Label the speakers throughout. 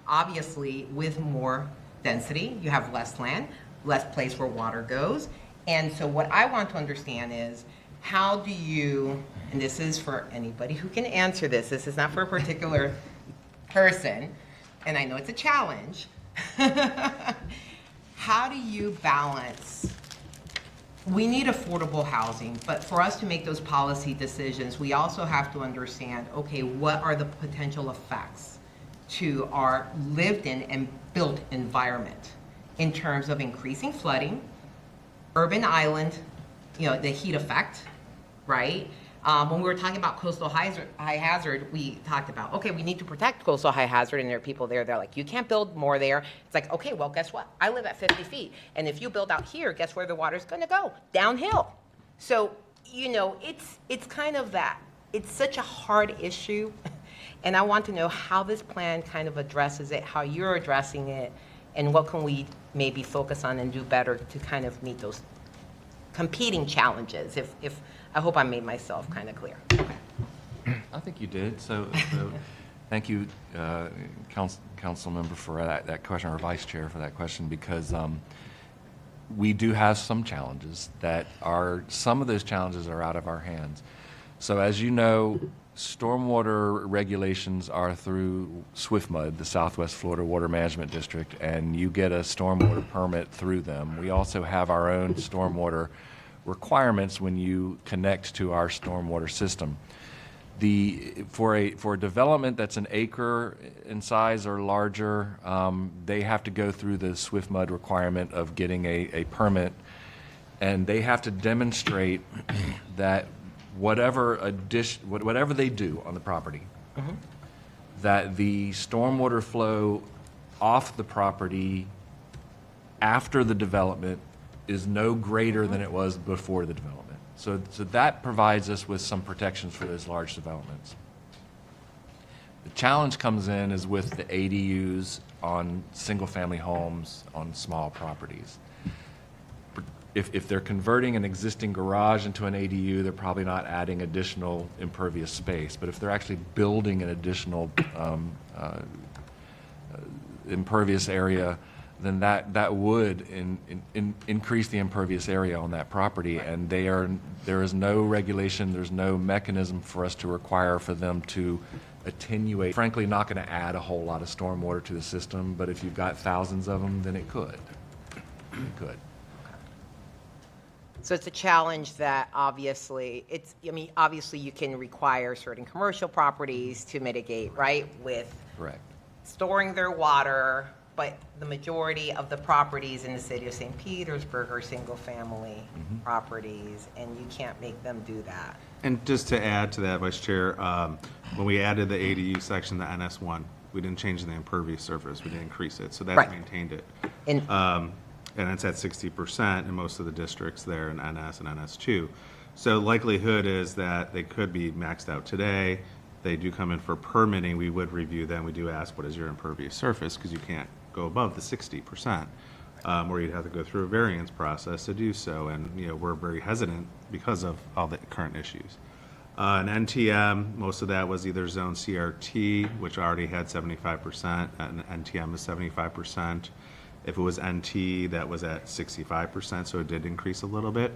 Speaker 1: Obviously, with more density, you have less land, less place where water goes. And so what I want to understand is, how do you, and this is for anybody who can answer this is not for a particular person, and I know it's a challenge. How do you balance, we need affordable housing, but for us to make those policy decisions, we also have to understand, okay, what are the potential effects to our lived in and built environment in terms of increasing flooding, urban island, the heat effect, right? When we were talking about coastal high hazard, we talked about, okay, we need to protect coastal high hazard, and there are people there, they're like, you can't build more there. It's like, okay, well, guess what? I live at 50 feet, and if you build out here, guess where the water's gonna go? Downhill. So, it's kind of that. It's such a hard issue, and I want to know how this plan kind of addresses it, how you're addressing it, and what can we maybe focus on and do better to kind of meet those competing challenges, if I hope I made myself kind of clear. Okay.
Speaker 2: I think you did. So thank you, council member, for that question, or vice chair for that question, because we do have some challenges some of those challenges are out of our hands. So as you know, stormwater regulations are through SWIFMUD, the Southwest Florida Water Management District, and you get a stormwater permit through them. We also have our own stormwater requirements when you connect to our stormwater system. For a development that's an acre in size or larger, they have to go through the SWIFMUD requirement of getting a permit, and they have to demonstrate that whatever they do on the property, that the stormwater flow off the property after the development is no greater than it was before the development. So that provides us with some protections for those large developments. The challenge comes in is with the ADUs on single-family homes on small properties. If they're converting an existing garage into an ADU, they're probably not adding additional impervious space. But if they're actually building an additional impervious area, then that would increase the impervious area on that property. And there is no regulation, there's no mechanism for us to require for them to attenuate. Frankly, not going to add a whole lot of stormwater to the system, but if you've got thousands of them, then it could. It could.
Speaker 1: So it's a challenge that obviously obviously you can require certain commercial properties to mitigate, right, with
Speaker 2: Correct.
Speaker 1: Storing their water, but the majority of the properties in the city of St. Petersburg are single-family properties, and you can't make them do that.
Speaker 3: And just to add to that, Vice Chair, when we added the ADU section, the NS1, we didn't change the impervious surface, we didn't increase it, so that's maintained it. And it's at 60% in most of the districts there in NS and NS2. So likelihood is that they could be maxed out today. They do come in for permitting, we would review them. We do ask, what is your impervious surface? Because you can't go above the 60%, or you'd have to go through a variance process to do so. And we're very hesitant because of all the current issues. An NTM, most of that was either zone CRT, which already had 75%, and NTM is 75%. If it was NT, that was at 65%, so it did increase a little bit.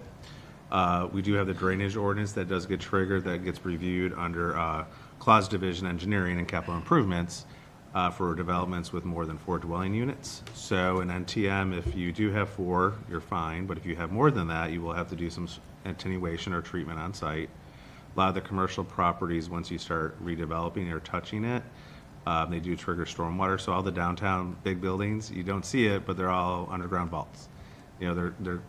Speaker 3: We do have the drainage ordinance that does get triggered, that gets reviewed under Clause Division Engineering and Capital Improvements for developments with more than 4 dwelling units. So in NTM, if you do have 4, you're fine, but if you have more than that, you will have to do some attenuation or treatment on site. A lot of the commercial properties, once you start redeveloping or touching it, they do trigger stormwater. So all the downtown big buildings, you don't see it, but they're all underground vaults. They're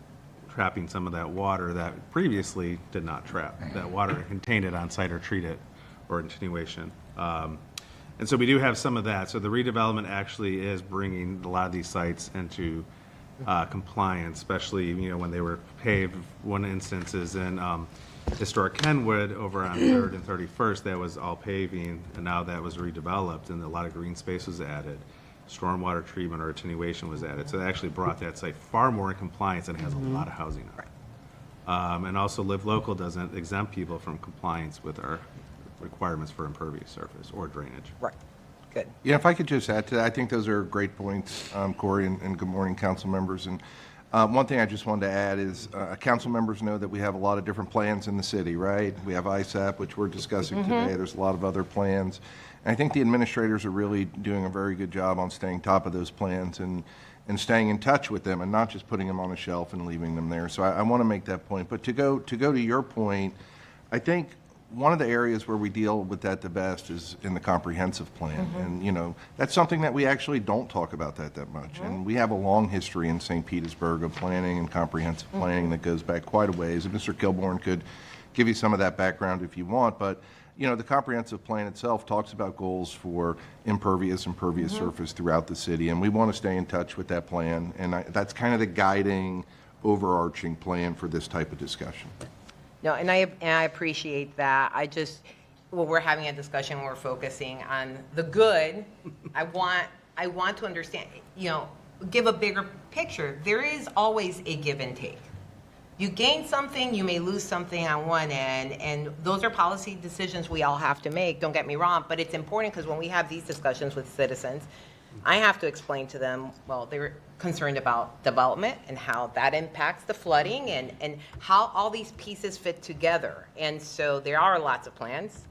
Speaker 3: trapping some of that water that previously did not trap. That water contained it on site or treat it, or attenuation. And so we do have some of that. So the redevelopment actually is bringing a lot of these sites into compliance, especially when they were paved. One instance is in historic Kenwood over on 3rd and 31st. That was all paving, and now that was redeveloped, and a lot of green space was added. Stormwater treatment or attenuation was added. So they actually brought that site far more in compliance and has a lot of housing on it. And also Live Local doesn't exempt people from compliance with our requirements for impervious surface or drainage.
Speaker 1: Right. Good.
Speaker 4: Yeah, if I could just add to that, I think those are great points, Corey, and good morning, council members. And one thing I just wanted to add is council members know that we have a lot of different plans in the city, right? We have ISAP, which we're discussing today. There's a lot of other plans. And I think the administrators are really doing a very good job on staying top of those plans and staying in touch with them and not just putting them on a shelf and leaving them there. So I want to make that point. But to go to your point, I think one of the areas where we deal with that the best is in the comprehensive plan. And, you know, that's something that we actually don't talk about that much. And we have a long history in St. Petersburg of planning and comprehensive planning that goes back quite a ways. And Mr. Kilborn could give you some of that background if you want. But, you know, the comprehensive plan itself talks about goals for impervious surface throughout the city. And we want to stay in touch with that plan. And that's kind of the guiding, overarching plan for this type of discussion.
Speaker 1: No, and I appreciate that. When we're having a discussion, we're focusing on the good. I want to understand, you know, give a bigger picture. There is always a give and take. You gain something, you may lose something on one end, and those are policy decisions we all have to make, don't get me wrong, but it's important because when we have these discussions with citizens, I have to explain to them, well, they're concerned about development and how that impacts the flooding and how all these pieces fit together. And so there are lots of plans.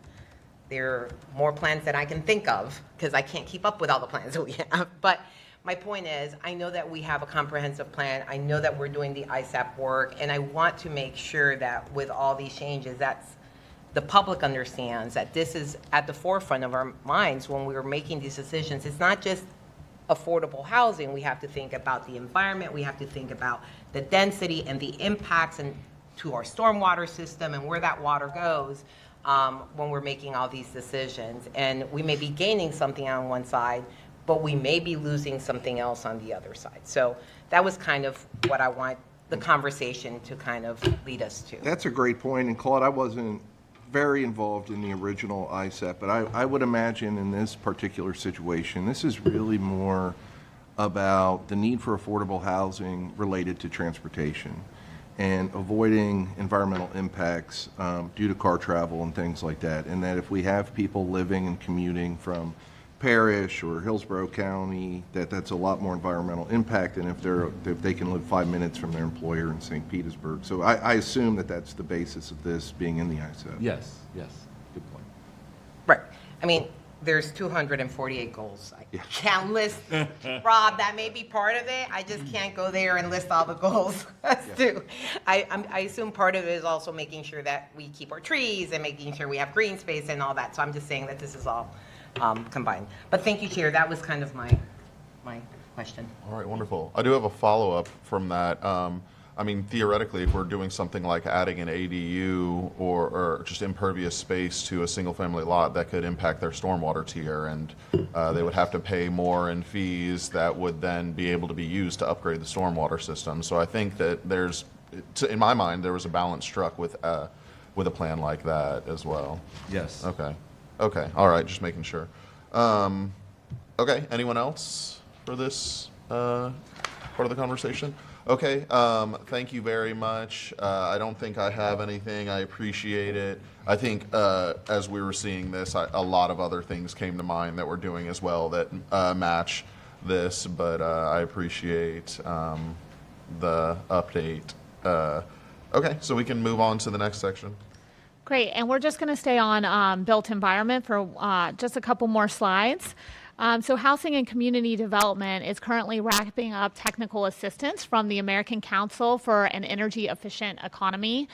Speaker 1: There are more plans than I can think of because I can't keep up with all the plans that we have. But my point is, I know that we have a comprehensive plan. I know that we're doing the ISAP work, and I want to make sure that with all these changes, the public understands that this is at the forefront of our minds when we're making these decisions. It's not just affordable housing. We have to think about the environment. We have to think about the density and the impacts to our stormwater system and where that water goes when we're making all these decisions. And we may be gaining something on one side, but we may be losing something else on the other side. So that was kind of what I want the conversation to kind of lead us to.
Speaker 4: That's a great point. And Claude, I wasn't very involved in the original ISEP, but I would imagine in this particular situation, this is really more about the need for affordable housing related to transportation and avoiding environmental impacts due to car travel and things like that. And that if we have people living and commuting from Parrish or Hillsborough County, that's a lot more environmental impact than if they can live 5 minutes from their employer in St. Petersburg. So I assume that's the basis of this being in the ISEP.
Speaker 2: Yes, good point.
Speaker 1: Right. I mean, there's 248 goals. I can't list, Rob, that may be part of it. I just can't go there and list all the goals too. I assume part of it is also making sure that we keep our trees and making sure we have green space and all that. So I'm just saying that this is all combined. But thank you, Chair. That was kind of my question.
Speaker 5: All right, wonderful. I do have a follow-up from that. I mean, theoretically, if we're doing something like adding an ADU or just impervious space to a single-family lot, that could impact their stormwater tier, and they would have to pay more in fees that would then be able to be used to upgrade the stormwater system. So I think that in my mind, there was a balance struck with a plan like that as well.
Speaker 2: Yes.
Speaker 5: Okay. All right. Just making sure. Okay. Anyone else for this part of the conversation? Okay. Thank you very much. I don't think I have anything. I appreciate it. I think as we were seeing this, a lot of other things came to mind that we're doing as well that match this, but I appreciate the update. Okay. So we can move on to the next section.
Speaker 6: Great, and we're just going to stay on built environment for just a couple more slides. So Housing and Community Development is currently wrapping up technical assistance from the American Council for an Energy Efficient Economy.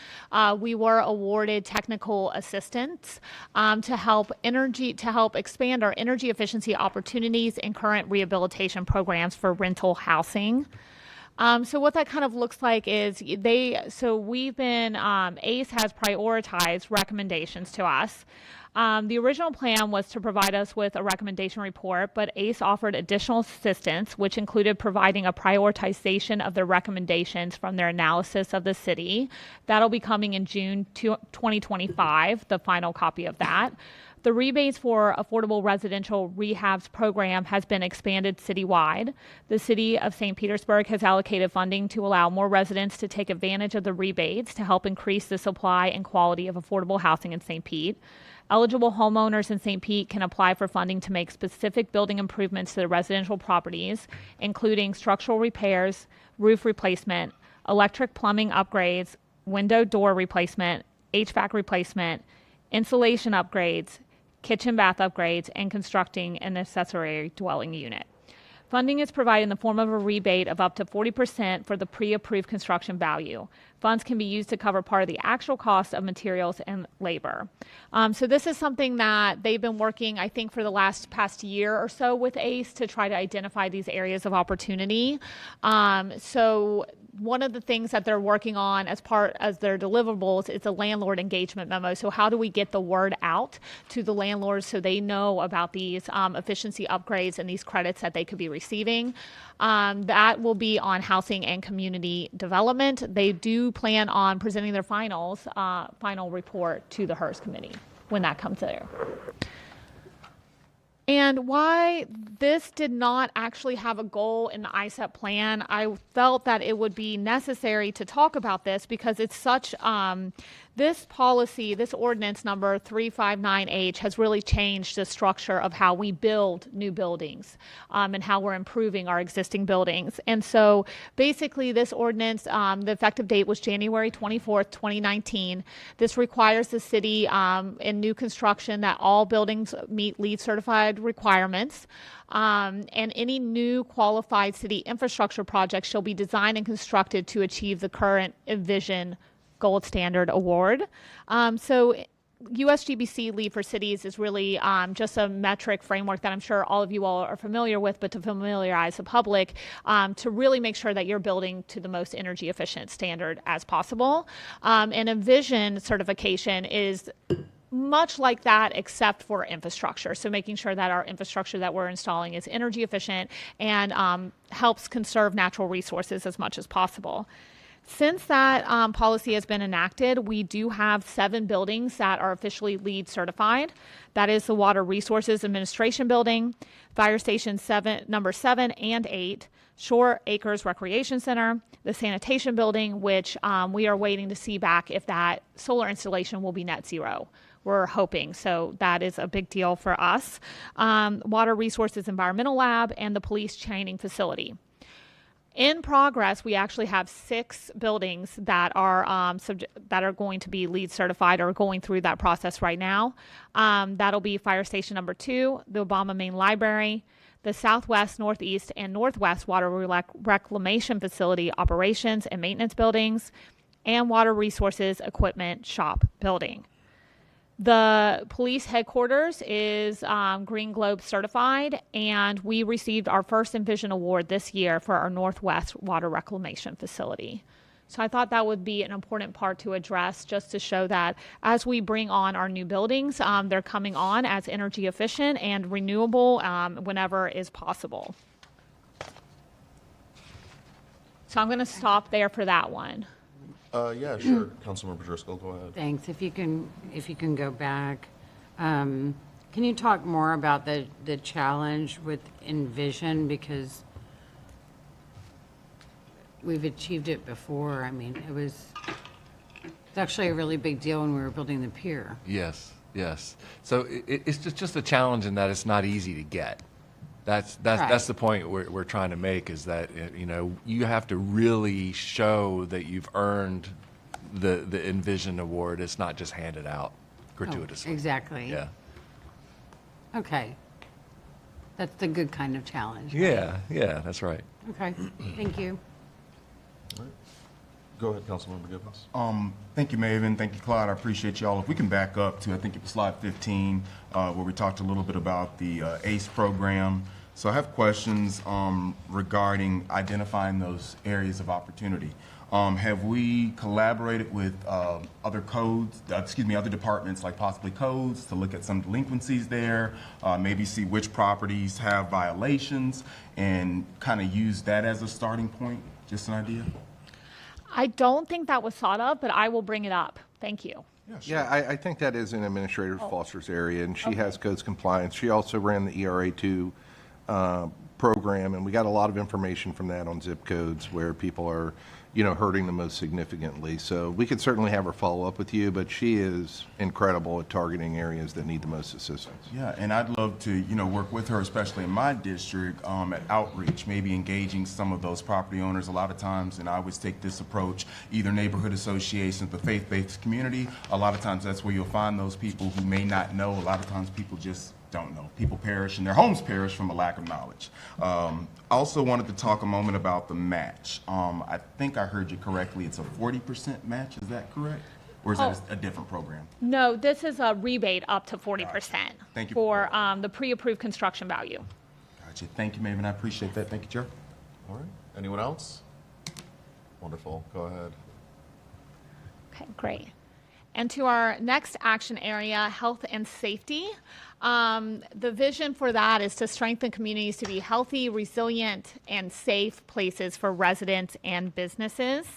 Speaker 6: We were awarded technical assistance to help expand our energy efficiency opportunities in current rehabilitation programs for rental housing. So what that kind of looks like is we've been, ACE has prioritized recommendations to us. The original plan was to provide us with a recommendation report, but ACE offered additional assistance, which included providing a prioritization of their recommendations from their analysis of the city. That'll be coming in June 2025, the final copy of that. The rebates for affordable residential rehabs program has been expanded citywide. The city of St. Petersburg has allocated funding to allow more residents to take advantage of the rebates to help increase the supply and quality of affordable housing in St. Pete. Eligible homeowners in St. Pete can apply for funding to make specific building improvements to their residential properties, including structural repairs, roof replacement, electric plumbing upgrades, window door replacement, HVAC replacement, insulation upgrades, kitchen bath upgrades, and constructing an accessory dwelling unit. Funding is provided in the form of a rebate of up to 40% for the pre-approved construction value. Funds can be used to cover part of the actual cost of materials and labor. So this is something that they've been working, I think, for the past year or so with ACE to try to identify these areas of opportunity. So one of the things that they're working on as part as their deliverables is a landlord engagement memo. So how do we get the word out to the landlords so they know about these efficiency upgrades and these credits that they could be receiving? That will be on housing and community development. They do plan on presenting their final report to the HERS committee when that comes there. And why this did not actually have a goal in the ISEP plan, I felt that it would be necessary to talk about this because it's such, this policy, this ordinance number 359H has really changed the structure of how we build new buildings and how we're improving our existing buildings. And so basically this ordinance, the effective date was January 24th, 2019. This requires the city in new construction that all buildings meet LEED certified requirements. And any new qualified city infrastructure projects shall be designed and constructed to achieve the current Envision Gold Standard Award. So USGBC LEED for Cities is really just a metric framework that I'm sure all of you all are familiar with, but to familiarize the public to really make sure that you're building to the most energy efficient standard as possible. And Envision certification is much like that except for infrastructure. So making sure that our infrastructure that we're installing is energy efficient and helps conserve natural resources as much as possible. Since that policy has been enacted, we do have 7 buildings that are officially LEED certified. That is the Water Resources Administration Building, Fire Station number 7 and 8, Shore Acres Recreation Center, the Sanitation Building, which we are waiting to see back if that solar installation will be net zero. We're hoping. So that is a big deal for us. Water Resources Environmental Lab and the Police Training Facility. In progress, we actually have 6 buildings that are going to be LEED certified or going through that process right now. That'll be Fire Station number 2, the Obama Main Library, the Southwest, Northeast, and Northwest Water Reclamation Facility operations and maintenance buildings, and Water Resources Equipment Shop building. The police headquarters is Green Globe certified, and we received our first Envision Award this year for our Northwest Water Reclamation Facility. So I thought that would be an important part to address just to show that as we bring on our new buildings, they're coming on as energy efficient and renewable whenever is possible. So I'm going to stop there for that one.
Speaker 5: Yeah, sure. Councilmember Driscoll, go ahead.
Speaker 7: Thanks. If you can go back, can you talk more about the challenge with Envision, because we've achieved it before. I mean, it's actually a really big deal when we were building the pier.
Speaker 2: Yes, yes. So it's just a challenge in that it's not easy to get. That's the point we're trying to make, is that you have to really show that you've earned the Envision Award. It's not just handed out gratuitously.
Speaker 7: Exactly.
Speaker 2: Yeah.
Speaker 7: Okay. That's the good kind of challenge.
Speaker 2: Yeah, yeah, that's right.
Speaker 7: Okay. Thank you.
Speaker 5: All right. Go ahead, Councilmember Gibbons.
Speaker 8: Thank you, Maven. Thank you, Claude. I appreciate y'all. If we can back up to, I think it was slide 15, where we talked a little bit about the ACE program. So I have questions regarding identifying those areas of opportunity. Have we collaborated with other other departments, like possibly codes, to look at some delinquencies there, maybe see which properties have violations, and kind of use that as a starting point? Just an idea?
Speaker 6: I don't think that was thought of, but I will bring it up. Thank you.
Speaker 5: Yeah, sure.
Speaker 4: Yeah, I think that is in Administrator Foster's area, and she has codes compliance. She also ran the ERA2 program, and we got a lot of information from that on zip codes where people are, hurting the most significantly. So we could certainly have her follow up with you, but she is incredible at targeting areas that need the most assistance.
Speaker 8: Yeah, and I'd love to, work with her, especially in my district, at outreach, maybe engaging some of those property owners. A lot of times, and I always take this approach, either neighborhood associations, the faith-based community, a lot of times that's where you'll find those people who may not know. A lot of times people just don't know. People perish and their homes perish from a lack of knowledge. Also wanted to talk a moment about the match. I think I heard you correctly. It's a 40% match. Is that correct? Or is that a different program?
Speaker 6: No, this is a rebate up to 40%
Speaker 8: Thank you.
Speaker 6: for the pre-approved construction value.
Speaker 8: Gotcha. Thank you, Maven. I appreciate that. Thank you, Chair.
Speaker 5: All right. Anyone else? Wonderful. Go ahead.
Speaker 6: Okay, great. And to our next action area, health and safety. The vision for that is to strengthen communities to be healthy, resilient, and safe places for residents and businesses.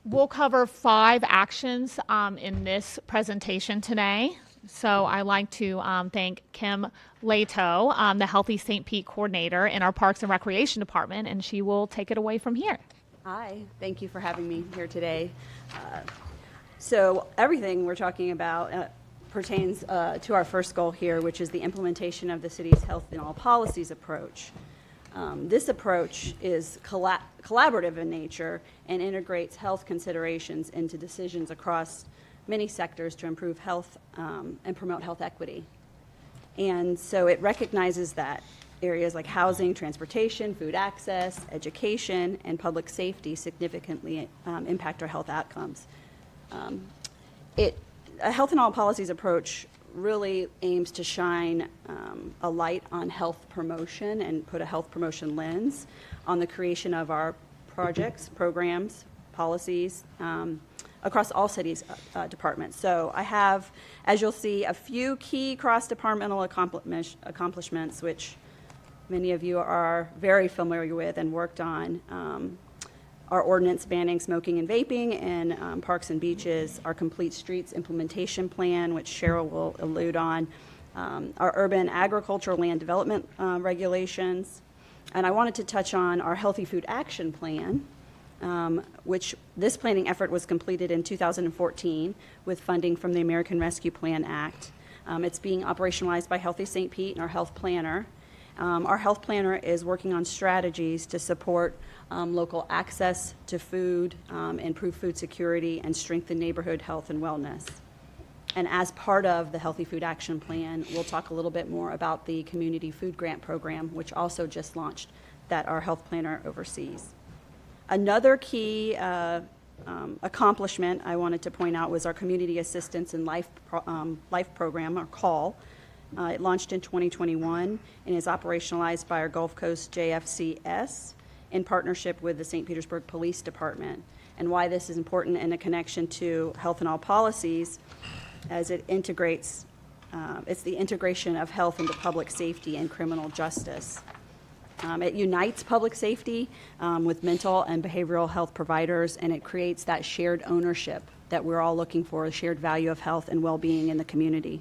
Speaker 6: We'll cover 5 actions in this presentation today. So I'd like to thank Kim Lato, the Healthy St. Pete Coordinator in our Parks and Recreation Department, and she will take it away from here.
Speaker 9: Hi, thank you for having me here today. So everything we're talking about pertains to our first goal here, which is the implementation of the city's health in all policies approach. This approach is collaborative in nature and integrates health considerations into decisions across many sectors to improve health and promote health equity. And so it recognizes that areas like housing, transportation, food access, education, and public safety significantly impact our health outcomes. A health in all policies approach really aims to shine a light on health promotion and put a health promotion lens on the creation of our projects, programs, policies across all cities' departments. So I have, as you'll see, a few key cross-departmental accomplishments, which many of you are very familiar with and worked on. Our ordinance banning smoking and vaping in parks and beaches, our Complete Streets implementation plan, which Cheryl will allude on, our urban agricultural land development regulations, and I wanted to touch on our Healthy Food Action Plan, which this planning effort was completed in 2014 with funding from the American Rescue Plan Act. It's being operationalized by Healthy St. Pete and our health planner. Our health planner is working on strategies to support local access to food, improve food security, and strengthen neighborhood health and wellness. And as part of the Healthy Food Action Plan, we'll talk a little bit more about the Community Food Grant Program, which also just launched, that our health planner oversees. Another key accomplishment I wanted to point out was our Community Assistance and Life Program, or CALL. It launched in 2021 and is operationalized by our Gulf Coast JFCS in partnership with the St. Petersburg Police Department. And why this is important in a connection to health and all policies, as it integrates, it's the integration of health into public safety and criminal justice. It unites public safety with mental and behavioral health providers, and it creates that shared ownership that we're all looking for, a shared value of health and well-being in the community.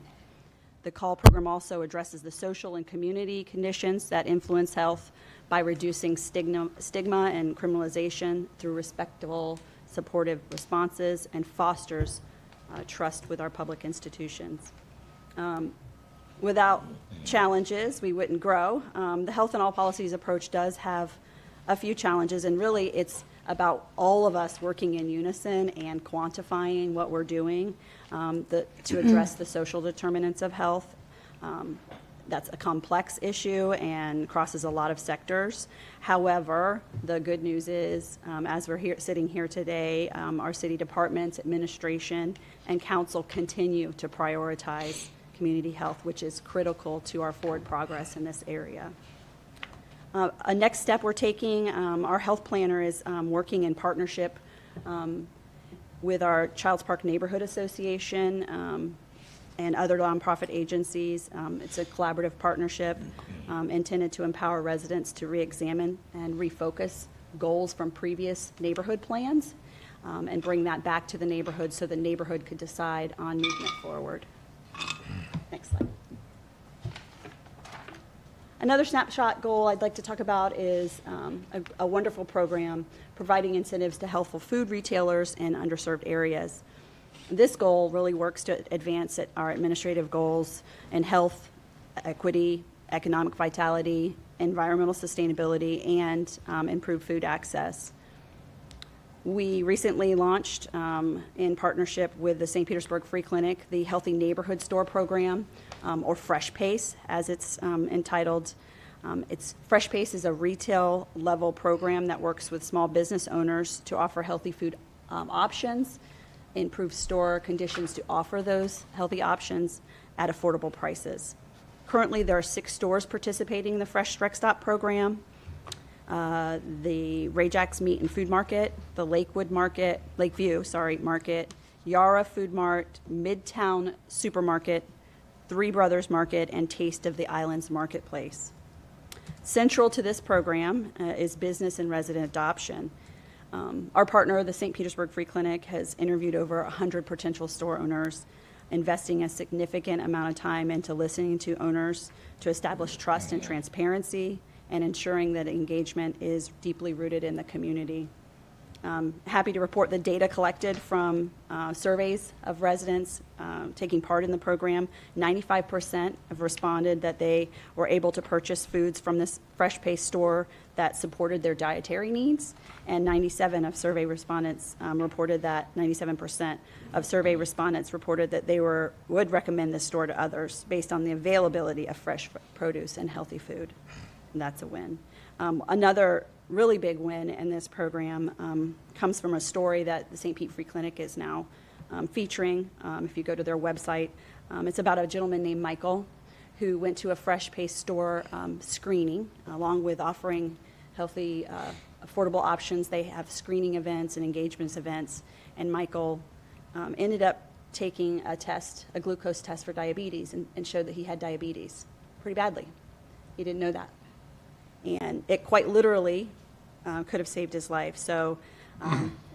Speaker 9: The CALL program also addresses the social and community conditions that influence health by reducing stigma and criminalization through respectful, supportive responses, and fosters trust with our public institutions. Without challenges, we wouldn't grow. The health and all policies approach does have a few challenges, and really it's about all of us working in unison and quantifying what we're doing to address the social determinants of health. That's a complex issue and crosses a lot of sectors. However, the good news is, as we're sitting here today, our city departments, administration, and council continue to prioritize community health, which is critical to our forward progress in this area. A next step we're taking, our health planner is working in partnership with our Childs Park Neighborhood Association and other nonprofit agencies. It's a collaborative partnership intended to empower residents to re-examine and refocus goals from previous neighborhood plans and bring that back to the neighborhood so the neighborhood could decide on movement forward. Next slide. Another snapshot goal I'd like to talk about is a wonderful program providing incentives to healthful food retailers in underserved areas. This goal really works to advance our administrative goals in health, equity, economic vitality, environmental sustainability, and improved food access. We recently launched, in partnership with the St. Petersburg Free Clinic, the Healthy Neighborhood Store Program, or Fresh Pace, as it's entitled. Fresh Pace is a retail level program that works with small business owners to offer healthy food options, improve store conditions to offer those healthy options at affordable prices. Currently, there are 6 stores participating in the Fresh Rec Stop program. The Rajax Meat and Food Market, the Lakeview Market, Yara Food Mart, Midtown Supermarket, Three Brothers Market, and Taste of the Islands Marketplace. Central to this program is business and resident adoption. Our partner, the St. Petersburg Free Clinic, has interviewed over 100 potential store owners, investing a significant amount of time into listening to owners to establish trust and transparency, and ensuring that engagement is deeply rooted in the community. Happy to report the data collected from surveys of residents taking part in the program. 95% have responded that they were able to purchase foods from this Fresh Pace store that supported their dietary needs, and 97% of survey respondents reported that they would recommend this store to others based on the availability of fresh produce and healthy food. And that's a win. Another really big win in this program comes from a story that the St. Pete Free Clinic is now featuring. If you go to their website, it's about a gentleman named Michael who went to a Fresh Pace store screening, along with offering healthy, affordable options. They have screening events and engagements events, and Michael ended up taking a glucose test for diabetes, and showed that he had diabetes pretty badly. He didn't know that. And it quite literally could have saved his life. So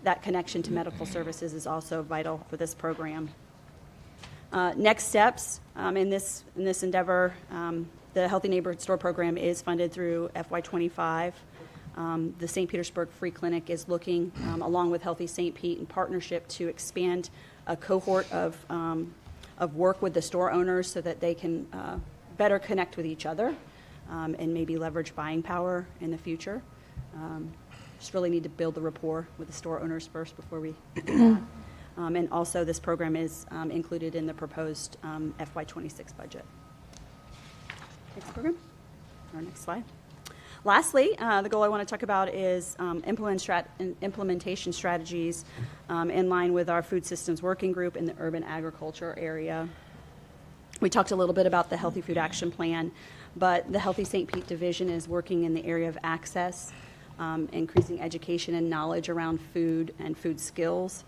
Speaker 9: that connection to medical services is also vital for this program. Next steps in this endeavor, the Healthy Neighborhood Store Program is funded through FY25. The St. Petersburg Free Clinic is looking, along with Healthy St. Pete, in partnership to expand a cohort of work with the store owners so that they can better connect with each other. And maybe leverage buying power in the future. Just really need to build the rapport with the store owners first before we do that. And also, this program is included in the proposed FY26 budget. Next program, or next slide. Lastly, the goal I want to talk about is implementation strategies in line with our food systems working group in the urban agriculture area. We talked a little bit about the Healthy Food Action Plan, but the Healthy St. Pete Division is working in the area of access, increasing education and knowledge around food and food skills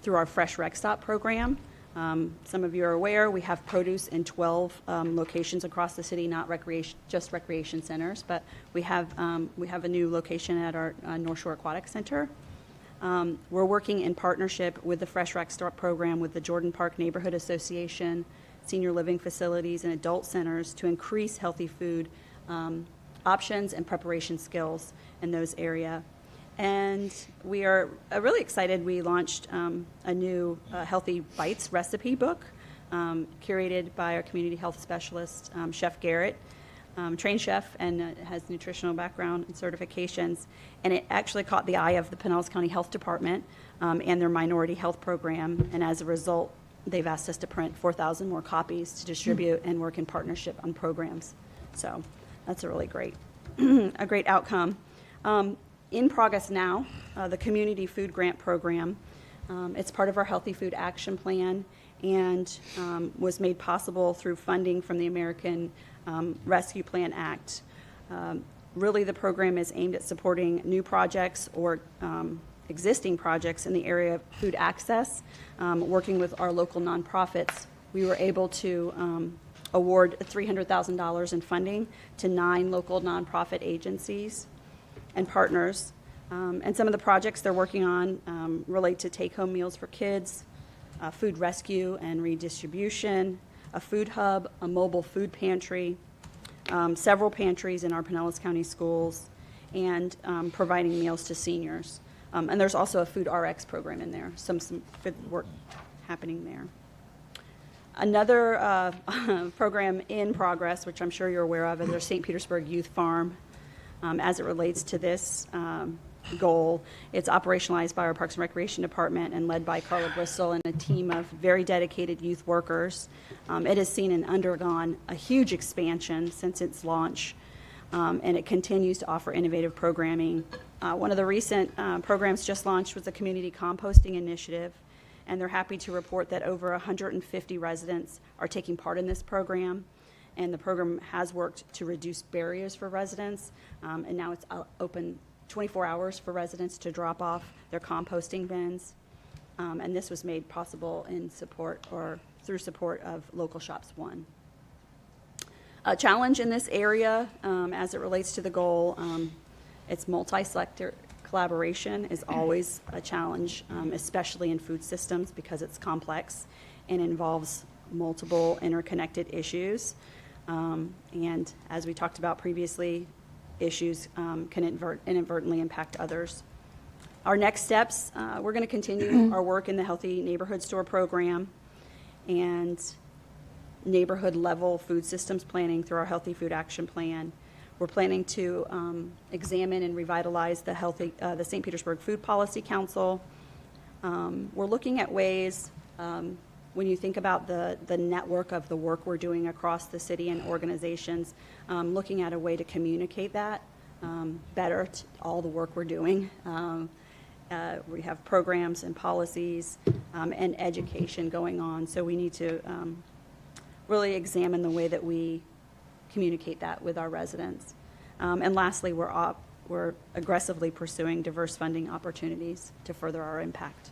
Speaker 9: through our Fresh Rec Stop program. Some of you are aware we have produce in 12 locations across the city, not just recreation centers, but we have a new location at our North Shore Aquatic Center. We're working in partnership with the Fresh Rec Stop program with the Jordan Park Neighborhood Association, senior living facilities, and adult centers to increase healthy food options and preparation skills in those areas. And we are really excited. We launched a new Healthy Bites recipe book curated by our community health specialist, Chef Garrett, trained chef, and has nutritional background and certifications. And it actually caught the eye of the Pinellas County Health Department and their minority health program. And as a result, they've asked us to print 4,000 more copies to distribute and work in partnership on programs. So that's a really great, a great outcome. In progress now, the Community Food Grant Program. It's part of our Healthy Food Action Plan and was made possible through funding from the American Rescue Plan Act. Really, the program is aimed at supporting new projects or existing projects in the area of food access. Working with our local nonprofits, we were able to award $300,000 in funding to 9 local nonprofit agencies and partners And some of the projects they're working on relate to take-home meals for kids, food rescue and redistribution, a food hub, a mobile food pantry, several pantries in our Pinellas County schools, and providing meals to seniors. And there's also a food RX program in there, some good work happening there. Another program in progress, which I'm sure you're aware of, is our St. Petersburg Youth Farm. As it relates to this goal, it's operationalized by our Parks and Recreation Department and led by Carla Bristol and a team of very dedicated youth workers. It has seen and undergone a huge expansion since its launch, and it continues to offer innovative programming. One of the recent programs just launched was the Community Composting Initiative, and they're happy to report that over 150 residents are taking part in this program. And the program has worked to reduce barriers for residents, and now it's open 24 hours for residents to drop off their composting bins. And this was made possible in support or through support of Local Shops 1. A challenge in this area as it relates to the goal, it's multi-sector collaboration is always a challenge, especially in food systems because it's complex and involves multiple interconnected issues. And as we talked about previously, issues can inadvertently impact others. Our next steps, we're going to continue our work in the Healthy Neighborhood Store program and neighborhood level food systems planning through our Healthy Food Action Plan. We're planning to examine and revitalize the St. Petersburg Food Policy Council. We're looking at ways, when you think about the network of the work we're doing across the city and organizations, looking at a way to communicate that better to all the work we're doing. We have programs and policies and education going on, so we need to really examine the way that we communicate that with our residents. And lastly, we're aggressively pursuing diverse funding opportunities to further our impact.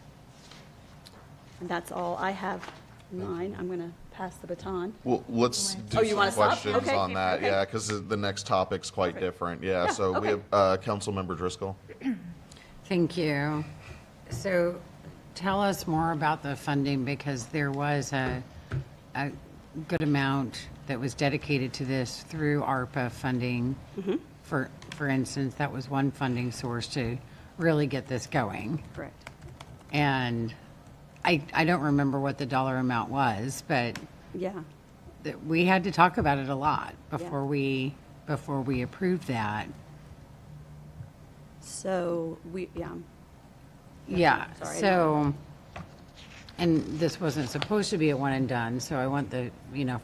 Speaker 9: And that's all I have. 9. I'm going to pass the baton.
Speaker 5: Well, let's do
Speaker 9: you
Speaker 5: some
Speaker 9: wanna stop?
Speaker 5: questions
Speaker 9: Okay.
Speaker 5: on that,
Speaker 9: Okay.
Speaker 5: yeah, because the next topic's quite different. Yeah, so we
Speaker 9: okay.
Speaker 5: have Councilmember Driscoll.
Speaker 7: Thank you. So tell us more about the funding, because there was a good amount that was dedicated to this through ARPA funding. For instance, that was one funding source to really get this going.
Speaker 9: Correct.
Speaker 7: And I don't remember what the dollar amount was, but
Speaker 9: Yeah.
Speaker 7: we had to talk about it a lot before we approved that.
Speaker 9: So
Speaker 7: Yeah,
Speaker 9: Sorry.
Speaker 7: so, and this wasn't supposed to be a one and done, so I want the,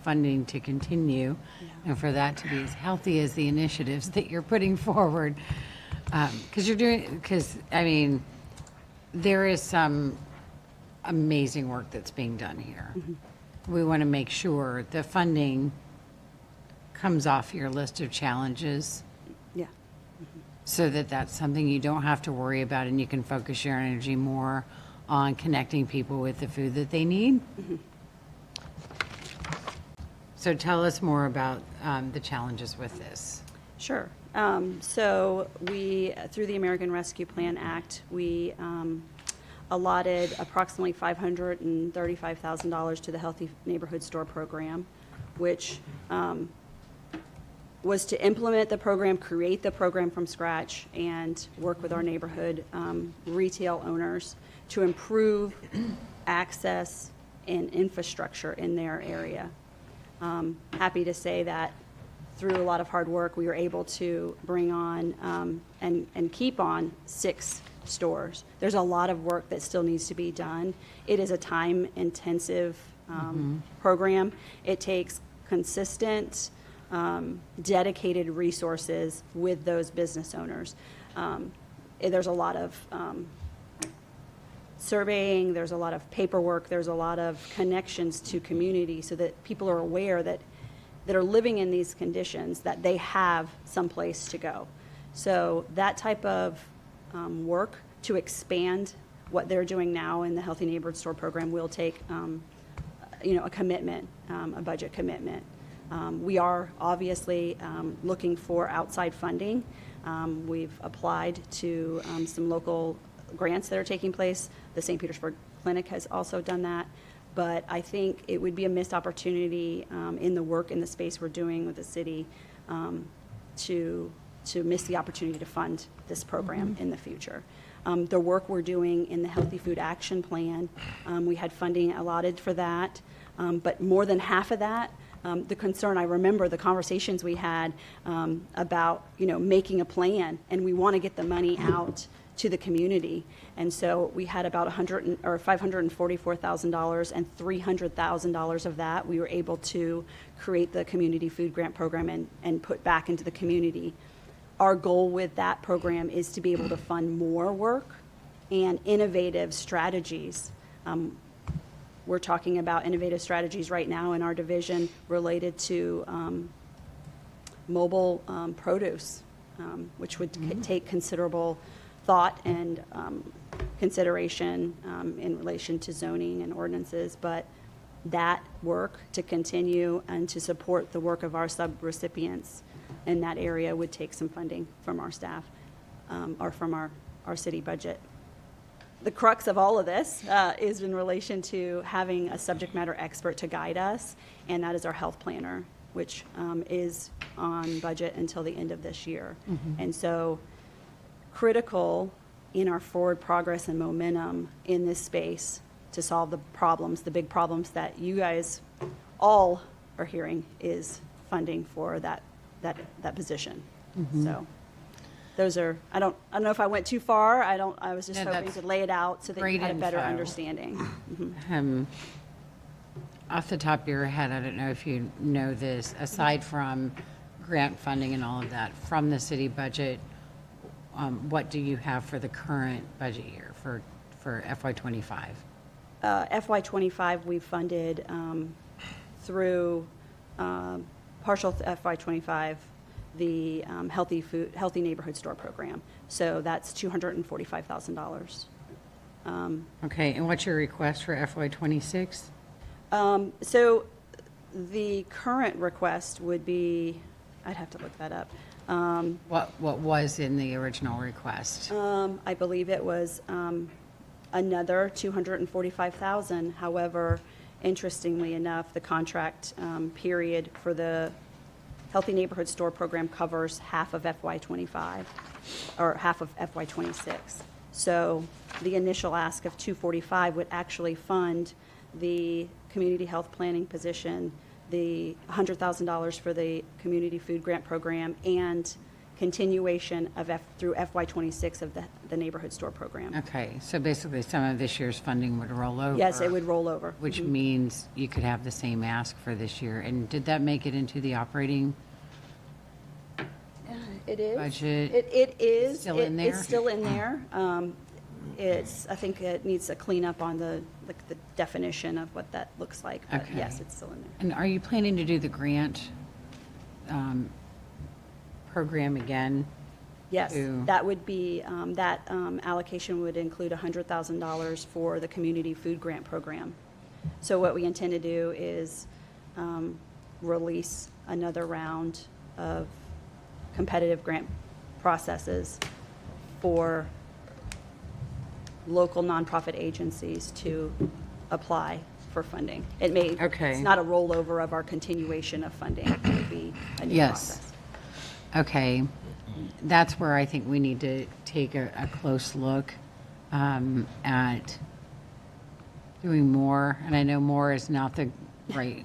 Speaker 7: funding to continue and for that to be as healthy as the initiatives that you're putting forward. Because there is some amazing work that's being done here. We want to make sure the funding comes off your list of challenges
Speaker 9: Yeah.
Speaker 7: so that that's something you don't have to worry about and you can focus your energy more on connecting people with the food that they need. So tell us more about the challenges with this.
Speaker 9: Sure. So we, through the American Rescue Plan Act, we allotted approximately $535,000 to the Healthy Neighborhood Store program, which was to implement the program, create the program from scratch, and work with our neighborhood retail owners to improve access and infrastructure in their area. Happy to say that through a lot of hard work, we were able to bring on and keep on 6 stores. There's a lot of work that still needs to be done. It is a time-intensive program. It takes consistent, dedicated resources with those business owners. There's a lot of surveying, there's a lot of paperwork, there's a lot of connections to community so that people are aware that are living in these conditions, that they have someplace to go. So that type of work to expand what they're doing now in the Healthy Neighborhood Store program will take, a commitment, a budget commitment. We are obviously looking for outside funding. We've applied to some local grants that are taking place. The St. Petersburg Clinic has also done that. But I think it would be a missed opportunity in the work in the space we're doing with the city to miss the opportunity to fund this program in the future. The work we're doing in the Healthy Food Action Plan, we had funding allotted for that, but more than half of that, the concern, I remember the conversations we had about, making a plan, and we want to get the money out to the community. And so we had about $544,000, and $300,000 of that we were able to create the community food grant program and put back into the community. Our goal with that program is to be able to fund more work and innovative strategies. We're talking about innovative strategies right now in our division related to mobile produce, which would take considerable thought and consideration in relation to zoning and ordinances, but that work to continue and to support the work of our sub-recipients in that area would take some funding from our staff or from our city budget. The crux of all of this is in relation to having a subject matter expert to guide us, and that is our health planner, which is on budget until the end of this year. And so critical in our forward progress and momentum in this space to solve the problems, the big problems that you guys all are hearing, is funding for that position. So those are, I don't know if I went too far. I was just hoping to lay it out so that you had a better understanding.
Speaker 7: Off the top of your head, I don't know if you know this, aside from grant funding and all of that, from the city budget, what do you have for the current budget year for FY25?
Speaker 9: FY25, we've funded through partial FY25 the Healthy Neighborhood Store program. So that's $245,000.
Speaker 7: Okay, and what's your request for FY26?
Speaker 9: So the current request would be, I'd have to look that up.
Speaker 7: What was in the original request?
Speaker 9: I believe it was another $245,000. However, interestingly enough, the contract period for the Healthy Neighborhood Store program covers half of FY25 or half of FY26. So the initial ask of $245 would actually fund the community health planning position, the $100,000 for the community food grant program, and continuation of through FY26 of the neighborhood store program.
Speaker 7: Okay, so basically some of this year's funding would roll over.
Speaker 9: Yes, it would roll over.
Speaker 7: Which means you could have the same ask for this year. And did that make it into the operating
Speaker 9: It is.
Speaker 7: budget?
Speaker 9: It is.
Speaker 7: Still in there?
Speaker 9: It's still in there. I think it needs a cleanup on the definition of what that looks like, but
Speaker 7: Okay.
Speaker 9: yes, it's still in there.
Speaker 7: And are you planning to do the grant program again?
Speaker 9: Yes,
Speaker 7: to-
Speaker 9: that would be, that allocation would include $100,000 for the community food grant program. So what we intend to do is release another round of competitive grant processes for local nonprofit agencies to apply for funding. It may,
Speaker 7: Okay.
Speaker 9: it's not a rollover of our continuation of funding. It would be a new
Speaker 7: Yes.
Speaker 9: process.
Speaker 7: Okay, that's where I think we need to take a close look at doing more. And I know more is not the right,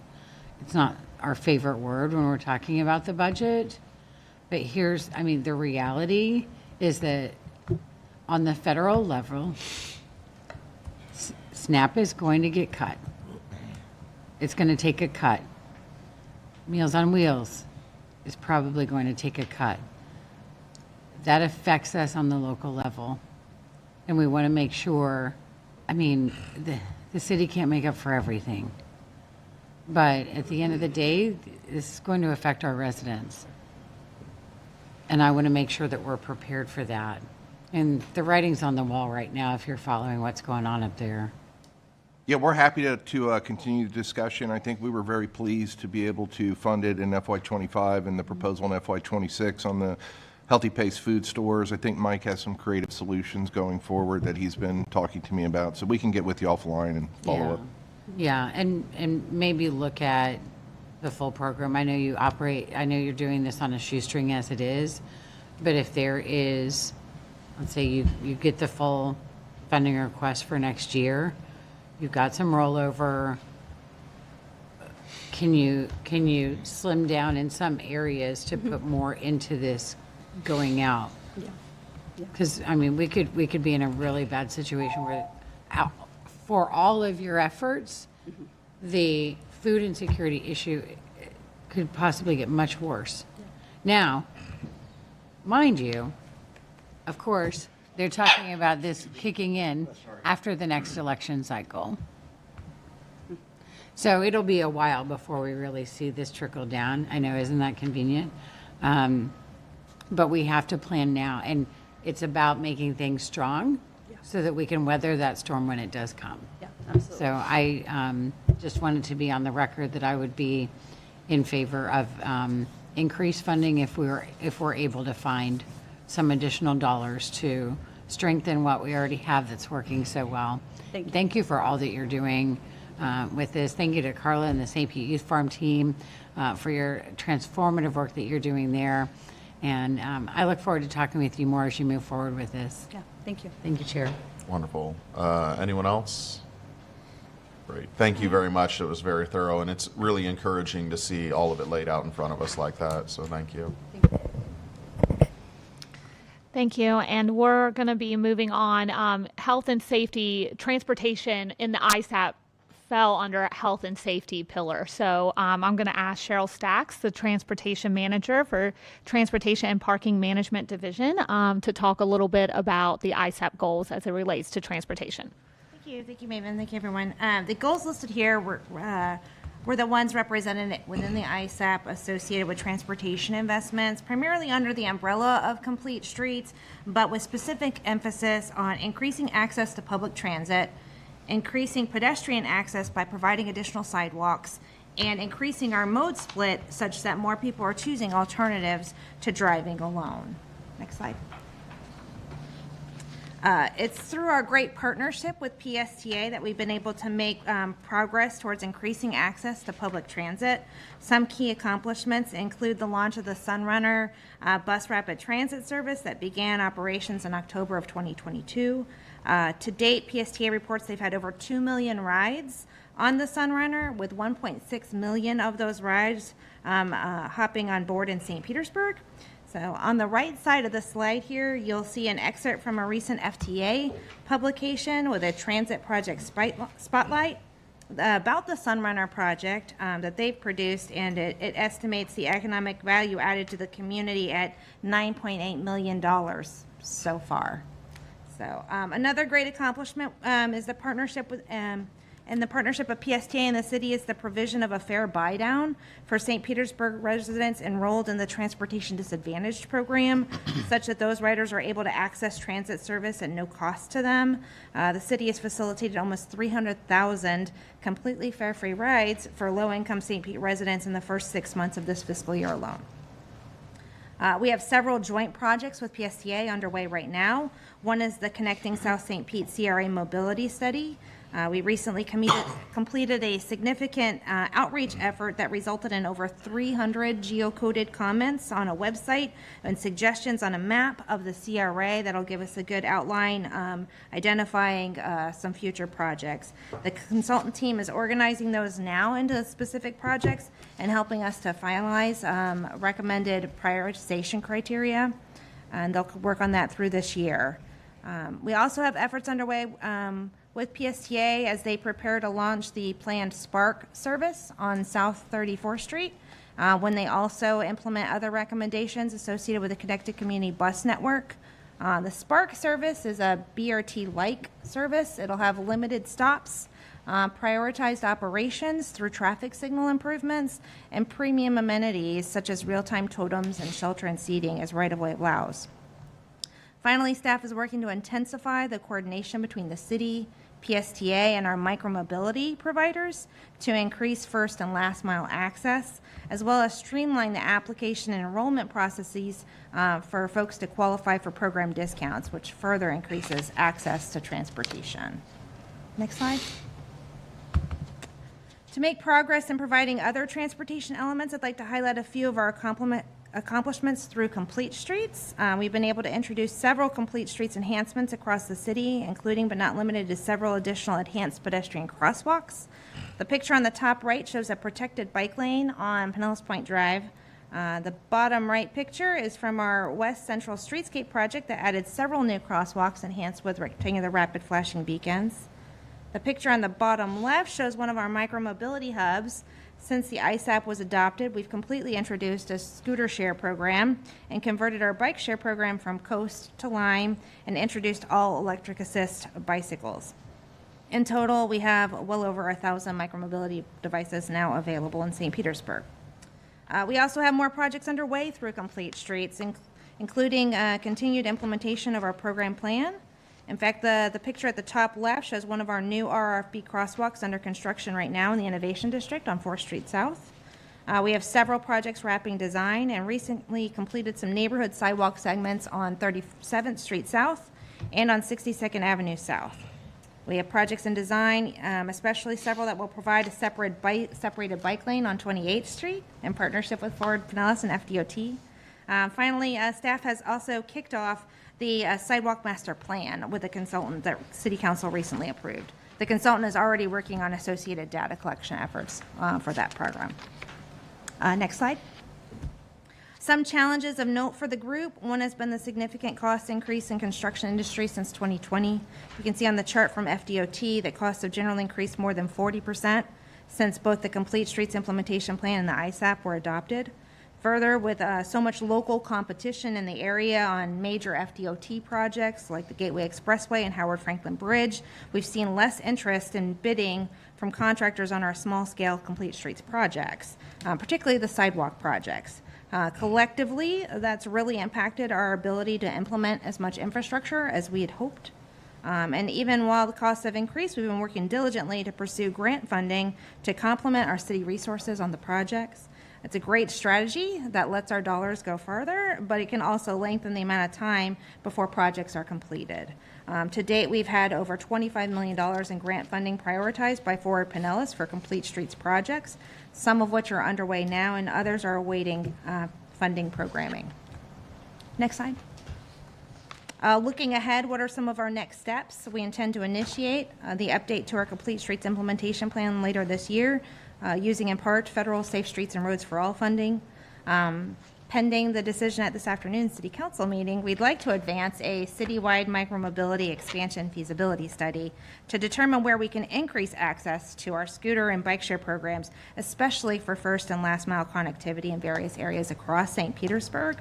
Speaker 7: it's not our favorite word when we're talking about the budget. But here's, I mean, the reality is that on the federal level, SNAP is going to get cut. It's going to take a cut. Meals on Wheels is probably going to take a cut. That affects us on the local level. And we want to make sure, I mean, the city can't make up for everything. But at the end of the day, this is going to affect our residents. And I want to make sure that we're prepared for that. And the writing's on the wall right now if you're following what's going on up there.
Speaker 4: Yeah, we're happy to continue the discussion. I think we were very pleased to be able to fund it in FY25 and the proposal in FY26 on the Healthy Pace food stores. I think Mike has some creative solutions going forward that he's been talking to me about, so we can get with you offline and follow up.
Speaker 7: Yeah, and maybe look at the full program. I know you're doing this on a shoestring as it is, but if there is, let's say you get the full funding request for next year, you've got some rollover. Can you slim down in some areas to put more into this going out?
Speaker 9: Yeah.
Speaker 7: Because, I mean, we could be in a really bad situation where, for all of your efforts, the food insecurity issue could possibly get much worse. Now, mind you, of course, they're talking about this kicking in after the next election cycle. So it'll be a while before we really see this trickle down. I know, isn't that convenient? But we have to plan now, and it's about making things strong so that we can weather that storm when it does come.
Speaker 9: Yeah, absolutely.
Speaker 7: So I just wanted to be on the record that I would be in favor of increased funding if we're able to find some additional dollars to strengthen what we already have that's working so well. Thank you for all that you're doing with this. Thank you to Carla and the St. Pete Youth Farm team for your transformative work that you're doing there. And I look forward to talking with you more as you move forward with this.
Speaker 9: Yeah, thank you.
Speaker 7: Thank you, Chair.
Speaker 5: Wonderful. Anyone else? Great. Thank you very much. It was very thorough, and it's really encouraging to see all of it laid out in front of us like that. So thank you.
Speaker 6: Thank you. And we're going to be moving on. Health and safety, transportation in the ISAP fell under health and safety pillar. So I'm going to ask Cheryl Stacks, the transportation manager for Transportation and Parking Management Division, to talk a little bit about the ISAP goals as it relates to transportation.
Speaker 10: Thank you, Maven. Thank you, everyone. The goals listed here were the ones represented within the ISAP associated with transportation investments, primarily under the umbrella of Complete Streets, but with specific emphasis on increasing access to public transit, increasing pedestrian access by providing additional sidewalks, and increasing our mode split such that more people are choosing alternatives to driving alone. Next slide. It's through our great partnership with PSTA that we've been able to make progress towards increasing access to public transit. Some key accomplishments include the launch of the Sunrunner bus rapid transit service that began operations in October of 2022. To date, PSTA reports they've had over 2 million rides on the Sunrunner, with 1.6 million of those rides hopping on board in St. Petersburg. So on the right side of the slide here, you'll see an excerpt from a recent FTA publication with a transit project spotlight about the Sunrunner project that they've produced, and it estimates the economic value added to the community at $9.8 million so far. So another great accomplishment is the partnership with and the partnership of PSTA and the city is the provision of a fare buy-down for St. Petersburg residents enrolled in the Transportation Disadvantaged program, such that those riders are able to access transit service at no cost to them. The city has facilitated almost 300,000 completely fare-free rides for low-income St. Pete residents in the first 6 months of this fiscal year alone. We have several joint projects with PSTA underway right now. One is the Connecting South St. Pete CRA Mobility Study. We recently completed a significant outreach effort that resulted in over 300 geocoded comments on a website and suggestions on a map of the CRA that'll give us a good outline identifying some future projects. The consultant team is organizing those now into specific projects and helping us to finalize recommended prioritization criteria, and they'll work on that through this year. We also have efforts underway with PSTA as they prepare to launch the planned Spark service on South 34th Street, when they also implement other recommendations associated with the Connected Community Bus Network. The Spark service is a BRT-like service. It'll have limited stops, prioritized operations through traffic signal improvements, and premium amenities such as real-time totems and shelter and seating as right-of-way allows. Finally, staff is working to intensify the coordination between the city, PSTA and our micromobility providers to increase first and last mile access, as well as streamline the application and enrollment processes for folks to qualify for program discounts, which further increases access to transportation. Next slide. To make progress in providing other transportation elements, I'd like to highlight a few of our accomplishments through Complete Streets. We've been able to introduce several Complete Streets enhancements across the city, including but not limited to several additional enhanced pedestrian crosswalks. The picture on the top right shows a protected bike lane on Pinellas Point Drive. The bottom right picture is from our West Central Streetscape project that added several new crosswalks enhanced with rectangular rapid flashing beacons. The picture on the bottom left shows one of our micromobility hubs. Since the ISAP was adopted, we've completely introduced a scooter share program and converted our bike share program from Coast to Lime and introduced all electric assist bicycles. In total, we have well over 1,000 micromobility devices now available in St. Petersburg. We also have more projects underway through Complete Streets, including continued implementation of our program plan. In fact, the picture at the top left shows one of our new RRFB crosswalks under construction right now in the Innovation District on 4th Street South. We have several projects wrapping design and recently completed some neighborhood sidewalk segments on 37th Street South and on 62nd Avenue South. We have projects in design, especially several that will provide a separated bike lane on 28th Street in partnership with Ford Pinellas and FDOT. Finally, staff has also kicked off the sidewalk master plan with a consultant that City Council recently approved. The consultant is already working on associated data collection efforts for that program. Next slide. Some challenges of note for the group. One has been the significant cost increase in construction industry since 2020. You can see on the chart from FDOT that costs have generally increased more than 40% since both the Complete Streets Implementation Plan and the ISAP were adopted. Further, with so much local competition in the area on major FDOT projects like the Gateway Expressway and Howard Franklin Bridge, we've seen less interest in bidding from contractors on our small-scale Complete Streets projects, particularly the sidewalk projects. Collectively, that's really impacted our ability to implement as much infrastructure as we had hoped. And even while the costs have increased, we've been working diligently to pursue grant funding to complement our city resources on the projects. It's a great strategy that lets our dollars go farther, but it can also lengthen the amount of time before projects are completed. To date, we've had over $25 million in grant funding prioritized by Ford Pinellas for Complete Streets projects, some of which are underway now and others are awaiting funding programming. Next slide. Looking ahead, what are some of our next steps? We intend to initiate the update to our Complete Streets Implementation Plan later this year, using in part federal Safe Streets and Roads for All funding. Pending the decision at this afternoon's City Council meeting, we'd like to advance a citywide micromobility expansion feasibility study to determine where we can increase access to our scooter and bike share programs, especially for first and last mile connectivity in various areas across St. Petersburg.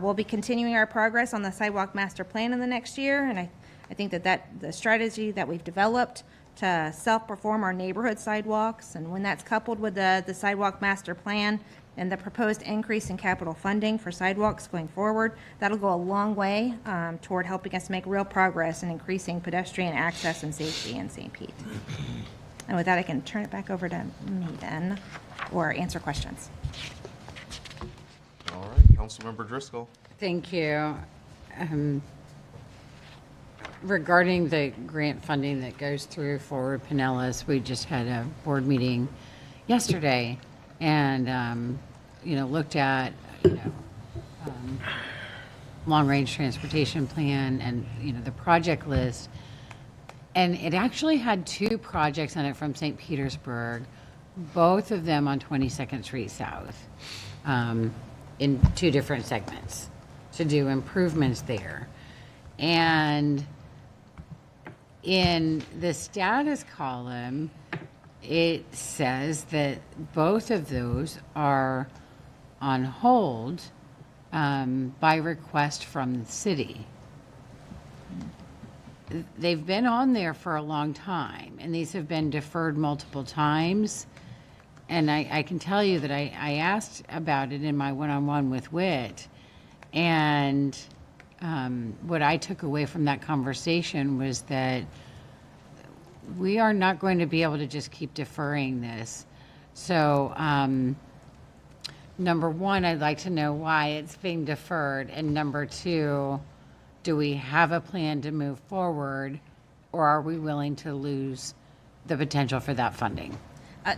Speaker 10: We'll be continuing our progress on the sidewalk master plan in the next year, and I think that the strategy that we've developed to self-perform our neighborhood sidewalks, and when that's coupled with the sidewalk master plan and the proposed increase in capital funding for sidewalks going forward, that'll go a long way toward helping us make real progress in increasing pedestrian access and safety in St. Pete. And with that, I can turn it back over to me then, or answer questions.
Speaker 5: All right, Councilmember Driscoll.
Speaker 7: Thank you. Regarding the grant funding that goes through for Pinellas, we just had a board meeting yesterday and, looked at, long-range transportation plan and, the project list. And it actually had 2 projects on it from St. Petersburg, both of them on 22nd Street South, in 2 different segments to do improvements there. And in the status column, it says that both of those are on hold by request from the city. They've been on there for a long time, and these have been deferred multiple times. And I can tell you that I asked about it in my one-on-one with Whit, and what I took away from that conversation was that we are not going to be able to just keep deferring this. So, number one, I'd like to know why it's being deferred. And number two, do we have a plan to move forward, or are we willing to lose the potential for that funding?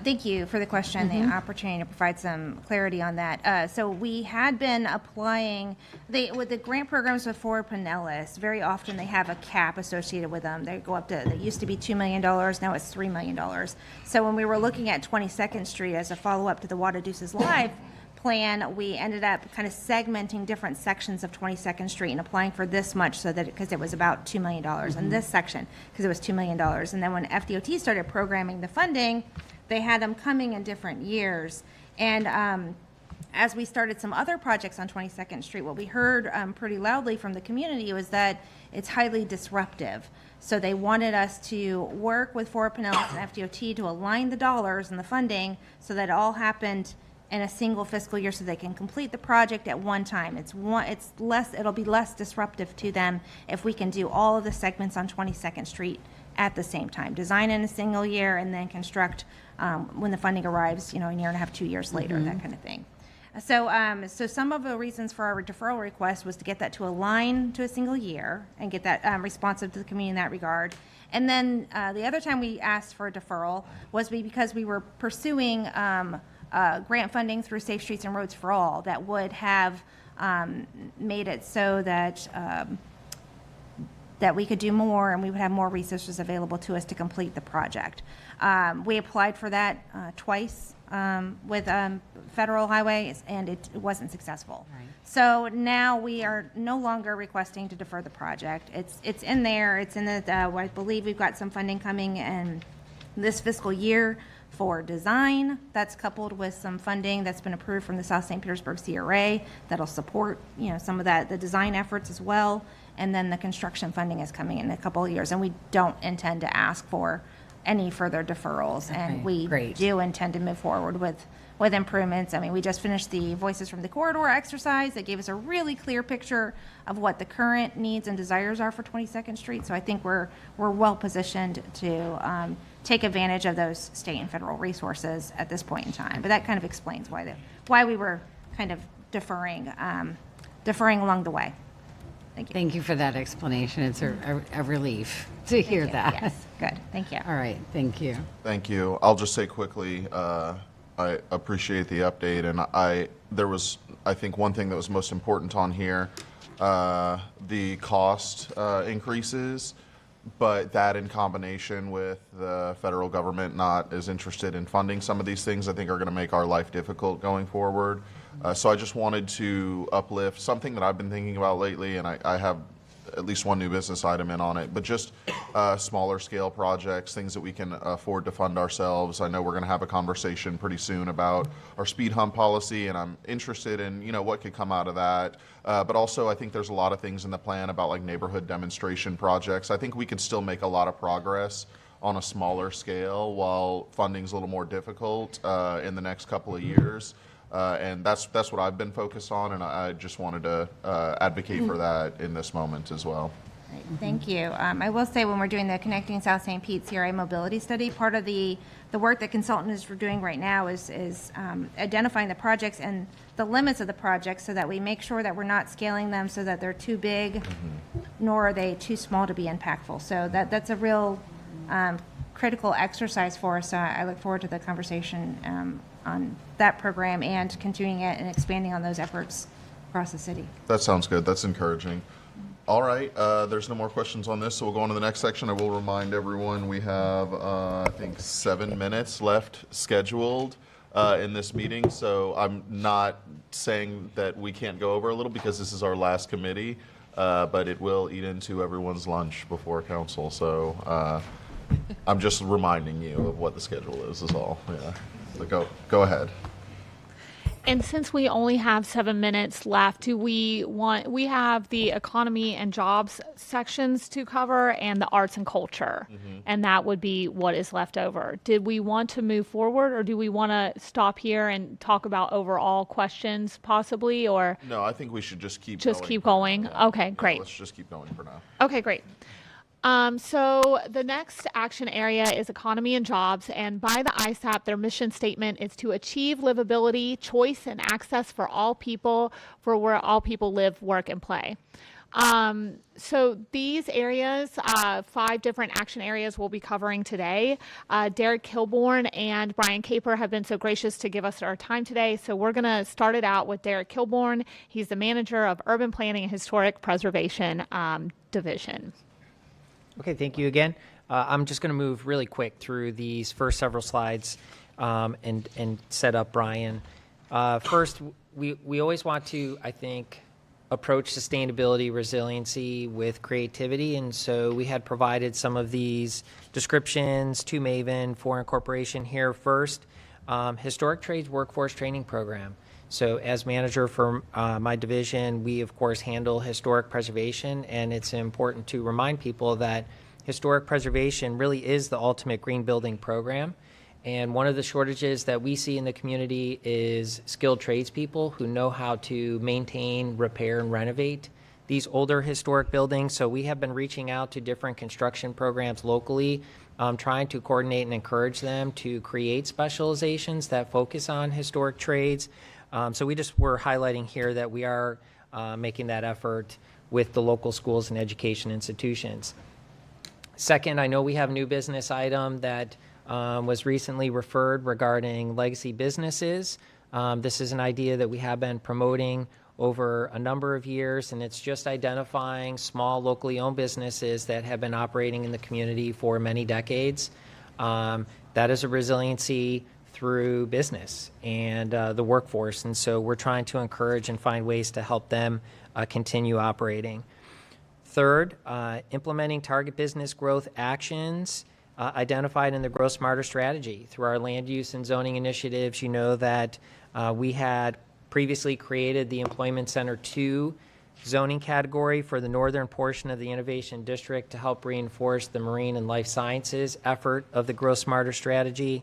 Speaker 10: Thank you for the question, the opportunity to provide some clarity on that. So we had been applying, with the grant programs before Pinellas, very often they have a cap associated with them. They go up to, they used to be $2 million, now it's $3 million. So when we were looking at 22nd Street as a follow-up to the Water Deuces Live plan, we ended up kind of segmenting different sections of 22nd Street and applying for this much so that, because it was about $2 million, and this section, because it was $2 million. And then when FDOT started programming the funding, they had them coming in different years. And as we started some other projects on 22nd Street, what we heard pretty loudly from the community was that it's highly disruptive. So they wanted us to work with Fort Pinellas and FDOT to align the dollars and the funding so that it all happened in a single fiscal year so they can complete the project at one time. It'll be less disruptive to them if we can do all of the segments on 22nd Street at the same time. Design in a single year and then construct when the funding arrives, a year and a half, 2 years later, that kind of thing. So some of the reasons for our deferral request was to get that to align to a single year and get that responsive to the community in that regard. And then the other time we asked for a deferral was because we were pursuing grant funding through Safe Streets and Roads for All that would have made it so that that we could do more and we would have more resources available to us to complete the project. We applied for that twice with Federal Highways, and it wasn't successful.
Speaker 7: Right.
Speaker 10: So now we are no longer requesting to defer the project. It's in there. It's in the, I believe we've got some funding coming in this fiscal year for design. That's coupled with some funding that's been approved from the South St. Petersburg CRA that'll support, some of that, the design efforts as well. And then the construction funding is coming in a couple of years, and we don't intend to ask for any further deferrals. And we do intend to move forward with improvements. I mean, we just finished the Voices from the Corridor exercise that gave us a really clear picture of what the current needs and desires are for 22nd Street. So I think we're well positioned to take advantage of those state and federal resources at this point in time. But that kind of explains why we were kind of deferring along the way. Thank you.
Speaker 7: Thank you for that explanation. It's a relief to hear that.
Speaker 10: Yes, good. Thank you.
Speaker 7: All right, thank you.
Speaker 5: Thank you. I'll just say quickly, I appreciate the update, and there was, I think, one thing that was most important on here, the cost increases, but that in combination with the federal government not as interested in funding some of these things, I think are going to make our life difficult going forward. So I just wanted to uplift something that I've been thinking about lately, and I have at least one new business item in on it, but just smaller scale projects, things that we can afford to fund ourselves. I know we're going to have a conversation pretty soon about our speed hump policy, and I'm interested in, what could come out of that. But also I think there's a lot of things in the plan about like neighborhood demonstration projects. I think we could still make a lot of progress on a smaller scale while funding's a little more difficult in the next couple of years. And that's what I've been focused on, and I just wanted to advocate for that in this moment as well.
Speaker 10: Great, thank you. I will say when we're doing the Connecting South St. Pete CRA mobility study, part of the work that consultants are doing right now is identifying the projects and the limits of the projects so that we make sure that we're not scaling them so that they're too big, nor are they too small to be impactful. So that's a real critical exercise for us. I look forward to the conversation on that program and continuing it and expanding on those efforts across the city.
Speaker 5: That sounds good. That's encouraging. All right, there's no more questions on this, so we'll go on to the next section. I will remind everyone we have, I think, 7 minutes left scheduled in this meeting, so I'm not saying that we can't go over a little because this is our last committee, but it will eat into everyone's lunch before council, so I'm just reminding you of what the schedule is all. Yeah. So go ahead.
Speaker 6: And since we only have 7 minutes left, we have the economy and jobs sections to cover and the arts and culture. And that would be what is left over. Did we want to move forward, or do we want to stop here and talk about overall questions possibly, or?
Speaker 5: No, I think we should just keep
Speaker 6: going.
Speaker 5: Yeah.
Speaker 6: Okay, great.
Speaker 5: Let's just keep going for now.
Speaker 6: Okay, great. So the next action area is economy and jobs, and by the ISAP, their mission statement is to achieve livability, choice, and access for all people, for where all people live, work, and play. So these areas, 5 different action areas we'll be covering today. Derek Kilborn and Brian Caper have been so gracious to give us our time today. So we're going to start it out with Derek Kilborn. He's the manager of Urban Planning and Historic Preservation Division.
Speaker 11: Okay, thank you again. I'm just going to move really quick through these first several slides and set up Brian. First, we always want to, I think, approach sustainability, resiliency with creativity, and so we had provided some of these descriptions to Maven for incorporation here. First, Historic Trades Workforce Training Program. So as manager for my division, we of course handle historic preservation, and it's important to remind people that historic preservation really is the ultimate green building program. And one of the shortages that we see in the community is skilled tradespeople who know how to maintain, repair, and renovate these older historic buildings. So we have been reaching out to different construction programs locally, trying to coordinate and encourage them to create specializations that focus on historic trades. So we just were highlighting here that we are making that effort with the local schools and education institutions. Second, I know we have a new business item that was recently referred regarding legacy businesses. This is an idea that we have been promoting over a number of years, and it's just identifying small locally owned businesses that have been operating in the community for many decades. That is a resiliency through business and the workforce, and so we're trying to encourage and find ways to help them continue operating. Third, implementing target business growth actions identified in the Grow Smarter strategy. Through our land use and zoning initiatives, you know that we had previously created the Employment Center 2 zoning category for the northern portion of the Innovation District to help reinforce the marine and life sciences effort of the Grow Smarter strategy.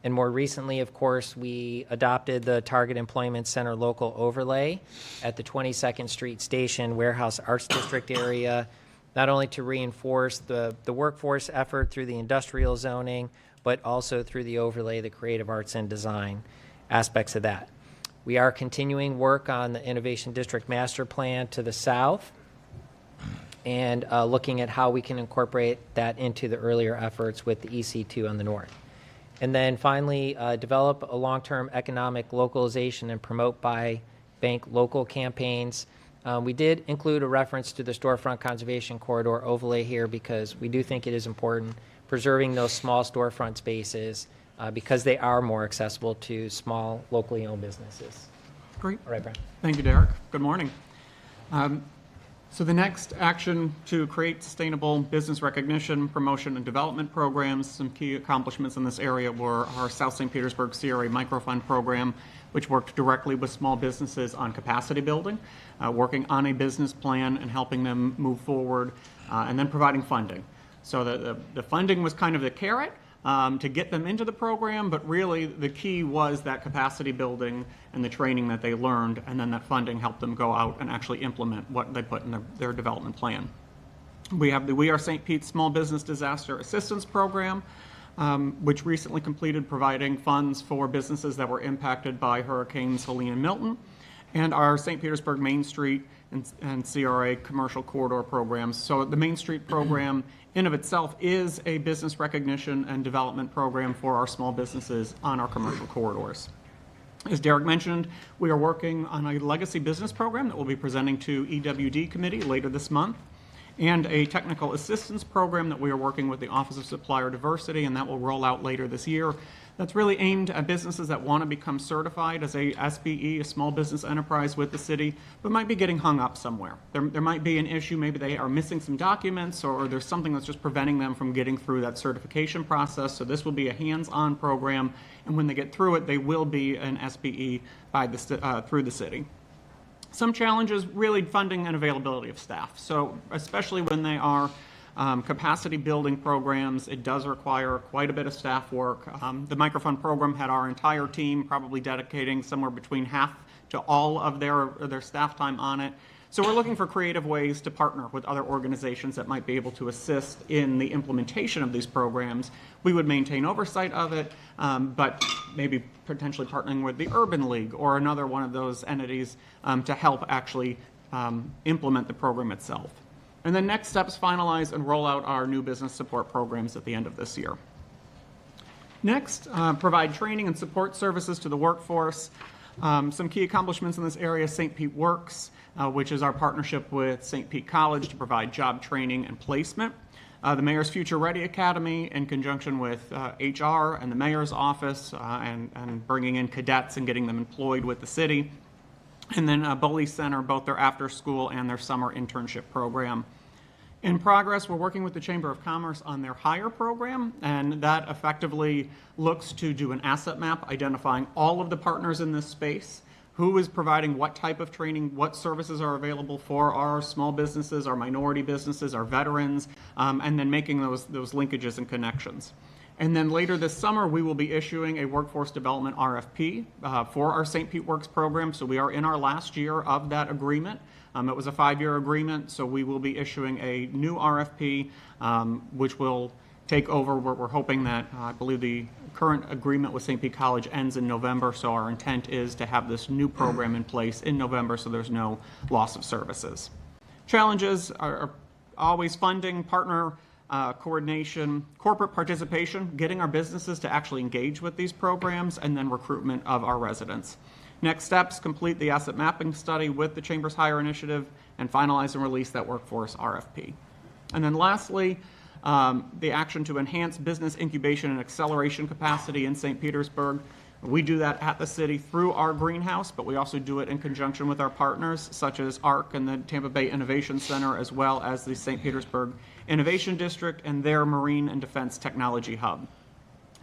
Speaker 11: And more recently, of course, we adopted the Target Employment Center local overlay at the 22nd Street Station Warehouse Arts District area, not only to reinforce the workforce effort through the industrial zoning, but also through the overlay, the creative arts and design aspects of that. We are continuing work on the Innovation District Master Plan to the south and looking at how we can incorporate that into the earlier efforts with the EC2 on the north. And then finally, develop a long-term economic localization and promote by bank local campaigns. We did include a reference to the storefront conservation corridor overlay here because we do think it is important preserving those small storefront spaces because they are more accessible to small locally owned businesses.
Speaker 12: Great.
Speaker 11: All right, Brian.
Speaker 12: Thank you, Derek. Good morning. So the next action to create sustainable business recognition, promotion, and development programs. Some key accomplishments in this area were our South St. Petersburg CRA Microfund program, which worked directly with small businesses on capacity building, working on a business plan and helping them move forward, and then providing funding. So the funding was kind of the carrot to get them into the program, but really the key was that capacity building and the training that they learned, and then that funding helped them go out and actually implement what they put in their development plan. We have the We Are St. Pete's Small Business Disaster Assistance Program, which recently completed providing funds for businesses that were impacted by Hurricanes Helene and Milton, and our St. Petersburg Main Street and CRA commercial corridor programs. So the Main Street program in of itself is a business recognition and development program for our small businesses on our commercial corridors. As Derek mentioned, we are working on a legacy business program that we'll be presenting to EWD committee later this month, and a technical assistance program that we are working with the Office of Supplier Diversity, and that will roll out later this year. That's really aimed at businesses that want to become certified as a SBE, a small business enterprise with the city, but might be getting hung up somewhere. There might be an issue, maybe they are missing some documents, or there's something that's just preventing them from getting through that certification process. So this will be a hands-on program, and when they get through it, they will be an SBE by through the city. Some challenges, really funding and availability of staff. So especially when they are capacity building programs, it does require quite a bit of staff work. The Microfund program had our entire team probably dedicating somewhere between half to all of their staff time on it. So we're looking for creative ways to partner with other organizations that might be able to assist in the implementation of these programs. We would maintain oversight of it, but maybe potentially partnering with the Urban League or another one of those entities to help actually implement the program itself. And then next steps, finalize and roll out our new business support programs at the end of this year. Next, provide training and support services to the workforce. Some key accomplishments in this area: St. Pete Works, which is our partnership with St. Pete College to provide job training and placement. The Mayor's Future Ready Academy, in conjunction with HR and the Mayor's office, and bringing in cadets and getting them employed with the city. And then Bully Center, both their after-school and their summer internship program. In progress, we're working with the Chamber of Commerce on their hire program, and that effectively looks to do an asset map identifying all of the partners in this space, who is providing what type of training, what services are available for our small businesses, our minority businesses, our veterans, and then making those linkages and connections. And then later this summer, we will be issuing a workforce development RFP for our St. Pete Works program. So we are in our last year of that agreement. It was a 5-year agreement, so we will be issuing a new RFP, which will take over. We're hoping that, I believe the current agreement with St. Pete College ends in November, so our intent is to have this new program in place in November so there's no loss of services. Challenges are always funding, partner coordination, corporate participation, getting our businesses to actually engage with these programs, and then recruitment of our residents. Next steps, complete the asset mapping study with the Chamber's Hire Initiative and finalize and release that workforce RFP. And then lastly, the action to enhance business incubation and acceleration capacity in St. Petersburg. We do that at the city through our greenhouse, but we also do it in conjunction with our partners, such as ARC and the Tampa Bay Innovation Center, as well as the St. Petersburg Innovation District and their Marine and Defense Technology Hub.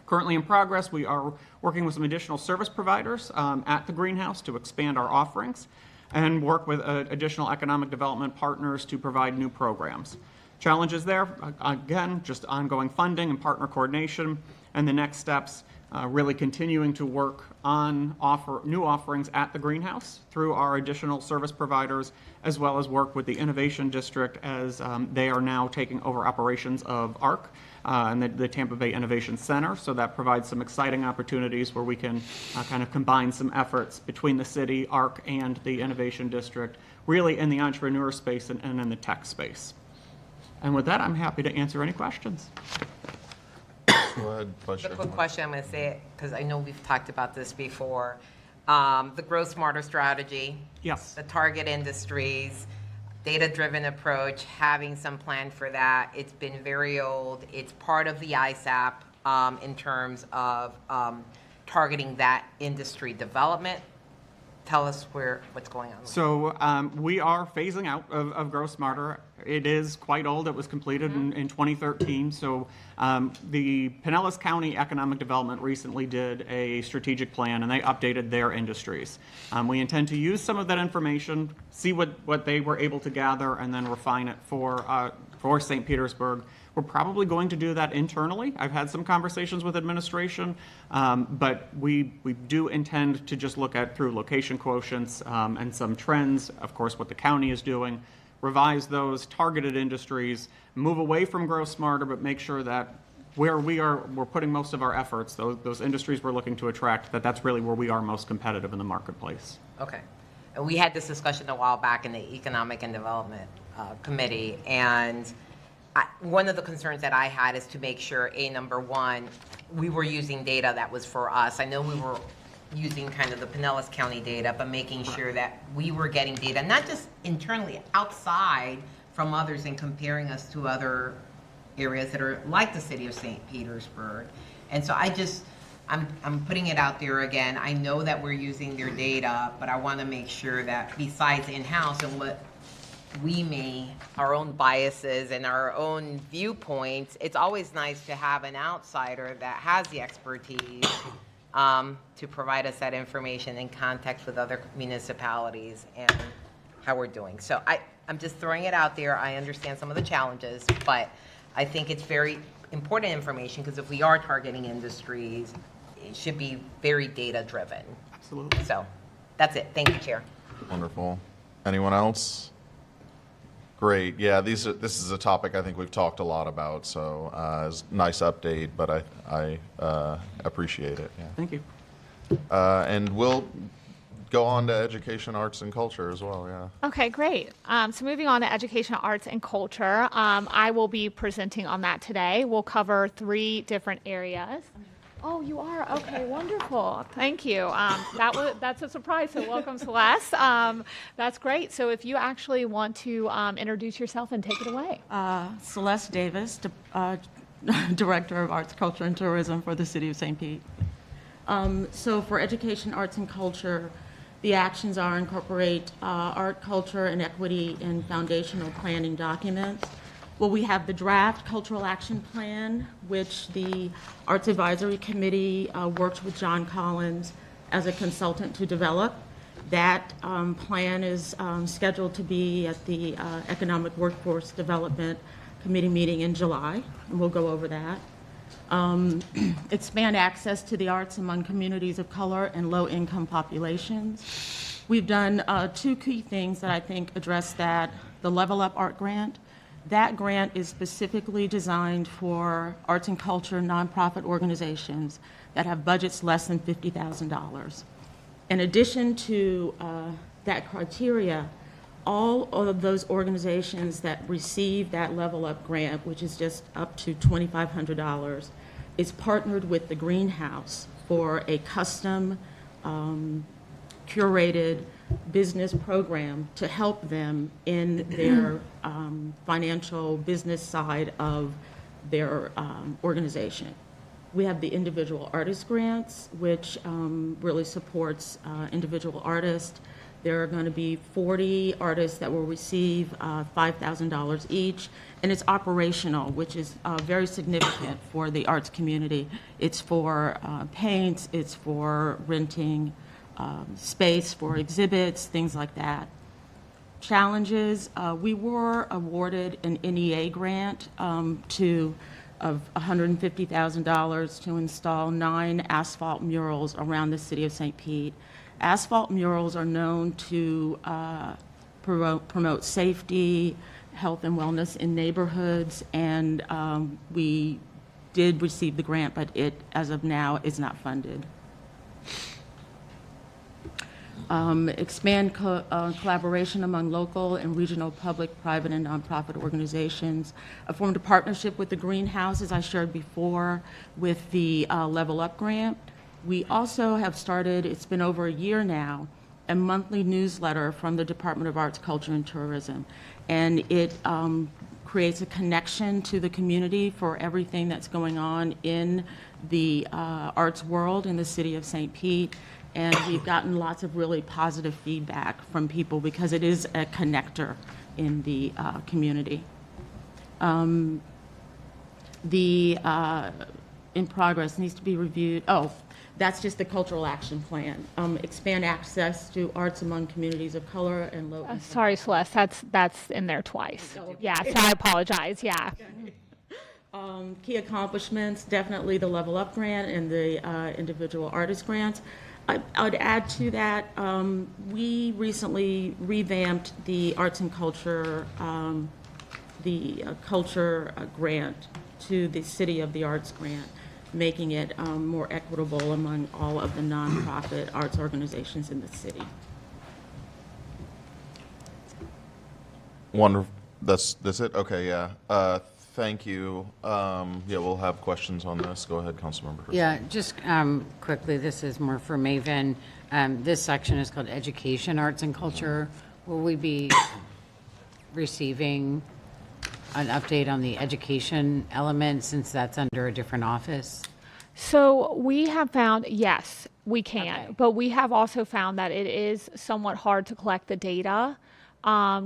Speaker 12: Currently in progress, we are working with some additional service providers at the greenhouse to expand our offerings and work with additional economic development partners to provide new programs. Challenges there, again, just ongoing funding and partner coordination, and the next steps, really continuing to work on new offerings at the greenhouse through our additional service providers, as well as work with the Innovation District as they are now taking over operations of ARC and the Tampa Bay Innovation Center. So that provides some exciting opportunities where we can kind of combine some efforts between the city, ARC, and the Innovation District, really in the entrepreneur space and in the tech space. And with that, I'm happy to answer any questions.
Speaker 5: Go ahead, Vice
Speaker 1: The
Speaker 5: Chair.
Speaker 1: quick question, I'm going to say it because I know we've talked about this before. The Grow Smarter strategy.
Speaker 12: Yes.
Speaker 1: The target industries, data-driven approach, having some plan for that. It's been very old. It's part of the ISAP in terms of targeting that industry development. Tell us what's going on.
Speaker 12: So we are phasing out of Grow Smarter. It is quite old. It was completed in 2013. So the Pinellas County Economic Development recently did a strategic plan, and they updated their industries. We intend to use some of that information, see what they were able to gather, and then refine it for St. Petersburg. We're probably going to do that internally. I've had some conversations with administration, but we do intend to just look at through location quotients and some trends, of course, what the county is doing, revise those targeted industries, move away from Grow Smarter, but make sure that where we're putting most of our efforts, those industries we're looking to attract, that's really where we are most competitive in the marketplace.
Speaker 1: Okay. And we had this discussion a while back in the Economic and Development Committee, and one of the concerns that I had is to make sure, number one, we were using data that was for us. I know we were using kind of the Pinellas County data, but making sure that we were getting data, not just internally, outside from others and comparing us to other areas that are like the city of St. Petersburg. And so I'm putting it out there again. I know that we're using their data, but I want to make sure that besides in-house and what our own biases and our own viewpoints, it's always nice to have an outsider that has the expertise to provide us that information in context with other municipalities and how we're doing. So I'm just throwing it out there. I understand some of the challenges, but I think it's very important information because if we are targeting industries, it should be very data-driven.
Speaker 12: Absolutely.
Speaker 1: So that's it. Thank you, Chair.
Speaker 5: Wonderful. Anyone else? Great. Yeah, this is a topic I think we've talked a lot about, so it's a nice update, but I appreciate it. Yeah.
Speaker 12: Thank you.
Speaker 5: And we'll go on to education, arts, and culture as well, yeah.
Speaker 6: Okay, great. So moving on to education, arts, and culture, I will be presenting on that today. We'll cover 3 different areas. Oh, you are? Okay, wonderful. Thank you. That's a surprise, so welcome, Celeste. That's great. So if you actually want to introduce yourself and take it away.
Speaker 13: Celeste Davis, Director of Arts, Culture, and Tourism for the City of St. Pete. So for education, arts, and culture, the actions are incorporate art, culture, and equity in foundational planning documents. Well, we have the draft cultural action plan, which the Arts Advisory Committee worked with John Collins as a consultant to develop. That plan is scheduled to be at the Economic Workforce Development Committee meeting in July, and we'll go over that. Expand access to the arts among communities of color and low-income populations. We've done 2 key things that I think address that. The Level Up Art Grant. That grant is specifically designed for arts and culture nonprofit organizations that have budgets less than $50,000. In addition to that criteria, all of those organizations that receive that Level Up grant, which is just up to $2,500, is partnered with the Greenhouse for a custom curated business program to help them in their financial business side of their organization. We have the individual artist grants, which really supports individual artists. There are going to be 40 artists that will receive $5,000 each, and it's operational, which is very significant for the arts community. It's for paints, it's for renting space for exhibits, things like that. Challenges, we were awarded an NEA grant of $150,000 to install 9 asphalt murals around the city of St. Pete. Asphalt murals are known to promote safety, health and wellness in neighborhoods, and we did receive the grant, but it, as of now, is not funded. Expand collaboration among local and regional public, private, and nonprofit organizations. I formed a partnership with the Greenhouse, as I shared before, with the Level Up grant. We also have started, it's been over a year now, a monthly newsletter from the Department of Arts, Culture, and Tourism. And it creates a connection to the community for everything that's going on in the arts world in the city of St. Pete. And we've gotten lots of really positive feedback from people because it is a connector in the community. In progress needs to be reviewed. Oh, that's just the cultural action plan. Expand access to arts among communities of color and low.
Speaker 6: Sorry, Celeste, that's in there twice.
Speaker 13: Oh, okay.
Speaker 6: Yeah, so I apologize, yeah.
Speaker 13: Key accomplishments, definitely the Level Up grant and the individual artist grants. I would add to that, we recently revamped the arts and culture, grant to the City of the Arts grant, making it more equitable among all of the nonprofit arts organizations in the city.
Speaker 5: Wonderful. That's it? Okay, yeah. Thank you. Yeah, we'll have questions on this. Go ahead, Councilmember.
Speaker 7: Yeah, just quickly, this is more for Maven. This section is called Education, Arts, and Culture. Will we be receiving an update on the education element since that's under a different office?
Speaker 6: So we have found, yes, we can,
Speaker 7: Okay.
Speaker 6: but we have also found that it is somewhat hard to collect the data.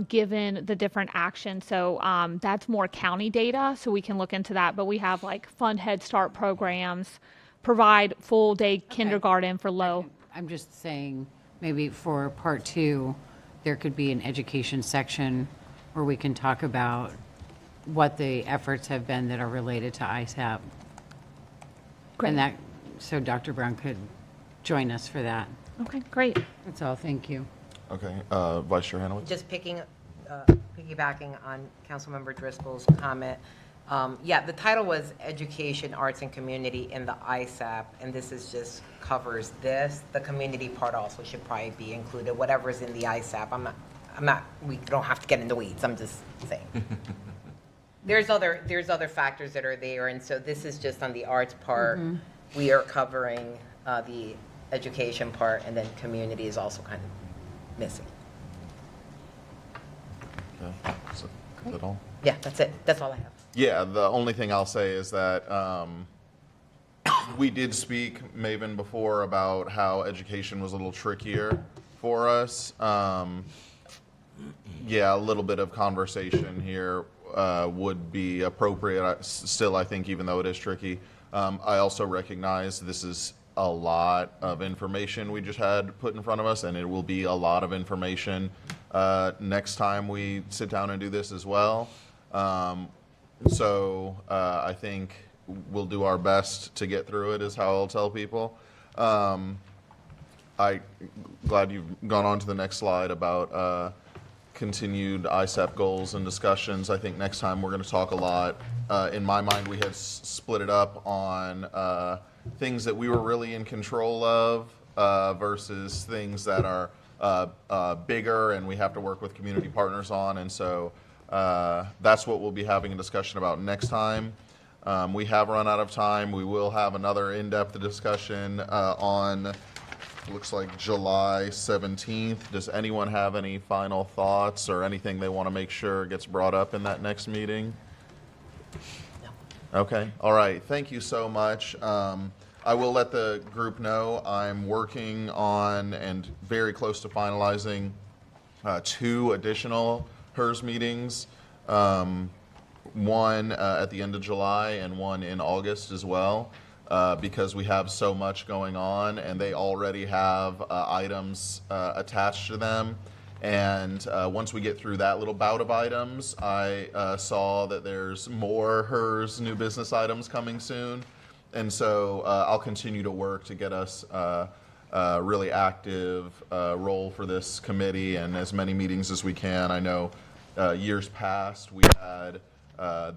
Speaker 6: Given the different actions. So that's more county data, so we can look into that. But we have like fund Head Start programs, provide full day kindergarten for low.
Speaker 7: I'm just saying, maybe for part 2, there could be an education section where we can talk about what the efforts have been that are related to ISAP.
Speaker 6: Great.
Speaker 7: And that, so Dr. Brown could join us for that.
Speaker 6: Okay, great.
Speaker 7: That's all, thank you.
Speaker 5: Okay, Vice Chair Hanowitz?
Speaker 1: Just picking piggybacking on Councilmember Driscoll's comment, yeah, the title was Education, Arts, and Community in the ISAP, and this is just covers this. The community part also should probably be included, whatever's in the ISAP. We don't have to get in the weeds, I'm just saying. There's other factors that are there, and so this is just on the arts part. We are covering the education part, and then community is also kind of missing.
Speaker 5: Okay. Is that all?
Speaker 1: Yeah, that's it. That's all I have.
Speaker 5: Yeah, the only thing I'll say is that we did speak, Maven, before about how education was a little trickier for us. Yeah, a little bit of conversation here would be appropriate. Still, I think, even though it is tricky, I also recognize this is a lot of information we just had put in front of us, and it will be a lot of information next time we sit down and do this as well. So I think we'll do our best to get through it, is how I'll tell people. I'm glad you've gone on to the next slide about continued ISAP goals and discussions. I think next time we're going to talk a lot. In my mind, we had split it up on things that we were really in control of versus things that are bigger and we have to work with community partners on. And so that's what we'll be having a discussion about next time. We have run out of time. We will have another in-depth discussion on, looks like July 17th. Does anyone have any final thoughts or anything they want to make sure gets brought up in that next meeting? No. Okay. All right. Thank you so much. I will let the group know I'm working on and very close to finalizing 2 additional HERS meetings. One at the end of July and one in August as well. Because we have so much going on and they already have items attached to them. And once we get through that little bout of items, I saw that there's more HERS new business items coming soon. And so I'll continue to work to get us a really active role for this committee and as many meetings as we can. I know years past we had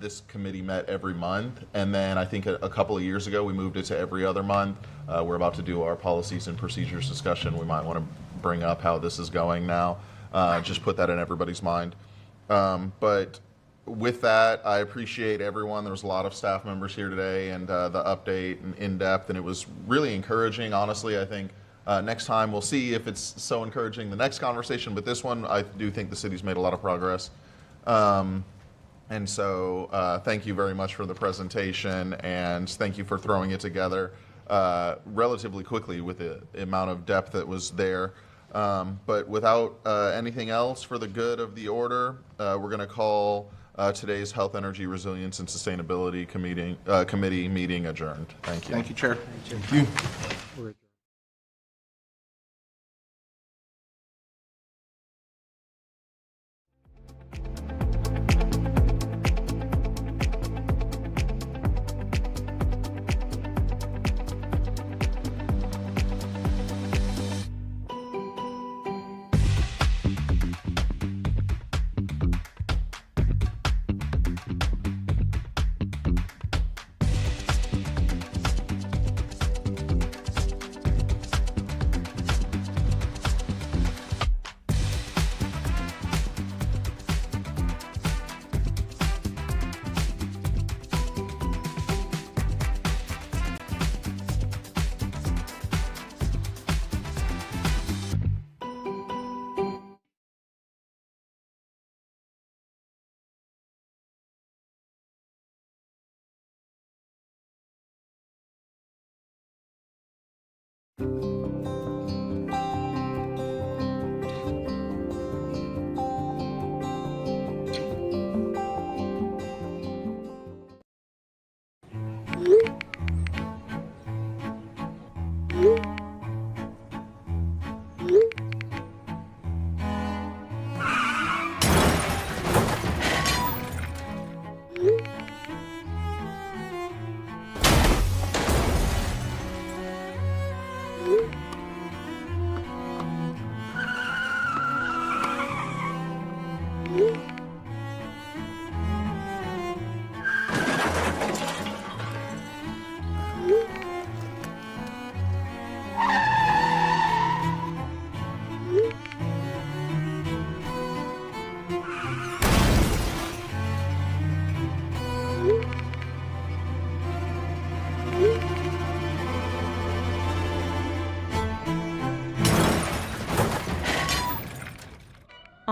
Speaker 5: this committee met every month, and then I think a couple of years ago we moved it to every other month. We're about to do our policies and procedures discussion. We might want to bring up how this is going now. Just put that in everybody's mind. But with that, I appreciate everyone. There was a lot of staff members here today, and the update and in-depth, and it was really encouraging. Honestly, I think next time we'll see if it's so encouraging the next conversation, but this one I do think the city's made a lot of progress. And so thank you very much for the presentation, and thank you for throwing it together relatively quickly with the amount of depth that was there. But without anything else, for the good of the order, we're going to call today's Health, Energy, Resilience, and Sustainability Committee meeting adjourned. Thank you.
Speaker 4: Thank you, Chair.
Speaker 8: Thank you.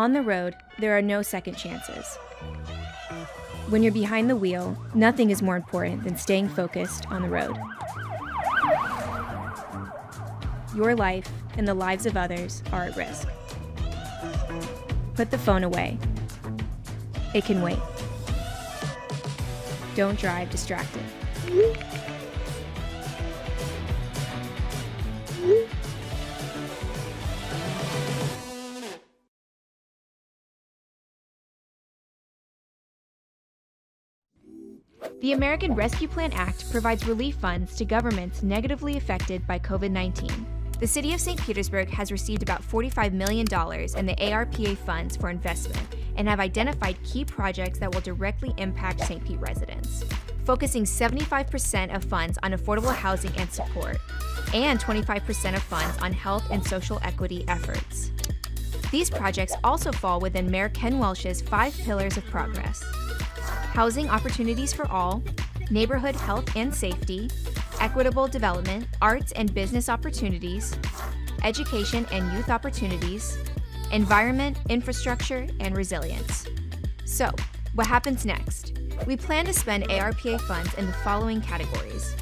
Speaker 14: On the road, there are no second chances. When you're behind the wheel, nothing is more important than staying focused on the road. Your life and the lives of others are at risk. Put the phone away. It can wait. Don't drive distracted. The American Rescue Plan Act provides relief funds to governments negatively affected by COVID-19. The City of St. Petersburg has received about $45 million in the ARPA funds for investment and have identified key projects that will directly impact St. Pete residents, focusing 75% of funds on affordable housing and support, and 25% of funds on health and social equity efforts. These projects also fall within Mayor Ken Welch's 5 pillars of progress: housing opportunities for all, neighborhood health and safety, equitable development, arts and business opportunities, education and youth opportunities, environment, infrastructure, and resilience. So, what happens next? We plan to spend ARPA funds in the following categories: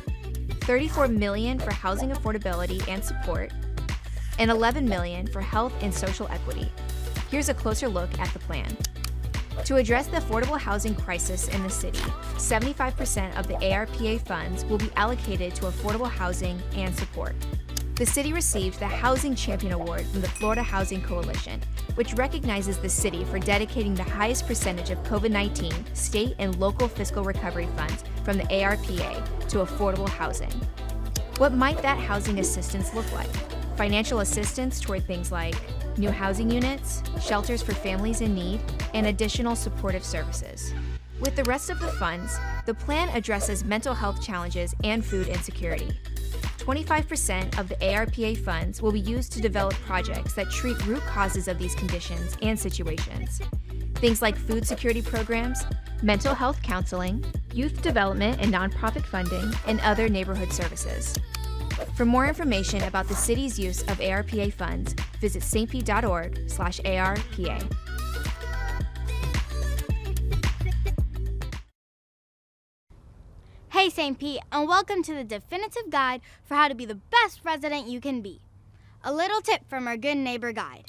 Speaker 14: $34 million for housing affordability and support, and $11 million for health and social equity. Here's a closer look at the plan. To address the affordable housing crisis in the city, 75% of the ARPA funds will be allocated to affordable housing and support. The city received the Housing Champion Award from the Florida Housing Coalition, which recognizes the city for dedicating the highest percentage of COVID-19 state and local fiscal recovery funds from the ARPA to affordable housing. What might that housing assistance look like? Financial assistance toward things like new housing units, shelters for families in need, and additional supportive services. With the rest of the funds, the plan addresses mental health challenges and food insecurity. 25% of the ARPA funds will be used to develop projects that treat root causes of these conditions and situations. Things like food security programs, mental health counseling, youth development and nonprofit funding, and other neighborhood services. For more information about the city's use of ARPA funds, visit stpete.org/ARPA.
Speaker 15: Hey St. Pete, and welcome to the definitive guide for how to be the best resident you can be. A little tip from our good neighbor guide.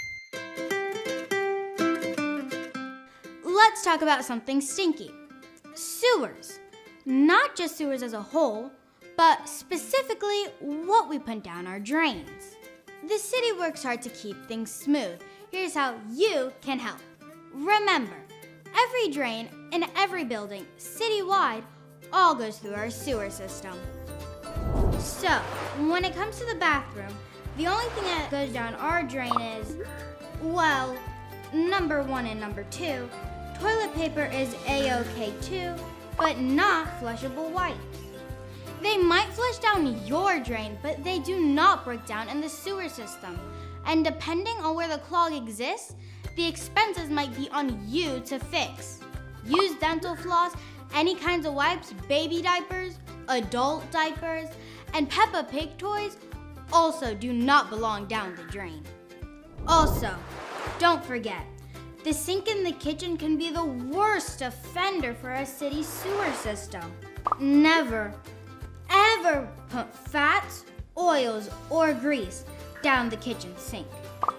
Speaker 15: Let's talk about something stinky. Sewers. Not just sewers as a whole, but specifically what we put down our drains. The city works hard to keep things smooth. Here's how you can help. Remember, every drain in every building citywide all goes through our sewer system. So, when it comes to the bathroom, the only thing that goes down our drain is, well, number 1 and number 2, toilet paper is A-OK too, but not flushable wipes. They might flush down your drain, but they do not break down in the sewer system. And depending on where the clog exists, the expenses might be on you to fix. Use dental floss, any kinds of wipes, baby diapers, adult diapers, and Peppa Pig toys also do not belong down the drain. Also, don't forget, the sink in the kitchen can be the worst offender for a city sewer system. Never, ever put fats, oils, or grease down the kitchen sink.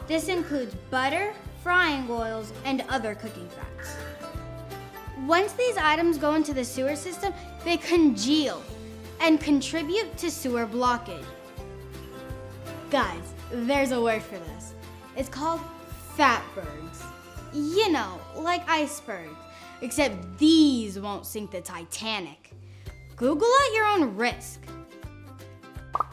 Speaker 15: This includes butter, frying oils, and other cooking fats. Once these items go into the sewer system, they congeal and contribute to sewer blockage. Guys, there's a word for this. It's called fatbergs. You know, like icebergs, except these won't sink the Titanic. Google at your own risk.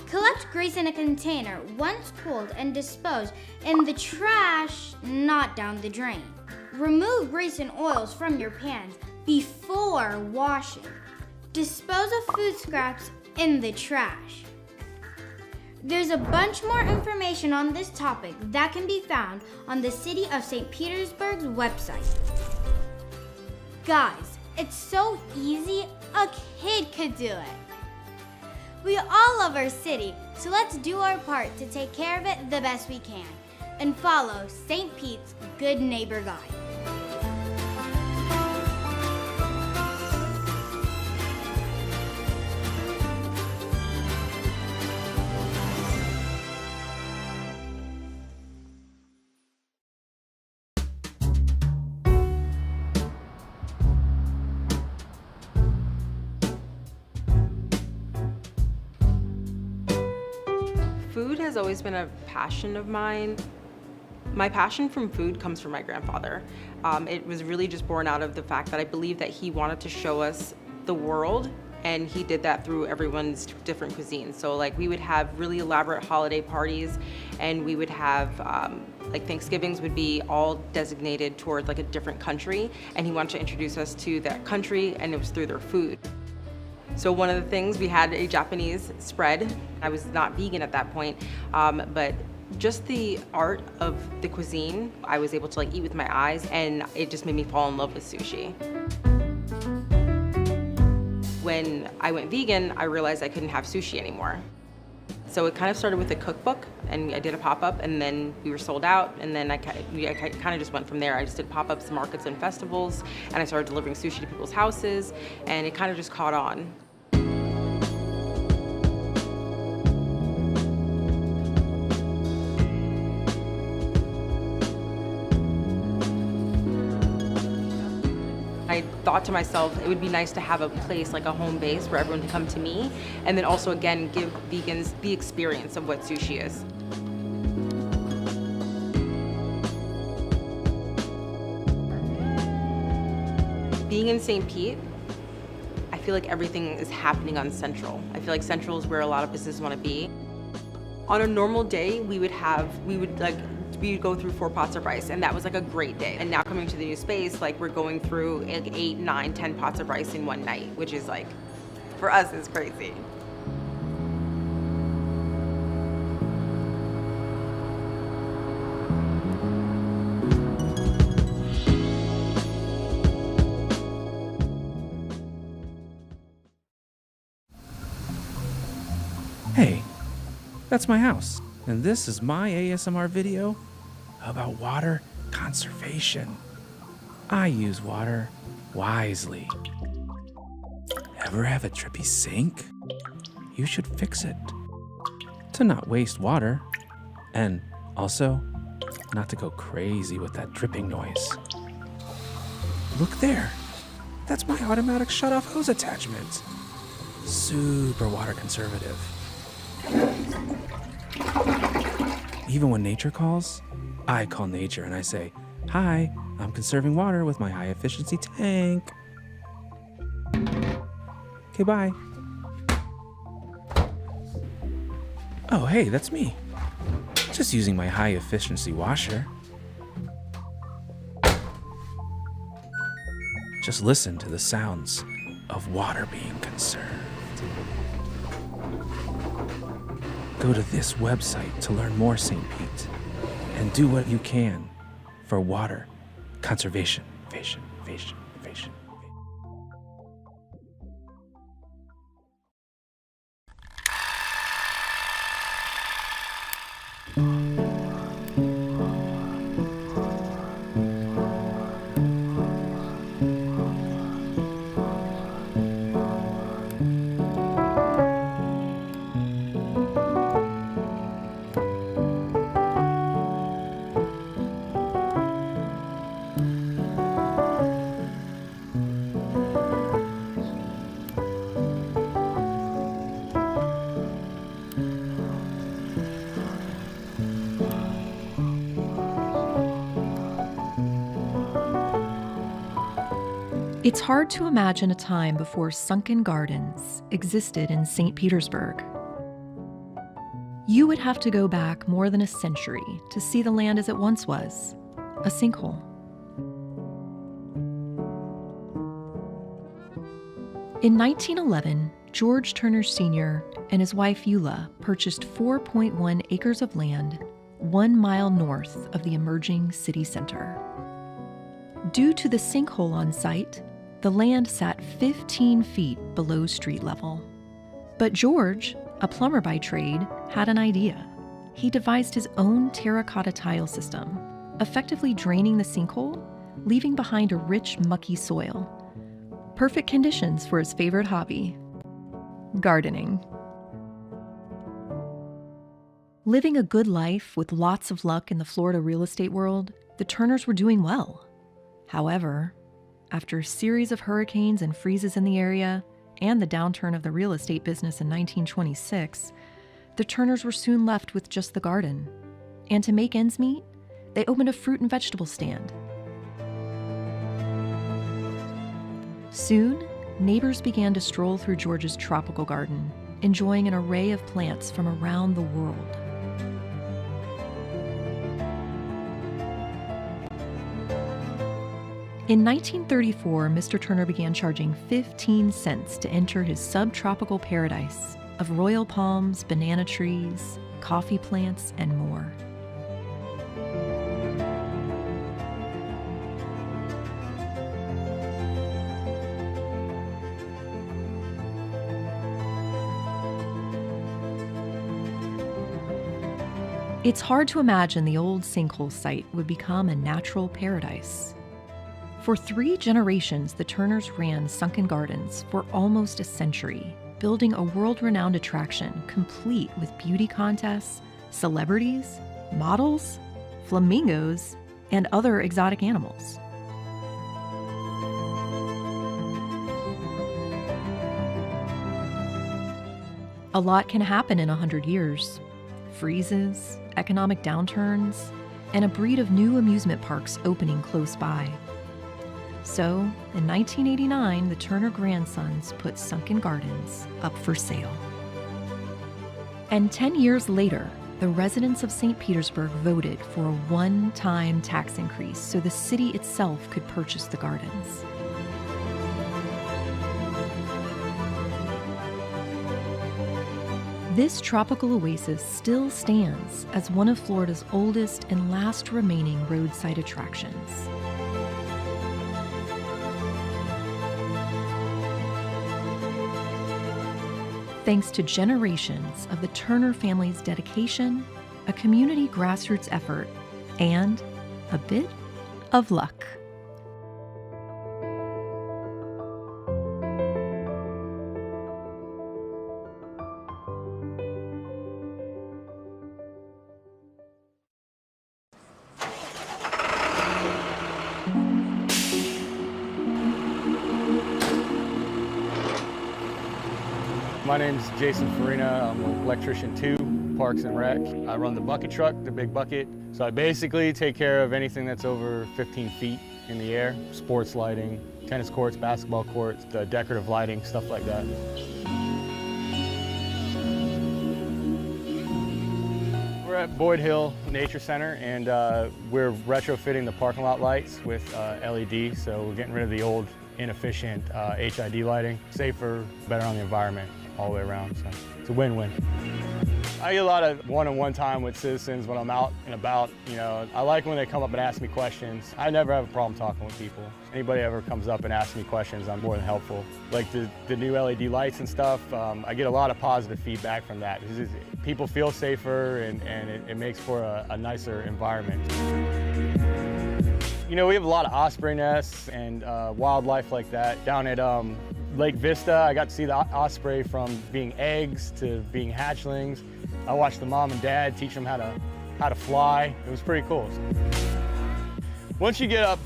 Speaker 15: Collect grease in a container once cooled and dispose in the trash, not down the drain. Remove grease and oils from your pans before washing. Dispose of food scraps in the trash. There's a bunch more information on this topic that can be found on the City of St. Petersburg's website. Guys, it's so easy, a kid could do it. We all love our city, so let's do our part to take care of it the best we can. and follow St. Pete's Good Neighbor Guide.
Speaker 16: Food has always been a passion of mine. My passion from food comes from my grandfather. It was really just born out of the fact that I believe that he wanted to show us the world, and he did that through everyone's different cuisines. So like we would have really elaborate holiday parties, and we would have like Thanksgivings would be all designated towards like a different country, and he wanted to introduce us to that country, and it was through their food. So one of the things, we had a Japanese spread. I was not vegan at that point, but just the art of the cuisine, I was able to like eat with my eyes, and it just made me fall in love with sushi. When I went vegan, I realized I couldn't have sushi anymore. So it kind of started with a cookbook, and I did a pop-up, and then we were sold out, and then I kind of just went from there. I just did pop-ups, markets, and festivals, and I started delivering sushi to people's houses, and it kind of just caught on. I thought to myself, it would be nice to have a place, like a home base, for everyone to come to me, and then also, again, give vegans the experience of what sushi is. Being in St. Pete, I feel like everything is happening on Central. I feel like Central is where a lot of businesses want to be. On a normal day, we would go through 4 pots of rice, and that was like a great day. And now coming to the new space, like we're going through like 8, 9, 10 pots of rice in one night, which is like, for us, is crazy.
Speaker 17: Hey, that's my house, and this is my ASMR video about water conservation. I use water wisely. Ever have a drippy sink? You should fix it to not waste water, and also not to go crazy with that dripping noise. Look there, that's my automatic shut-off hose attachment. Super water conservative. Even when nature calls, I call nature and I say, "Hi, I'm conserving water with my high efficiency tank." Okay, bye. Oh, hey, that's me. Just using my high efficiency washer. Just listen to the sounds of water being conserved. Go to this website to learn more, St. Pete, and do what you can for water conservation.
Speaker 18: It's hard to imagine a time before sunken gardens existed in St. Petersburg. You would have to go back more than a century to see the land as it once was, a sinkhole. In 1911, George Turner Sr. and his wife Eula purchased 4.1 acres of land 1 mile north of the emerging city center. Due to the sinkhole on site, the land sat 15 feet below street level. But George, a plumber by trade, had an idea. he devised his own terracotta tile system, effectively draining the sinkhole, leaving behind a rich, mucky soil. Perfect conditions for his favorite hobby, gardening. Living a good life with lots of luck in the Florida real estate world, the Turners were doing well. However, after a series of hurricanes and freezes in the area and the downturn of the real estate business in 1926, the Turners were soon left with just the garden. And to make ends meet, they opened a fruit and vegetable stand. Soon, neighbors began to stroll through George's tropical garden, enjoying an array of plants from around the world. In 1934, Mr. Turner began charging 15 cents to enter his subtropical paradise of royal palms, banana trees, coffee plants, and more. It's hard to imagine the old sinkhole site would become a natural paradise. For 3 generations, the Turners ran Sunken Gardens for almost a century, building a world-renowned attraction complete with beauty contests, celebrities, models, flamingos, and other exotic animals. A lot can happen in 100 years. Freezes, economic downturns, and a breed of new amusement parks opening close by. So, in 1989, the Turner grandsons put Sunken Gardens up for sale. And 10 years later, the residents of St. Petersburg voted for a one-time tax increase so the city itself could purchase the gardens. This tropical oasis still stands as one of Florida's oldest and last remaining roadside attractions. Thanks to generations of the Turner family's dedication, a community grassroots effort, and a bit of luck.
Speaker 19: My name's Jason Farina. I'm an electrician 2, Parks and Rec. I run the bucket truck, the big bucket. So I basically take care of anything that's over 15 feet in the air. Sports lighting, tennis courts, basketball courts, the decorative lighting, stuff like that. We're at Boyd Hill Nature Center, and we're retrofitting the parking lot lights with LED. So we're getting rid of the old inefficient HID lighting. Safer, better on the environment all the way around, so it's a win-win. I get a lot of one-on-one time with citizens when I'm out and about. You know, I like when they come up and ask me questions. I never have a problem talking with people. Anybody ever comes up and asks me questions, I'm more than helpful. Like the new LED lights and stuff, I get a lot of positive feedback from that. People feel safer and it makes for a nicer environment. You know, we have a lot of osprey nests and wildlife like that. Down at Lake Vista, I got to see the osprey from being eggs to being hatchlings. I watched the mom and dad teach them how to fly. It was pretty cool. Once you get up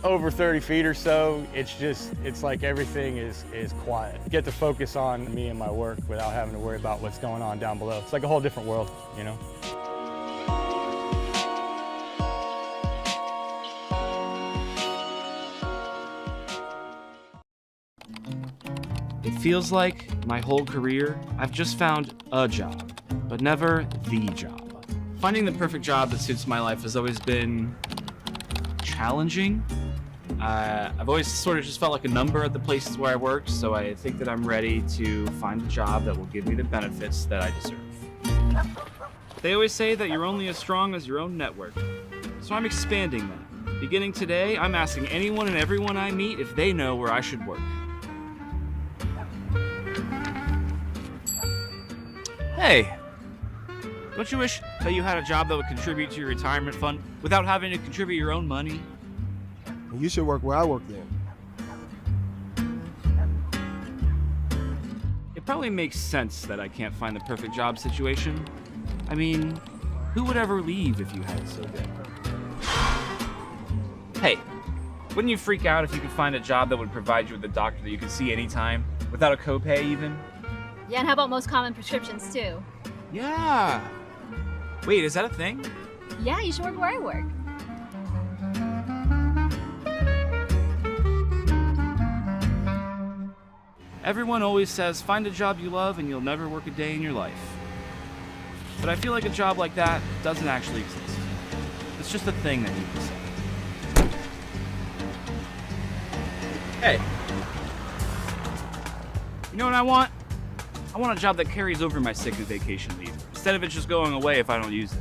Speaker 19: over 30 feet or so, it's like everything is quiet. Get to focus on me and my work without having to worry about what's going on down below. It's like a whole different world, you know?
Speaker 17: It feels like my whole career, I've just found a job, but never the job. Finding the perfect job that suits my life has always been challenging. I've always sort of just felt like a number at the places where I worked, so I think that I'm ready to find a job that will give me the benefits that I deserve. They always say that you're only as strong as your own network, so I'm expanding that. Beginning today, I'm asking anyone and everyone I meet if they know where I should work.
Speaker 20: Hey, Don't you wish that you had a job that would contribute to your retirement fund without having to contribute your own money?
Speaker 21: You should work where I work then.
Speaker 20: It probably makes sense that I can't find the perfect job situation. I mean, who would ever leave if you had it so good? Hey, wouldn't you freak out if you could find a job that would provide you with a doctor that you could see anytime, without a copay even?
Speaker 22: Yeah, and how about most common prescriptions too?
Speaker 20: Yeah. Wait, is that a thing?
Speaker 22: Yeah, you should work where I work.
Speaker 20: Everyone always says, find a job you love and you'll never work a day in your life. But I feel like a job like that doesn't actually exist. It's just a thing that people say. Hey. You know what I want? I want a job that carries over my sick and vacation leave, instead of it just going away if I don't use it.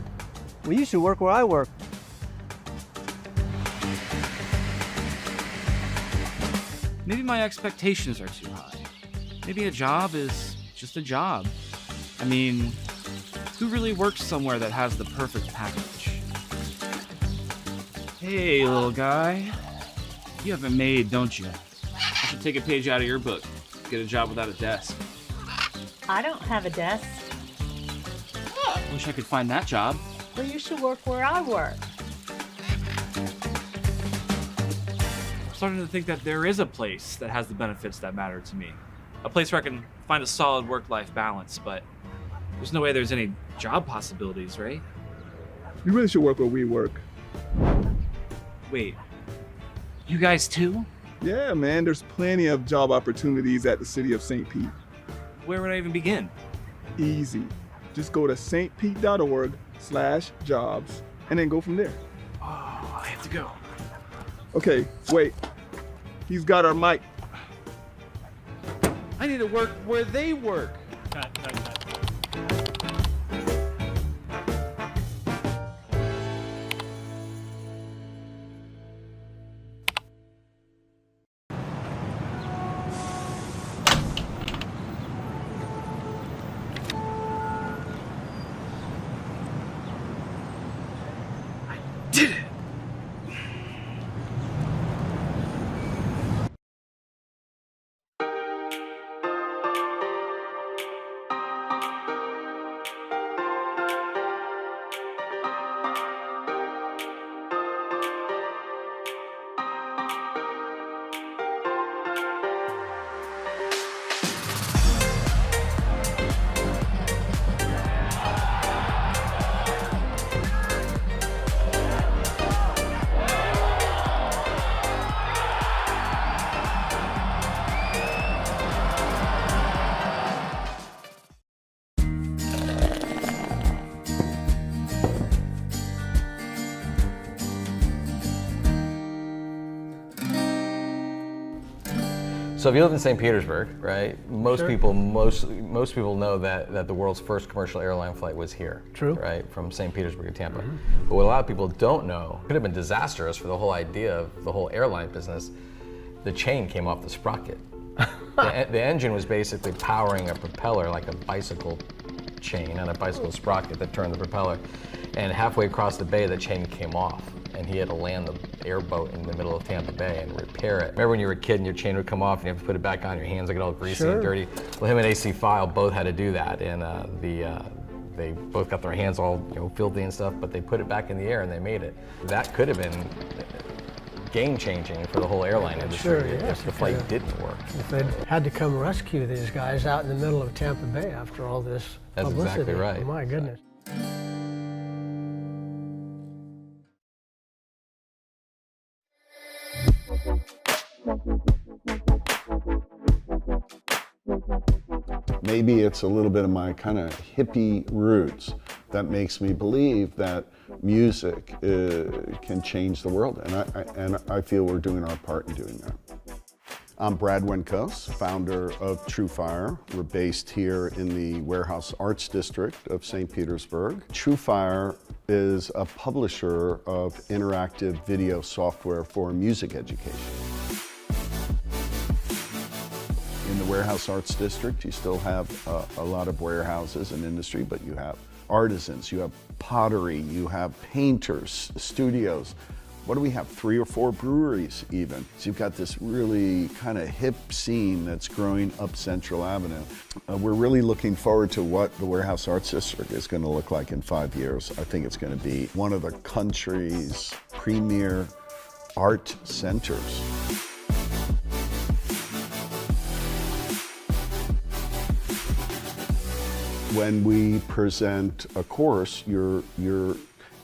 Speaker 21: Well, you should work where I work.
Speaker 20: Maybe my expectations are too high. Maybe a job is just a job. I mean, who really works somewhere that has the perfect package? Hey, little guy. You have it made, don't you? I should take a page out of your book. Get a job without a desk.
Speaker 23: I don't have a desk.
Speaker 20: Wish I could find that job.
Speaker 23: Well, you should work where I work.
Speaker 20: I'm starting to think that there is a place that has the benefits that matter to me. A place where I can find a solid work-life balance, but there's no way there's any job possibilities, right?
Speaker 21: You really should work where we work.
Speaker 20: Wait, you guys too?
Speaker 21: Yeah, man, there's plenty of job opportunities at the city of St. Pete.
Speaker 20: Where would I even begin?
Speaker 21: Easy. Just go to stpete.org/jobs and then go from there.
Speaker 20: Oh, I have to go.
Speaker 21: Okay, wait. He's got our mic.
Speaker 20: I need to work where they work. Cut. Did it!
Speaker 24: So if you live in St. Petersburg, right, most people know that the world's first commercial airline flight was here.
Speaker 25: True.
Speaker 24: Right, from St. Petersburg to Tampa. But what a lot of people don't know, could have been disastrous for the whole idea of the whole airline business, the chain came off the sprocket. The engine was basically powering a propeller like a bicycle chain and a bicycle sprocket that turned the propeller. And halfway across the bay, the chain came off. And he had to land the airboat in the middle of Tampa Bay and repair it. Remember when you were a kid and your chain would come off and you have to put it back on, your hands would get all greasy and dirty? Well, him and AC File both had to do that, and they both got their hands all filthy and stuff, but they put it back in the air and they made it. That could have been game-changing for the whole airline industry if the flight didn't work.
Speaker 25: If they'd had to come rescue these guys out in the middle of Tampa Bay after all this publicity.
Speaker 24: That's exactly right.
Speaker 25: Oh, my goodness.
Speaker 26: Maybe it's a little bit of my kind of hippie roots that makes me believe that music can change the world, and I feel we're doing our part in doing that. I'm Brad Winkos, founder of True Fire. We're based here in the Warehouse Arts District of St. Petersburg. True Fire is a publisher of interactive video software for music education. In the Warehouse Arts District, you still have a lot of warehouses and industry, but you have artisans, you have pottery, you have painters, studios. What do we have? 3 or 4 breweries even. So you've got this really kind of hip scene that's growing up Central Avenue. We're really looking forward to what the Warehouse Arts District is going to look like in 5 years. I think it's going to be one of the country's premier art centers. When we present a course, you're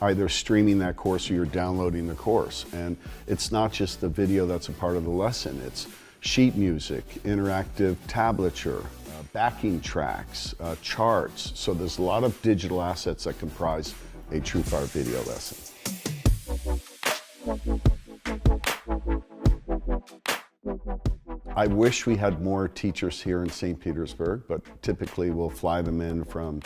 Speaker 26: either streaming that course or you're downloading the course. And it's not just the video that's a part of the lesson, it's sheet music, interactive tablature, backing tracks, charts. So there's a lot of digital assets that comprise a TrueFire video lesson. I wish we had more teachers here in St. Petersburg, but typically we'll fly them in from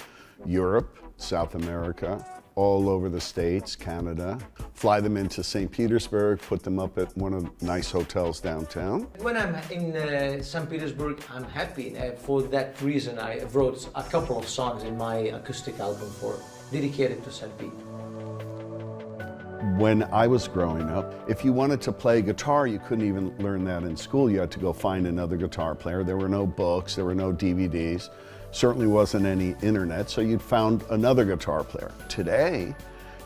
Speaker 26: Europe, South America, all over the States, Canada, fly them into St. Petersburg, put them up at one of the nice hotels downtown.
Speaker 2: When I'm in St. Petersburg, I'm happy. For that reason, I wrote a couple of songs in my acoustic album dedicated to St. Pete.
Speaker 26: When I was growing up, if you wanted to play guitar, you couldn't even learn that in school. You had to go find another guitar player. There were no books, there were no DVDs. Certainly wasn't any internet, so you'd found another guitar player. Today,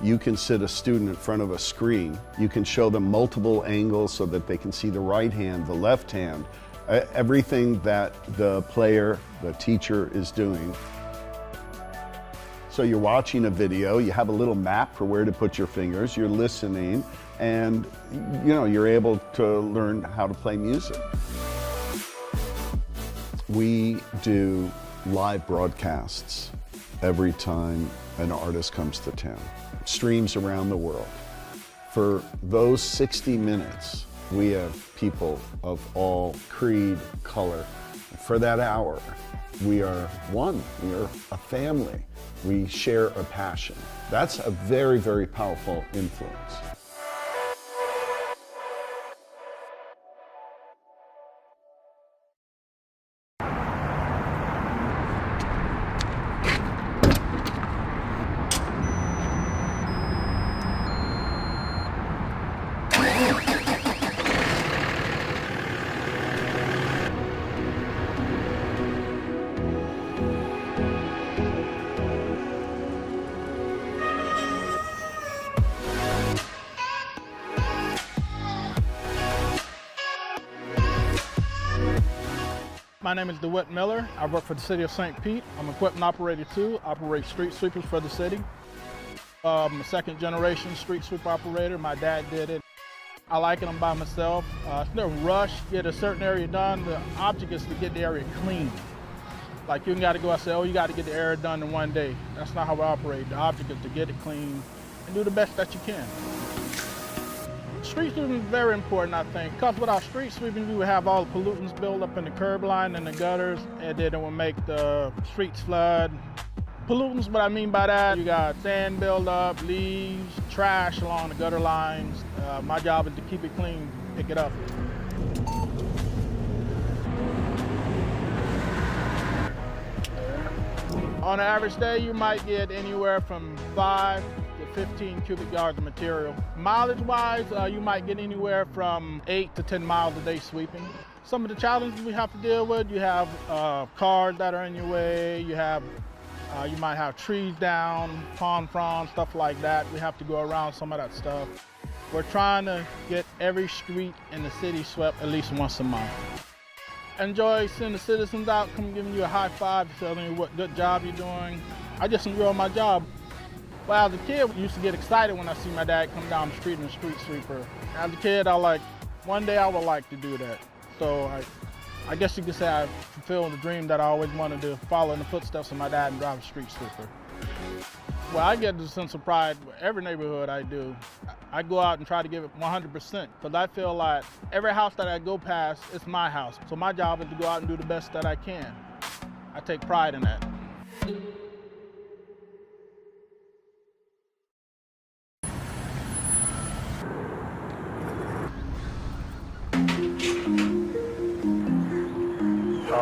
Speaker 26: you can sit a student in front of a screen. You can show them multiple angles so that they can see the right hand, the left hand, everything that the player, the teacher is doing. So you're watching a video, you have a little map for where to put your fingers, you're listening, and you're able to learn how to play music. We do live broadcasts every time an artist comes to town, streams around the world. For those 60 minutes, we have people of all creed, color. For that hour, we are one, we are a family. We share a passion. That's a very, very powerful influence.
Speaker 3: My name is DeWitt Miller. I work for the city of St. Pete. I'm equipment operator 2, operate street sweepers for the city. I'm a second generation street sweeper operator. My dad did it. I like it, I'm by myself. There's no rush, get a certain area done. The object is to get the area clean. Like you got to go and say, oh, you got to get the area done in one day. That's not how we operate. The object is to get it clean and do the best that you can. Street sweeping is very important, I think, because without street sweeping, we would have all the pollutants build up in the curb line and the gutters, and then it would make the streets flood. Pollutants, what I mean by that, you got sand build up, leaves, trash along the gutter lines. My job is to keep it clean, pick it up. On an average day, you might get anywhere from 5 to 15 cubic yards of material. Mileage-wise, you might get anywhere from 8 to 10 miles a day sweeping. Some of the challenges we have to deal with, you have cars that are in your way, you might have trees down, palm fronds, stuff like that. We have to go around some of that stuff. We're trying to get every street in the city swept at least once a month. Enjoy seeing the citizens out, come giving you a high five, telling you what good job you're doing. I just enjoy my job. Well, as a kid, I used to get excited when I see my dad come down the street in a street sweeper. As a kid, one day I would like to do that. So I guess you could say I fulfilled the dream that I always wanted to follow in the footsteps of my dad and drive a street sweeper. Well, I get a sense of pride with every neighborhood I do. I go out and try to give it 100% because I feel like every house that I go past, it's my house. So my job is to go out and do the best that I can. I take pride in that.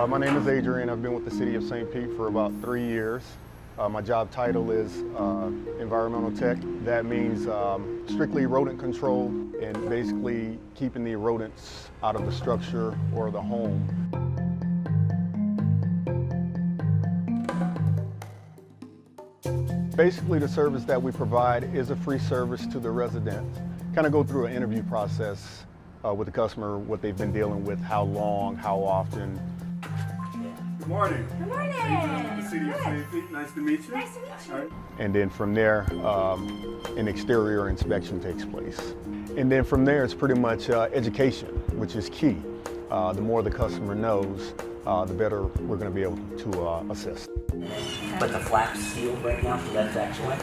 Speaker 9: My name is Adrian. I've been with the city of St. Pete for about 3 years.
Speaker 6: My job title is environmental tech. That means strictly rodent control and basically keeping the rodents out of the structure or the home. Basically, the service that we provide is a free service to the resident. Kind of go through an interview process with the customer, what they've been dealing with, how long, how often.
Speaker 9: Good morning.
Speaker 22: Good morning.
Speaker 9: Good to see you, Safety. Nice to meet you.
Speaker 22: Nice to meet you.
Speaker 9: All right.
Speaker 6: And then from there, an exterior inspection takes place. And then from there, it's pretty much education, which is key. The more the customer knows, the better we're going to be able to assist.
Speaker 10: But the flap's sealed right now, so that's excellent.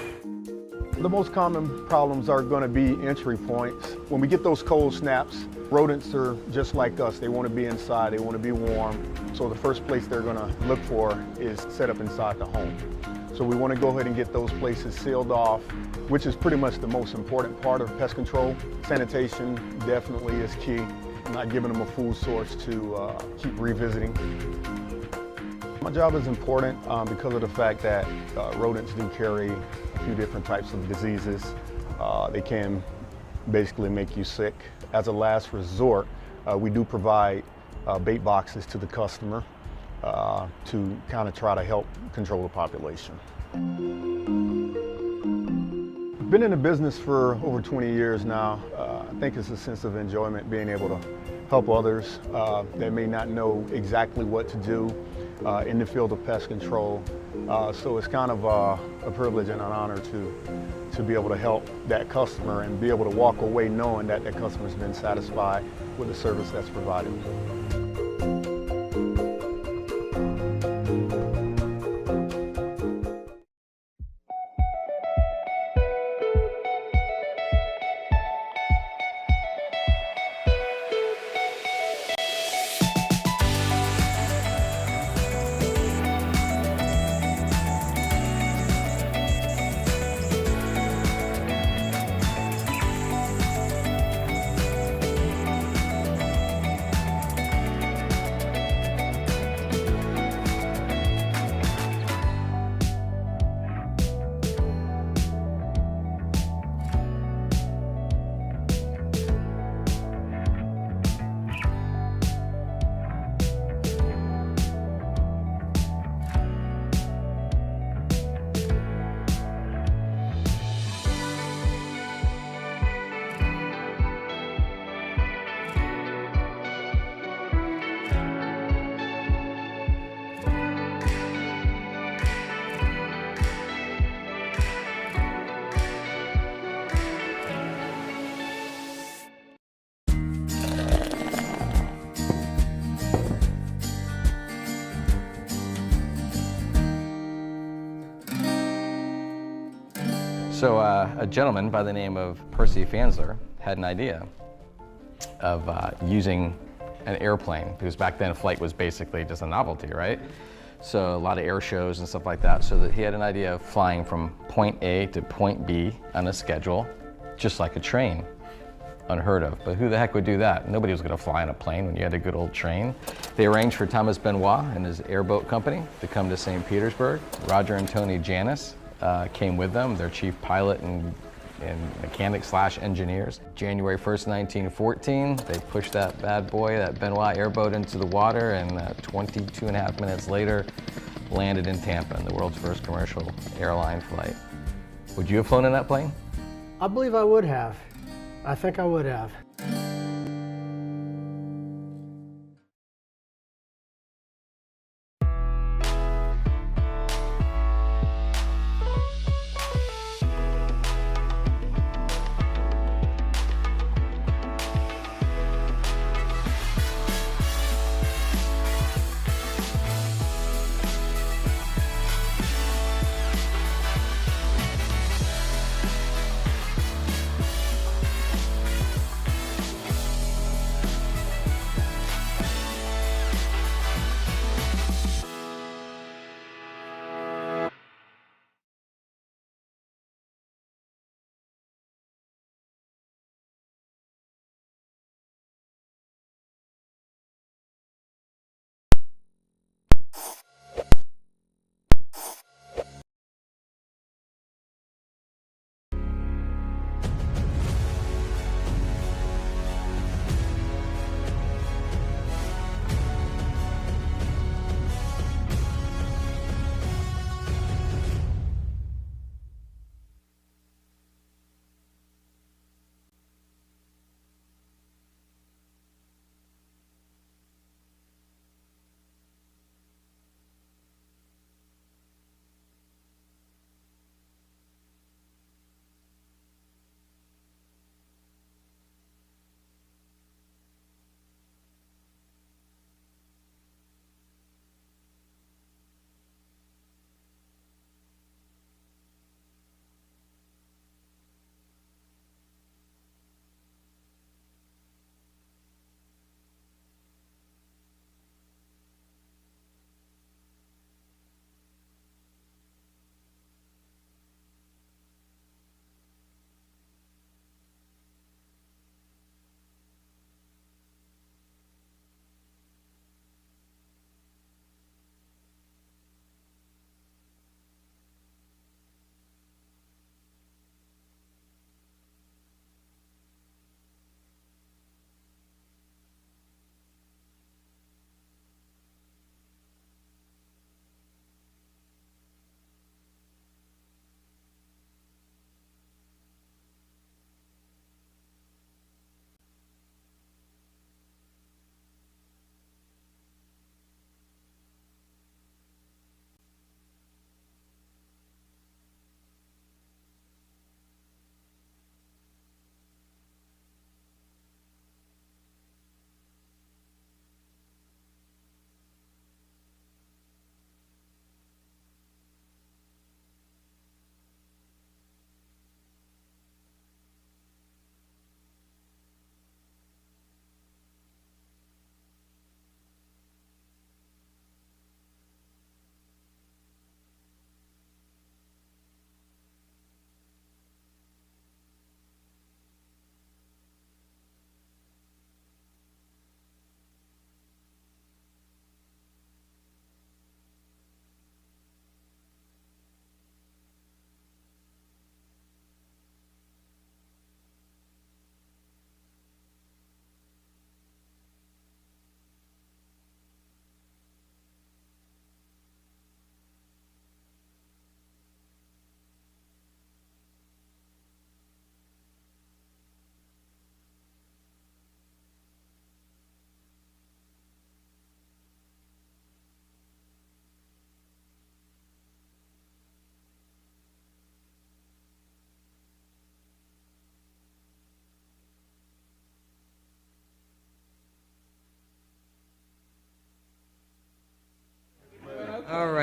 Speaker 6: The most common problems are going to be entry points. When we get those cold snaps, rodents are just like us. They want to be inside, they want to be warm. So the first place they're going to look for is set up inside the home. So we want to go ahead and get those places sealed off, which is pretty much the most important part of pest control. Sanitation definitely is key. Not giving them a food source to keep revisiting. My job is important because of the fact that rodents do carry a few different types of diseases. They can basically make you sick. As a last resort, we do provide bait boxes to the customer to kind of try to help control the population. I've been in the business for over 20 years now. I think it's a sense of enjoyment being able to help others that may not know exactly what to do in the field of pest control. So it's kind of a privilege and an honor to be able to help that customer and be able to walk away knowing that that customer's been satisfied with the service that's provided.
Speaker 24: So a gentleman by the name of Percy Fansler had an idea of using an airplane, because back then flight was basically just a novelty, right? So a lot of air shows and stuff like that. So that he had an idea of flying from point A to point B on a schedule, just like a train. Unheard of, but who the heck would do that? Nobody was gonna fly on a plane when you had a good old train. They arranged for Thomas Benoit and his airboat company to come to St. Petersburg. Roger and Tony Janis came with them, their chief pilot and mechanic / engineers. January 1st, 1914, they pushed that bad boy, that Benoit airboat into the water, and 22.5 minutes later, landed in Tampa in the world's first commercial airline flight. Would you have flown in that plane?
Speaker 25: I believe I would have. I think I would have.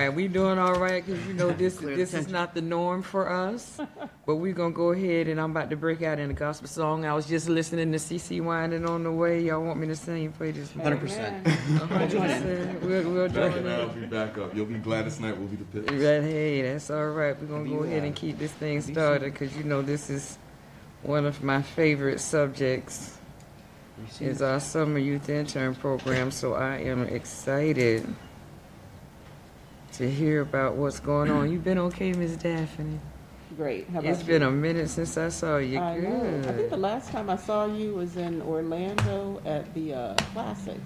Speaker 1: right. We doing all right because you know this is not the norm for us. But we're gonna go ahead and I'm about to break out in a gospel song. I was just listening to CC Winding on the way. Y'all want me to sing for you this morning?
Speaker 5: 100%.
Speaker 1: 100%. We'll join in.
Speaker 8: I'll be back up. You'll be glad this night will be the pitch.
Speaker 1: Hey, that's all right. We're gonna go ahead and keep this thing started because you know this is one of my favorite subjects. Is our summer youth intern program, so I am excited to hear about what's going on. You been okay, Miss Daphne?
Speaker 7: Great. How about
Speaker 1: It's been a minute since I saw you.
Speaker 7: I know.
Speaker 1: Good.
Speaker 7: I think the last time I saw you was in Orlando at the Classic.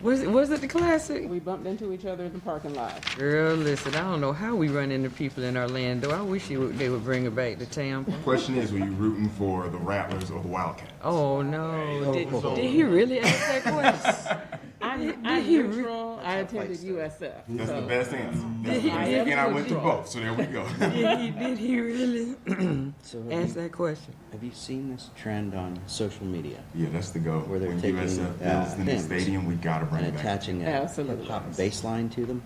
Speaker 1: Was it the Classic?
Speaker 7: We bumped into each other in the parking lot.
Speaker 1: Girl, listen, I don't know how we run into people in Orlando. I wish they would bring it back to Tampa.
Speaker 8: Question is, were you rooting for the Rattlers or the Wildcats?
Speaker 1: Oh, no. Did he really ask that question?
Speaker 7: I'm neutral. I attended USF.
Speaker 8: That's
Speaker 7: so.
Speaker 8: the best answer. And I went through both, so there we go.
Speaker 1: Did he really
Speaker 5: So
Speaker 1: ask that question?
Speaker 5: Have you seen this trend on social media?
Speaker 8: Yeah, that's the go.
Speaker 5: Where they're
Speaker 8: when
Speaker 5: taking
Speaker 8: USF builds the new
Speaker 5: hymns
Speaker 8: stadium, we got to bring
Speaker 5: and
Speaker 8: it back.
Speaker 5: attaching a
Speaker 7: Absolutely.
Speaker 5: hip-hop bass line to them.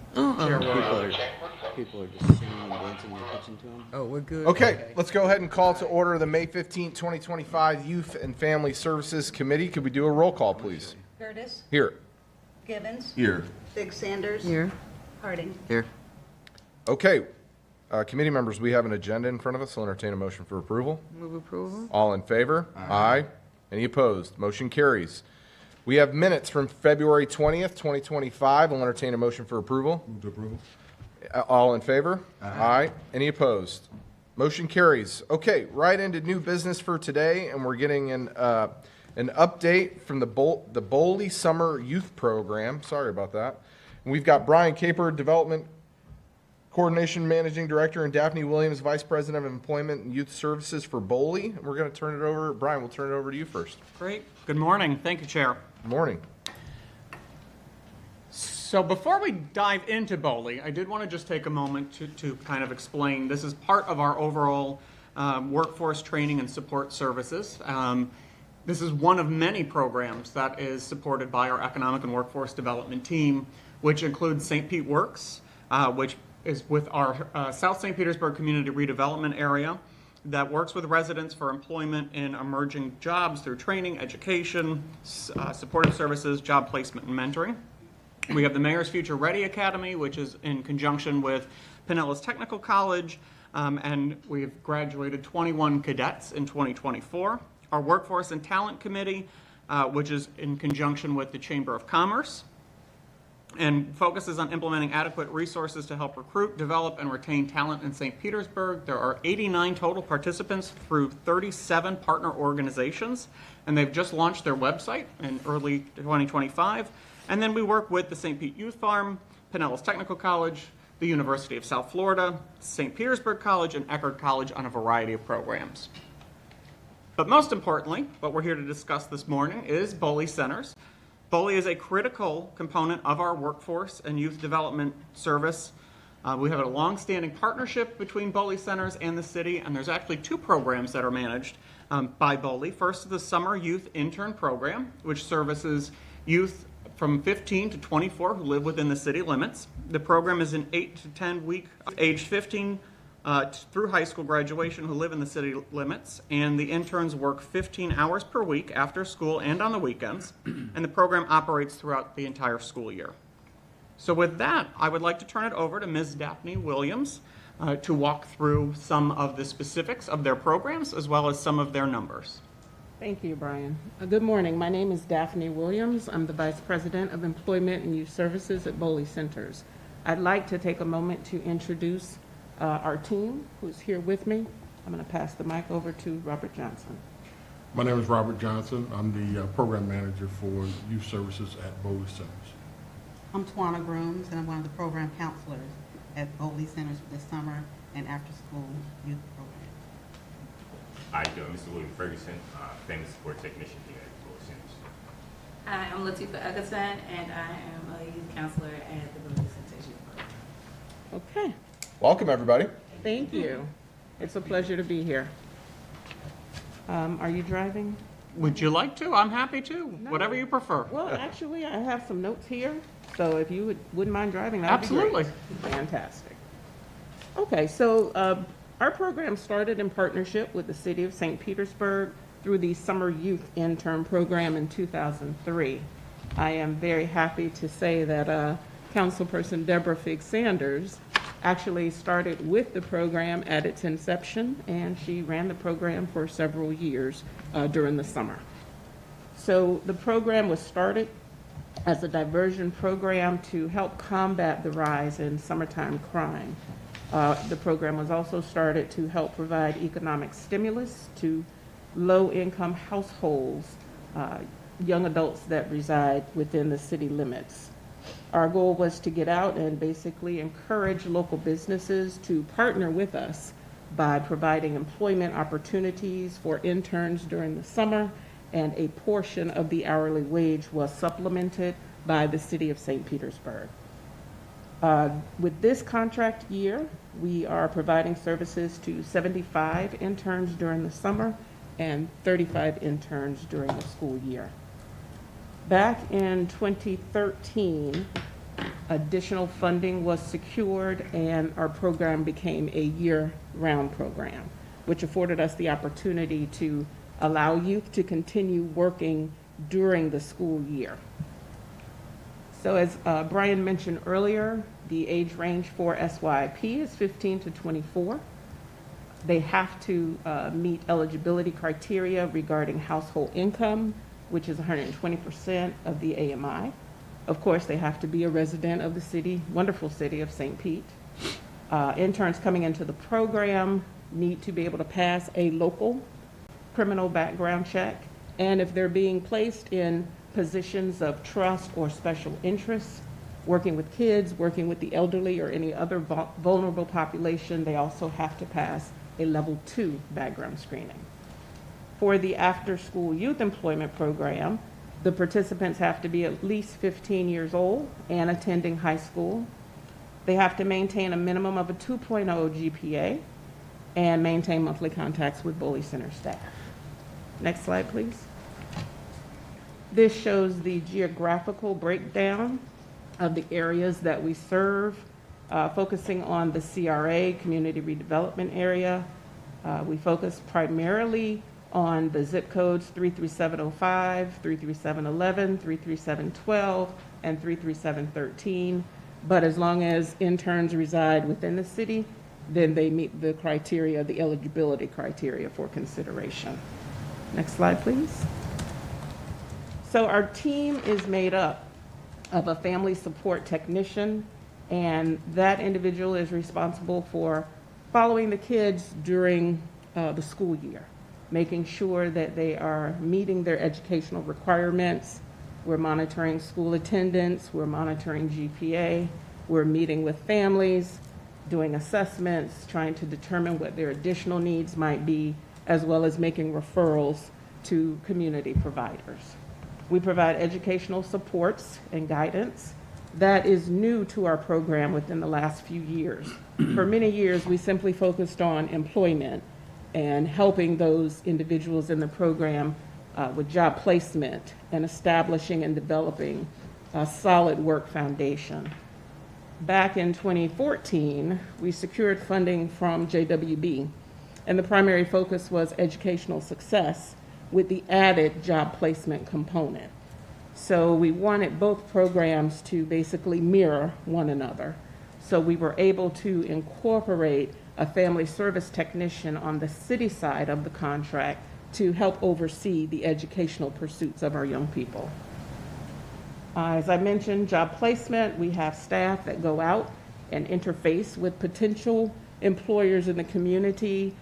Speaker 5: People are just singing and dancing and pitching to them.
Speaker 1: Oh, we're good.
Speaker 11: Okay, let's go ahead and call to order the May 15, 2025 Youth and Family Services Committee. Could we do a roll call, please?
Speaker 12: Curtis.
Speaker 11: Here.
Speaker 12: Gibbons.
Speaker 8: Here.
Speaker 12: Big Sanders.
Speaker 1: Here.
Speaker 12: Harding.
Speaker 11: Here. Okay, committee members, we have an agenda in front of us. I'll entertain a motion for approval.
Speaker 1: Move approval.
Speaker 11: All in favor? Aye. Any opposed? Motion carries. We have minutes from February 20th, 2025. I'll entertain a motion for approval.
Speaker 8: Move to approval.
Speaker 11: All in favor? Aye. Any opposed? Motion carries. Okay, right into new business for today, and we're getting an update from the Boley Summer Youth Program. Sorry about that. And we've got Brian Caper, Development Coordination Managing Director, and Daphne Williams, Vice President of Employment and Youth Services for Boley. And we're going to turn it over. Brian, we'll turn it over to you first.
Speaker 13: Great. Good morning. Thank you, Chair.
Speaker 11: Good morning.
Speaker 13: So before we dive into Boley, I did want to just take a moment to kind of explain. This is part of our overall workforce training and support services. This is one of many programs that is supported by our Economic and Workforce Development Team, which includes St. Pete Works, which is with our South St. Petersburg Community Redevelopment Area that works with residents for employment in emerging jobs through training, education, supportive services, job placement, and mentoring. We have the Mayor's Future Ready Academy, which is in conjunction with Pinellas Technical College, and we've graduated 21 cadets in 2024. Our Workforce and Talent Committee, which is in conjunction with the Chamber of Commerce, and focuses on implementing adequate resources to help recruit, develop, and retain talent in St. Petersburg. There are 89 total participants through 37 partner organizations, and they've just launched their website in early 2025. And then we work with the St. Pete Youth Farm, Pinellas Technical College, the University of South Florida, St. Petersburg College, and Eckerd College on a variety of programs. But most importantly, what we're here to discuss this morning is Boley Centers. Boley is a critical component of our workforce and youth development service. We have a long-standing partnership between Boley Centers and the city, and there's actually two programs that are managed by Boley. First is the Summer Youth Intern Program, which services youth from 15 to 24 who live within the city limits. The program is an 8 to 10 week, aged 15 through high school graduation who live in the city limits, and the interns work 15 hours per week after school and on the weekends, and the program operates throughout the entire school year. So with that, I would like to turn it over to Ms. Daphne Williams to walk through some of the specifics of their programs as well as some of their numbers.
Speaker 7: Thank you, Brian. Good morning. My name is Daphne Williams. I'm the Vice President of Employment and Youth Services at Boley Centers. I'd like to take a moment to introduce our team who's here with me. I'm going to pass the mic over to Robert Johnson.
Speaker 27: My name is Robert Johnson. I'm the Program Manager for Youth Services at Boley Centers.
Speaker 28: I'm Twana Grooms, and I'm one of the program counselors at Boley Centers for the summer and after-school youth program.
Speaker 29: Hi, Mr. William Ferguson, family support technician here at Boley Centers.
Speaker 30: Hi, I'm Latifa Eggerson, and I am a youth counselor at the Boley Centers Youth Program.
Speaker 7: Okay.
Speaker 11: Welcome, everybody.
Speaker 7: Thank you. It's a pleasure to be here. Are you driving?
Speaker 13: Would you like to? I'm happy to. Whatever you prefer.
Speaker 7: Well, actually, I have some notes here, so if you wouldn't mind driving, that would be great.
Speaker 13: Absolutely.
Speaker 7: Fantastic. Okay, so our program started in partnership with the City of St. Petersburg through the Summer Youth Intern Program in 2003. I am very happy to say that Councilperson Deborah Figgs Sanders actually started with the program at its inception, and she ran the program for several years during the summer. So the program was started as a diversion program to help combat the rise in summertime crime. The program was also started to help provide economic stimulus to low-income households, young adults that reside within the city limits. Our goal was to get out and basically encourage local businesses to partner with us by providing employment opportunities for interns during the summer, and a portion of the hourly wage was supplemented by the City of St. Petersburg. With this contract year, we are providing services to 75 interns during the summer and 35 interns during the school year. Back in 2013, additional funding was secured and our program became a year-round program, which afforded us the opportunity to allow youth to continue working during the school year. So as Brian mentioned earlier, the age range for SYP is 15 to 24. They have to meet eligibility criteria regarding household income, which is 120% of the AMI. Of course, they have to be a resident of the city, wonderful city of St. Pete. Interns coming into the program need to be able to pass a local criminal background check, and if they're being placed in positions of trust or special interest, working with kids, working with the elderly, or any other vulnerable population, they also have to pass a level 2 background screening. For the after-school youth employment program, the participants have to be at least 15 years old and attending high school. They have to maintain a minimum of a 2.0 GPA and maintain monthly contacts with Boley Center staff. Next slide, please. This shows the geographical breakdown of the areas that we serve, focusing on the CRA, Community Redevelopment Area. We focus primarily on the zip codes 33705, 33711, 33712, and 33713. But as long as interns reside within the city, then they meet the criteria, the eligibility criteria for consideration. Next slide, please. So our team is made up of a family support technician, and that individual is responsible for following the kids during the school year, making sure that they are meeting their educational requirements. We're monitoring school attendance, we're monitoring GPA, we're meeting with families, doing assessments, trying to determine what their additional needs might be, as well as making referrals to community providers. We provide educational supports and guidance. That is new to our program within the last few years. For many years, we simply focused on employment and helping those individuals in the program with job placement and establishing and developing a solid work foundation. Back in 2014, we secured funding from JWB, and the primary focus was educational success with the added job placement component. So we wanted both programs to basically mirror one another. So we were able to incorporate a family service technician on the city side of the contract to help oversee the educational pursuits of our young people. As I mentioned, job placement, we have staff that go out and interface with potential employers in the community,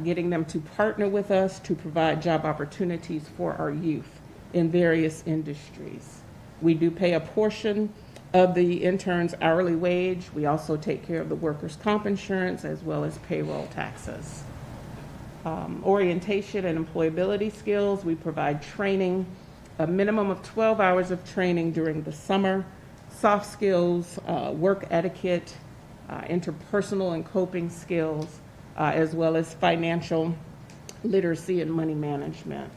Speaker 7: getting them to partner with us to provide job opportunities for our youth in various industries. We do pay a portion of the intern's hourly wage. We also take care of the workers' comp insurance as well as payroll taxes. Orientation and employability skills, we provide training, a minimum of 12 hours of training during the summer, soft skills, work etiquette, interpersonal and coping skills, as well as financial literacy and money management.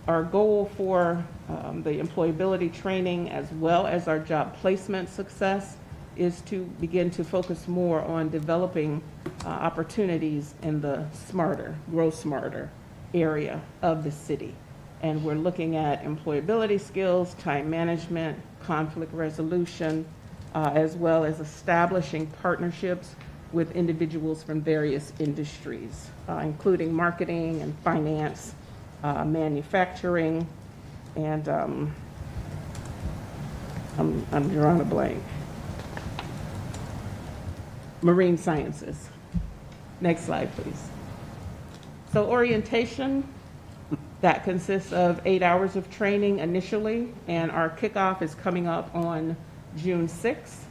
Speaker 7: Our goal for the employability training as well as our job placement success is to begin to focus more on developing opportunities in the grow smarter area of the city. And we're looking at employability skills, time management, conflict resolution, as well as establishing partnerships with individuals from various industries, including marketing and finance, manufacturing, and I'm drawing a blank. Marine sciences. Next slide, please. So orientation, that consists of 8 hours of training initially, and our kickoff is coming up on June 6th,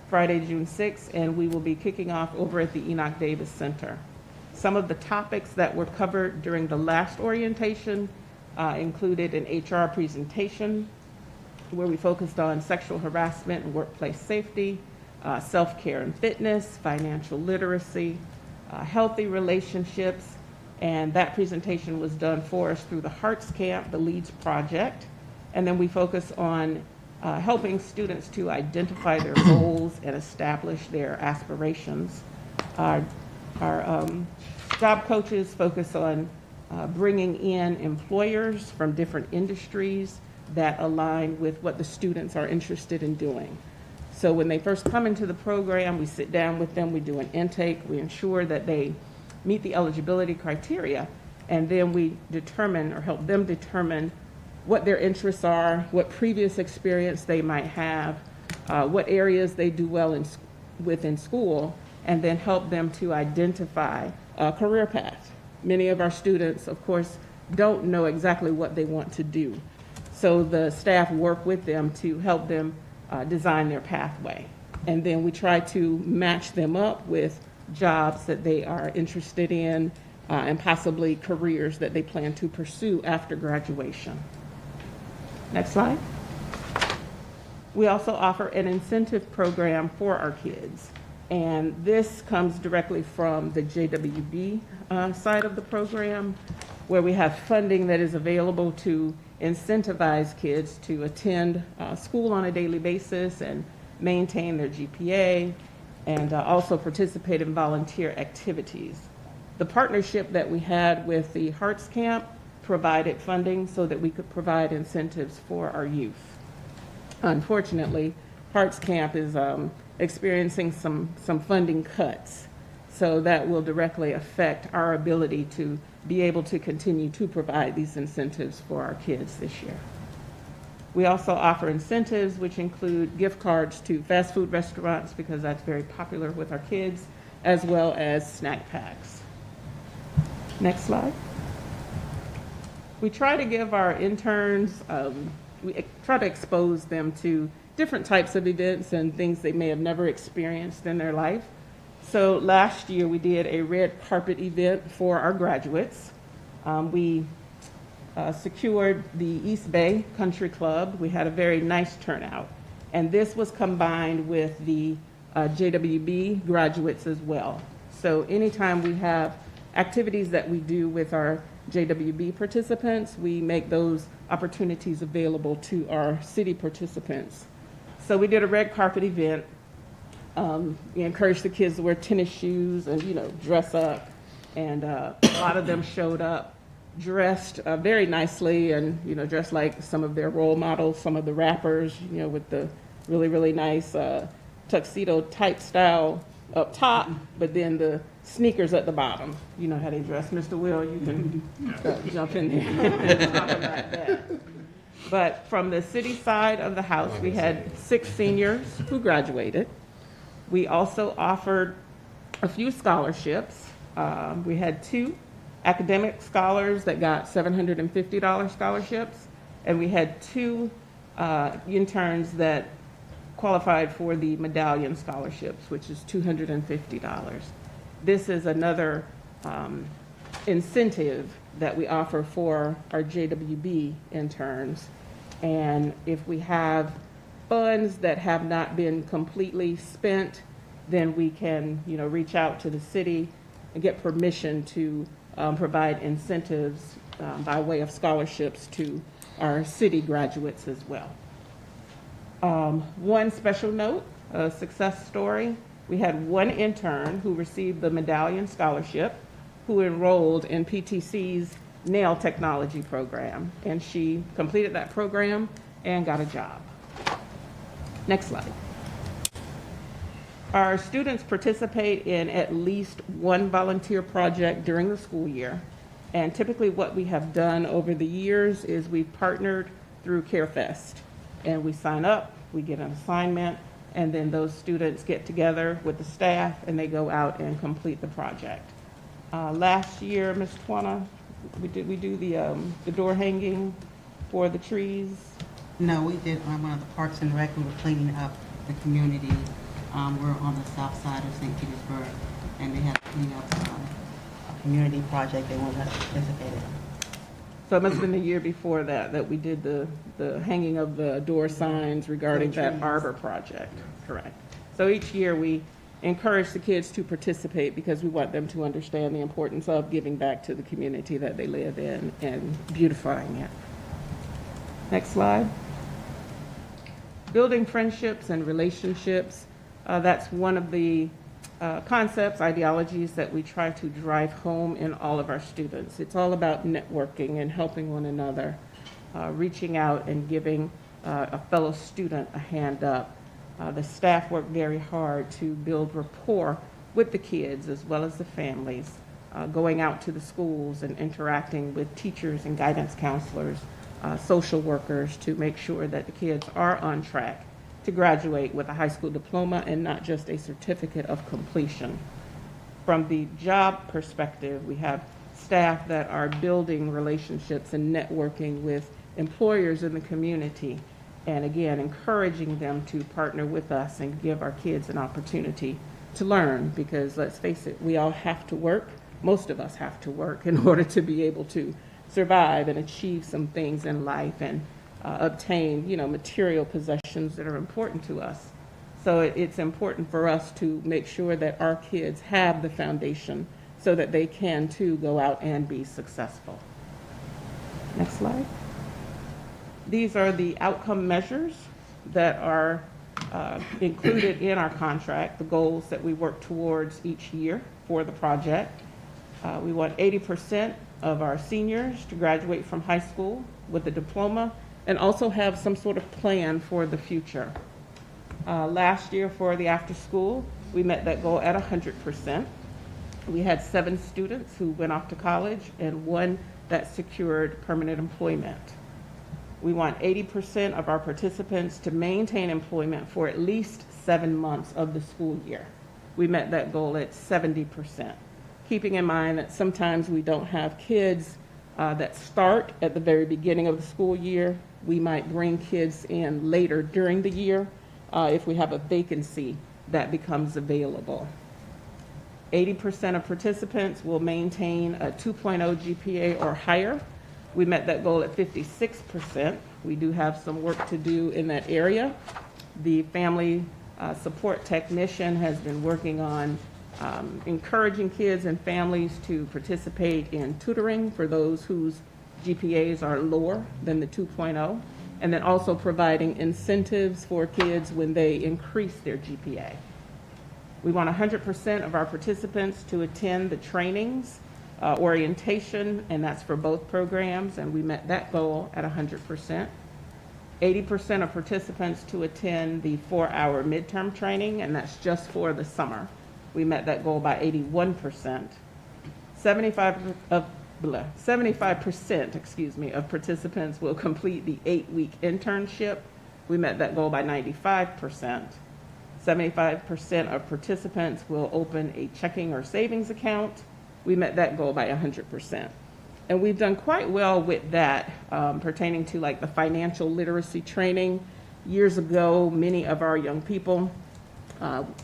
Speaker 7: Friday, June 6th, and we will be kicking off over at the Enoch Davis Center. Some of the topics that were covered during the last orientation included an HR presentation where we focused on sexual harassment and workplace safety, self-care and fitness, financial literacy, healthy relationships, and that presentation was done for us through the Hearts Camp, the LEADS project, and then we focus on helping students to identify their goals and establish their aspirations. Our job coaches focus on bringing in employers from different industries that align with what the students are interested in doing. So when they first come into the program, we sit down with them, we do an intake, we ensure that they meet the eligibility criteria, and then we determine or help them determine what their interests are, what previous experience they might have, what areas they do well within school, and then help them to identify a career path. Many of our students, of course, don't know exactly what they want to do. So the staff work with them to help them design their pathway. And then we try to match them up with jobs that they are interested in and possibly careers that they plan to pursue after graduation. Next slide. We also offer an incentive program for our kids. And this comes directly from the JWB side of the program, where we have funding that is available to incentivize kids to attend school on a daily basis and maintain their GPA, and also participate in volunteer activities. The partnership that we had with the Hearts Camp provided funding so that we could provide incentives for our youth. Unfortunately, Hearts Camp is experiencing some funding cuts, so that will directly affect our ability to be able to continue to provide these incentives for our kids this year. We also offer incentives which include gift cards to fast food restaurants, because that's very popular with our kids, as well as snack packs. Next slide. We try to give our interns, we try to expose them to different types of events and things they may have never experienced in their life. So last year we did a red carpet event for our graduates. We secured the East Bay Country Club. We had a very nice turnout. And this was combined with the JWB graduates as well. So anytime we have activities that we do with our JWB participants, we make those opportunities available to our city participants. So we did a red carpet event. We encouraged the kids to wear tennis shoes and, dress up. And a lot of them showed up dressed very nicely and, dressed like some of their role models, some of the rappers, with the really, really nice tuxedo type style up top, but then the sneakers at the bottom. You know how they dress. Mr. Will, you can jump in there and talk about that. But from the city side of the house, we had 6 seniors who graduated. We also offered a few scholarships. We had 2 academic scholars that got $750 scholarships, and we had 2 interns that qualified for the medallion scholarships, which is $250. This is another incentive that we offer for our JWB interns. And if we have funds that have not been completely spent, then we can, reach out to the city and get permission to provide incentives by way of scholarships to our city graduates as well. One special note, a success story. We had one intern who received the Medallion Scholarship who enrolled in PTC's nail technology program, and she completed that program and got a job. Next slide. Our students participate in at least one volunteer project during the school year, and typically what we have done over the years is we've partnered through CareFest, and we sign up, we get an assignment, and then those students get together with the staff and they go out and complete the project. Last year, Ms. Twana, we do the door hanging for the trees?
Speaker 28: No, we did one of the Parks and Rec. We were cleaning up the community. We're on the south side of St. Petersburg, and they had to clean up a community project they won't let us participate in.
Speaker 7: So it must have been the year before that we did the hanging of the door signs regarding that arbor project. Correct. So each year we encourage the kids to participate because we want them to understand the importance of giving back to the community that they live in and beautifying it. Next slide. Building friendships and relationships. That's one of the concepts, ideologies that we try to drive home in all of our students. It's all about networking and helping one another, reaching out and giving a fellow student a hand up. The staff work very hard to build rapport with the kids as well as the families, going out to the schools and interacting with teachers and guidance counselors, social workers to make sure that the kids are on track to graduate with a high school diploma and not just a certificate of completion. From the job perspective, we have staff that are building relationships and networking with employers in the community, and again, encouraging them to partner with us and give our kids an opportunity to learn, because let's face it, we all have to work. Most of us have to work in order to be able to survive and achieve some things in life and obtain, material possessions that are important to us. So it's important for us to make sure that our kids have the foundation so that they can too go out and be successful. Next slide. These are the outcome measures that are included in our contract, the goals that we work towards each year for the project. We want 80% of our seniors to graduate from high school with a diploma and also have some sort of plan for the future. Last year for the after school, we met that goal at 100%. We had 7 students who went off to college and 1 that secured permanent employment. We want 80% of our participants to maintain employment for at least 7 months of the school year. We met that goal at 70%. Keeping in mind that sometimes we don't have kids that start at the very beginning of the school year. We might bring kids in later during the year if we have a vacancy that becomes available. 80% of participants will maintain a 2.0 GPA or higher. We met that goal at 56%. We do have some work to do in that area. The family support technician has been working on encouraging kids and families to participate in tutoring for those whose GPAs are lower than the 2.0, and then also providing incentives for kids when they increase their GPA. We want 100% of our participants to attend the trainings, orientation, and that's for both programs, and we met that goal at 100%. 80% of participants to attend the 4-hour midterm training, and that's just for the summer. We met that goal by 81%. 75% of participants will complete the 8-week internship. We met that goal by 95%. 75% of participants will open a checking or savings account. We met that goal by 100%. And we've done quite well with that pertaining to like the financial literacy training. Years ago, many of our young people,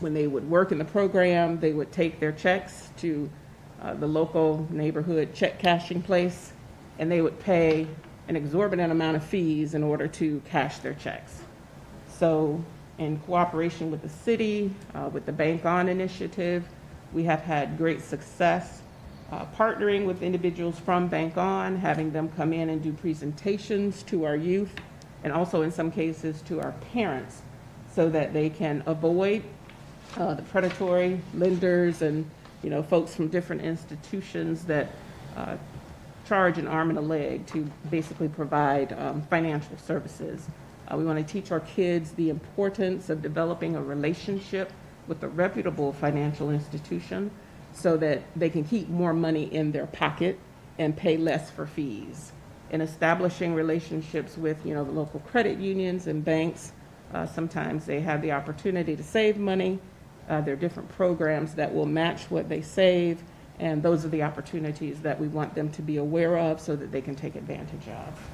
Speaker 7: when they would work in the program, they would take their checks to the local neighborhood check cashing place, and they would pay an exorbitant amount of fees in order to cash their checks. So in cooperation with the city, with the Bank On initiative, we have had great success partnering with individuals from Bank On, having them come in and do presentations to our youth, and also in some cases to our parents, so that they can avoid the predatory lenders and folks from different institutions that charge an arm and a leg to basically provide financial services. We want to teach our kids the importance of developing a relationship with a reputable financial institution so that they can keep more money in their pocket and pay less for fees. In establishing relationships with the local credit unions and banks, sometimes they have the opportunity to save money. There are different programs that will match what they save, and those are the opportunities that we want them to be aware of so that they can take advantage of.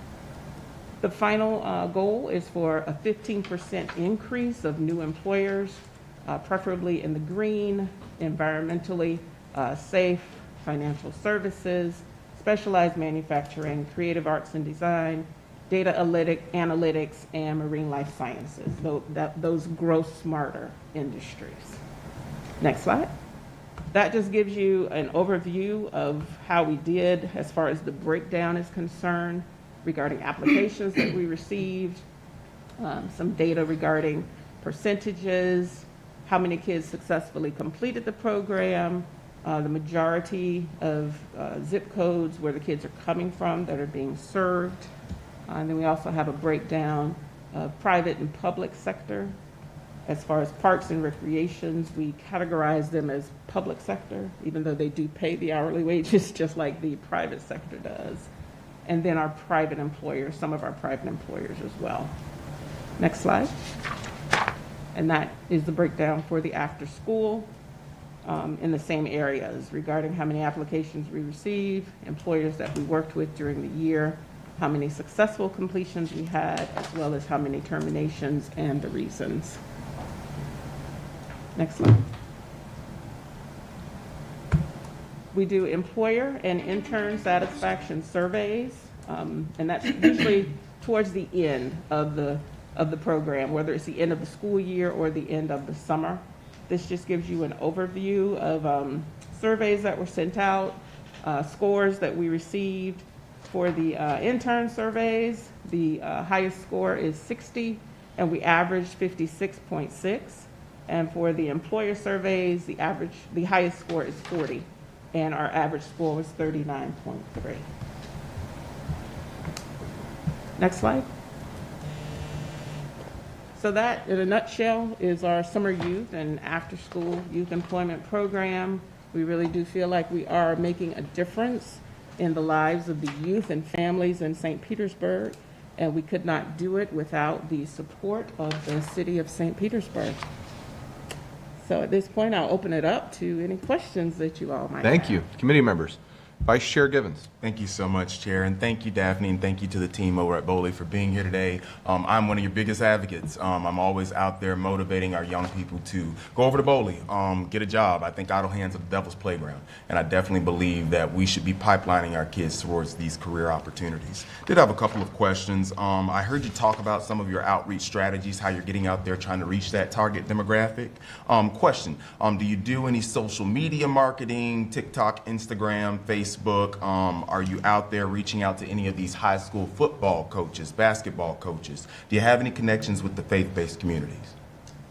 Speaker 7: The final goal is for a 15% increase of new employers, preferably in the green, environmentally safe, financial services, specialized manufacturing, creative arts and design, data analytics, and marine life sciences, those growth smarter industries. Next slide. That just gives you an overview of how we did as far as the breakdown is concerned regarding applications that we received, some data regarding percentages, how many kids successfully completed the program, the majority of zip codes where the kids are coming from that are being served. And then we also have a breakdown of private and public sector. As far as parks and recreations, we categorize them as public sector, even though they do pay the hourly wages just like the private sector does. And then our private employers, some of our private employers as well. Next slide. And that is the breakdown for the after school in the same areas regarding how many applications we received, employers that we worked with during the year, how many successful completions we had, as well as how many terminations and the reasons. Next slide. We do employer and intern satisfaction surveys, and that's usually towards the end of the program, whether it's the end of the school year or the end of the summer. This just gives you an overview of surveys that were sent out, scores that we received. For the intern surveys, the highest score is 60, and we averaged 56.6. And for the employer surveys, the highest score is 40, and our average score was 39.3. Next slide. So that, in a nutshell, is our summer youth and after-school youth employment program. We really do feel like we are making a difference in the lives of the youth and families in St. Petersburg, and we could not do it without the support of the city of St. Petersburg. So at this point, I'll open it up to any questions that you all might have.
Speaker 11: Thank you. Committee members. Vice Chair Givens.
Speaker 8: Thank you so much, Chair, and thank you, Daphne, and thank you to the team over at Boley for being here today. I'm one of your biggest advocates. I'm always out there motivating our young people to go over to Boley, get a job. I think idle hands are the devil's playground, and I definitely believe that we should be pipelining our kids towards these career opportunities. Did have a couple of questions. I heard you talk about some of your outreach strategies, how you're getting out there trying to reach that target demographic. Question, do you do any social media marketing, TikTok, Instagram, Facebook? Are you out there reaching out to any of these high school football coaches, basketball coaches? Do you have any connections with the faith-based communities?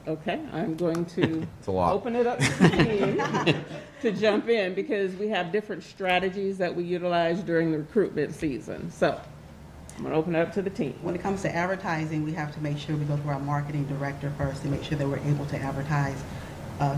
Speaker 7: Okay, I'm going to open it up to the team to jump in because we have different strategies that we utilize during the recruitment season. So I'm going to open it up to the team.
Speaker 28: When it comes to advertising, we have to make sure we go through our marketing director first to make sure that we're able to advertise,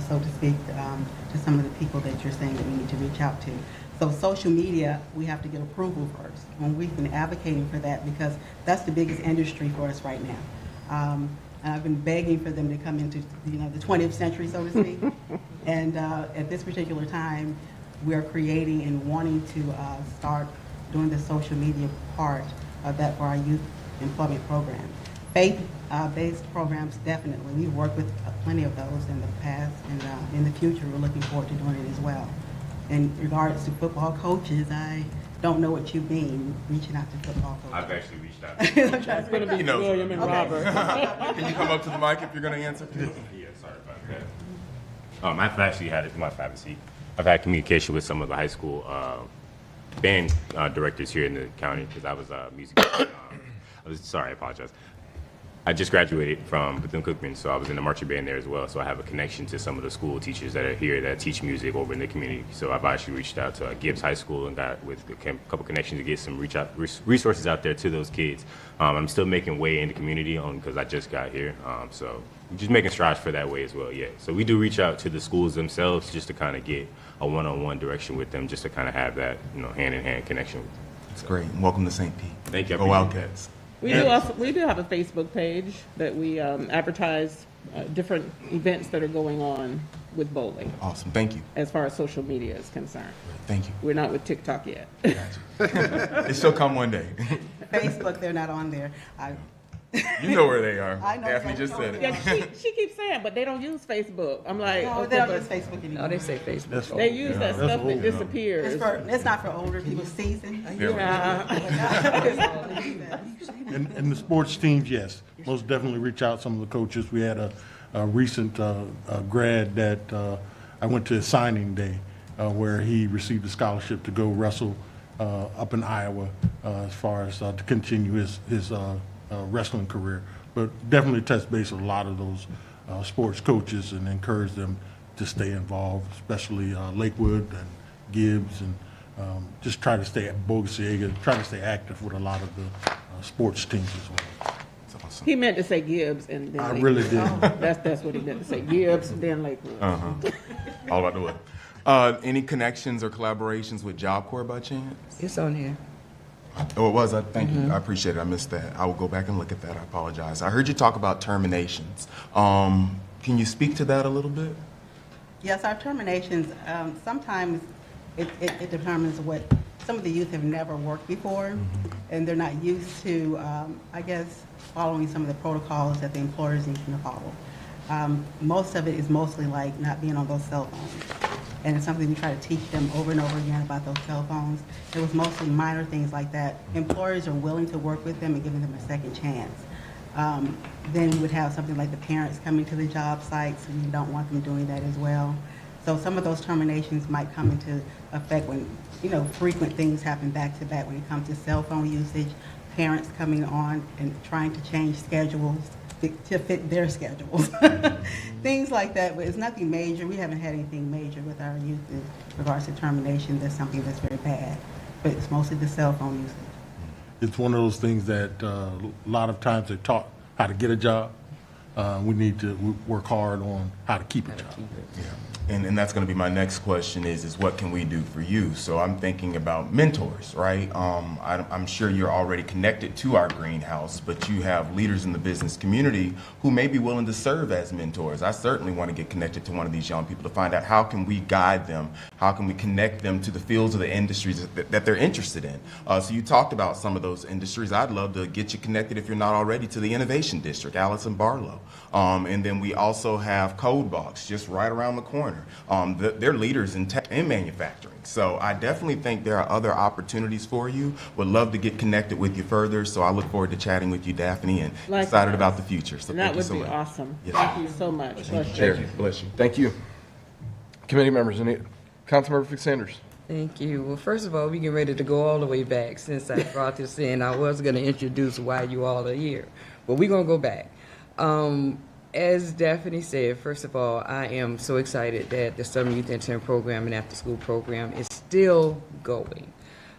Speaker 28: so to speak, to some of the people that you're saying that we need to reach out to. So social media, we have to get approval first. And we've been advocating for that because that's the biggest industry for us right now. And I've been begging for them to come into the 20th century, so to speak. And at this particular time, we're creating and wanting to start doing the social media part of that for our youth employment program. Faith-based programs, definitely. We've worked with plenty of those in the past, and in the future, we're looking forward to doing it as well. In regards to football coaches, I don't know what you mean, reaching out to football coaches.
Speaker 29: I've actually reached out.
Speaker 7: It's going to be William and Robert.
Speaker 8: Can you come up to the mic if you're going to answer?
Speaker 29: Yeah, sorry about that. I've actually had it. My have a seat. I've had communication with some of the high school band directors here in the county because I was music. I apologize. I just graduated from Bethune-Cookman, so I was in the marching band there as well. So I have a connection to some of the school teachers that are here that teach music over in the community. So I've actually reached out to Gibbs High School and got with a couple connections to get some resources out there to those kids. I'm still making way in the community because I just got here. So I'm just making strides for that way as well. Yeah. So we do reach out to the schools themselves just to kind of get a one-on-one direction with them, just to kind of have that hand-in-hand connection.
Speaker 8: That's great. Welcome to St. Pete.
Speaker 29: Thank you.
Speaker 8: Go Wildcats.
Speaker 7: We do have a Facebook page that we advertise different events that are going on with bowling.
Speaker 8: Awesome, thank you.
Speaker 7: As far as social media is concerned.
Speaker 8: Thank you.
Speaker 7: We're not with TikTok yet.
Speaker 8: It shall come one day.
Speaker 28: Facebook, they're not on there.
Speaker 8: You know where they are.
Speaker 28: I know.
Speaker 8: Daphne just said it.
Speaker 7: Yeah, she keeps saying, but they don't use Facebook. I'm like,
Speaker 28: no,
Speaker 7: okay,
Speaker 28: they don't use Facebook anymore.
Speaker 1: No, they say Facebook.
Speaker 7: They use that stuff that disappears.
Speaker 28: It's not for older people season.
Speaker 27: And the sports teams, yes, most definitely reach out some of the coaches. We had a recent grad that I went to his signing day where he received a scholarship to go wrestle up in Iowa as far as to continue his wrestling career. But definitely touch base with a lot of those sports coaches and encourage them to stay involved, especially Lakewood and Gibbs, and just try to stay at Bogosiega, try to stay active with a lot of the sports teams as well.
Speaker 8: That's awesome.
Speaker 7: He meant to say Gibbs and then
Speaker 27: I
Speaker 7: Lakewood.
Speaker 27: really did.
Speaker 7: That's what he meant to say. Gibbs, then Lakewood.
Speaker 8: All about the way. Any connections or collaborations with Job Corps by chance?
Speaker 1: It's on here.
Speaker 8: Oh, it was. Thank you. I appreciate it. I missed that. I will go back and look at that. I apologize. I heard you talk about terminations. Can you speak to that a little bit?
Speaker 28: Yes, our terminations, sometimes it determines what some of the youth have never worked before, and they're not used to, I guess, following some of the protocols that the employers need them to follow. Most of it is mostly like not being on those cell phones. And it's something we try to teach them over and over again about those cell phones. It was mostly minor things like that. Employers are willing to work with them and giving them a second chance. Then we would have something like the parents coming to the job sites, and we don't want them doing that as well. So some of those terminations might come into effect when, frequent things happen back to back when it comes to cell phone usage, parents coming on and trying to change schedules to fit their schedules. Things like that, but it's nothing major. We haven't had anything major with our youth in regards to termination. That's something that's very bad, but it's mostly the cell phone usage.
Speaker 27: It's one of those things that a lot of times they're taught how to get a job. We need to work hard on how to keep a job.
Speaker 8: Yeah. And that's going to be my next question is what can we do for you? So I'm thinking about mentors, right? I'm sure you're already connected to our greenhouse, but you have leaders in the business community who may be willing to serve as mentors. I certainly want to get connected to one of these young people to find out how can we guide them, how can we connect them to the fields of the industries that they're interested in. So you talked about some of those industries. I'd love to get you connected, if you're not already, to the Innovation District, Allison Barlow. And then we also have CodeBox just right around the corner. They're leaders in tech and manufacturing. So I definitely think there are other opportunities for you. Would love to get connected with you further. So I look forward to chatting with you, Daphne, and excited about the future. So
Speaker 7: that
Speaker 8: thank you so
Speaker 7: would be
Speaker 8: much.
Speaker 7: awesome.
Speaker 8: Yes.
Speaker 7: Thank you so much.
Speaker 8: Thank you.
Speaker 11: Bless you. Thank you. Committee members, Councilmember Sanders.
Speaker 1: Thank you. Well, first of all, we get ready to go all the way back since I brought this in. I was going to introduce why you all are here, but we're going to go back. As Daphne said, first of all, I am so excited that the Summer Youth Intern Program and After School Program is still going,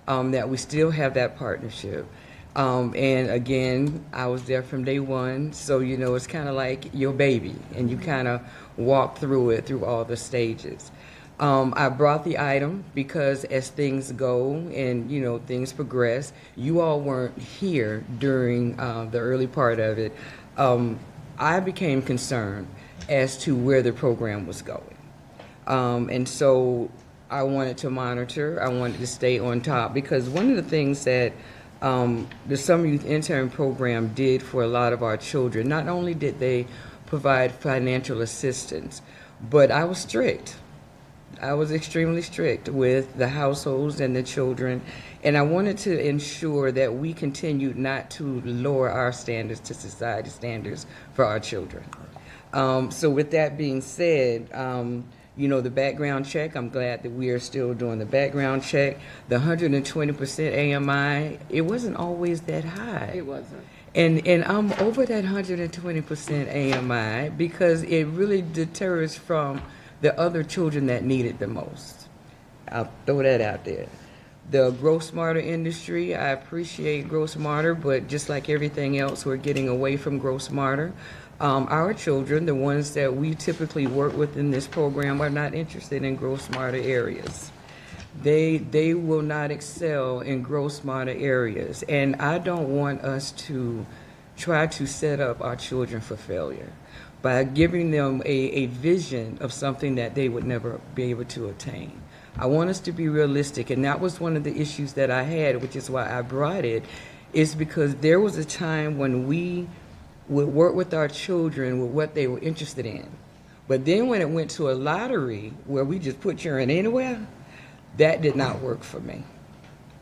Speaker 1: that we still have that partnership. And again, I was there from day one, so it's kind of like your baby, and you kind of walk through it, through all the stages. I brought the item because as things go and, things progress, you all weren't here during the early part of it. I became concerned as to where the program was going. And so I wanted to monitor, I wanted to stay on top, because one of the things that the Summer Youth Intern Program did for a lot of our children, not only did they provide financial assistance, but I was strict. I was extremely strict with the households and the children, and I wanted to ensure that we continued not to lower our standards to society standards for our children. So with that being said, You know, the background check, I'm glad that we are still doing the background check. The 120% AMI, it wasn't always that high.
Speaker 7: It wasn't.
Speaker 1: And I'm over that 120% AMI because it really deters from the other children that need it the most. I'll throw that out there. The Grow Smarter industry, I appreciate Grow Smarter, but just like everything else, we're getting away from Grow Smarter. Our children, the ones that we typically work with in this program, are not interested in Grow Smarter areas. They will not excel in Grow Smarter areas. And I don't want us to try to set up our children for failure by giving them a vision of something that they would never be able to attain. I want us to be realistic, and that was one of the issues that I had, which is why I brought it, is because there was a time when we would work with our children with what they were interested in. But then when it went to a lottery where we just put you in anywhere, that did not work for me.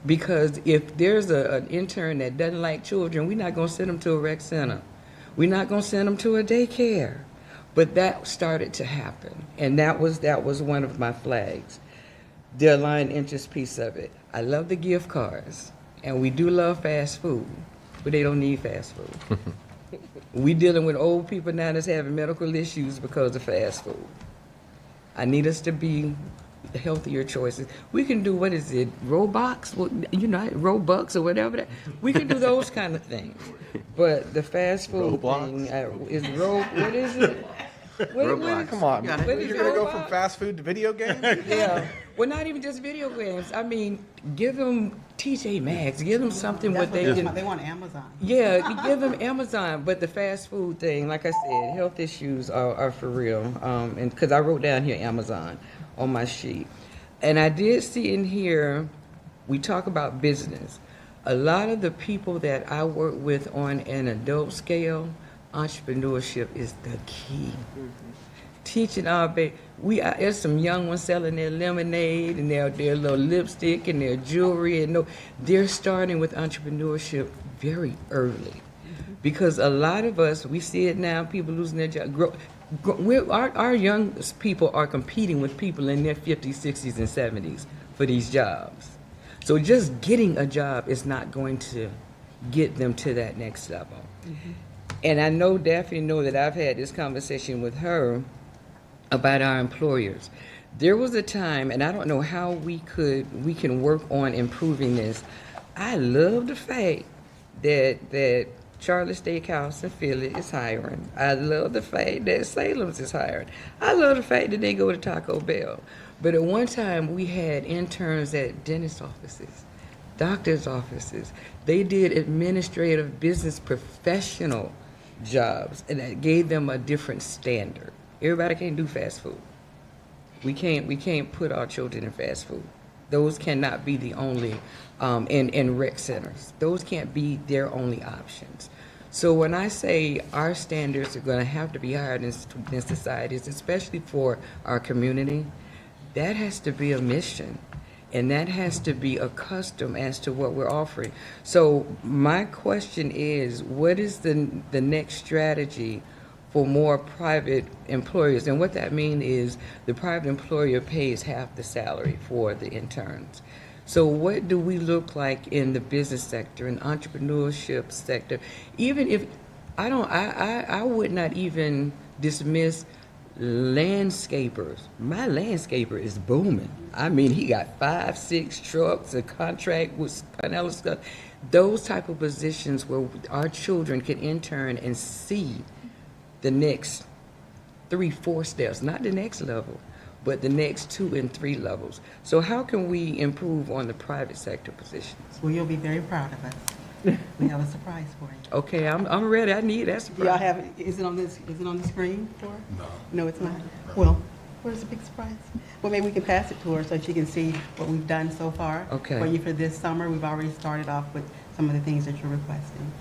Speaker 1: Because if there's an intern that doesn't like children, we're not going to send them to a rec center. We're not going to send them to a daycare. But that started to happen, and that was one of my flags. The aligned interest piece of it. I love the gift cards, and we do love fast food, but they don't need fast food. We dealing with old people now that's having medical issues because of fast food. I need us to be healthier choices. We can do, what is it, Robux? Well, you know, Robux or whatever. We can do those kind of things. But the fast food thing is what is it?
Speaker 11: Come on, you're going to go from fast food to video games?
Speaker 1: Yeah. Well, not even just video games. I mean, give them TJ Maxx. Give them something what they can.
Speaker 28: They want Amazon.
Speaker 1: Yeah, give them Amazon. But the fast food thing, like I said, health issues are for real. And because I wrote down here Amazon on my sheet. And I did see in here, we talk about business. A lot of the people that I work with on an adult scale, entrepreneurship is the key. Teaching our there's some young ones selling their lemonade and their little lipstick and their jewelry, and they're starting with entrepreneurship very early. Because a lot of us, we see it now, people losing their job. Our young people are competing with people in their 50s, 60s, and 70s for these jobs. So just getting a job is not going to get them to that next level. And I know Daphne know that I've had this conversation with her about our employers. There was a time, and I don't know how we can work on improving this. I love the fact that Charlie Steakhouse in Philly is hiring. I love the fact that Salem's is hiring. I love the fact that they go to Taco Bell. But at one time, we had interns at dentist offices, doctor's offices. They did administrative business professional jobs, and that gave them a different standard. Everybody can't do fast food. We can't put our children in fast food. Those cannot be the only, in rec centers. Those can't be their only options. So when I say our standards are going to have to be higher in societies, especially for our community, that has to be a mission. And that has to be a custom as to what we're offering. So my question is, what is the next strategy for more private employers? And what that means is the private employer pays half the salary for the interns. So what do we look like in the business sector, in entrepreneurship sector? Even if I would not even dismiss landscapers. My landscaper is booming. I mean, he got 5, 6 trucks, a contract with Panella stuff. Those type of positions where our children can intern and see the next 3, 4 steps, not the next level, but the next 2 and 3 levels. So how can we improve on the private sector positions?
Speaker 28: Well, you'll be very proud of us. We have a surprise for you.
Speaker 1: Okay, I'm ready. I need that surprise.
Speaker 28: Y'all have, is it on the screen for her? No, it's not. Well, where's the big surprise? Well, maybe we can pass it to her so she can see what we've done so far.
Speaker 1: Okay.
Speaker 28: For you for this summer. We've already started off with some of the things that you're requesting.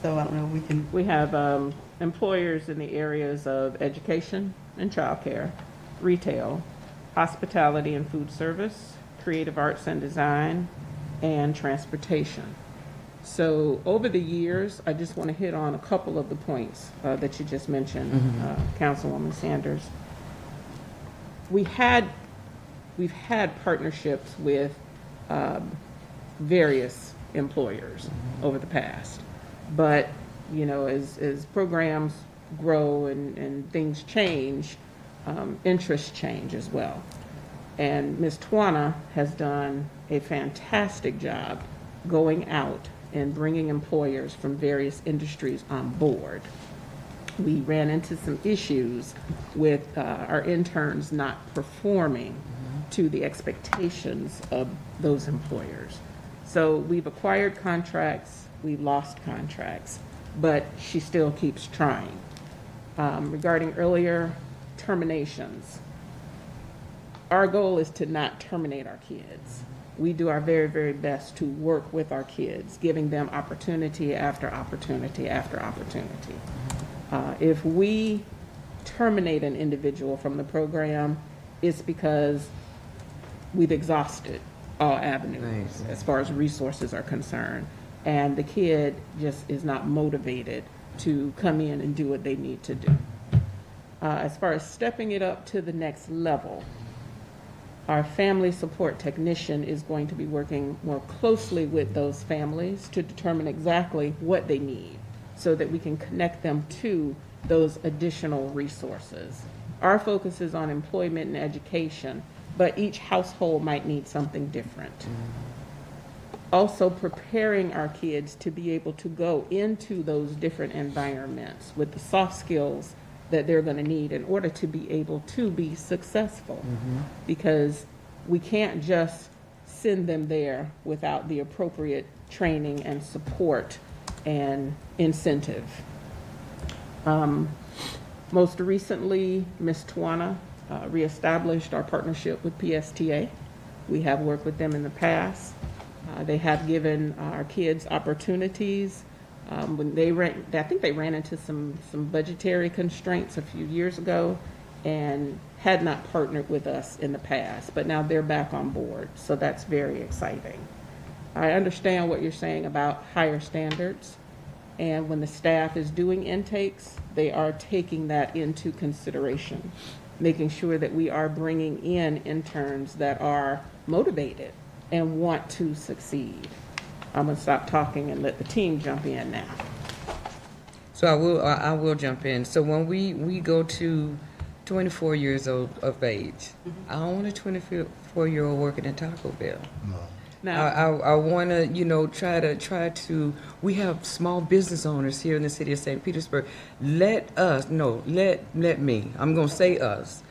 Speaker 28: So I don't know if we can.
Speaker 7: We have employers in the areas of education and childcare, retail, hospitality and food service, creative arts and design, and transportation. So over the years, I just want to hit on a couple of the points that you just mentioned, Councilwoman Sanders. we've had partnerships with various employers over the past, but as programs grow and things change, interests change as well. And Ms. Twana has done a fantastic job going out and bringing employers from various industries on board. We ran into some issues with our interns not performing to the expectations of those employers. So we've acquired contracts, we've lost contracts, but she still keeps trying. Regarding earlier terminations, our goal is to not terminate our kids. We do our very, very best to work with our kids, giving them opportunity after opportunity after opportunity. If we terminate an individual from the program, it's because we've exhausted all avenues as far as resources are concerned, and the kid just is not motivated to come in and do what they need to do. As far as stepping it up to the next level, our family support technician is going to be working more closely with those families to determine exactly what they need so that we can connect them to those additional resources. Our focus is on employment and education, but each household might need something different. Also preparing our kids to be able to go into those different environments with the soft skills that they're going to need in order to be able to be successful. Because we can't just send them there without the appropriate training and support and incentive. Most recently, Ms. Twana reestablished our partnership with PSTA. We have worked with them in the past. They have given our kids opportunities. When I think they ran into some budgetary constraints a few years ago and had not partnered with us in the past, but now they're back on board, so that's very exciting. I understand what you're saying about higher standards, and when the staff is doing intakes, they are taking that into consideration, making sure that we are bringing in interns that are motivated and want to succeed. I'm gonna stop talking and let the team jump in now.
Speaker 1: So I will jump in. So when we go to 24 years old of age, I don't want a 24-year-old working at Taco Bell.
Speaker 27: No.
Speaker 7: Now,
Speaker 1: I want to, try to, we have small business owners here in the city of St. Petersburg. Let me, I'm going to say us,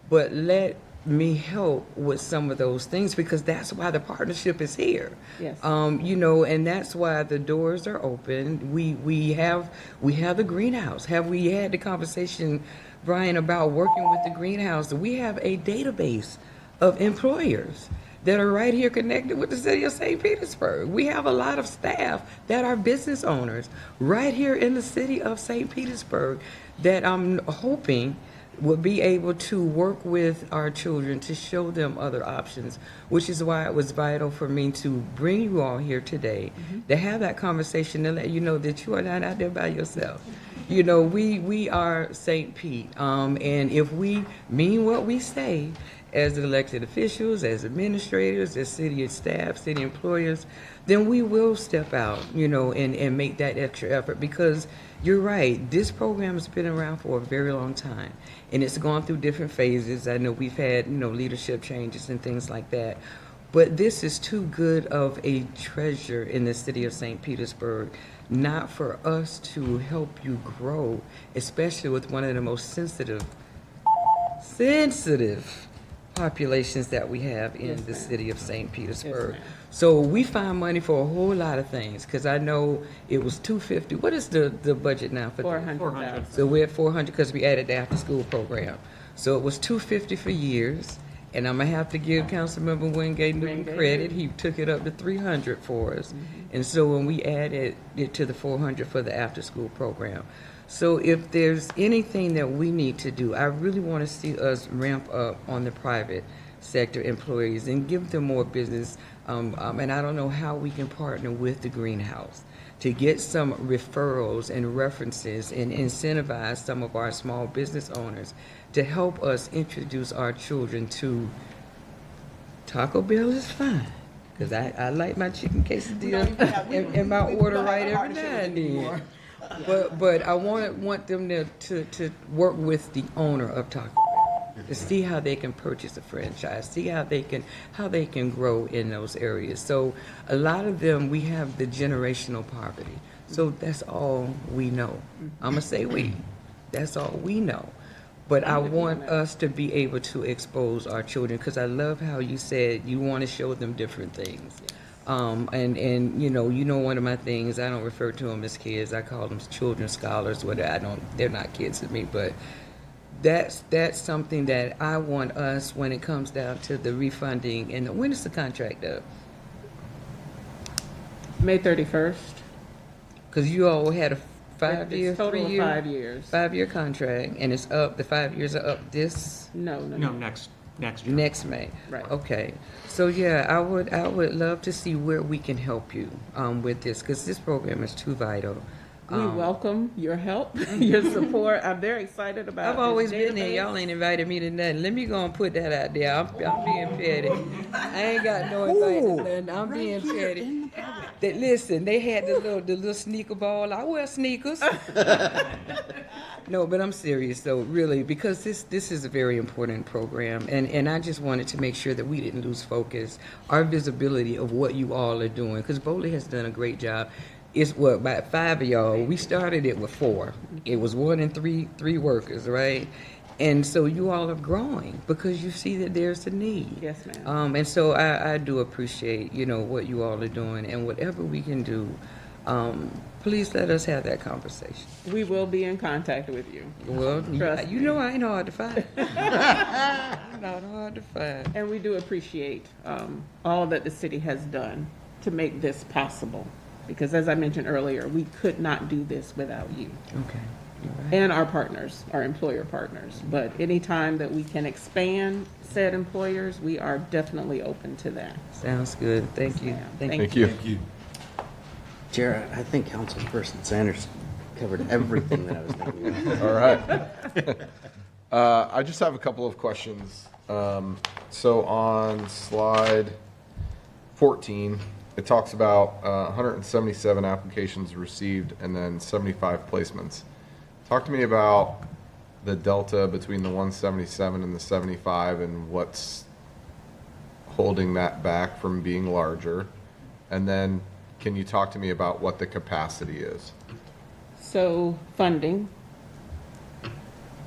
Speaker 1: but let me help with some of those things, because that's why the partnership is here.
Speaker 7: Yes.
Speaker 1: And that's why the doors are open. We have the greenhouse. Have we had the conversation, Brian, about working with the greenhouse? We have a database of employers that are right here connected with the city of St. Petersburg. We have a lot of staff that are business owners right here in the city of St. Petersburg that I'm hoping will be able to work with our children to show them other options, which is why it was vital for me to bring you all here today, to have that conversation and let you know that you are not out there by yourself. We are St. Pete, and if we mean what we say as elected officials, as administrators, as city staff, city employers, then we will step out, and make that extra effort, because you're right, this program has been around for a very long time, and it's gone through different phases. I know we've had, leadership changes and things like that, but this is too good of a treasure in the city of St. Petersburg not for us to help you grow, especially with one of the most sensitive populations that we have in the city of St. Petersburg. So we find money for a whole lot of things, because I know it was $250. What is the budget now for that?
Speaker 7: 400,000.
Speaker 1: So we're at 400 because we added the after school program. So it was $250 for years, and I'm gonna have to give Councilmember Wingate credit. He took it up to $300 for us. And so when we added it to the 400 for the after school program. So if there's anything that we need to do, I really want to see us ramp up on the private sector employees and give them more business. And I don't know how we can partner with the greenhouse to get some referrals and references and incentivize some of our small business owners to help us introduce our children to Taco Bell is fine. Because I like my chicken quesadilla and my order right every now and then. But I want them to work with the owner of Taco Bell to see how they can purchase a franchise, see how they can grow in those areas. So a lot of them, we have the generational poverty. So that's all we know. I'm gonna say we. That's all we know. But I want us to be able to expose our children, because I love how you said you want to show them different things. And you know one of my things, I don't refer to them as kids, I call them children scholars. They're not kids to me, but that's something that I want us, when it comes down to the refunding. And when is the contract up?
Speaker 7: May 31st.
Speaker 1: Because you all had a 5-year,
Speaker 7: It's total
Speaker 1: 3-year,
Speaker 7: of 5 years.
Speaker 1: 5-year contract, and it's up. The 5 years are up this.
Speaker 7: No,
Speaker 13: next year.
Speaker 1: Next May.
Speaker 7: Right.
Speaker 1: Okay. So yeah, I would love to see where we can help you with this, because this program is too vital.
Speaker 7: We welcome your help, your support. I'm very excited about.
Speaker 1: I've always
Speaker 7: this
Speaker 1: been there.
Speaker 7: database.
Speaker 1: Y'all ain't invited me to nothing. Let me go and put that out there. I'm being petty. I ain't got no invite to nothing. I'm being petty. Listen, they had the little sneaker ball. I wear sneakers. No, but I'm serious though, really, because this is a very important program, and I just wanted to make sure that we didn't lose focus, our visibility of what you all are doing, because Bowley has done a great job. It's about 5 of y'all. We started it with 4. It was 1 and 3 workers, right? And so you all are growing because you see that there's a need.
Speaker 7: Yes, ma'am.
Speaker 1: And so I do appreciate, what you all are doing, and whatever we can do, please let us have that conversation.
Speaker 7: We will be in contact with you.
Speaker 1: Well,
Speaker 7: Trust
Speaker 1: you
Speaker 7: me.
Speaker 1: know I ain't hard to find. Not hard to find.
Speaker 7: And we do appreciate all that the city has done to make this possible. Because as I mentioned earlier, we could not do this without you.
Speaker 1: Okay. Right.
Speaker 7: And our partners, our employer partners. But anytime that we can expand said employers, we are definitely open to that.
Speaker 1: Sounds good. Thank you.
Speaker 7: Thank you.
Speaker 11: Thank you.
Speaker 5: Jared, I think Councilperson Sanders covered everything that I was thinking of.
Speaker 11: All right. I just have a couple of questions. So on slide 14, it talks about 177 applications received and then 75 placements. Talk to me about the delta between the 177 and the 75 and what's holding that back from being larger. And then can you talk to me about what the capacity is?
Speaker 7: So funding.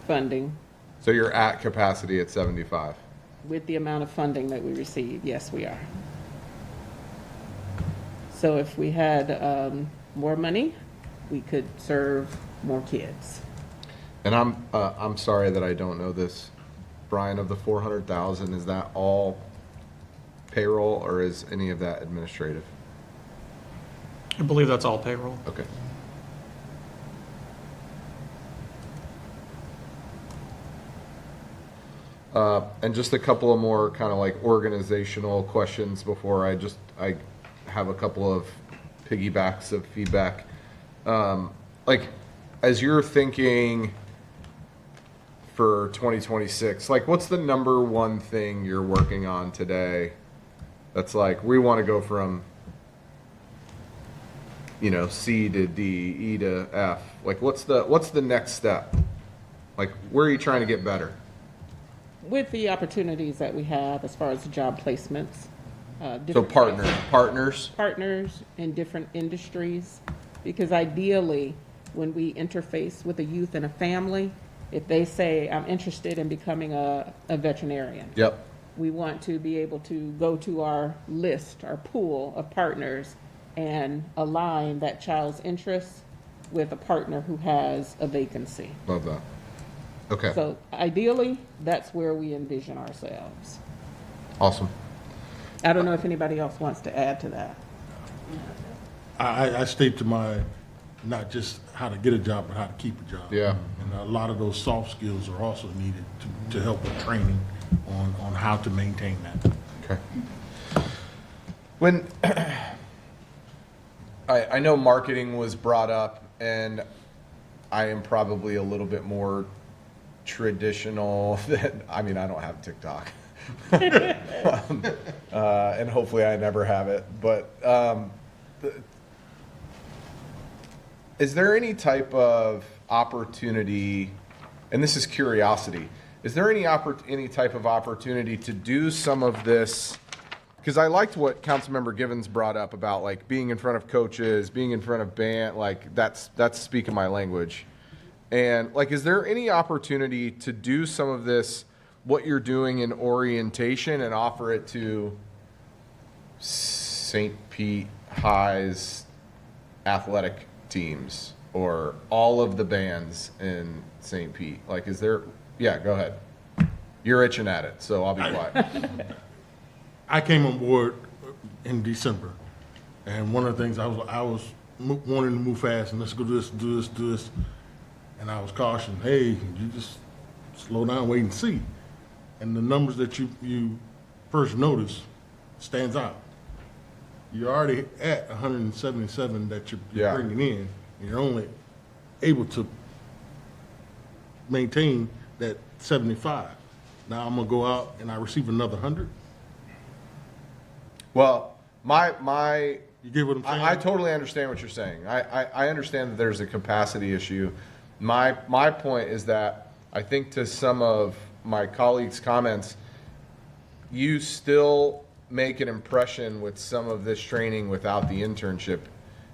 Speaker 11: So you're at capacity at 75?
Speaker 7: With the amount of funding that we receive, yes, we are. So if we had more money, we could serve more kids.
Speaker 11: And I'm sorry that I don't know this, Brian. Of the 400,000, is that all payroll or is any of that administrative?
Speaker 13: I believe that's all payroll.
Speaker 11: Okay. And just a couple of more kind of like organizational questions before I have a couple of piggybacks of feedback. Like, as you're thinking for 2026, like, what's the number one thing you're working on today that's like, we want to go from, C to D, E to F? Like, what's the next step? Like, where are you trying to get better?
Speaker 7: With the opportunities that we have as far as job placements.
Speaker 11: So partners
Speaker 7: in different industries, because ideally when we interface with a youth and a family, if they say, I'm interested in becoming a veterinarian.
Speaker 11: Yep.
Speaker 7: We want to be able to go to our list, our pool of partners, and align that child's interests with a partner who has a vacancy.
Speaker 11: Love that. Okay.
Speaker 7: So ideally, that's where we envision ourselves.
Speaker 11: Awesome.
Speaker 7: I don't know if anybody else wants to add to that.
Speaker 27: I state to my, not just how to get a job, but how to keep a job.
Speaker 11: Yeah.
Speaker 27: And a lot of those soft skills are also needed to help with training on how to maintain that.
Speaker 11: Okay. When I know marketing was brought up, and I am probably a little bit more traditional than, I mean, I don't have TikTok. And hopefully I never have it. But is there any type of opportunity, and this is curiosity, is there any type of opportunity to do some of this? Because I liked what Councilmember Givens brought up about like being in front of coaches, being in front of band, like that's speaking my language. And like, is there any opportunity to do some of this, what you're doing in orientation, and offer it to St. Pete High's athletic teams or all of the bands in St. Pete? Like, is there, yeah, go ahead. You're itching at it, so I'll be quiet.
Speaker 27: I came on board in December, and one of the things I was wanting to move fast and let's go do this, and I was cautioned, hey, you just slow down, wait and see. And the numbers that you first notice stands out. You're already at 177 that you're bringing in, and you're only able to maintain that 75. Now I'm gonna go out and I receive another 100.
Speaker 11: Well, you
Speaker 27: get what I'm saying?
Speaker 11: I totally understand what you're saying. I understand that there's a capacity issue. My point is that I think to some of my colleagues' comments, you still make an impression with some of this training without the internship,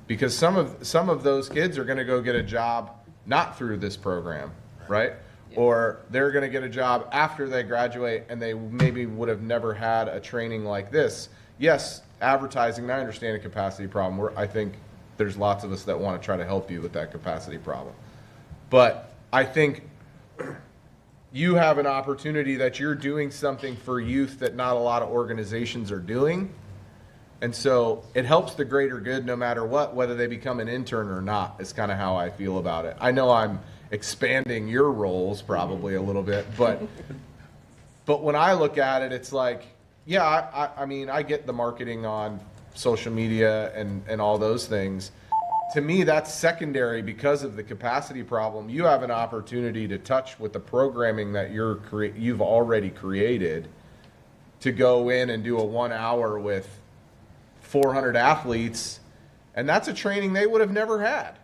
Speaker 11: because some of those kids are going to go get a job not through this program, right? Or they're going to get a job after they graduate and they maybe would have never had a training like this. Yes, advertising, and I understand a capacity problem. I think there's lots of us that want to try to help you with that capacity problem. But I think you have an opportunity that you're doing something for youth that not a lot of organizations are doing. And so it helps the greater good no matter what, whether they become an intern or not, is kind of how I feel about it. I know I'm expanding your roles probably a little bit, but when I look at it, it's like, yeah, I mean, I get the marketing on social media and all those things. To me, that's secondary because of the capacity problem. You have an opportunity to touch with the programming that you've already created to go in and do a 1 hour with 400 athletes, and that's a training they would have never had.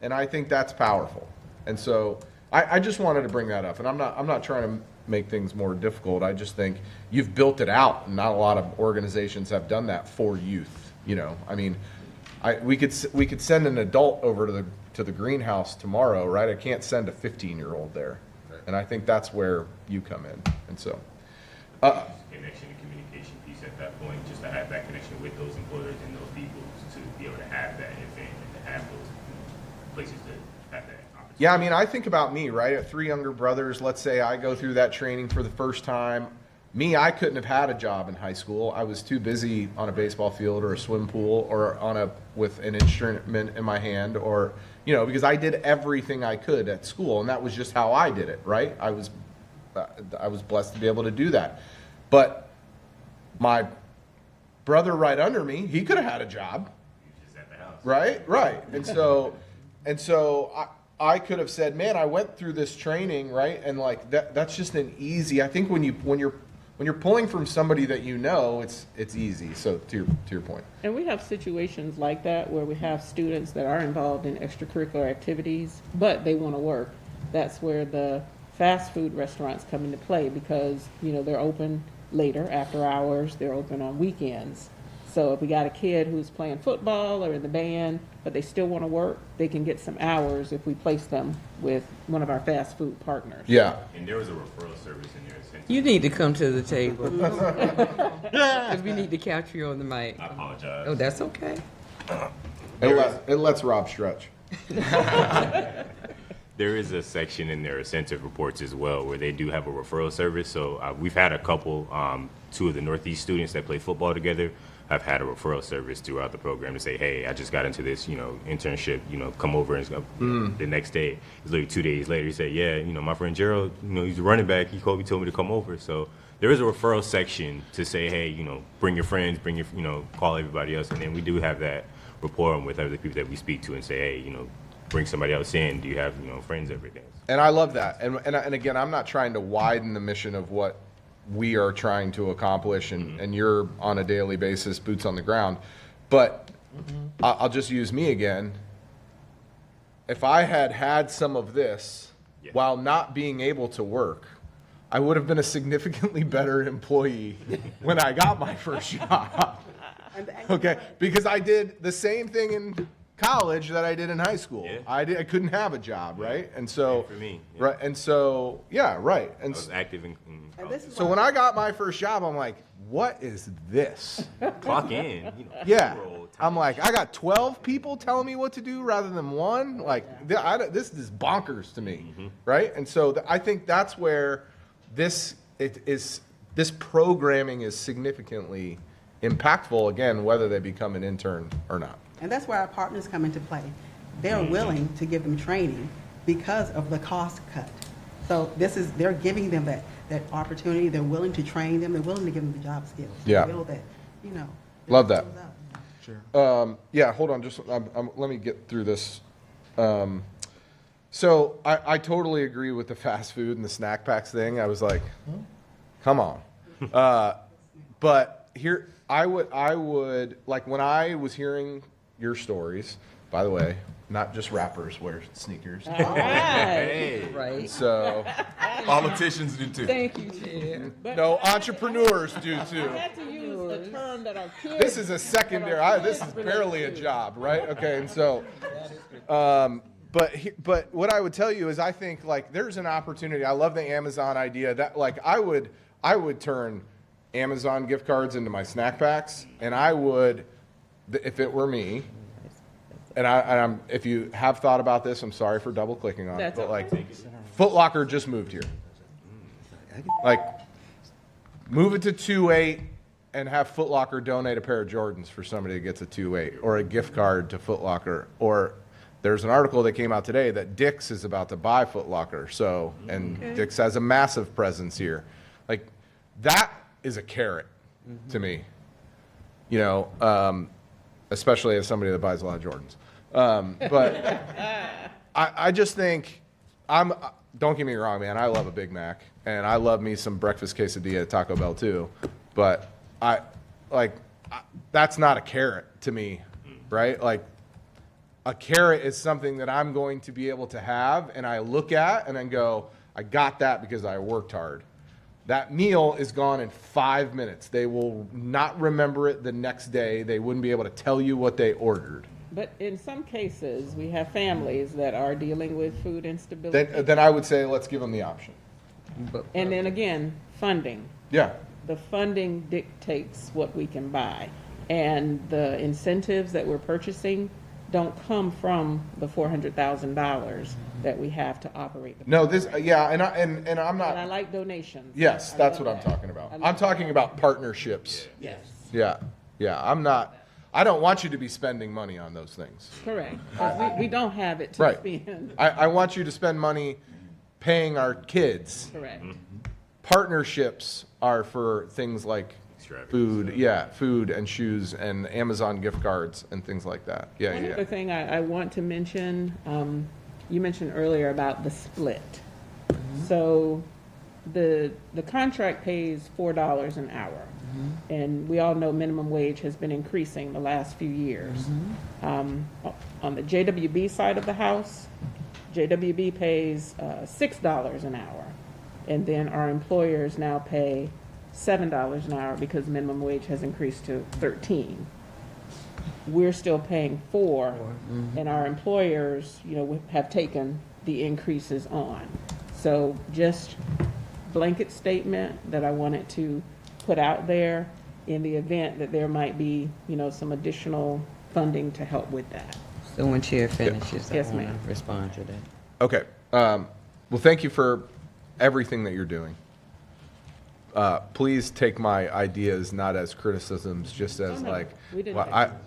Speaker 11: And I think that's powerful. And so I just wanted to bring that up, and I'm not trying to make things more difficult. I just think you've built it out, and not a lot of organizations have done that for youth. You know, I mean, we could send an adult over to the greenhouse tomorrow, right? I can't send a 15-year-old there, and I think that's where you come in. And so,
Speaker 29: connection and communication piece at that point, just to have that connection with those employers and those people to be able to have that event and to have those places to have that.
Speaker 11: Yeah, I mean, I think about me, right? I have 3 younger brothers. Let's say I go through that training for the first time. I couldn't have had a job in high school. I was too busy on a baseball field or a swim pool or with an instrument in my hand, or, you know, because I did everything I could at school, and that was just how I did it, right? I was blessed to be able to do that. But my brother right under me, he could have had a job.
Speaker 29: Just at the house.
Speaker 11: Right. And so I could have said, man, I went through this training, right? And like that's just an easy. I think when you're pulling from somebody that you know, it's easy. So to your point.
Speaker 7: And we have situations like that where we have students that are involved in extracurricular activities, but they want to work. That's where the fast food restaurants come into play, because, you know, they're open later, after hours, they're open on weekends. So if we got a kid who's playing football or in the band, but they still want to work, they can get some hours if we place them with one of our fast food partners.
Speaker 11: Yeah.
Speaker 29: And there was a referral service in there.
Speaker 1: You need to come to the table. Because we need to capture you on the mic.
Speaker 29: I apologize.
Speaker 1: Oh, that's okay.
Speaker 11: It lets Rob stretch.
Speaker 29: There is a section in their incentive reports as well where they do have a referral service. So we've had a couple, 2 of the Northeast students that play football together have had a referral service throughout the program to say, hey, I just got into this, internship, come over. And the next day, it's literally 2 days later, he said, yeah, my friend Gerald, he's a running back. He told me to come over. So there is a referral section to say, hey, bring your friends, call everybody else. And then we do have that rapport with other people that we speak to and say, hey, bring somebody else in. Do you have, friends, everything?
Speaker 11: And I love that. And again, I'm not trying to widen the mission of what we are trying to accomplish, and you're on a daily basis, boots on the ground. But I'll just use me again. If I had had some of this while not being able to work, I would have been a significantly better employee when I got my first job. Okay, because I did the same thing in college that I did in high school.
Speaker 29: Yeah.
Speaker 11: I couldn't have a job, right? And so,
Speaker 29: for me,
Speaker 11: right, and so, yeah, right. And
Speaker 29: I was active in college.
Speaker 11: so when I got my first job, I'm like, what is this?
Speaker 29: Clock in.
Speaker 11: Yeah. I'm like, I got 12 people telling me what to do rather than one. Like, this is bonkers to me, right? And so I think that's where this programming is significantly impactful, again, whether they become an intern or not.
Speaker 28: And that's where our partners come into play. They're willing to give them training because of the cost cut. So they're giving them that opportunity. They're willing to train them. They're willing to give them the job skills.
Speaker 11: Yeah.
Speaker 28: They feel that,
Speaker 11: Love that. Sure. Yeah, hold on. Just let me get through this. So I totally agree with the fast food and the snack packs thing. I was like, come on. But here, I would like when I was hearing your stories, by the way, not just rappers wear sneakers.
Speaker 1: All right. Right.
Speaker 11: So
Speaker 8: politicians do too.
Speaker 1: Thank you, Chair.
Speaker 11: No, entrepreneurs do too.
Speaker 7: I had to use the term that our kids.
Speaker 11: This is a secondary. This is barely a job, right? Okay, and so, but what I would tell you is I think like there's an opportunity. I love the Amazon idea that like I would turn Amazon gift cards into my snack packs, and I would, if it were me. And if you have thought about this, I'm sorry for double clicking on it, but like Foot Locker just moved here. Like, move it to 2.8 and have Foot Locker donate a pair of Jordans for somebody that gets a 2.8 or a gift card to Foot Locker. Or there's an article that came out today that Dick's is about to buy Foot Locker. So, and Dick's has a massive presence here. Like, that is a carrot to me, especially as somebody that buys a lot of Jordans. But I just think don't get me wrong, man. I love a Big Mac and I love me some breakfast quesadilla at Taco Bell too. But that's not a carrot to me, right? Like a carrot is something that I'm going to be able to have and I look at and then go, I got that because I worked hard. That meal is gone in 5 minutes. They will not remember it the next day. They wouldn't be able to tell you what they ordered.
Speaker 7: But in some cases, we have families that are dealing with food instability.
Speaker 11: Then I would say let's give them the option.
Speaker 7: And then again, funding.
Speaker 11: Yeah.
Speaker 7: The funding dictates what we can buy. And the incentives that we're purchasing don't come from the $400,000 that we have to operate.
Speaker 11: No, and I'm not.
Speaker 7: But I like donations.
Speaker 11: Yes, that's what I'm talking about. I'm talking about partnerships.
Speaker 7: Yes.
Speaker 11: Yeah. I don't want you to be spending money on those things.
Speaker 7: Correct. We don't have it to spend.
Speaker 11: I want you to spend money paying our kids.
Speaker 7: Correct.
Speaker 11: Partnerships are for things like food and shoes and Amazon gift cards and things like that.
Speaker 7: One other thing I want to mention, you mentioned earlier about the split. So the contract pays $4 an hour. And we all know minimum wage has been increasing the last few years. On the JWB side of the house, JWB pays $6 an hour. And then our employers now pay $7 an hour because minimum wage has increased to $13. We're still paying $4, and our employers, have taken the increases on. So just blanket statement that I wanted to put out there in the event that there might be, some additional funding to help with that.
Speaker 1: So when Chair finishes,
Speaker 7: Yes,
Speaker 1: I want
Speaker 7: ma'am.
Speaker 1: to respond to that.
Speaker 11: Okay. Well, thank you for everything that you're doing. Please take my ideas not as criticisms, just as
Speaker 7: we didn't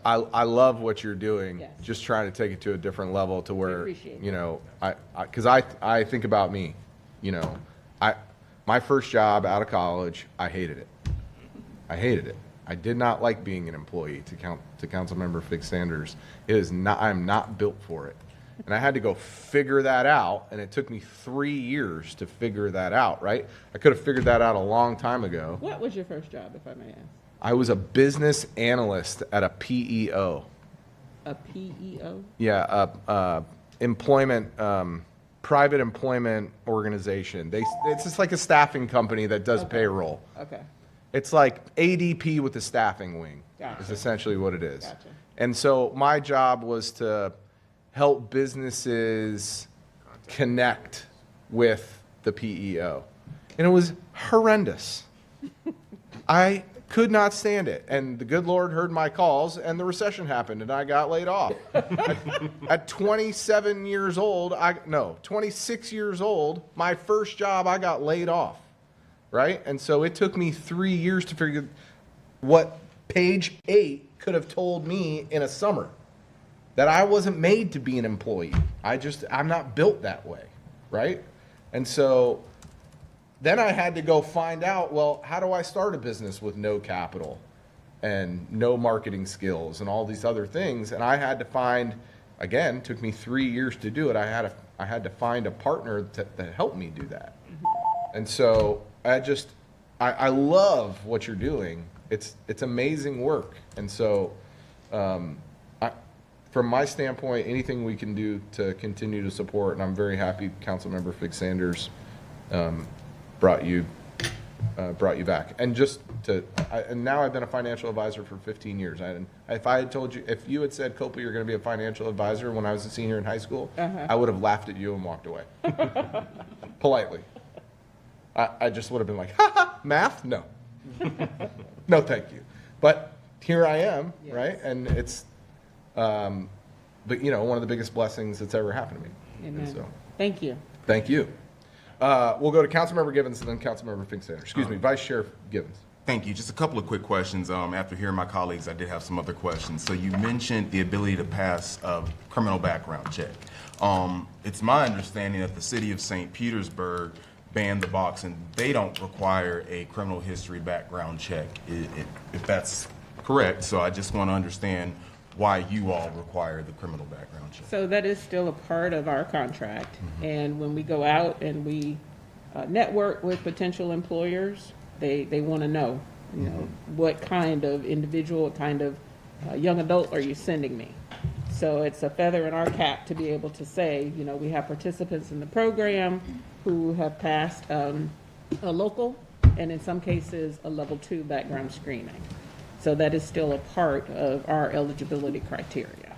Speaker 11: I love what you're doing.
Speaker 7: Yes.
Speaker 11: Just trying to take it to a different level to where
Speaker 7: appreciate
Speaker 11: because I think about me. My first job out of college, I hated it. I did not like being an employee, to Councilmember Fig Sanders. It is not, I'm not built for it. And I had to go figure that out, and it took me 3 years to figure that out, right? I could have figured that out a long time ago.
Speaker 7: What was your first job, if I may ask?
Speaker 11: I was a business analyst at a PEO.
Speaker 7: A PEO?
Speaker 11: Yeah, employment, private employment organization. It's just like a staffing company that does payroll.
Speaker 7: Okay.
Speaker 11: It's like ADP with the staffing wing.
Speaker 7: Gotcha.
Speaker 11: Is essentially what it is.
Speaker 7: Gotcha.
Speaker 11: And so my job was to help businesses connect with the PEO. And it was horrendous. I could not stand it. And the good Lord heard my calls, and the recession happened, and I got laid off. At 27 years old, 26 years old, my first job, I got laid off, right? And so it took me 3 years to figure what page 8 could have told me in a summer. That I wasn't made to be an employee. I'm not built that way, right? And so then I had to go find out, well, how do I start a business with no capital and no marketing skills and all these other things? And I had to find, again, took me 3 years to do it. I had to find a partner that helped me do that. And so I love what you're doing. It's amazing work. And so, from my standpoint, anything we can do to continue to support, and I'm very happy Councilmember Fig Sanders brought you back. And and now I've been a financial advisor for 15 years. If you had said, Copley, you're going to be a financial advisor when I was a senior in high school, I would have laughed at you and walked away. Politely. I just would have been like, ha ha, math? No. No, thank you. But here I am, yes. Right? And it's, but one of the biggest blessings that's ever happened to me.
Speaker 7: Amen.
Speaker 11: So,
Speaker 7: thank you.
Speaker 11: Thank you. We'll go to Councilmember Givens and then Councilmember Fig Sanders. Excuse me, Vice Chair Givens.
Speaker 8: Thank you. Just a couple of quick questions. After hearing my colleagues, I did have some other questions. So you mentioned the ability to pass a criminal background check. It's my understanding that the city of St. Petersburg banned the box and they don't require a criminal history background check, if that's correct. So I just want to understand why you all require the criminal background check.
Speaker 7: So that is still a part of our contract. And when we go out and we network with potential employers, they want to know, what kind of individual, what kind of young adult are you sending me? So it's a feather in our cap to be able to say, we have participants in the program who have passed a local and in some cases a level 2 background screening. So that is still a part of our eligibility criteria.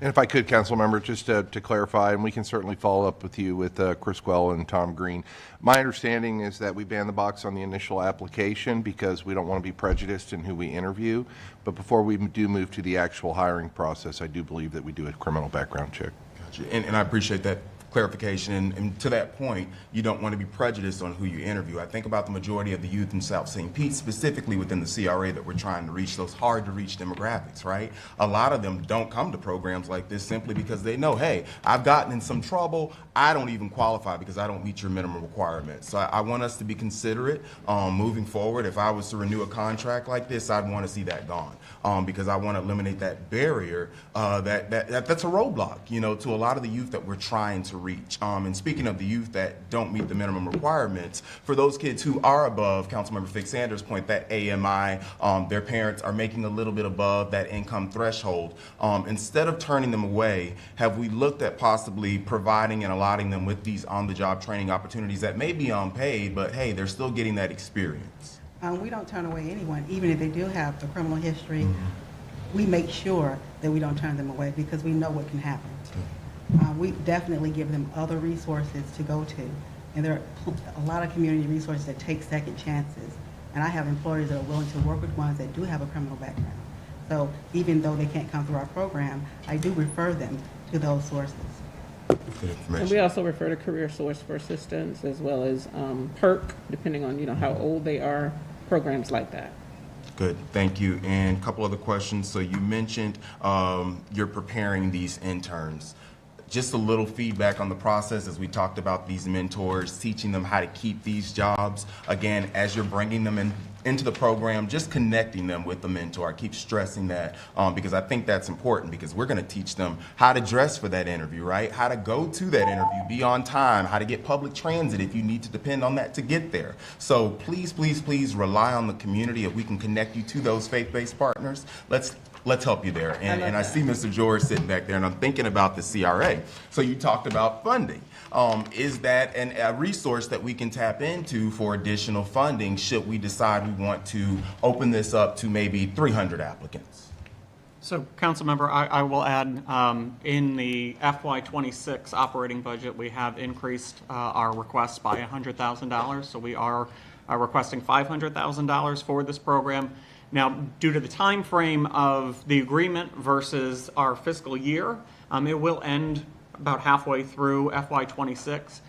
Speaker 4: And if I could, Council Member, just to clarify, and we can certainly follow up with you with Chris Gwell and Tom Green. My understanding is that we ban the box on the initial application because we don't want to be prejudiced in who we interview. But before we do move to the actual hiring process, I do believe that we do a criminal background check.
Speaker 8: Gotcha. And I appreciate that clarification. And to that point, you don't want to be prejudiced on who you interview. I think about the majority of the youth in South St. Pete, specifically within the CRA that we're trying to reach, those hard to reach demographics, right? A lot of them don't come to programs like this simply because they know, hey, I've gotten in some trouble. I don't even qualify because I don't meet your minimum requirements. So I want us to be considerate moving forward. If I was to renew a contract like this, I'd want to see that gone because I want to eliminate that barrier that's a roadblock, to a lot of the youth that we're trying to reach. And speaking of the youth that don't meet the minimum requirements, for those kids who are above, Councilmember Fig Sanders' point, that AMI, their parents are making a little bit above that income threshold. Instead of turning them away, have we looked at possibly providing and allotting them with these on-the-job training opportunities that may be unpaid, but hey, they're still getting that experience?
Speaker 28: We don't turn away anyone, even if they do have a criminal history. We make sure that we don't turn them away because we know what can happen. We definitely give them other resources to go to. And there are a lot of community resources that take second chances. And I have employers that are willing to work with ones that do have a criminal background. So even though they can't come through our program, I do refer them to those sources.
Speaker 7: And we also refer to Career Source for assistance as well as PERC, depending on how old they are, programs like that.
Speaker 8: Good, thank you. And a couple other questions. So you mentioned you're preparing these interns. just a little feedback on the process as we talked about these mentors, teaching them how to keep these jobs. Again, as you're bringing them into the program, just connecting them with the mentor. I keep stressing that because I think that's important, because we're going to teach them how to dress for that interview, right? How to go to that interview, be on time, how to get public transit if you need to depend on that to get there. So please, please, please rely on the community. If we can connect you to those faith-based partners, let's help you there. And I see Mr. George sitting back there, and I'm thinking about the CRA. So you talked about funding. Is that a resource that we can tap into for additional funding should we decide we want to open this up to maybe 300 applicants?
Speaker 13: So, Councilmember, I will add, in the FY26 operating budget, we have increased our request by $100,000. So we are requesting $500,000 for this program. Now, due to the time frame of the agreement versus our fiscal year, it will end about halfway through FY26.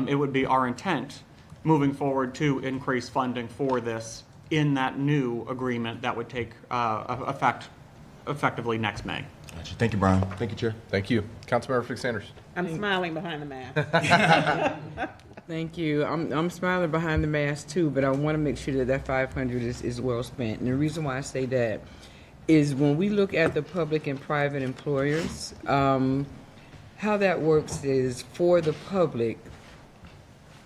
Speaker 13: It would be our intent moving forward to increase funding for this in that new agreement that would take effect effectively next May.
Speaker 8: Gotcha. Thank you, Brian. Thank you, Chair.
Speaker 11: Thank you. Councilmember Fix-Sanders.
Speaker 7: I'm smiling behind the mask.
Speaker 1: Thank you. I'm smiling behind the mask too, but I want to make sure that that 500 is well spent. And the reason why I say that is when we look at the public and private employers, how that works is for the public,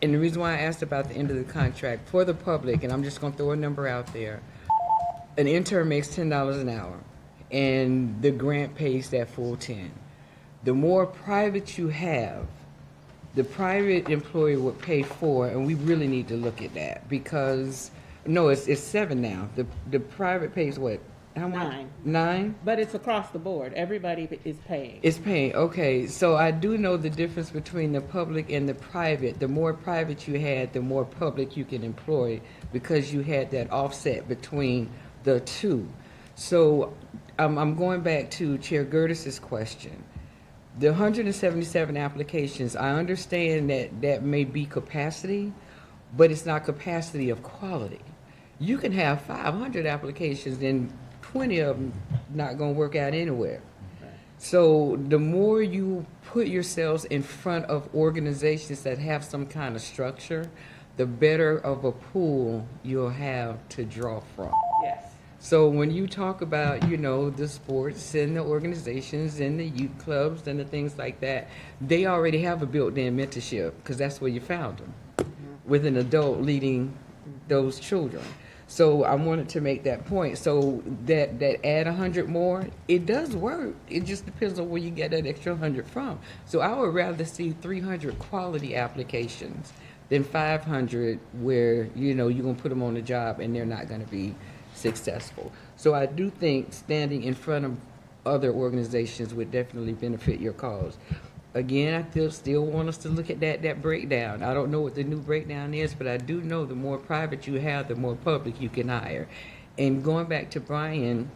Speaker 1: and the reason why I asked about the end of the contract, for the public, and I'm just going to throw a number out there, an intern makes $10 an hour, and the grant pays that full 10. The more private you have, the private employer would pay 4, and we really need to look at that because, no, it's 7 now. The private pays what? How much?
Speaker 7: 9.
Speaker 1: 9?
Speaker 7: But it's across the board. Everybody is paying.
Speaker 1: It's paying, okay. So I do know the difference between the public and the private. The more private you had, the more public you can employ because you had that offset between the two. So I'm going back to Chair Gertis's question. The 177 applications, I understand that that may be capacity, but it's not capacity of quality. You can have 500 applications and 20 of them not going to work out anywhere. So the more you put yourselves in front of organizations that have some kind of structure, the better of a pool you'll have to draw from.
Speaker 7: Yes.
Speaker 1: So when you talk about, you know, the sports and the organizations and the youth clubs and the things like that, they already have a built-in mentorship because that's where you found them, with an adult leading those children. So I wanted to make that point. So that add 100 more, it does work. It just depends on where you get that extra 100 from. So I would rather see 300 quality applications than 500 where, you know, you're going to put them on the job and they're not going to be successful. So I do think standing in front of other organizations would definitely benefit your cause. Again, I still want us to look at that breakdown. I don't know what the new breakdown is, but I do know the more private you have, the more public you can hire. And going back to Brian,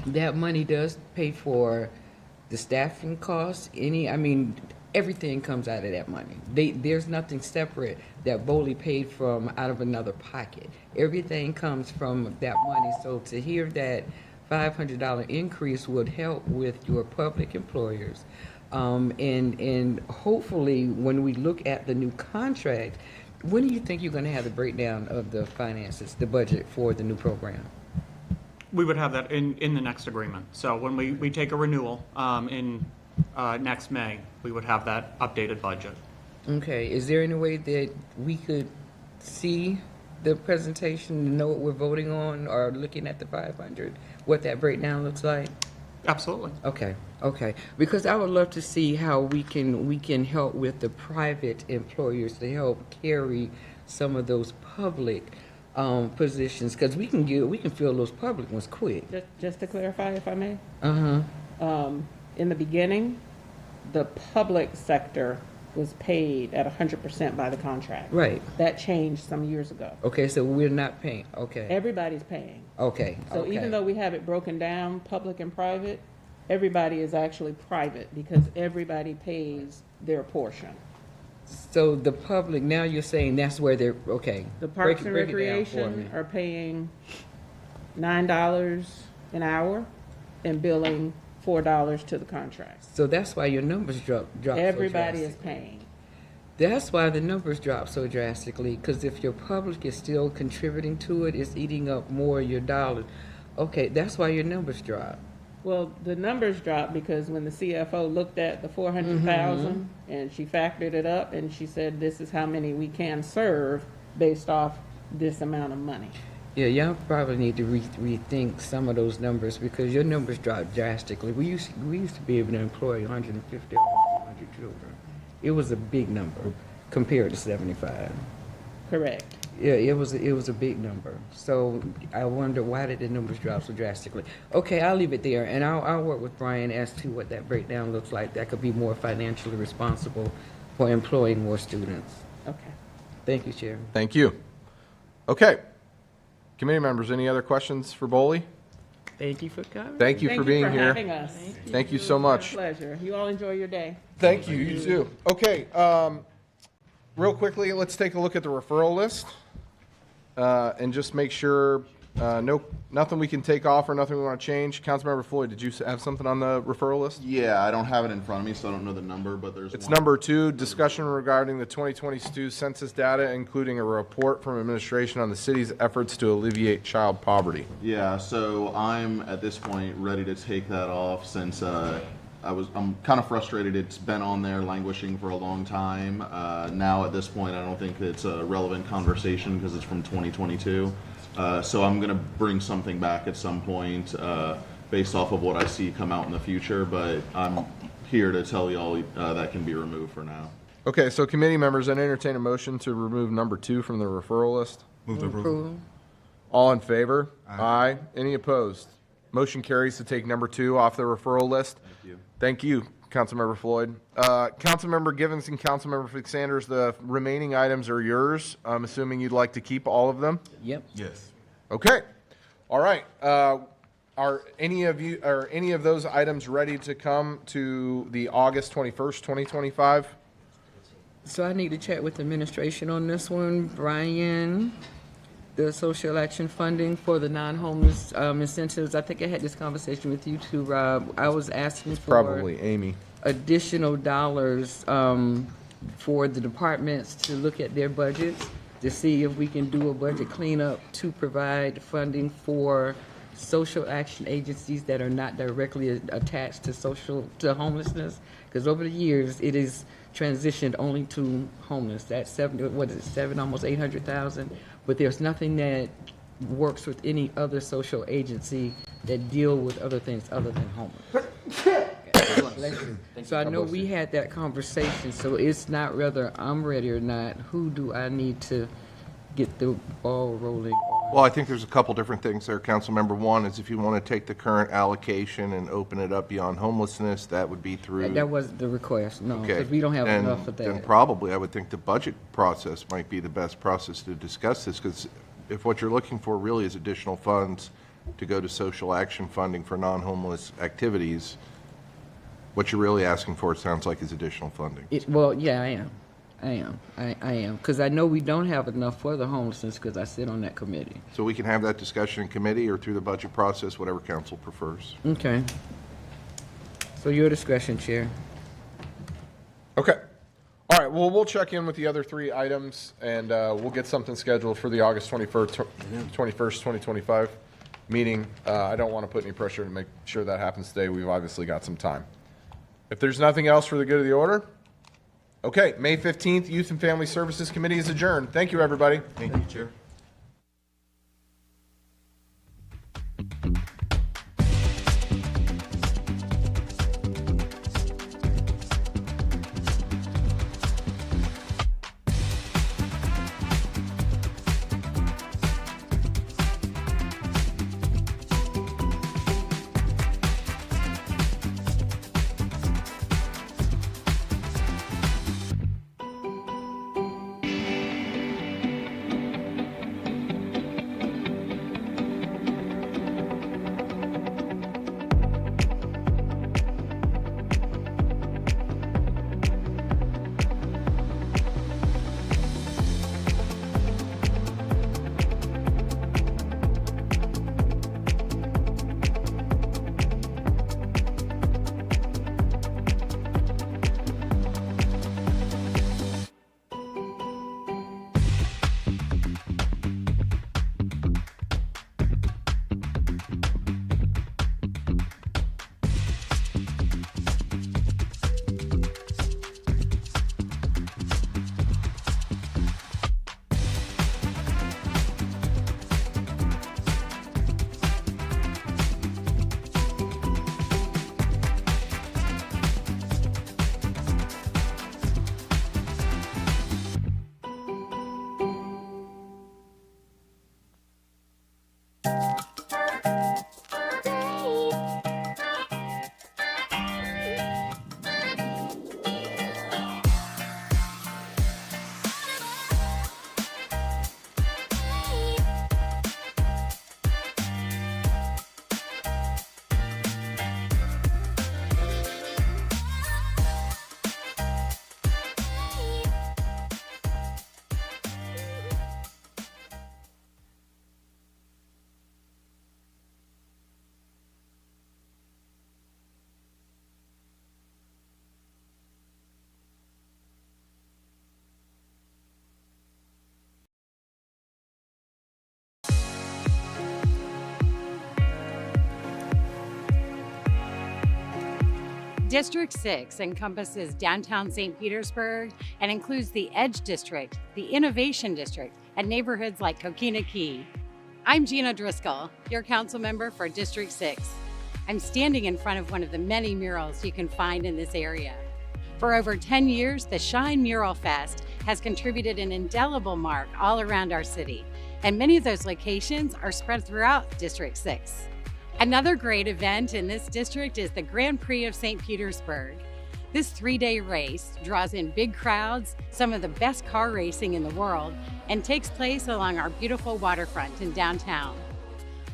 Speaker 1: that money does pay for the staffing costs. Everything comes out of that money. There's nothing separate that Boley paid from out of another pocket. Everything comes from that money. So to hear that $500 increase would help with your public employers. And hopefully when we look at the new contract, when do you think you're going to have the breakdown of the finances, the budget for the new program?
Speaker 13: We would have that in the next agreement. So when we take a renewal in next May, we would have that updated budget.
Speaker 1: Okay. Is there any way that we could see the presentation and know what we're voting on, or looking at the 500, what that breakdown looks like?
Speaker 13: Absolutely.
Speaker 1: Okay. Okay. Because I would love to see how we can help with the private employers to help carry some of those public positions, because we can fill those public ones quick.
Speaker 7: Just to clarify, if I may.
Speaker 1: In
Speaker 7: the beginning, the public sector was paid at 100% by the contract.
Speaker 1: Right.
Speaker 7: That changed some years ago.
Speaker 1: Okay, so we're not paying. Okay.
Speaker 7: Everybody's paying.
Speaker 1: Okay.
Speaker 7: So even though we have it broken down, public and private, everybody is actually private because everybody pays their portion.
Speaker 1: So the public, now you're saying that's where they're, okay.
Speaker 7: The Parks and Recreation are paying $9 an hour and billing $4 to the contract.
Speaker 1: So that's why your numbers drop so
Speaker 7: Everybody is
Speaker 1: drastically.
Speaker 7: paying.
Speaker 1: That's why the numbers drop so drastically, because if your public is still contributing to it, it's eating up more of your dollars. Okay, that's why your numbers drop.
Speaker 7: Well, the numbers dropped because when the CFO looked at the 400,000 and she factored it up and she said, this is how many we can serve based off this amount of money.
Speaker 1: Yeah, y'all probably need to rethink some of those numbers because your numbers dropped drastically. We used to be able to employ 150 or 100 children. It was a big number compared to 75.
Speaker 7: Correct.
Speaker 1: Yeah, it was a big number. So I wonder why did the numbers drop so drastically? Okay, I'll leave it there, and I'll work with Brian as to what that breakdown looks like. That could be more financially responsible for employing more students.
Speaker 7: Okay.
Speaker 1: Thank you, Chair.
Speaker 11: Thank you. Okay. Committee members, any other questions for Boley?
Speaker 1: Thank you for coming.
Speaker 11: Thank you for being here.
Speaker 7: Having us.
Speaker 11: Thank you so much.
Speaker 7: Pleasure. You all enjoy your day.
Speaker 11: Thank you. You too. Okay. Real quickly, let's take a look at the referral list and just make sure nothing we can take off or nothing we want to change. Councilmember Floyd, did you have something on the referral list?
Speaker 2: Yeah, I don't have it in front of me, so I don't know the number, but there's
Speaker 11: It's
Speaker 2: one.
Speaker 11: number 2, discussion regarding the 2022 census data, including a report from administration on the city's efforts to alleviate child poverty.
Speaker 2: Yeah, so I'm at this point ready to take that off since I'm kind of frustrated. It's been on there languishing for a long time. Now at this point, I don't think it's a relevant conversation because it's from 2022. So I'm going to bring something back at some point based off of what I see come out in the future, but I'm here to tell y'all that can be removed for now.
Speaker 11: Okay, so committee members, I entertain a motion to remove number 2 from the referral list.
Speaker 8: Move to approve.
Speaker 11: All in favor? Aye. Any opposed? Motion carries to take number 2 off the referral list.
Speaker 2: Thank you.
Speaker 11: Thank you, Councilmember Floyd. Councilmember Givens and Councilmember Fix-Sanders, the remaining items are yours. I'm assuming you'd like to keep all of them?
Speaker 1: Yep.
Speaker 8: Yes.
Speaker 11: Okay. All right. Are any of those items ready to come to the August 21st, 2025?
Speaker 1: So I need to chat with the administration on this one. Brian, the social action funding for the non-homeless incentives. I think I had this conversation with you too, Rob. I was asking for
Speaker 11: Probably Amy.
Speaker 1: additional dollars for the departments to look at their budgets to see if we can do a budget cleanup to provide funding for social action agencies that are not directly attached to homelessness. Because over the years, it is transitioned only to homeless. That's almost 800,000. But there's nothing that works with any other social agency that deal with other things other than homeless. So I know we had that conversation, so it's not whether I'm ready or not. Who do I need to get the ball rolling on?
Speaker 4: Well, I think there's a couple different things there, Councilmember. One is if you want to take the current allocation and open it up beyond homelessness, that would be through.
Speaker 1: That was the request, no,
Speaker 4: Okay.
Speaker 1: because we don't have
Speaker 4: And
Speaker 1: enough of
Speaker 4: Then
Speaker 1: that.
Speaker 4: probably I would think the budget process might be the best process to discuss this, because if what you're looking for really is additional funds to go to social action funding for non-homeless activities, what you're really asking for, it sounds like, is additional funding.
Speaker 1: Well, yeah, I am, because I know we don't have enough for the homelessness, because I sit on that committee.
Speaker 4: So we can have that discussion in committee or through the budget process, whatever council prefers.
Speaker 1: Okay. So your discretion, Chair.
Speaker 11: Okay. All right. Well, we'll check in with the other 3 items, and we'll get something scheduled for the August 21st, 2025 meeting. I don't want to put any pressure to make sure that happens today. We've obviously got some time. If there's nothing else for the good of the order, okay. May 15th, Youth and Family Services Committee is adjourned. Thank you, everybody.
Speaker 8: Thank you, Chair.
Speaker 14: District 6 encompasses downtown St. Petersburg and includes the Edge District, the Innovation District, and neighborhoods like Coquina Key. I'm Gina Driscoll, your council member for District 6. I'm standing in front of one of the many murals you can find in this area. For over 10 years, the Shine Mural Fest has contributed an indelible mark all around our city, and many of those locations are spread throughout District 6. Another great event in this district is the Grand Prix of St. Petersburg. This 3-day race draws in big crowds, some of the best car racing in the world, and takes place along our beautiful waterfront in downtown.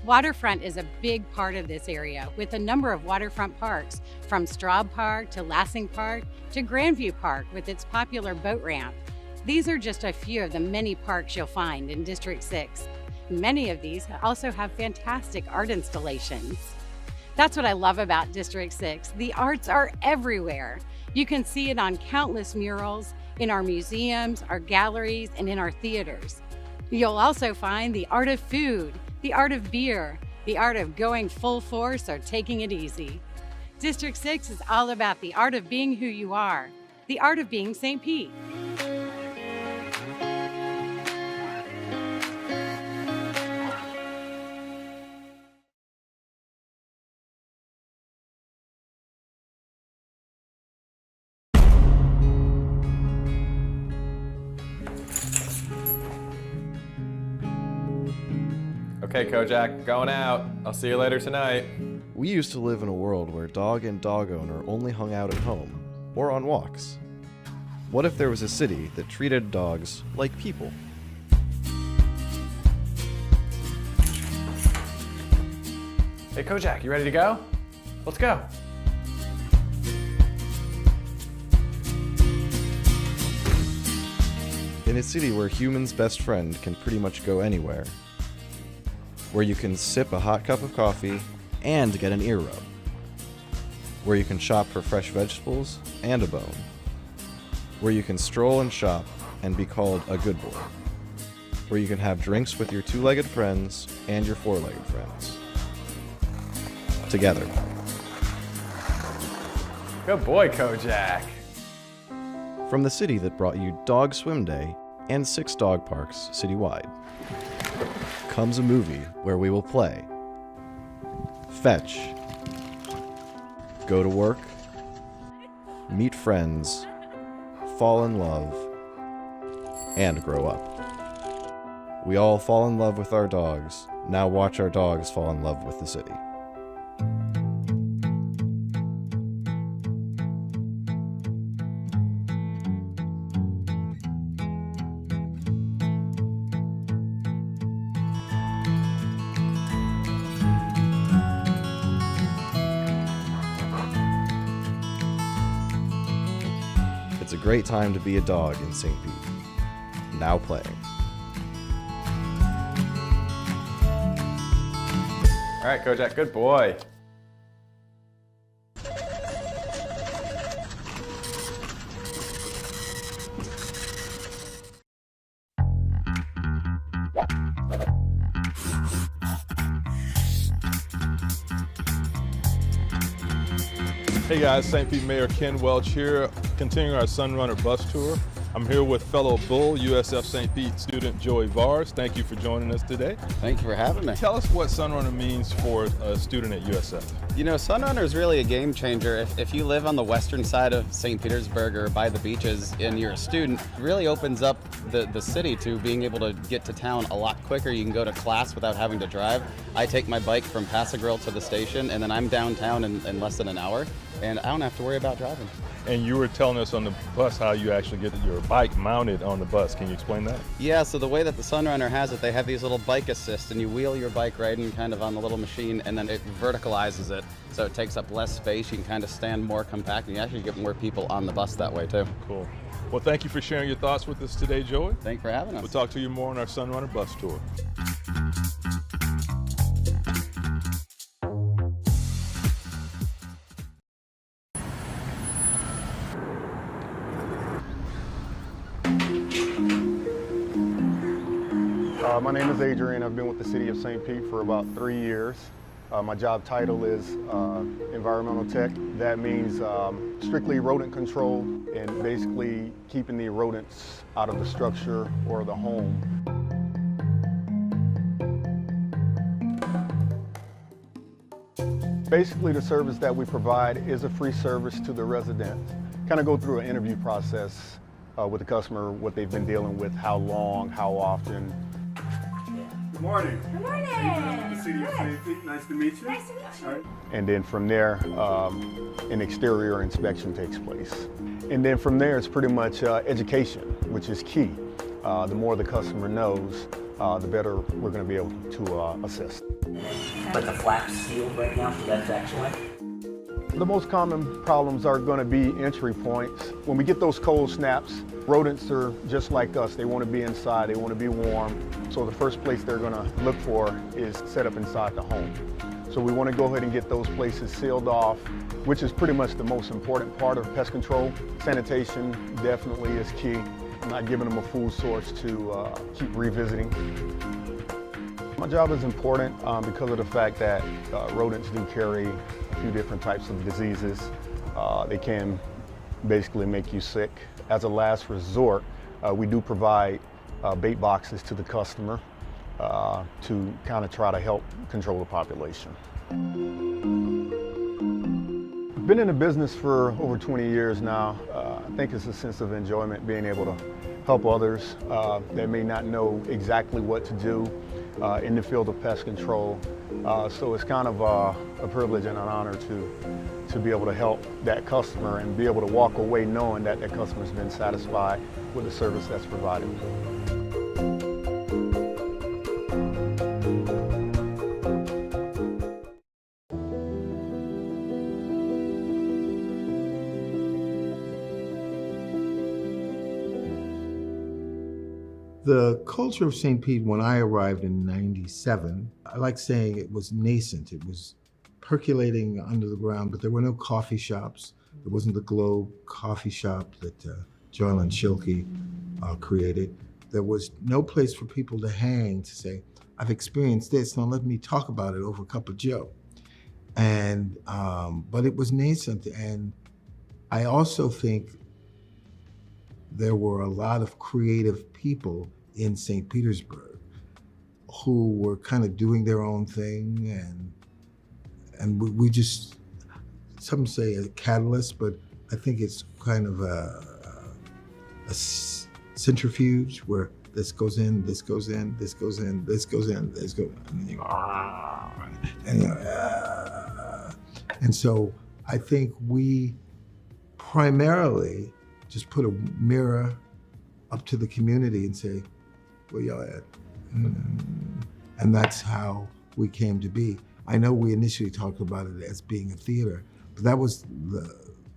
Speaker 14: Waterfront is a big part of this area, with a number of waterfront parks, from Straub Park to Lassing Park to Grandview Park with its popular boat ramp. These are just a few of the many parks you'll find in District 6. Many of these also have fantastic art installations. That's what I love about District 6. The arts are everywhere. You can see it on countless murals, in our museums, our galleries, and in our theaters. You'll also find the art of food, the art of beer, the art of going full force or taking it easy. District 6 is all about the art of being who you are, the art of being St. Pete.
Speaker 15: Okay, Kojak, going out. I'll see you later tonight.
Speaker 16: We used to live in a world where dog and dog owner only hung out at home, or on walks. What if there was a city that treated dogs like people?
Speaker 15: Hey, Kojak, you ready to go? Let's go.
Speaker 16: In a city where humans' best friend can pretty much go anywhere, where you can sip a hot cup of coffee and get an ear rub, where you can shop for fresh vegetables and a bone, where you can stroll and shop and be called a good boy, where you can have drinks with your two-legged friends and your four-legged friends. Together.
Speaker 15: Good boy, Kojak.
Speaker 16: From the city that brought you Dog Swim Day and 6 dog parks citywide, comes a movie where we will play, fetch, go to work, meet friends, fall in love, and grow up. We all fall in love with our dogs. Now watch our dogs fall in love with the city. It's a great time to be a dog in St. Pete. Now playing.
Speaker 15: All right, Kojak, good boy.
Speaker 17: Hey guys, St. Pete Mayor Ken Welch here, continuing our Sunrunner bus tour. I'm here with fellow Bull USF St. Pete student Joey Vars. Thank you for joining us today.
Speaker 18: Thank you for having me.
Speaker 17: Tell us what Sunrunner means for a student at USF.
Speaker 18: You know, Sunrunner is really a game changer. If you live on the western side of St. Petersburg or by the beaches and you're a student, it really opens up the city to being able to get to town a lot quicker. You can go to class without having to drive. I take my bike from Paso Grill to the station and then I'm downtown in less than an hour and I don't have to worry about driving.
Speaker 17: And you were telling us on the bus how you actually get your bike mounted on the bus. Can you explain that?
Speaker 18: Yeah, so the way that the Sunrunner has it, they have these little bike assists and you wheel your bike right in kind of on the little machine and then it verticalizes it. So it takes up less space. You can kind of stand more compact and you actually get more people on the bus that way too.
Speaker 17: Cool. Well, thank you for sharing your thoughts with us today, Joey.
Speaker 18: Thanks for having us.
Speaker 17: We'll talk to you more on our Sunrunner bus tour.
Speaker 6: My name is Adrian. I've been with the city of St. Pete for about 3 years. My job title is environmental tech. That means strictly rodent control and basically keeping the rodents out of the structure or the home. Basically, the service that we provide is a free service to the residents. Kind of go through an interview process with the customer, what they've been dealing with, how long, how often.
Speaker 3: Good morning.
Speaker 12: Good morning.
Speaker 3: Good to see you, Safety. Nice to meet you.
Speaker 12: Nice to meet you.
Speaker 3: All right.
Speaker 6: And then from there, an exterior inspection takes place. And then from there, it's pretty much education, which is key. The more the customer knows, the better we're going to be able to assist.
Speaker 9: But the flap's sealed right now, so that's excellent.
Speaker 6: The most common problems are going to be entry points. When we get those cold snaps, rodents are just like us. They want to be inside, they want to be warm. So the first place they're going to look for is set up inside the home. So we want to go ahead and get those places sealed off, which is pretty much the most important part of pest control. Sanitation definitely is key. Not giving them a food source to keep revisiting. My job is important because of the fact that rodents do carry a few different types of diseases. They can basically make you sick. As a last resort, we do provide bait boxes to the customer to kind of try to help control the population. I've been in the business for over 20 years now. I think it's a sense of enjoyment being able to help others that may not know exactly what to do in the field of pest control. So it's kind of a privilege and an honor to be able to help that customer and be able to walk away knowing that that customer's been satisfied with the service that's provided.
Speaker 10: The culture of St. Pete, when I arrived in '97, I like saying it was nascent. It was percolating under the ground, but there were no coffee shops. There wasn't the Globe coffee shop that Joyland Schilke created. There was no place for people to hang to say, I've experienced this, now let me talk about it over a cup of Joe. And, but it was nascent. And I also think there were a lot of creative people in St. Petersburg who were kind of doing their own thing, and we just, some say a catalyst, but I think it's kind of a centrifuge where this goes in, this goes in, this goes in, this goes in, this goes in, and then you go, and so I think we primarily just put a mirror up to the community and say, where y'all at? And that's how we came to be. I know we initially talked about it as being a theater, but that was the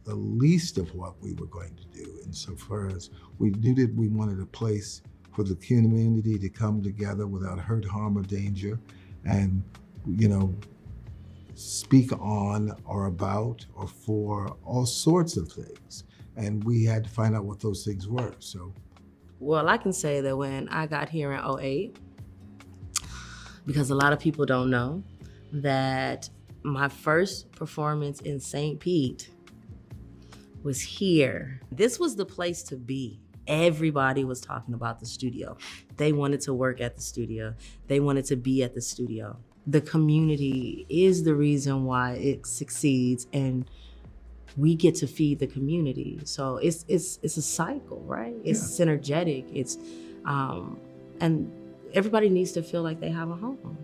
Speaker 10: least of what we were going to do insofar as we knew that we wanted a place for the community to come together without hurt, harm, or danger, and, you know, speak on or about or for all sorts of things. And we had to find out what those things were, so.
Speaker 19: Well, I can say that when I got here in '08, because a lot of people don't know, that my first performance in St. Pete was here. This was the place to be. Everybody was talking about the studio. They wanted to work at the studio. They wanted to be at the studio. The community is the reason why it succeeds, and we get to feed the community. So it's a cycle, right? It's synergetic. It's and everybody needs to feel like they have a home.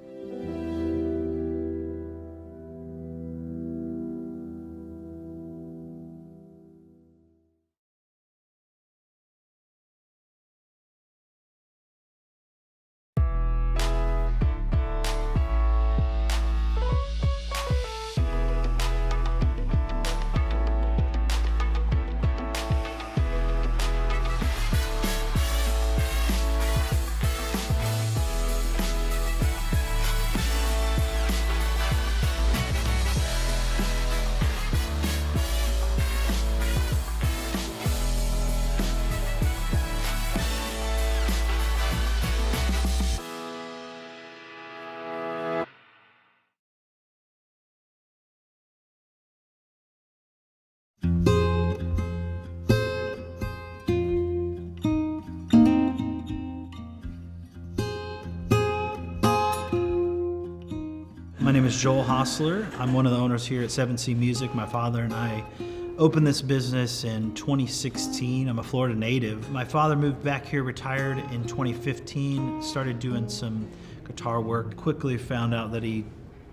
Speaker 5: My name is Joel Hostler. I'm one of the owners here at 7C Music. My father and I opened this business in 2016. I'm a Florida native. My father moved back here, retired in 2015, started doing some guitar work. Quickly found out that he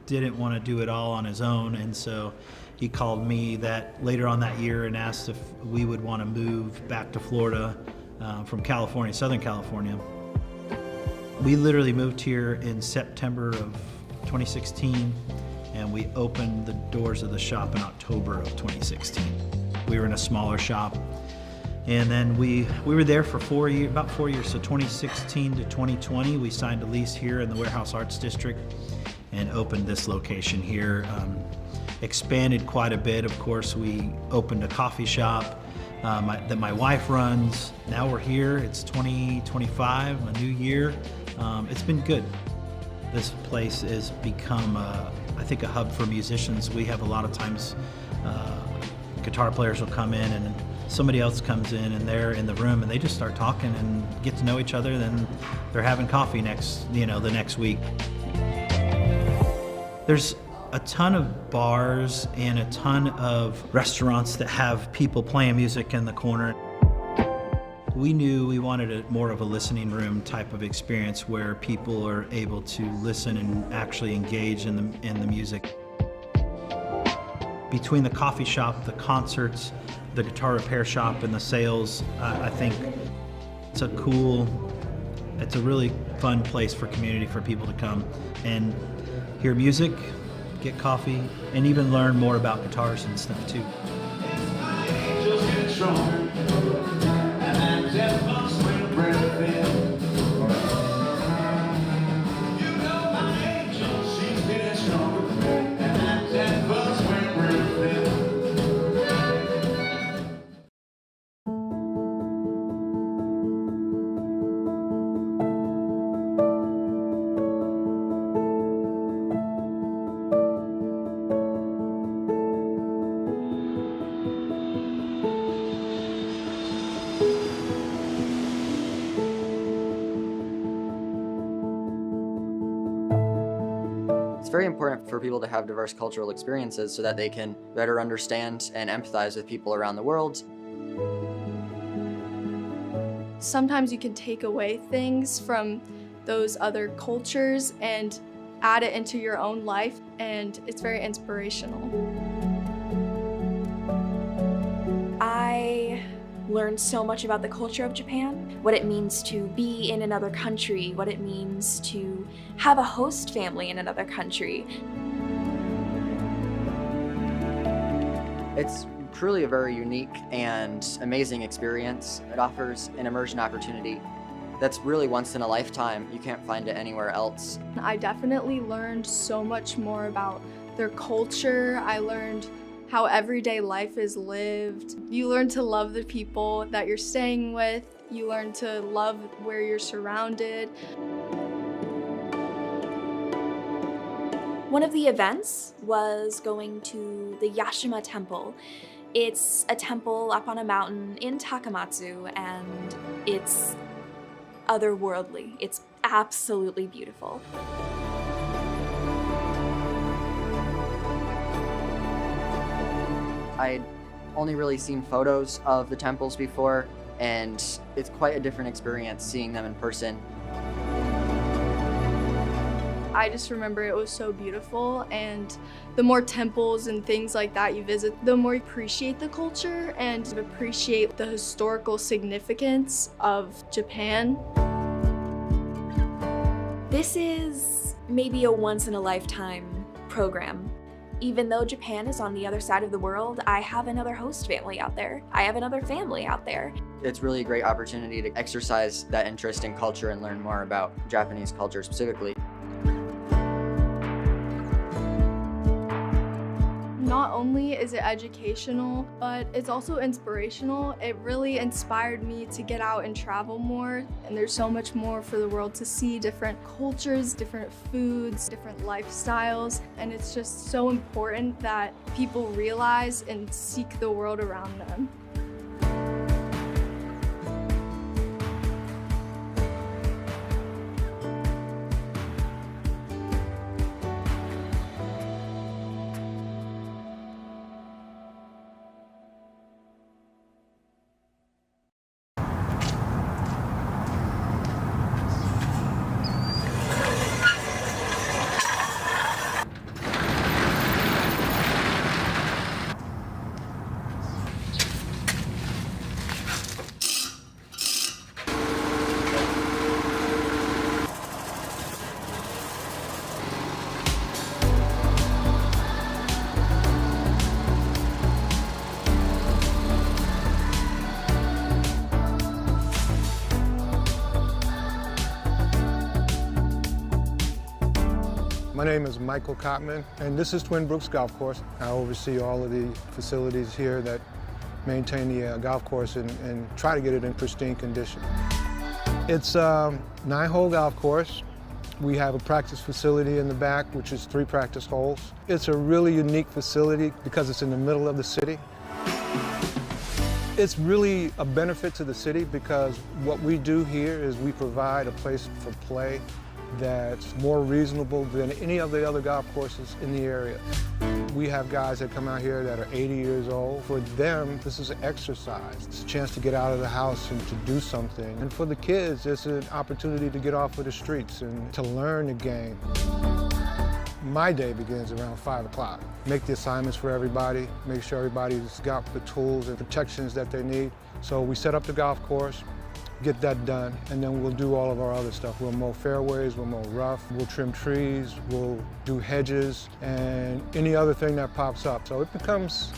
Speaker 5: didn't want to do it all on his own, and so he called me later on that year and asked if we would want to move back to Florida from California, Southern California. We literally moved here in September of 2016, and we opened the doors of the shop in October of 2016. We were in a smaller shop, and then we were there for about 4 years, so 2016 to 2020, we signed a lease here in the Warehouse Arts District and opened this location here. Expanded quite a bit. Of course, we opened a coffee shop that my wife runs. Now we're here, it's 2025, a new year. It's been good. This place has become, I think, a hub for musicians. We have a lot of times guitar players will come in and somebody else comes in and they're in the room and they just start talking and get to know each other. Then they're having coffee the next week. There's a ton of bars and a ton of restaurants that have people playing music in the corner. We knew we wanted more of a listening room type of experience where people are able to listen and actually engage in the music. Between the coffee shop, the concerts, the guitar repair shop, and the sales, I think it's a really fun place for community, for people to come and hear music, get coffee, and even learn more about guitars and stuff too.
Speaker 20: It's very important for people to have diverse cultural experiences so that they can better understand and empathize with people around the world.
Speaker 21: Sometimes you can take away things from those other cultures and add it into your own life, and it's very inspirational.
Speaker 22: I learned so much about the culture of Japan, what it means to be in another country, what it means to have a host family in another country.
Speaker 20: It's truly a very unique and amazing experience. It offers an immersion opportunity that's really once in a lifetime. You can't find it anywhere else.
Speaker 21: I definitely learned so much more about their culture. I learned how everyday life is lived. You learn to love the people that you're staying with. You learn to love where you're surrounded.
Speaker 22: One of the events was going to the Yashima Temple. It's a temple up on a mountain in Takamatsu, and it's otherworldly. It's absolutely beautiful.
Speaker 20: I'd only really seen photos of the temples before, and it's quite a different experience seeing them in person.
Speaker 21: I just remember it was so beautiful, and the more temples and things like that you visit, the more you appreciate the culture and appreciate the historical significance of Japan.
Speaker 22: This is maybe a once-in-a-lifetime program. Even though Japan is on the other side of the world, I have another host family out there. I have another family out there.
Speaker 20: It's really a great opportunity to exercise that interest in culture and learn more about Japanese culture specifically.
Speaker 21: Not only is it educational, but it's also inspirational. It really inspired me to get out and travel more. And there's so much more for the world to see, different cultures, different foods, different lifestyles. And it's just so important that people realize and seek the world around them.
Speaker 6: My name is Michael Cotman, and this is Twin Brooks Golf Course. I oversee all of the facilities here that maintain the golf course and try to get it in pristine condition. It's a 9-hole golf course. We have a practice facility in the back, which is 3 practice holes. It's a really unique facility because it's in the middle of the city. It's really a benefit to the city because what we do here is we provide a place for play that's more reasonable than any of the other golf courses in the area. We have guys that come out here that are 80 years old. For them, this is an exercise. It's a chance to get out of the house and to do something. And for the kids, it's an opportunity to get off of the streets and to learn the game. My day begins around 5 o'clock. Make the assignments for everybody, make sure everybody's got the tools and protections that they need. So we set up the golf course, get that done, and then we'll do all of our other stuff. We'll mow fairways, we'll mow rough, we'll trim trees, we'll do hedges, and any other thing that pops up. So it becomes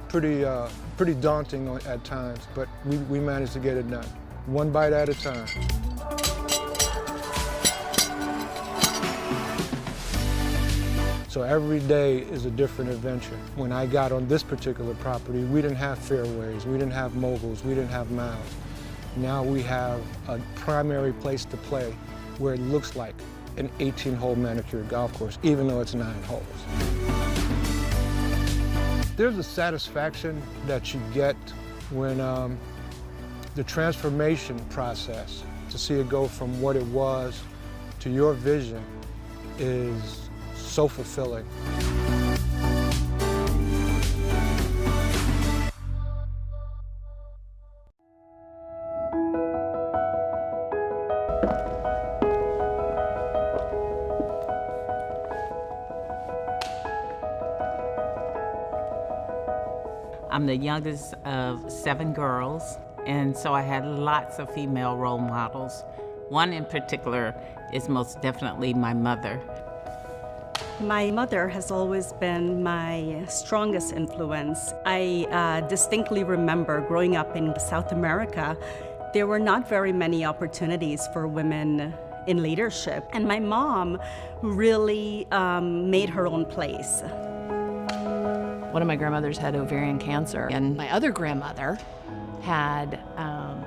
Speaker 6: pretty daunting at times, but we manage to get it done, one bite at a time. So every day is a different adventure. When I got on this particular property, we didn't have fairways, we didn't have moguls, we didn't have mounds. Now we have a primary place to play where it looks like an 18-hole manicured golf course, even though it's 9 holes. There's a satisfaction that you get when the transformation process, to see it go from what it was to your vision, is so fulfilling.
Speaker 7: I'm the youngest of 7 girls, and so I had lots of female role models. One in particular is most definitely my mother.
Speaker 13: My mother has always been my strongest influence. I distinctly remember growing up in South America, there were not very many opportunities for women in leadership, and my mom really made her own place.
Speaker 23: One of my grandmothers had ovarian cancer, and my other grandmother had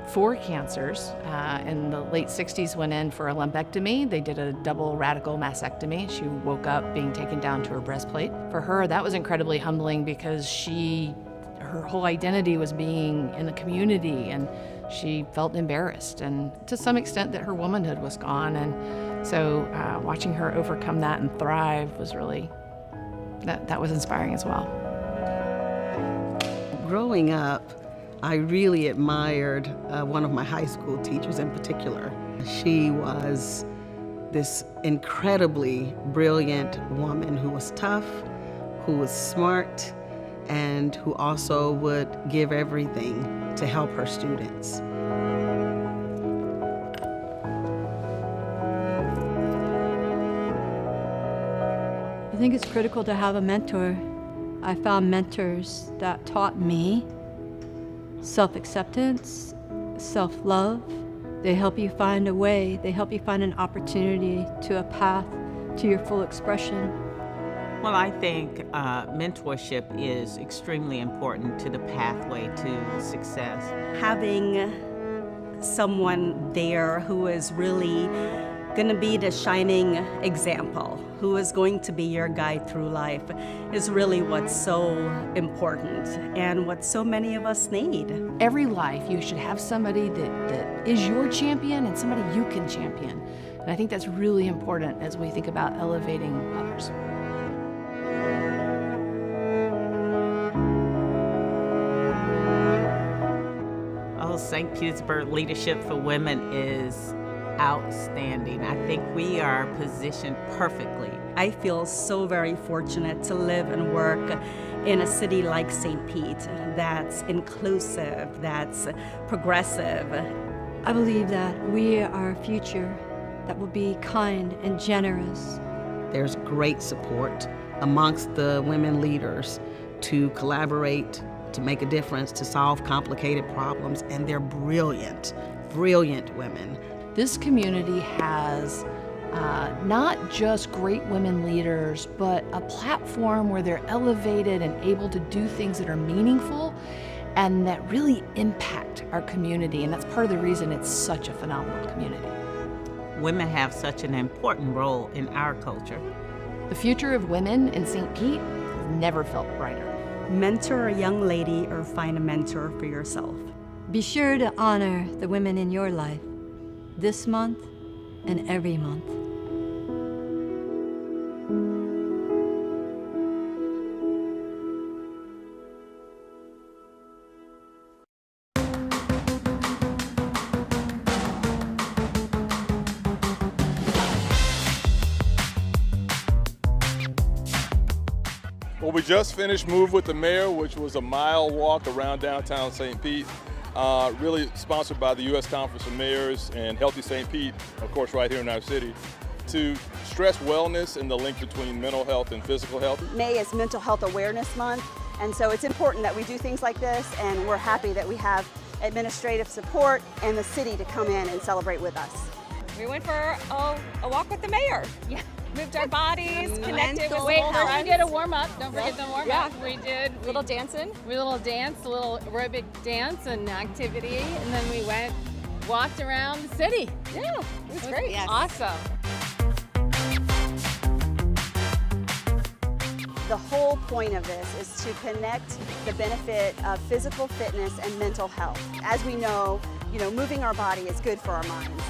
Speaker 23: 4 cancers. In the late 60s, went in for a lumpectomy. They did a double radical mastectomy. She woke up being taken down to her breastplate. For her, that was incredibly humbling because her whole identity was being in the community, and she felt embarrassed, and to some extent that her womanhood was gone. And so watching her overcome that and thrive was really, that was inspiring as well.
Speaker 24: Growing up, I really admired one of my high school teachers in particular. She was this incredibly brilliant woman who was tough, who was smart, and who also would give everything to help her students.
Speaker 25: I think it's critical to have a mentor. I found mentors that taught me self-acceptance, self-love. They help you find a way, they help you find an opportunity to a path to your full expression.
Speaker 7: Well, I think mentorship is extremely important to the pathway to success.
Speaker 13: Having someone there who is really going to be the shining example, who is going to be your guide through life, is really what's so important and what so many of us need.
Speaker 23: Every life, you should have somebody that is your champion and somebody you can champion. And I think that's really important as we think about elevating others.
Speaker 7: Oh, St. Petersburg Leadership for Women is outstanding. I think we are positioned perfectly.
Speaker 13: I feel so very fortunate to live and work in a city like St. Pete that's inclusive, that's progressive.
Speaker 25: I believe that we are our future, that will be kind and generous.
Speaker 24: There's great support amongst the women leaders to collaborate, to make a difference, to solve complicated problems, and they're brilliant, brilliant women.
Speaker 23: This community has not just great women leaders, but a platform where they're elevated and able to do things that are meaningful and that really impact our community. And that's part of the reason it's such a phenomenal community.
Speaker 7: Women have such an important role in our culture.
Speaker 23: The future of women in St. Pete has never felt brighter.
Speaker 13: Mentor a young lady or find a mentor for yourself.
Speaker 25: Be sure to honor the women in your life this month and every month.
Speaker 17: Well, we just finished Move with the Mayor, which was a mile walk around downtown St. Pete, really sponsored by the U.S. Conference of Mayors and Healthy St. Pete, of course, right here in our city, to stress wellness and the link between mental health and physical health.
Speaker 1: May is Mental Health Awareness Month, and so it's important that we do things like this, and we're happy that we have administrative support and the city to come in and celebrate with us.
Speaker 2: We went for a walk with the mayor. Yeah. Moved our bodies, connected with
Speaker 14: Wait,
Speaker 2: old
Speaker 14: first we
Speaker 2: friends.
Speaker 14: did a warm up. Don't forget the warm
Speaker 2: Yeah.
Speaker 14: up. We did
Speaker 2: Little dancing.
Speaker 14: We little dance, a little aerobic dance and activity, and then we walked around the city.
Speaker 2: Yeah, it was great.
Speaker 14: Yes. Awesome.
Speaker 1: The whole point of this is to connect the benefit of physical fitness and mental health. As we know, moving our body is good for our minds.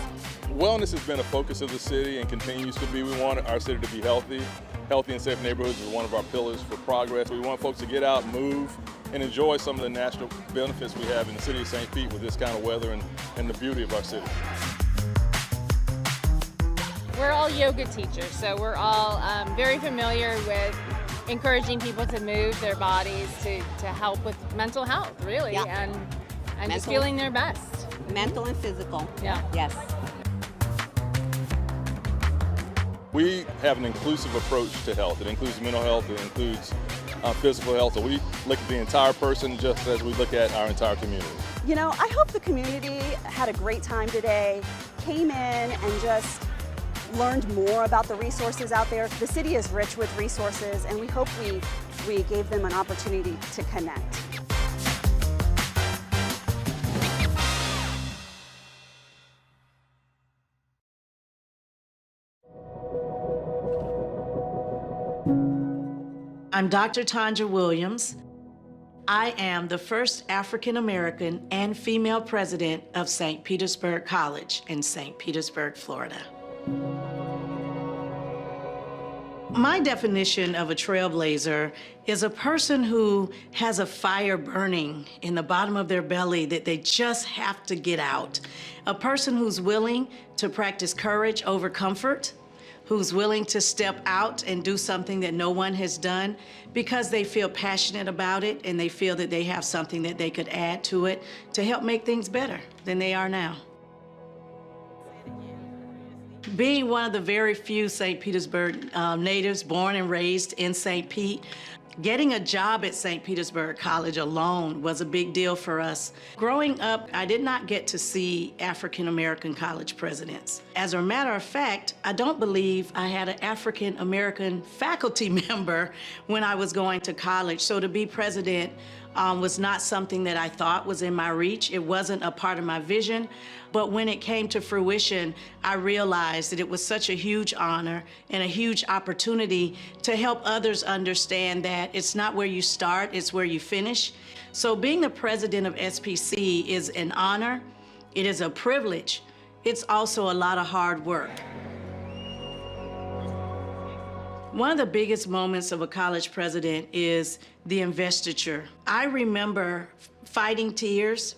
Speaker 17: Wellness has been a focus of the city and continues to be. We want our city to be healthy. Healthy and safe neighborhoods is one of our pillars for progress. We want folks to get out, move, and enjoy some of the natural benefits we have in the city of St. Pete with this kind of weather and the beauty of our city.
Speaker 14: We're all yoga teachers, so we're all very familiar with encouraging people to move their bodies to help with mental health, really, and just feeling their best.
Speaker 12: Mental and physical.
Speaker 14: Yeah.
Speaker 12: Yes.
Speaker 17: We have an inclusive approach to health. It includes mental health, it includes physical health. So we look at the entire person just as we look at our entire community.
Speaker 1: I hope the community had a great time today, came in and just learned more about the resources out there. The city is rich with resources, and we hope we gave them an opportunity to connect.
Speaker 4: I'm Dr. Tanja Williams. I am the first African American and female president of St. Petersburg College in St. Petersburg, Florida. My definition of a trailblazer is a person who has a fire burning in the bottom of their belly that they just have to get out. A person who's willing to practice courage over comfort, who's willing to step out and do something that no one has done because they feel passionate about it and they feel that they have something that they could add to it to help make things better than they are now. Being one of the very few St. Petersburg natives born and raised in St. Pete, getting a job at St. Petersburg College alone was a big deal for us. Growing up, I did not get to see African American college presidents. As a matter of fact, I don't believe I had an African American faculty member when I was going to college. So to be president was not something that I thought was in my reach. It wasn't a part of my vision. But when it came to fruition, I realized that it was such a huge honor and a huge opportunity to help others understand that it's not where you start, it's where you finish. So being the president of SPC is an honor, it is a privilege, it's also a lot of hard work. One of the biggest moments of a college president is the investiture. I remember fighting tears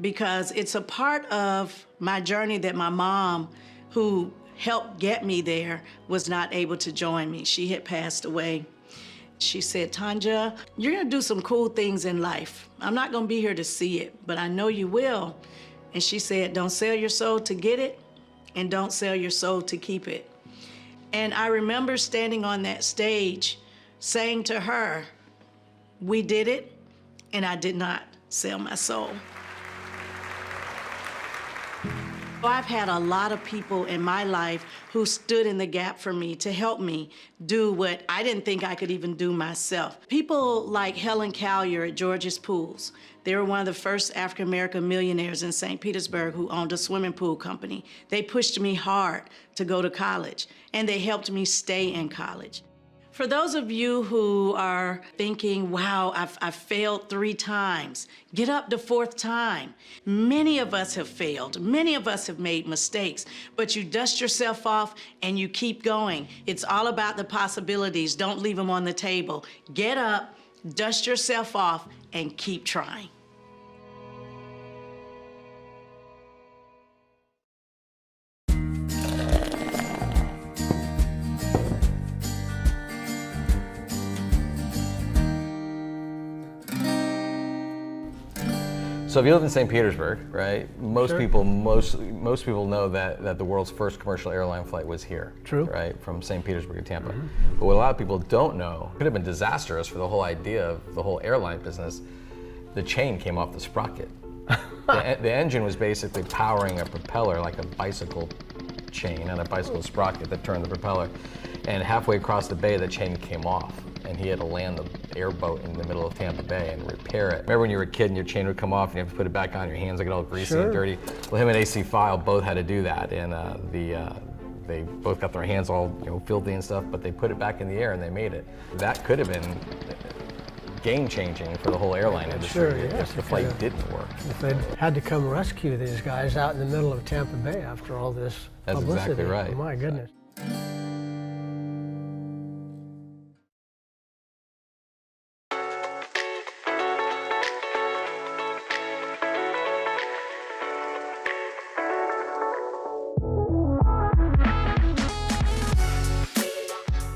Speaker 4: because it's a part of my journey that my mom, who helped get me there, was not able to join me. She had passed away. She said, Tanja, you're gonna do some cool things in life. I'm not gonna be here to see it, but I know you will. And she said, don't sell your soul to get it, and don't sell your soul to keep it. And I remember standing on that stage saying to her, we did it, and I did not sell my soul. I've had a lot of people in my life who stood in the gap for me to help me do what I didn't think I could even do myself. People like Helen Collier at George's Pools. They were one of the first African-American millionaires in St. Petersburg who owned a swimming pool company. They pushed me hard to go to college, and they helped me stay in college. For those of you who are thinking, wow, I've failed 3 times, get up the 4th time. Many of us have failed. Many of us have made mistakes, but you dust yourself off and you keep going. It's all about the possibilities. Don't leave them on the table. Get up, dust yourself off, and keep trying.
Speaker 8: So if you live in St. Petersburg, right? Most people know that the world's first commercial airline flight was here.
Speaker 11: True.
Speaker 8: Right, from St. Petersburg to Tampa. But what a lot of people don't know, could have been disastrous for the whole idea of the whole airline business. The chain came off the sprocket. The engine was basically powering a propeller like a bicycle chain and a bicycle sprocket that turned the propeller. And halfway across the bay, the chain came off. And he had to land the airboat in the middle of Tampa Bay and repair it. Remember when you were a kid and your chain would come off and you have to put it back on, your hands would get all greasy and dirty? Well, him and AC File both had to do that, and they both got their hands all filthy and stuff, but they put it back in the air and they made it. That could have been game-changing for the whole airline industry if the flight didn't work.
Speaker 11: If they'd had to come rescue these guys out in the middle of Tampa Bay after all this publicity.
Speaker 8: That's exactly right.
Speaker 11: Oh, my goodness.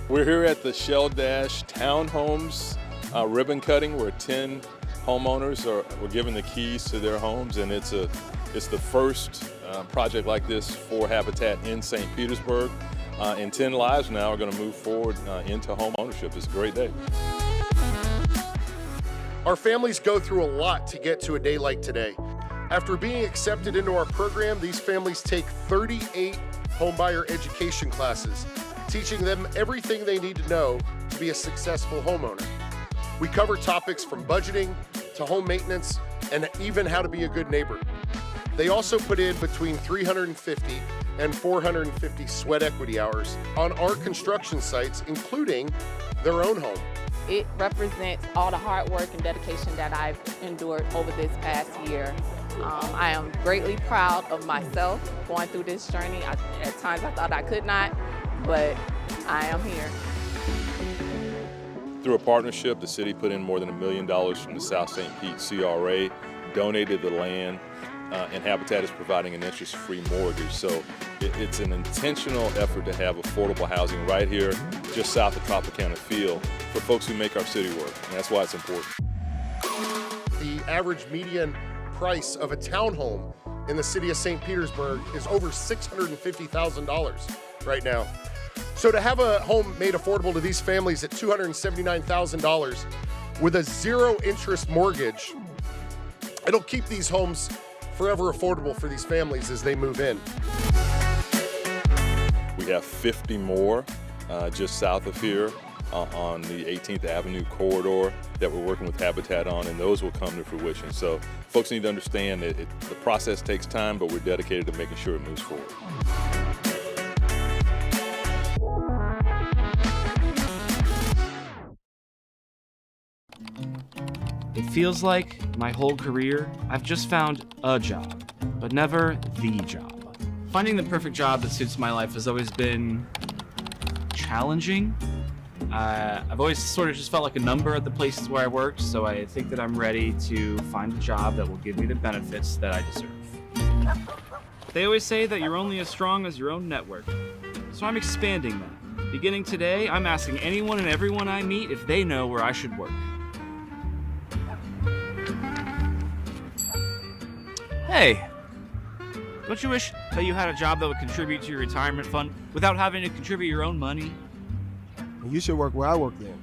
Speaker 17: We're here at the Shell Dash Townhomes ribbon cutting, where 10 homeowners were given the keys to their homes, and it's the first project like this for Habitat in St. Petersburg. And 10 lives now are going to move forward into home ownership. It's a great day.
Speaker 15: Our families go through a lot to get to a day like today. After being accepted into our program, these families take 38 homebuyer education classes, teaching them everything they need to know to be a successful homeowner. We cover topics from budgeting to home maintenance and even how to be a good neighbor. They also put in between 350 and 450 sweat equity hours on our construction sites, including their own home.
Speaker 16: It represents all the hard work and dedication that I've endured over this past year. I am greatly proud of myself going through this journey. At times I thought I could not, but I am here.
Speaker 17: Through a partnership, the city put in more than $1 million from the South St. Pete CRA, donated the land, and Habitat is providing an interest-free mortgage. So it's an intentional effort to have affordable housing right here, just south of Tropicana Field, for folks who make our city work, and that's why it's important.
Speaker 15: The average median price of a townhome in the city of St. Petersburg is over $650,000 right now. So to have a home made affordable to these families at $279,000 with a zero-interest mortgage, it'll keep these homes forever affordable for these families as they move in.
Speaker 17: We have 50 more just south of here on the 18th Avenue corridor that we're working with Habitat on, and those will come to fruition. So folks need to understand that the process takes time, but we're dedicated to making sure it moves forward.
Speaker 18: It feels like my whole career, I've just found a job, but never the job. Finding the perfect job that suits my life has always been challenging. I've always sort of just felt like a number at the places where I worked, so I think that I'm ready to find a job that will give me the benefits that I deserve. They always say that you're only as strong as your own network, so I'm expanding that. Beginning today, I'm asking anyone and everyone I meet if they know where I should work. Hey, don't you wish that you had a job that would contribute to your retirement fund without having to contribute your own money?
Speaker 26: You should work where I work then.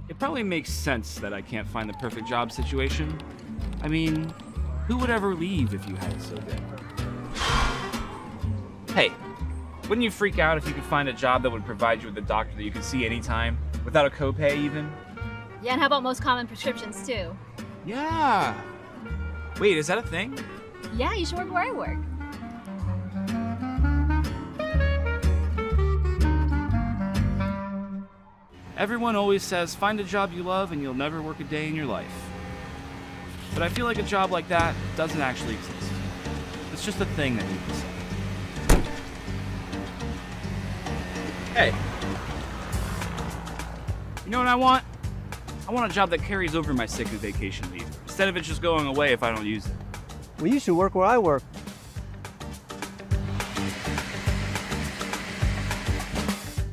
Speaker 18: It probably makes sense that I can't find the perfect job situation. I mean, Who would ever leave if you had it so good? Hey, wouldn't you freak out if you could find a job that would provide you with a doctor that you could see anytime, without a copay even?
Speaker 3: Yeah, and how about most common prescriptions too?
Speaker 18: Yeah. Wait, is that a thing?
Speaker 3: Yeah, you should work where I work.
Speaker 18: Everyone always says, find a job you love and you'll never work a day in your life. But I feel like a job like that doesn't actually exist. It's just a thing that you can say. Hey. You know what I want? I want a job that carries over my sick and vacation leave, instead of it just going away if I don't use it.
Speaker 5: Well, you should work where I work.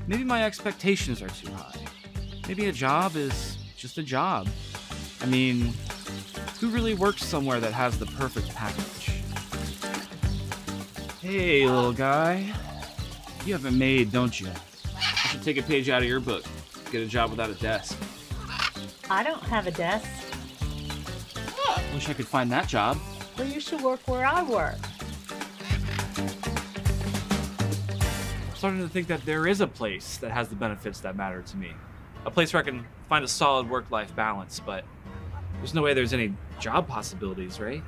Speaker 18: Maybe my expectations are too high. Maybe a job is just a job. I mean, who really works somewhere that has the perfect package? Hey, little guy. You have it made, don't you? I should take a page out of your book. Get a job without a desk.
Speaker 9: I don't have a desk.
Speaker 18: Wish I could find that job.
Speaker 9: Well, you should work where I work.
Speaker 18: I'm starting to think that there is a place that has the benefits that matter to me. A place where I can find a solid work-life balance, but there's no way there's any job possibilities, right?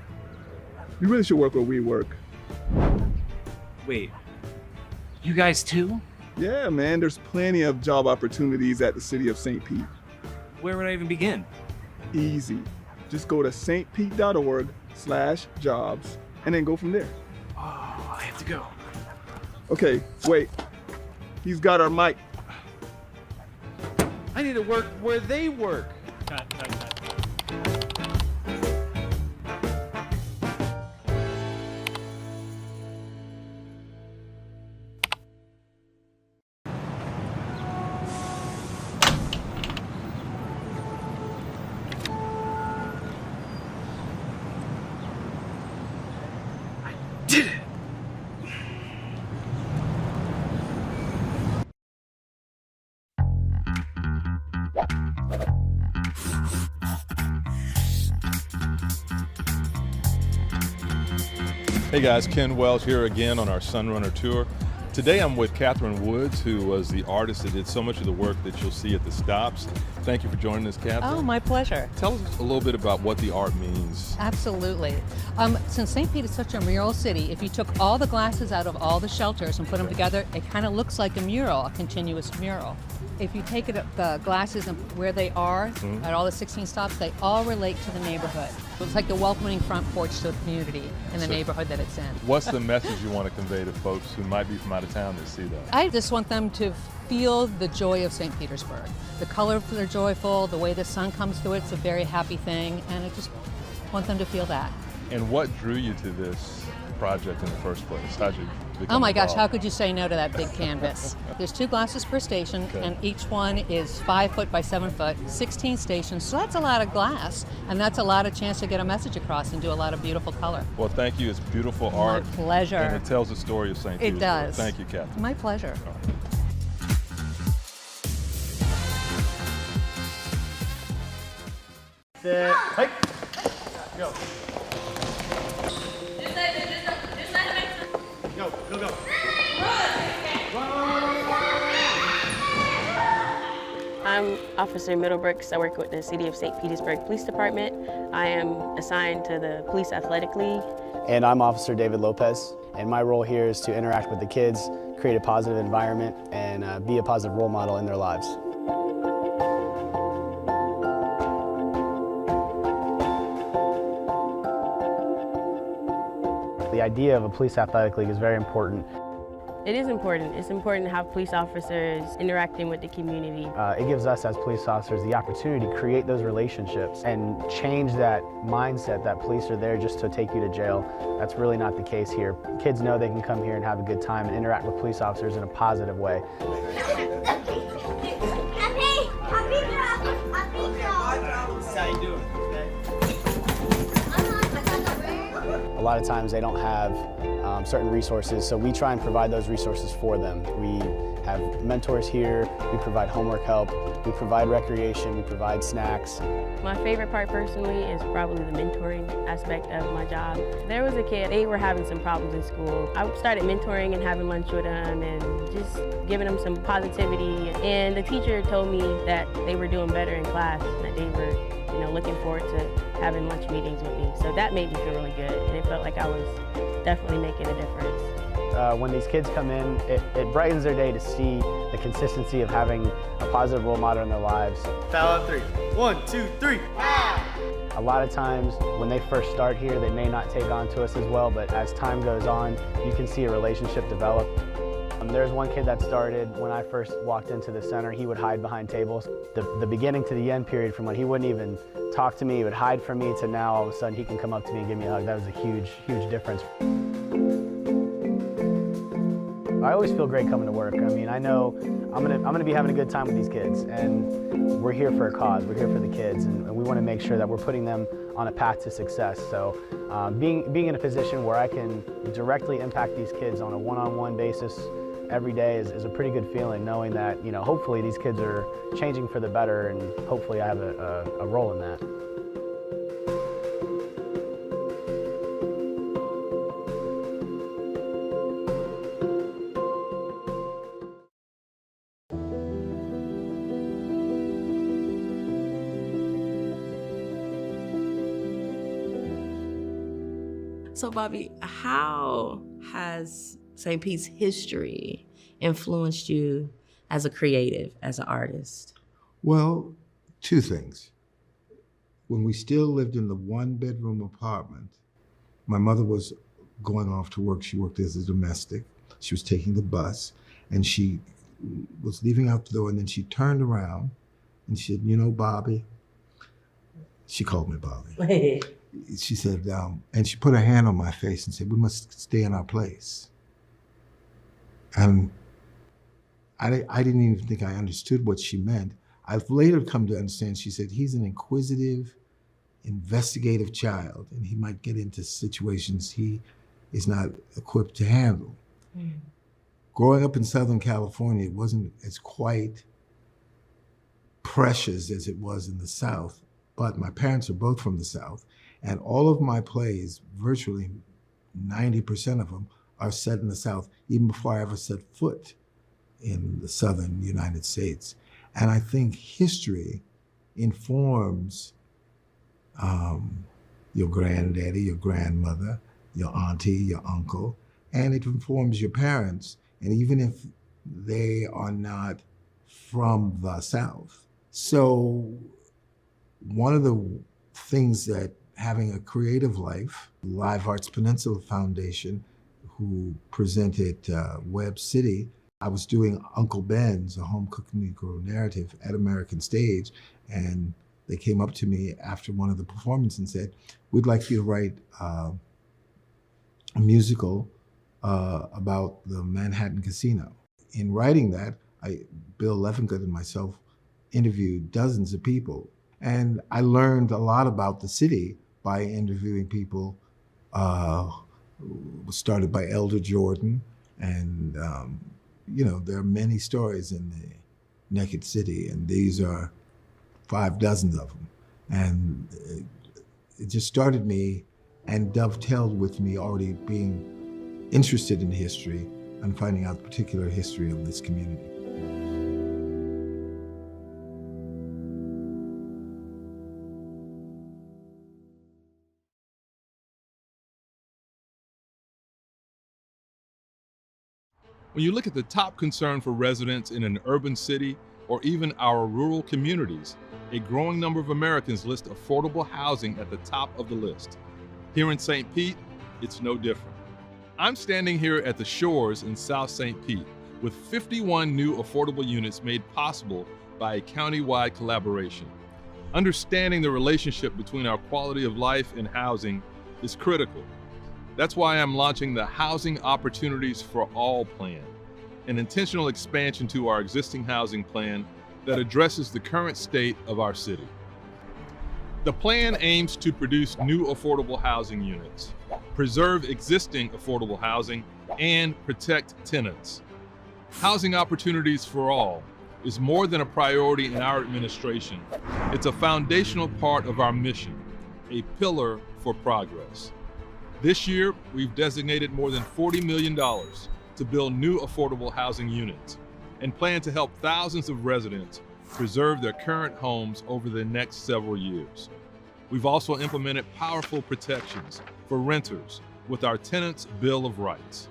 Speaker 26: You really should work where we work.
Speaker 18: Wait, you guys too?
Speaker 26: Yeah, man, there's plenty of job opportunities at the city of St. Pete.
Speaker 18: Where would I even begin?
Speaker 26: Easy. Just go to stpete.org/jobs and then go from there.
Speaker 18: Oh, I have to go.
Speaker 26: Okay, wait. He's got our mic.
Speaker 10: I need to work where they work.
Speaker 18: Cut.
Speaker 10: Did it!
Speaker 17: Hey guys, Ken Wells here again on our Sunrunner tour. Today I'm with Catherine Woods, who was the artist that did so much of the work that you'll see at the stops. Thank you for joining us, Catherine.
Speaker 19: Oh, my pleasure.
Speaker 17: Tell us a little bit about what the art means.
Speaker 19: Absolutely. Since St. Pete is such a mural city, if you took all the glasses out of all the shelters and put them together, it kind of looks like a mural, a continuous mural. If you take the glasses and where they are at all the 16 stops, they all relate to the neighborhood. It's like the welcoming front porch to the community in the neighborhood that it's in.
Speaker 17: What's the message you want to convey to folks who might be from out of town that see that?
Speaker 19: I just want them to feel the joy of St. Petersburg. The colors are joyful, the way the sun comes through it's a very happy thing, and I just want them to feel that.
Speaker 17: And what drew you to this project in the first place? How'd you become
Speaker 19: Oh my gosh,
Speaker 17: involved?
Speaker 19: how could you say no to that big canvas? There's 2 glasses per station, and each one is 5 foot by 7 foot, 16 stations, so that's a lot of glass, and that's a lot of chance to get a message across and do a lot of beautiful color.
Speaker 17: Well, thank you. It's beautiful art.
Speaker 19: My pleasure.
Speaker 17: And it tells the story of St. Petersburg.
Speaker 19: It does.
Speaker 17: Thank you, Catherine.
Speaker 19: My pleasure.
Speaker 10: Sit. Hey. Go. Go.
Speaker 22: I'm Officer Middlebrooks. I work with the City of St. Petersburg Police Department. I am assigned to the Police Athletic League.
Speaker 27: And I'm Officer David Lopez, and my role here is to interact with the kids, create a positive environment, and be a positive role model in their lives. The idea of a police athletic league is very important.
Speaker 22: It is important. It's important to have police officers interacting with the community.
Speaker 27: It gives us as police officers the opportunity to create those relationships and change that mindset that police are there just to take you to jail. That's really not the case here. Kids know they can come here and have a good time and interact with police officers in a positive way. A lot of times they don't have certain resources, so we try and provide those resources for them. We have mentors here, we provide homework help, we provide recreation, we provide snacks.
Speaker 22: My favorite part personally is probably the mentoring aspect of my job. There was a kid, they were having some problems in school. I started mentoring and having lunch with them and just giving them some positivity. And the teacher told me that they were doing better in class, that they were looking forward to having lunch meetings with me. So that made me feel really good, and it felt like I was definitely making a difference.
Speaker 27: When these kids come in, it brightens their day to see the consistency of having a positive role model in their lives.
Speaker 10: Foul on 3. 1, 2, 3.
Speaker 27: A lot of times when they first start here, they may not take on to us as well, but as time goes on, you can see a relationship develop. There's one kid that started when I first walked into the center. He would hide behind tables. The beginning to the end period, from when he wouldn't even talk to me, he would hide from me, to now all of a sudden he can come up to me and give me a hug. That was a huge, huge difference. I always feel great coming to work. I mean, I know I'm gonna be having a good time with these kids, and we're here for a cause. We're here for the kids, and we want to make sure that we're putting them on a path to success. So being in a position where I can directly impact these kids on a one-on-one basis every day is a pretty good feeling, knowing that, hopefully these kids are changing for the better, and hopefully I have a role in that.
Speaker 6: So Bobby, how has St. Pete's history influenced you as a creative, as an artist?
Speaker 7: Well, two things. When we still lived in the one-bedroom apartment, my mother was going off to work. She worked as a domestic. She was taking the bus, and she was leaving out the door, and then she turned around and she said, Bobby, she called me Bobby. She said, and she put her hand on my face and said, we must stay in our place. And I didn't even think I understood what she meant. I've later come to understand, she said, he's an inquisitive, investigative child, and he might get into situations he is not equipped to handle. Mm. Growing up in Southern California, it wasn't as quite precious as it was in the South, but my parents are both from the South, and all of my plays, virtually 90% of them, are set in the South, even before I ever set foot in the Southern United States. And I think history informs your granddaddy, your grandmother, your auntie, your uncle, and it informs your parents. And even if they are not from the South. So one of the things that having a creative life, Live Arts Peninsula Foundation, who presented Web City, I was doing Uncle Ben's, a home cooking Negro narrative at American Stage, and they came up to me after one of the performances and said, we'd like you to write a musical about the Manhattan Casino. In writing that, Bill Leffington and myself interviewed dozens of people, and I learned a lot about the city by interviewing people. Was started by Elder Jordan, and there are many stories in the Naked City, and these are 6 of them. And it just started me and dovetailed with me already being interested in history and finding out the particular history of this community.
Speaker 17: When you look at the top concern for residents in an urban city or even our rural communities, a growing number of Americans list affordable housing at the top of the list. Here in St. Pete, it's no different. I'm standing here at the Shores in South St. Pete with 51 new affordable units made possible by a county-wide collaboration. Understanding the relationship between our quality of life and housing is critical. That's why I'm launching the Housing Opportunities for All plan, an intentional expansion to our existing housing plan that addresses the current state of our city. The plan aims to produce new affordable housing units, preserve existing affordable housing, and protect tenants. Housing opportunities for all is more than a priority in our administration. It's a foundational part of our mission, a pillar for progress. This year, we've designated more than $40 million to build new affordable housing units and plan to help thousands of residents preserve their current homes over the next several years. We've also implemented powerful protections for renters with our Tenants' Bill of Rights.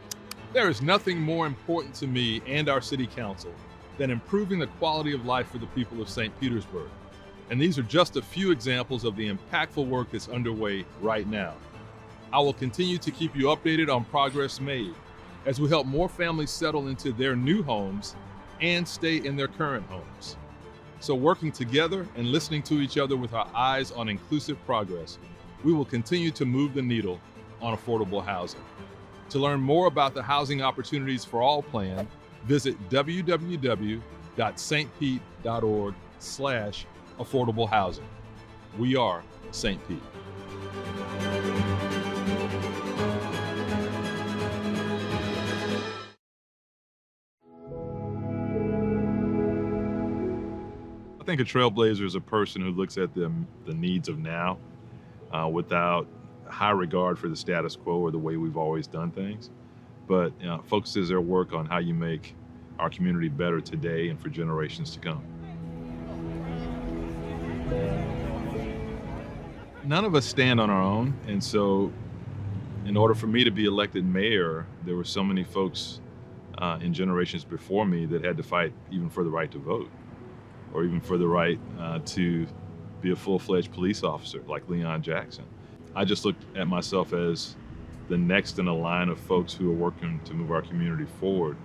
Speaker 17: There is nothing more important to me and our City Council than improving the quality of life for the people of St. Petersburg. And these are just a few examples of the impactful work that's underway right now. I will continue to keep you updated on progress made as we help more families settle into their new homes and stay in their current homes. So working together and listening to each other with our eyes on inclusive progress, we will continue to move the needle on affordable housing. To learn more about the Housing Opportunities for All plan, visit www.stpete.org/affordable housing. We are St. Pete. I think a trailblazer is a person who looks at the needs of now without high regard for the status quo or the way we've always done things, but focuses their work on how you make our community better today and for generations to come. None of us stand on our own, and so in order for me to be elected mayor, there were so many folks in generations before me that had to fight even for the right to vote, or even for the right to be a full-fledged police officer like Leon Jackson. I just looked at myself as the next in a line of folks who are working to move our community forward.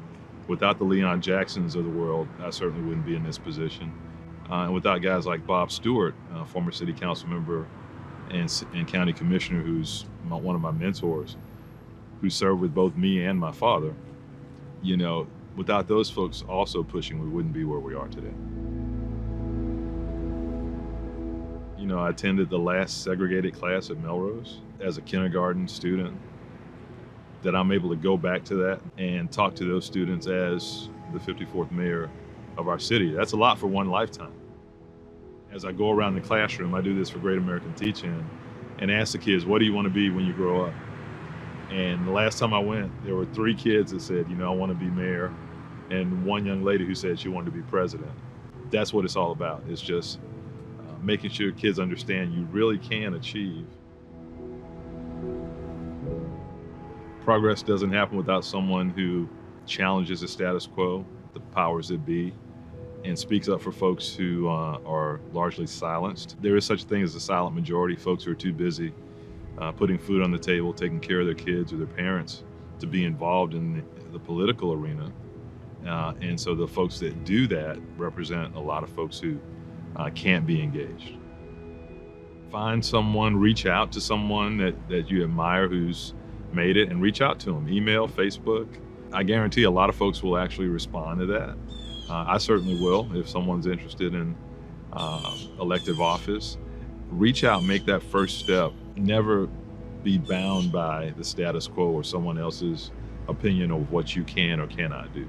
Speaker 17: Without the Leon Jacksons of the world, I certainly wouldn't be in this position. And without guys like Bob Stewart, former city council member and county commissioner, who's one of my mentors, who served with both me and my father, you know, without those folks also pushing, we wouldn't be where we are today. You know, I attended the last segregated class at Melrose as a kindergarten student, that I'm able to go back to that and talk to those students as the 54th mayor of our city. That's a lot for one lifetime. As I go around the classroom, I do this for Great American Teach-In, and ask the kids, what do you want to be when you grow up? And the last time I went, there were 3 kids that said, you know, I want to be mayor, and one young lady who said she wanted to be president. That's what it's all about. It's just making sure kids understand you really can achieve. Progress doesn't happen without someone who challenges the status quo, the powers that be, and speaks up for folks who are largely silenced. There is such a thing as a silent majority, folks who are too busy putting food on the table, taking care of their kids or their parents, to be involved in the political arena. And so the folks that do that represent a lot of folks who can't be engaged. Find someone, reach out to someone that you admire who's made it, and reach out to them. Email, Facebook. I guarantee a lot of folks will actually respond to that. I certainly will if someone's interested in elective office. Reach out, make that first step. Never be bound by the status quo or someone else's opinion of what you can or cannot do.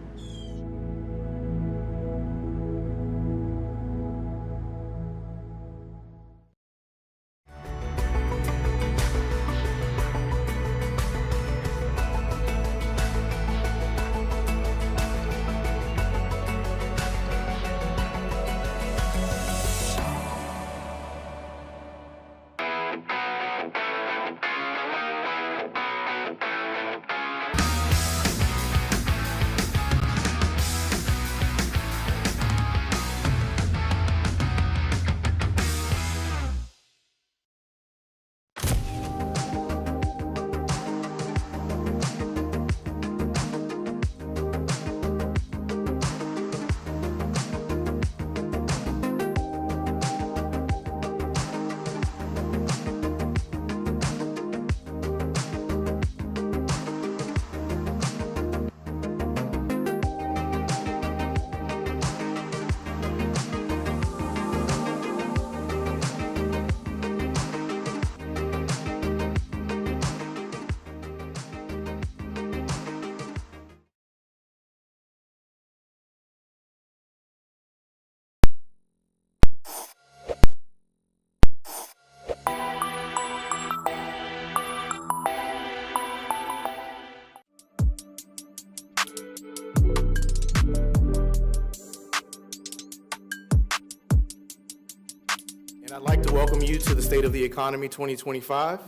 Speaker 10: I'd like to welcome you to the State of the Economy 2025.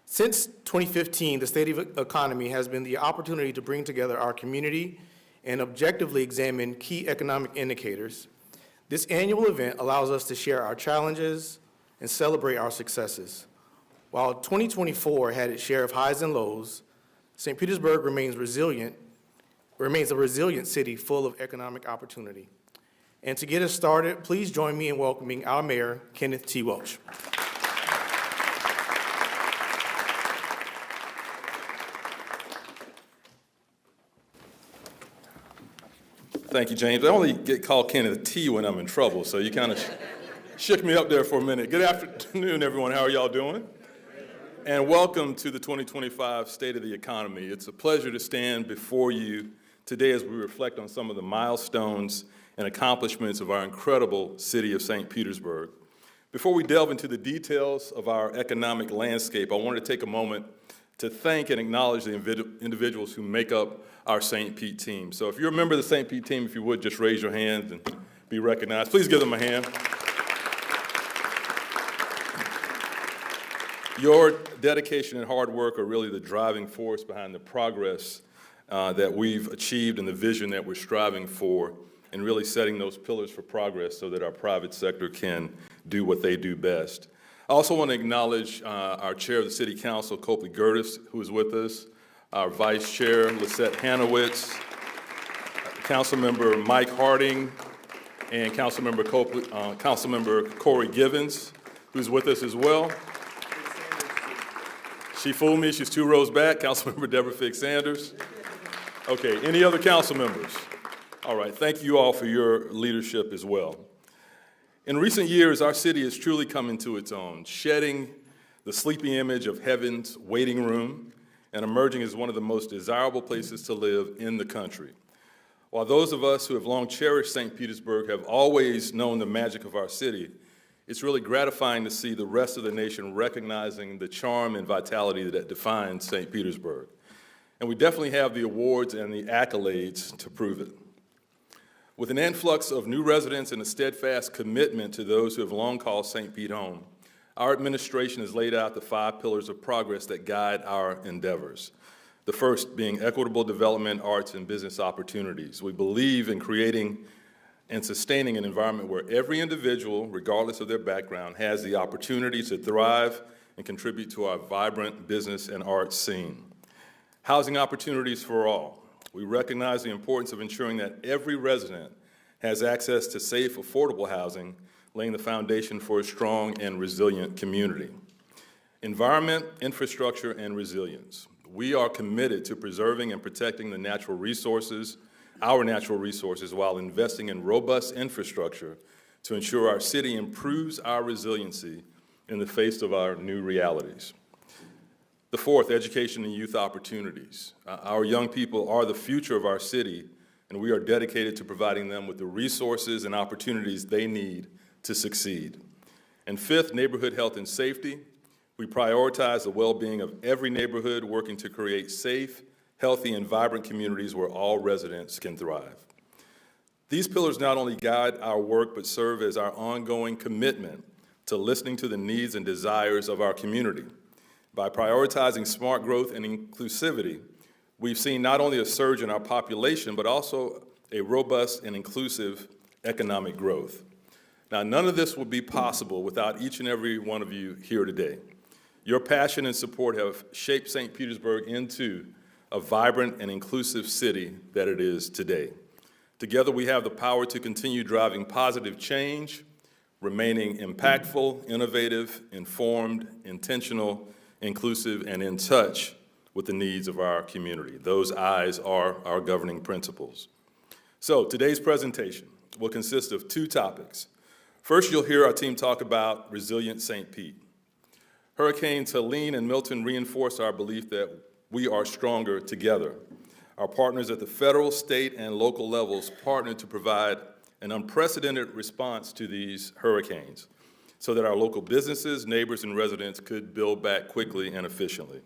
Speaker 10: Since 2015, the State of the Economy has been the opportunity to bring together our community and objectively examine key economic indicators. This annual event allows us to share our challenges and celebrate our successes. While 2024 had its share of highs and lows, St. Petersburg remains a resilient city full of economic opportunity. And to get us started, please join me in welcoming our mayor, Kenneth T. Welch.
Speaker 17: Thank you, James. I only get called Kenneth T when I'm in trouble, so you kind of shook me up there for a minute. Good afternoon, everyone. How are y'all doing? And welcome to the 2025 State of the Economy. It's a pleasure to stand before you today as we reflect on some of the milestones and accomplishments of our incredible city of St. Petersburg. Before we delve into the details of our economic landscape, I wanted to take a moment to thank and acknowledge the individuals who make up our St. Pete team. So if you're a member of the St. Pete team, if you would, just raise your hand and be recognized. Please give them a hand. Your dedication and hard work are really the driving force behind the progress that we've achieved and the vision that we're striving for, and really setting those pillars for progress so that our private sector can do what they do best. I also want to acknowledge our chair of the City Council, Copley Gertis, who is with us, our vice chair, Lisette Hanowitz, Councilmember Mike Harding, and Councilmember Corey Givens, who's with us as well. She fooled me, she's 2 rows back. Councilmember Deborah Fix Sanders. Okay, any other council members? All right, thank you all for your leadership as well. In recent years, our city has truly come into its own, shedding the sleepy image of heaven's waiting room and emerging as one of the most desirable places to live in the country. While those of us who have long cherished St. Petersburg have always known the magic of our city, it's really gratifying to see the rest of the nation recognizing the charm and vitality that defines St. Petersburg. And we definitely have the awards and the accolades to prove it. With an influx of new residents and a steadfast commitment to those who have long called St. Pete home, our administration has laid out the 5 pillars of progress that guide our endeavors. The first being equitable development, arts, and business opportunities. We believe in creating and sustaining an environment where every individual, regardless of their background, has the opportunity to thrive and contribute to our vibrant business and arts scene. Housing opportunities for all. We recognize the importance of ensuring that every resident has access to safe, affordable housing, laying the foundation for a strong and resilient community. Environment, infrastructure, and resilience. We are committed to preserving and protecting the natural resources, our natural resources, while investing in robust infrastructure to ensure our city improves our resiliency in the face of our new realities. The fourth, education and youth opportunities. Our young people are the future of our city, and we are dedicated to providing them with the resources and opportunities they need to succeed. And fifth, neighborhood health and safety. We prioritize the well-being of every neighborhood, working to create safe, healthy, and vibrant communities where all residents can thrive. These pillars not only guide our work, but serve as our ongoing commitment to listening to the needs and desires of our community. By prioritizing smart growth and inclusivity, we've seen not only a surge in our population, but also a robust and inclusive economic growth. Now, none of this would be possible without each and every one of you here today. Your passion and support have shaped St. Petersburg into a vibrant and inclusive city that it is today. Together, we have the power to continue driving positive change, remaining impactful, innovative, informed, intentional, inclusive, and in touch with the needs of our community. Those I's are our governing principles. So today's presentation will consist of 2 topics. First, you'll hear our team talk about resilient St. Pete. Hurricanes Helene and Milton reinforce our belief that we are stronger together. Our partners at the federal, state, and local levels partnered to provide an unprecedented response to these hurricanes, so that our local businesses, neighbors, and residents could build back quickly and efficiently.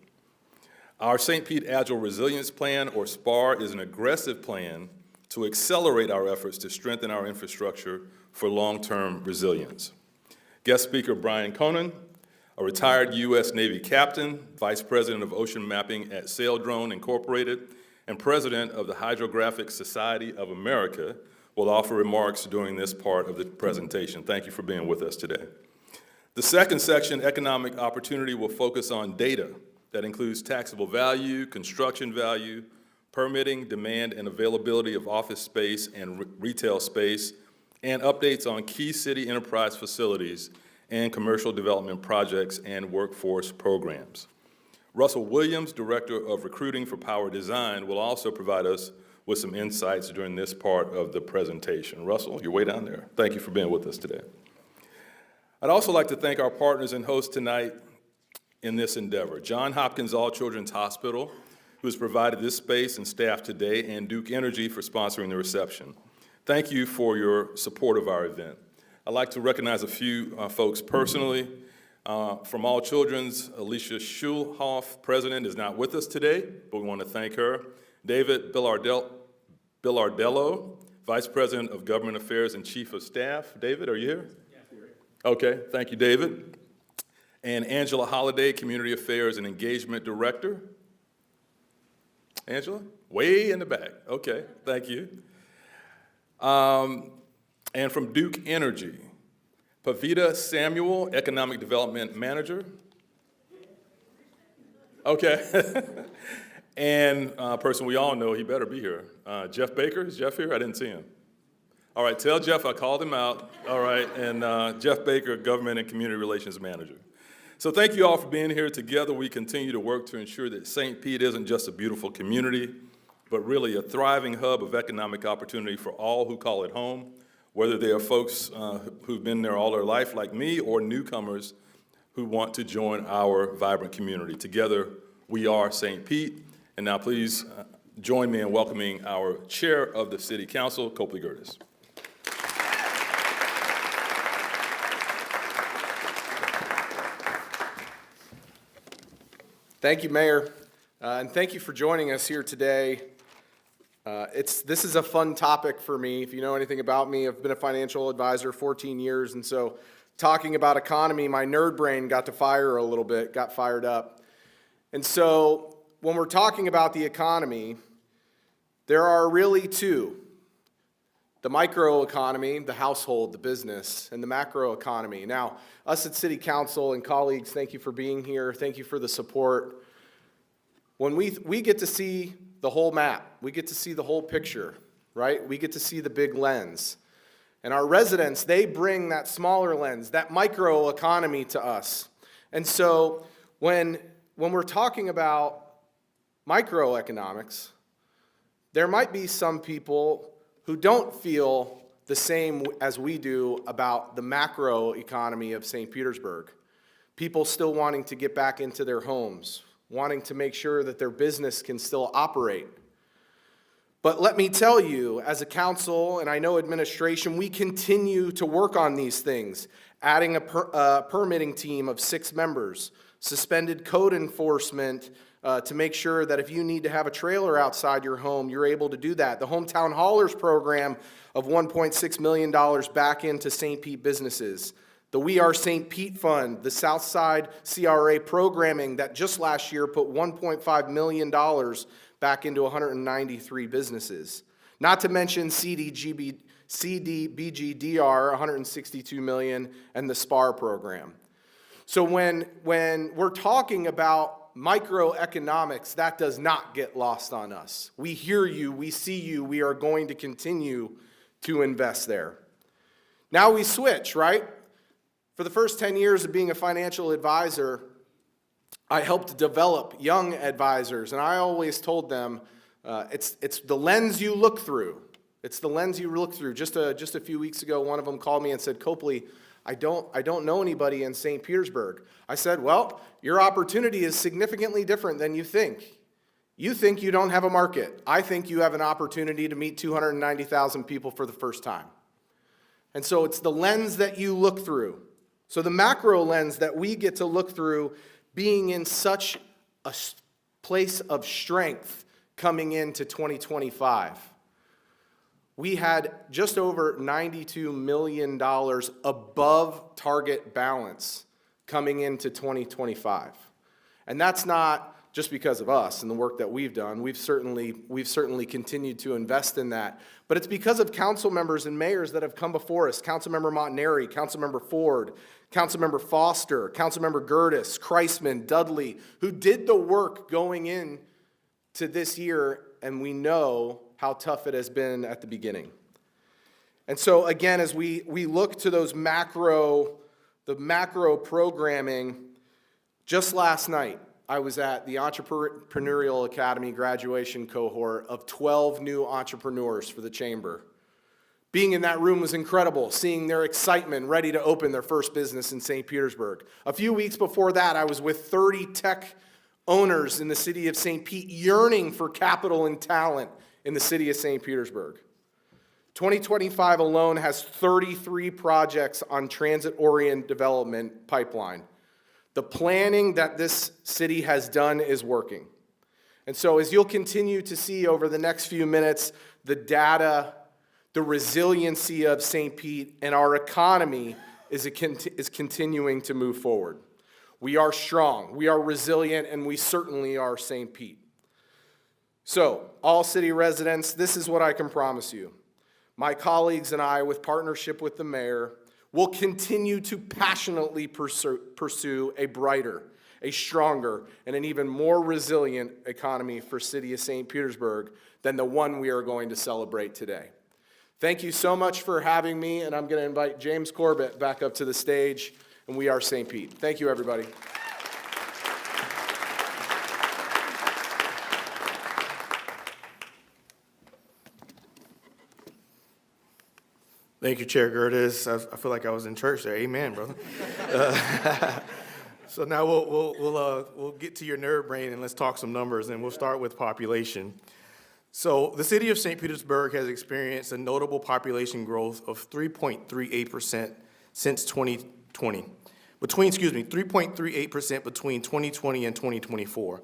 Speaker 17: Our St. Pete Agile Resilience Plan, or SPAR, is an aggressive plan to accelerate our efforts to strengthen our infrastructure for long-term resilience. Guest speaker Brian Conan, a retired U.S. Navy captain, vice president of ocean mapping at Saildrone Incorporated, and president of the Hydrographic Society of America, will offer remarks during this part of the presentation. Thank you for being with us today. The second section, Economic Opportunity, will focus on data that includes taxable value, construction value, permitting, demand, and availability of office space and retail space, and updates on key city enterprise facilities and commercial development projects and workforce programs. Russell Williams, Director of Recruiting for Power Design, will also provide us with some insights during this part of the presentation. Russell, you're way down there. Thank you for being with us today. I'd also like to thank our partners and hosts tonight in this endeavor. Johns Hopkins All Children's Hospital, who has provided this space and staff today, and Duke Energy for sponsoring the reception. Thank you for your support of our event. I'd like to recognize a few folks personally. From All Children's, Alicia Schulhoff, president, is not with us today, but we want to thank her. David Billardello, vice president of government affairs and chief of staff. David, are you here? Yes, I'm here. Okay, thank you, David. And Angela Holliday, community affairs and engagement director. Angela, way in the back. Okay, thank you. And from Duke Energy, Pavita Samuel, economic development manager. Okay. And a person we all know, he better be here. Jeff Baker, is Jeff here? I didn't see him. All right, tell Jeff I called him out. All right, and Jeff Baker, government and community relations manager. So thank you all for being here. Together we continue to work to ensure that St. Pete isn't just a beautiful community, but really a thriving hub of economic opportunity for all who call it home, whether they are folks who've been there all their life like me or newcomers who want to join our vibrant community. Together we are St. Pete. And now please join me in welcoming our chair of the City Council, Copley Gertis.
Speaker 2: Thank you, Mayor, and thank you for joining us here today. This is a fun topic for me. If you know anything about me, I've been a financial advisor 14 years, and so talking about economy, my nerd brain got to fire a little bit, got fired up. And so when we're talking about the economy, there are really two: the microeconomy, the household, the business, and the macroeconomy. Now, us at City Council and colleagues, thank you for being here. Thank you for the support. When we get to see the whole map, we get to see the whole picture, right? We get to see the big lens. And our residents, they bring that smaller lens, that microeconomy to us. And so when we're talking about microeconomics, there might be some people who don't feel the same as we do about the macro economy of St. Petersburg. People still wanting to get back into their homes, wanting to make sure that their business can still operate. But let me tell you, as a council, and I know administration, we continue to work on these things, adding a permitting team of 6 members, suspended code enforcement to make sure that if you need to have a trailer outside your home, you're able to do that. The Hometown Haulers program of $1.6 million back into St. Pete businesses. The We Are St. Pete Fund, the Southside CRA programming that just last year put $1.5 million back into 193 businesses. Not to mention CDBGDR, $162 million, and the SPAR program. So when we're talking about microeconomics, that does not get lost on us. We hear you, we see you, we are going to continue to invest there. Now we switch, right? For the first 10 years of being a financial advisor, I helped develop young advisors, and I always told them, it's the lens you look through. It's the lens you look through. Just a few weeks ago, one of them called me and said, Copley, I don't know anybody in St. Petersburg. I said, well, your opportunity is significantly different than you think. You think you don't have a market. I think you have an opportunity to meet 290,000 people for the first time. And so it's the lens that you look through. So the macro lens that we get to look through, being in such a place of strength coming into 2025. we had just over $92 million above target balance coming into 2025. And that's not just because of us and the work that we've done. We've certainly continued to invest in that. But it's because of council members and mayors that have come before us. Councilmember Montanari, Councilmember Ford, Councilmember Foster, Councilmember Gertis, Kreisman, Dudley, who did the work going in to this year, and we know how tough it has been at the beginning. And so again, as we look to the macro programming, just last night, I was at the Entrepreneurial Academy graduation cohort of 12 new entrepreneurs for the chamber. Being in that room was incredible, seeing their excitement ready to open their first business in St. Petersburg. A few weeks before that, I was with 30 tech owners in the city of St. Pete yearning for capital and talent in the city of St. Petersburg. 2025 alone has 33 projects on transit-oriented development pipeline. The planning that this city has done is working. And so as you'll continue to see over the next few minutes, the data, the resiliency of St. Pete and our economy is continuing to move forward. We are strong, we are resilient, and we certainly are St. Pete. So, all city residents, this is what I can promise you. My colleagues and I, with partnership with the mayor, will continue to passionately pursue a brighter, a stronger, and an even more resilient economy for City of St. Petersburg than the one we are going to celebrate today. Thank you so much for having me, and I'm going to invite James Corbett back up to the stage, and we are St. Pete. Thank you, everybody.
Speaker 10: Thank you, Chair Gertis. I feel like I was in church there. Amen, brother. So now we'll get to your nerd brain and let's talk some numbers, and we'll start with population. So the city of St. Petersburg has experienced a notable population growth of 3.38% since 2020. 3.38% between 2020 and 2024.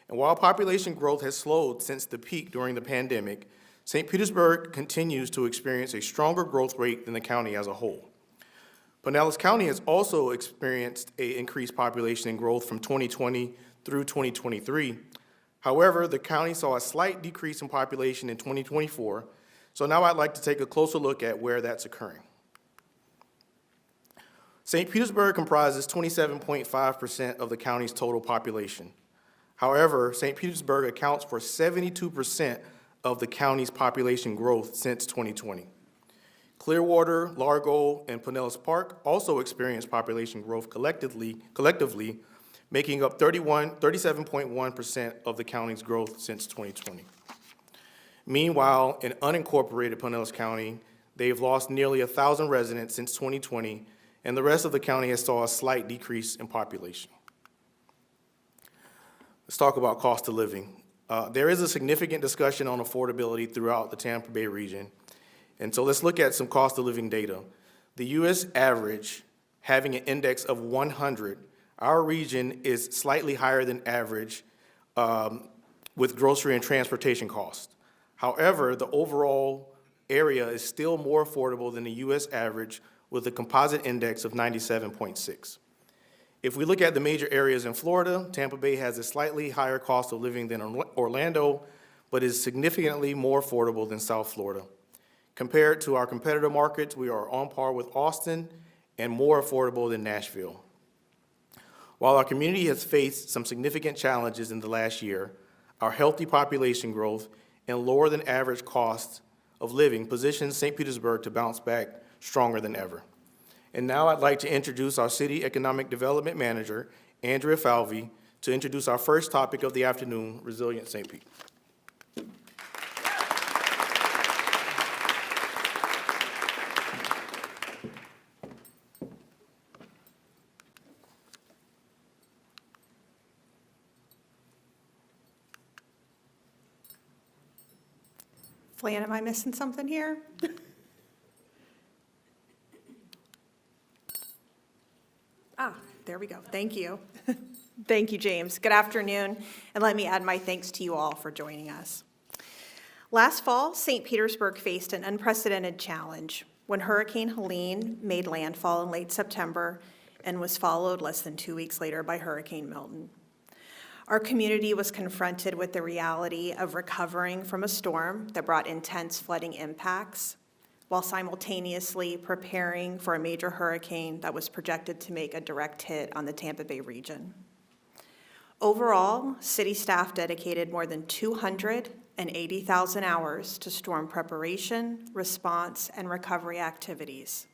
Speaker 10: And while population growth has slowed since the peak during the pandemic, St. Petersburg continues to experience a stronger growth rate than the county as a whole. Pinellas County has also experienced an increased population and growth from 2020 through 2023. However, the county saw a slight decrease in population in 2024, so now I'd like to take a closer look at where that's occurring. St. Petersburg comprises 27.5% of the county's total population. However, St. Petersburg accounts for 72% of the county's population growth since 2020. Clearwater, Largo, and Pinellas Park also experienced population growth collectively making up 37.1% of the county's growth since 2020. Meanwhile, in unincorporated Pinellas County, they've lost nearly 1,000 residents since 2020, and the rest of the county has saw a slight decrease in population. Let's talk about cost of living. There is a significant discussion on affordability throughout the Tampa Bay region. And so let's look at some cost of living data. The U.S. average, having an index of 100, our region is slightly higher than average with grocery and transportation costs. However, the overall area is still more affordable than the U.S. average with a composite index of 97.6. If we look at the major areas in Florida, Tampa Bay has a slightly higher cost of living than Orlando, but is significantly more affordable than South Florida. Compared to our competitor markets, we are on par with Austin and more affordable than Nashville. While our community has faced some significant challenges in the last year, our healthy population growth and lower than average cost of living positions St. Petersburg to bounce back stronger than ever. And now I'd like to introduce our City Economic Development Manager, Andrea Falvey, to introduce our first topic of the afternoon, Resilient St. Pete.
Speaker 13: Flan, am I missing something here? There we go. Thank you. Thank you, James. Good afternoon, and let me add my thanks to you all for joining us. Last fall, St. Petersburg faced an unprecedented challenge when Hurricane Helene made landfall in late September and was followed less than 2 weeks later by Hurricane Milton. Our community was confronted with the reality of recovering from a storm that brought intense flooding impacts, while simultaneously preparing for a major hurricane that was projected to make a direct hit on the Tampa Bay region. Overall, city staff dedicated more than 280,000 hours to storm preparation, response, and recovery activities,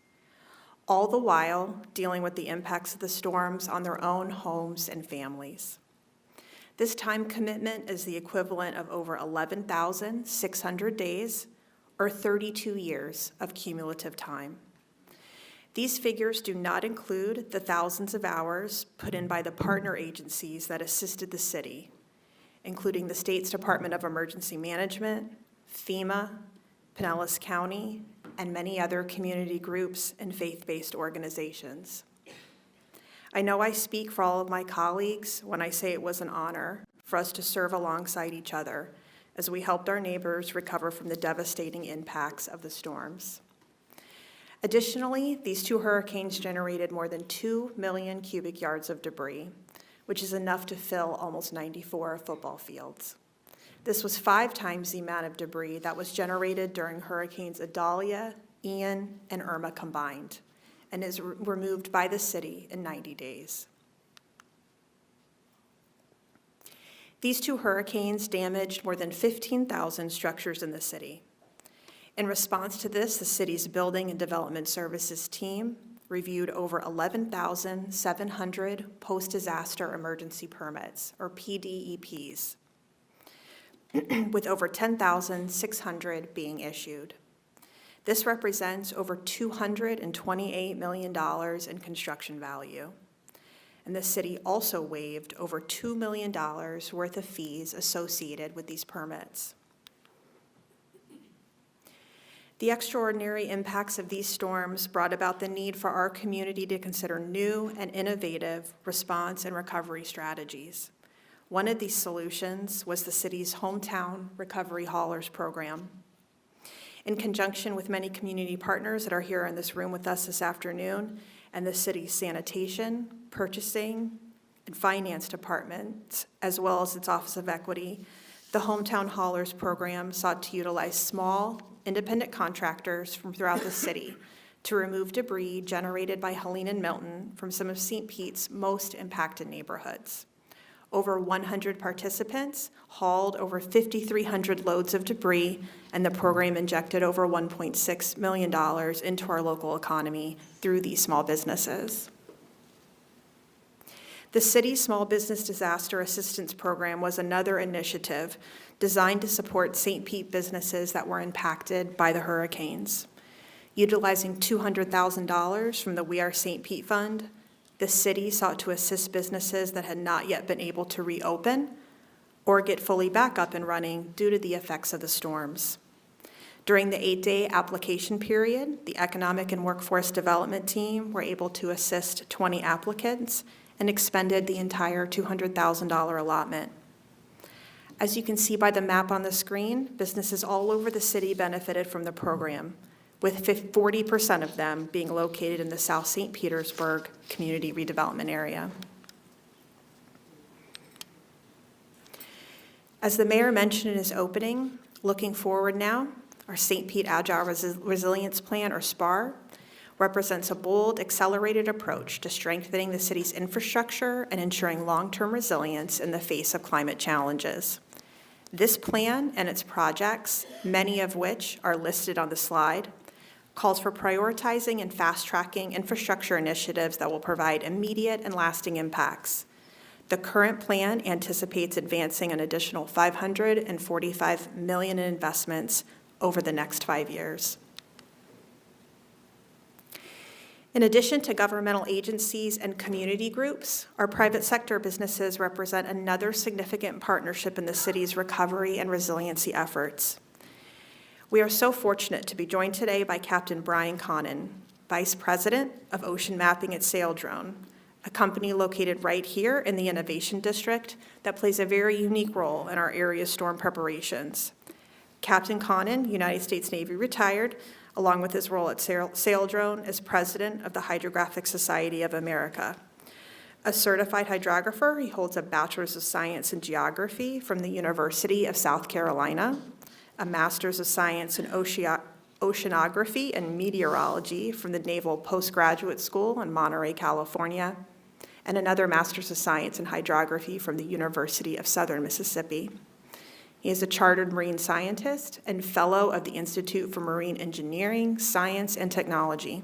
Speaker 13: all the while dealing with the impacts of the storms on their own homes and families. This time commitment is the equivalent of over 11,600 days, or 32 years of cumulative time. These figures do not include the thousands of hours put in by the partner agencies that assisted the city, including the state's Department of Emergency Management, FEMA, Pinellas County, and many other community groups and faith-based organizations. I know I speak for all of my colleagues when I say it was an honor for us to serve alongside each other as we helped our neighbors recover from the devastating impacts of the storms. Additionally, these two hurricanes generated more than 2 million cubic yards of debris, which is enough to fill almost 94 football fields. This was 5 times the amount of debris that was generated during Hurricanes Idalia, Ian, and Irma combined, and is removed by the city in 90 days. These two hurricanes damaged more than 15,000 structures in the city. In response to this, the city's Building and Development Services team reviewed over 11,700 post-disaster emergency permits, or PDEPs, with over 10,600 being issued. This represents over $228 million in construction value. And the city also waived over $2 million worth of fees associated with these permits. The extraordinary impacts of these storms brought about the need for our community to consider new and innovative response and recovery strategies. One of these solutions was the city's Hometown Recovery Haulers program. In conjunction with many community partners that are here in this room with us this afternoon, and the city's sanitation, purchasing, and finance departments, as well as its Office of Equity, the Hometown Haulers program sought to utilize small, independent contractors from throughout the city to remove debris generated by Helene and Milton from some of St. Pete's most impacted neighborhoods. Over 100 participants hauled over 5,300 loads of debris, and the program injected over $1.6 million into our local economy through these small businesses. The city's Small Business Disaster Assistance Program was another initiative designed to support St. Pete businesses that were impacted by the hurricanes. Utilizing $200,000 from the We Are St. Pete Fund, the city sought to assist businesses that had not yet been able to reopen or get fully back up and running due to the effects of the storms. During the 8-day application period, the Economic and Workforce Development team were able to assist 20 applicants and expended the entire $200,000 allotment. As you can see by the map on the screen, businesses all over the city benefited from the program, with 40% of them being located in the South St. Petersburg community redevelopment area. As the mayor mentioned in his opening, looking forward now, our St. Pete Agile Resilience Plan, or SPAR, represents a bold, accelerated approach to strengthening the city's infrastructure and ensuring long-term resilience in the face of climate challenges. This plan and its projects, many of which are listed on the slide, calls for prioritizing and fast-tracking infrastructure initiatives that will provide immediate and lasting impacts. The current plan anticipates advancing an additional $545 million in investments over the next 5 years. In addition to governmental agencies and community groups, our private sector businesses represent another significant partnership in the city's recovery and resiliency efforts. We are so fortunate to be joined today by Captain Brian Connon, Vice President of Ocean Mapping at Saildrone, a company located right here in the Innovation District that plays a very unique role in our area's storm preparations. Captain Conan, United States Navy retired, along with his role at Saildrone as president of the Hydrographic Society of America. A certified hydrographer, he holds a Bachelor's of Science in Geography from the University of South Carolina, a Master's of Science in Oceanography and Meteorology from the Naval Postgraduate School in Monterey, California, and another Master's of Science in Hydrography from the University of Southern Mississippi. He is a chartered marine scientist and fellow of the Institute for Marine Engineering, Science, and Technology.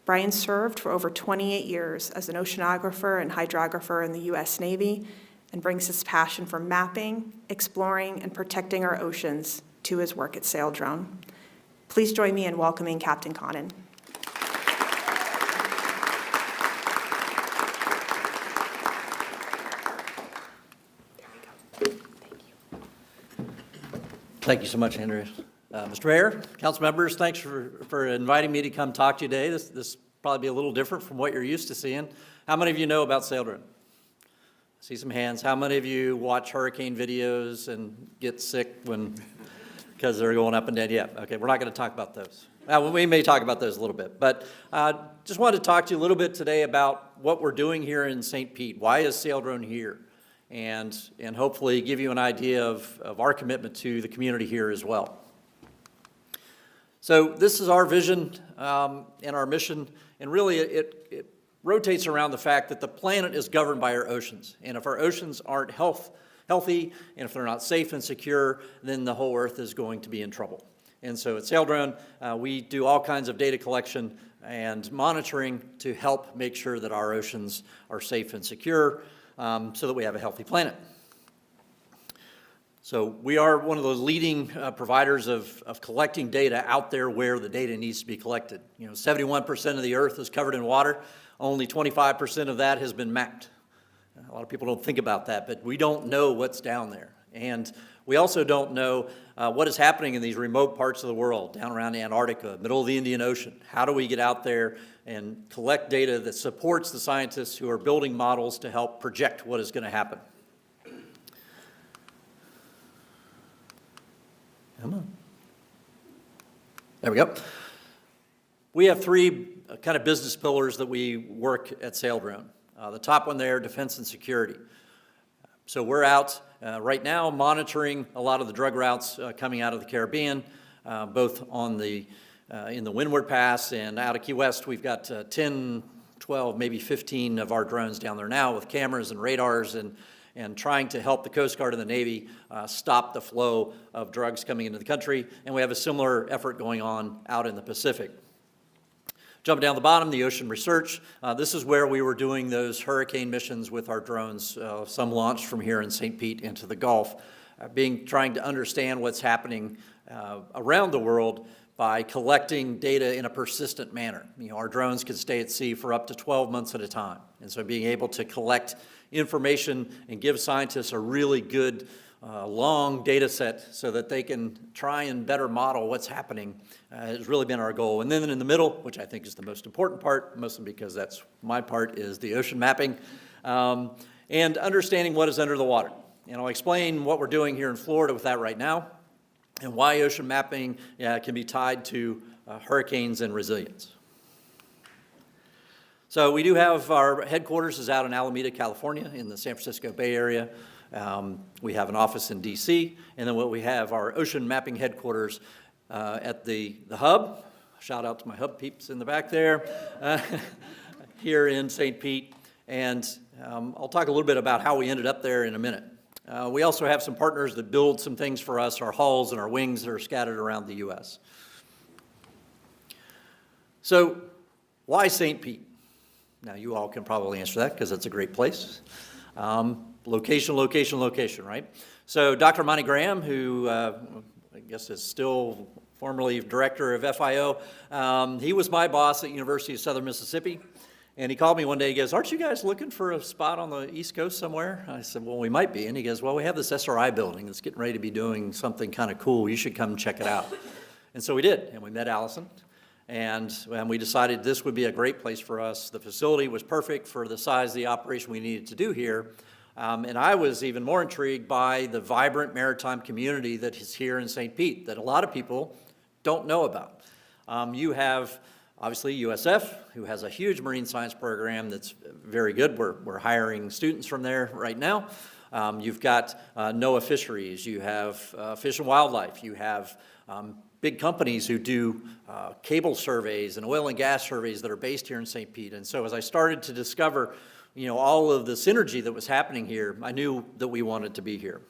Speaker 13: Brian served for over 28 years as an oceanographer and hydrographer in the U.S. Navy and brings his passion for mapping, exploring, and protecting our oceans to his work at Saildrone. Please join me in welcoming Captain Conan.
Speaker 12: Thank you so much, Andrea. Mr. Mayor, council members, thanks for inviting me to come talk to you today. This probably be a little different from what you're used to seeing. How many of you know about Saildrone? See some hands. How many of you watch hurricane videos and get sick because they're going up and down? Yeah, okay, we're not going to talk about those. We may talk about those a little bit, but just wanted to talk to you a little bit today about what we're doing here in St. Pete. Why is Saildrone here? And hopefully give you an idea of our commitment to the community here as well. So this is our vision and our mission, and really it rotates around the fact that the planet is governed by our oceans. And if our oceans aren't healthy, and if they're not safe and secure, then the whole Earth is going to be in trouble. And so at Saildrone, we do all kinds of data collection and monitoring to help make sure that our oceans are safe and secure so that we have a healthy planet. So we are one of those leading providers of collecting data out there where the data needs to be collected. 71% of the Earth is covered in water. Only 25% of that has been mapped. A lot of people don't think about that, but we don't know what's down there. And we also don't know what is happening in these remote parts of the world, down around Antarctica, middle of the Indian Ocean. How do we get out there and collect data that supports the scientists who are building models to help project what is going to happen? Come on. There we go. We have three kind of business pillars that we work at Saildrone. The top one there, defense and security. So we're out right now monitoring a lot of the drug routes coming out of the Caribbean, both on in the Windward Pass and out of Key West. We've got 10, 12, maybe 15 of our drones down there now with cameras and radars and trying to help the Coast Guard and the Navy stop the flow of drugs coming into the country. And we have a similar effort going on out in the Pacific. Jumping down the bottom, the ocean research. This is where we were doing those hurricane missions with our drones, some launched from here in St. Pete into the Gulf, trying to understand what's happening around the world by collecting data in a persistent manner. Our drones can stay at sea for up to 12 months at a time. And so being able to collect information and give scientists a really good long data set so that they can try and better model what's happening has really been our goal. And then in the middle, which I think is the most important part, mostly because that's my part, is the ocean mapping and understanding what is under the water. And I'll explain what we're doing here in Florida with that right now and why ocean mapping can be tied to hurricanes and resilience. So we do have our headquarters is out in Alameda, California, in the San Francisco Bay Area. We have an office in DC, and then we have our ocean mapping headquarters at the hub. Shout out to my hub peeps in the back there, here in St. Pete. And I'll talk a little bit about how we ended up there in a minute. We also have some partners that build some things for us, our hulls and our wings that are scattered around the U.S. So why St. Pete? Now, you all can probably answer that because it's a great place. Location, location, location, right? So Dr. Monty Graham, who I guess is still formerly director of FIO, he was my boss at University of Southern Mississippi. And he called me one day, he goes, "Aren't you guys looking for a spot on the East Coast somewhere?" I said, "Well, we might be." And he goes, "Well, we have this SRI building that's getting ready to be doing something kind of cool. You should come check it out." And so we did, and we met Allison. And we decided this would be a great place for us. The facility was perfect for the size of the operation we needed to do here. And I was even more intrigued by the vibrant maritime community that is here in St. Pete that a lot of people don't know about. You have, obviously, USF, who has a huge marine science program that's very good. We're hiring students from there right now. You've got NOAA Fisheries, you have Fish and Wildlife, you have big companies who do cable surveys and oil and gas surveys that are based here in St. Pete. And so as I started to discover, all of the synergy that was happening here, I knew that we wanted to be here.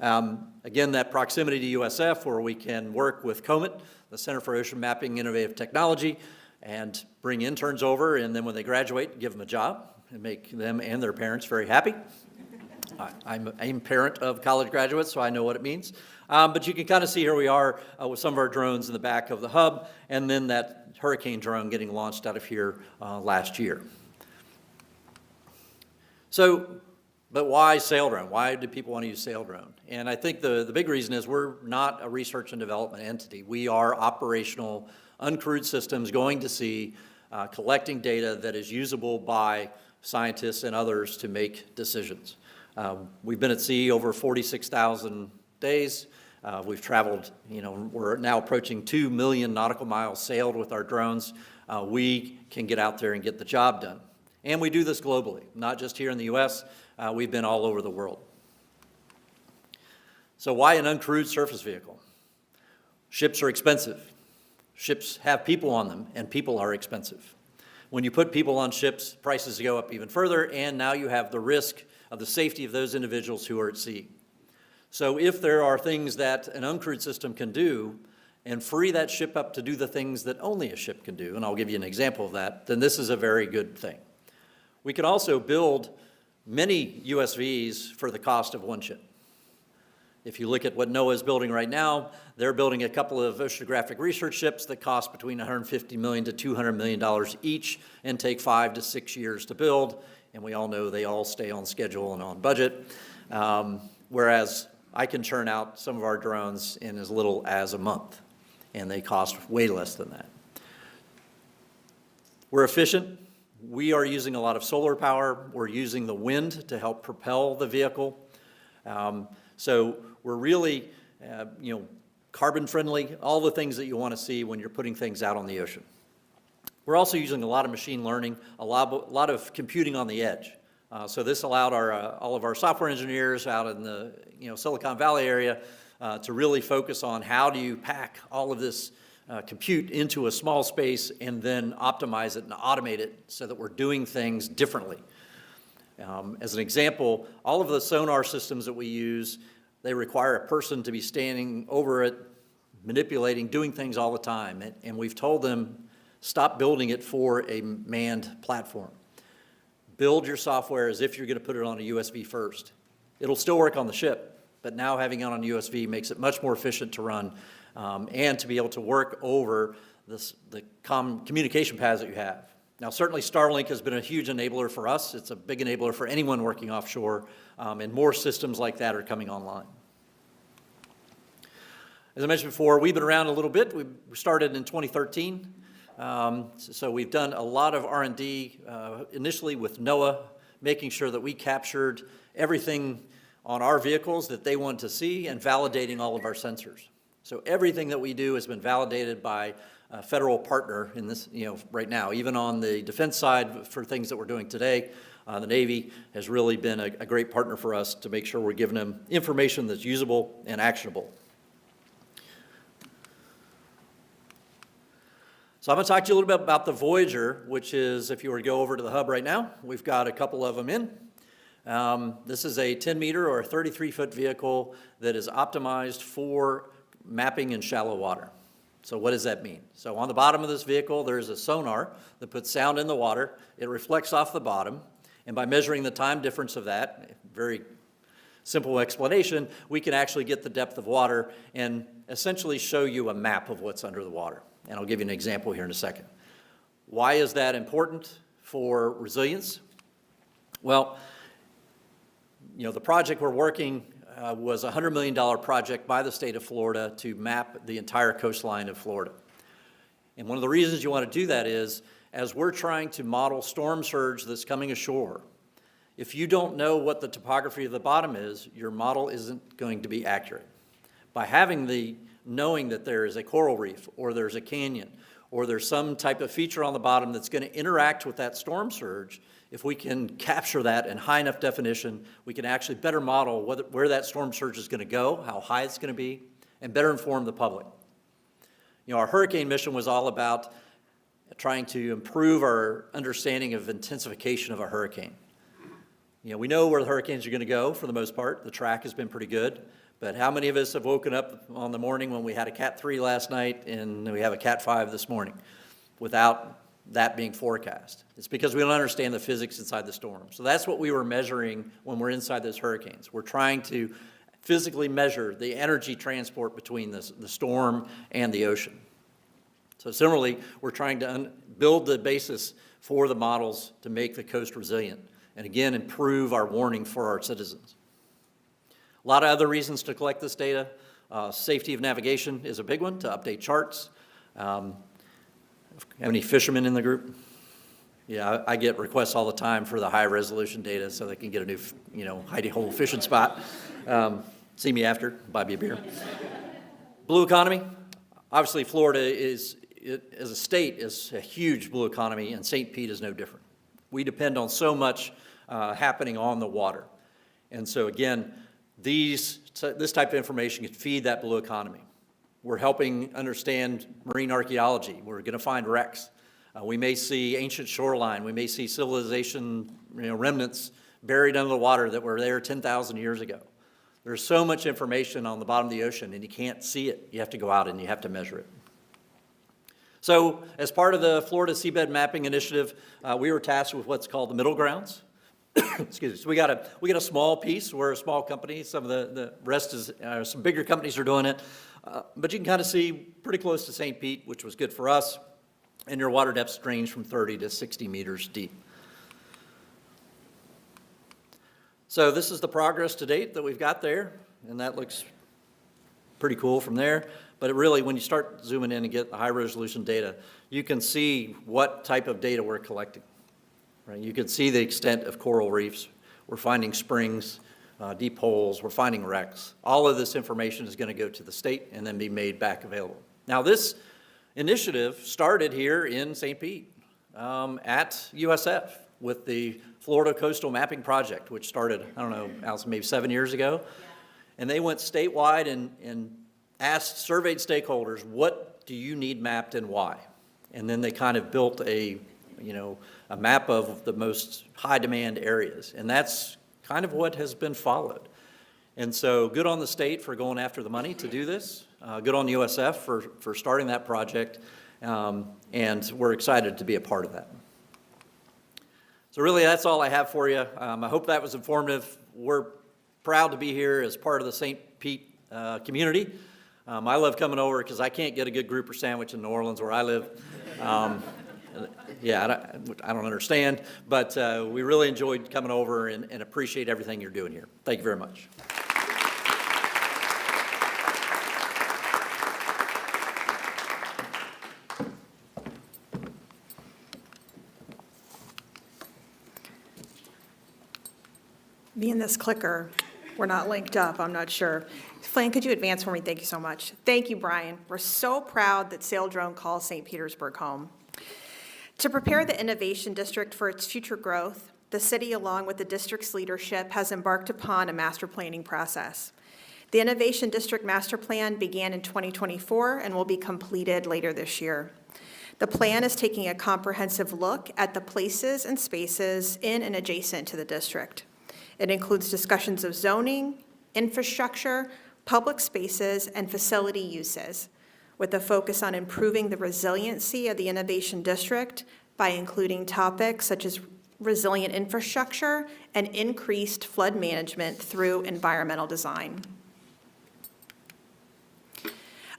Speaker 12: Again, that proximity to USF, where we can work with COMET, the Center for Ocean Mapping Innovative Technology, and bring interns over, and then when they graduate, give them a job and make them and their parents very happy. I'm a parent of college graduates, so I know what it means. But you can kind of see here we are with some of our drones in the back of the hub, and then that Hurricane drone getting launched out of here last year. So, but why sail drone? Why do people want to use sail drone? And I think the big reason is we're not a research and development entity. We are operational, uncrewed systems going to sea, collecting data that is usable by scientists and others to make decisions. We've been at sea over 46,000 days. We've traveled, we're now approaching 2 million nautical miles sailed with our drones. We can get out there and get the job done. And we do this globally, not just here in the US, we've been all over the world. So why an uncrewed surface vehicle? Ships are expensive. Ships have people on them, and people are expensive. When you put people on ships, prices go up even further, and now you have the risk of the safety of those individuals who are at sea. So if there are things that an uncrewed system can do and free that ship up to do the things that only a ship can do, and I'll give you an example of that, then this is a very good thing. We can also build many USVs for the cost of one ship. If you look at what NOAA is building right now, they're building a couple of oceanographic research ships that cost between $150 million to $200 million each and take 5 to 6 years to build. And we all know they all stay on schedule and on budget. Whereas I can churn out some of our drones in as little as a month, and they cost way less than that. We're efficient. We are using a lot of solar power. We're using the wind to help propel the vehicle. So we're really, carbon friendly, all the things that you want to see when you're putting things out on the ocean. We're also using a lot of machine learning, a lot of computing on the edge. So this allowed all of our software engineers out in the Silicon Valley area to really focus on how do you pack all of this compute into a small space and then optimize it and automate it so that we're doing things differently. As an example, all of the sonar systems that we use, they require a person to be standing over it, manipulating, doing things all the time. And we've told them, stop building it for a manned platform. Build your software as if you're going to put it on a USV first. It'll still work on the ship, but now having it on a USV makes it much more efficient to run and to be able to work over the communication paths that you have. Now, certainly Starlink has been a huge enabler for us. It's a big enabler for anyone working offshore, and more systems like that are coming online. As I mentioned before, we've been around a little bit. We started in 2013. So we've done a lot of R&D initially with NOAA, making sure that we captured everything on our vehicles that they wanted to see and validating all of our sensors. So everything that we do has been validated by a federal partner in this, right now. Even on the defense side for things that we're doing today, the Navy has really been a great partner for us to make sure we're giving them information that's usable and actionable. So I'm going to talk to you a little bit about the Voyager, which is, if you were to go over to the hub right now, we've got a couple of them in. This is a 10-meter or a 33-foot vehicle that is optimized for mapping in shallow water. So what does that mean? So on the bottom of this vehicle, there's a sonar that puts sound in the water. It reflects off the bottom, and by measuring the time difference of that, very simple explanation, we can actually get the depth of water and essentially show you a map of what's under the water. And I'll give you an example here in a second. Why is that important for resilience? Well, the project we're working was a $100 million project by the state of Florida to map the entire coastline of Florida. And one of the reasons you want to do that is, as we're trying to model storm surge that's coming ashore, If you don't know what the topography of the bottom is, your model isn't going to be accurate. By knowing that there is a coral reef, or there's a canyon, or there's some type of feature on the bottom that's going to interact with that storm surge, if we can capture that in high enough definition, we can actually better model where that storm surge is going to go, how high it's going to be, and better inform the public. You know, our hurricane mission was all about trying to improve our understanding of intensification of a hurricane. You know, we know where the hurricanes are going to go for the most part. The track has been pretty good. But how many of us have woken up on the morning when we had a Cat 3 last night and we have a Cat 5 this morning without that being forecast? It's because we don't understand the physics inside the storm. So that's what we were measuring when we're inside those hurricanes. We're trying to physically measure the energy transport between the storm and the ocean. So similarly, we're trying to build the basis for the models to make the coast resilient and again, improve our warning for our citizens. A lot of other reasons to collect this data. Safety of navigation is a big one, to update charts. Have any fishermen in the group? Yeah, I get requests all the time for the high resolution data so they can get a new, hidey hole fishing spot. See me after, buy me a beer. Blue economy. Obviously, Florida as a state is a huge blue economy, and St. Pete is no different. We depend on so much happening on the water. And so again, this type of information can feed that blue economy. We're helping understand marine archaeology. We're going to find wrecks. We may see ancient shoreline. We may see civilization remnants buried under the water that were there 10,000 years ago. There's so much information on the bottom of the ocean, and you can't see it. You have to go out and you have to measure it. So as part of the Florida Seabed Mapping Initiative, we were tasked with what's called the middle grounds. Excuse me. So we got a small piece. We're a small company. Some of the rest is some bigger companies are doing it. But you can kind of see pretty close to St. Pete, which was good for us. And your water depths range from 30 to 60 meters deep. So this is the progress to date that we've got there, and that looks pretty cool from there. But really, when you start zooming in and get the high resolution data, you can see what type of data we're collecting. Right? You can see the extent of coral reefs. We're finding springs, deep holes. We're finding wrecks. All of this information is going to go to the state and then be made back available. Now, this initiative started here in St. Pete at USF with the Florida Coastal Mapping Project, which started, I don't know, Allison, maybe 7 years ago. And they went statewide and asked surveyed stakeholders, what do you need mapped and why? And then they kind of built a map of the most high demand areas. And that's kind of what has been followed. And so good on the state for going after the money to do this. Good on USF for starting that project. And we're excited to be a part of that. So really, that's all I have for you. I hope that was informative. We're proud to be here as part of the St. Pete community. I love coming over because I can't get a good grouper sandwich in New Orleans where I live. Yeah, I don't understand, but we really enjoyed coming over and appreciate everything you're doing here. Thank you very much.
Speaker 13: Me and this clicker, we're not linked up, I'm not sure. Flan, could you advance for me? Thank you so much. Thank you, Brian. We're so proud that Sail Drone calls St. Petersburg home. To prepare the Innovation District for its future growth, the city, along with the district's leadership, has embarked upon a master planning process. The Innovation District Master Plan began in 2024 and will be completed later this year. The plan is taking a comprehensive look at the places and spaces in and adjacent to the district. It includes discussions of zoning, infrastructure, public spaces, and facility uses, with a focus on improving the resiliency of the Innovation District by including topics such as resilient infrastructure and increased flood management through environmental design.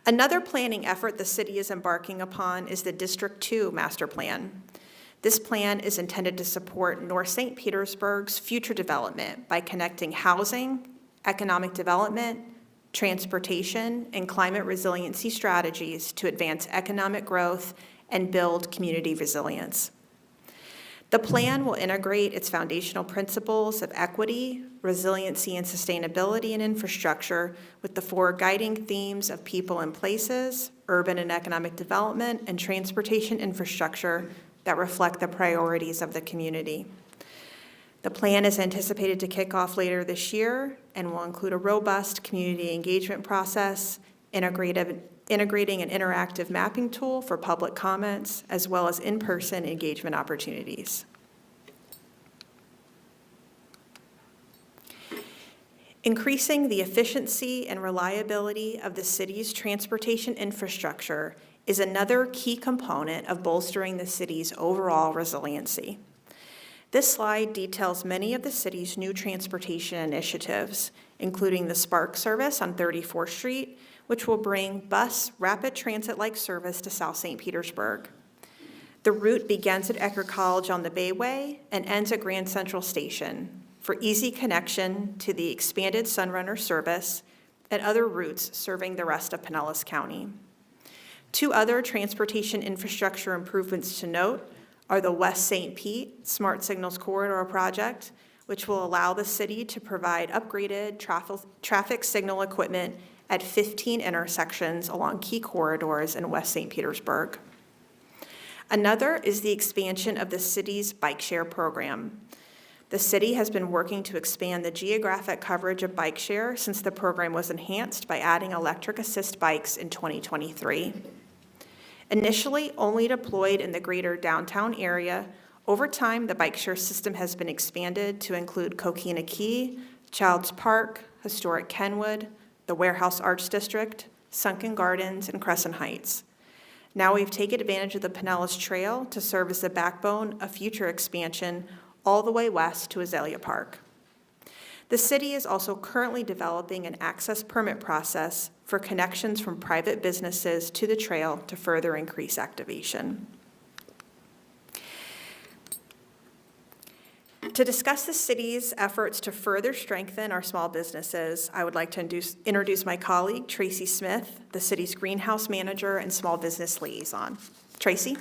Speaker 13: Another planning effort the city is embarking upon is the District 2 Master Plan. This plan is intended to support North St. Petersburg's future development by connecting housing, economic development, transportation, and climate resiliency strategies to advance economic growth and build community resilience. The plan will integrate its foundational principles of equity, resiliency and sustainability and infrastructure with the 4 guiding themes of people and places, urban and economic development, and transportation infrastructure that reflect the priorities of the community. The plan is anticipated to kick off later this year and will include a robust community engagement process, integrating an interactive mapping tool for public comments, as well as in-person engagement opportunities. Increasing the efficiency and reliability of the city's transportation infrastructure is another key component of bolstering the city's overall resiliency. This slide details many of the city's new transportation initiatives, including the Spark service on 34th Street, which will bring bus rapid transit-like service to South St. Petersburg. The route begins at Eckerd College on the Bayway and ends at Grand Central Station for easy connection to the expanded Sunrunner service and other routes serving the rest of Pinellas County. 2 other transportation infrastructure improvements to note are the West St. Pete Smart Signals Corridor project, which will allow the city to provide upgraded traffic signal equipment at 15 intersections along key corridors in West St. Petersburg. Another is the expansion of the city's bike share program. The city has been working to expand the geographic coverage of bike share since the program was enhanced by adding electric assist bikes in 2023. Initially only deployed in the greater downtown area, over time the bike share system has been expanded to include Coquina Key, Childs Park, historic Kenwood, the Warehouse Arts District, Sunken Gardens, and Crescent Heights. Now we've taken advantage of the Pinellas Trail to serve as the backbone of future expansion all the way west to Azalea Park. The city is also currently developing an access permit process for connections from private businesses to the trail to further increase activation. To discuss the city's efforts to further strengthen our small businesses, I would like to introduce my colleague, Tracy Smith, the city's greenhouse manager and small business liaison. Tracy?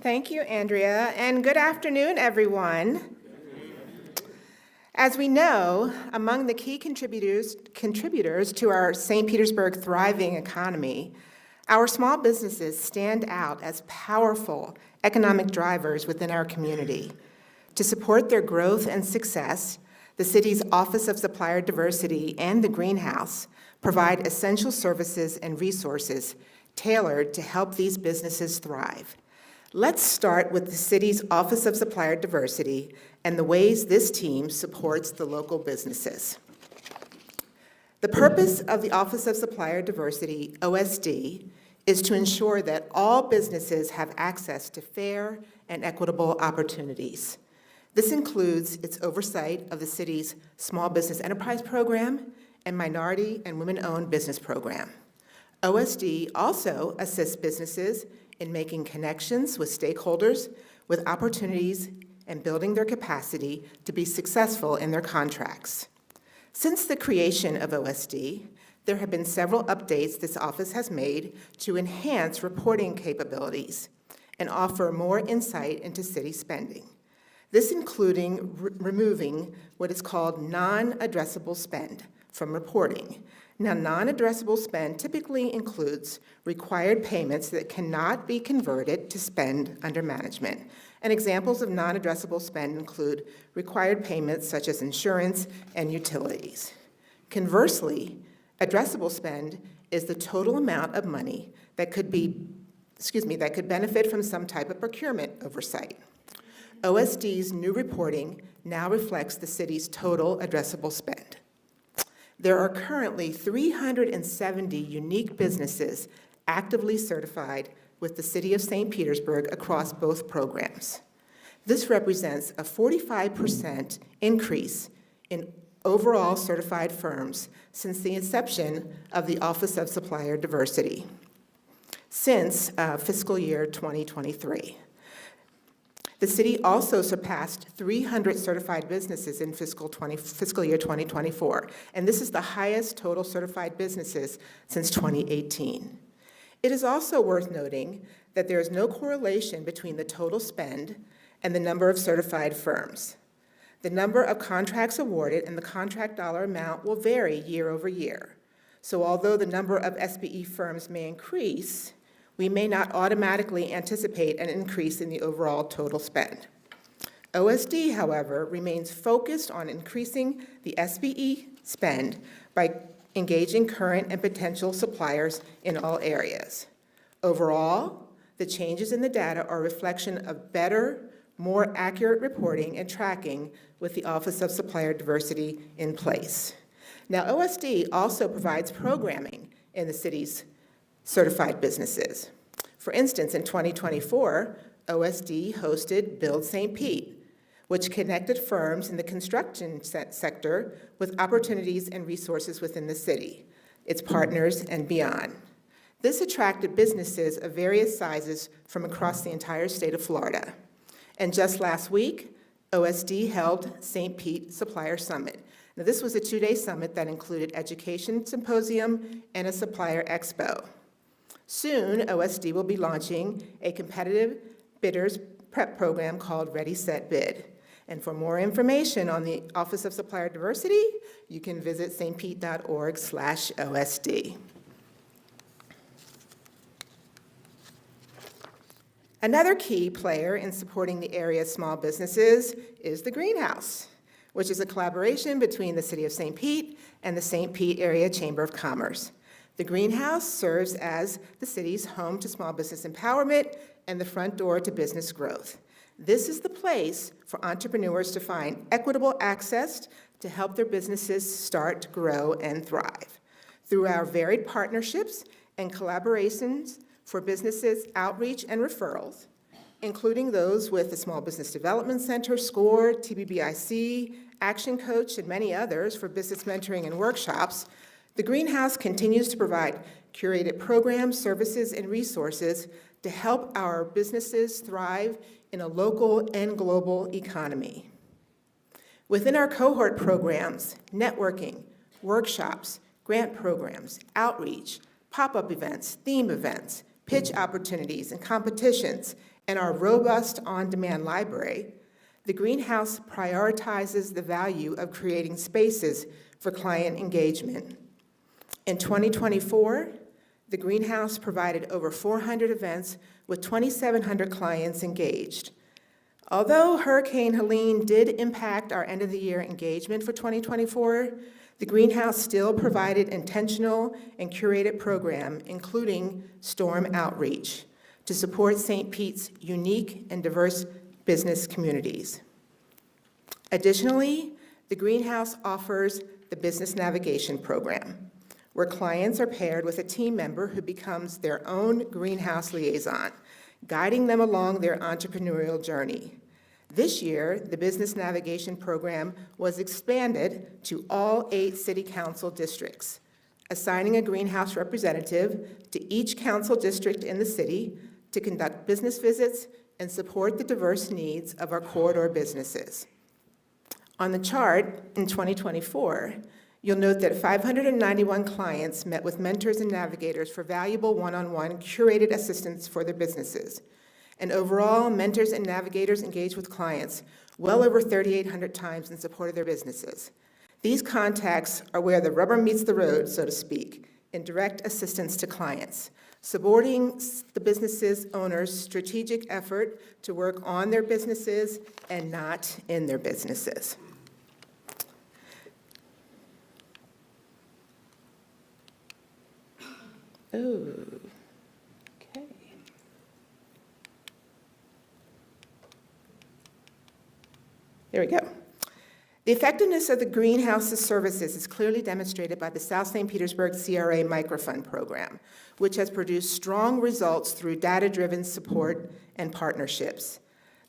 Speaker 1: Thank you, Andrea, and good afternoon, everyone. As we know, among the key contributors to our St. Petersburg thriving economy, our small businesses stand out as powerful economic drivers within our community. To support their growth and success, the city's Office of Supplier Diversity and the Greenhouse provide essential services and resources tailored to help these businesses thrive. Let's start with the city's Office of Supplier Diversity and the ways this team supports the local businesses. The purpose of the Office of Supplier Diversity, OSD, is to ensure that all businesses have access to fair and equitable opportunities. This includes its oversight of the city's Small Business Enterprise Program and Minority and Women-Owned Business Program. OSD also assists businesses in making connections with stakeholders with opportunities and building their capacity to be successful in their contracts. Since the creation of OSD, there have been several updates this office has made to enhance reporting capabilities and offer more insight into city spending. This including removing what is called non-addressable spend from reporting. Now, non-addressable spend typically includes required payments that cannot be converted to spend under management. And examples of non-addressable spend include required payments such as insurance and utilities. Conversely, addressable spend is the total amount of money that could benefit from some type of procurement oversight. OSD's new reporting now reflects the city's total addressable spend. There are currently 370 unique businesses actively certified with the City of St. Petersburg across both programs. This represents a 45% increase in overall certified firms since the inception of the Office of Supplier Diversity, since fiscal year 2023. The city also surpassed 300 certified businesses in fiscal year 2024, and this is the highest total certified businesses since 2018. It is also worth noting that there is no correlation between the total spend and the number of certified firms. The number of contracts awarded and the contract dollar amount will vary year over year. So although the number of SBE firms may increase, we may not automatically anticipate an increase in the overall total spend. OSD, however, remains focused on increasing the SBE spend by engaging current and potential suppliers in all areas. Overall, the changes in the data are a reflection of better, more accurate reporting and tracking with the Office of Supplier Diversity in place. Now, OSD also provides programming in the city's certified businesses. For instance, in 2024, OSD hosted Build St. Pete, which connected firms in the construction sector with opportunities and resources within the city, its partners, and beyond. This attracted businesses of various sizes from across the entire state of Florida. And just last week, OSD held St. Pete Supplier Summit. Now, this was a two-day summit that included education symposium and a supplier expo. Soon, OSD will be launching a competitive bidders prep program called Ready, Set, Bid. And for more information on the Office of Supplier Diversity, you can visit stpete.org/OSD. Another key player in supporting the area's small businesses is the Greenhouse, which is a collaboration between the City of St. Pete and the St. Pete Area Chamber of Commerce. The Greenhouse serves as the city's home to small business empowerment and the front door to business growth. This is the place for entrepreneurs to find equitable access to help their businesses start, grow, and thrive. Through our varied partnerships and collaborations for businesses, outreach, and referrals, including those with the Small Business Development Center, SCORE, TBBIC, Action Coach, and many others for business mentoring and workshops, the Greenhouse continues to provide curated programs, services, and resources to help our businesses thrive in a local and global economy. Within our cohort programs, networking, workshops, grant programs, outreach, pop-up events, theme events, pitch opportunities, and competitions, and our robust on-demand library, the Greenhouse prioritizes the value of creating spaces for client engagement. In 2024, the Greenhouse provided over 400 events with 2,700 clients engaged. Although Hurricane Helene did impact our end-of-the-year engagement for 2024, the Greenhouse still provided intentional and curated program, including storm outreach, to support St. Pete's unique and diverse business communities. Additionally, the Greenhouse offers the Business Navigation Program, where clients are paired with a team member who becomes their own Greenhouse liaison, guiding them along their entrepreneurial journey. This year, the Business Navigation Program was expanded to all 8 city council districts, assigning a Greenhouse representative to each council district in the city to conduct business visits and support the diverse needs of our corridor businesses. On the chart in 2024, you'll note that 591 clients met with mentors and navigators for valuable one-on-one curated assistance for their businesses. And overall, mentors and navigators engaged with clients well over 3,800 times in support of their businesses. These contacts are where the rubber meets the road, so to speak, in direct assistance to clients, supporting the business's owners' strategic effort to work on their businesses and not in their businesses. Oh, okay. There we go. The effectiveness of the Greenhouse's services is clearly demonstrated by the South St. Petersburg CRA Microfund Program, which has produced strong results through data-driven support and partnerships.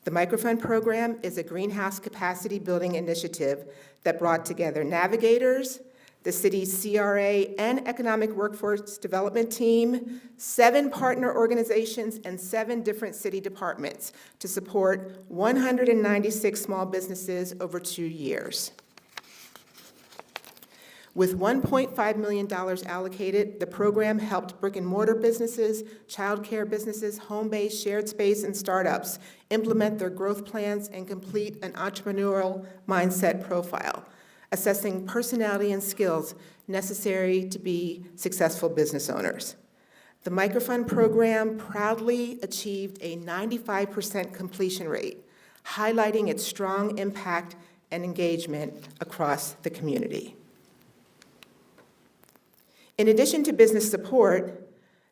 Speaker 1: The Microfund Program is a Greenhouse capacity building initiative that brought together navigators, the city's CRA and Economic Workforce Development Team, 7 partner organizations, and 7 different city departments to support 196 small businesses over 2 years. With $1.5 million allocated, the program helped brick-and-mortar businesses, childcare businesses, home-based, shared space, and startups implement their growth plans and complete an entrepreneurial mindset profile, assessing personality and skills necessary to be successful business owners. The Microfund program proudly achieved a 95% completion rate, highlighting its strong impact and engagement across the community. In addition to business support,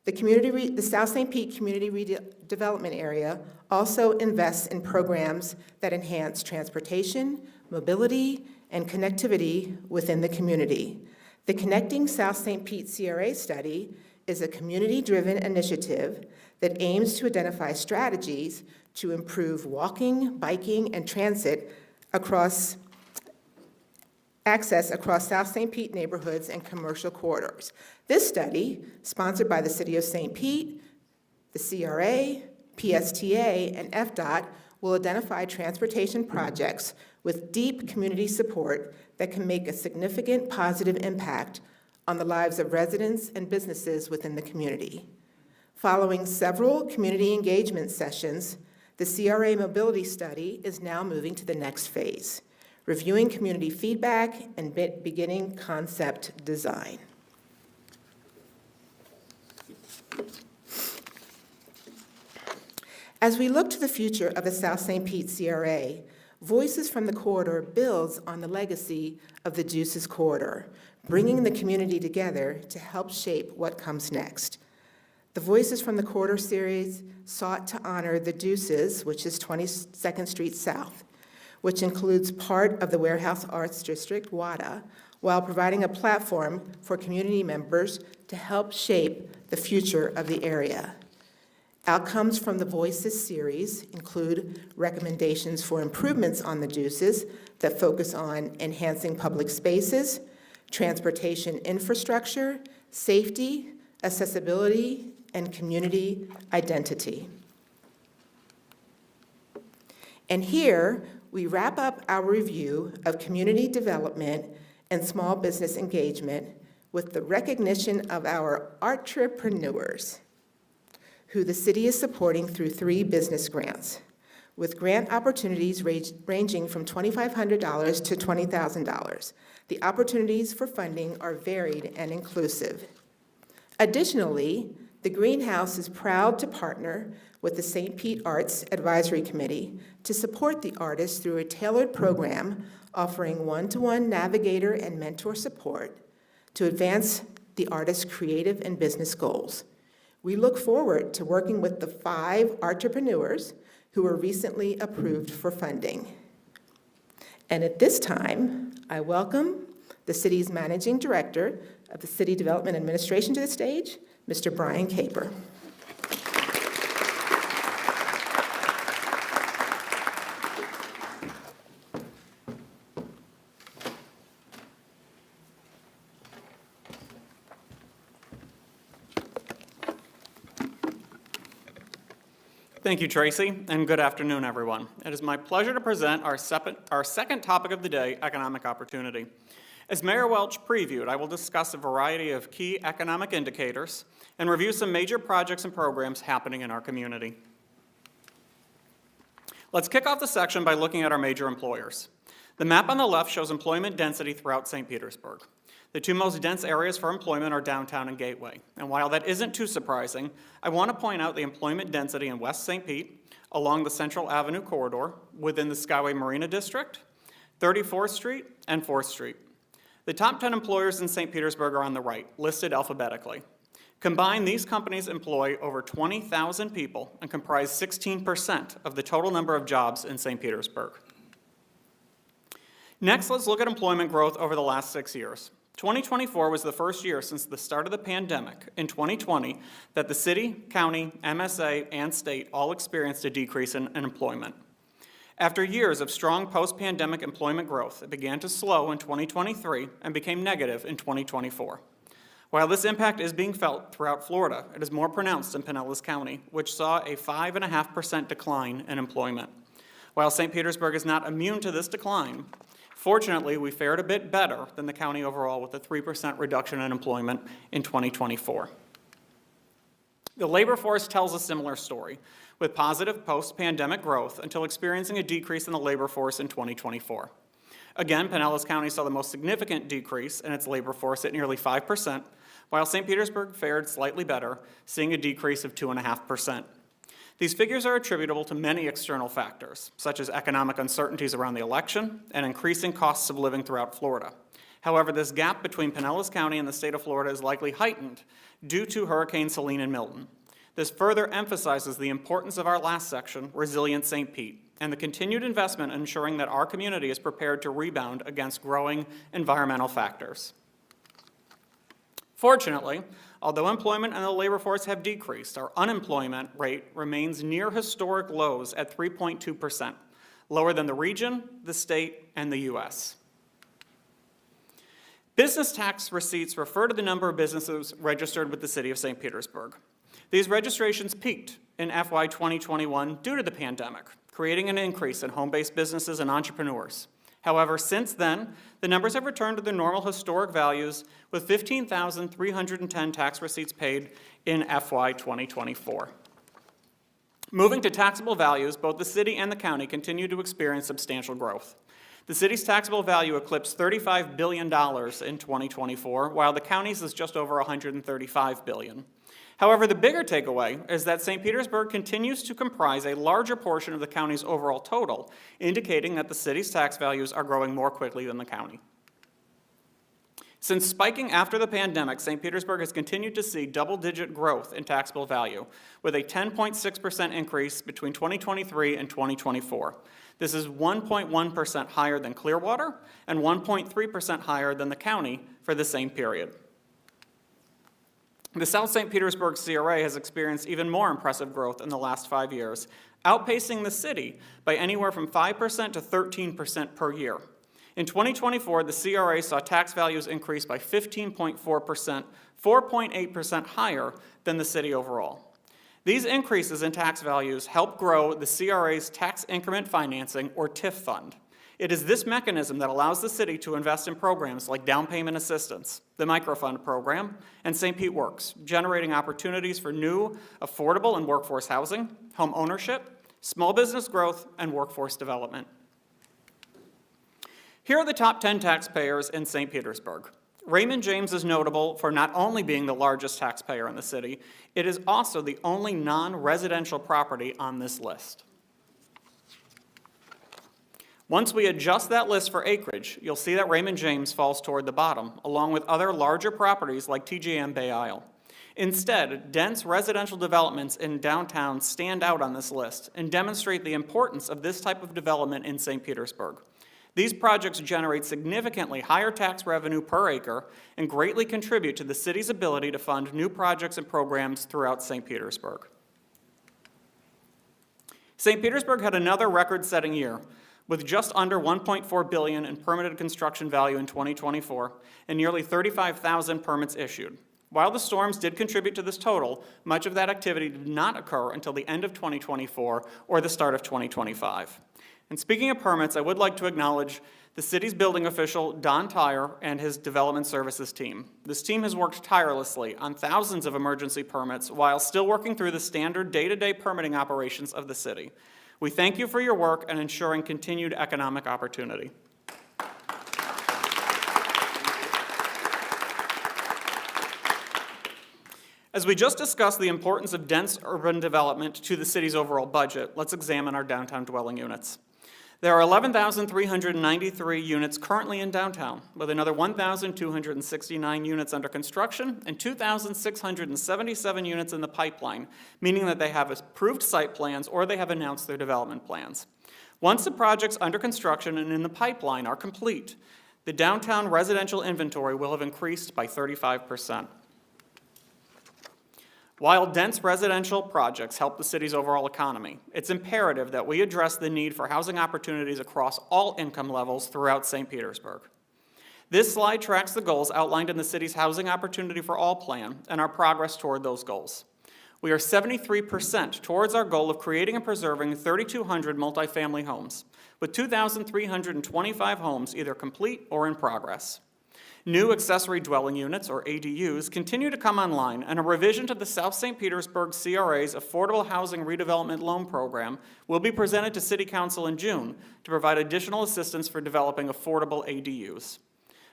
Speaker 1: the South St. Pete Community Redevelopment Area also invests in programs that enhance transportation, mobility, and connectivity within the community. The Connecting South St. Pete CRA study is a community-driven initiative that aims to identify strategies to improve walking, biking, and transit access across South St. Pete neighborhoods and commercial corridors. This study, sponsored by the City of St. Pete, the CRA, PSTA, and FDOT, will identify transportation projects with deep community support that can make a significant positive impact on the lives of residents and businesses within the community. Following several community engagement sessions, the CRA mobility study is now moving to the next phase, reviewing community feedback and beginning concept design. As we look to the future of the South St. Pete CRA, Voices from the Corridor builds on the legacy of the Deuces Corridor, bringing the community together to help shape what comes next. The Voices from the Corridor series sought to honor the Deuces, which is 22nd Street South, which includes part of the Warehouse Arts District, WADA, while providing a platform for community members to help shape the future of the area. Outcomes from the Voices series include recommendations for improvements on the Deuces that focus on enhancing public spaces, transportation infrastructure, safety, accessibility, and community identity. And here, we wrap up our review of community development and small business engagement with the recognition of our entrepreneurs, who the city is supporting through 3 business grants, with grant opportunities ranging from $2,500 to $20,000. The opportunities for funding are varied and inclusive. Additionally, the Greenhouse is proud to partner with the St. Pete Arts Advisory Committee to support the artists through a tailored program offering one-to-one navigator and mentor support to advance the artist's creative and business goals. We look forward to working with the 5 entrepreneurs who were recently approved for funding. And at this time, I welcome the city's Managing Director of the City Development Administration to the stage, Mr. Brian Caper.
Speaker 4: Thank you, Tracy, and good afternoon, everyone. It is my pleasure to present our second topic of the day, economic opportunity. As Mayor Welch previewed, I will discuss a variety of key economic indicators and review some major projects and programs happening in our community. Let's kick off the section by looking at our major employers. The map on the left shows employment density throughout St. Petersburg. The 2 most dense areas for employment are downtown and Gateway. And while that isn't too surprising, I want to point out the employment density in West St. Pete along the Central Avenue corridor within the Skyway Marina District, 34th Street, and 4th Street. The top 10 employers in St. Petersburg are on the right, listed alphabetically. Combined, these companies employ over 20,000 people and comprise 16% of the total number of jobs in St. Petersburg. Next, let's look at employment growth over the last 6 years. 2024 was the first year since the start of the pandemic in 2020 that the city, county, MSA, and state all experienced a decrease in employment. After years of strong post-pandemic employment growth, it began to slow in 2023 and became negative in 2024. While this impact is being felt throughout Florida, it is more pronounced in Pinellas County, which saw a 5.5% decline in employment. While St. Petersburg is not immune to this decline, fortunately, we fared a bit better than the county overall with a 3% reduction in employment in 2024. The labor force tells a similar story, with positive post-pandemic growth until experiencing a decrease in the labor force in 2024. Again, Pinellas County saw the most significant decrease in its labor force at nearly 5%, while St. Petersburg fared slightly better, seeing a decrease of 2.5%. These figures are attributable to many external factors, such as economic uncertainties around the election and increasing costs of living throughout Florida. However, this gap between Pinellas County and the state of Florida is likely heightened due to Hurricanes Helene and Milton. This further emphasizes the importance of our last section, Resilient St. Pete, and the continued investment in ensuring that our community is prepared to rebound against growing environmental factors. Fortunately, although employment and the labor force have decreased, our unemployment rate remains near historic lows at 3.2%, lower than the region, the state, and the U.S. Business tax receipts refer to the number of businesses registered with the city of St. Petersburg. These registrations peaked in FY 2021 due to the pandemic, creating an increase in home-based businesses and entrepreneurs. However, since then, the numbers have returned to their normal historic values, with 15,310 tax receipts paid in FY 2024. Moving to taxable values, both the city and the county continue to experience substantial growth. The city's taxable value eclipsed $35 billion in 2024, while the county's is just over $135 billion. However, the bigger takeaway is that St. Petersburg continues to comprise a larger portion of the county's overall total, indicating that the city's tax values are growing more quickly than the county. Since spiking after the pandemic, St. Petersburg has continued to see double-digit growth in taxable value, with a 10.6% increase between 2023 and 2024. This is 1.1% higher than Clearwater and 1.3% higher than the county for the same period. The South St. Petersburg CRA has experienced even more impressive growth in the last 5 years, outpacing the city by anywhere from 5% to 13% per year. In 2024, the CRA saw tax values increase by 15.4%, 4.8% higher than the city overall. These increases in tax values help grow the CRA's tax increment financing, or TIF fund. It is this mechanism that allows the city to invest in programs like down payment assistance, the microfund program, and St. Pete Works, generating opportunities for new, affordable, and workforce housing, home ownership, small business growth, and workforce development. Here are the top 10 taxpayers in St. Petersburg. Raymond James is notable for not only being the largest taxpayer in the city, it is also the only non-residential property on this list. Once we adjust that list for acreage, you'll see that Raymond James falls toward the bottom, along with other larger properties like TGM Bay Isle. Instead, dense residential developments in downtown stand out on this list and demonstrate the importance of this type of development in St. Petersburg. These projects generate significantly higher tax revenue per acre and greatly contribute to the city's ability to fund new projects and programs throughout St. Petersburg. St. Petersburg had another record-setting year, with just under $1.4 billion in permitted construction value in 2024 and nearly 35,000 permits issued. While the storms did contribute to this total, much of that activity did not occur until the end of 2024 or the start of 2025. And speaking of permits, I would like to acknowledge the city's building official, Don Tyre, and his development services team. This team has worked tirelessly on thousands of emergency permits while still working through the standard day-to-day permitting operations of the city. We thank you for your work and ensuring continued economic opportunity. As we just discussed the importance of dense urban development to the city's overall budget, let's examine our downtown dwelling units. There are 11,393 units currently in downtown, with another 1,269 units under construction and 2,677 units in the pipeline, meaning that they have approved site plans or they have announced their development plans. Once the projects under construction and in the pipeline are complete, the downtown residential inventory will have increased by 35%. While dense residential projects help the city's overall economy, it's imperative that we address the need for housing opportunities across all income levels throughout St. Petersburg. This slide tracks the goals outlined in the city's Housing Opportunity for All plan and our progress toward those goals. We are 73% towards our goal of creating and preserving 3,200 multifamily homes, with 2,325 homes either complete or in progress. New accessory dwelling units, or ADUs, continue to come online, and a revision to the South St. Petersburg CRA's Affordable Housing Redevelopment Loan Program will be presented to City Council in June to provide additional assistance for developing affordable ADUs.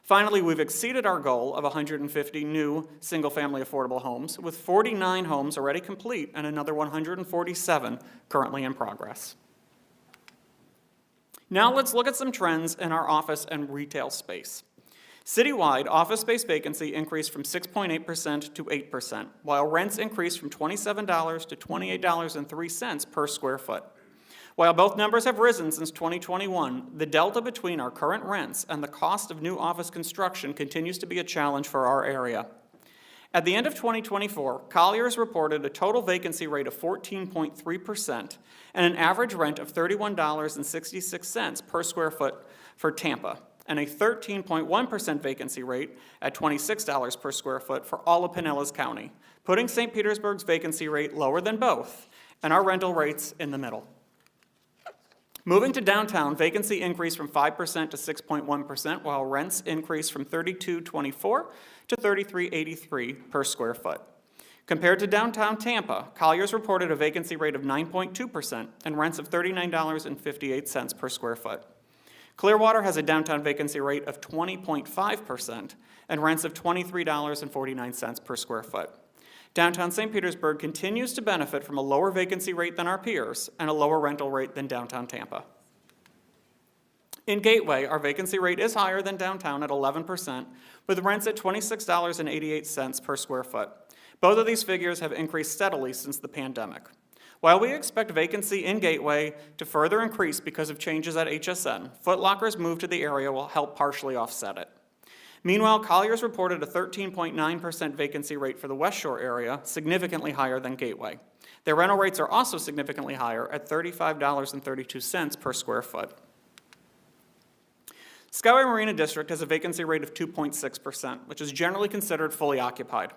Speaker 4: Finally, we've exceeded our goal of 150 new single-family affordable homes, with 49 homes already complete and another 147 currently in progress. Now let's look at some trends in our office and retail space. Citywide, office space vacancy increased from 6.8% to 8%, while rents increased from $27 to $28.03 per square foot. While both numbers have risen since 2021, the delta between our current rents and the cost of new office construction continues to be a challenge for our area. At the end of 2024, Colliers reported a total vacancy rate of 14.3% and an average rent of $31.66 per square foot for Tampa, and a 13.1% vacancy rate at $26 per square foot for all of Pinellas County, putting St. Petersburg's vacancy rate lower than both, and our rental rates in the middle. Moving to downtown, vacancy increased from 5% to 6.1%, while rents increased from $32.24 to $33.83 per square foot. Compared to downtown Tampa, Colliers reported a vacancy rate of 9.2% and rents of $39.58 per square foot. Clearwater has a downtown vacancy rate of 20.5% and rents of $23.49 per square foot. Downtown St. Petersburg continues to benefit from a lower vacancy rate than our peers and a lower rental rate than downtown Tampa. In Gateway, our vacancy rate is higher than downtown at 11%, with rents at $26.88 per square foot. Both of these figures have increased steadily since the pandemic. While we expect vacancy in Gateway to further increase because of changes at HSN, Foot Locker's move to the area will help partially offset it. Meanwhile, Colliers reported a 13.9% vacancy rate for the West Shore area, significantly higher than Gateway. Their rental rates are also significantly higher at $35.32 per square foot. Skyway Marina District has a vacancy rate of 2.6%, which is generally considered fully occupied.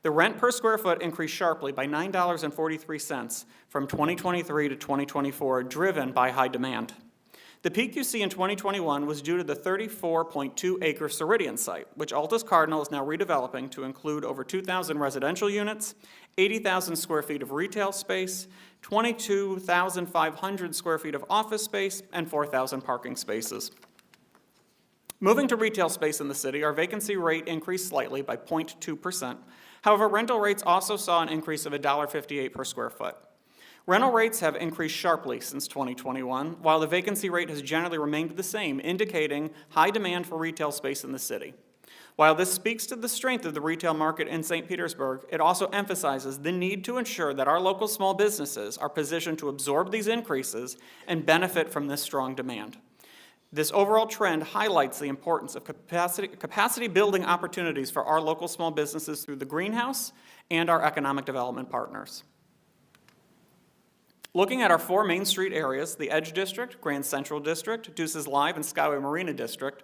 Speaker 4: The rent per square foot increased sharply by $9.43 from 2023 to 2024, driven by high demand. The peak you see in 2021 was due to the 34.2-acre Ceridian site, which Altus Cardinal is now redeveloping to include over 2,000 residential units, 80,000 square feet of retail space, 22,500 square feet of office space, and 4,000 parking spaces. Moving to retail space in the city, our vacancy rate increased slightly by 0.2%. However, rental rates also saw an increase of $1.58 per square foot. Rental rates have increased sharply since 2021, while the vacancy rate has generally remained the same, indicating high demand for retail space in the city. While this speaks to the strength of the retail market in St. Petersburg, it also emphasizes the need to ensure that our local small businesses are positioned to absorb these increases and benefit from this strong demand. This overall trend highlights the importance of capacity building opportunities for our local small businesses through the greenhouse and our economic development partners. Looking at our four Main Street areas, the Edge District, Grand Central District, Deuces Live, and Skyway Marina District,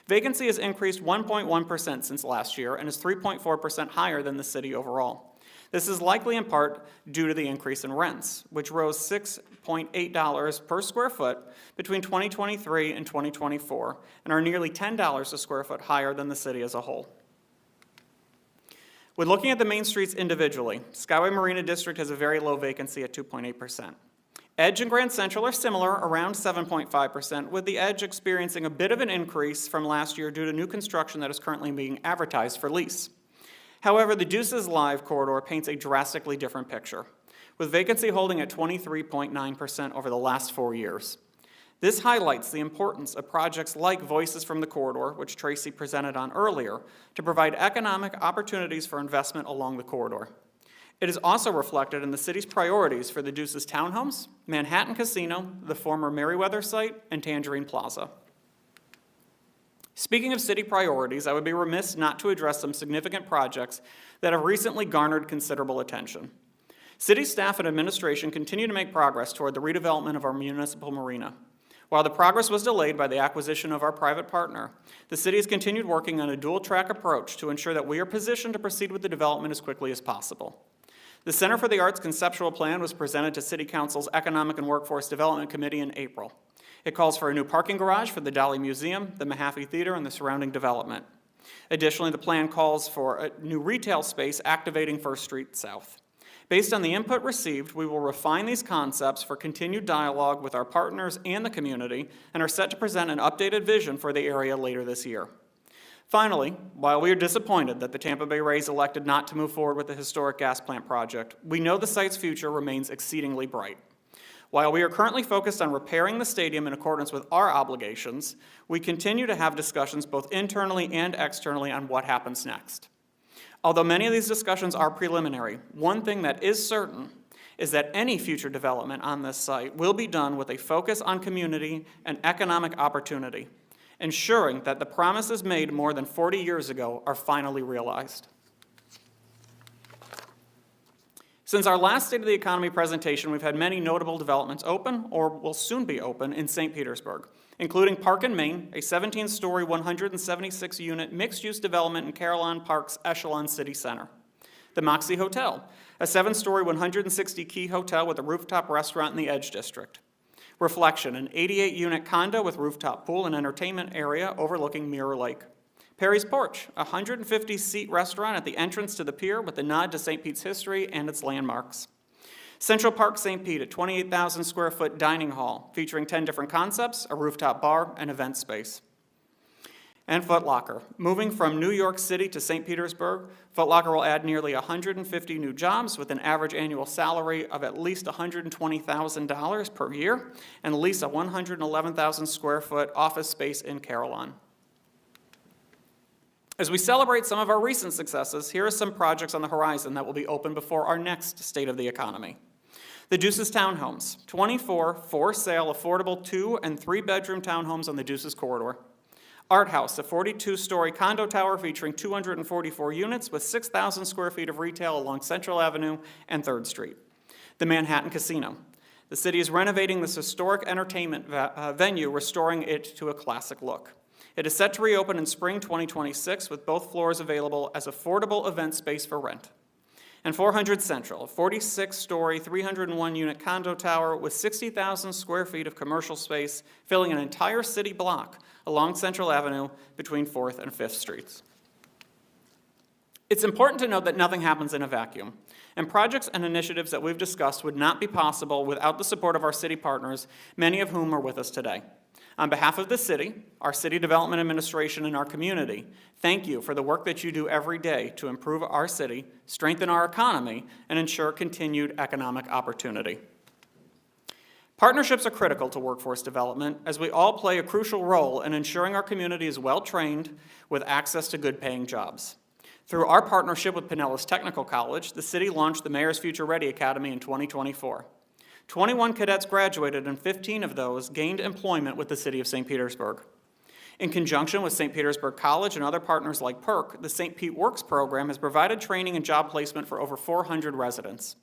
Speaker 4: vacancy has increased 1.1% since last year and is 3.4% higher than the city overall. This is likely in part due to the increase in rents, which rose $6.8 per square foot between 2023 and 2024 and are nearly $10 a square foot higher than the city as a whole. When looking at the main streets individually, Skyway Marina District has a very low vacancy at 2.8%. Edge and Grand Central are similar, around 7.5%, with the Edge experiencing a bit of an increase from last year due to new construction that is currently being advertised for lease. However, the Deuces Live corridor paints a drastically different picture, with vacancy holding at 23.9% over the last 4 years. This highlights the importance of projects like Voices from the Corridor, which Tracy presented on earlier, to provide economic opportunities for investment along the corridor. It is also reflected in the city's priorities for the Deuces Townhomes, Manhattan Casino, the former Merriweather site, and Tangerine Plaza. Speaking of city priorities, I would be remiss not to address some significant projects that have recently garnered considerable attention. City staff and administration continue to make progress toward the redevelopment of our municipal marina. While the progress was delayed by the acquisition of our private partner, the city has continued working on a dual-track approach to ensure that we are positioned to proceed with the development as quickly as possible. The Center for the Arts conceptual plan was presented to City Council's Economic and Workforce Development Committee in April. It calls for a new parking garage for the Dolly Museum, the Mahaffey Theater, and the surrounding development. Additionally, the plan calls for a new retail space activating First Street South. Based on the input received, we will refine these concepts for continued dialogue with our partners and the community and are set to present an updated vision for the area later this year. Finally, while we are disappointed that the Tampa Bay Rays elected not to move forward with the historic gas plant project, we know the site's future remains exceedingly bright. While we are currently focused on repairing the stadium in accordance with our obligations, we continue to have discussions both internally and externally on what happens next. Although many of these discussions are preliminary, one thing that is certain is that any future development on this site will be done with a focus on community and economic opportunity, ensuring that the promises made more than 40 years ago are finally realized. Since our last State of the Economy presentation, we've had many notable developments open or will soon be open in St. Petersburg, including Park in Main, a 17-story, 176-unit mixed-use development in Carillon Park's Echelon City Center. The Moxie Hotel, a 7-story, 160-key hotel with a rooftop restaurant in the Edge District. Reflection, an 88-unit condo with rooftop pool and entertainment area overlooking Mirror Lake. Perry's Porch, a 150-seat restaurant at the entrance to the pier with a nod to St. Pete's history and its landmarks. Central Park St. Pete, a 28,000 square foot dining hall featuring 10 different concepts, a rooftop bar, and event space. And Foot Locker. Moving from New York City to St. Petersburg, Foot Locker will add nearly 150 new jobs with an average annual salary of at least $120,000 per year and lease a 111,000 square foot office space in Carillon. As we celebrate some of our recent successes, here are some projects on the horizon that will be open before our next State of the Economy. The Deuces Townhomes, 24 for-sale affordable 2- and 3-bedroom townhomes on the Deuces Corridor. Art House, a 42-story condo tower featuring 244 units with 6,000 square feet of retail along Central Avenue and 3rd Street. The Manhattan Casino. The city is renovating this historic entertainment venue, restoring it to a classic look. It is set to reopen in spring 2026 with both floors available as affordable event space for rent. And 400 Central, a 46-story, 301-unit condo tower with 60,000 square feet of commercial space, filling an entire city block along Central Avenue between 4th and 5th Streets. It's important to note that nothing happens in a vacuum, and projects and initiatives that we've discussed would not be possible without the support of our city partners, many of whom are with us today. On behalf of the city, our City Development Administration, and our community, thank you for the work that you do every day to improve our city, strengthen our economy, and ensure continued economic opportunity. Partnerships are critical to workforce development as we all play a crucial role in ensuring our community is well-trained with access to good-paying jobs. Through our partnership with Pinellas Technical College, the city launched the Mayor's Future Ready Academy in 2024. 21 cadets graduated, and 15 of those gained employment with the city of St. Petersburg. In conjunction with St. Petersburg College and other partners like PERC, the St. Pete Works program has provided training and job placement for over 400 residents.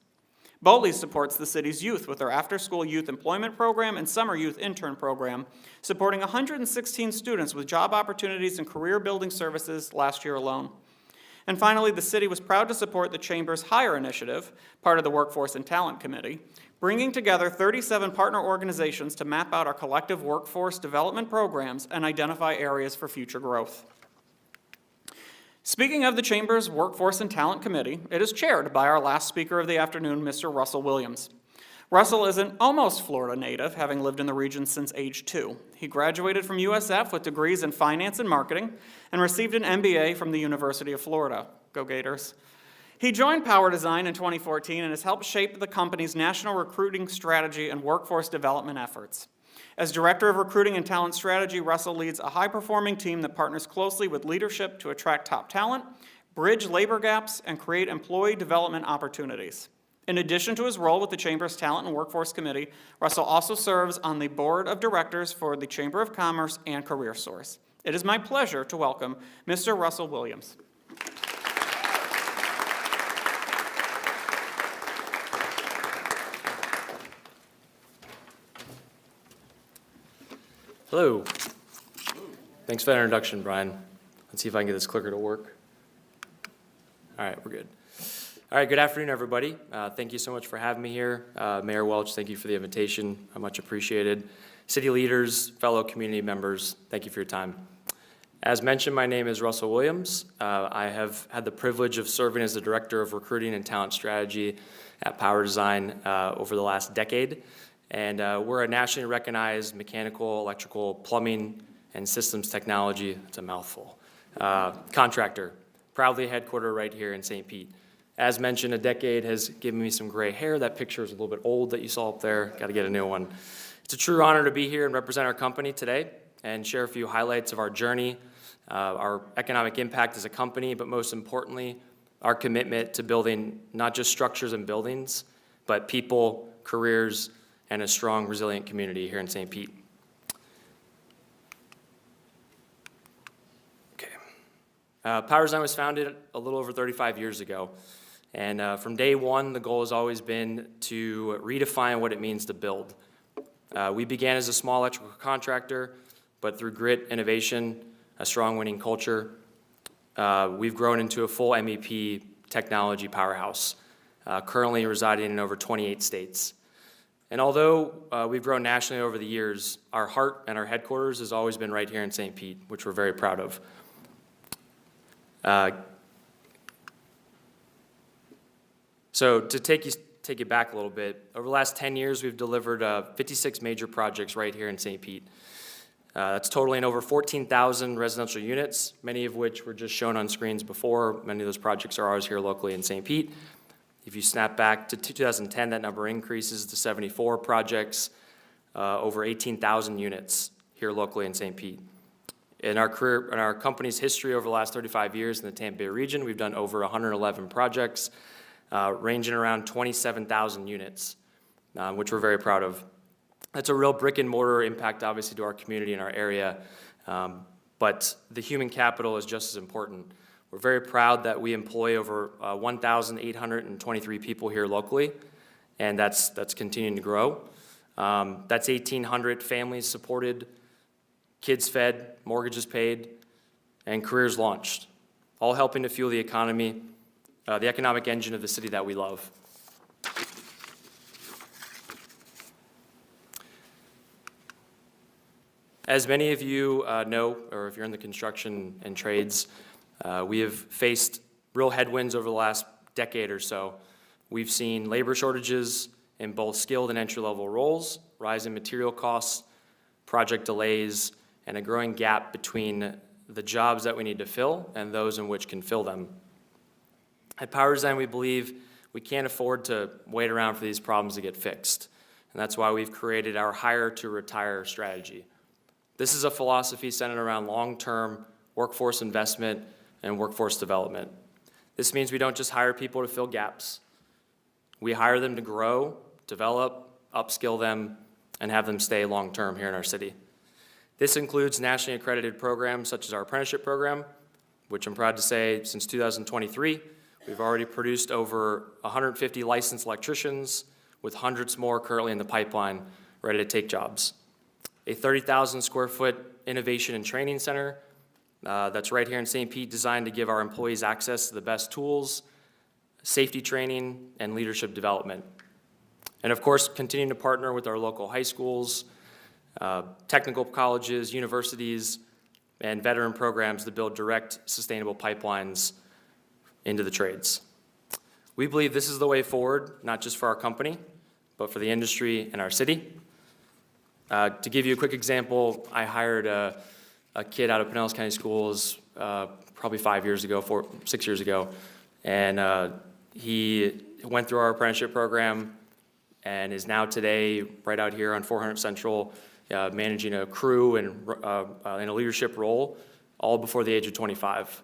Speaker 4: Boley supports the city's youth with their after-school youth employment program and summer youth intern program, supporting 116 students with job opportunities and career-building services last year alone. And finally, the city was proud to support the Chamber's Hire Initiative, part of the Workforce and Talent Committee, bringing together 37 partner organizations to map out our collective workforce development programs and identify areas for future growth. Speaking of the Chamber's Workforce and Talent Committee, it is chaired by our last speaker of the afternoon, Mr. Russell Williams. Russell is an almost Florida native, having lived in the region since age 2. He graduated from USF with degrees in finance and marketing and received an MBA from the University of Florida. Go Gators. He joined Power Design in 2014 and has helped shape the company's national recruiting strategy and workforce development efforts. As Director of Recruiting and Talent Strategy, Russell leads a high-performing team that partners closely with leadership to attract top talent, bridge labor gaps, and create employee development opportunities. In addition to his role with the Chamber's Talent and Workforce Committee, Russell also serves on the Board of Directors for the Chamber of Commerce and CareerSource. It is my pleasure to welcome Mr. Russell Williams.
Speaker 8: Hello. Thanks for that introduction, Brian. Let's see if I can get this clicker to work. All right, we're good. All right, good afternoon, everybody. Thank you so much for having me here. Mayor Welch, thank you for the invitation. Much appreciated. City leaders, fellow community members, thank you for your time. As mentioned, my name is Russell Williams. I have had the privilege of serving as the Director of Recruiting and Talent Strategy at Power Design over the last decade. And we're a nationally recognized mechanical, electrical, plumbing, and systems technology, it's a mouthful, contractor, proudly headquartered right here in St. Pete. As mentioned, a decade has given me some gray hair. That picture is a little bit old that you saw up there. Got to get a new one. It's a true honor to be here and represent our company today and share a few highlights of our journey, our economic impact as a company, but most importantly, our commitment to building not just structures and buildings, but people, careers, and a strong, resilient community here in St. Pete. Okay. Power Design was founded a little over 35 years ago. And from day one, the goal has always been to redefine what it means to build. We began as a small electrical contractor, but through grit, innovation, a strong winning culture, we've grown into a full MEP technology powerhouse, currently residing in over 28 states. And although we've grown nationally over the years, our heart and our headquarters has always been right here in St. Pete, which we're very proud of. So to take you back a little bit, over the last 10 years, we've delivered 56 major projects right here in St. Pete. That's totaling over 14,000 residential units, many of which were just shown on screens before. Many of those projects are ours here locally in St. Pete. If you snap back to 2010, that number increases to 74 projects, over 18,000 units here locally in St. Pete. In our company's history over the last 35 years in the Tampa Bay region, we've done over 111 projects, ranging around 27,000 units, which we're very proud of. That's a real brick and mortar impact, obviously, to our community and our area, but the human capital is just as important. We're very proud that we employ over 1,823 people here locally, and that's continuing to grow. That's 1,800 families supported, kids fed, mortgages paid, and careers launched, all helping to fuel the economy, the economic engine of the city that we love. As many of you know, or if you're in the construction and trades, we have faced real headwinds over the last decade or so. We've seen labor shortages in both skilled and entry-level roles, rise in material costs, project delays, and a growing gap between the jobs that we need to fill and those in which can fill them. At Power Design, we believe we can't afford to wait around for these problems to get fixed. And that's why we've created our hire to retire strategy. This is a philosophy centered around long-term workforce investment and workforce development. This means we don't just hire people to fill gaps. We hire them to grow, develop, upskill them, and have them stay long-term here in our city. This includes nationally accredited programs such as our apprenticeship program, which I'm proud to say since 2023, we've already produced over 150 licensed electricians with hundreds more currently in the pipeline ready to take jobs. A 30,000 square foot innovation and training center that's right here in St. Pete, designed to give our employees access to the best tools, safety training, and leadership development. And of course, continuing to partner with our local high schools, technical colleges, universities, and veteran programs to build direct, sustainable pipelines into the trades. We believe this is the way forward, not just for our company, but for the industry and our city. To give you a quick example, I hired a kid out of Pinellas County Schools probably 6 years ago, and he went through our apprenticeship program and is now today right out here on 400 Central, managing a crew and in a leadership role, all before the age of 25.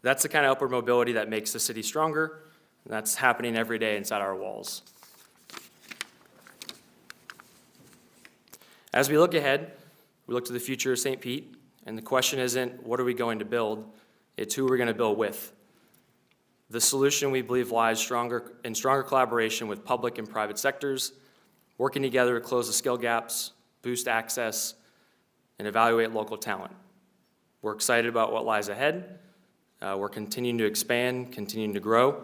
Speaker 8: That's the kind of upward mobility that makes the city stronger, and that's happening every day inside our walls. As we look ahead, We look to the future of St. Pete, and the question isn't what are we going to build, it's who we're going to build with. The solution, we believe, lies in stronger collaboration with public and private sectors, working together to close the skill gaps, boost access, and evaluate local talent. We're excited about what lies ahead. We're continuing to expand, continuing to grow,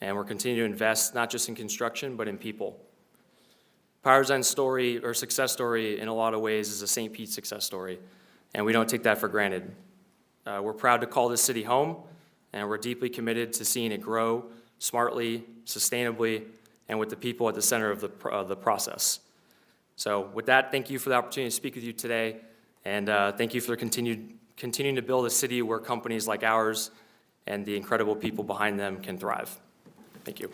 Speaker 8: and we're continuing to invest not just in construction, but in people. Power Design's story, or success story, in a lot of ways is a St. Pete success story, and we don't take that for granted. We're proud to call this city home, and we're deeply committed to seeing it grow smartly, sustainably, and with the people at the center of the process. So with that, thank you for the opportunity to speak with you today, and thank you for continuing to build a city where companies like ours and the incredible people behind them can thrive. Thank you.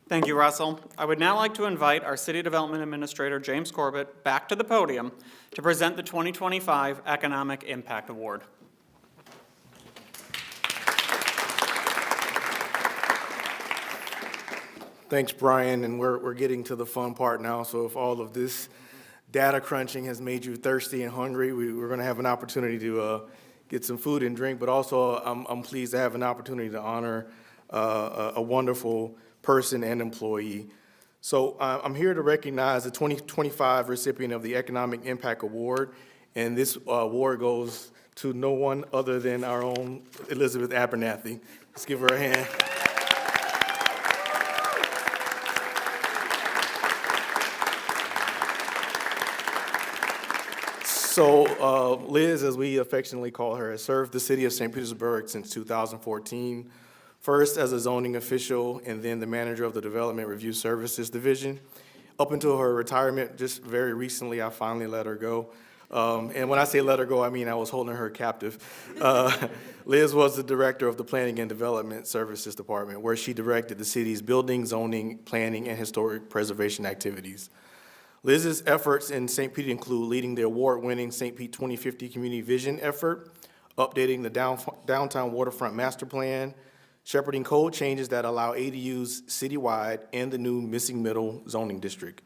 Speaker 4: Thank you, Russell. I would now like to invite our City Development Administrator, James Corbett, back to the podium to present the 2025 Economic Impact Award.
Speaker 10: Thanks, Brian, and we're getting to the fun part now, so if all of this data crunching has made you thirsty and hungry, we're going to have an opportunity to get some food and drink, but also I'm pleased to have an opportunity to honor a wonderful person and employee. So I'm here to recognize the 2025 recipient of the Economic Impact Award, and this award goes to no one other than our own Elizabeth Abernathy. Let's give her a hand. So Liz, as we affectionately call her, has served the city of St. Petersburg since 2014, first as a zoning official and then the manager of the Development Review Services Division. Up until her retirement, just very recently, I finally let her go. And when I say let her go, I mean I was holding her captive. Liz was the director of the Planning and Development Services Department, where she directed the city's building, zoning, planning, and historic preservation activities. Liz's efforts in St. Pete include leading the award-winning St. Pete 2050 Community Vision effort, updating the downtown waterfront master plan, shepherding code changes that allow ADUs citywide, and the new missing middle zoning district.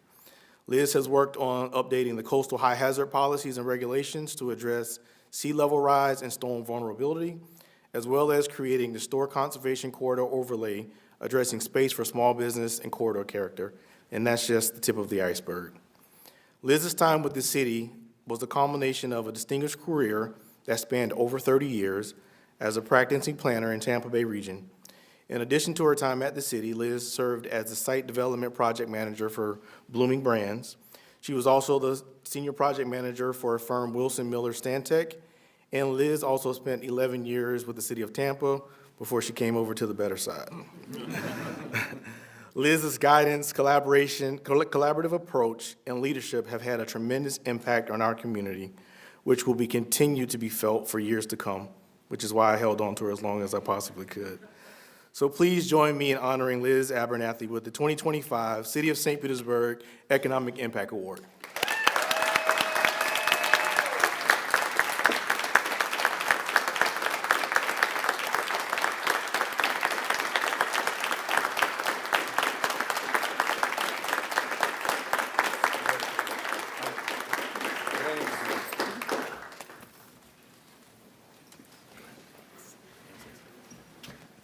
Speaker 10: Liz has worked on updating the coastal high hazard policies and regulations to address sea level rise and storm vulnerability, as well as creating the Store Conservation Corridor overlay, addressing space for small business and corridor character. And that's just the tip of the iceberg. Liz's time with the city was the culmination of a distinguished career that spanned over 30 years as a practicing planner in Tampa Bay region. In addition to her time at the city, Liz served as the site development project manager for Blooming Brands. She was also the senior project manager for a firm Wilson Miller Stantec, and Liz also spent 11 years with the city of Tampa before she came over to the better side. Liz's guidance, collaboration, collaborative approach, and leadership have had a tremendous impact on our community, which will be continued to be felt for years to come, which is why I held on to her as long as I possibly could. So please join me in honoring Liz Abernathy with the 2025 City of St. Petersburg Economic Impact Award.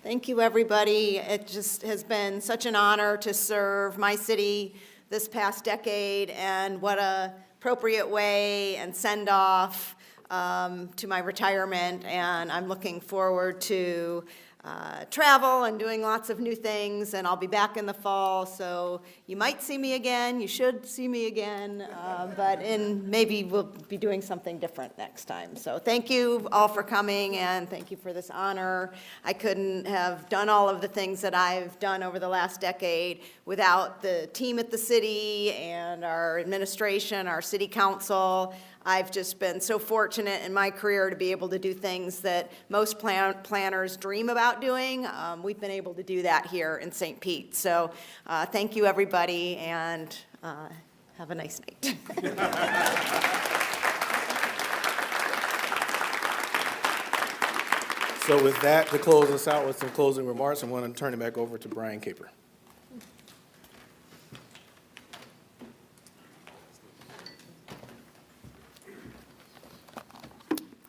Speaker 11: Thank you, everybody. It just has been such an honor to serve my city this past decade, and what a appropriate way and send-off to my retirement. And I'm looking forward to travel and doing lots of new things, and I'll be back in the fall, so you might see me again, you should see me again, but maybe we'll be doing something different next time. So thank you all for coming, and thank you for this honor. I couldn't have done all of the things that I've done over the last decade without the team at the city and our administration, our city council. I've just been so fortunate in my career to be able to do things that most planners dream about doing. We've been able to do that here in St. Pete. So thank you, everybody, and have a nice night.
Speaker 10: So with that, to close us out with some closing remarks, I'm going to turn it back over to Brian Caper.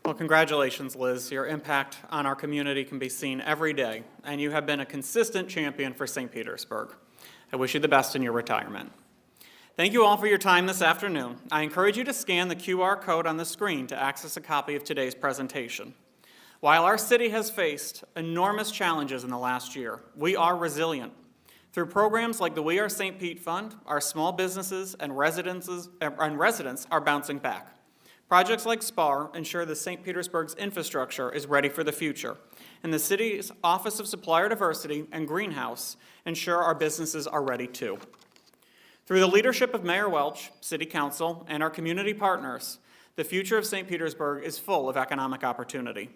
Speaker 4: Well, congratulations, Liz. Your impact on our community can be seen every day, and you have been a consistent champion for St. Petersburg. I wish you the best in your retirement. Thank you all for your time this afternoon. I encourage you to scan the QR code on the screen to access a copy of today's presentation. While our city has faced enormous challenges in the last year, we are resilient. Through programs like the We Are St. Pete Fund, our small businesses and residents are bouncing back. Projects like SPAR ensure that St. Petersburg's infrastructure is ready for the future, and the city's Office of Supplier Diversity and Greenhouse ensure our businesses are ready too. Through the leadership of Mayor Welch, City Council, and our community partners, the future of St. Petersburg is full of economic opportunity.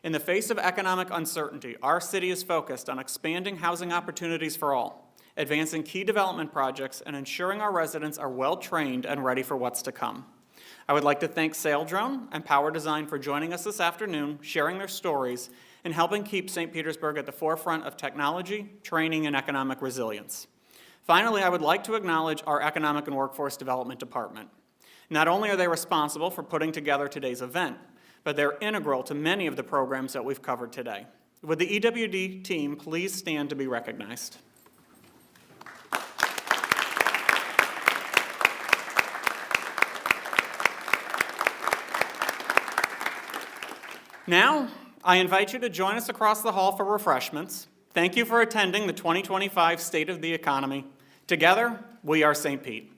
Speaker 4: In the face of economic uncertainty, our city is focused on expanding housing opportunities for all, advancing key development projects, and ensuring our residents are well-trained and ready for what's to come. I would like to thank Saildrone and Power Design for joining us this afternoon, sharing their stories, and helping keep St. Petersburg at the forefront of technology, training, and economic resilience. Finally, I would like to acknowledge our Economic and Workforce Development Department. Not only are they responsible for putting together today's event, but they're integral to many of the programs that we've covered today. Would the EWD team please stand to be recognized? Now, I invite you to join us across the hall for refreshments. Thank you for attending the 2025 State of the Economy. Together, we are St. Pete.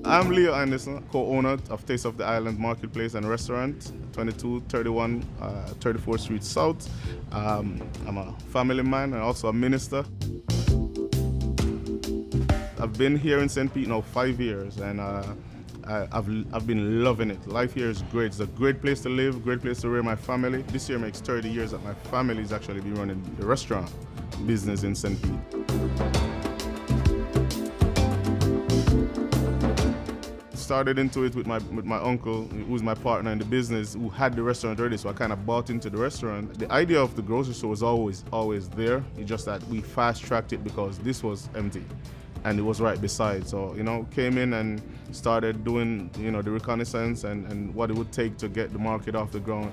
Speaker 14: I'm Leo Anderson, co-owner of Taste of the Island Marketplace and Restaurant, 2231 34th Street South. I'm a family man and also a minister. I've been here in St. Pete now 5 years, and I've been loving it. Life here is great. It's a great place to live, great place to rear my family. This year makes 30 years that my family is actually been running the restaurant business in St. Pete. Started into it with my uncle, who's my partner in the business, who had the restaurant already, so I kind of bought into the restaurant. The idea of the grocery store was always there. It's just that we fast-tracked it because this was empty and it was right beside. So, came in and started doing, the reconnaissance and what it would take to get the market off the ground.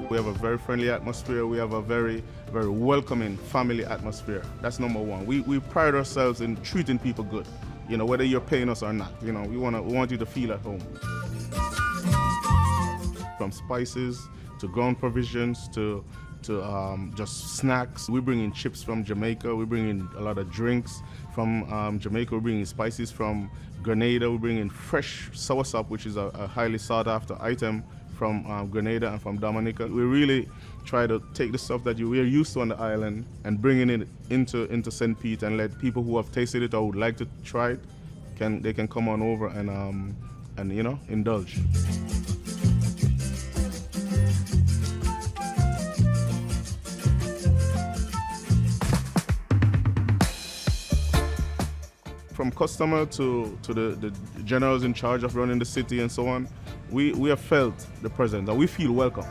Speaker 14: We have a very friendly atmosphere. We have a very, very welcoming family atmosphere. That's number one. We pride ourselves in treating people good, whether you're paying us or not. We want you to feel at home. From spices to ground provisions to just snacks. We bring in chips from Jamaica. We bring in a lot of drinks from Jamaica. We bring in spices from Grenada. We bring in fresh soursop, which is a highly sought after item from Grenada and from Dominica. We really try to take the stuff that we're used to on the island and bringing it into St. Pete and let people who have tasted it or would like to try it, they can come on over and indulge. From customer to the generals in charge of running the city and so on, we have felt the presence and we feel welcome.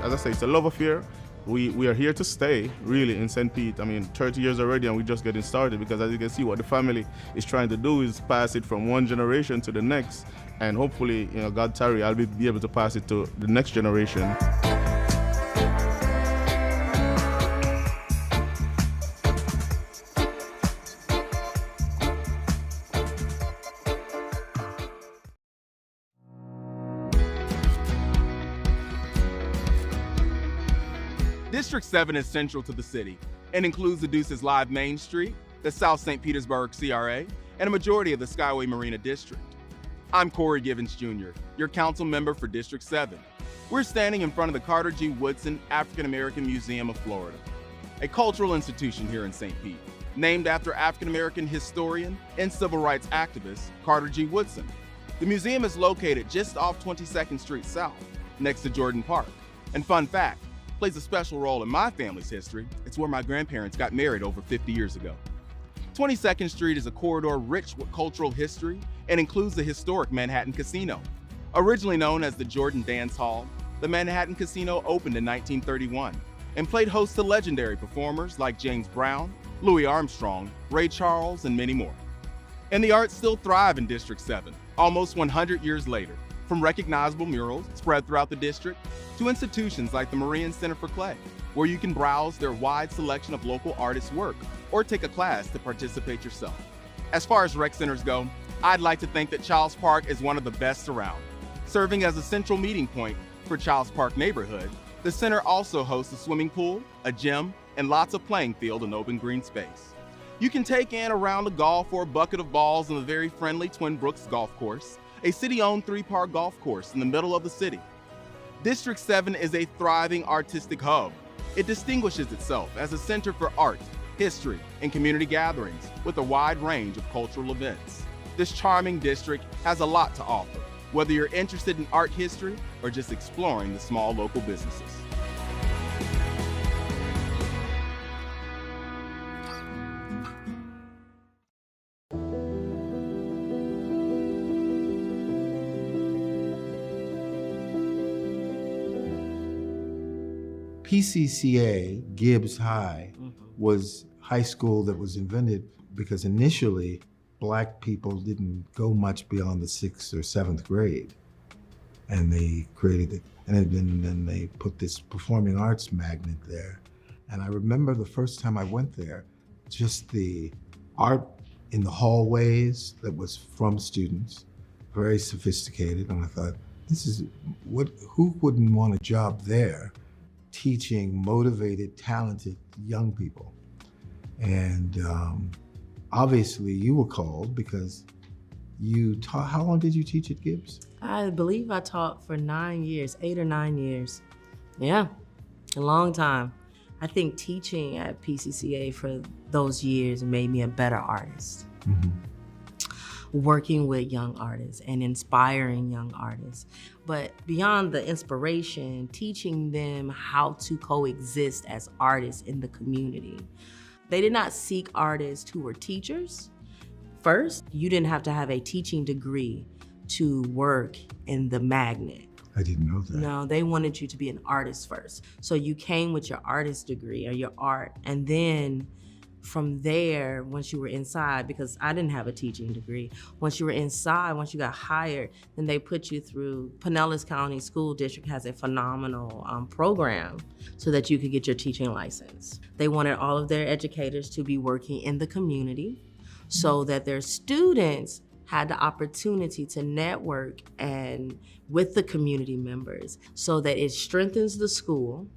Speaker 14: As I say, it's a love affair. We are here to stay, really, in St. Pete. 30 years already and we're just getting started because as you can see, what the family is trying to do is pass it from one generation to the next. And hopefully, God tarry, I'll be able to pass it to the next generation.
Speaker 16: District 7 is central to the city.
Speaker 15: and includes the Deuces Live Main Street, the South St. Petersburg CRA, and a majority of the Skyway Marina District. I'm Corey Givens Jr., your council member for District 7. We're standing in front of the Carter G. Woodson African American Museum of Florida, a cultural institution here in St. Pete, named after African American historian and civil rights activist Carter G. Woodson. The museum is located just off 22nd Street South, next to Jordan Park. And fun fact, plays a special role in my family's history. It's where my grandparents got married over 50 years ago. 22nd Street is a corridor rich with cultural history and includes the historic Manhattan Casino. Originally known as the Jordan Dance Hall, the Manhattan Casino opened in 1931 and played host to legendary performers like James Brown, Louis Armstrong, Ray Charles, and many more. And the arts still thrive in District 7, almost 100 years later, from recognizable murals spread throughout the district to institutions like the Marian Center for Clay, where you can browse their wide selection of local artists' work or take a class to participate yourself. As far as rec centers go, I'd like to think that Childs Park is one of the best around. Serving as a central meeting point for Childs Park neighborhood, the center also hosts a swimming pool, a gym, and lots of playing field and open green space. You can take in a round of golf or a bucket of balls on the very friendly Twin Brooks Golf Course, a city-owned 3-par golf course in the middle of the city. District 7 is a thriving artistic hub. It distinguishes itself as a center for art, history, and community gatherings with a wide range of cultural events. This charming district has a lot to offer, whether you're interested in art history or just exploring the small local businesses.
Speaker 7: PCCA, Gibbs High, was high school that was invented because initially Black people didn't go much beyond the 6th or 7th grade. And they created it. And then they put this performing arts magnet there. And I remember the first time I went there, just the art in the hallways that was from students, very sophisticated. And I thought, who wouldn't want a job there teaching motivated, talented young people? And obviously you were called because you taught. How long did you teach at Gibbs?
Speaker 6: I believe I taught for 9 years, 8 or 9 years. Yeah, a long time. I think teaching at PCCA for those years made me a better artist. Working with young artists and inspiring young artists. But beyond the inspiration, teaching them how to coexist as artists in the community. They did not seek artists who were teachers. First, you didn't have to have a teaching degree to work in the magnet.
Speaker 7: I didn't know that.
Speaker 6: No, they wanted you to be an artist first. So you came with your artist degree or your art, and then from there, once you were inside, because I didn't have a teaching degree, once you were inside, once you got hired, then they put you through, Pinellas County School District has a phenomenal program so that you could get your teaching license. They wanted all of their educators to be working in the community so that their students had the opportunity to network and with the community members so that it strengthens the school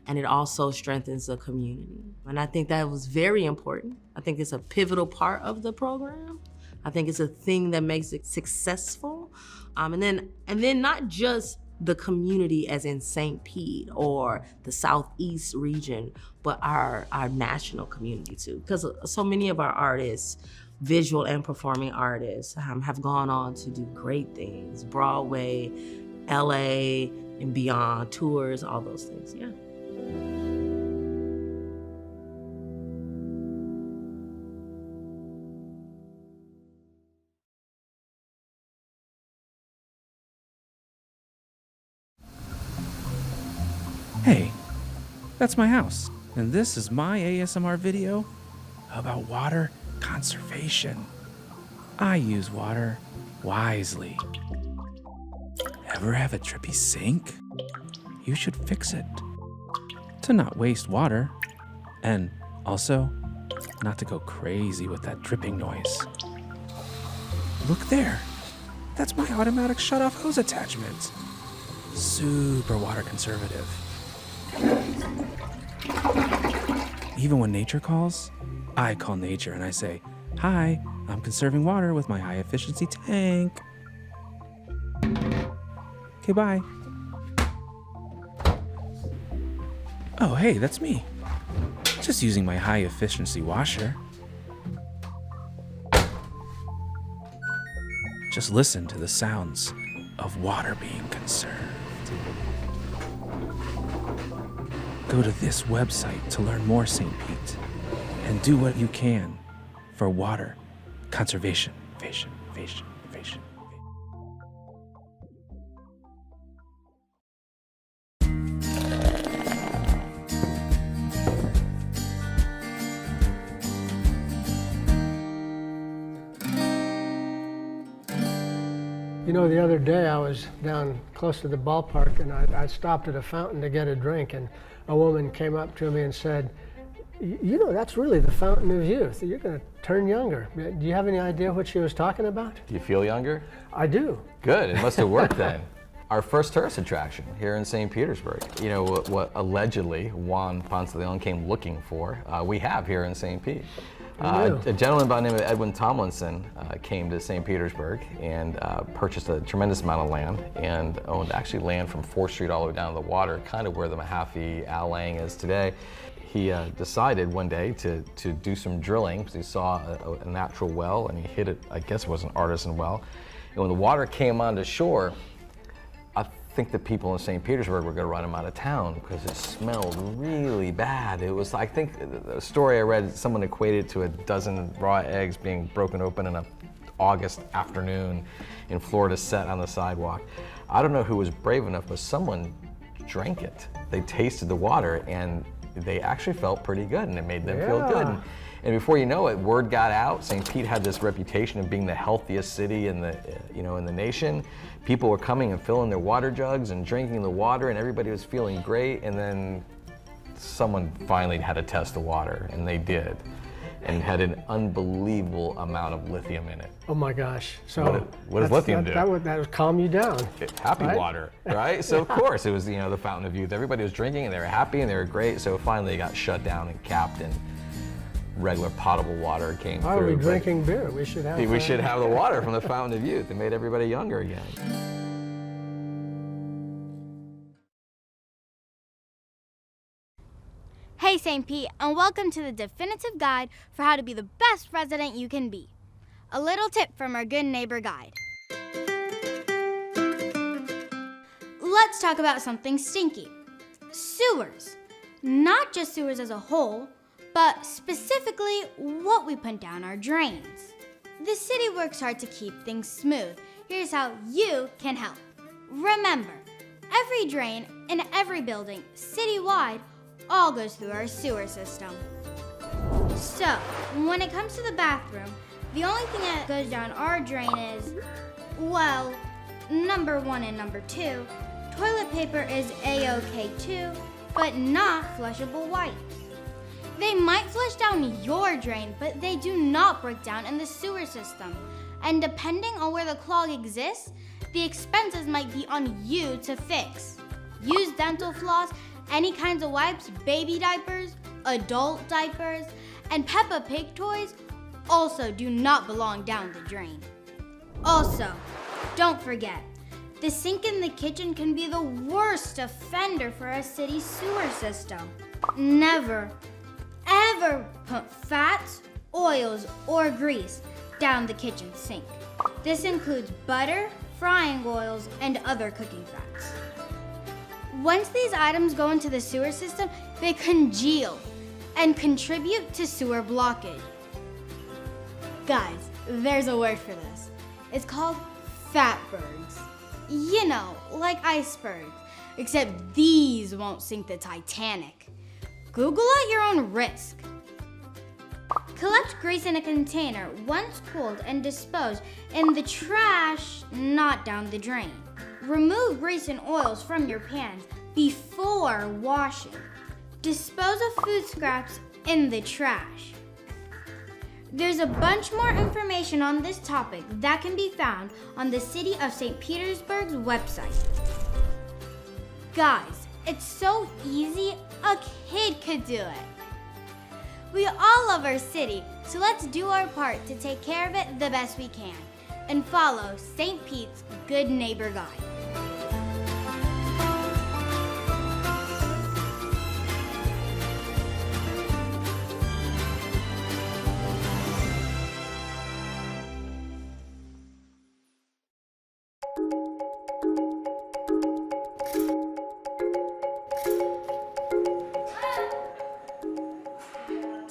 Speaker 6: and it also strengthens the community. And I think that was very important. I think it's a pivotal part of the program. I think it's a thing that makes it successful. And then not just the community as in St. Pete or the Southeast region, but our national community too. Because so many of our artists, visual and performing artists, have gone on to do great things. Broadway, LA, and beyond, tours, all those things, yeah.
Speaker 18: Hey, that's my house, and this is my ASMR video about water conservation. I use water wisely. Ever have a drippy sink? You should fix it to not waste water, and also not to go crazy with that dripping noise. Look there, that's my automatic shut-off hose attachment. Super water conservative.
Speaker 3: Even when nature calls, I call nature and I say, "Hi, I'm conserving water with my high-efficiency tank." Okay, bye. Oh, hey, that's me. Just using my high-efficiency washer. Just listen to the sounds of water being conserved. Go to this website to learn more, St. Pete, and do what you can for water conservation.
Speaker 16: You know, the other day I was down close to the ballpark and I stopped at a fountain to get a drink, and a woman came up to me and said, "You know, that's really the fountain of youth. You're going to turn younger." Do you have any idea what she was talking about?
Speaker 20: Do you feel younger?
Speaker 16: I do.
Speaker 20: Good, it must have worked then. Our first tourist attraction here in St. Petersburg. You know, what allegedly Juan Ponce de Leon came looking for, we have here in St. Pete. A gentleman by the name of Edwin Tomlinson came to St. Petersburg and purchased a tremendous amount of land and owned actually land from 4th Street all the way down to the water, kind of where the Mahaffey Alang is today. He decided one day to do some drilling because he saw a natural well and he hit it, I guess it was an artisan well. And when the water came onto shore, I think the people in St. Petersburg were going to run him out of town because it smelled really bad. It was, I think, the story I read, someone equated to a dozen raw eggs being broken open in an August afternoon in Florida set on the sidewalk. I don't know who was brave enough, but someone drank it. They tasted the water and they actually felt pretty good, and it made them feel good. And before you know it, word got out. St. Pete had this reputation of being the healthiest city in the, in the nation. People were coming and filling their water jugs and drinking the water, and everybody was feeling great. And then someone finally had to test the water, and they did, and had an unbelievable amount of lithium in it.
Speaker 16: Oh my gosh! So
Speaker 20: what does lithium do?
Speaker 16: That would calm you down.
Speaker 20: Happy
Speaker 16: right?
Speaker 20: water, right? So of course it was, the fountain of youth. Everybody was drinking, and they were happy, and they were great. So finally it got shut down and capped, and regular potable water came through.
Speaker 16: Why are we drinking beer? We should have.
Speaker 20: We should have the water from the fountain of youth. It made everybody younger again.
Speaker 21: Hey St. Pete, and welcome to the definitive guide for how to be the best resident you can be. A little tip from our good neighbor guide. Let's talk about something stinky. Sewers. Not just sewers as a whole, but specifically what we put down our drains. The city works hard to keep things smooth. Here's how you can help. Remember, every drain in every building citywide all goes through our sewer system. So, when it comes to the bathroom, the only thing that goes down our drain is, well, number 1 and number 2, toilet paper is A-OK too, but not flushable wipes. They might flush down your drain, but they do not break down in the sewer system. And depending on where the clog exists, the expenses might be on you to fix. Use dental floss, any kinds of wipes, baby diapers, adult diapers, and Peppa Pig toys also do not belong down the drain. Also, don't forget, the sink in the kitchen can be the worst offender for a city sewer system. Never, ever put fats, oils, or grease down the kitchen sink. This includes butter, frying oils, and other cooking fats. Once these items go into the sewer system, they congeal and contribute to sewer blockage. Guys, there's a word for this. It's called fatbergs. You know, like icebergs, except these won't sink the Titanic. Google at your own risk. Collect grease in a container once cooled and dispose in the trash, not down the drain. Remove grease and oils from your pans before washing. Dispose of food scraps in the trash. There's a bunch more information on this topic that can be found on the City of St. Petersburg's website. Guys, it's so easy, a kid could do it. We all love our city, so let's do our part to take care of it the best we can and follow St. Pete's Good Neighbor Guide.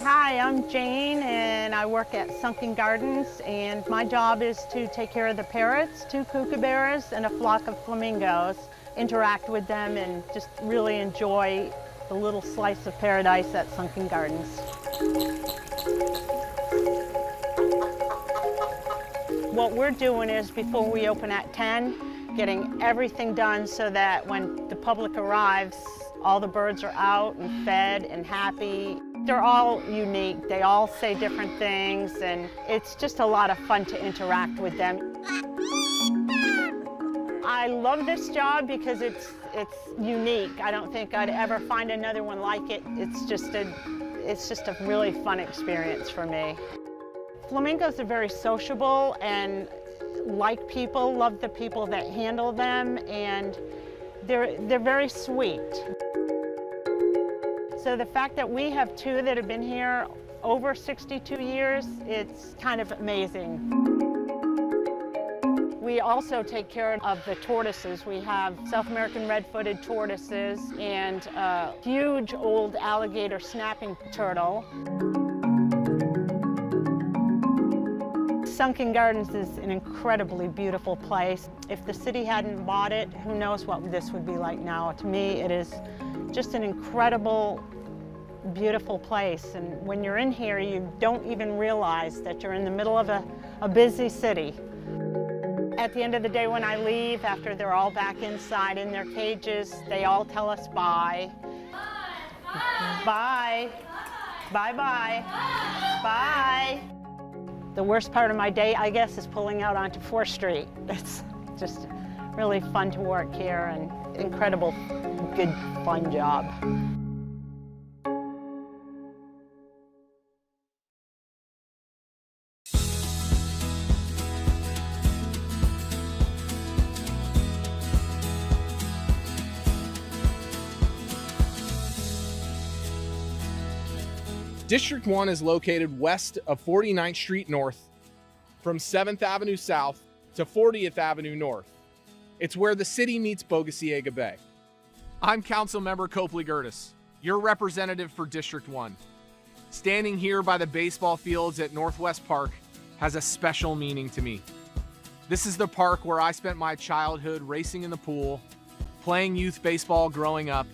Speaker 5: Hi, I'm Jane and I work at Sunken Gardens, and my job is to take care of the parrots, 2 kookaburras, and a flock of flamingos, interact with them and just really enjoy the little slice of paradise at Sunken Gardens. What we're doing is, before we open at 10, getting everything done so that when the public arrives, all the birds are out and fed and happy. They're all unique. They all say different things, and it's just a lot of fun to interact with them. I love this job because it's unique. I don't think I'd ever find another one like it. It's just a really fun experience for me. Flamingos are very sociable and like people, love the people that handle them, and they're very sweet. So the fact that we have 2 that have been here over 62 years, it's kind of amazing. We also take care of the tortoises. We have South American red-footed tortoises and a huge old alligator snapping turtle. Sunken Gardens is an incredibly beautiful place. If the city hadn't bought it, who knows what this would be like now. To me, it is just an incredible, beautiful place. And when you're in here, you don't even realize that you're in the middle of a busy city. At the end of the day, when I leave, after they're all back inside in their cages, they all tell us bye. Bye. Bye. Bye. Bye. The worst part of my day, I guess, is pulling out onto 4th Street. It's just really fun to work here and incredible, good, fun job.
Speaker 2: District 1 is located west of 49th Street North, from 7th Avenue South to 40th Avenue North. It's where the city meets Bogosiega Bay. I'm Councilmember Copley Gertis, your representative for District 1. Standing here by the baseball fields at Northwest Park has a special meaning to me. This is the park where I spent my childhood racing in the pool, playing youth baseball growing up,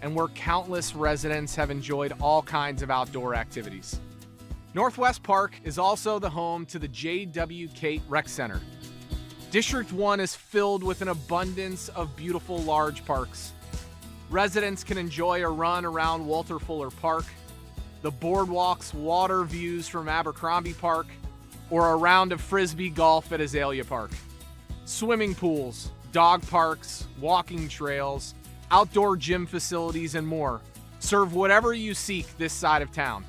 Speaker 2: and where countless residents have enjoyed all kinds of outdoor activities. Northwest Park is also the home to the J.W. Cate Rec Center. District 1 is filled with an abundance of beautiful large parks. Residents can enjoy a run around Walter Fuller Park, the boardwalk's water views from Abercrombie Park, or a round of frisbee golf at Azalea Park. Swimming pools, dog parks, walking trails, outdoor gym facilities, and more serve whatever you seek this side of town.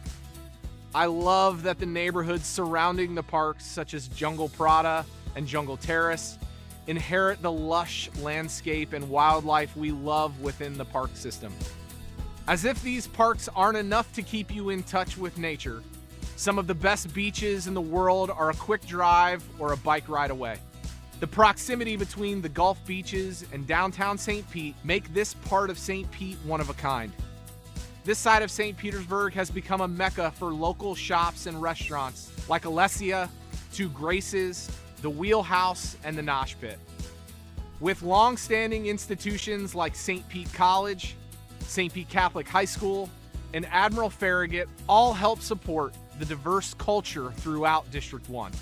Speaker 2: I love that the neighborhoods surrounding the parks, such as Jungle Prada and Jungle Terrace, inherit the lush landscape and wildlife we love within the park system. As if these parks aren't enough to keep you in touch with nature, some of the best beaches in the world are a quick drive or a bike ride away. The proximity between the Gulf beaches and downtown St. Pete make this part of St. Pete one of a kind. This side of St. Petersburg has become a mecca for local shops and restaurants like Alessia, Two Graces, the Wheelhouse, and the Nosh Pit. With long-standing institutions like St. Pete College, St. Pete Catholic High School, and Admiral Farragut all help support the diverse culture throughout District 1.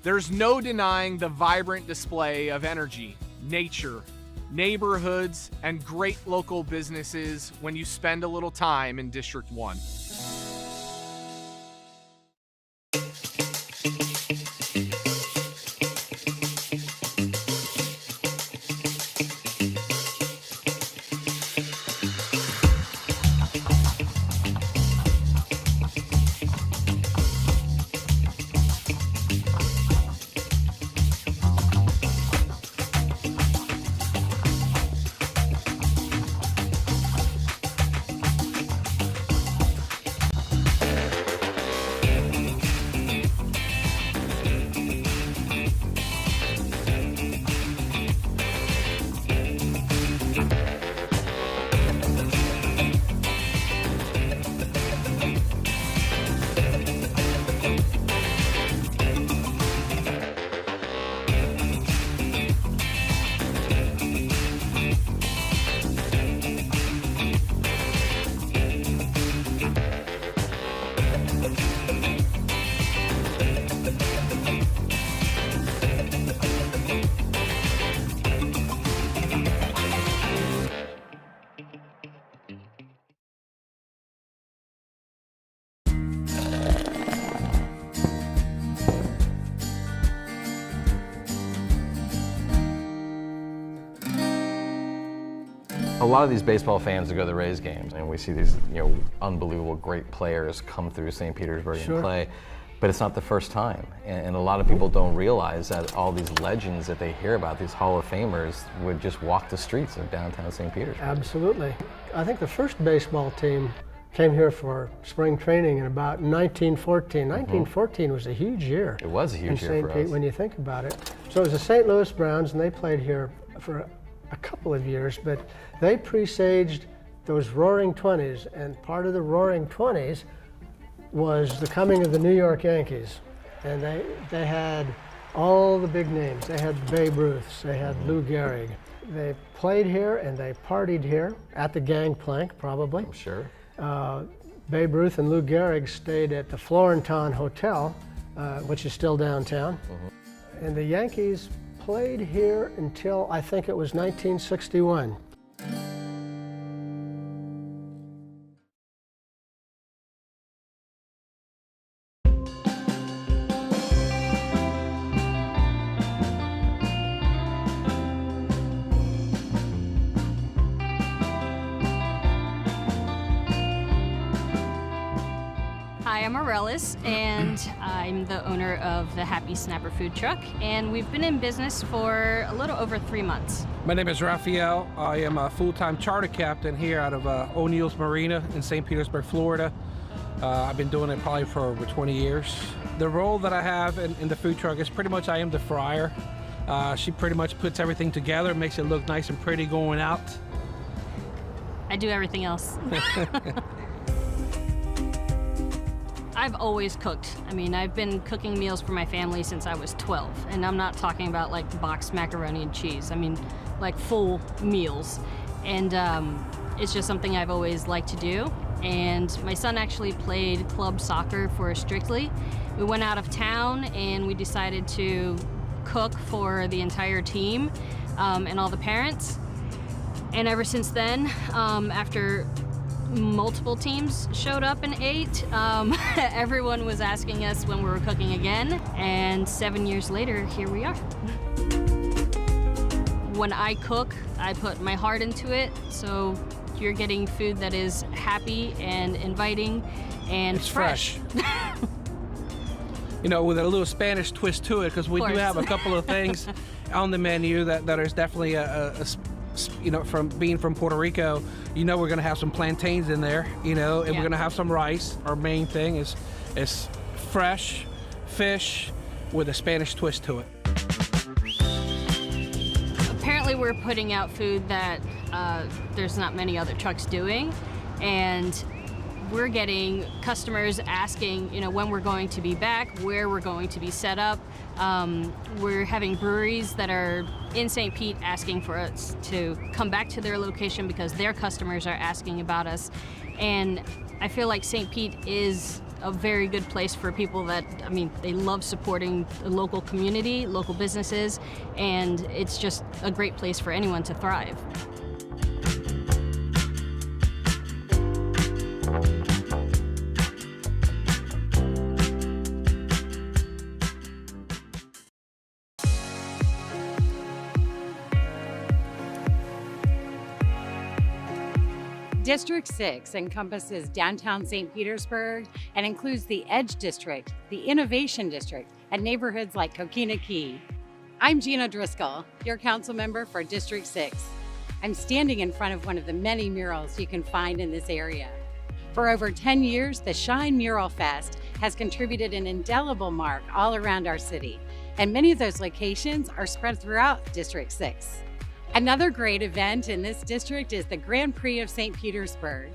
Speaker 2: There's no denying the vibrant display of energy, nature, neighborhoods, and great local businesses when you spend a little time in District 1.
Speaker 20: A lot of these baseball fans that go to the Rays games, and we see these, unbelievable great players come through St. Petersburg and play, but it's not the first time. And a lot of people don't realize that all these legends that they hear about, these Hall of Famers, would just walk the streets of downtown St. Petersburg.
Speaker 16: Absolutely. I think the first baseball team came here for spring training in about 1914. 1914 was a huge year.
Speaker 20: It was a huge year
Speaker 16: in
Speaker 20: for
Speaker 16: St. Pete
Speaker 20: us.
Speaker 16: when you think about it. So it was the St. Louis Browns, and they played here for a couple of years, but they presaged those Roaring 20s, and part of the Roaring 20s was the coming of the New York Yankees. And they had all the big names. They had Babe Ruth, they had Lou Gehrig. They played here and they partied here at the Gangplank, probably.
Speaker 20: I'm sure.
Speaker 16: Babe Ruth and Lou Gehrig stayed at the Florenton Hotel, which is still downtown. And the Yankees played here until I think it was 1961.
Speaker 9: Hi, I'm Aurelis, and I'm the owner of the Happy Snapper food truck, and we've been in business for a little over 3 months.
Speaker 19: My name is Raphael. I am a full-time charter captain here out of O'Neill's Marina in St. Petersburg, Florida. I've been doing it probably for over 20 years. The role that I have in the food truck is pretty much I am the fryer. She pretty much puts everything together, makes it look nice and pretty going out.
Speaker 9: I do everything else. I've always cooked. I mean, I've been cooking meals for my family since I was 12, and I'm not talking about like boxed macaroni and cheese. I mean, like full meals. And it's just something I've always liked to do. And my son actually played club soccer for Strictly. We went out of town and we decided to cook for the entire team and all the parents. And ever since then, after multiple teams showed up and ate, everyone was asking us when we were cooking again, and 7 years later, here we are. When I cook, I put my heart into it, so you're getting food that is happy and inviting and
Speaker 19: It's fresh. You know, with a little Spanish twist to it, because we do have a couple of things on the menu that is definitely from being from Puerto Rico, we're going to have some plantains in there, and we're going to have some rice. Our main thing is fresh fish with a Spanish twist to it.
Speaker 9: Apparently we're putting out food that there's not many other trucks doing, and we're getting customers asking, when we're going to be back, where we're going to be set up. We're having breweries that are in St. Pete asking for us to come back to their location because their customers are asking about us. And I feel like St. Pete is a very good place for people that, they love supporting the local community, local businesses, and it's just a great place for anyone to thrive.
Speaker 22: District 6 encompasses downtown St. Petersburg and includes the Edge District, the Innovation District, and neighborhoods like Coquina Key. I'm Gina Driscoll, your council member for District 6. I'm standing in front of one of the many murals you can find in this area. For over 10 years, the Shine Mural Fest has contributed an indelible mark all around our city, and many of those locations are spread throughout District 6. Another great event in this district is the Grand Prix of St. Petersburg.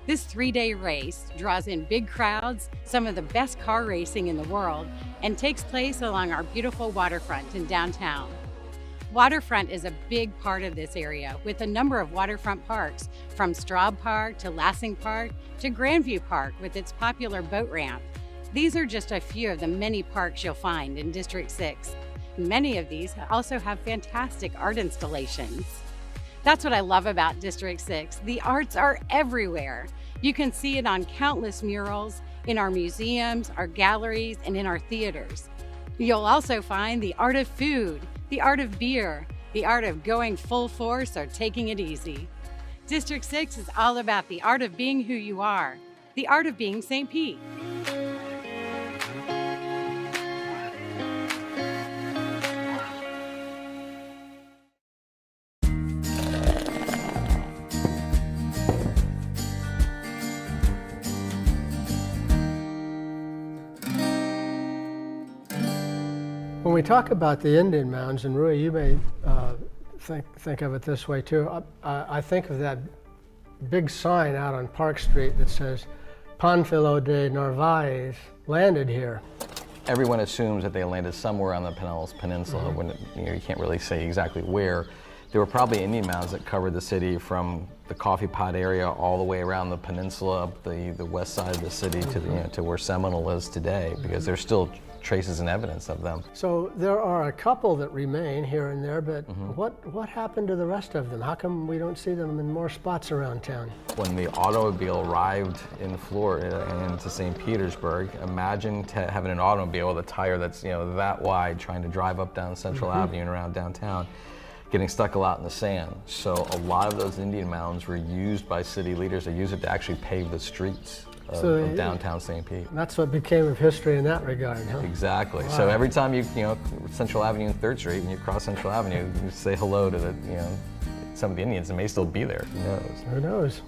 Speaker 22: This 3-day race draws in big crowds, some of the best car racing in the world, and takes place along our beautiful waterfront in downtown. Waterfront is a big part of this area, with a number of waterfront parks, from Straub Park to Lassing Park to Grandview Park with its popular boat ramp. These are just a few of the many parks you'll find in District 6. Many of these also have fantastic art installations. That's what I love about District 6. The arts are everywhere. You can see it on countless murals, in our museums, our galleries, and in our theaters. You'll also find the art of food, the art of beer, the art of going full force or taking it easy. District 6 is all about the art of being who you are, the art of being St. Pete.
Speaker 16: When we talk about the Indian mounds, and Rui, you may think of it this way too, I think of that big sign out on Park Street that says, Panfilo de Narvaez landed here.
Speaker 20: Everyone assumes that they landed somewhere on the Pinellas Peninsula when you can't really say exactly where. There were probably Indian mounds that covered the city from the Coffee Pot area all the way around the peninsula, up the west side of the city to where Seminole is today, because there's still traces and evidence of them.
Speaker 16: So there are a couple that remain here and there, but what happened to the rest of them? How come we don't see them in more spots around town?
Speaker 20: When the automobile arrived in Florida and into St. Petersburg, imagine having an automobile with a tire that's that wide trying to drive up down Central Avenue and around downtown, getting stuck a lot in the sand. So a lot of those Indian mounds were used by city leaders. They used it to actually pave the streets of downtown St. Pete.
Speaker 16: That's what became of history in that regard, huh?
Speaker 20: Exactly.
Speaker 16: Wow.
Speaker 20: So every time you Central Avenue and 3rd Street, and you cross Central Avenue, you say hello to some of the Indians that may still be there. Who knows?
Speaker 16: Who knows?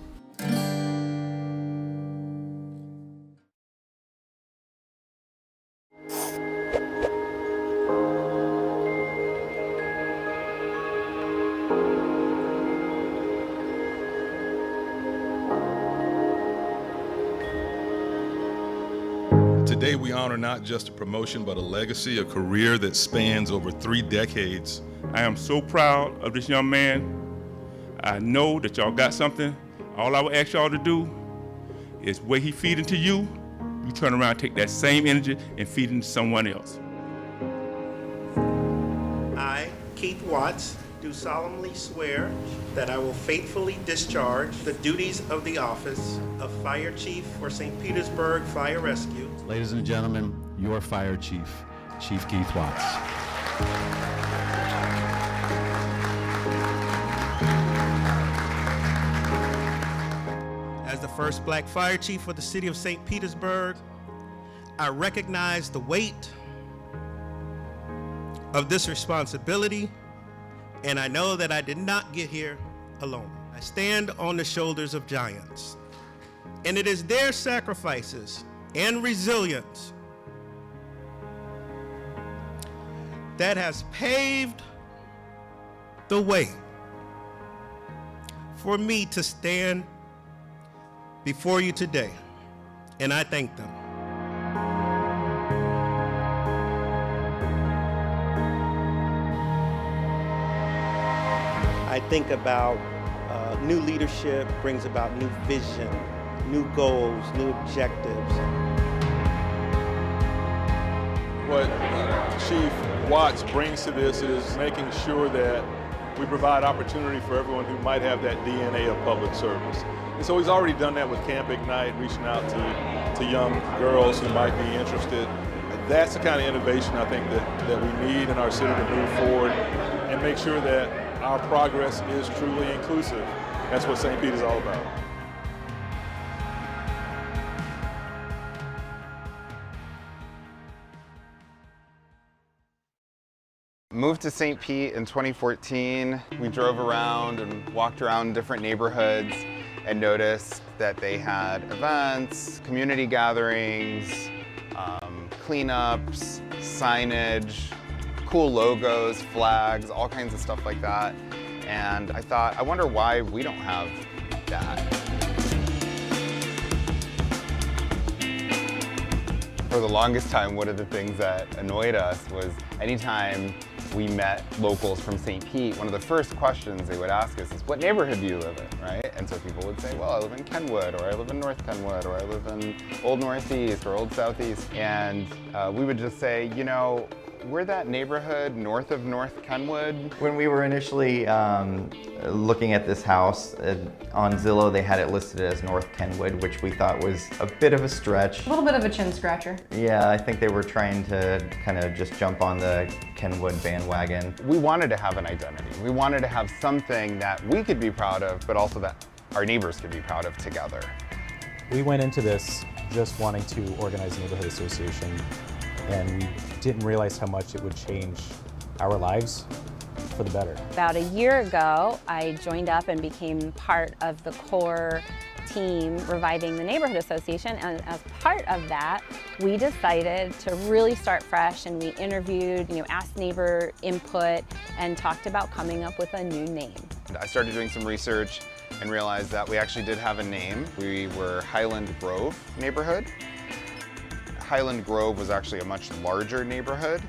Speaker 12: Today we honor not just a promotion, but a legacy, a career that spans over 3 decades.
Speaker 17: I am so proud of this young man. I know that y'all got something. All I would ask y'all to do is what he feed into you, you turn around and take that same energy and feed it into someone else.
Speaker 23: I, Keith Watts, do solemnly swear that I will faithfully discharge the duties of the office of Fire Chief for St. Petersburg Fire Rescue.
Speaker 24: Ladies and gentlemen, your Fire Chief, Chief Keith Watts.
Speaker 23: As the first black fire chief for the city of St. Petersburg, I recognize the weight of this responsibility, and I know that I did not get here alone. I stand on the shoulders of giants, and it is their sacrifices and resilience that has paved the way for me to stand before you today, and I thank them. I think about new leadership brings about new vision, new goals, new objectives.
Speaker 12: What Chief Watts brings to this is making sure that we provide opportunity for everyone who might have that DNA of public service. And so he's already done that with Camp Ignite, reaching out to young girls who might be interested. That's the kind of innovation I think that we need in our city to move forward and make sure that our progress is truly inclusive. That's what St. Pete is all about.
Speaker 25: Moved to St. Pete in 2014. We drove around and walked around different neighborhoods and noticed that they had events, community gatherings, cleanups, signage, cool logos, flags, all kinds of stuff like that. And I thought, I wonder why we don't have that. For the longest time, one of the things that annoyed us was anytime we met locals from St. Pete, one of the first questions they would ask us is, what neighborhood do you live in, right? And so people would say, well, I live in Kenwood, or I live in North Kenwood, or I live in Old Northeast, or Old Southeast. And we would just say, you know, we're that neighborhood north of North Kenwood.
Speaker 26: When we were initially looking at this house, on Zillow they had it listed as North Kenwood, which we thought was a bit of a stretch.
Speaker 27: A little bit of a chin scratcher.
Speaker 26: Yeah, I think they were trying to kind of just jump on the Kenwood bandwagon.
Speaker 25: We wanted to have an identity. We wanted to have something that we could be proud of, but also that our neighbors could be proud of together.
Speaker 1: We went into this just wanting to organize a neighborhood association, and we didn't realize how much it would change our lives for the better.
Speaker 4: About a year ago, I joined up and became part of the core team reviving the neighborhood association, and as part of that we decided to really start fresh, and we interviewed, asked neighbor input and talked about coming up with a new name.
Speaker 25: I started doing some research and realized that we actually did have a name. We were Highland Grove neighborhood. Highland Grove was actually a much larger neighborhood,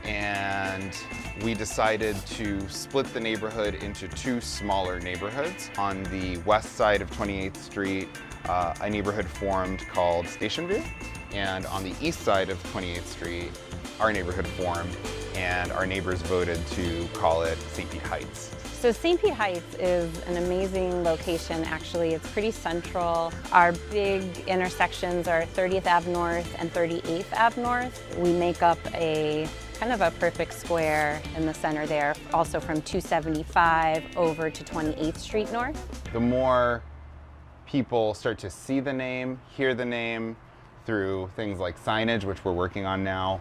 Speaker 25: and we decided to split the neighborhood into two smaller neighborhoods. On the west side of 28th Street, a neighborhood formed called Station View, and on the east side of 28th Street, our neighborhood formed, and our neighbors voted to call it St. Pete Heights.
Speaker 4: So St. Pete Heights is an amazing location, actually. It's pretty central. Our big intersections are 30th Ave North and 38th Ave North. We make up a kind of a perfect square in the center there, also from 275 over to 28th Street North.
Speaker 25: The more people start to see the name, hear the name through things like signage, which we're working on now,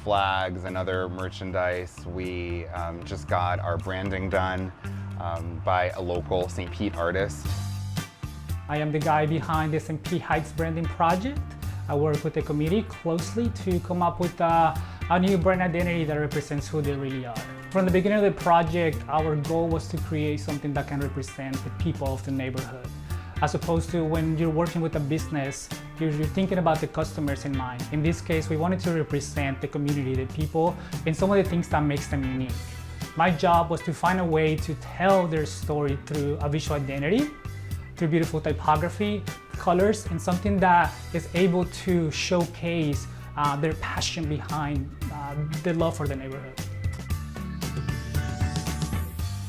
Speaker 25: flags and other merchandise. We just got our branding done by a local St. Pete artist.
Speaker 8: I am the guy behind the St. Pete Heights branding project. I work with the committee closely to come up with a new brand identity that represents who they really are. From the beginning of the project, our goal was to create something that can represent the people of the neighborhood. As opposed to when you're working with a business, you're thinking about the customers in mind. In this case, we wanted to represent the community, the people, and some of the things that makes them unique. My job was to find a way to tell their story through a visual identity, through beautiful typography, colors, and something that is able to showcase their passion behind the love for the neighborhood.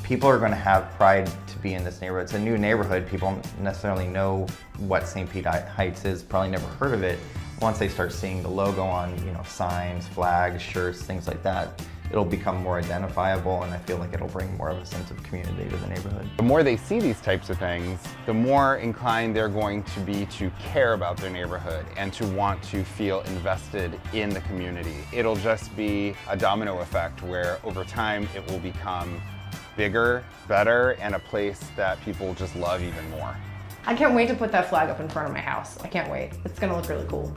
Speaker 26: People are going to have pride to be in this neighborhood. It's a new neighborhood. People don't necessarily know what St. Pete Heights is, probably never heard of it. Once they start seeing the logo on, signs, flags, shirts, things like that, it'll become more identifiable, and I feel like it'll bring more of a sense of community to the neighborhood.
Speaker 25: The more they see these types of things, the more inclined they're going to be to care about their neighborhood and to want to feel invested in the community. It'll just be a domino effect where over time it will become bigger, better, and a place that people just love even more.
Speaker 10: I can't wait to put that flag up in front of my house. I can't wait. It's gonna look really cool.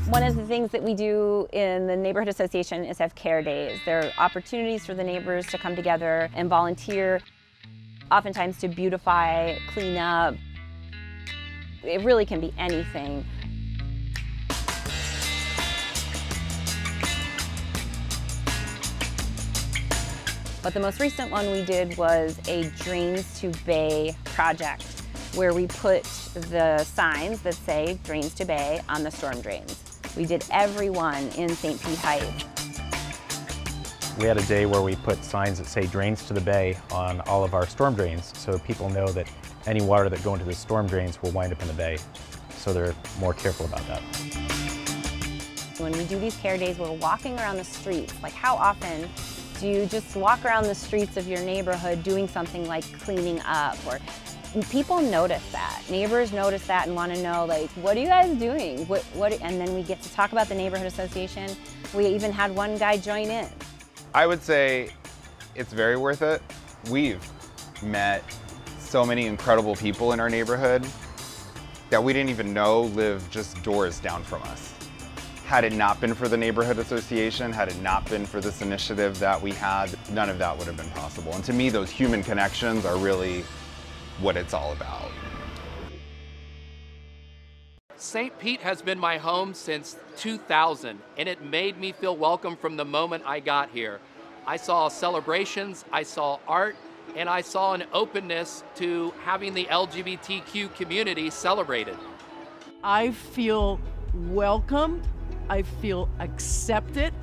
Speaker 4: One of the things that we do in the neighborhood association is have care days. There are opportunities for the neighbors to come together and volunteer, oftentimes to beautify, clean up. It really can be anything. But the most recent one we did was a Drains to Bay project, where we put the signs that say Drains to Bay on the storm drains. We did every one in St. Pete Heights.
Speaker 1: We had a day where we put signs that say drains to the bay on all of our storm drains, so people know that any water that go into the storm drains will wind up in the bay, so they're more careful about that.
Speaker 4: When we do these care days, we're walking around the streets. Like, how often do you just walk around the streets of your neighborhood doing something like cleaning up? Or people notice that. Neighbors notice that and want to know, like, what are you guys doing? And then we get to talk about the neighborhood association. We even had one guy join in.
Speaker 25: I would say it's very worth it. We've met so many incredible people in our neighborhood that we didn't even know live just doors down from us. Had it not been for the neighborhood association, had it not been for this initiative that we had, none of that would have been possible. And to me, those human connections are really what it's all about.
Speaker 11: St. Pete has been my home since 2000, and it made me feel welcome from the moment I got here. I saw celebrations, I saw art, and I saw an openness to having the LGBTQ community celebrated.
Speaker 13: I feel welcomed, I feel accepted,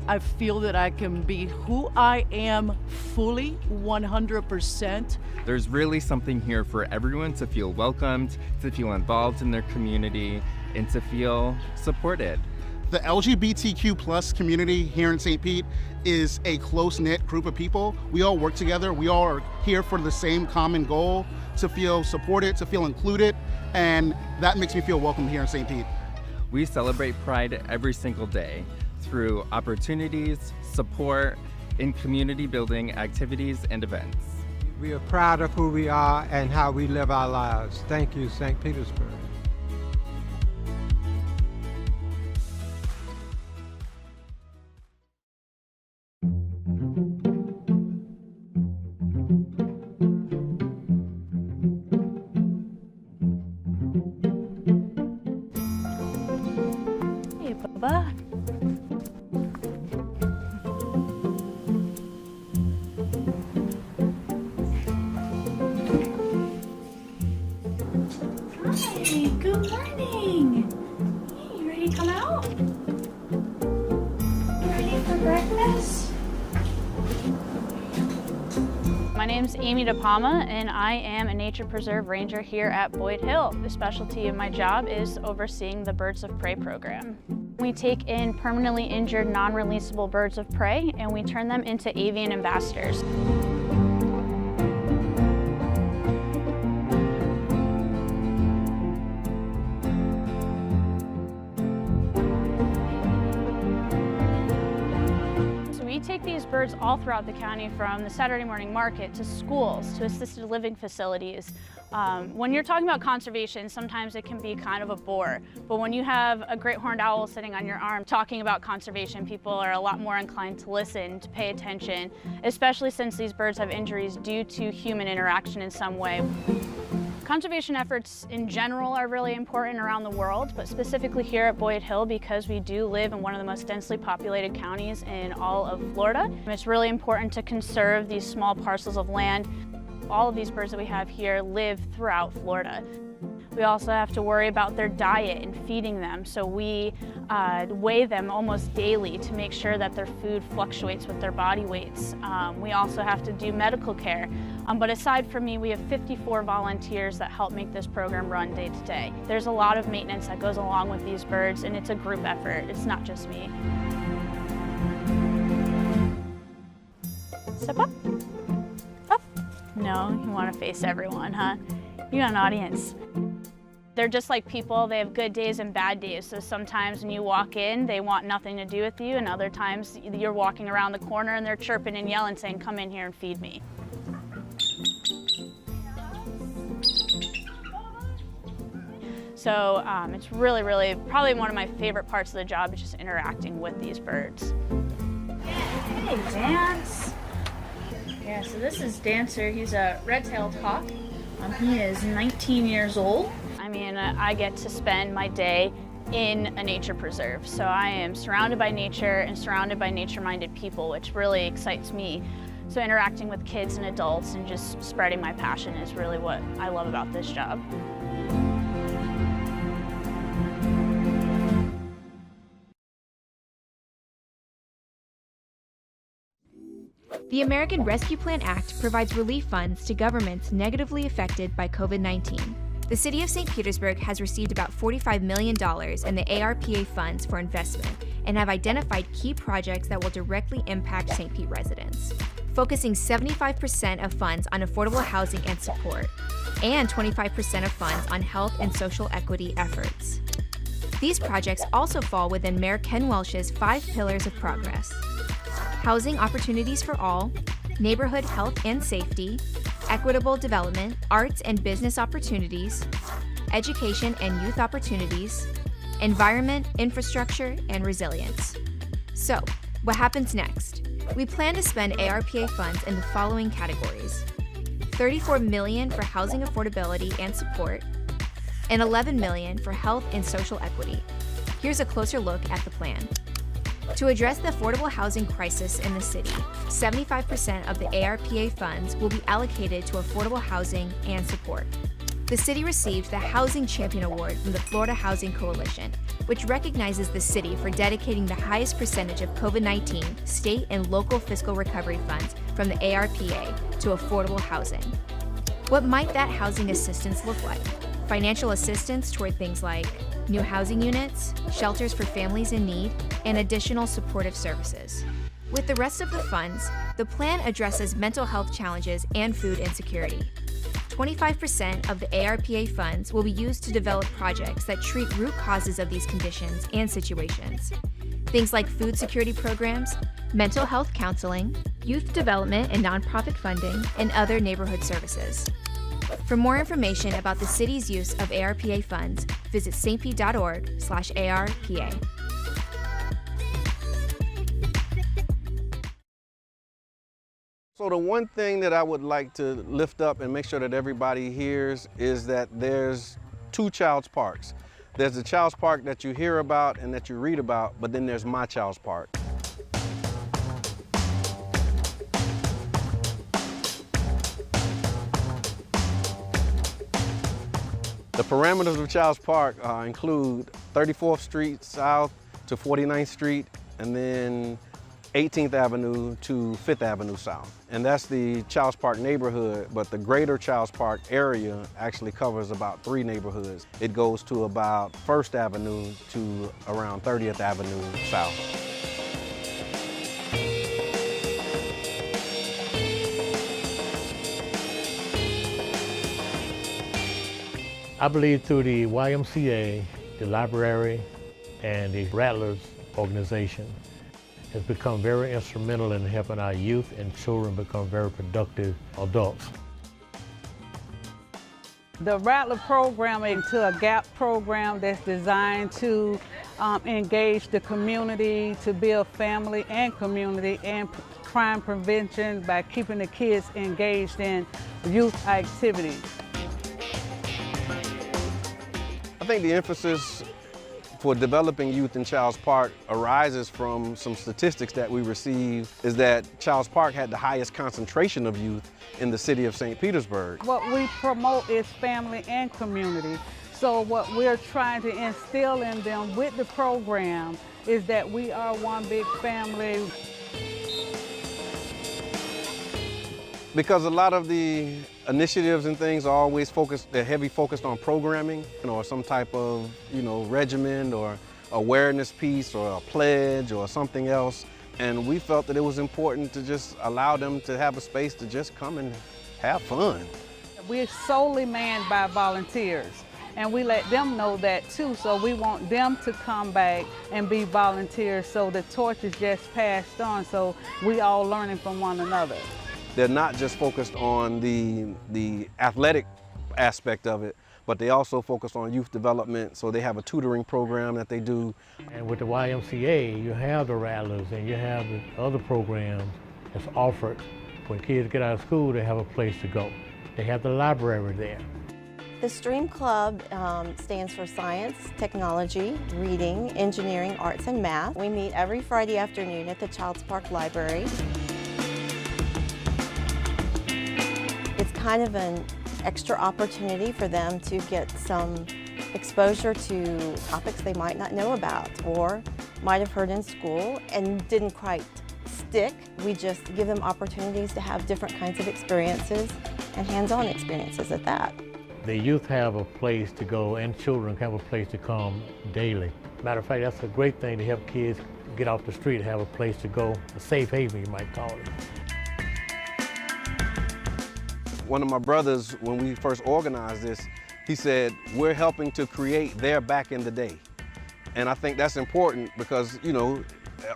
Speaker 13: I feel that I can be who I am fully, 100%.
Speaker 27: There's really something here for everyone to feel welcomed, to feel involved in their community, and to feel supported.
Speaker 3: The LGBTQ plus community here in St. Pete is a close-knit group of people. We all work together. We all are here for the same common goal, to feel supported, to feel included, and that makes me feel welcome here in St. Pete.
Speaker 27: We celebrate Pride every single day through opportunities, support, and community building activities and events.
Speaker 6: We are proud of who we are and how we live our lives. Thank you, St. Petersburg.
Speaker 4: Hey, Bubba. Hi, good morning. Hey, you ready to come out? You ready for breakfast? My name's Amy DePalma, and I am a nature preserve ranger here at Boyd Hill. The specialty of my job is overseeing the Birds of Prey program. We take in permanently injured, non-releasable birds of prey, and we turn them into avian ambassadors. We take these birds all throughout the county, from the Saturday morning market to schools to assisted living facilities. When you're talking about conservation, sometimes it can be kind of a bore, but when you have a great horned owl sitting on your arm talking about conservation, people are a lot more inclined to listen, to pay attention, especially since these birds have injuries due to human interaction in some way. Conservation efforts in general are really important around the world, but specifically here at Boyd Hill because we do live in one of the most densely populated counties in all of Florida. It's really important to conserve these small parcels of land. All of these birds that we have here live throughout Florida. We also have to worry about their diet and feeding them, so we weigh them almost daily to make sure that their food fluctuates with their body weights. We also have to do medical care, but aside from me, we have 54 volunteers that help make this program run day to day. There's a lot of maintenance that goes along with these birds, and it's a group effort. It's not just me. Step up. Up. No, you want to face everyone, huh? You got an audience. They're just like people. They have good days and bad days. So sometimes when you walk in, they want nothing to do with you, and other times you're walking around the corner and they're chirping and yelling, saying, "Come in here and feed me." So it's really, really, probably one of my favorite parts of the job is just interacting with these birds. Hey, Dance. Yeah, so this is Dancer. He's a red-tailed hawk. He is 19 years old. I mean, I get to spend my day in a nature preserve. So I am surrounded by nature and surrounded by nature-minded people, which really excites me. So interacting with kids and adults and just spreading my passion is really what I love about this job.
Speaker 7: The American Rescue Plan Act provides relief funds to governments negatively affected by COVID-19. The City of St. Petersburg has received about $45 million in the ARPA funds for investment and have identified key projects that will directly impact St. Pete residents, focusing 75% of funds on affordable housing and support, and 25% of funds on health and social equity efforts. These projects also fall within Mayor Ken Welch's 5 pillars of progress: housing opportunities for all, neighborhood health and safety, equitable development, arts and business opportunities, education and youth opportunities, environment, infrastructure, and resilience. So, what happens next? We plan to spend ARPA funds in the following categories: $34 million for housing affordability and support, and $11 million for health and social equity. Here's a closer look at the plan. To address the affordable housing crisis in the city, 75% of the ARPA funds will be allocated to affordable housing and support. The city received the Housing Champion Award from the Florida Housing Coalition, which recognizes the city for dedicating the highest percentage of COVID-19 state and local fiscal recovery funds from the ARPA to affordable housing. What might that housing assistance look like? financial assistance toward things like new housing units, shelters for families in need, and additional supportive services. With the rest of the funds, the plan addresses mental health challenges and food insecurity. 25% of the ARPA funds will be used to develop projects that treat root causes of these conditions and situations. Things like food security programs, mental health counseling, youth development and nonprofit funding, and other neighborhood services. For more information about the city's use of ARPA funds, visit stpete.org/ARPA.
Speaker 2: So the one thing that I would like to lift up and make sure that everybody hears is that there's two Child's Parks. There's the Child's Park that you hear about and that you read about, but then there's my Child's Park. The parameters of Child's Park include 34th Street South to 49th Street, and then 18th Avenue to 5th Avenue South. And that's the Child's Park neighborhood, but the greater Child's Park area actually covers about 3 neighborhoods. It goes to about 1st Avenue to around 30th Avenue South.
Speaker 5: I believe through the YMCA, the library, and the Rattlers organization has become very instrumental in helping our youth and children become very productive adults.
Speaker 14: The Rattler program into a GAP program that's designed to engage the community, to build family and community and crime prevention by keeping the kids engaged in youth activities.
Speaker 2: I think the emphasis for developing youth in Child's Park arises from some statistics that we received, is that Child's Park had the highest concentration of youth in the city of St. Petersburg.
Speaker 14: What we promote is family and community. So what we're trying to instill in them with the program is that we are one big family.
Speaker 2: Because a lot of the initiatives and things are always they're heavy focused on programming, or some type of, regimen or awareness piece or a pledge or something else. And we felt that it was important to just allow them to have a space to just come and have fun.
Speaker 14: We're solely manned by volunteers, and we let them know that too. So we want them to come back and be volunteers, so the torch is just passed on, so we all learning from one another.
Speaker 2: They're not just focused on the athletic aspect of it, but they also focus on youth development. So they have a tutoring program that they do.
Speaker 5: And with the YMCA, you have the Rattlers and you have the other programs that's offered. When kids get out of school, they have a place to go. They have the library there.
Speaker 15: The STREAM Club stands for Science, Technology, Reading, Engineering, Arts, and Math. We meet every Friday afternoon at the Child's Park Library. It's kind of an extra opportunity for them to get some exposure to topics they might not know about or might have heard in school and didn't quite stick. We just give them opportunities to have different kinds of experiences and hands-on experiences at that.
Speaker 5: The youth have a place to go and children have a place to come daily. Matter of fact, that's a great thing to help kids get off the street, have a place to go, a safe haven you might call it.
Speaker 2: One of my brothers, when we first organized this, he said, we're helping to create their back in the day. And I think that's important because,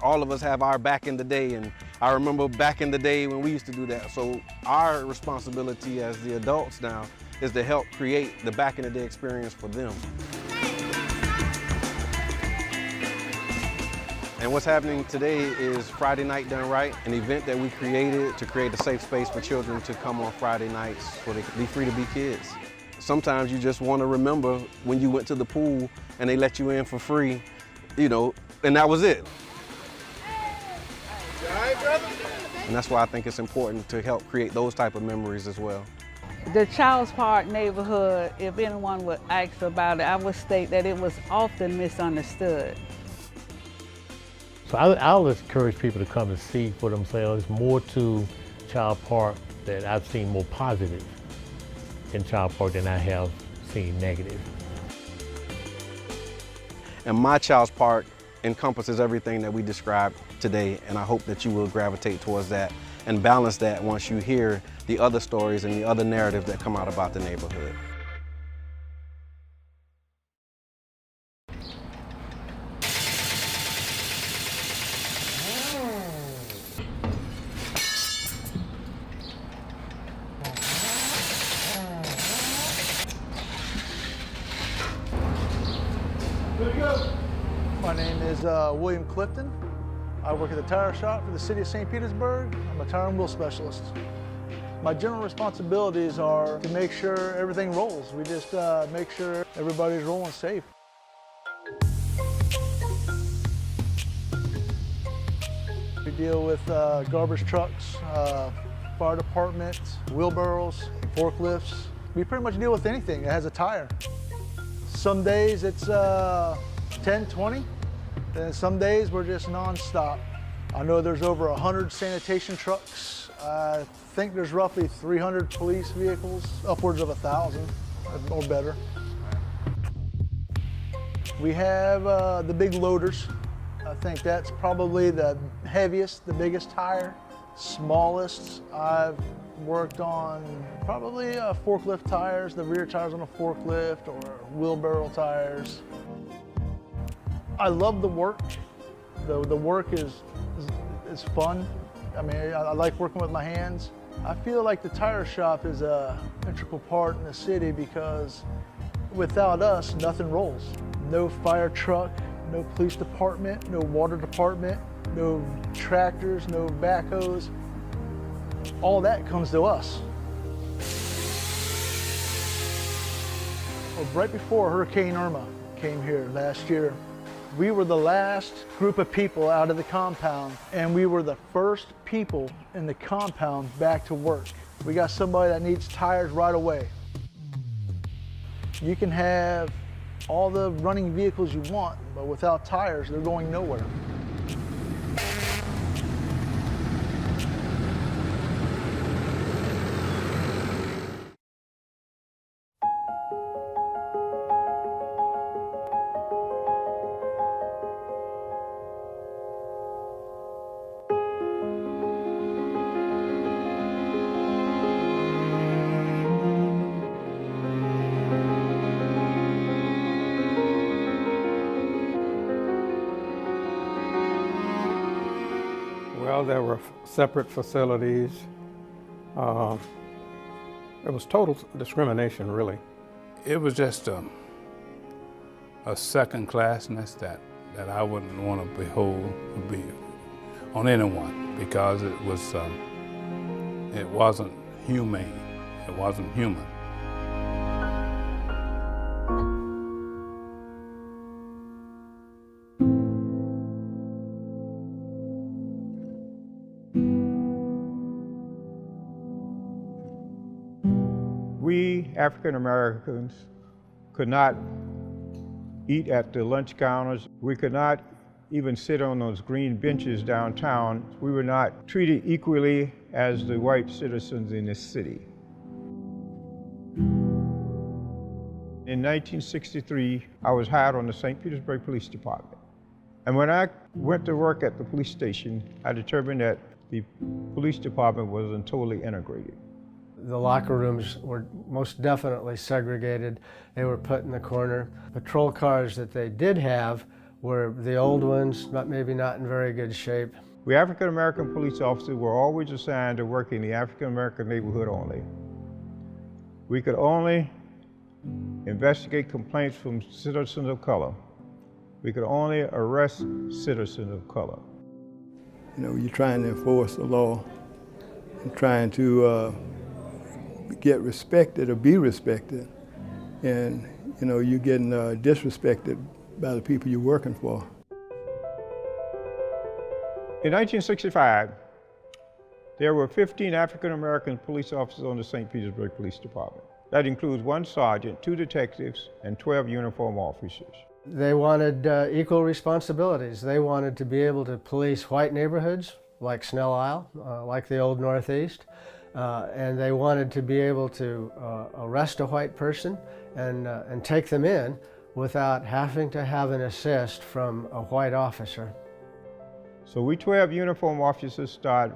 Speaker 2: all of us have our back in the day, and I remember back in the day when we used to do that. So our responsibility as the adults now is to help create the back in the day experience for them. And what's happening today is Friday Night Done Right, an event that we created to create a safe space for children to come on Friday nights so they can be free to be kids. Sometimes you just want to remember when you went to the pool and they let you in for free, and that was it. And that's why I think it's important to help create those type of memories as well.
Speaker 14: The Child's Park neighborhood, if anyone would ask about it, I would state that it was often misunderstood.
Speaker 5: So I'll encourage people to come and see for themselves. More to Child Park that I've seen more positive in Child Park than I have COVID-19 negative.
Speaker 2: And my Child's Park encompasses everything that we described today, and I hope that you will gravitate towards that and balance that once you hear the other stories and the other narratives that come out about the neighborhood.
Speaker 9: My name is William Clifton. I work at the tire shop for the city of St. Petersburg. I'm a tire and wheel specialist. My general responsibilities are to make sure everything rolls. We just make sure everybody's rolling safe. We deal with garbage trucks, fire departments, wheelbarrows, forklifts. We pretty much deal with anything that has a tire. Some days it's 10, 20, and some days we're just non-stop. I know there's over 100 sanitation trucks. I think there's roughly 300 police vehicles, upwards of 1,000 or better. We have the big loaders. I think that's probably the heaviest, the biggest tire. Smallest, I've worked on probably forklift tires, the rear tires on a forklift, or wheelbarrow tires. I love the work. The work is fun. I mean, I like working with my hands. I feel like the tire shop is an integral part in the city because without us, nothing rolls. No fire truck, no police department, no water department, no tractors, no backhoes. All that comes to us. Well, right before Hurricane Irma came here last year, we were the last group of people out of the compound, and we were the first people in the compound back to work. We got somebody that needs tires right away. You can have all the running vehicles you want, but without tires, they're going nowhere.
Speaker 6: Well, there were separate facilities. It was total discrimination, really.
Speaker 16: It was just a second classness that I wouldn't want to behold be on anyone because it wasn't humane. It wasn't human.
Speaker 18: We African Americans could not eat at the lunch counters. We could not even sit on those green benches downtown. We were not treated equally as the white citizens in this city. In 1963, I was hired on the St. Petersburg Police Department. And when I went to work at the police station, I determined that the police department wasn't totally integrated.
Speaker 19: The locker rooms were most definitely segregated. They were put in the corner. Patrol cars that they did have were the old ones, but maybe not in very good shape.
Speaker 18: We African American police officers were always assigned to work in the African American neighborhood only. We could only investigate complaints from citizens of color. We could only arrest citizens of color.
Speaker 20: You know, you're trying to enforce the law and trying to get respected or be respected, and you know, you're getting disrespected by the people you're working for.
Speaker 18: In 1965, there were 15 African American police officers on the St. Petersburg Police Department. That includes 1 sergeant, 2 detectives, and 12 uniform officers.
Speaker 19: They wanted equal responsibilities. They wanted to be able to police white neighborhoods like Snell Isle, like the Old Northeast. and they wanted to be able to arrest a white person and take them in without having to have an assist from a white officer.
Speaker 18: So we 12 uniform officers started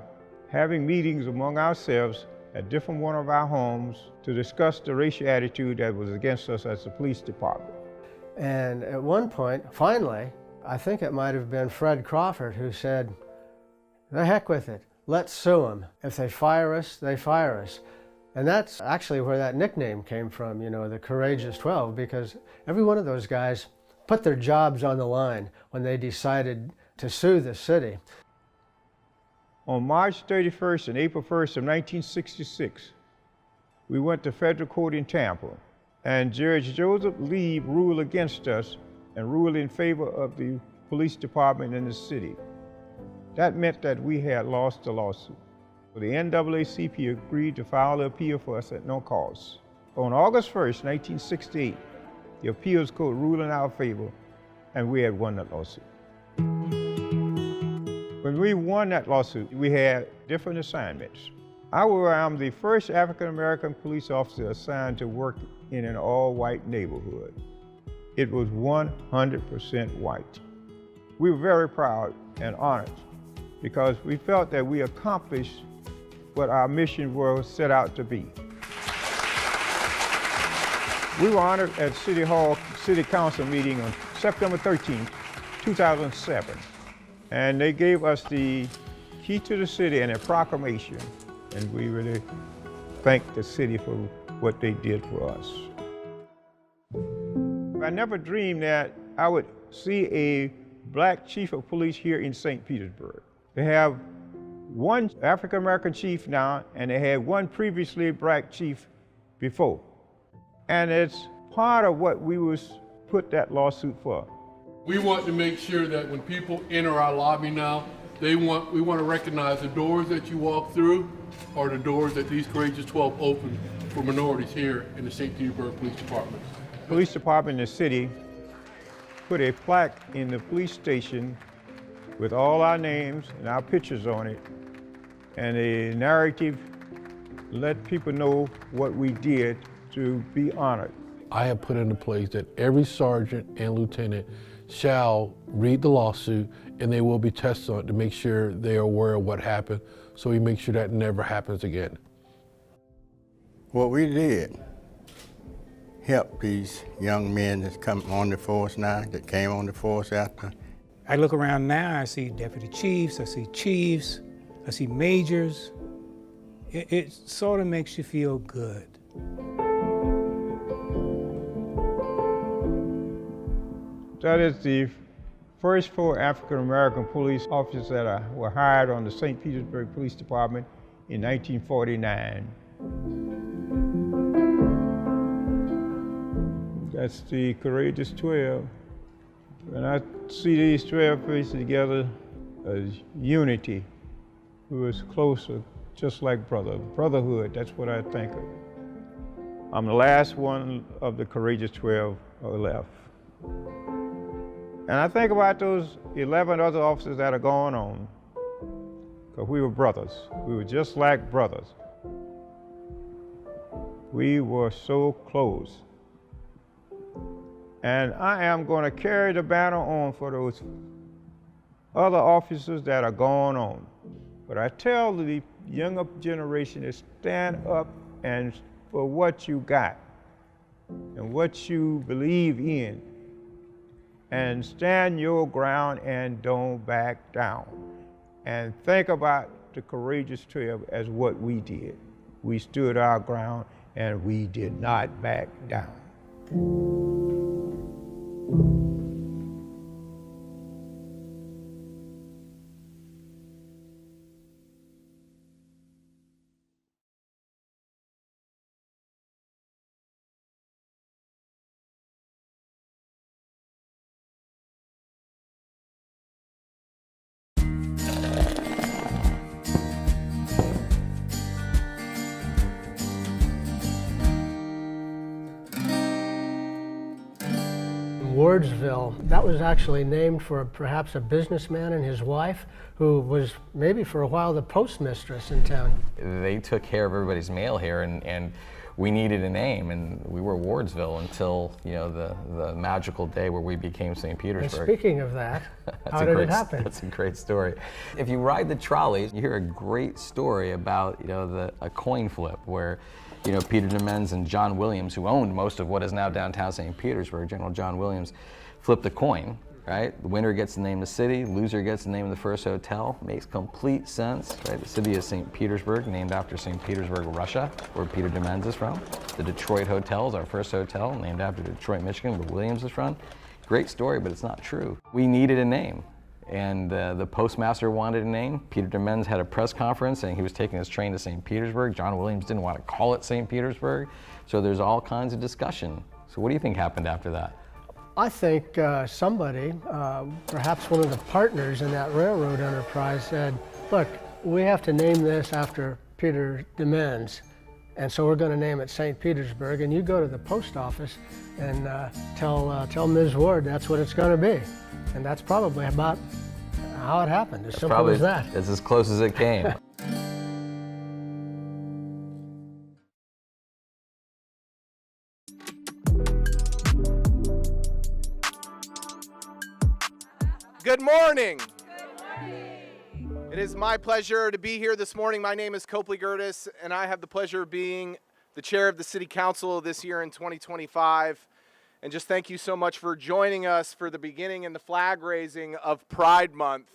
Speaker 18: having meetings among ourselves at different one of our homes to discuss the racial attitude that was against us as the police department.
Speaker 19: And at one point, finally, I think it might have been Fred Crawford who said, "The heck with it, let's sue them. If they fire us, they fire us." And that's actually where that nickname came from, you know, the Courageous 12, because every one of those guys put their jobs on the line when they decided to sue the city.
Speaker 18: On March 31st and April 1st of 1966, we went to federal court in Tampa, and Judge Joseph Lee ruled against us and ruled in favor of the police department in the city. That meant that we had lost the lawsuit. So the NAACP agreed to file the appeal for us at no cost. On August 1st, 1968, the appeals court ruled in our favor, and we had won that lawsuit. When we won that lawsuit, we had different assignments. I'm the first African-American police officer assigned to work in an all-white neighborhood. It was 100% white. We were very proud and honored because we felt that we accomplished what our mission was set out to be. We were honored at City Hall City Council meeting on September 13, 2007. And they gave us the key to the city and a proclamation. And we really thank the city for what they did for us. I never dreamed that I would see a black chief of police here in St. Petersburg. They have one African-American chief now, and they had one previously black chief before. And it's part of what we was put that lawsuit for.
Speaker 8: We want to make sure that when people enter our lobby now, we want to recognize the doors that you walk through are the doors that these Courageous 12 open for minorities here in the St. Petersburg Police Department.
Speaker 18: Police department in the city put a plaque in the police station with all our names and our pictures on it, and a narrative let people know what we did to be honored.
Speaker 8: I have put into place that every sergeant and lieutenant shall read the lawsuit, and they will be tested on it to make sure they are aware of what happened, so we make sure that never happens again.
Speaker 12: What we did help these young men that's come on the force now, that came on the force after.
Speaker 17: I look around now, I see deputy chiefs, I see chiefs, I see majors. It sort of makes you feel good.
Speaker 18: That is the first 4 African-American police officers that were hired on the St. Petersburg Police Department in 1949. That's the Courageous 12. When I see these 12 faces together as unity, we was closer, just like brotherhood, that's what I think of. I'm the last one of the Courageous 12 left. And I think about those 11 other officers that are going on, because we were brothers. We were just like brothers. We were so close. And I am going to carry the banner on for those other officers that are going on. But I tell the younger generation to stand up and for what you got and what you believe in, and stand your ground and don't back down. And think about the Courageous 12 as what we did. We stood our ground and we did not back down.
Speaker 19: Wardsville. That was actually named for perhaps a businessman and his wife who was maybe for a while the postmistress in town.
Speaker 1: They took care of everybody's mail here, and we needed a name, and we were Wardsville until, you know, the magical day where we became St. Petersburg.
Speaker 19: And speaking of that, how did it happen?
Speaker 1: That's a great story. If you ride the trolleys, you hear a great story about, you know, a coin flip where, you know, Peter DeMenz and John Williams, who owned most of what is now downtown St. Petersburg, General John Williams, flipped a coin. Right? The winner gets the name of the city, loser gets the name of the first hotel. Makes complete sense, right? The city is St. Petersburg, named after St. Petersburg, Russia, where Peter DeMenz is from. The Detroit Hotel is our first hotel, named after Detroit, Michigan, where Williams is from. Great story, but it's not true. We needed a name, and the postmaster wanted a name. Peter DeMenz had a press conference saying he was taking his train to St. Petersburg. John Williams didn't want to call it St. Petersburg, so there's all kinds of discussion. So what do you think happened after that?
Speaker 19: I think somebody, perhaps one of the partners in that railroad enterprise, said, look, we have to name this after Peter DeMenz, and so we're going to name it St. Petersburg, and you go to the post office and tell Ms. Ward that's what it's going to be. And that's probably about how it happened, as simple as that.
Speaker 1: It's as close as it came.
Speaker 10: Good morning. It is my pleasure to be here this morning. My name is Copley Gertis, and I have the pleasure of being the chair of the City Council this year in 2025. And just thank you so much for joining us for the beginning and the flag raising of Pride Month.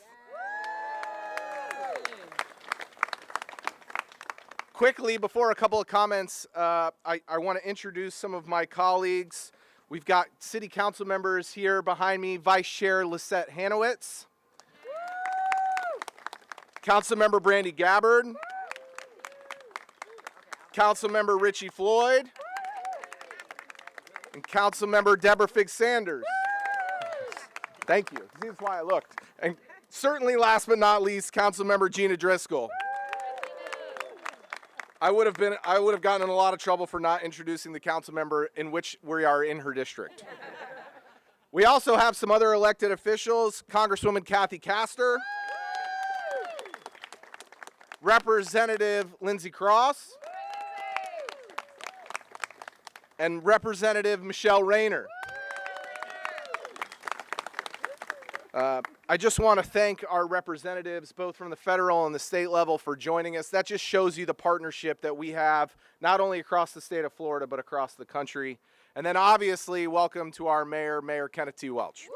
Speaker 10: Quickly, before a couple of comments, I want to introduce some of my colleagues. We've got City Council members here behind me, Vice Chair Lisette Hanowitz, Councilmember Brandy Gabbard, Councilmember Richie Floyd, and Councilmember Deborah Figgs-Sanders. Thank you. See, that's why I looked. And certainly last but not least, Councilmember Gina Driscoll. I would have gotten in a lot of trouble for not introducing the council member in which we are in her district. We also have some other elected officials, Congresswoman Kathy Castor, Representative Lindsey Cross, and Representative Michelle Rayner. I just want to thank our representatives, both from the federal and the state level, for joining us. That just shows you the partnership that we have, not only across the state of Florida, but across the country. And then obviously, welcome to our mayor, Mayor Kenneth T. Welch.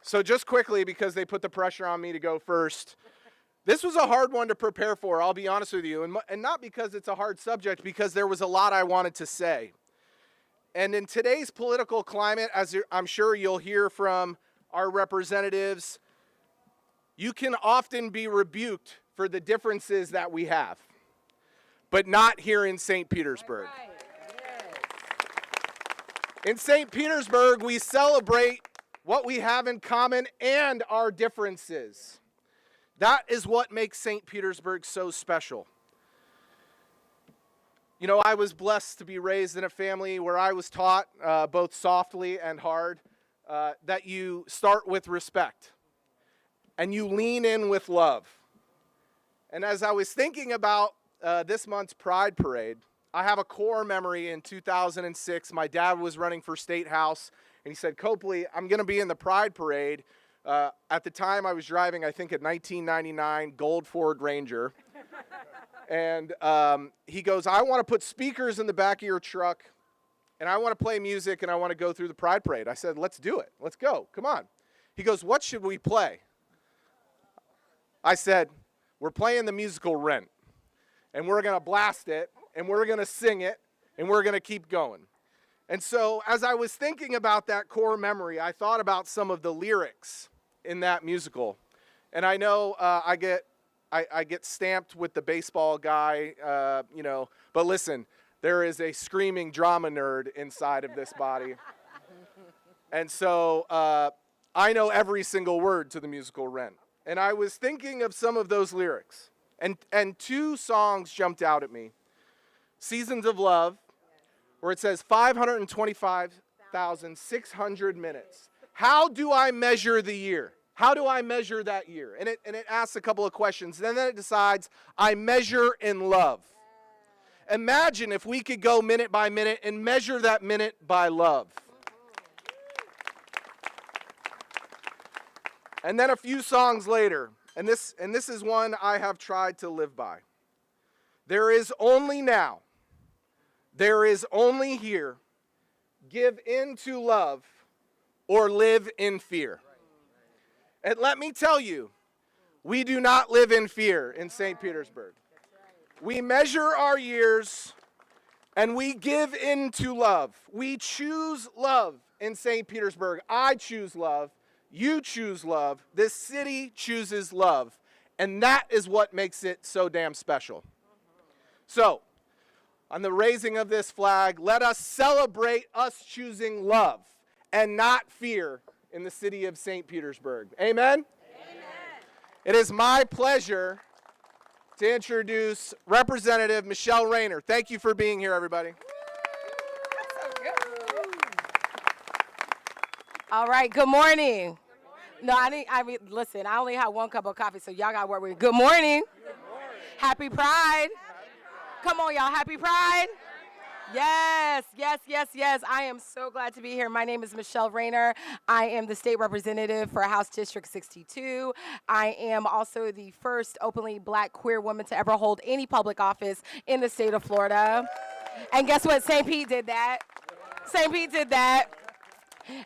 Speaker 10: So just quickly, because they put the pressure on me to go first, this was a hard one to prepare for, I'll be honest with you, and not because it's a hard subject, because there was a lot I wanted to say. And in today's political climate, as I'm sure you'll hear from our representatives, you can often be rebuked for the differences that we have, but not here in St. Petersburg. In St. Petersburg, we celebrate what we have in common and our differences. That is what makes St. Petersburg so special. You know, I was blessed to be raised in a family where I was taught, both softly and hard, that you start with respect and you lean in with love. And as I was thinking about this month's Pride Parade, I have a core memory in 2006. My dad was running for State House, and he said, Copley, I'm going to be in the Pride Parade. At the time, I was driving, I think, a 1999 Gold Ford Ranger. And he goes, I want to put speakers in the back of your truck, and I want to play music, and I want to go through the Pride Parade. I said, let's do it. Let's go. Come on. He goes, what should we play? I said, we're playing the musical Rent, and we're going to blast it, and we're going to sing it, and we're going to keep going. And so as I was thinking about that core memory, I thought about some of the lyrics in that musical. And I know I get stamped with the baseball guy, you know, but listen, there is a screaming drama nerd inside of this body. And so I know every single word to the musical Rent. And I was thinking of some of those lyrics. And two songs jumped out at me. Seasons of Love, where it says 525,600 minutes. How do I measure the year? How do I measure that year? And it asks a couple of questions. And then it decides, I measure in love. Imagine if we could go minute by minute and measure that minute by love. And then a few songs later, and this is one I have tried to live by. There is only now, there is only here, give in to love or live in fear. And let me tell you, we do not live in fear in St. Petersburg. We measure our years and we give in to love. We choose love in St. Petersburg. I choose love. You choose love. This city chooses love. And that is what makes it so damn special. So, on the raising of this flag, let us celebrate us choosing love and not fear in the city of St. Petersburg. Amen? Amen. It is my pleasure to introduce Representative Michelle Rayner. Thank you for being here, everybody.
Speaker 11: All right, good morning. No, listen, I only have one cup of coffee, so y'all got to work with me. Good morning. Good morning. Happy Pride. Come on, y'all. Happy Pride. Yes, yes, yes, yes. I am so glad to be here. My name is Michelle Rayner. I am the state representative for House District 62. I am also the first openly black queer woman to ever hold any public office in the state of Florida. And guess what? St. Pete did that. St. Pete did that.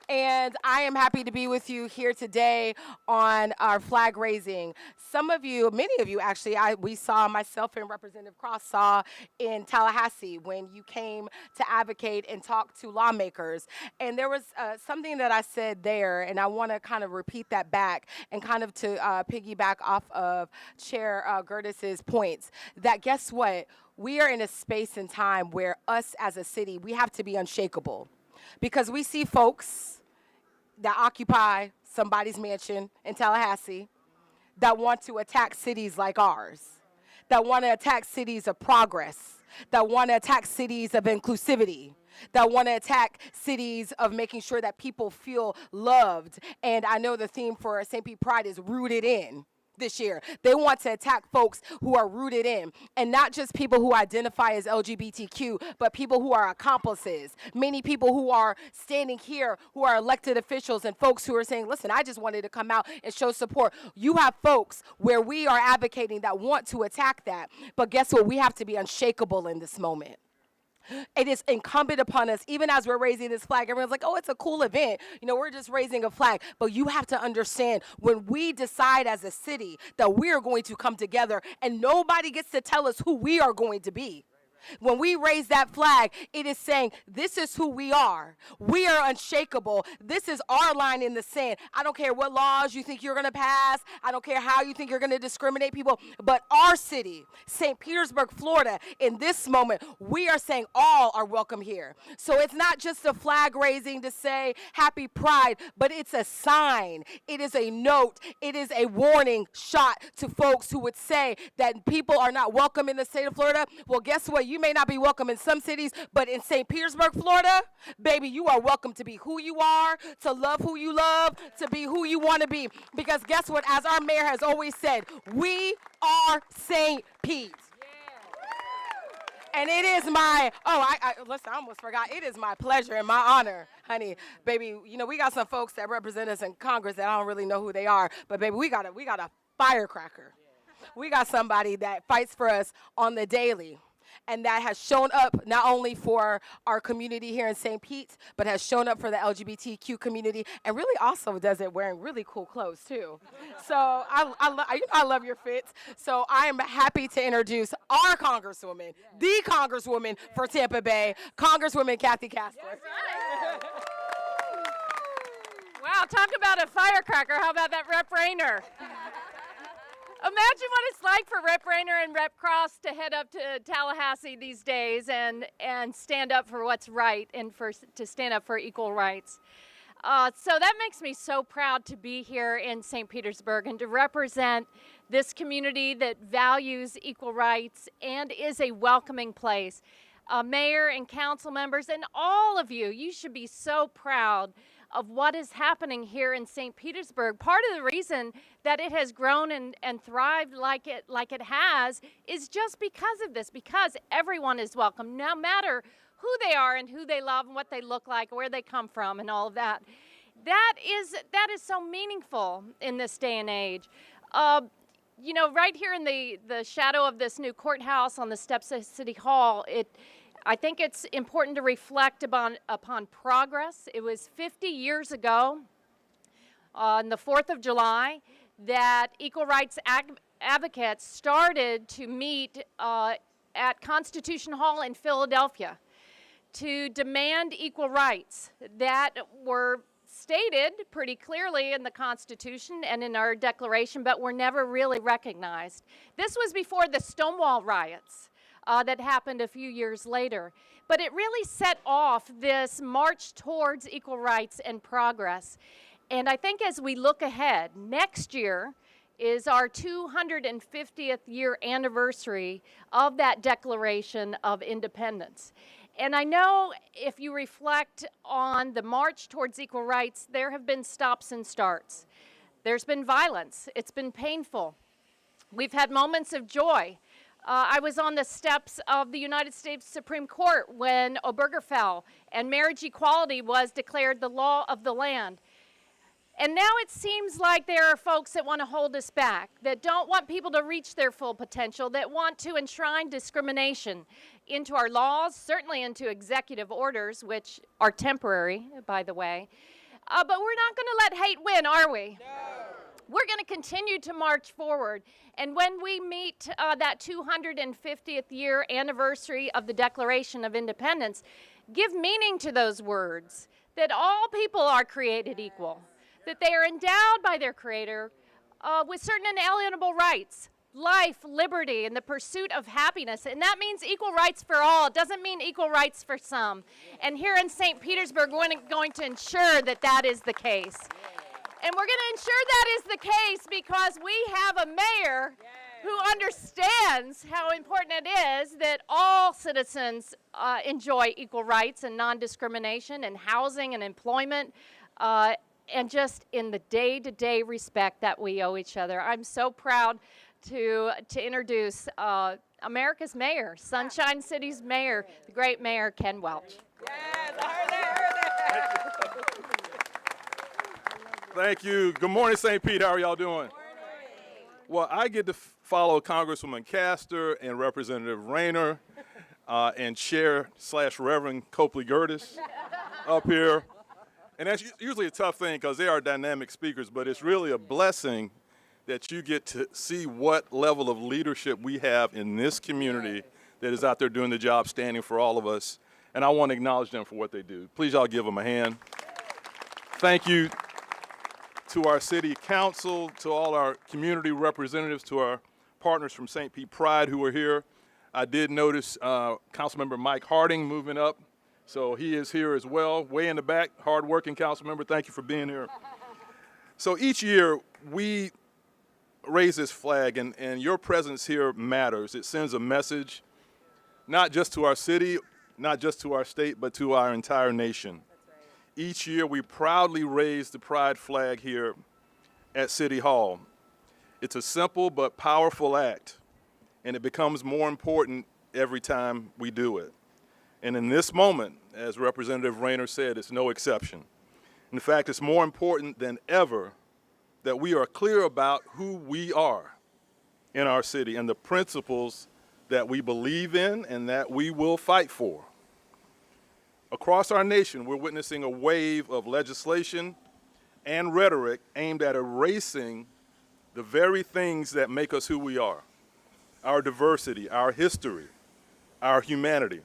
Speaker 11: And I am happy to be with you here today on our flag raising. Some of you, many of you actually, we saw, myself and Representative Cross saw in Tallahassee when you came to advocate and talk to lawmakers. And there was something that I said there, and I want to kind of repeat that back and kind of to piggyback off of Chair Gertis's points, that guess what? We are in a space and time where us as a city, we have to be unshakable. Because we see folks that occupy somebody's mansion in Tallahassee that want to attack cities like ours, that want to attack cities of progress, that want to attack cities of inclusivity, that want to attack cities of making sure that people feel loved. And I know the theme for St. Pete Pride is rooted in. This year, they want to attack folks who are rooted in, and not just people who identify as LGBTQ, but people who are accomplices. Many people who are standing here, who are elected officials, and folks who are saying, listen, I just wanted to come out and show support. You have folks where we are advocating that want to attack that, but guess what? We have to be unshakable in this moment. It is incumbent upon us, even as we're raising this flag, everyone's like, oh, it's a cool event. You know, we're just raising a flag. But you have to understand, when we decide as a city that we are going to come together and nobody gets to tell us who we are going to be. When we raise that flag, it is saying, this is who we are. We are unshakable. This is our line in the sand. I don't care what laws you think you're going to pass. I don't care how you think you're going to discriminate people. But our city, St. Petersburg, Florida, in this moment, we are saying all are welcome here. So it's not just a flag raising to say happy Pride, but it's a sign. It is a note. It is a warning shot to folks who would say that people are not welcome in the state of Florida. Well, guess what? You may not be welcome in some cities, but in St. Petersburg, Florida, baby, you are welcome to be who you are, to love who you love, to be who you want to be. Because guess what? As our mayor has always said, we are St. Pete. And it is my, listen, I almost forgot. It is my pleasure and my honor, honey. Baby, you know, we got some folks that represent us in Congress that I don't really know who they are, but baby, we got a firecracker. We got somebody that fights for us on the daily, and that has shown up not only for our community here in St. Pete, but has shown up for the LGBTQ community, and really also does it wearing really cool clothes too. So I love your fits. So I am happy to introduce our Congresswoman, the Congresswoman for Tampa Bay, Congresswoman Kathy Kastler.
Speaker 21: Wow, talk about a firecracker. How about that Rep. Rayner? Imagine what it's like for Rep. Rayner and Rep. Cross to head up to Tallahassee these days and stand up for what's right and to stand up for equal rights. So that makes me so proud to be here in St. Petersburg and to represent this community that values equal rights and is a welcoming place. mayor and council members, and all of you. You should be so proud of what is happening here in St. Petersburg. Part of the reason that it has grown and thrived like it has is just because of this, because everyone is welcome, no matter who they are and who they love and what they look like, where they come from, and all of that. That is so meaningful in this day and age. You know, right here in the shadow of this new courthouse on the steps of City Hall, I think it's important to reflect upon progress. It was 50 years ago, on the 4th of July, that equal rights advocates started to meet at Constitution Hall in Philadelphia to demand equal rights that were stated pretty clearly in the Constitution and in our Declaration, but were never really recognized. This was before the Stonewall riots that happened a few years later. But it really set off this march towards equal rights and progress. And I think as we look ahead, next year is our 250th year anniversary of that Declaration of Independence. And I know if you reflect on the march towards equal rights, there have been stops and starts. There's been violence. It's been painful. We've had moments of joy. I was on the steps of the United States Supreme Court when Obergefell and marriage equality was declared the law of the land. And now it seems like there are folks that want to hold us back, that don't want people to reach their full potential, that want to enshrine discrimination into our laws, certainly into executive orders, which are temporary, by the way. But we're not going to let hate win, are we? No. We're going to continue to march forward. And when we meet that 250th year anniversary of the Declaration of Independence, give meaning to those words, that all people are created equal, that they are endowed by their Creator with certain inalienable rights, life, liberty, and the pursuit of happiness. And that means equal rights for all. It doesn't mean equal rights for some. And here in St. Petersburg, we're going to ensure that that is the case. And we're going to ensure that is the case because we have a mayor who understands how important it is that all citizens enjoy equal rights and non-discrimination in housing and employment, and just in the day-to-day respect that we owe each other. I'm so proud to introduce America's mayor, Sunshine City's mayor, the great Mayor Ken Welch.
Speaker 3: Yes, I heard that. Thank you. Good morning, St. Pete. How are y'all doing? Well, I get to follow Congresswoman Castor and Representative Rayner and Chair/Reverend Copley Gertis up here. And that's usually a tough thing because they are dynamic speakers, but it's really a blessing that you get to see what level of leadership we have in this community that is out there doing the job, standing for all of us. And I want to acknowledge them for what they do. Please, y'all give them a hand. Thank you to our city council, to all our community representatives, to our partners from St. Pete Pride who are here. I did notice Councilmember Mike Harding moving up. So he is here as well, way in the back, hard-working council member. Thank you for being here. So each year we raise this flag, and your presence here matters. It sends a message, not just to our city, not just to our state, but to our entire nation. Each year we proudly raise the pride flag here at City Hall. It's a simple but powerful act, and it becomes more important every time we do it. And in this moment, as Representative Rayner said, it's no exception. In fact, it's more important than ever that we are clear about who we are in our city and the principles that we believe in and that we will fight for. Across our nation, we're witnessing a wave of legislation and rhetoric aimed at erasing the very things that make us who we are: our diversity, our history, our humanity.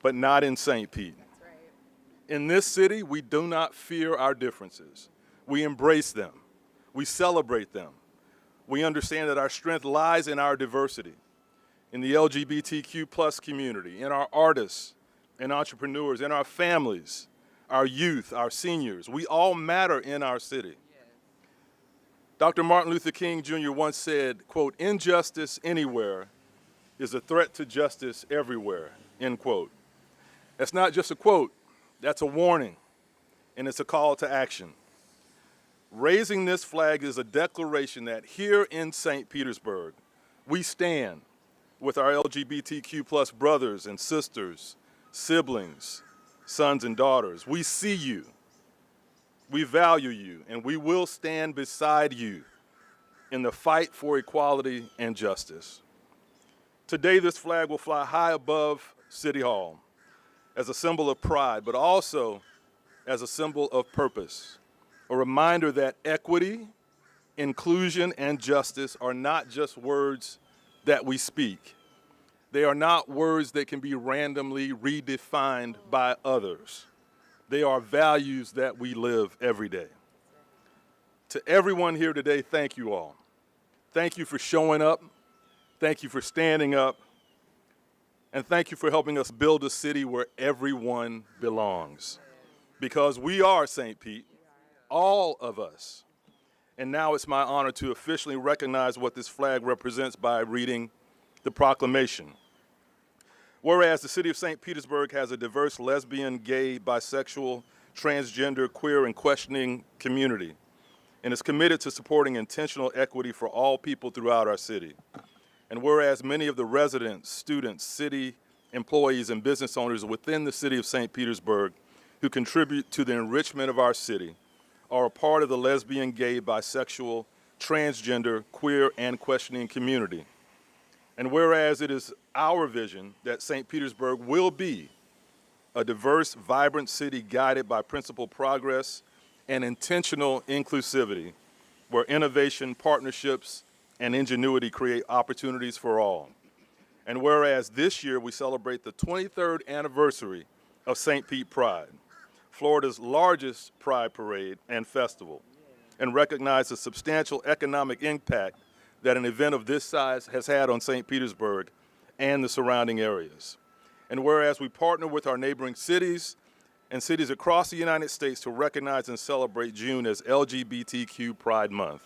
Speaker 3: But not in St. Pete. That's right. In this city, we do not fear our differences. We embrace them. We celebrate them. We understand that our strength lies in our diversity, in the LGBTQ+ community, in our artists and entrepreneurs, in our families, our youth, our seniors. We all matter in our city. Yes. Dr. Martin Luther King Jr. once said, quote, "Injustice anywhere is a threat to justice everywhere." end quote. That's not just a quote, that's a warning, and it's a call to action. Raising this flag is a declaration that here in St. Petersburg, we stand with our LGBTQ plus brothers and sisters, siblings, sons and daughters. We see you, we value you, and we will stand beside you in the fight for equality and justice. Today, this flag will fly high above City Hall as a symbol of pride, but also as a symbol of purpose, a reminder that equity, inclusion, and justice are not just words that we speak. They are not words that can be randomly redefined by others. They are values that we live every day. To everyone here today, thank you all. Thank you for showing up. Thank you for standing up. And thank you for helping us build a city where everyone belongs. Because we are St. Pete, all of us. And now it's my honor to officially recognize what this flag represents by reading the proclamation. Whereas the city of St. Petersburg has a diverse lesbian, gay, bisexual, transgender, queer, and questioning community, and is committed to supporting intentional equity for all people throughout our city. And whereas many of the residents, students, city employees, and business owners within the city of St. Petersburg who contribute to the enrichment of our city are a part of the lesbian, gay, bisexual, transgender, queer, and questioning community. And whereas it is our vision that St. Petersburg will be a diverse, vibrant city guided by principled progress and intentional inclusivity, where innovation, partnerships, and ingenuity create opportunities for all. And whereas this year we celebrate the 23rd anniversary of St. Pete Pride, Florida's largest pride parade and festival, and recognize the substantial economic impact that an event of this size has had on St. Petersburg and the surrounding areas. And whereas we partner with our neighboring cities and cities across the United States to recognize and celebrate June as LGBTQ Pride Month.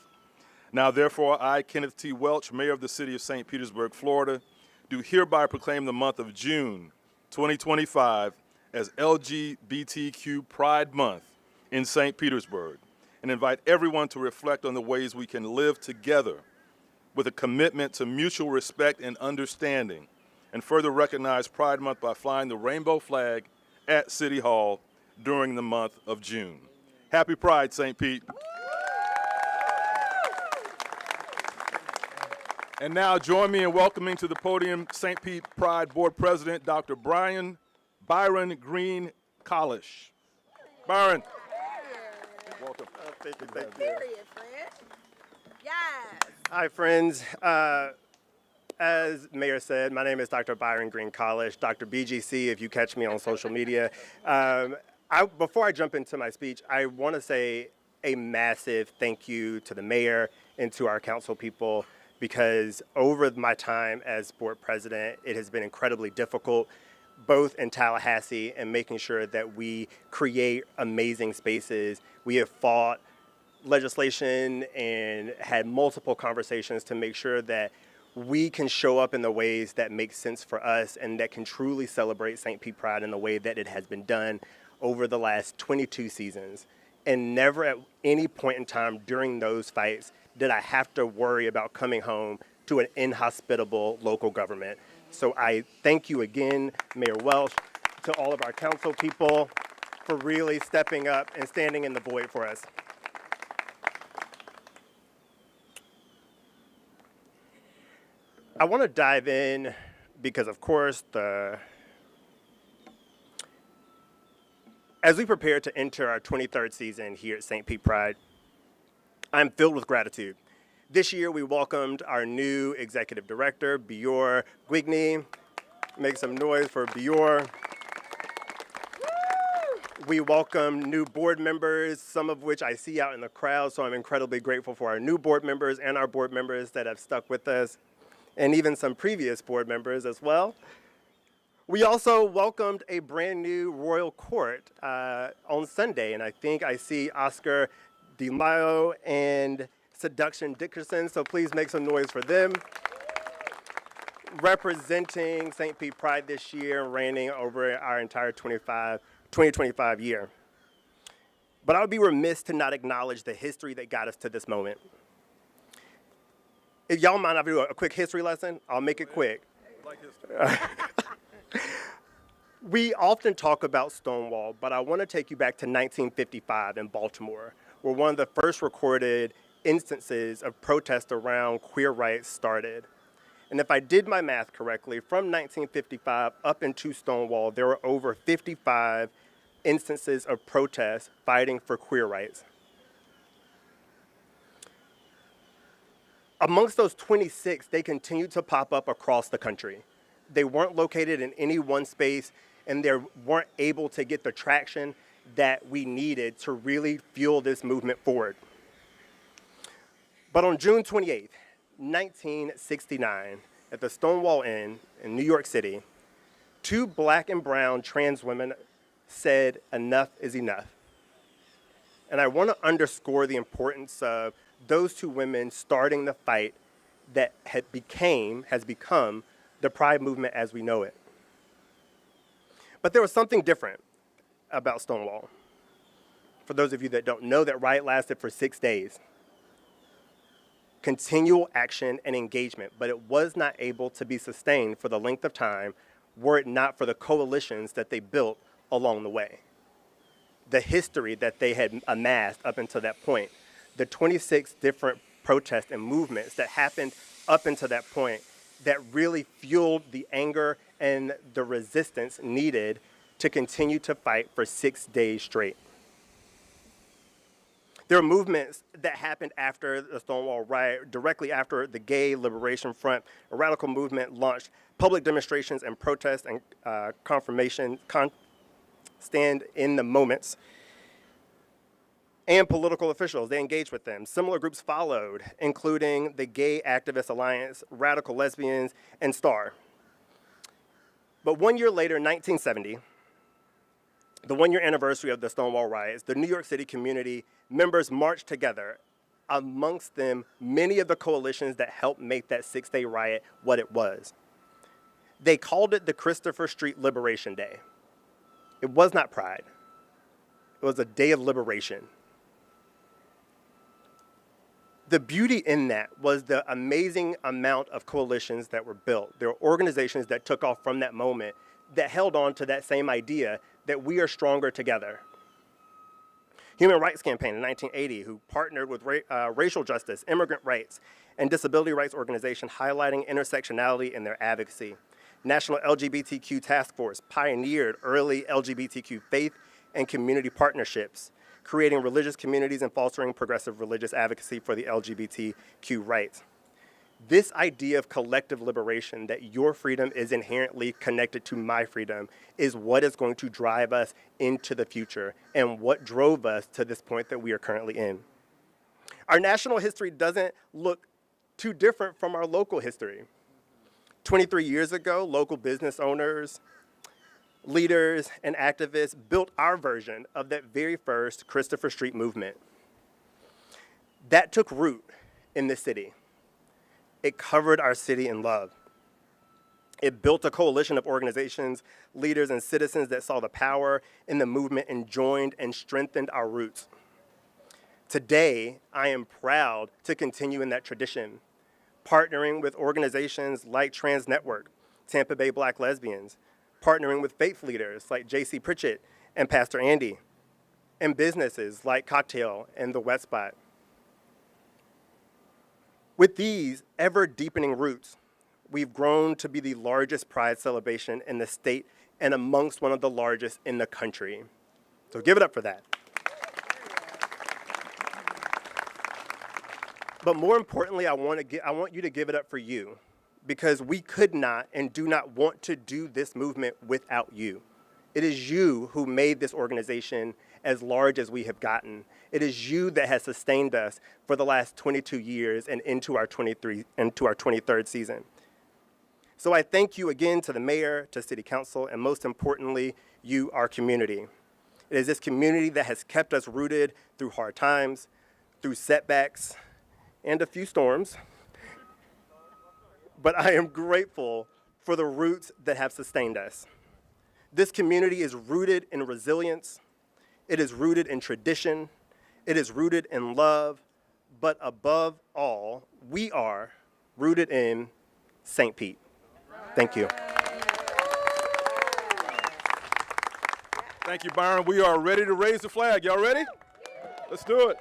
Speaker 3: Now, therefore, I, Kenneth T. Welch, Mayor of the City of St. Petersburg, Florida, do hereby proclaim the month of June 2025 as LGBTQ Pride Month in St. Petersburg, and invite everyone to reflect on the ways we can live together with a commitment to mutual respect and understanding, and further recognize Pride Month by flying the rainbow flag at City Hall during the month of June. Happy Pride, St. Pete. And now join me in welcoming to the podium St. Pete Pride Board President, Dr. Byron Green Collish. Byron. Welcome.
Speaker 13: Thank you. Hi, friends. As Mayor said, my name is Dr. Byron Green Collish, Dr. BGC, if you catch me on social media. Before I jump into my speech, I want to say a massive thank you to the mayor and to our council people, because over my time as board president, it has been incredibly difficult, both in Tallahassee and making sure that we create amazing spaces. We have fought legislation and had multiple conversations to make sure that we can show up in the ways that make sense for us and that can truly celebrate St. Pete Pride in the way that it has been done over the last 22 seasons. And never at any point in time during those fights did I have to worry about coming home to an inhospitable local government. So I thank you again, Mayor Welch, to all of our council people for really stepping up and standing in the void for us. I want to dive in because, of course, as we prepare to enter our 23rd season here at St. Pete Pride, I'm filled with gratitude. This year, we welcomed our new executive director, Bior Guigny. Make some noise for Bior. We welcome new board members, some of which I see out in the crowd, so I'm incredibly grateful for our new board members and our board members that have stuck with us, and even some previous board members as well. We also welcomed a brand new royal court on Sunday, and I think I see Oscar De Mayo and Seduction Dickerson, so please make some noise for them. representing St. Pete Pride this year and reigning over our entire 2025 year. But I would be remiss to not acknowledge the history that got us to this moment. If y'all mind, I'll do a quick history lesson. I'll make it quick. We often talk about Stonewall, but I want to take you back to 1955 in Baltimore, where one of the first recorded instances of protest around queer rights started. And if I did my math correctly, from 1955 up into Stonewall, there were over 55 instances of protest fighting for queer rights. Amongst those 26, they continued to pop up across the country. They weren't located in any one space, and they weren't able to get the traction that we needed to really fuel this movement forward. But on June 28th, 1969, at the Stonewall Inn in New York City, 2 black and brown trans women said, "Enough is enough." And I want to underscore the importance of those 2 women starting the fight that has become the Pride movement as we know it. But there was something different about Stonewall. For those of you that don't know, that riot lasted for 6 days. Continual action and engagement, but it was not able to be sustained for the length of time were it not for the coalitions that they built along the way. The history that they had amassed up until that point, the 26 different protests and movements that happened up until that point that really fueled the anger and the resistance needed to continue to fight for 6 days straight. There are movements that happened after the Stonewall riot, directly after the Gay Liberation Front, a radical movement launched public demonstrations and protests and stand in the moments. And political officials, they engaged with them. Similar groups followed, including the Gay Activist Alliance, Radical Lesbians, and STAR. But 1 year later, 1970, the 1-year anniversary of the Stonewall riots, the New York City community members marched together, amongst them many of the coalitions that helped make that 6-day riot what it was. They called it the Christopher Street Liberation Day. It was not Pride. It was a day of liberation. The beauty in that was the amazing amount of coalitions that were built. There were organizations that took off from that moment that held on to that same idea that we are stronger together. Human Rights Campaign in 1980, who partnered with racial justice, immigrant rights, and disability rights organizations highlighting intersectionality in their advocacy. National LGBTQ Task Force pioneered early LGBTQ faith and community partnerships, creating religious communities and fostering progressive religious advocacy for the LGBTQ rights. This idea of collective liberation, that your freedom is inherently connected to my freedom, is what is going to drive us into the future and what drove us to this point that we are currently in. Our national history doesn't look too different from our local history. 23 years ago, local business owners, leaders, and activists built our version of that very first Christopher Street movement. That took root in the city. It covered our city in love. It built a coalition of organizations, leaders, and citizens that saw the power in the movement and joined and strengthened our roots. Today, I am proud to continue in that tradition, partnering with organizations like Trans Network, Tampa Bay Black Lesbians, partnering with faith leaders like J.C. Pritchett and Pastor Andy, and businesses like Cocktail and The Wet Spot. With these ever-deepening roots, we've grown to be the largest Pride celebration in the state and amongst one of the largest in the country. So give it up for that. But more importantly, I want you to give it up for you, because we could not and do not want to do this movement without you. It is you who made this organization as large as we have gotten. It is you that has sustained us for the last 22 years and into our 23rd season. So I thank you again to the mayor, to city council, and most importantly, you, our community. It is this community that has kept us rooted through hard times, through setbacks, and a few storms. but I am grateful for the roots that have sustained us. This community is rooted in resilience, it is rooted in tradition, it is rooted in love, but above all, we are rooted in St. Pete. Thank you.
Speaker 3: Thank you, Byron. We are ready to raise the flag. Y'all ready? Let's do it.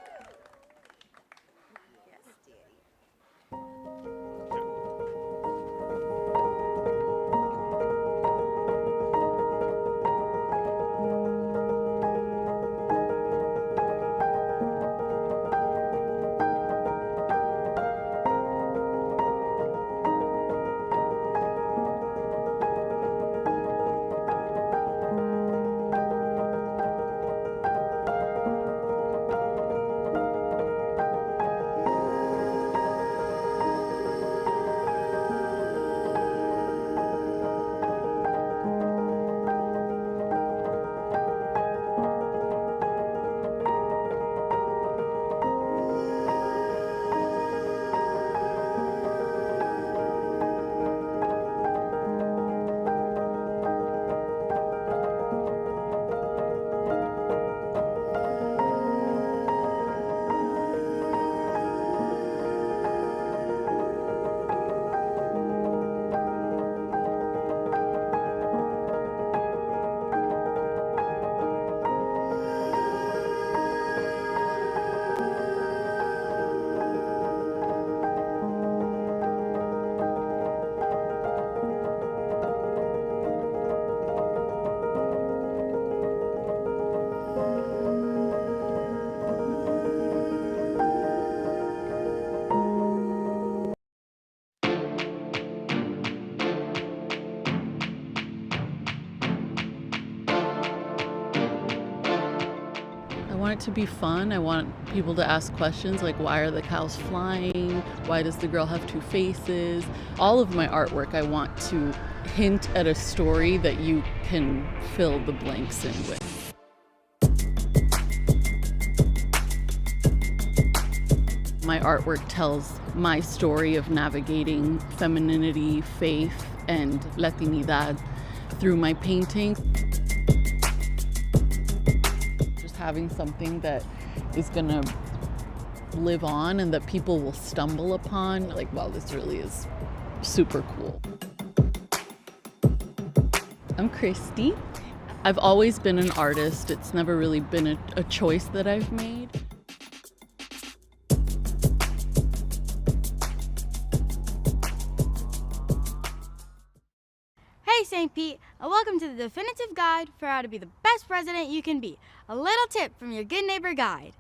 Speaker 4: I want it to be fun. I want people to ask questions like, why are the cows flying? Why does the girl have two faces? All of my artwork, I want to hint at a story that you can fill the blanks in with. My artwork tells my story of navigating femininity, faith, and Latinidad through my paintings. Having something that is gonna live on and that people will stumble upon, like, wow, this really is super cool. I'm Christy. I've always been an artist. It's never really been a choice that I've made.
Speaker 22: Hey St. Pete, and welcome to the definitive guide for how to be the best president you can be. A little tip from your good neighbor guide.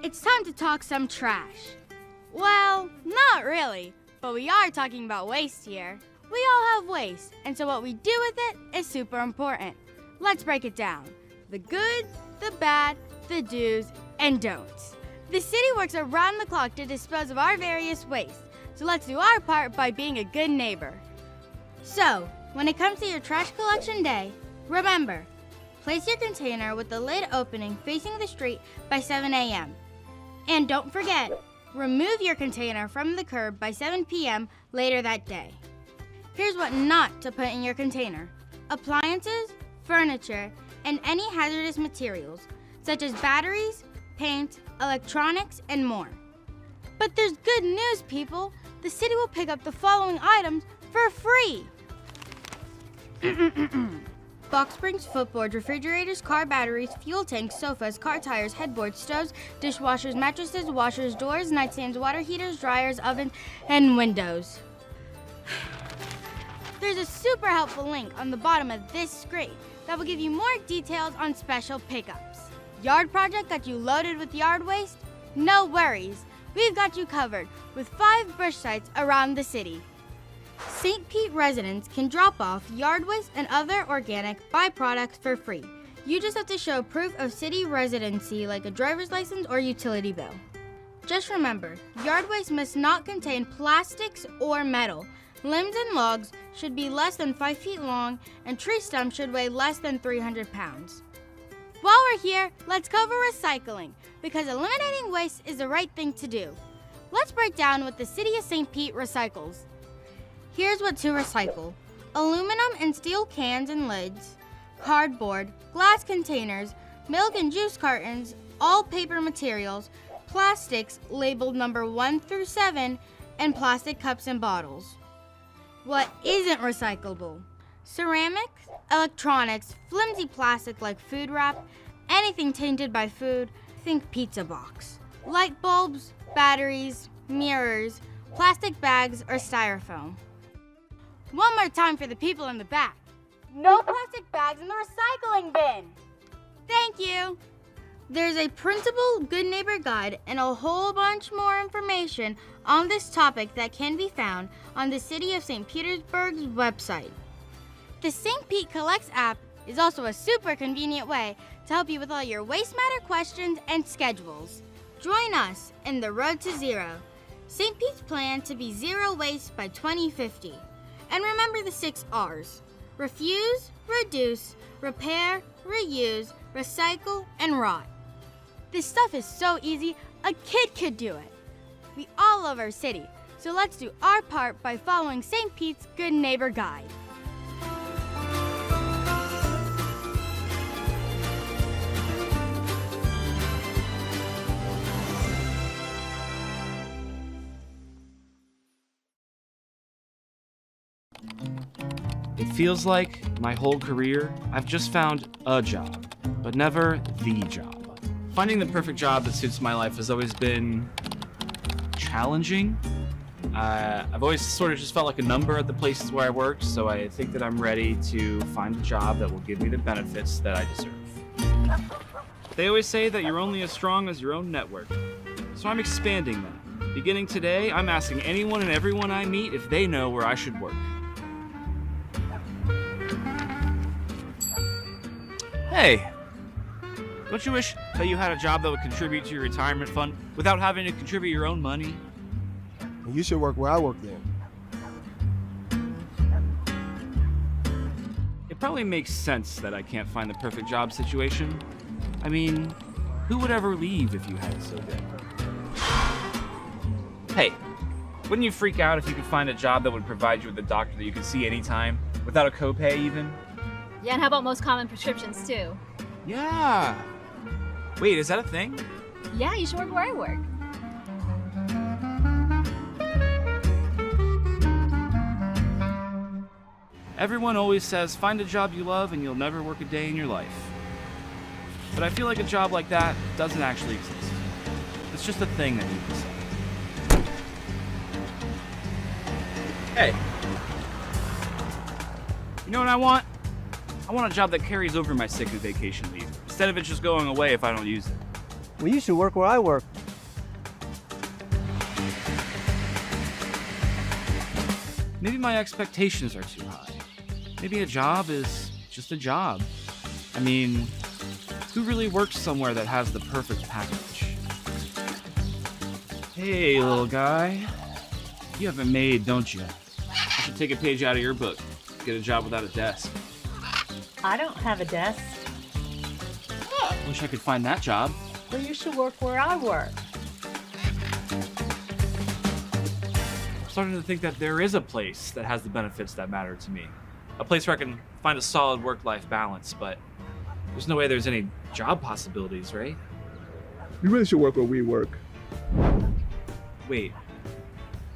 Speaker 22: It's time to talk some trash. Well, not really, but we are talking about waste here. We all have waste, and so what we do with it is super important. Let's break it down. The good, the bad, the do's, and don'ts. The city works around the clock to dispose of our various waste, so let's do our part by being a good neighbor. So, when it comes to your trash collection day, remember, place your container with the lid opening facing the street by 7 a.m. And don't forget, remove your container from the curb by 7 p.m. later that day. Here's what not to put in your container: appliances, furniture, and any hazardous materials, such as batteries, paint, electronics, and more. But there's good news, people. The city will pick up the following items for free. Box springs, footboards, refrigerators, car batteries, fuel tanks, sofas, car tires, headboards, stoves, dishwashers, mattresses, washers, doors, nightstands, water heaters, dryers, ovens, and windows. There's a super helpful link on the bottom of this screen that will give you more details on special pickups. Yard project got you loaded with yard waste? No worries. We've got you covered with 5 brush sites around the city. St. Pete residents can drop off yard waste and other organic byproducts for free. You just have to show proof of city residency like a driver's license or utility bill. Just remember, yard waste must not contain plastics or metal. Limbs and logs should be less than 5 feet long, and tree stumps should weigh less than 300 pounds. While we're here, let's cover recycling, because eliminating waste is the right thing to do. Let's break down what the City of St. Pete recycles. Here's what to recycle: aluminum and steel cans and lids, cardboard, glass containers, milk and juice cartons, all paper materials, plastics labeled number 1 through 7, and plastic cups and bottles. What isn't recyclable? Ceramics, electronics, flimsy plastic like food wrap, anything tainted by food, think pizza box. Light bulbs, batteries, mirrors, plastic bags, or styrofoam. One more time for the people in the back. No plastic bags in the recycling bin. Thank you. There's a printable Good Neighbor Guide and a whole bunch more information on this topic that can be found on the City of St. Petersburg's website. The St. Pete Collects app is also a super convenient way to help you with all your waste matter questions and schedules. Join us in the road to zero. St. Pete's plan to be zero waste by 2050. And remember the 6 R's: refuse, reduce, repair, reuse, recycle, and rot. This stuff is so easy, a kid could do it. We all love our city, so let's do our part by following St. Pete's Good Neighbor Guide.
Speaker 7: It feels like my whole career, I've just found a job, but never the job. Finding the perfect job that suits my life has always been challenging. I've always sort of just felt like a number at the places where I worked, so I think that I'm ready to find a job that will give me the benefits that I deserve. They always say that you're only as strong as your own network, so I'm expanding that. Beginning today, I'm asking anyone and everyone I meet if they know where I should work. Hey, don't you wish that you had a job that would contribute to your retirement fund without having to contribute your own money?
Speaker 15: You should work where I work then.
Speaker 7: It probably makes sense that I can't find the perfect job situation. I mean, who would ever leave if you had it so good? Hey, wouldn't you freak out if you could find a job that would provide you with a doctor that you could see anytime, without a copay even?
Speaker 23: Yeah, and how about most common prescriptions too?
Speaker 7: Yeah. Wait, is that a thing?
Speaker 23: Yeah, you should work where I work.
Speaker 7: Everyone always says, find a job you love and you'll never work a day in your life. But I feel like a job like that doesn't actually exist. It's just a thing that people say. Hey. You know what I want? I want a job that carries over my sick and vacation leave, instead of it just going away if I don't use it.
Speaker 15: Well, you should work where I work.
Speaker 7: Maybe my expectations are too high. Maybe a job is just a job. I mean, who really works somewhere that has the perfect package? Hey, little guy. You have it made, don't you? I should take a page out of your book. Get a job without a desk.
Speaker 24: I don't have a desk.
Speaker 7: Wish I could find that job.
Speaker 24: Well, you should work where I work.
Speaker 7: I'm starting to think that there is a place that has the benefits that matter to me. A place where I can find a solid work-life balance, but there's no way there's any job possibilities, right?
Speaker 25: You really should work where we work.
Speaker 7: Wait,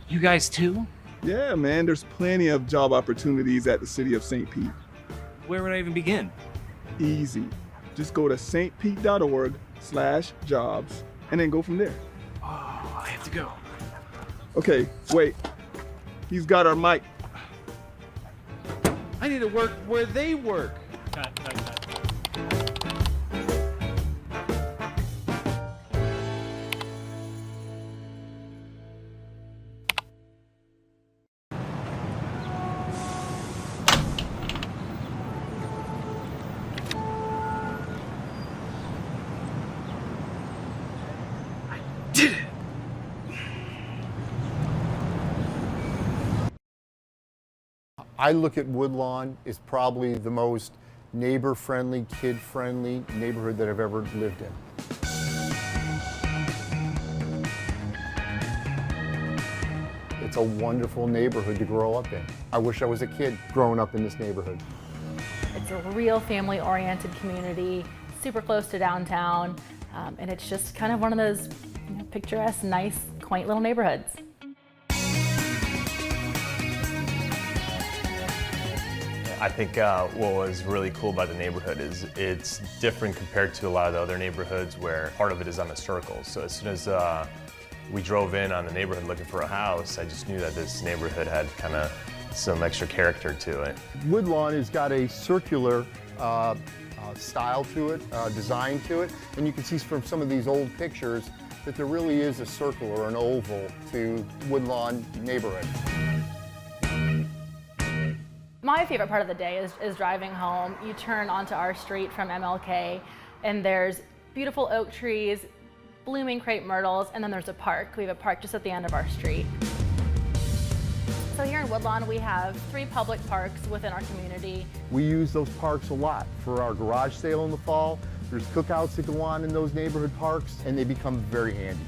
Speaker 7: you guys too?
Speaker 25: Yeah, man, there's plenty of job opportunities at the City of St. Pete.
Speaker 7: Where would I even begin?
Speaker 25: Easy. Just go to stpete.org/jobs and then go from there.
Speaker 7: Oh, I have to go.
Speaker 25: Okay, wait. He's got our mic.
Speaker 7: I need to work where they work.
Speaker 2: I look at Woodlawn as probably the most neighbor-friendly, kid-friendly neighborhood that I've ever lived in. It's a wonderful neighborhood to grow up in. I wish I was a kid growing up in this neighborhood.
Speaker 5: It's a real family-oriented community, super close to downtown, and it's just kind of one of those picturesque, nice, quaint little neighborhoods.
Speaker 6: I think what was really cool about the neighborhood is it's different compared to a lot of the other neighborhoods where part of it is on the circles. So as soon as we drove in on the neighborhood looking for a house, I just knew that this neighborhood had kind of some extra character to it.
Speaker 2: Woodlawn has got a circular style to it, design to it, and you can see from some of these old pictures that there really is a circle or an oval to Woodlawn neighborhood.
Speaker 5: My favorite part of the day is driving home. You turn onto our street from MLK, and there's beautiful oak trees, blooming crepe myrtles, and then there's a park. We have a park just at the end of our street. So here in Woodlawn, we have 3 public parks within our community.
Speaker 2: We use those parks a lot for our garage sale in the fall. There's cookouts that go on in those neighborhood parks, and they become very handy.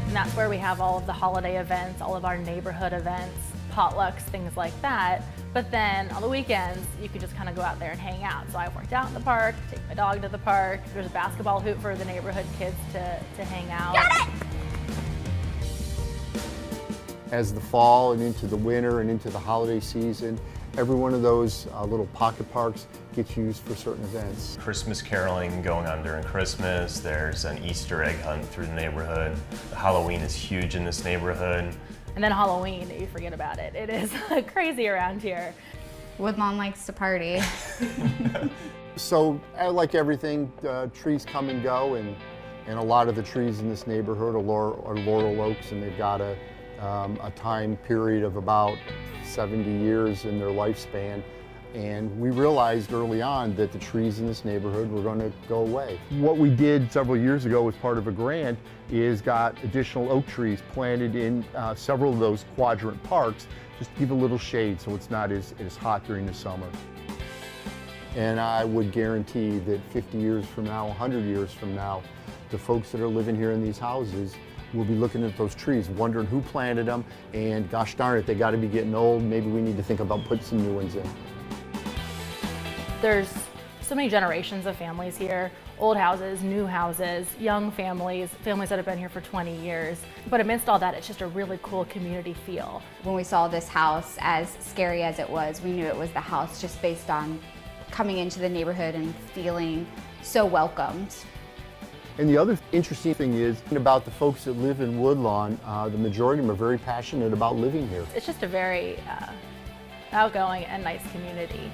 Speaker 5: And that's where we have all of the holiday events, all of our neighborhood events, potlucks, things like that. But then on the weekends, you can just kind of go out there and hang out. So I've worked out in the park, take my dog to the park. There's a basketball hoop for the neighborhood kids to hang out.
Speaker 2: As the fall and into the winter and into the holiday season, every one of those little pocket parks gets used for certain events.
Speaker 6: Christmas caroling going on during Christmas, there's an Easter egg hunt through the neighborhood. Halloween is huge in this neighborhood.
Speaker 5: And then Halloween, you forget about it. It is crazy around here.
Speaker 22: Woodlawn likes to party.
Speaker 2: So, like everything, trees come and go, and a lot of the trees in this neighborhood are laurel oaks, and they've got a time period of about 70 years in their lifespan. And we realized early on that the trees in this neighborhood were going to go away. What we did several years ago as part of a grant is got additional oak trees planted in several of those quadrant parks, just to give a little shade so it's not as hot during the summer. And I would guarantee that 50 years from now, 100 years from now, the folks that are living here in these houses will be looking at those trees, wondering who planted them, and gosh darn it, they got to be getting old. Maybe we need to think about putting some new ones in.
Speaker 5: There's so many generations of families here, old houses, new houses, young families, families that have been here for 20 years. But amidst all that, it's just a really cool community feel.
Speaker 22: When we saw this house, as scary as it was, we knew it was the house just based on coming into the neighborhood and feeling so welcomed.
Speaker 2: And the other interesting thing is about the folks that live in Woodlawn, the majority of them are very passionate about living here.
Speaker 5: It's just a very outgoing and nice community.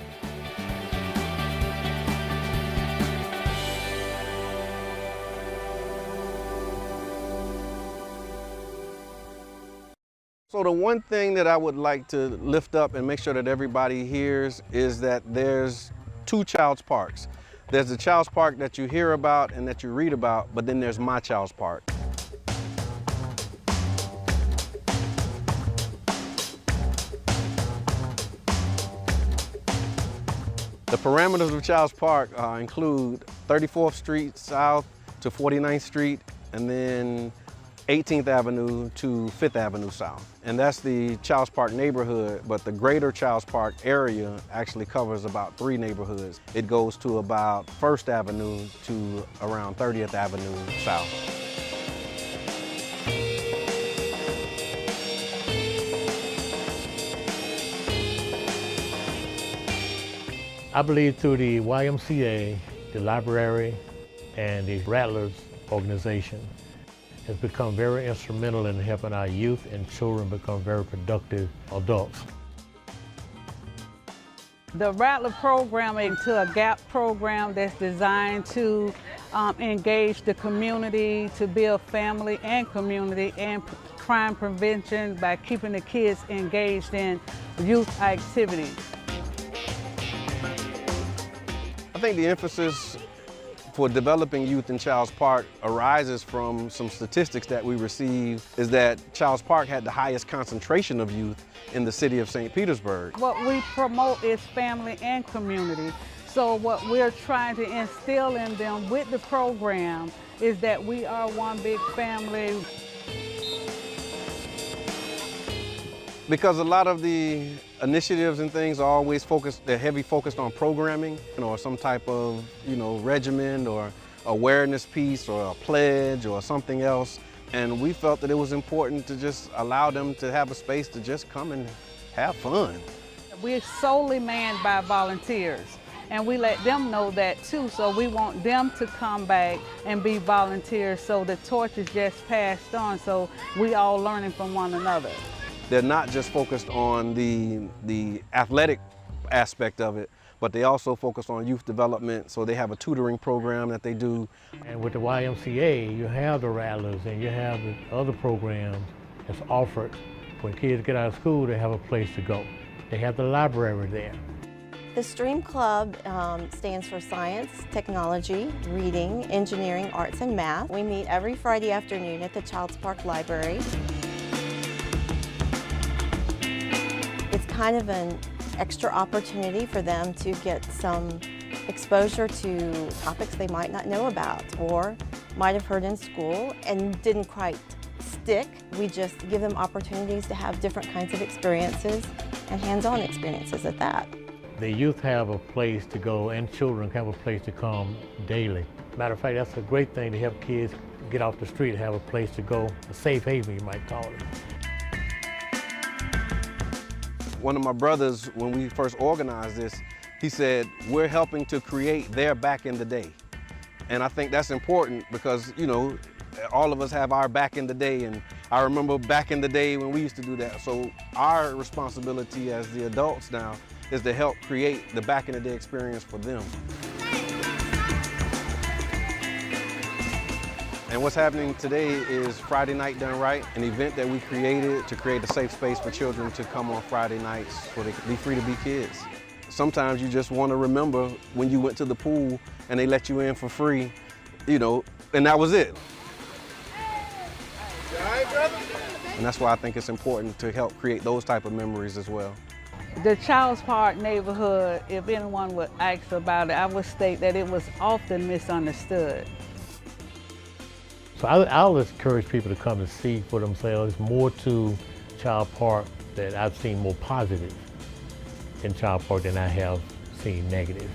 Speaker 9: So the one thing that I would like to lift up and make sure that everybody hears is that there's 2 Child's Parks. There's the Child's Park that you hear about and that you read about, but then there's my Child's Park. The parameters of Child's Park include 34th Street South to 49th Street, and then 18th Avenue to 5th Avenue South. And that's the Child's Park neighborhood, but the greater Child's Park area actually covers about 3 neighborhoods. It goes to about 1st Avenue to around 30th Avenue South.
Speaker 14: I believe through the YMCA, the library, and the Rattlers organization has become very instrumental in helping our youth and children become very productive adults.
Speaker 26: The Rattler program into a GAP program that's designed to engage the community, to build family and community and crime prevention by keeping the kids engaged in youth activities.
Speaker 9: I think the emphasis for developing youth in Childs Park arises from some statistics that we received, is that Childs Park had the highest concentration of youth in the city of St. Petersburg.
Speaker 26: What we promote is family and community. So what we're trying to instill in them with the program is that we are one big family.
Speaker 9: Because a lot of the initiatives and things are always focused, they're heavy focused on programming, or some type of, regimen or awareness piece or a pledge or something else. And we felt that it was important to just allow them to have a space to just come and have fun.
Speaker 26: We're solely manned by volunteers, and we let them know that too. So we want them to come back and be volunteers, so the torch is just passed on, so we all learning from one another.
Speaker 9: They're not just focused on the athletic aspect of it, but they also focus on youth development. So they have a tutoring program that they do.
Speaker 14: And with the YMCA, you have the Rattlers and you have the other programs that's offered. When kids get out of school, they have a place to go. They have the library there.
Speaker 8: The STREAM Club stands for Science, Technology, Reading, Engineering, Arts, and Math. We meet every Friday afternoon at the Childs Park Library. It's kind of an extra opportunity for them to get some exposure to topics they might not know about or might have heard in school and didn't quite stick. We just give them opportunities to have different kinds of experiences and hands-on experiences at that.
Speaker 14: The youth have a place to go and children have a place to come daily. Matter of fact, that's a great thing to help kids get off the street and have a place to go, a safe haven you might call it.
Speaker 9: One of my brothers, when we first organized this, he said, we're helping to create their back in the day. And I think that's important because, all of us have our back in the day, and I remember back in the day when we used to do that. So our responsibility as the adults now is to help create the back in the day experience for them. And what's happening today is Friday Night Done Right, an event that we created to create a safe space for children to come on Friday nights so they can be free to be kids. Sometimes you just want to remember when you went to the pool and they let you in for free, and that was it. And that's why I think it's important to help create those type of memories as well.
Speaker 26: The Childs Park neighborhood, if anyone would ask about it, I would state that it was often misunderstood.
Speaker 14: So I'll encourage people to come and see for themselves. There's more to Childs Park that I've seen more positive in Childs Park than I have seen negative.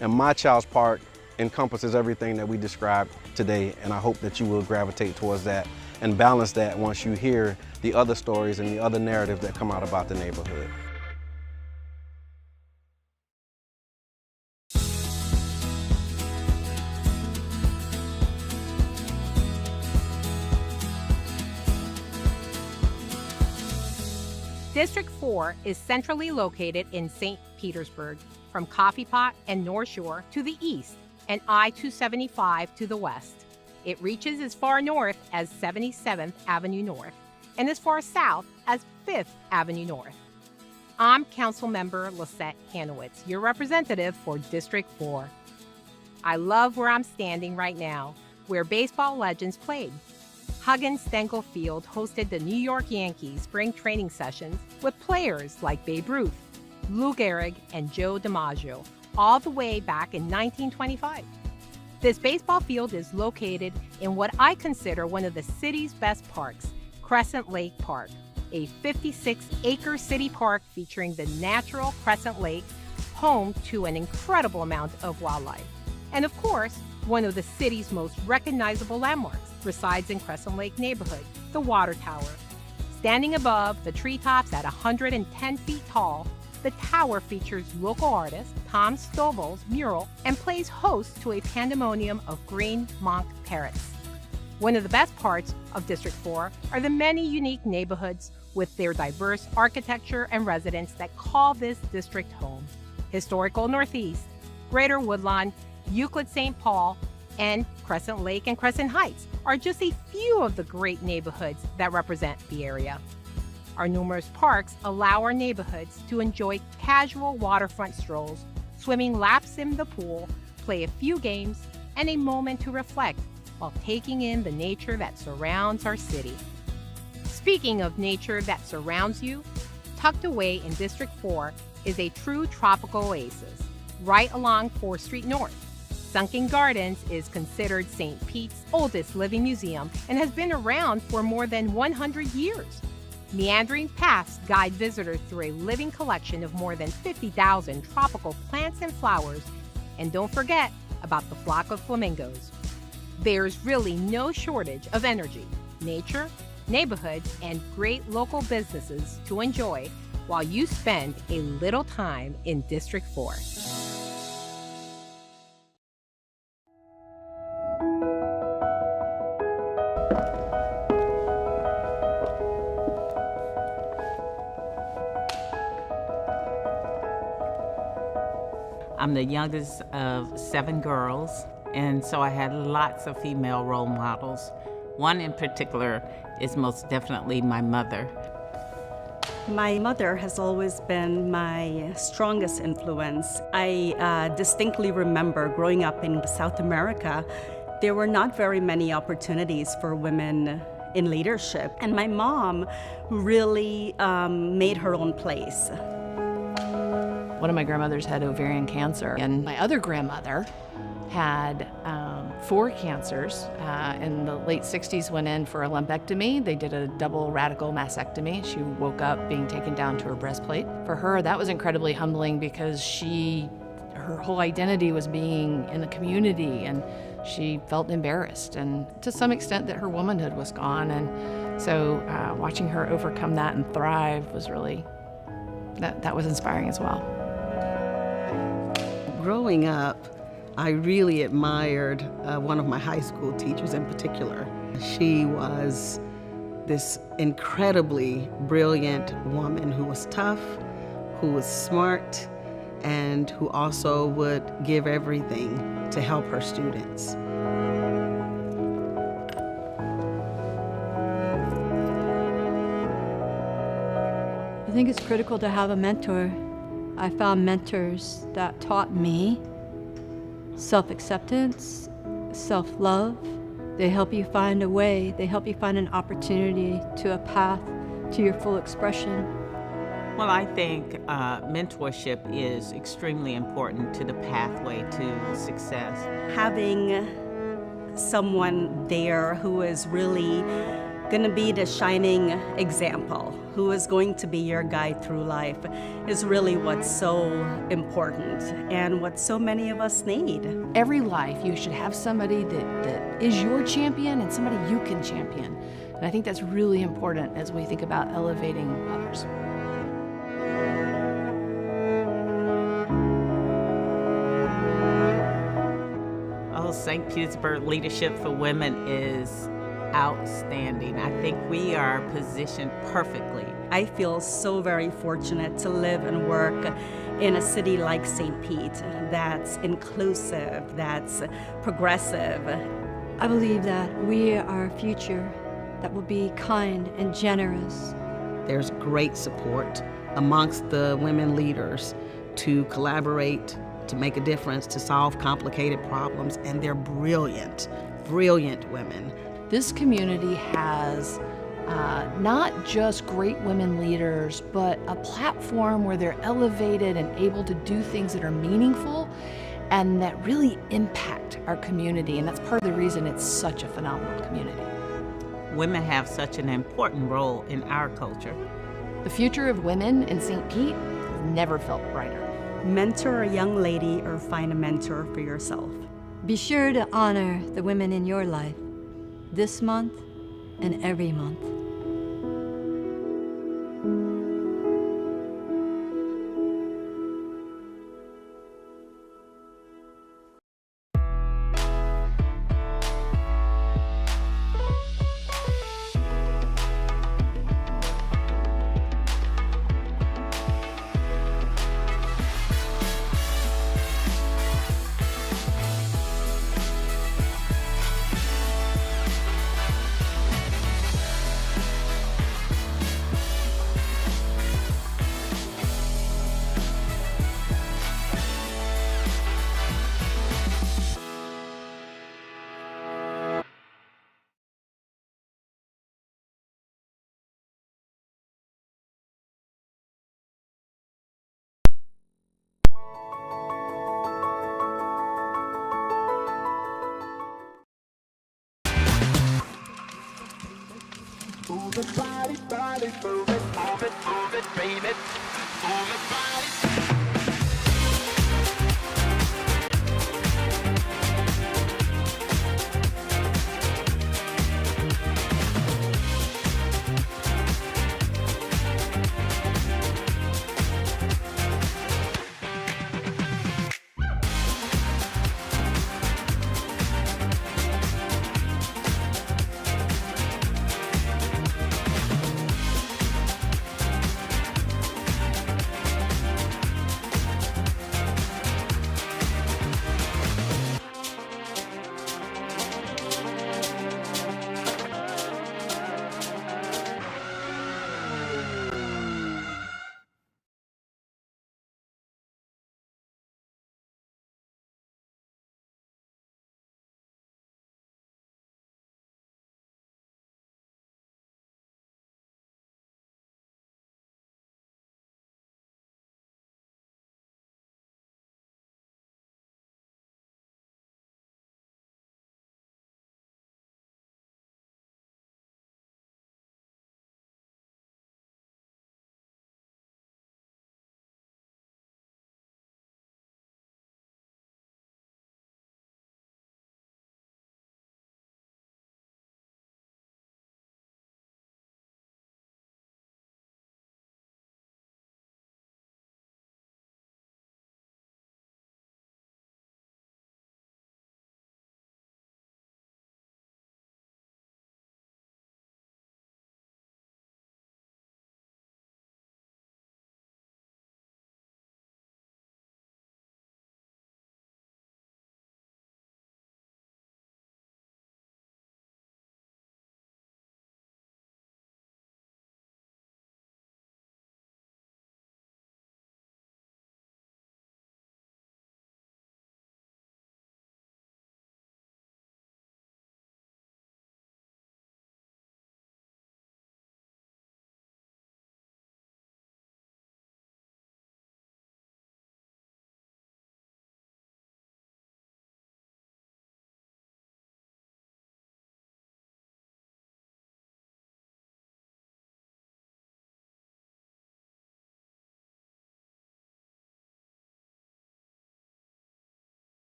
Speaker 9: And my Childs Park encompasses everything that we described today, and I hope that you will gravitate towards that and balance that once you hear the other stories and the other narratives that come out about the neighborhood.
Speaker 12: District 4 is centrally located in St. Petersburg, from Coffee Pot and North Shore to the east and I-275 to the west. It reaches as far north as 77th Avenue North and as far south as 5th Avenue North. I'm Councilmember Lisette Hanowitz, your representative for District 4. I love where I'm standing right now, where baseball legends played. Huggins Stengel Field hosted the New York Yankees spring training sessions with players like Babe Ruth, Lou Gehrig, and Joe DiMaggio, all the way back in 1925. This baseball field is located in what I consider one of the city's best parks, Crescent Lake Park, a 56-acre city park featuring the natural Crescent Lake, home to an incredible amount of wildlife. And of course, one of the city's most recognizable landmarks resides in Crescent Lake neighborhood, the Water Tower. Standing above the treetops at 110 feet tall, the tower features local artist Tom Stovall's mural and plays host to a pandemonium of green monk parrots. One of the best parts of District 4 are the many unique neighborhoods with their diverse architecture and residents that call this district home. Historical Northeast, Greater Woodlawn, Euclid St. Paul, and Crescent Lake and Crescent Heights are just a few of the great neighborhoods that represent the area. Our numerous parks allow our neighborhoods to enjoy casual waterfront strolls, swimming laps in the pool, play a few games, and a moment to reflect while taking in the nature that surrounds our city. Speaking of nature that surrounds you, tucked away in District 4 is a true tropical oasis, right along 4th Street North. Sunken Gardens is considered St. Pete's oldest living museum and has been around for more than 100 years. Meandering paths guide visitors through a living collection of more than 50,000 tropical plants and flowers. And don't forget about the flock of flamingos. There's really no shortage of energy, nature, neighborhoods, and great local businesses to enjoy while you spend a little time in District 4.
Speaker 1: I'm the youngest of 7 girls, and so I had lots of female role models. One in particular is most definitely my mother.
Speaker 16: My mother has always been my strongest influence. I distinctly remember growing up in South America, there were not very many opportunities for women in leadership, and my mom really made her own place.
Speaker 17: One of my grandmothers had ovarian cancer, and my other grandmother had 4 cancers. In the late 60s, went in for a lumpectomy. They did a double radical mastectomy. She woke up being taken down to her breastplate. For her, that was incredibly humbling because her whole identity was being in the community, and she felt embarrassed, and to some extent that her womanhood was gone. And so watching her overcome that and thrive was really, that was inspiring as well.
Speaker 18: Growing up, I really admired one of my high school teachers in particular. She was this incredibly brilliant woman who was tough, who was smart, and who also would give everything to help her students.
Speaker 19: I think it's critical to have a mentor. I found mentors that taught me self-acceptance, self-love. They help you find a way. They help you find an opportunity to a path to your full expression.
Speaker 1: Well, I think mentorship is extremely important to the pathway to success.
Speaker 16: Having someone there who is really going to be the shining example, who is going to be your guide through life, is really what's so important and what so many of us need.
Speaker 17: Every life, you should have somebody that is your champion and somebody you can champion. And I think that's really important as we think about elevating others.
Speaker 1: Oh, St. Petersburg Leadership for Women is outstanding. I think we are positioned perfectly.
Speaker 16: I feel so very fortunate to live and work in a city like St. Pete that's inclusive, that's progressive.
Speaker 19: I believe that we are a future that will be kind and generous.
Speaker 18: There's great support amongst the women leaders to collaborate, to make a difference, to solve complicated problems, and they're brilliant, brilliant women.
Speaker 17: This community has not just great women leaders, but a platform where they're elevated and able to do things that are meaningful and that really impact our community. And that's part of the reason it's such a phenomenal community.
Speaker 1: Women have such an important role in our culture.
Speaker 17: The future of women in St. Pete has never felt brighter.
Speaker 16: Mentor a young lady or find a mentor for yourself.
Speaker 19: Be sure to honor the women in your life this month and every month.
Speaker 3: Move it, body, body, move it, baby. Move it, body.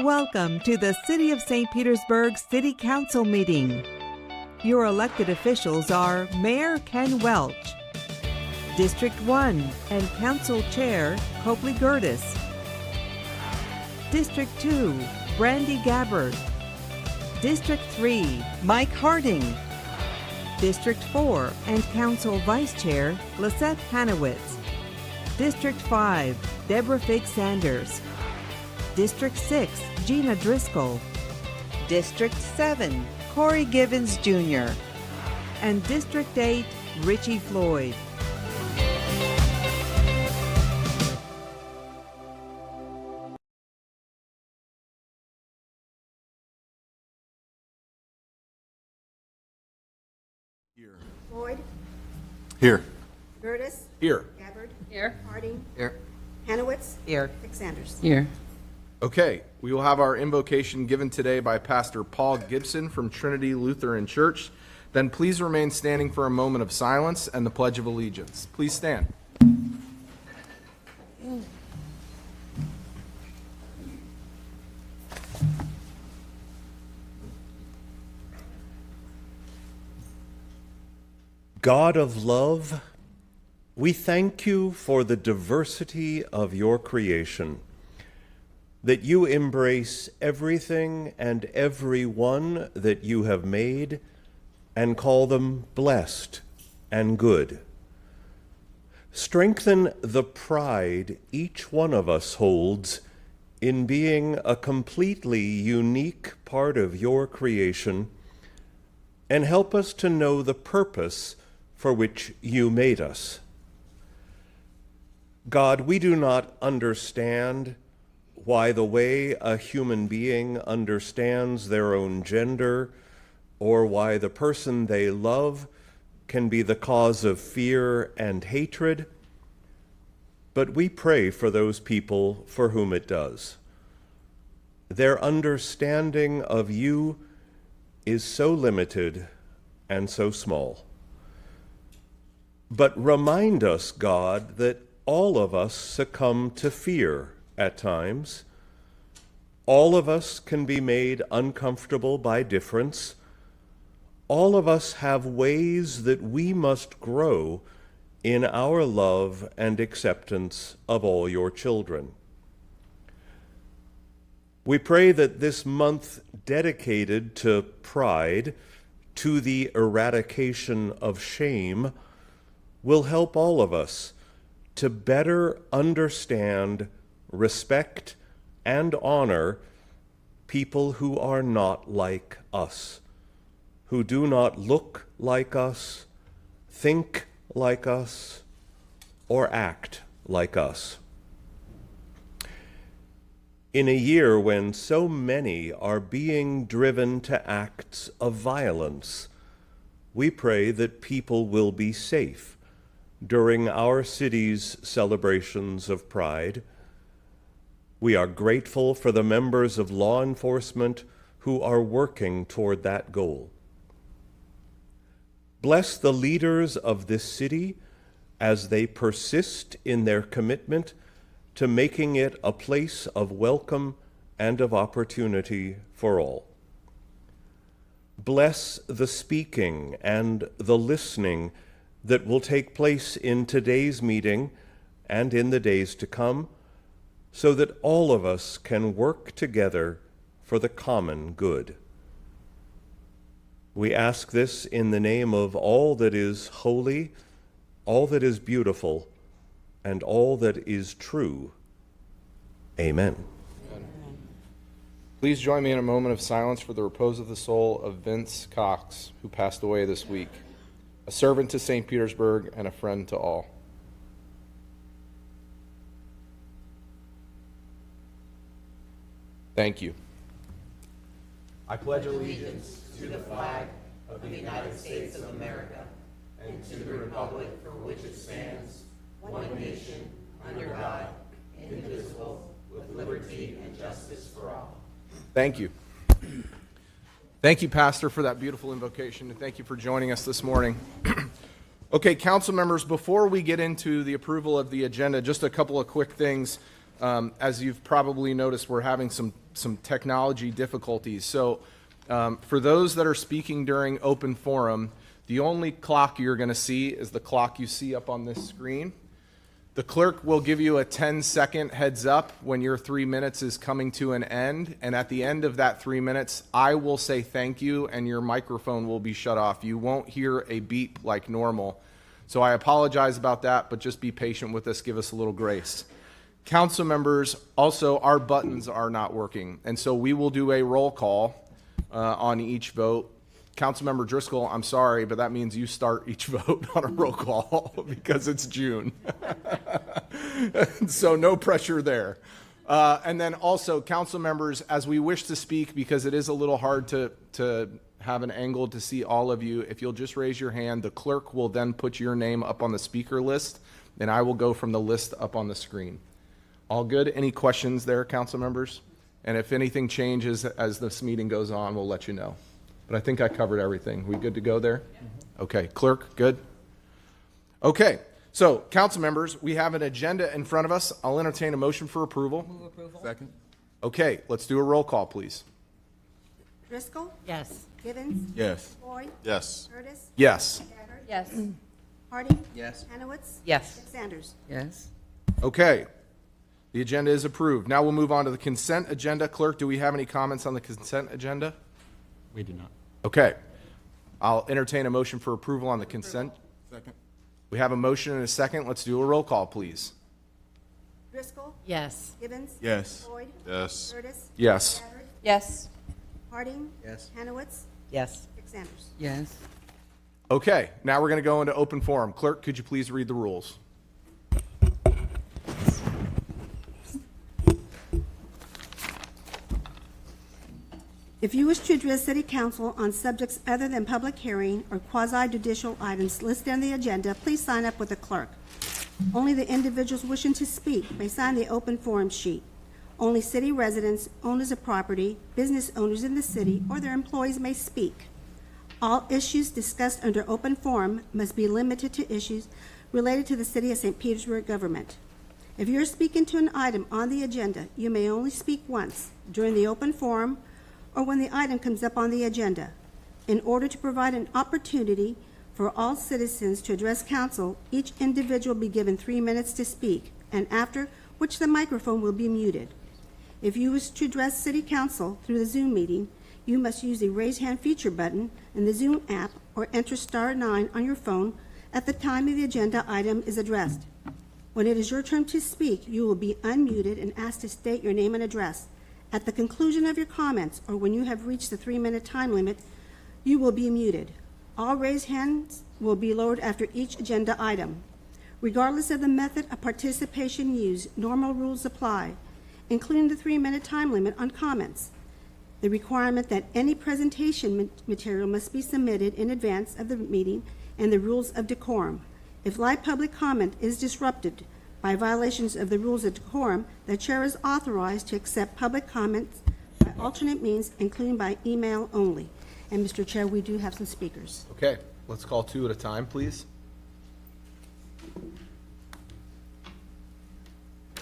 Speaker 10: Welcome to the City of St. Petersburg City Council meeting. Your elected officials are Mayor Ken Welch, District 1 and Council Chair Copley Gertis, District 2 Brandy Gabbard, District 3 Mike Harding, District 4 and Council Vice Chair Lisette Hanowitz, District 5 Deborah Fig Sanders, District 6, Gina Driscoll. District 7, Corey Givens Jr. And District 8, Richie Floyd.
Speaker 11: Floyd.
Speaker 2: Here.
Speaker 11: Gertis.
Speaker 13: Here.
Speaker 11: Gabbard. Here. Harding.
Speaker 13: Here.
Speaker 11: Hanowitz.
Speaker 13: Here.
Speaker 11: Fig Sanders.
Speaker 4: Here.
Speaker 13: Okay, we will have our invocation given today by Pastor Paul Gibson from Trinity Lutheran Church. Then please remain standing for a moment of silence and the Pledge of Allegiance. Please stand.
Speaker 20: God of love, we thank you for the diversity of your creation, that you embrace everything and everyone that you have made and call them blessed and good. Strengthen the pride each one of us holds in being a completely unique part of your creation, and help us to know the purpose for which you made us. God, we do not understand why the way a human being understands their own gender, or why the person they love can be the cause of fear and hatred, but we pray for those people for whom it does. Their understanding of you is so limited and so small. But remind us, God, that all of us succumb to fear at times. All of us can be made uncomfortable by difference. All of us have ways that we must grow in our love and acceptance of all your children. We pray that this month dedicated to pride, to the eradication of shame, will help all of us to better understand, respect, and honor people who are not like us, who do not look like us, think like us, or act like us. In a year when so many are being driven to acts of violence, we pray that people will be safe during our city's celebrations of Pride. We are grateful for the members of law enforcement who are working toward that goal. Bless the leaders of this city as they persist in their commitment to making it a place of welcome and of opportunity for all. Bless the speaking and the listening that will take place in today's meeting and in the days to come, so that all of us can work together for the common good. We ask this in the name of all that is holy, all that is beautiful, and all that is true. Amen.
Speaker 13: Please join me in a moment of silence for the repose of the soul of Vince Cox, who passed away this week, a servant to St. Petersburg and a friend to all. Thank you. I pledge allegiance to the flag of the United States of America and to the republic for which it stands, one nation, under God, indivisible, with liberty and justice for all. Thank you. Thank you, Pastor, for that beautiful invocation, and thank you for joining us this morning. Okay, council members, before we get into the approval of the agenda, just a couple of quick things. As you've probably noticed, we're having some technology difficulties. So for those that are speaking during open forum, the only clock you're going to see is the clock you see up on this screen. The clerk will give you a 10-second heads up when your 3 minutes is coming to an end. And at the end of that 3 minutes, I will say thank you and your microphone will be shut off. You won't hear a beep like normal. So I apologize about that, but just be patient with us. Give us a little grace. Council members, also our buttons are not working. And so we will do a roll call on each vote. Councilmember Driscoll, I'm sorry, but that means you start each vote on a roll call because it's June. So no pressure there. And then also, council members, as we wish to speak, because it is a little hard to have an angle to see all of you, if you'll just raise your hand, the clerk will then put your name up on the speaker list, and I will go from the list up on the screen. All good? Any questions there, council members? And if anything changes as this meeting goes on, we'll let you know. But I think I covered everything. We good to go there? Okay, clerk, good? Okay, so council members, we have an agenda in front of us. I'll entertain a motion for approval.
Speaker 11: Move approval.
Speaker 13: Second. Okay, let's do a roll call, please.
Speaker 11: Driscoll?
Speaker 17: Yes.
Speaker 11: Givens?
Speaker 13: Yes.
Speaker 11: Boyd?
Speaker 13: Yes.
Speaker 11: Curtis?
Speaker 13: Yes.
Speaker 11: Gabbard?
Speaker 17: Yes.
Speaker 11: Harding?
Speaker 13: Yes.
Speaker 11: Hanowitz?
Speaker 17: Yes.
Speaker 11: Sanders?
Speaker 17: Yes.
Speaker 13: Okay, the agenda is approved. Now we'll move on to the consent agenda. Clerk, do we have any comments on the consent agenda?
Speaker 7: We do not.
Speaker 13: Okay. I'll entertain a motion for approval on the consent.
Speaker 7: Second.
Speaker 13: We have a motion and a second. Let's do a roll call, please.
Speaker 11: Driscoll?
Speaker 17: Yes.
Speaker 11: Givens?
Speaker 7: Yes.
Speaker 11: Boyd?
Speaker 7: Yes.
Speaker 11: Curtis?
Speaker 13: Yes.
Speaker 11: Gabbard?
Speaker 17: Yes.
Speaker 11: Harding?
Speaker 7: Yes.
Speaker 11: Hanowitz?
Speaker 17: Yes.
Speaker 11: Sanders?
Speaker 17: Yes.
Speaker 13: Okay, now we're going to go into open forum. Clerk, could you please read the rules?
Speaker 11: If you wish to address City Council on subjects other than public hearing or quasi-judicial items listed on the agenda, please sign up with the clerk. Only the individuals wishing to speak may sign the open forum sheet. Only city residents, owners of property, business owners in the city, or their employees may speak. All issues discussed under open forum must be limited to issues related to the City of St. Petersburg government. If you're speaking to an item on the agenda, you may only speak once, during the open forum or when the item comes up on the agenda. In order to provide an opportunity for all citizens to address council, each individual will be given 3 minutes to speak, and after which the microphone will be muted. If you wish to address City Council through the Zoom meeting, you must use the raise hand feature button in the Zoom app or enter *9 on your phone at the time the agenda item is addressed. When it is your turn to speak, you will be unmuted and asked to state your name and address. At the conclusion of your comments, or when you have reached the 3-minute time limit, you will be muted. All raised hands will be lowered after each agenda item. Regardless of the method of participation used, normal rules apply, including the 3-minute time limit on comments. The requirement that any presentation material must be submitted in advance of the meeting, and the rules of decorum. If live public comment is disrupted by violations of the rules of decorum, the chair is authorized to accept public comments by alternate means, including by email only. And Mr. Chair, we do have some speakers.
Speaker 13: Okay, let's call 2 at a time, please.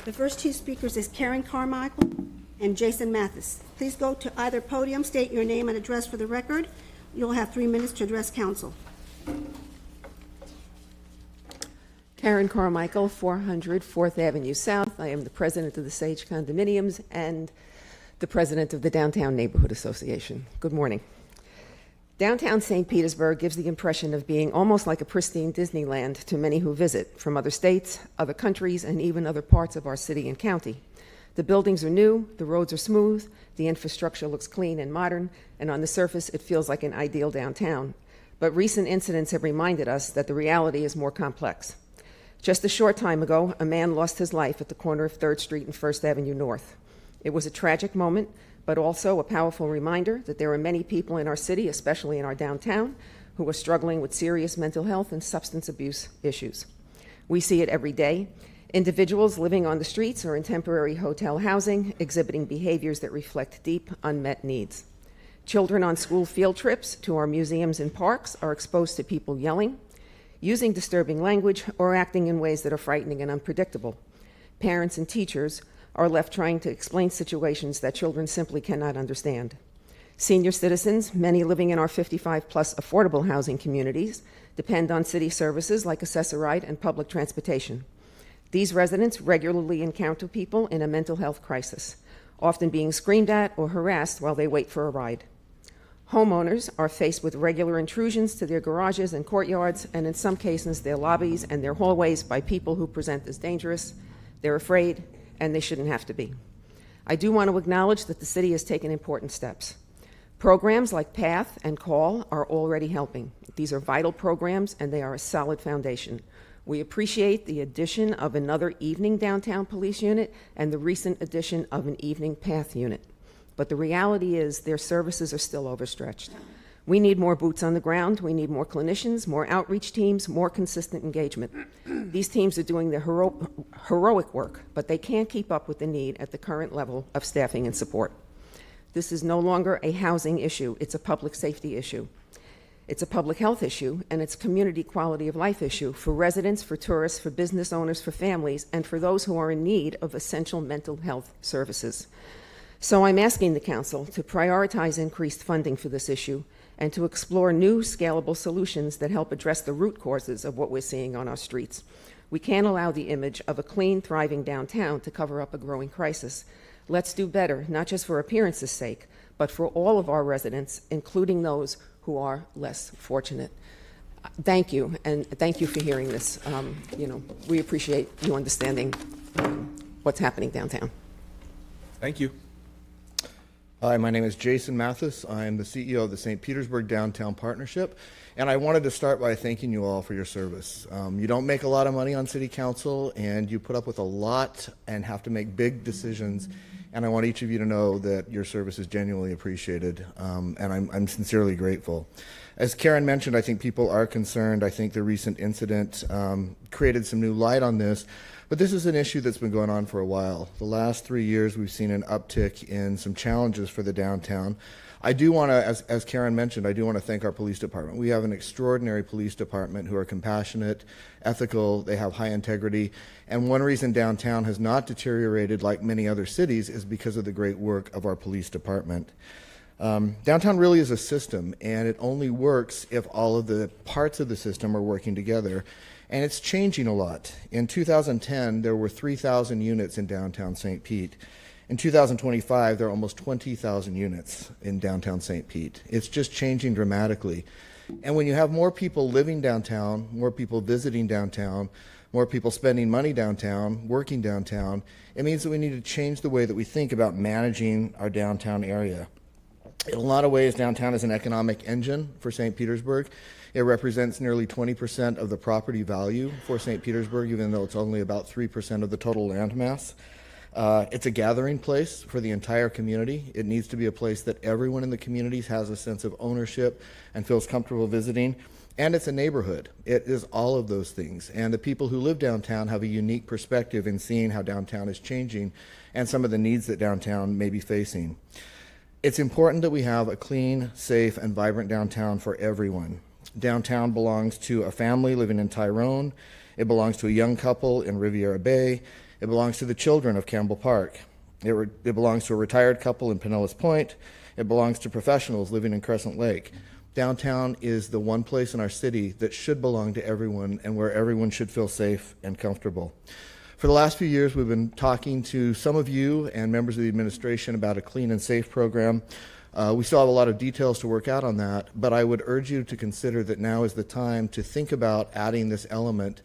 Speaker 11: The first 2 speakers is Karen Carmichael and Jason Mathis. Please go to either podium, state your name and address for the record. You'll have 3 minutes to address council.
Speaker 7: Karen Carmichael, 400 4th Avenue South. I am the president of the Sage Condominiums and the president of the Downtown Neighborhood Association. Good morning. Downtown St. Petersburg gives the impression of being almost like a pristine Disneyland to many who visit from other states, other countries, and even other parts of our city and county. The buildings are new, the roads are smooth, the infrastructure looks clean and modern, and on the surface it feels like an ideal downtown. But recent incidents have reminded us that the reality is more complex. Just a short time ago, a man lost his life at the corner of 3rd Street and 1st Avenue North. It was a tragic moment, but also a powerful reminder that there are many people in our city, especially in our downtown, who are struggling with serious mental health and substance abuse issues. We see it every day. Individuals living on the streets or in temporary hotel housing exhibiting behaviors that reflect deep unmet needs. Children on school field trips to our museums and parks are exposed to people yelling, using disturbing language, or acting in ways that are frightening and unpredictable. Parents and teachers are left trying to explain situations that children simply cannot understand. Senior citizens, many living in our 55-plus affordable housing communities, depend on city services like accessoride and public transportation. These residents regularly encounter people in a mental health crisis, often being screamed at or harassed while they wait for a ride. Homeowners are faced with regular intrusions to their garages and courtyards, and in some cases their lobbies and their hallways by people who present as dangerous. They're afraid, and they shouldn't have to be. I do want to acknowledge that the city has taken important steps. Programs like PATH and CALL are already helping. These are vital programs, and they are a solid foundation. We appreciate the addition of another evening downtown police unit and the recent addition of an evening PATH unit. But the reality is their services are still overstretched. We need more boots on the ground. We need more clinicians, more outreach teams, more consistent engagement. These teams are doing their heroic work, but they can't keep up with the need at the current level of staffing and support. This is no longer a housing issue. It's a public safety issue. It's a public health issue, and it's a community quality of life issue for residents, for tourists, for business owners, for families, and for those who are in need of essential mental health services. So I'm asking the Council to prioritize increased funding for this issue and to explore new scalable solutions that help address the root causes of what we're seeing on our streets. We can't allow the image of a clean, thriving downtown to cover up a growing crisis. Let's do better, not just for appearance's sake, but for all of our residents, including those who are less fortunate. Thank you, and thank you for hearing this. We appreciate you understanding what's happening downtown.
Speaker 13: Thank you.
Speaker 15: Hi, my name is Jason Mathis. I am the CEO of the St. Petersburg Downtown Partnership, and I wanted to start by thanking you all for your service. You don't make a lot of money on City Council, and you put up with a lot and have to make big decisions, and I want each of you to know that your service is genuinely appreciated, and I'm sincerely grateful. As Karen mentioned, I think people are concerned. I think the recent incident created some new light on this, But this is an issue that's been going on for a while. The last 3 years, we've seen an uptick in some challenges for the downtown. I do want to, as Karen mentioned, I do want to thank our police department. We have an extraordinary police department who are compassionate, ethical, they have high integrity, and one reason downtown has not deteriorated like many other cities is because of the great work of our police department. Downtown really is a system, and it only works if all of the parts of the system are working together, and it's changing a lot. In 2010, there were 3,000 units in downtown St. Pete. In 2025, there are almost 20,000 units in downtown St. Pete. It's just changing dramatically. And when you have more people living downtown, more people visiting downtown, more people spending money downtown, working downtown, it means that we need to change the way that we think about managing our downtown area. In a lot of ways, downtown is an economic engine for St. Petersburg. It represents nearly 20% of the property value for St. Petersburg, even though it's only about 3% of the total land mass. It's a gathering place for the entire community. It needs to be a place that everyone in the communities has a sense of ownership and feels comfortable visiting. And it's a neighborhood. It is all of those things. And the people who live downtown have a unique perspective in seeing how downtown is changing and some of the needs that downtown may be facing. It's important that we have a clean, safe, and vibrant downtown for everyone. Downtown belongs to a family living in Tyrone. It belongs to a young couple in Riviera Bay. It belongs to the children of Campbell Park. It belongs to a retired couple in Pinellas Point. It belongs to professionals living in Crescent Lake. Downtown is the one place in our city that should belong to everyone and where everyone should feel safe and comfortable. For the last few years, we've been talking to some of you and members of the administration about a clean and safe program. We still have a lot of details to work out on that, but I would urge you to consider that now is the time to think about adding this element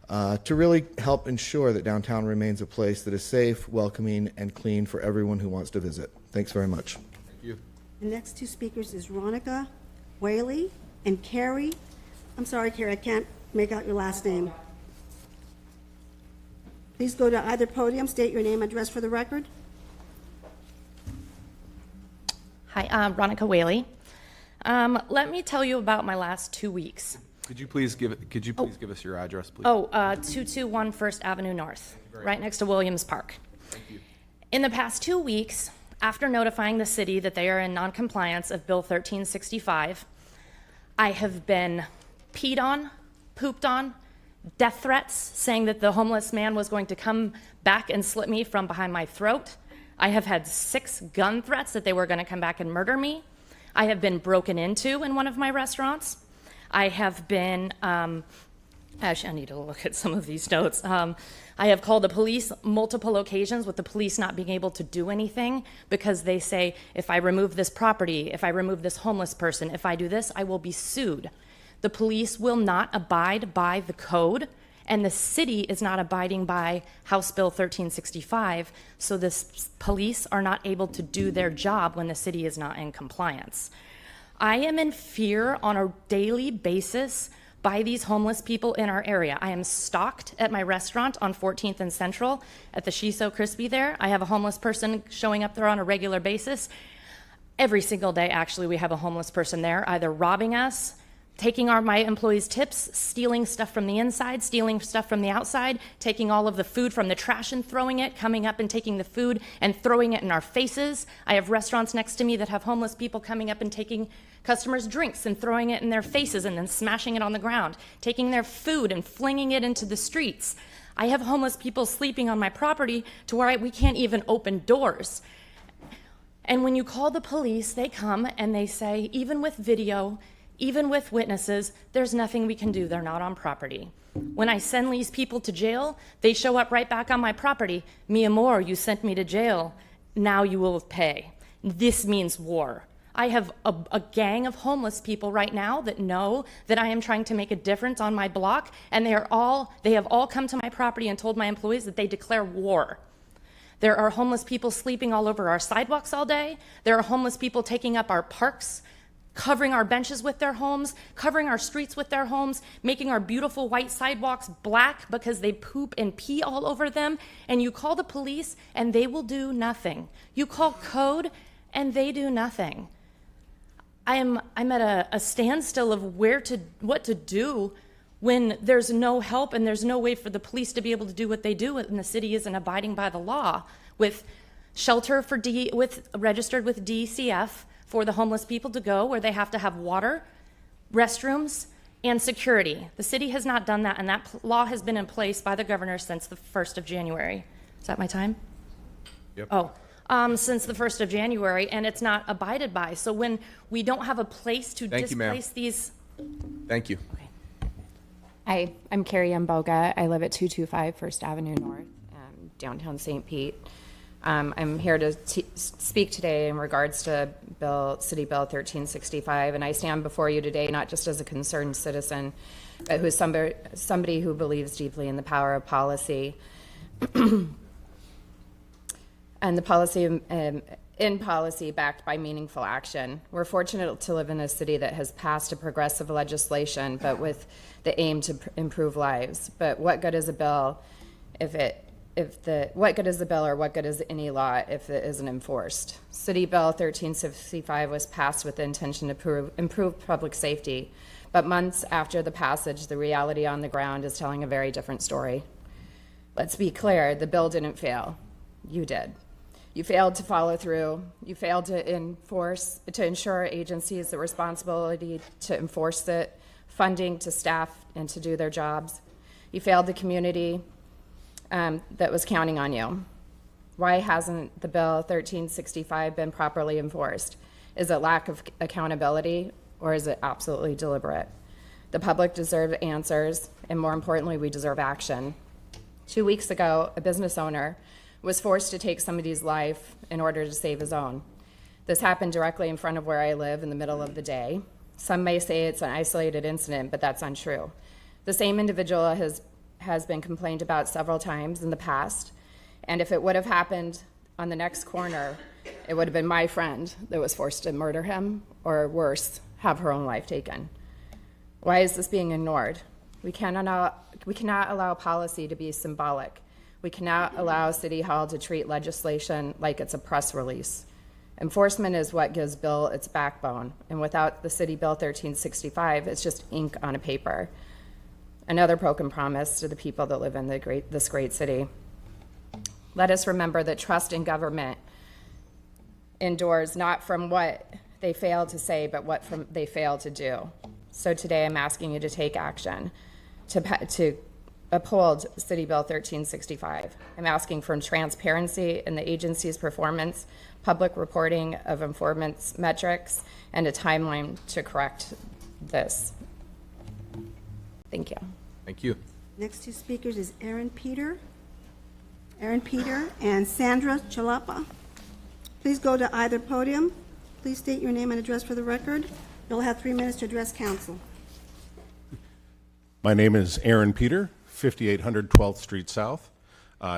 Speaker 15: to really help ensure that downtown remains a place that is safe, welcoming, and clean for everyone who wants to visit. Thanks very much.
Speaker 13: Thank you.
Speaker 11: The next two speakers is Ronica Whaley and Carrie. I'm sorry, Carrie, I can't make out your last name. Please go to either podium, state your name and address for the record.
Speaker 6: Hi, I'm Ronica Whaley. Let me tell you about my last 2 weeks.
Speaker 13: Could you please give us your address, please?
Speaker 6: 221 First Avenue North, right next to Williams Park.
Speaker 13: Thank you.
Speaker 6: In the past 2 weeks, after notifying the city that they are in noncompliance of Bill 1365, I have been peed on, pooped on, death threats saying that the homeless man was going to come back and slit me from behind my throat. I have had 6 gun threats that they were going to come back and murder me. I have been broken into in one of my restaurants. I have been, actually I need to look at some of these notes. I have called the police multiple occasions with the police not being able to do anything because they say, if I remove this property, if I remove this homeless person, if I do this, I will be sued. The police will not abide by the code, and the city is not abiding by House Bill 1365, so the police are not able to do their job when the city is not in compliance. I am in fear on a daily basis by these homeless people in our area. I am stalked at my restaurant on 14th and Central at the Shiso Crispy there. I have a homeless person showing up there on a regular basis. Every single day, actually, we have a homeless person there, either robbing us, taking my employees' tips, stealing stuff from the inside, stealing stuff from the outside, taking all of the food from the trash and throwing it, coming up and taking the food and throwing it in our faces. I have restaurants next to me that have homeless people coming up and taking customers' drinks and throwing it in their faces and then smashing it on the ground, taking their food and flinging it into the streets. I have homeless people sleeping on my property to where we can't even open doors. And when you call the police, they come and they say, even with video, even with witnesses, there's nothing we can do. They're not on property. When I send these people to jail, they show up right back on my property. Mi amor, you sent me to jail. Now you will pay. This means war. I have a gang of homeless people right now that know that I am trying to make a difference on my block, and they have all come to my property and told my employees that they declare war. There are homeless people sleeping all over our sidewalks all day. There are homeless people taking up our parks, covering our benches with their homes, covering our streets with their homes, making our beautiful white sidewalks black because they poop and pee all over them. And you call the police and they will do nothing. You call code and they do nothing. I'm at a standstill of what to do when there's no help and there's no way for the police to be able to do what they do and the city isn't abiding by the law with shelter for registered with DCF for the homeless people to go, where they have to have water, restrooms, and security. The city has not done that, and that law has been in place by the governor since the 1st of January. Is that my time?
Speaker 13: Yep.
Speaker 6: Oh, since the 1st of January, and it's not abided by. So when we don't have a place to displace these...
Speaker 13: Thank you.
Speaker 5: Hi, I'm Carrie Mboga. I live at 225 First Avenue North, downtown St. Pete. I'm here to speak today in regards to City Bill 1365, and I stand before you today not just as a concerned citizen, but who's somebody who believes deeply in the power of policy and the policy in policy backed by meaningful action. We're fortunate to live in a city that has passed a progressive legislation, but with the aim to improve lives. But what good is a bill what good is the bill, or what good is any law if it isn't enforced? City Bill 1365 was passed with the intention to improve public safety, but months after the passage, the reality on the ground is telling a very different story. Let's be clear, the bill didn't fail. You did. You failed to follow through. You failed to ensure agencies the responsibility to enforce it, funding to staff and to do their jobs. You failed the community that was counting on you. Why hasn't the Bill 1365 been properly enforced? Is it lack of accountability, or is it absolutely deliberate? The public deserves answers, and more importantly, we deserve action. 2 weeks ago, a business owner was forced to take somebody's life in order to save his own. This happened directly in front of where I live in the middle of the day. Some may say it's an isolated incident, but that's untrue. The same individual has been complained about several times in the past, and if it would have happened on the next corner, it would have been my friend that was forced to murder him, or worse, have her own life taken. Why is this being ignored? We cannot allow policy to be symbolic. We cannot allow City Hall to treat legislation like it's a press release. Enforcement is what gives Bill its backbone, and without the City Bill 1365, it's just ink on a paper. Another broken promise to the people that live in this great city. Let us remember that trust in government endures not from what they fail to say, but what they fail to do. So today I'm asking you to take action to uphold City Bill 1365. I'm asking for transparency in the agency's performance, public reporting of performance metrics, and a timeline to correct this. Thank you.
Speaker 13: Thank you.
Speaker 11: Next two speakers is Aaron Peter and Sandra Chalapa. Please go to either podium. Please state your name and address for the record. You'll have 3 minutes to address council.
Speaker 21: My name is Aaron Peter, 5800 12th Street South.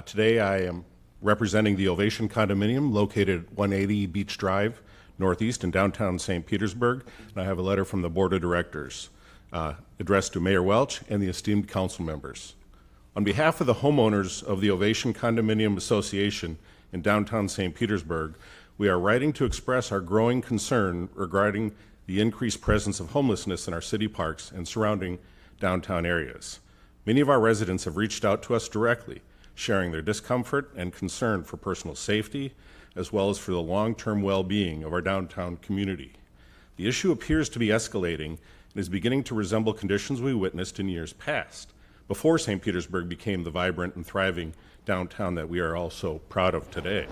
Speaker 21: Today I am representing the Ovation Condominium located at 180 Beach Drive, Northeast in downtown St. Petersburg, and I have a letter from the Board of Directors addressed to Mayor Welch and the esteemed council members. On behalf of the homeowners of the Ovation Condominium Association in downtown St. Petersburg, we are writing to express our growing concern regarding the increased presence of homelessness in our city parks and surrounding downtown areas. Many of our residents have reached out to us directly, sharing their discomfort and concern for personal safety, as well as for the long-term well-being of our downtown community. The issue appears to be escalating and is beginning to resemble conditions we witnessed in years past, before St. Petersburg became the vibrant and thriving downtown that we are all so proud of today.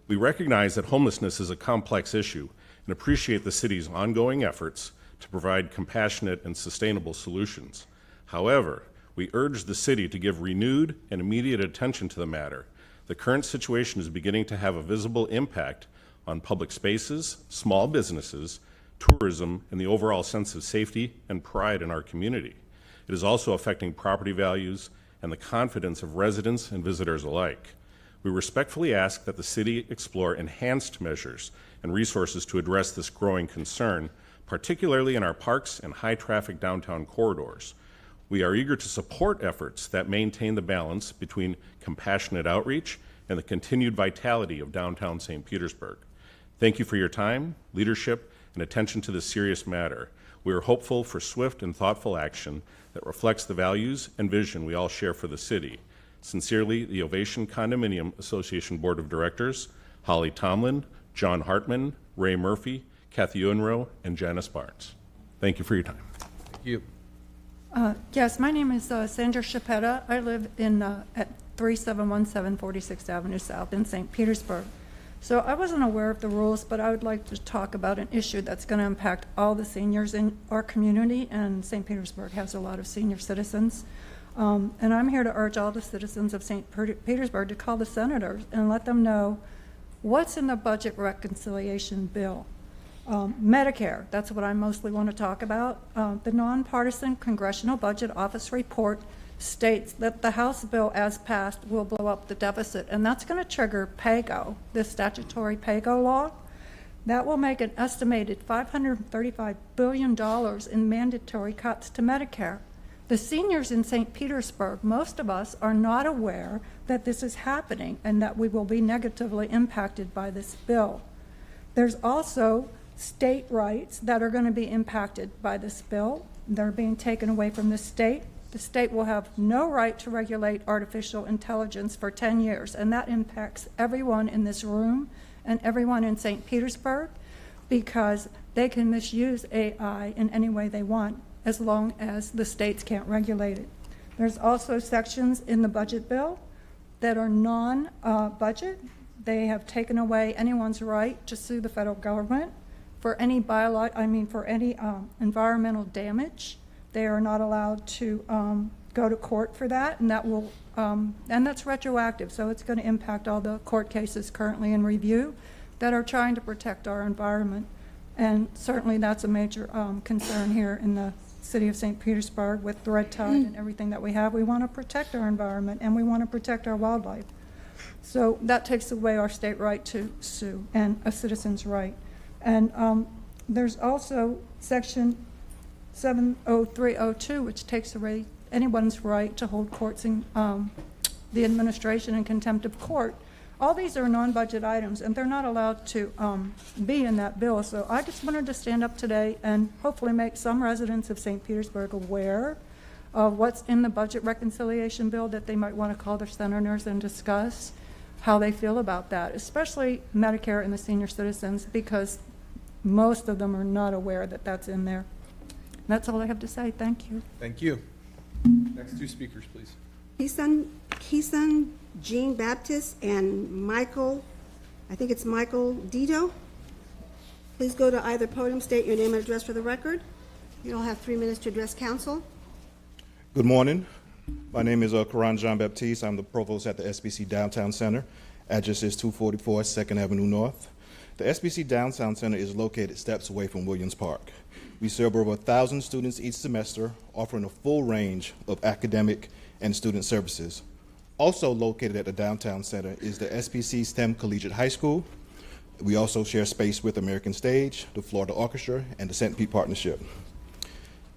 Speaker 21: We recognize that homelessness is a complex issue and appreciate the city's ongoing efforts to provide compassionate and sustainable solutions. However, we urge the city to give renewed and immediate attention to the matter. The current situation is beginning to have a visible impact on public spaces, small businesses, tourism, and the overall sense of safety and pride in our community. It is also affecting property values and the confidence of residents and visitors alike. We respectfully ask that the city explore enhanced measures and resources to address this growing concern, particularly in our parks and high-traffic downtown corridors. We are eager to support efforts that maintain the balance between compassionate outreach and the continued vitality of downtown St. Petersburg. Thank you for your time, leadership, and attention to this serious matter. We are hopeful for swift and thoughtful action that reflects the values and vision we all share for the city. Sincerely, the Ovation Condominium Association Board of Directors, Holly Tomlin, John Hartman, Ray Murphy, Kathy Unrow, and Janice Barnes. Thank you for your time.
Speaker 8: Thank you.
Speaker 22: Yes, my name is Sandra Chapetta. I live in at 3717 46th Avenue South in St. Petersburg. So I wasn't aware of the rules, but I would like to talk about an issue that's going to impact all the seniors in our community, and St. Petersburg has a lot of senior citizens. And I'm here to urge all the citizens of St. Petersburg to call the senators and let them know what's in the budget reconciliation bill. Medicare, that's what I mostly want to talk about. The nonpartisan Congressional Budget Office report states that the House bill as passed will blow up the deficit, and that's going to trigger PAYGO, the statutory PAYGO law. That will make an estimated $535 billion in mandatory cuts to Medicare. The seniors in St. Petersburg, most of us are not aware that this is happening and that we will be negatively impacted by this bill. There's also state rights that are going to be impacted by this bill. They're being taken away from the state. The state will have no right to regulate artificial intelligence for 10 years, and that impacts everyone in this room and everyone in St. Petersburg, because they can misuse AI in any way they want as long as the states can't regulate it. There's also sections in the budget bill that are non-budget. They have taken away anyone's right to sue the federal government for any environmental damage. They are not allowed to go to court for that, and that will, and that's retroactive, so it's going to impact all the court cases currently in review that are trying to protect our environment. And certainly that's a major concern here in the city of St. Petersburg with the red tide and everything that we have. We want to protect our environment and we want to protect our wildlife. So that takes away our state right to sue and a citizen's right. And there's also section 70302, which takes away anyone's right to hold courts in the administration in contempt of court. All these are non-budget items, and they're not allowed to be in that bill. So I just wanted to stand up today and hopefully make some residents of St. Petersburg aware of what's in the budget reconciliation bill, that they might want to call their senators and discuss how they feel about that, especially Medicare and the senior citizens, because most of them are not aware that that's in there. That's all I have to say. Thank you.
Speaker 8: Thank you. Next two speakers, please.
Speaker 11: Keeson Jean Baptist and Michael, I think it's Michael Dito. Please go to either podium, state your name and address for the record. You'll have 3 minutes to address council.
Speaker 23: Good morning. My name is Karan Jean Baptiste. I'm the provost at the SBC Downtown Center. Address is 244 2nd Avenue North. The SBC Downtown Center is located steps away from Williams Park. We serve over 1,000 students each semester, offering a full range of academic and student services. Also located at the Downtown Center is the SBC STEM Collegiate High School. We also share space with American Stage, the Florida Orchestra, and the St. Pete Partnership.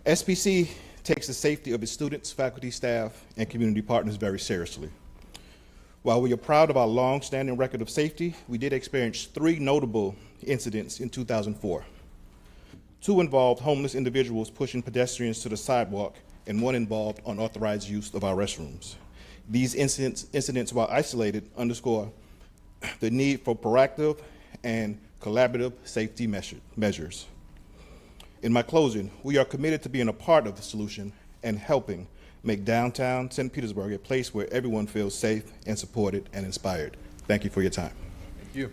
Speaker 23: SBC takes the safety of its students, faculty, staff, and community partners very seriously. While we are proud of our long-standing record of safety, we did experience 3 notable incidents in 2004. 2 involved homeless individuals pushing pedestrians to the sidewalk, and 1 involved unauthorized use of our restrooms. These incidents, while isolated, underscore the need for proactive and collaborative safety measures. In my closing, we are committed to being a part of the solution and helping make downtown St. Petersburg a place where everyone feels safe and supported and inspired. Thank you for your time.
Speaker 8: Thank you.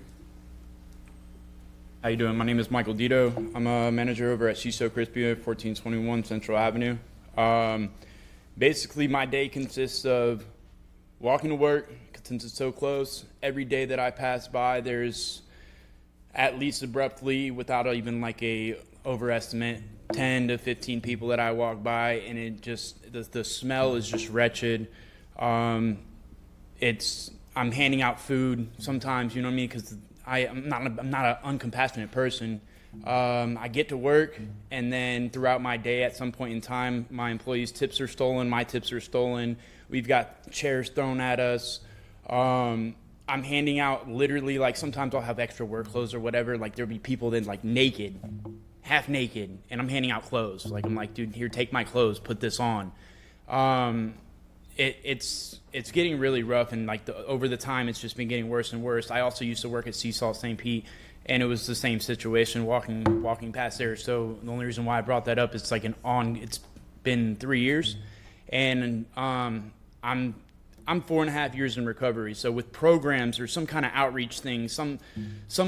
Speaker 24: How you doing? My name is Michael Dito. I'm a manager over at Shiso Crispia, 1421 Central Avenue. Basically, my day consists of walking to work, since it's so close. Every day that I pass by, there's at least abruptly, without even like a overestimate, 10 to 15 people that I walk by, and it just, the smell is just wretched. I'm handing out food sometimes, you know what I mean, because I'm not an uncompassionate person. I get to work, and then throughout my day, at some point in time, my employees' tips are stolen, my tips are stolen. We've got chairs thrown at us. I'm handing out literally, like, sometimes I'll have extra work clothes or whatever. Like, there'll be people then like naked half naked, and I'm handing out clothes. Like, I'm like, dude, here, take my clothes, put this on. It's getting really rough, and like over the time, it's just been getting worse and worse. I also used to work at Sea Salt St. Pete, and it was the same situation walking past there. So the only reason why I brought that up is like it's been 3 years, and I'm 4.5 years in recovery. So with programs or some kind of outreach thing, some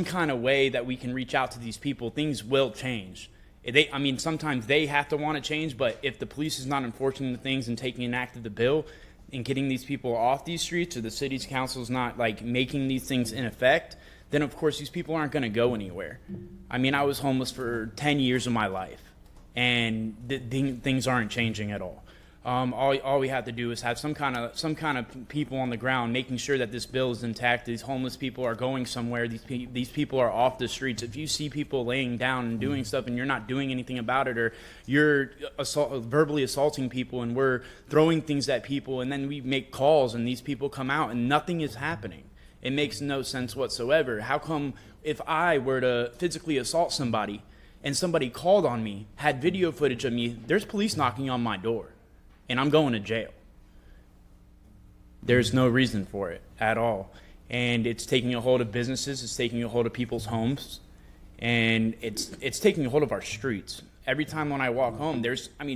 Speaker 24: kind of way that we can reach out to these people, things will change. Sometimes they have to want to change, but if the police is not enforcing the things and taking an act of the bill and getting these people off these streets, or the city's council is not like making these things in effect, then of course these people aren't going to go anywhere. I was homeless for 10 years of my life, and things aren't changing at all. All we have to do is have some kind of people on the ground making sure that this bill is intact. These homeless people are going somewhere. These people are off the streets. If you see people laying down and doing stuff and you're not doing anything about it, or you're verbally assaulting people and we're throwing things at people, and then we make calls and these people come out and nothing is happening, it makes no sense whatsoever. How come if I were to physically assault somebody and somebody called on me, had video footage of me, there's police knocking on my door, and I'm going to jail? There's no reason for it at all. And it's taking a hold of businesses, it's taking a hold of people's homes, and it's taking a hold of our streets. Every time when I walk home,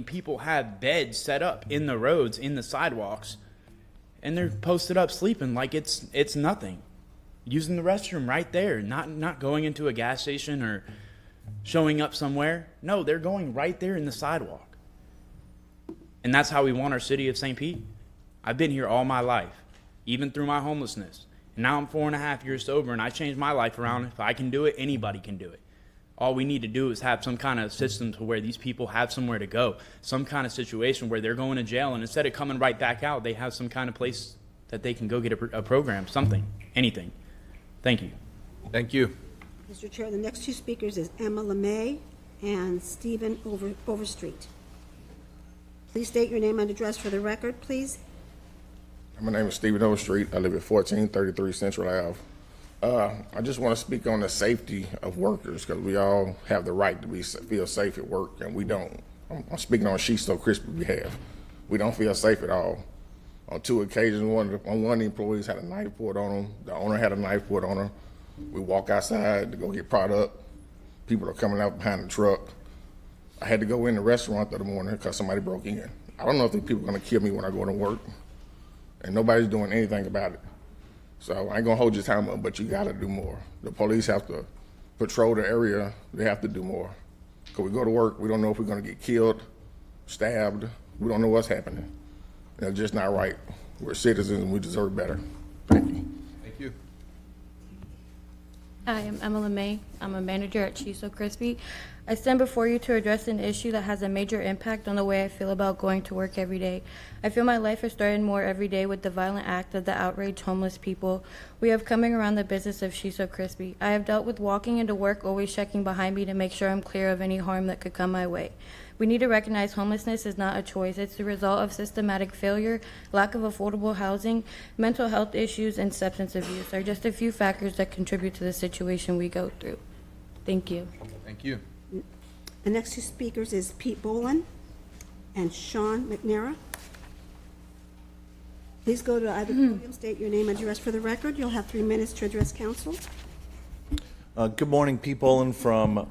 Speaker 24: people have beds set up in the roads, in the sidewalks, and they're posted up sleeping like it's nothing. Using the restroom right there, not going into a gas station or showing up somewhere. No, they're going right there in the sidewalk. And that's how we want our city of St. Pete. I've been here all my life, even through my homelessness. And now I'm 4.5 years sober, and I changed my life around. If I can do it, anybody can do it. All we need to do is have some kind of system to where these people have somewhere to go, some kind of situation where they're going to jail, and instead of coming right back out, they have some kind of place that they can go get a program, something, anything. Thank you.
Speaker 8: Thank you.
Speaker 11: Mr. Chair, the next two speakers is Emma LeMay and Stephen Overstreet. Please state your name and address for the record, please.
Speaker 9: My name is Stephen Overstreet. I live at 1433 Central Ave. I just want to speak on the safety of workers, because we all have the right to feel safe at work, and we don't. I'm speaking on She So Crispy behalf. We don't feel safe at all. On 2 occasions, one of the employees had a knife pulled on him. The owner had a knife pulled on her. We walk outside to go get product. People are coming out behind the truck. I had to go in the restaurant the morning because somebody broke in. I don't know if these people are going to kill me when I go to work, and nobody's doing anything about it. So I ain't going to hold your time up, but you got to do more. The police have to patrol the area. They have to do more. Because we go to work, we don't know if we're going to get killed, stabbed. We don't know what's happening. And it's just not right. We're citizens and we deserve better. Thank you.
Speaker 8: Thank you.
Speaker 12: Hi, I'm Emma LeMay. I'm a manager at She So Crispy. I stand before you to address an issue that has a major impact on the way I feel about going to work every day. I feel my life is threatened more every day with the violent act of the outraged homeless people we have coming around the business of She So Crispy. I have dealt with walking into work, always checking behind me to make sure I'm clear of any harm that could come my way. We need to recognize homelessness is not a choice. It's the result of systematic failure, lack of affordable housing, mental health issues, and substance abuse are just a few factors that contribute to the situation we go through. Thank you.
Speaker 8: Thank you.
Speaker 11: The next two speakers is Pete Boland and Sean McNaira. Please go to either podium, state your name and address for the record. You'll have 3 minutes to address council.
Speaker 14: Good morning, Pete Boland from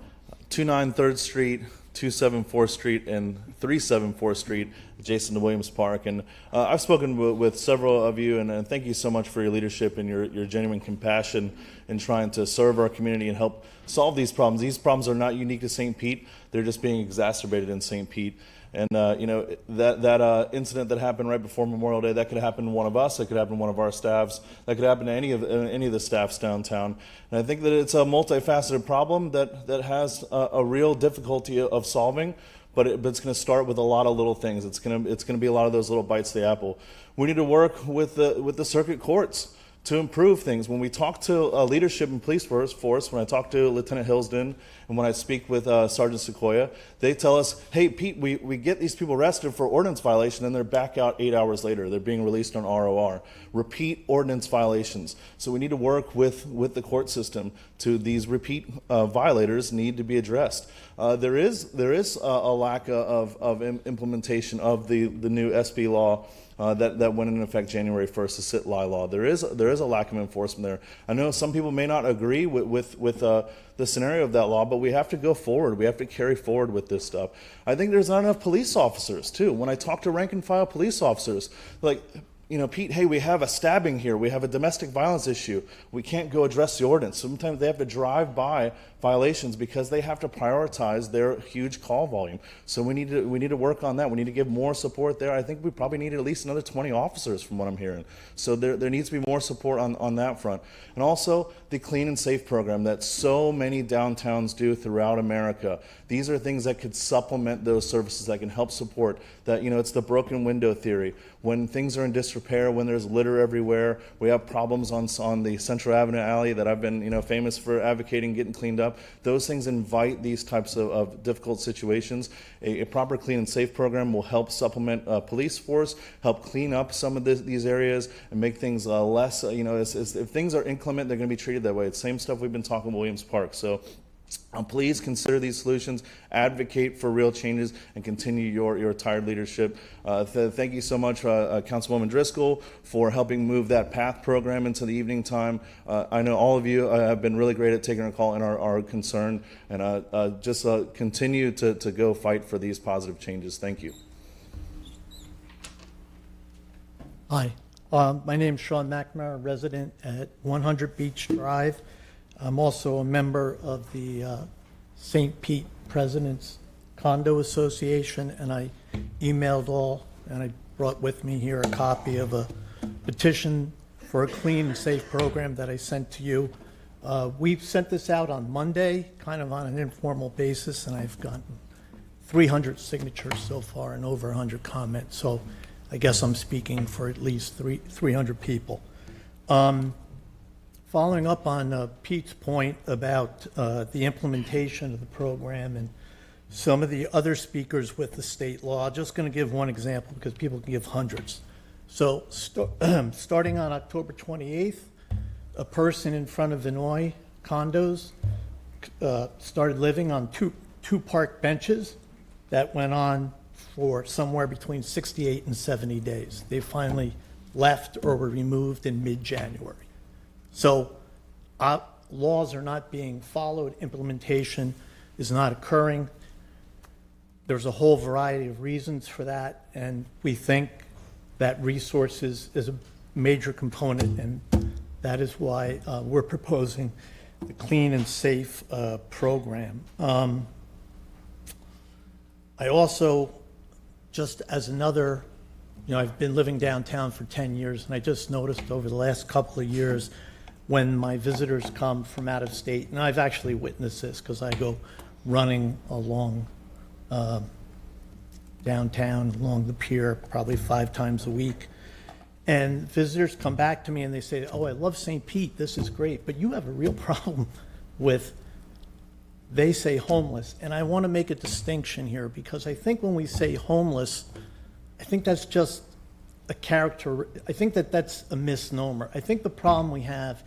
Speaker 14: 29 3rd Street, 274 Street, and 374 Street, adjacent to Williams Park. And I've spoken with several of you, and thank you so much for your leadership and your genuine compassion in trying to serve our community and help solve these problems. These problems are not unique to St. Pete. They're just being exacerbated in St. Pete. And, that incident that happened right before Memorial Day, that could happen to one of us, that could happen to one of our staffs, that could happen to any of the staffs downtown. And I think that it's a multifaceted problem that has a real difficulty of solving, but it's going to start with a lot of little things. It's going to be a lot of those little bites of the apple. We need to work with the circuit courts to improve things. When we talk to leadership and police force, when I talk to Lieutenant Hillsden and when I speak with Sergeant Sequoia, they tell us, hey, Pete, we get these people arrested for ordinance violation and they're back out 8 hours later. They're being released on ROR. Repeat ordinance violations. So we need to work with the court system to these repeat violators need to be addressed. There is a lack of implementation of the new SB law that went into effect January 1st, the sit-lie law. There is a lack of enforcement there. I know some people may not agree with the scenario of that law, but we have to go forward. We have to carry forward with this stuff. I think there's not enough police officers, too. When I talk to rank and file police officers, like, you know, Pete, hey, we have a stabbing here. We have a domestic violence issue. We can't go address the ordinance. Sometimes they have to drive by violations because they have to prioritize their huge call volume. So we need to work on that. We need to give more support there. I think we probably need at least another 20 officers from what I'm hearing. So there needs to be more support on that front. And also the Clean and Safe program that so many downtowns do throughout America. These are things that could supplement those services that can help support that. You know, it's the broken window theory. When things are in disrepair, when there's litter everywhere, we have problems on the Central Avenue alley that I've been, you know, famous for advocating getting cleaned up. Those things invite these types of difficult situations. A proper Clean and Safe program will help supplement police force, help clean up some of these areas and make things less, you know, if things are inclement, they're going to be treated that way. It's the same stuff we've been talking about Williams Park. So please consider these solutions, advocate for real changes, and continue your tired leadership. Thank you so much, Councilwoman Driscoll, for helping move that PATH program into the evening time. I know all of you have been really great at taking our call and are concerned, and just continue to go fight for these positive changes. Thank you.
Speaker 1: Hi, my name is Sean McNamara, resident at 100 Beach Drive. I'm also a member of the St. Pete President's Condo Association, and I emailed all, and I brought with me here a copy of a petition for a clean and safe program that I sent to you. We sent this out on Monday, kind of on an informal basis, and I've gotten 300 signatures so far and over 100 comments, so I guess I'm speaking for at least 300 people. Following up on Pete's point about the implementation of the program and some of the other speakers with the state law, I'm just going to give one example because people can give hundreds. So starting on October 28th, a person in front of Vinoy condos started living on two park benches that went on for somewhere between 68 and 70 days. They finally left or were removed in mid-January. So laws are not being followed, implementation is not occurring. There's a whole variety of reasons for that, and we think that resources is a major component, and that is why we're proposing the Clean and Safe program. I also, just as another, you know, I've been living downtown for 10 years, and I just noticed over the last couple of years when my visitors come from out of state, and I've actually witnessed this because I go running along downtown, along the pier, probably 5 times a week. And visitors come back to me and they say, oh, I love St. Pete, this is great, but you have a real problem with, they say homeless. And I want to make a distinction here because I think when we say homeless, I think that's just a character, I think that's a misnomer. I think the problem we have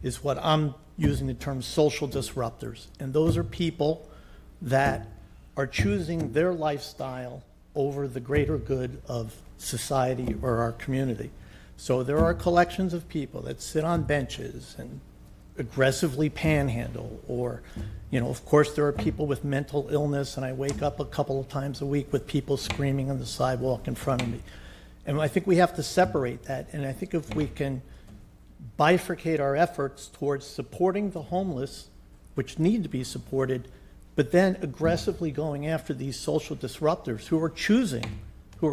Speaker 1: is what I'm using the term social disruptors. And those are people that are choosing their lifestyle over the greater good of society or our community. So there are collections of people that sit on benches and aggressively panhandle, or, you know, of course there are people with mental illness, and I wake up a couple of times a week with people screaming on the sidewalk in front of me. And I think we have to separate that, and I think if we can bifurcate our efforts towards supporting the homeless, which need to be supported, but then aggressively going after these social disruptors who are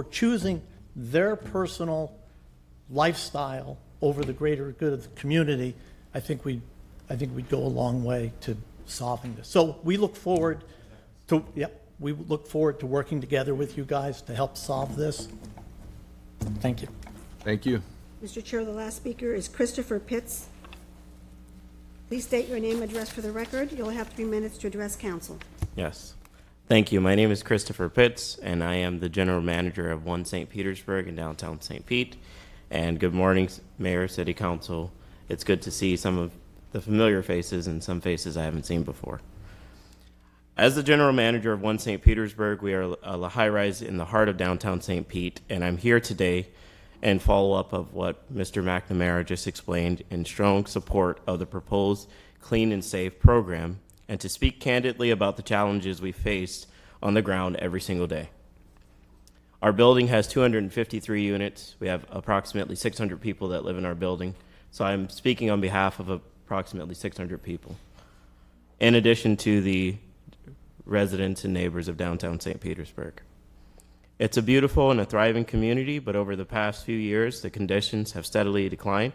Speaker 1: choosing their personal lifestyle over the greater good of the community, I think we'd go a long way to solving this. So we look forward to working together with you guys to help solve this. Thank you.
Speaker 8: Thank you.
Speaker 11: Mr. Chair, the last speaker is Christopher Pitts. Please state your name and address for the record. You'll have 3 minutes to address council.
Speaker 16: Yes. Thank you. My name is Christopher Pitts, and I am the general manager of 1 St. Petersburg in downtown St. Pete. And good morning, Mayor, City Council. It's good to see some of the familiar faces and some faces I haven't seen before. As the general manager of One St. Petersburg, we are a high-rise in the heart of downtown St. Pete, and I'm here today in follow-up of what Mr. McNamara just explained in strong support of the proposed Clean and Safe program, and to speak candidly about the challenges we face on the ground every single day. Our building has 253 units. We have approximately 600 people that live in our building, so I'm speaking on behalf of approximately 600 people, in addition to the residents and neighbors of downtown St. Petersburg. It's a beautiful and a thriving community, but over the past few years, the conditions have steadily declined.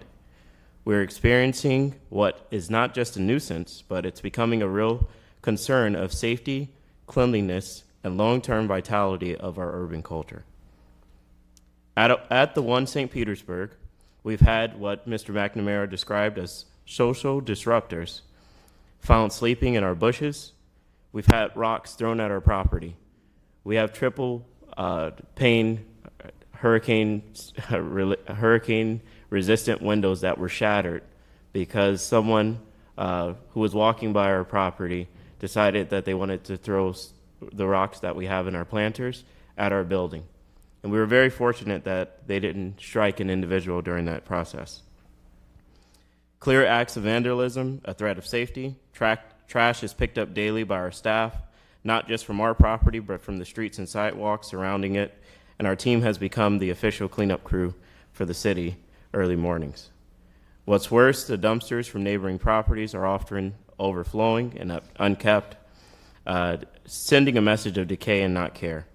Speaker 16: We're experiencing what is not just a nuisance, but it's becoming a real concern of safety, cleanliness, and long-term vitality of our urban culture. At the One St. Petersburg, we've had what Mr. McNamara described as social disruptors found sleeping in our bushes. We've had rocks thrown at our property. We have triple pane hurricane-resistant windows that were shattered because someone who was walking by our property decided that they wanted to throw the rocks that we have in our planters at our building. And we were very fortunate that they didn't strike an individual during that process. Clear acts of vandalism, a threat of safety. Trash is picked up daily by our staff, not just from our property, but from the streets and sidewalks surrounding it. And our team has become the official cleanup crew for the city early mornings. What's worse, the dumpsters from neighboring properties are often overflowing and unkept, sending a message of decay and not care.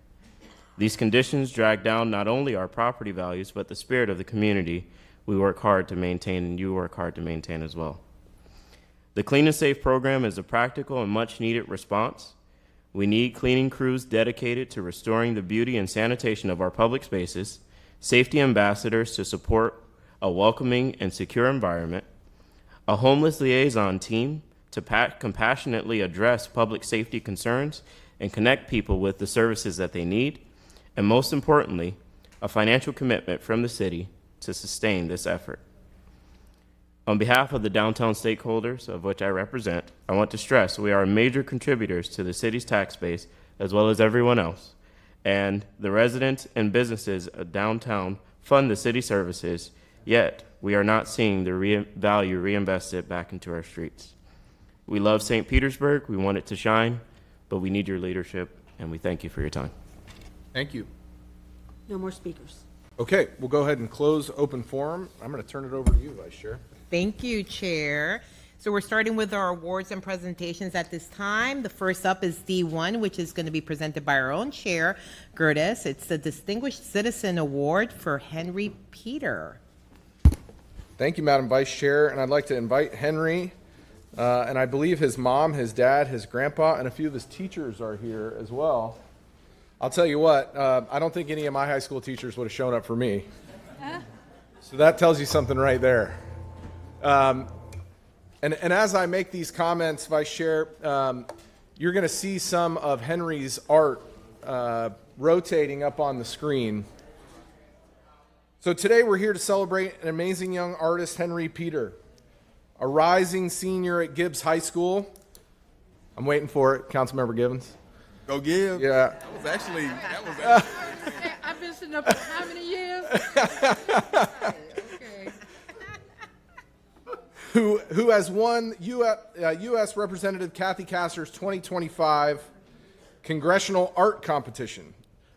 Speaker 16: These conditions drag down not only our property values, but the spirit of the community we work hard to maintain, and you work hard to maintain as well. The Clean and Safe program is a practical and much needed response. We need cleaning crews dedicated to restoring the beauty and sanitation of our public spaces, safety ambassadors to support a welcoming and secure environment, a homeless liaison team to compassionately address public safety concerns and connect people with the services that they need, and most importantly, a financial commitment from the city to sustain this effort. On behalf of the downtown stakeholders, of which I represent, I want to stress we are major contributors to the city's tax base, as well as everyone else, and the residents and businesses of downtown fund the city services, yet we are not seeing the value reinvested back into our streets. We love St. Petersburg, we want it to shine, but we need your leadership, and we thank you for your time.
Speaker 8: Thank you.
Speaker 11: No more speakers.
Speaker 8: Okay, we'll go ahead and close open forum. I'm going to turn it over to you, Vice Chair.
Speaker 3: Thank you, Chair. So we're starting with our awards and presentations at this time. The first up is D1, which is going to be presented by our own Chair, Gertis. It's the Distinguished Citizen Award for Henry Peter.
Speaker 8: Thank you, Madam Vice Chair, and I'd like to invite Henry, and I believe his mom, his dad, his grandpa, and a few of his teachers are here as well. I'll tell you what, I don't think any of my high school teachers would have shown up for me. So that tells you something right there. And as I make these comments, Vice Chair, you're going to see some of Henry's art rotating up on the screen. So today we're here to celebrate an amazing young artist, Henry Peter, a rising senior at Gibbs High School. I'm waiting for it, Councilmember Givens.
Speaker 10: Go Gibbs.
Speaker 8: Yeah.
Speaker 10: That was actually.
Speaker 18: I've been sitting up for how many years? Okay.
Speaker 8: Who has won U.S. Representative Kathy Castor's 2025 Congressional Art Competition.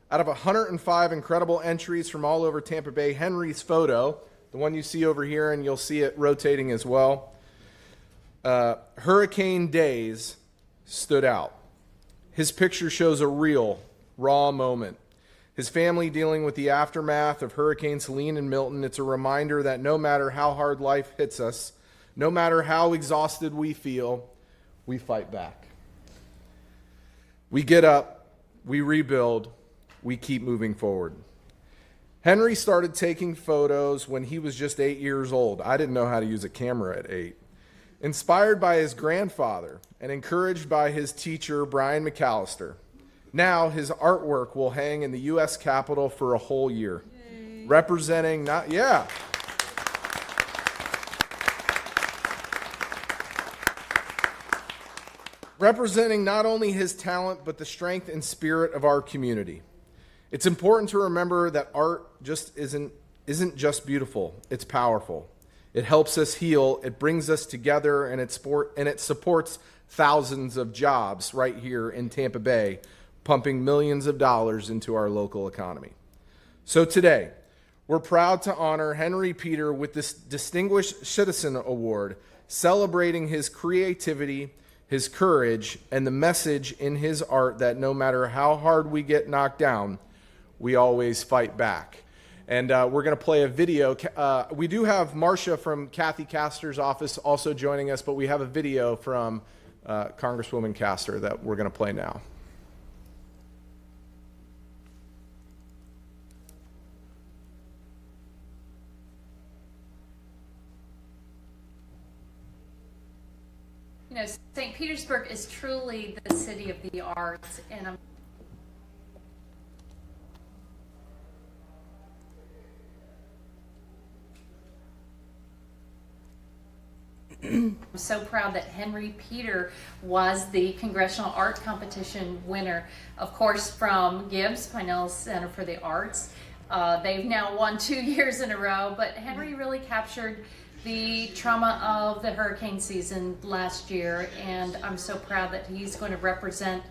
Speaker 8: Out of 105 incredible entries from all over Tampa Bay, Henry's photo, the one you see over here, and you'll see it rotating as well, Hurricane Days, stood out. His picture shows a real, raw moment. His family dealing with the aftermath of Hurricanes Helene and Milton. It's a reminder that no matter how hard life hits us, no matter how exhausted we feel, we fight back. We get up, we rebuild, we keep moving forward. Henry started taking photos when he was just 8 years old. I didn't know how to use a camera at 8. Inspired by his grandfather and encouraged by his teacher, Brian McAllister, now his artwork will hang in the U.S. Capitol for a whole year. Yay. Representing representing not only his talent, but the strength and spirit of our community. It's important to remember that art just isn't just beautiful, it's powerful. It helps us heal, it brings us together, and it supports thousands of jobs right here in Tampa Bay, pumping millions of dollars into our local economy. So today, we're proud to honor Henry Peter with this Distinguished Citizen Award, celebrating his creativity, his courage, and the message in his art that no matter how hard we get knocked down, we always fight back. And we're going to play a video. We do have Marcia from Kathy Castor's office also joining us, but we have a video from Congresswoman Castor that we're going to play now.
Speaker 2: You know, St. Petersburg is truly the city of the arts, and I'm so proud that Henry Peter was the Congressional Art Competition winner, of course, from Gibbs, Pinell Center for the Arts. They've now won 2 years in a row, but Henry really captured the trauma of the hurricane season last year, and I'm so proud that he's going to represent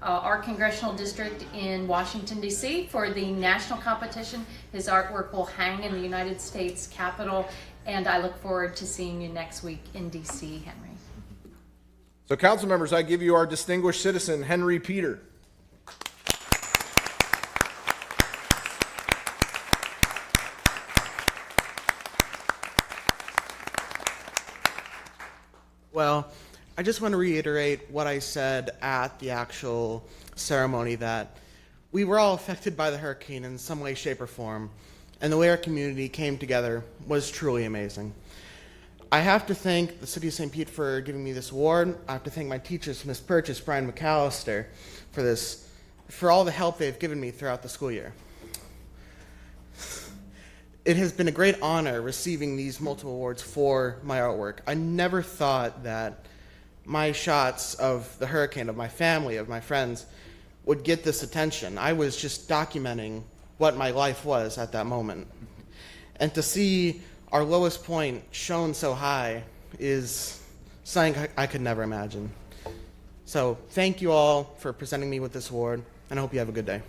Speaker 2: our congressional district in Washington, D.C. for the national competition. His artwork will hang in the United States Capitol, and I look forward to seeing you next week in D.C., Henry.
Speaker 8: So, council members, I give you our distinguished citizen, Henry Peter.
Speaker 4: Well, I just want to reiterate what I said at the actual ceremony, that we were all affected by the hurricane in some way, shape, or form, and the way our community came together was truly amazing. I have to thank the City of St. Pete for giving me this award. I have to thank my teachers, Ms. Purchase, Brian McAllister, for all the help they've given me throughout the school year. It has been a great honor receiving these multiple awards for my artwork. I never thought that my shots of the hurricane, of my family, of my friends, would get this attention. I was just documenting what my life was at that moment. And to see our lowest point shown so high is something I could never imagine. So thank you all for presenting me with this award, and I hope you have a good day.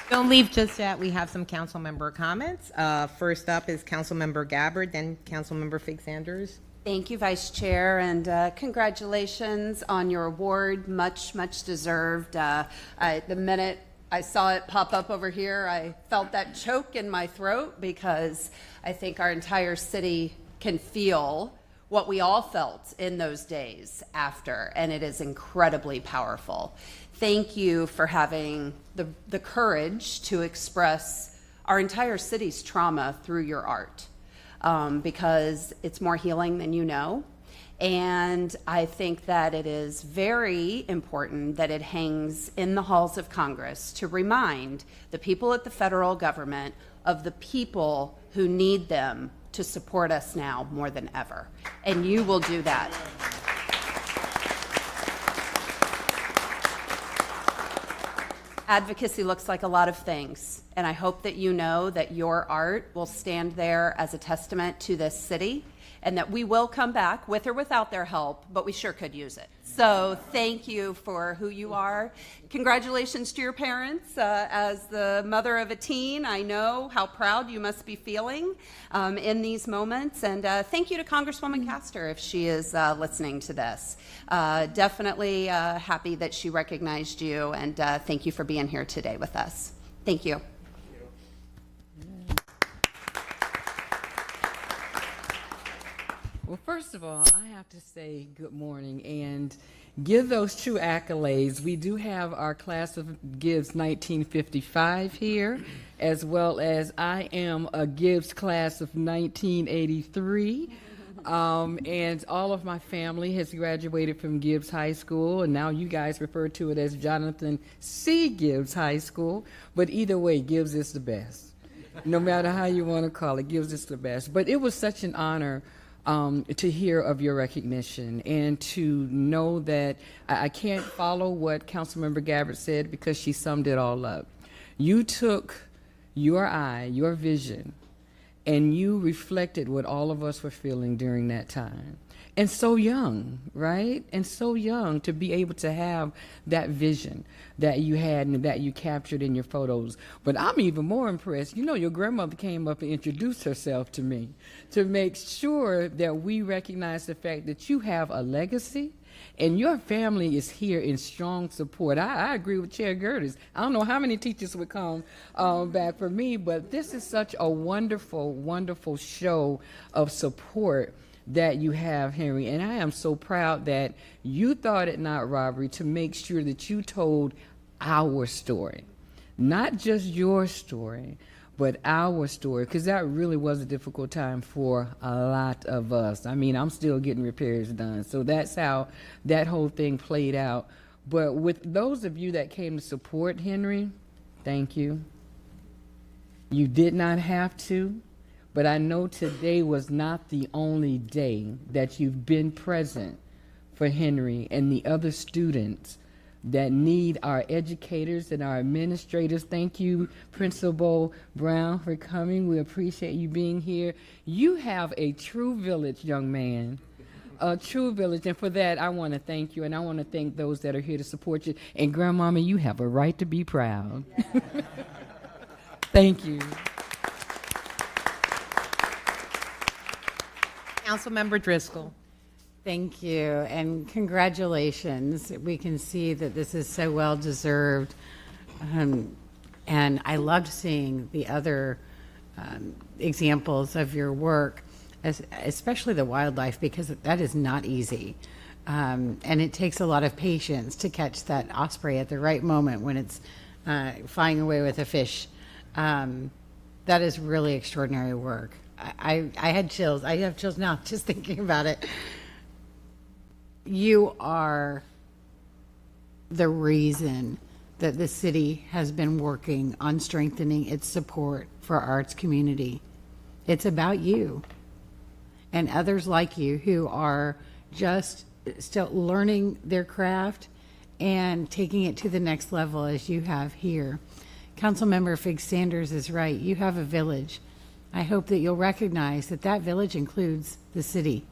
Speaker 3: Don't leave just yet. We have some council member comments. First up is Council Member Gabbard, then Council Member Fig-Sanders.
Speaker 10: Thank you, Vice Chair, and congratulations on your award. Much, much deserved. The minute I saw it pop up over here, I felt that choke in my throat, because I think our entire city can feel what we all felt in those days after, and it is incredibly powerful. Thank you for having the courage to express our entire city's trauma through your art, because it's more healing than you know. And I think that it is very important that it hangs in the halls of Congress to remind the people at the federal government of the people who need them to support us now more than ever. And you will do that. Advocacy looks like a lot of things, and I hope that you know that your art will stand there as a testament to this city, and that we will come back with or without their help, but we sure could use it. So thank you for who you are. Congratulations to your parents. As the mother of a teen, I know how proud you must be feeling in these moments. And thank you to Congresswoman Castor if she is listening to this. Definitely happy that she recognized you, and thank you for being here today with us. Thank you.
Speaker 19: Well, first of all, I have to say good morning and give those true accolades. We do have our class of Gibbs 1955 here, as well as I am a Gibbs class of 1983. And all of my family has graduated from Gibbs High School, and now you guys refer to it as Jonathan C. Gibbs High School. But either way, Gibbs is the best. No matter how you want to call it, gives us the best. But it was such an honor to hear of your recognition and to know that I can't follow what Councilmember Gabbard said because she summed it all up. You took your eye, your vision, and you reflected what all of us were feeling during that time. And so young, right? And so young to be able to have that vision that you had and that you captured in your photos. But I'm even more impressed. You know, your grandmother came up and introduced herself to me to make sure that we recognize the fact that you have a legacy and your family is here in strong support. I agree with Chair Gertis. I don't know how many teachers would come back for me, but this is such a wonderful, wonderful show of support that you have, Henry. And I am so proud that you thought it not robbery to make sure that you told our story. Not just your story, but our story, because that really was a difficult time for a lot of us. I mean, I'm still getting repairs done. So that's how that whole thing played out. But with those of you that came to support Henry, thank you. You did not have to. But I know today was not the only day that you've been present for Henry and the other students that need our educators and our administrators. Thank you, Principal Brown, for coming. We appreciate you being here. You have a true village, young man, a true village. And for that, I want to thank you, and I want to thank those that are here to support you. And Grandmama, you have a right to be proud. Yeah. Thank you.
Speaker 3: Councilmember Driscoll.
Speaker 7: Thank you, and congratulations. We can see that this is so well deserved. And I loved seeing the other examples of your work, especially the wildlife, because that is not easy. And it takes a lot of patience to catch that osprey at the right moment when it's flying away with a fish. That is really extraordinary work. I had chills. I have chills now just thinking about it. You are the reason that the city has been working on strengthening its support for our arts community. It's about you and others like you who are just still learning their craft and taking it to the next level as you have here. Councilmember Fig Sanders is right. You have a village. I hope that you'll recognize that that village includes the city,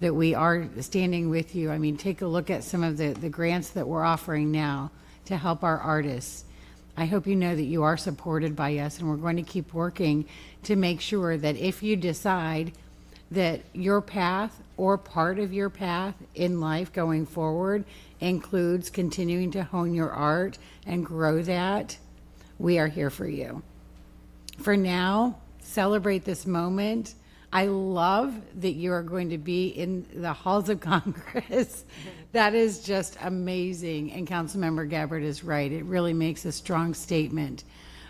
Speaker 7: that we are standing with you. I mean, take a look at some of the grants that we're offering now to help our artists. I hope you know that you are supported by us, and we're going to keep working to make sure that if you decide that your path or part of your path in life going forward includes continuing to hone your art and grow that, we are here for you. For now, celebrate this moment. I love that you are going to be in the halls of Congress. That is just amazing. And Councilmember Gabbard is right. It really makes a strong statement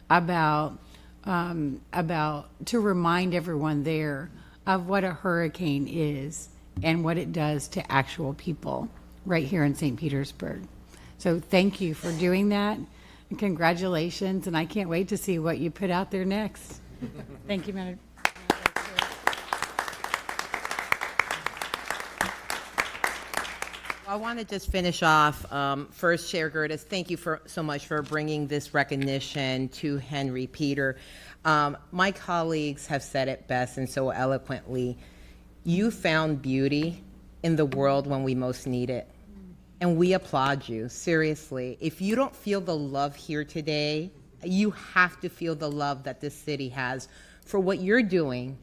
Speaker 7: about to remind everyone there of what a hurricane is and what it does to actual people right here in St. Petersburg. So thank you for doing that. And congratulations. And I can't wait to see what you put out there next. Thank you, Madam.
Speaker 3: I want to just finish off. First, Chair Gertis, thank you so much for bringing this recognition to Henry Peter. My colleagues have said it best and so eloquently. You found beauty in the world when we most need it. And we applaud you, seriously. If you don't feel the love here today, you have to feel the love that this city has for what you're doing.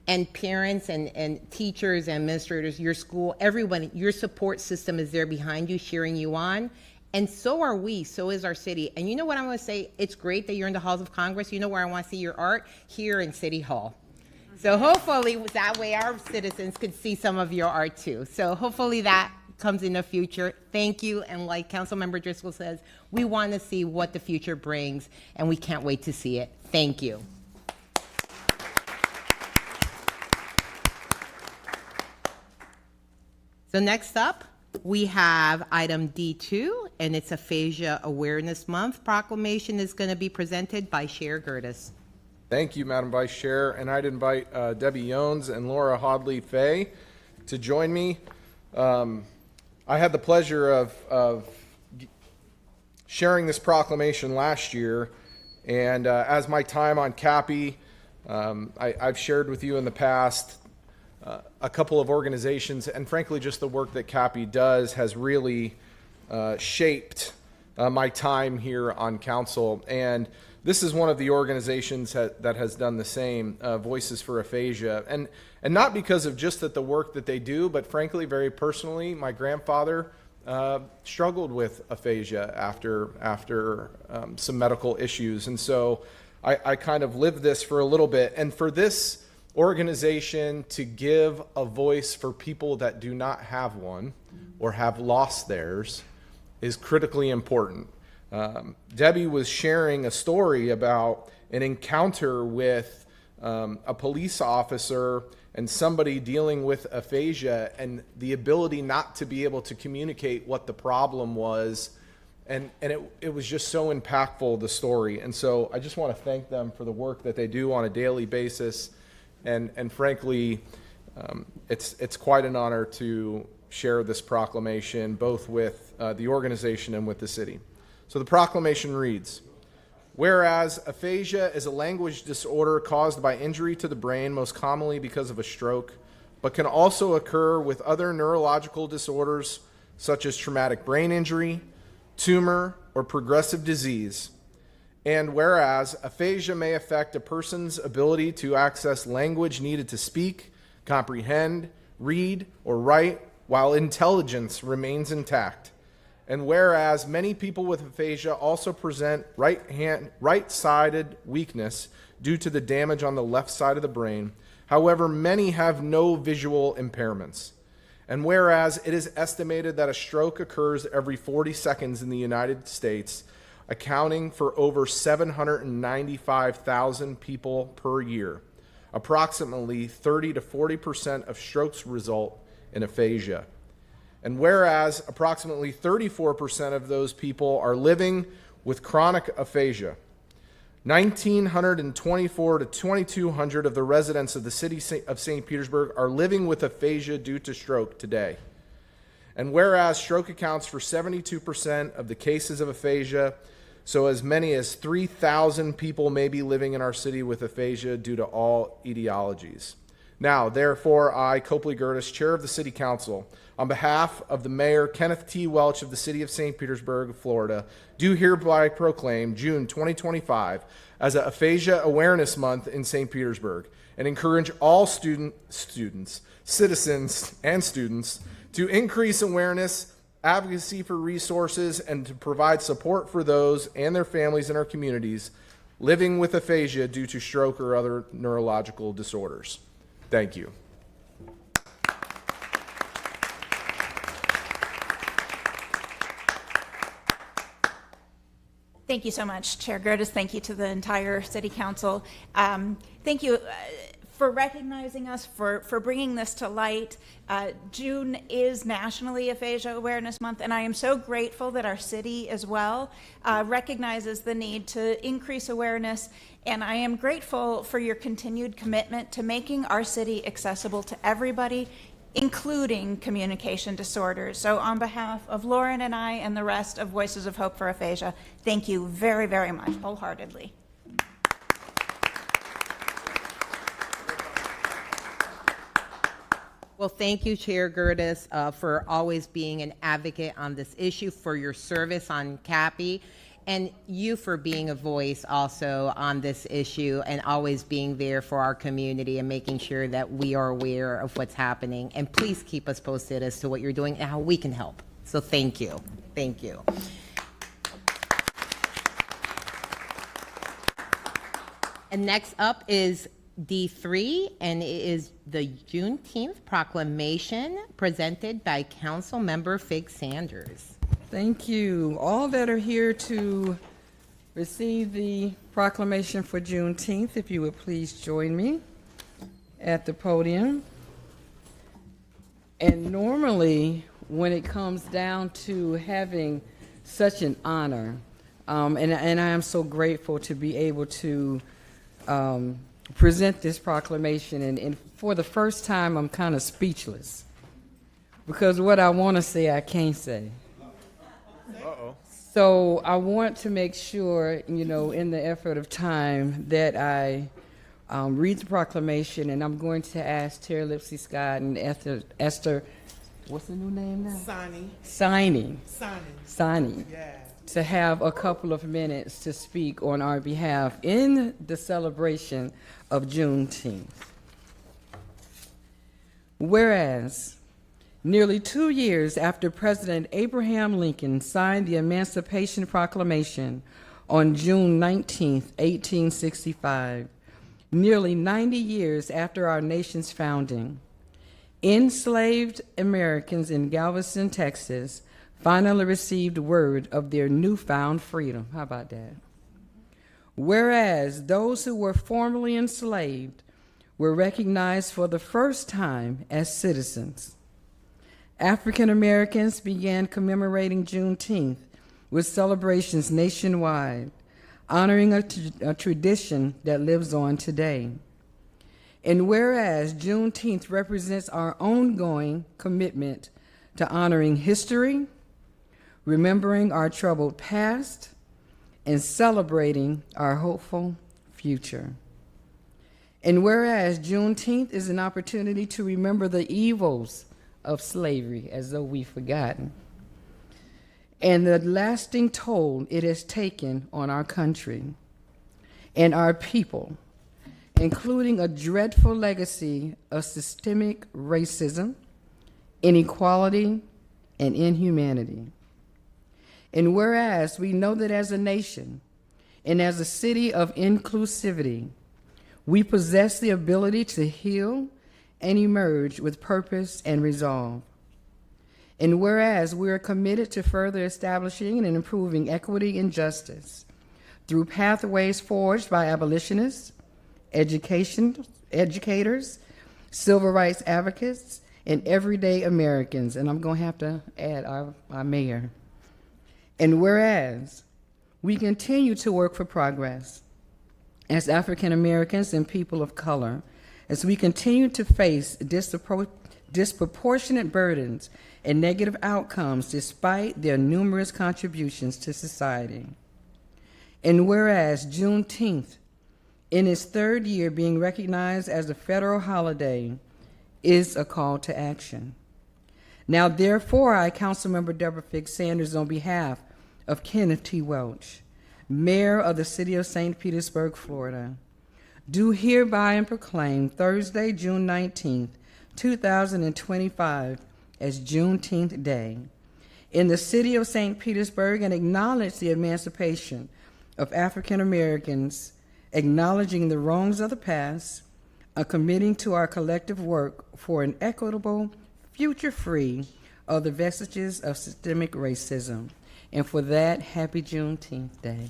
Speaker 3: And parents and teachers and administrators, your school, everyone, your support system is there behind you, cheering you on. And so are we, so is our city. And you know what I'm going to say? It's great that you're in the halls of Congress. You know where I want to see your art? Here in City Hall. So hopefully that way our citizens could see some of your art too. So hopefully that comes in the future. Thank you. And like Councilmember Driscoll says, we want to see what the future brings, and we can't wait to see it. Thank you. So next up, we have item D2, and it's Aphasia Awareness Month. Proclamation is going to be presented by Chair Gertis.
Speaker 8: Thank you, Madam Vice Chair. And I'd invite Debbie Yones and Laura Hodley-Fay to join me. I had the pleasure of sharing this proclamation last year, and as my time on CAPI, I've shared with you in the past a couple of organizations, and frankly just the work that CAPI does has really shaped my time here on council. And this is one of the organizations that has done the same, Voices for Aphasia. And not because of just the work that they do, but frankly, very personally, my grandfather struggled with aphasia after some medical issues. And so I kind of lived this for a little bit. And for this organization to give a voice for people that do not have one or have lost theirs is critically important. Debbie was sharing a story about an encounter with a police officer and somebody dealing with aphasia and the ability not to be able to communicate what the problem was. And it was just so impactful, the story. And so I just want to thank them for the work that they do on a daily basis. And frankly, it's quite an honor to share this proclamation, both with the organization and with the city. So the proclamation reads, whereas aphasia is a language disorder caused by injury to the brain, most commonly because of a stroke, but can also occur with other neurological disorders such as traumatic brain injury, tumor, or progressive disease. And whereas aphasia may affect a person's ability to access language needed to speak, comprehend, read, or write while intelligence remains intact. And whereas many people with aphasia also present right-sided weakness due to the damage on the left side of the brain, however, many have no visual impairments. And whereas it is estimated that a stroke occurs every 40 seconds in the United States, accounting for over 795,000 people per year, approximately 30 to 40% of strokes result in aphasia. And whereas approximately 34% of those people are living with chronic aphasia, 1,924 to 2,200 of the residents of the city of St. Petersburg are living with aphasia due to stroke today. And whereas stroke accounts for 72% of the cases of aphasia, so as many as 3,000 people may be living in our city with aphasia due to all etiologies. Now, therefore, I, Copley Gertis, Chair of the City Council, on behalf of the Mayor Kenneth T. Welch of the City of St. Petersburg, Florida, do hereby proclaim June 2025 as a Aphasia Awareness Month in St. Petersburg and encourage all students, citizens, and students to increase awareness, advocacy for resources, and to provide support for those and their families in our communities living with aphasia due to stroke or other neurological disorders. Thank you.
Speaker 6: Thank you so much, Chair Gertis. Thank you to the entire City Council. Thank you for recognizing us, for bringing this to light. June is Nationally Aphasia Awareness Month, and I am so grateful that our city as well recognizes the need to increase awareness, and I am grateful for your continued commitment to making our city accessible to everybody, including communication disorders. So on behalf of Lauren and I and the rest of Voices of Hope for Aphasia, thank you very, very much, wholeheartedly.
Speaker 3: Well, thank you, Chair Gertis, for always being an advocate on this issue, for your service on CAPI, and you for being a voice also on this issue and always being there for our community and making sure that we are aware of what's happening. And please keep us posted as to what you're doing and how we can help. So thank you. Thank you. And next up is D3, and it is the Juneteenth proclamation presented by Council Member Fig Sanders.
Speaker 19: Thank you. All that are here to receive the proclamation for Juneteenth, if you would please join me at the podium. And normally, when it comes down to having such an honor, and I am so grateful to be able to present this proclamation, and for the first time, I'm kind of speechless because what I want to say, I can't say.
Speaker 8: Uh-oh.
Speaker 19: So I want to make sure, you know, in the effort of time, that I read the proclamation, and I'm going to ask Terry Lipsy Scott and Esther, what's the new name now? Sani.
Speaker 5: Yeah.
Speaker 19: To have a couple of minutes to speak on our behalf in the celebration of Juneteenth. Whereas, nearly 2 years after President Abraham Lincoln signed the Emancipation Proclamation on June 19, 1865, nearly 90 years after our nation's founding, enslaved Americans in Galveston, Texas, finally received word of their newfound freedom. How about that? Whereas those who were formerly enslaved were recognized for the first time as citizens. African Americans began commemorating Juneteenth with celebrations nationwide, honoring a tradition that lives on today. And whereas Juneteenth represents our ongoing commitment to honoring history, remembering our troubled past, and celebrating our hopeful future. And whereas Juneteenth is an opportunity to remember the evils of slavery as though we've forgotten, and the lasting toll it has taken on our country and our people, including a dreadful legacy of systemic racism, inequality, and inhumanity. And whereas we know that as a nation and as a city of inclusivity, we possess the ability to heal and emerge with purpose and resolve. And whereas we are committed to further establishing and improving equity and justice through pathways forged by abolitionists, educators, civil rights advocates, and everyday Americans, and I'm going to have to add our mayor. And whereas we continue to work for progress as African Americans and people of color, as we continue to face disproportionate burdens and negative outcomes despite their numerous contributions to society. And whereas Juneteenth, in its third year being recognized as a federal holiday, is a call to action. Now, therefore, I, Councilmember Deborah Figgs Sanders, on behalf of Kenneth T. Welch, Mayor of the City of St. Petersburg, Florida, do hereby and proclaim Thursday, June 19th, 2025 as Juneteenth Day in the City of St. Petersburg, and acknowledge the emancipation of African Americans, acknowledging the wrongs of the past, committing to our collective work for an equitable future free of the vestiges of systemic racism. And for that, happy Juneteenth Day.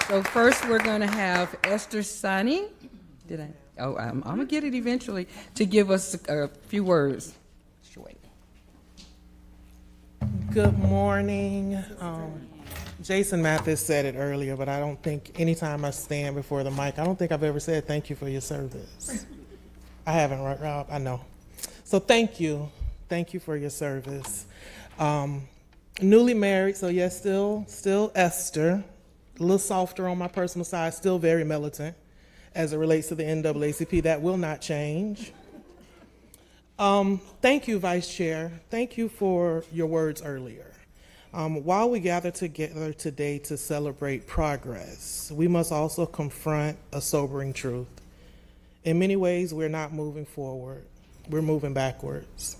Speaker 19: So first we're going to have Esther Sani. I'm going to get it eventually, to give us a few words.
Speaker 5: Good morning. Jason Mathis said it earlier, but I don't think anytime I stand before the mic, I don't think I've ever said thank you for your service. I haven't, right, Rob? I know. So thank you. Thank you for your service. Newly married, so yes, still Esther. A little softer on my personal side, still very militant as it relates to the NAACP. That will not change. Thank you, Vice Chair. Thank you for your words earlier. While we gather together today to celebrate progress, we must also confront a sobering truth. In many ways, we're not moving forward. We're moving backwards.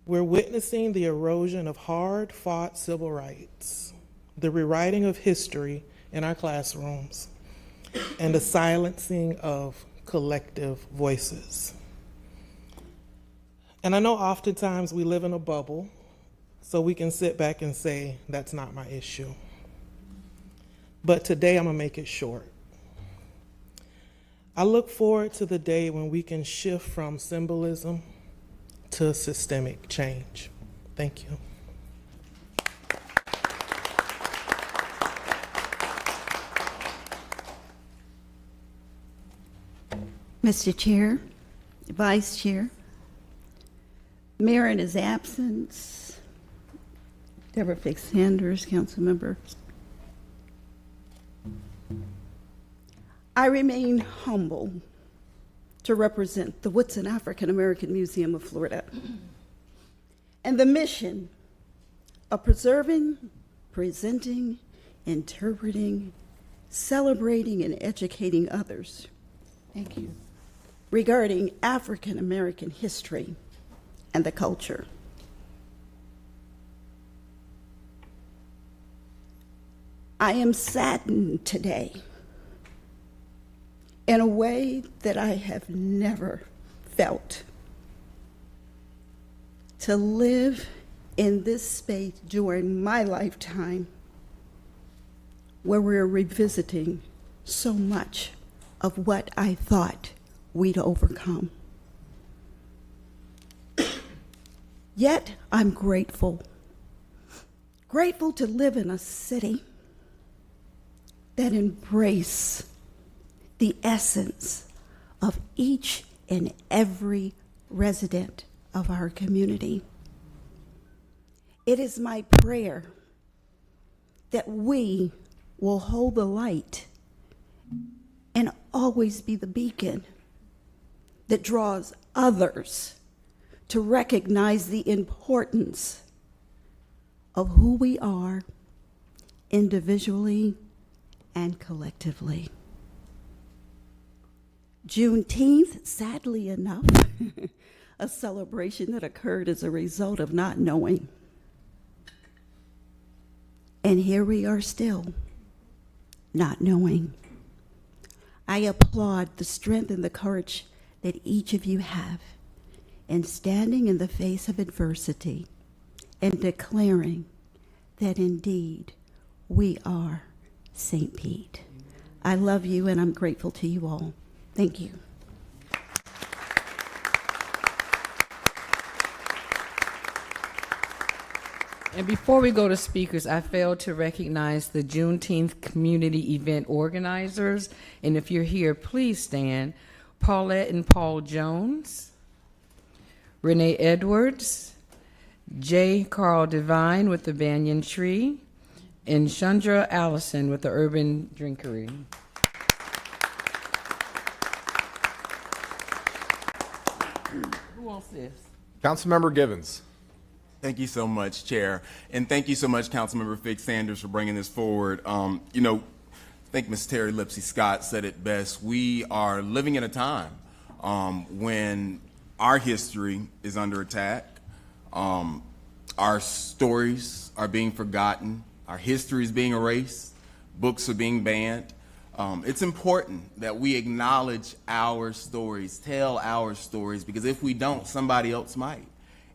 Speaker 5: We're witnessing the erosion of hard-fought civil rights, the rewriting of history in our classrooms, and the silencing of collective voices. And I know oftentimes we live in a bubble, so we can sit back and say, that's not my issue. But today I'm gonna make it short. I look forward to the day when we can shift from symbolism to systemic change. Thank you.
Speaker 13: Mr. Chair, Vice Chair, Mayor in his absence, Deborah Fix Sanders, council member. I remain humble to represent the Woodson African American Museum of Florida and the mission of preserving, presenting, interpreting, celebrating, and educating others. Thank you. Regarding African American history and the culture. I am saddened today in a way that I have never felt to live in this space during my lifetime where we're revisiting so much of what I thought we'd overcome. Yet I'm grateful to live in a city that embraces the essence of each and every resident of our community. It is my prayer that we will hold the light and always be the beacon that draws others to recognize the importance of who we are individually and collectively. Juneteenth, sadly enough, a celebration that occurred as a result of not knowing. And here we are still, not knowing. I applaud the strength and the courage that each of you have in standing in the face of adversity and declaring that indeed we are St. Pete. I love you and I'm grateful to you all. Thank you.
Speaker 19: And before we go to speakers, I failed to recognize the Juneteenth community event organizers. And if you're here, please stand. Paulette and Paul Jones, Renee Edwards, J. Carl Devine with the Banyan Tree, and Chandra Allison with the Urban Drinkery. Who wants this?
Speaker 8: Councilmember Givens.
Speaker 15: Thank you so much, Chair. And thank you so much, Councilmember Fix Sanders, for bringing this forward. I think Ms. Terry Lipsey Scott said it best. We are living in a time when our history is under attack. Our stories are being forgotten. Our history is being erased. Books are being banned. It's important that we acknowledge our stories, tell our stories, because if we don't, somebody else might.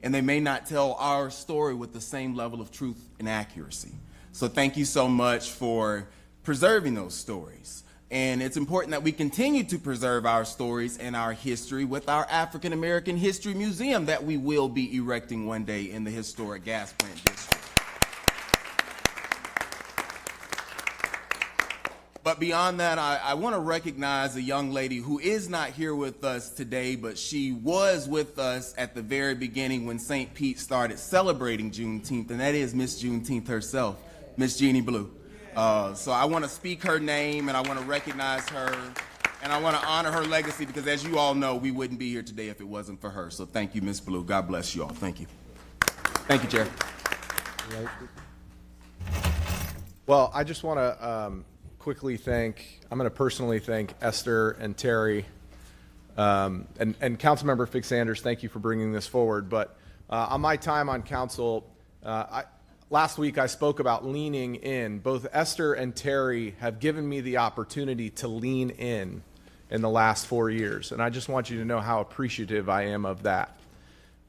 Speaker 15: And they may not tell our story with the same level of truth and accuracy. So thank you so much for preserving those stories. And it's important that we continue to preserve our stories and our history with our African American History Museum that we will be erecting one day in the historic gas plant district. But beyond that, I want to recognize a young lady who is not here with us today, but she was with us at the very beginning when St. Pete started celebrating Juneteenth, and that is Miss Juneteenth herself, Miss Jeannie Blue. So I want to speak her name, and I want to recognize her, and I want to honor her legacy, because as you all know, we wouldn't be here today if it wasn't for her. So thank you, Miss Blue. God bless you all. Thank you. Thank you, Chair.
Speaker 8: Well, I just want to quickly I'm going to personally thank Esther and Terry, and Councilmember Fix Sanders, thank you for bringing this forward. But on my time on council, last week I spoke about leaning in. Both Esther and Terry have given me the opportunity to lean in the last 4 years, and I just want you to know how appreciative I am of that.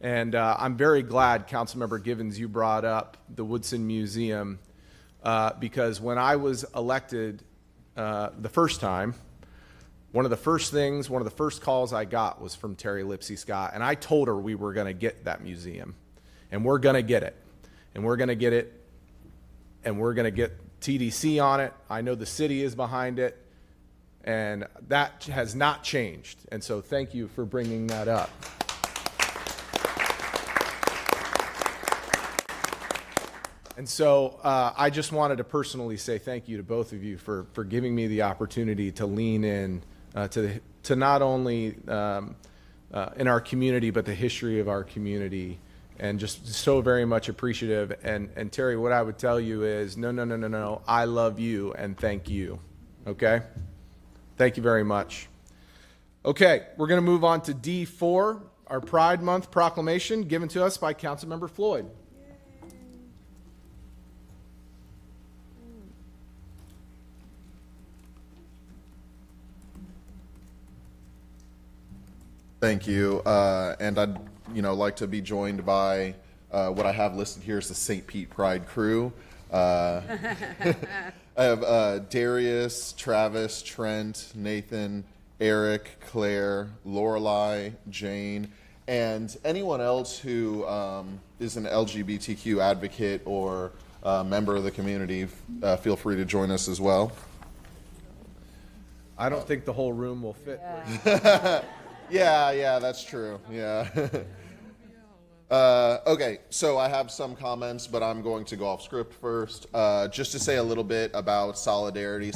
Speaker 8: And I'm very glad, Councilmember Givens, you brought up the Woodson Museum, because when I was elected the first time, one of the first calls I got was from Terry Lipsey Scott, and I told her we were going to get that museum, and we're going to get it, and we're going to get it, and we're going to get TDC on it. I know the city is behind it, And that has not changed. And so thank you for bringing that up. And so I just wanted to personally say thank you to both of you for giving me the opportunity to lean in to not only in our community, but the history of our community, and just so very much appreciative. And Terry, what I would tell you is no, I love you and thank you. Okay? Thank you very much. Okay, we're going to move on to D4, our Pride Month proclamation given to us by Councilmember Floyd.
Speaker 17: Thank you, and I'd like to be joined by what I have listed here is the St. Pete Pride crew. I have Darius, Travis, Trent, Nathan, Eric, Claire, Lorelei, Jane, and anyone else who is an LGBTQ advocate or member of the community. Feel free to join us as well.
Speaker 8: I don't think the whole room will fit.
Speaker 17: Yeah, that's true. Yeah. Okay, so I have some comments, but I'm going to go off script first. Just to say a little bit about solidarity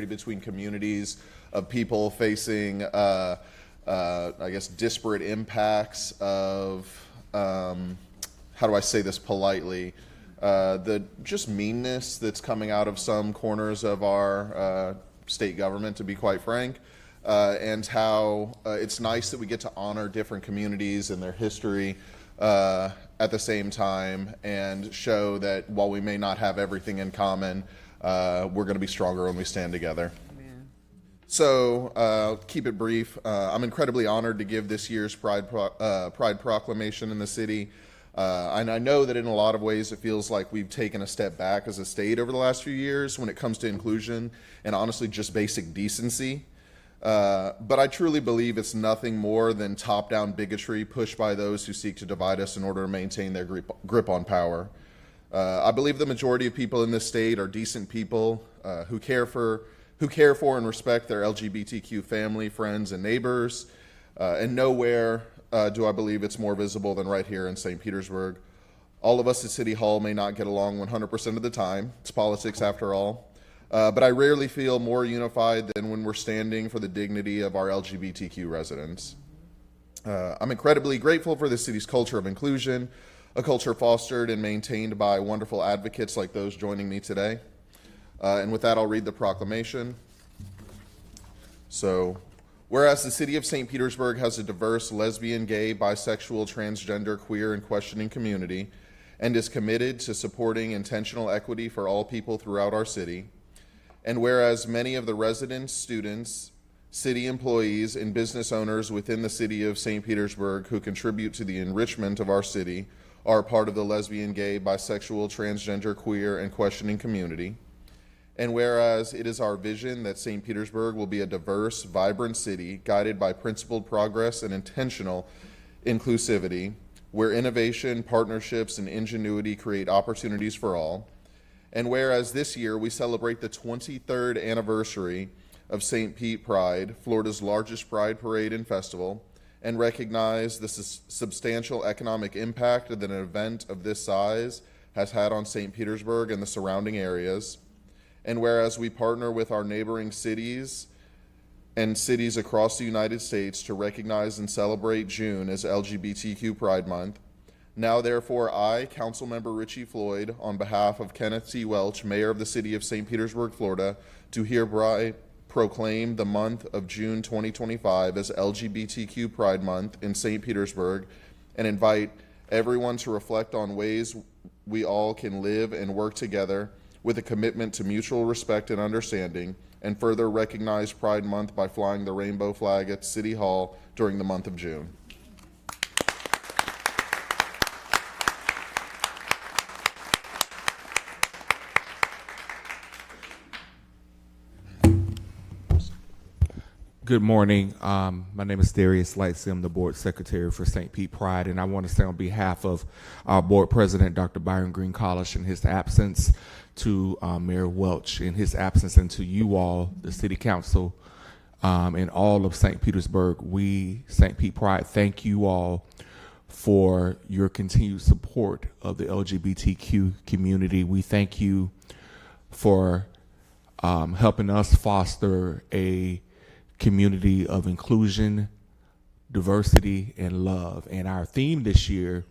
Speaker 17: between communities of people facing, I guess, disparate impacts of, how do I say this politely, the just meanness that's coming out of some corners of our state government, to be quite frank. And how it's nice that we get to honor different communities and their history at the same time, and show that while we may not have everything in common, we're going to be stronger when we stand together. Amen. So keep it brief. I'm incredibly honored to give this year's Pride Proclamation in the city. And I know that in a lot of ways it feels like we've taken a step back as a state over the last few years when it comes to inclusion and honestly just basic decency. But I truly believe it's nothing more than top-down bigotry pushed by those who seek to divide us in order to maintain their grip on power. I believe the majority of people in this state are decent people who care for and respect their LGBTQ family, friends, and neighbors. And nowhere do I believe it's more visible than right here in St. Petersburg. All of us at City Hall may not get along 100% of the time. It's politics after all. But I rarely feel more unified than when we're standing for the dignity of our LGBTQ residents. I'm incredibly grateful for the city's culture of inclusion, a culture fostered and maintained by wonderful advocates like those joining me today. And with that, I'll read the proclamation. So, whereas the city of St. Petersburg has a diverse lesbian, gay, bisexual, transgender, queer, and questioning community, and is committed to supporting intentional equity for all people throughout our city, and whereas many of the residents, students, city employees, and business owners within the city of St. Petersburg who contribute to the enrichment of our city are part of the lesbian, gay, bisexual, transgender, queer, and questioning community, and whereas it is our vision that St. Petersburg will be a diverse, vibrant city guided by principled progress and intentional inclusivity, where innovation, partnerships, and ingenuity create opportunities for all, and whereas this year we celebrate the 23rd anniversary of St. Pete Pride, Florida's largest pride parade and festival, and recognize the substantial economic impact that an event of this size has had on St. Petersburg and the surrounding areas, and whereas we partner with our neighboring cities and cities across the United States to recognize and celebrate June as LGBTQ Pride Month, now, therefore, I, Councilmember Richie Floyd, on behalf of Kenneth T. Welch, Mayor of the City of St. Petersburg, Florida, do hereby proclaim the month of June 2025 as LGBTQ Pride Month in St. Petersburg, and invite everyone to reflect on ways we all can live and work together with a commitment to mutual respect and understanding, and further recognize Pride Month by flying the rainbow flag at City Hall during the month of June.
Speaker 20: Good morning. My name is Darius Lightsey. I'm the board secretary for St. Pete Pride, and I want to say on behalf of our board president, Dr. Byron Green College, in his absence, to Mayor Welch in his absence, and to you all, the city council, in all of St. Petersburg. We, St. Pete Pride, thank you all for your continued support of the LGBTQ community. We thank you for helping us foster a community of inclusion, diversity, and love. And our theme this year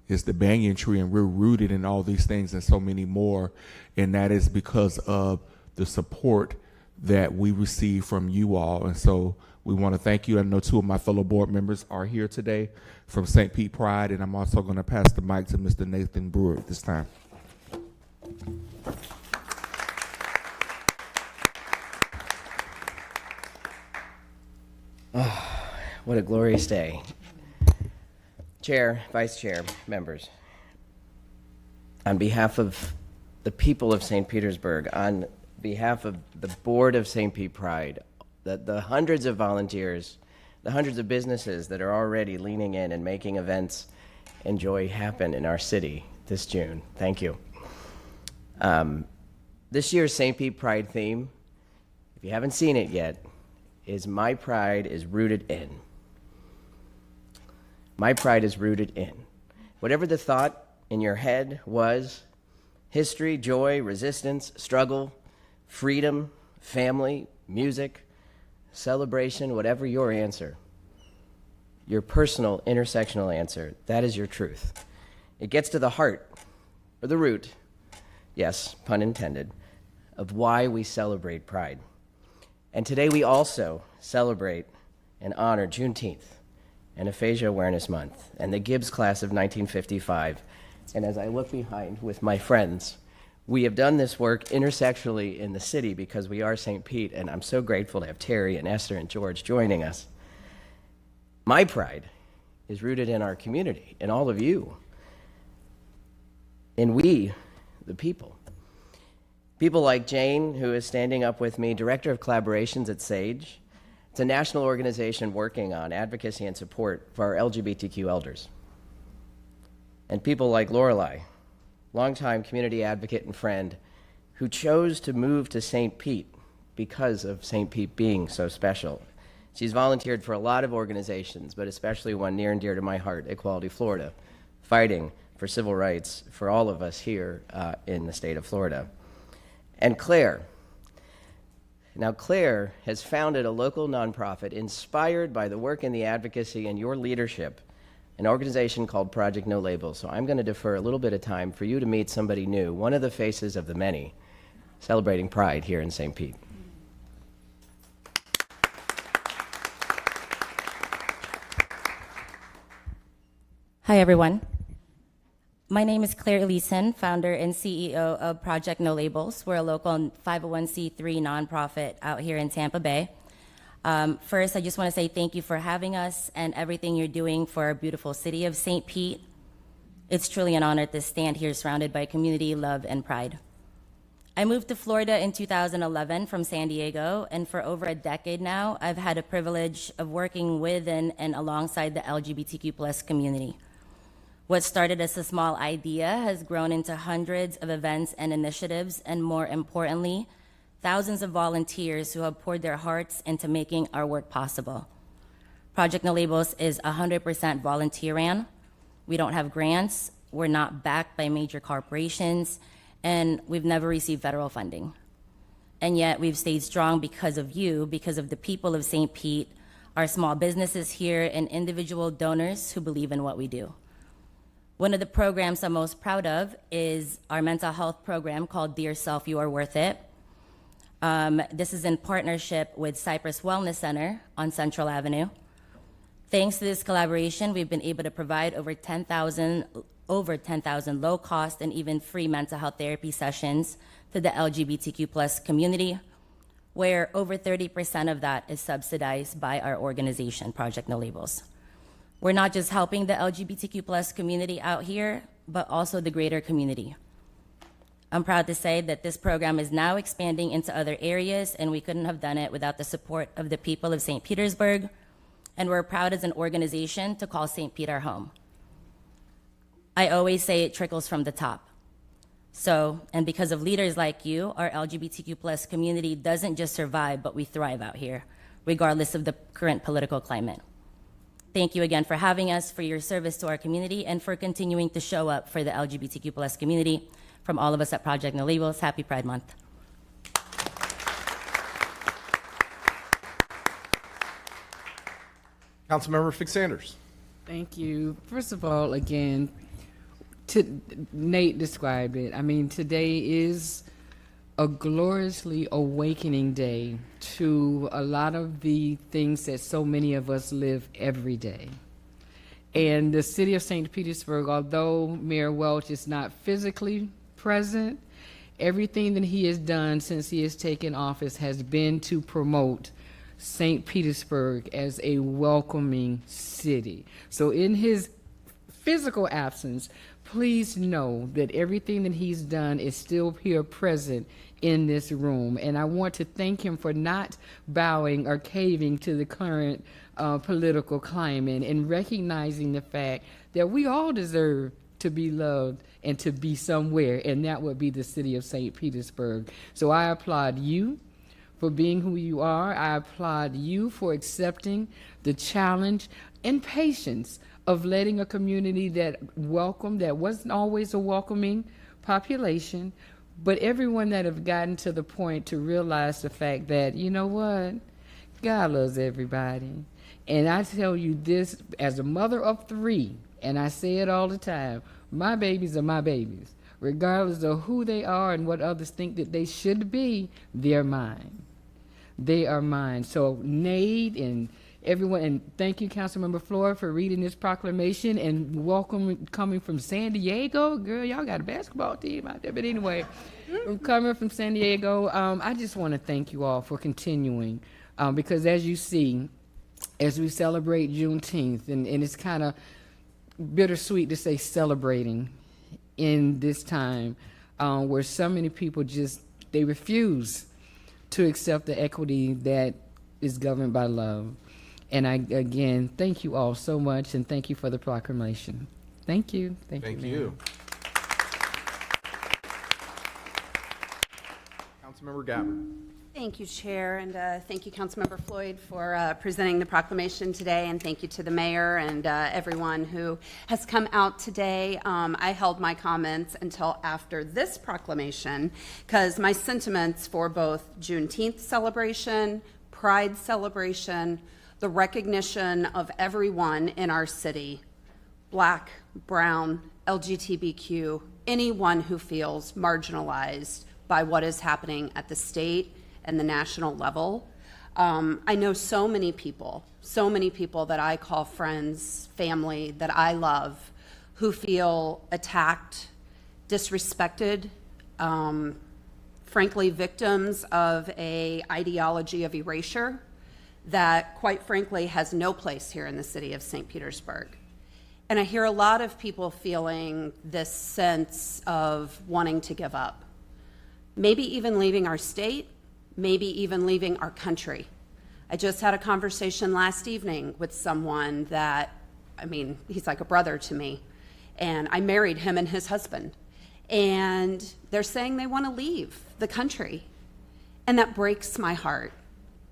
Speaker 20: is the banyan tree, and we're rooted in all these things and so many more. And that is because of the support that we receive from you all. And so we want to thank you. I know two of my fellow board members are here today from St. Pete Pride, and I'm also going to pass the mic to Mr. Nathan Brewer at this time.
Speaker 21: Oh, what a glorious day. Chair, Vice Chair, members, on behalf of the people of St. Petersburg, on behalf of the board of St. Pete Pride, the hundreds of volunteers, the hundreds of businesses that are already leaning in and making events and joy happen in our city this June. Thank you. This year's St. Pete Pride theme, if you haven't seen it yet, is My Pride is Rooted In. My pride is rooted in. Whatever the thought in your head was, history, joy, resistance, struggle, freedom, family, music, celebration, whatever your answer, your personal intersectional answer, that is your truth. It gets to the heart, or the root, yes, pun intended, of why we celebrate Pride. And today we also celebrate and honor Juneteenth and Aphasia Awareness Month and the Gibbs class of 1955. And as I look behind with my friends, we have done this work intersectionally in the city because we are St. Pete, and I'm so grateful to have Terry and Esther and George joining us. My pride is rooted in our community, in all of you, in we, the people. People like Jane, who is standing up with me, Director of Collaborations at SAGE. It's a national organization working on advocacy and support for our LGBTQ elders. And people like Lorelei, longtime community advocate and friend, who chose to move to St. Pete because of St. Pete being so special. She's volunteered for a lot of organizations, but especially one near and dear to my heart, Equality Florida, fighting for civil rights for all of us here in the state of Florida. And Claire. Now, Claire has founded a local nonprofit inspired by the work and the advocacy and your leadership, an organization called Project No Labels. So I'm going to defer a little bit of time for you to meet somebody new, one of the faces of the many, celebrating Pride here in St. Pete.
Speaker 22: Hi, everyone. My name is Claire Leeson, founder and CEO of Project No Labels. We're a local 501c3 nonprofit out here in Tampa Bay. First, I just want to say thank you for having us and everything you're doing for our beautiful city of St. Pete. It's truly an honor to stand here surrounded by community, love, and pride. I moved to Florida in 2011 from San Diego, and for over a decade now, I've had a privilege of working with and alongside the LGBTQ+ community. What started as a small idea has grown into hundreds of events and initiatives, and more importantly, thousands of volunteers who have poured their hearts into making our work possible. Project No Labels is 100% volunteer-ran. We don't have grants, we're not backed by major corporations, and we've never received federal funding. And yet we've stayed strong because of you, because of the people of St. Pete, our small businesses here, and individual donors who believe in what we do. One of the programs I'm most proud of is our mental health program called Dear Self, You Are Worth It. This is in partnership with Cypress Wellness Center on Central Avenue. Thanks to this collaboration, we've been able to provide over 10,000 low-cost and even free mental health therapy sessions to the LGBTQ+ community, where over 30% of that is subsidized by our organization, Project No Labels. We're not just helping the LGBTQ+ community out here, but also the greater community. I'm proud to say that this program is now expanding into other areas, and we couldn't have done it without the support of the people of St. Petersburg, and we're proud as an organization to call St. Pete our home. I always say it trickles from the top. So, and because of leaders like you, our LGBTQ plus community doesn't just survive, but we thrive out here, regardless of the current political climate. Thank you again for having us, for your service to our community, and for continuing to show up for the LGBTQ plus community. From all of us at Project No Labels, happy Pride Month.
Speaker 8: Councilmember Fix-Sanders.
Speaker 19: Thank you. First of all, again, Nate described it. I mean, today is a gloriously awakening day to a lot of the things that so many of us live every day. And the city of St. Petersburg, although Mayor Welch is not physically present, everything that he has done since he has taken office has been to promote St. Petersburg as a welcoming city. So in his physical absence, please know that everything that he's done is still here present in this room. And I want to thank him for not bowing or caving to the current political climate and recognizing the fact that we all deserve to be loved and to be somewhere, and that would be the city of St. Petersburg. So I applaud you for being who you are. I applaud you for accepting the challenge and patience of letting a community that wasn't always a welcoming population, but everyone that have gotten to the point to realize the fact that, you know what, God loves everybody. And I tell you this as a mother of 3, and I say it all the time, my babies are my babies. Regardless of who they are and what others think that they should be, they're mine. They are mine. So Nate and everyone, and thank you, Councilmember Floyd, for reading this proclamation, and welcome coming from San Diego. Girl, y'all got a basketball team out there. But anyway, coming from San Diego, I just want to thank you all for continuing, because as you see, as we celebrate Juneteenth, and it's kind of bittersweet to say celebrating in this time where so many people they refuse to accept the equity that is governed by love. And I, again, thank you all so much, and thank you for the proclamation. Thank you. Thank you.
Speaker 8: Councilmember Gabbard.
Speaker 10: Thank you, Chair, and thank you, Councilmember Floyd, for presenting the proclamation today, and thank you to the mayor and everyone who has come out today. I held my comments until after this proclamation because my sentiments for both Juneteenth celebration, Pride celebration, the recognition of everyone in our city, Black, brown, LGBTQ, anyone who feels marginalized by what is happening at the state and the national level. I know so many people that I call friends, family, that I love, who feel attacked, disrespected, frankly, victims of an ideology of erasure that, quite frankly, has no place here in the city of St. Petersburg. And I hear a lot of people feeling this sense of wanting to give up, maybe even leaving our state, maybe even leaving our country. I just had a conversation last evening with someone that, he's like a brother to me, and I married him and his husband, and they're saying they want to leave the country, and that breaks my heart.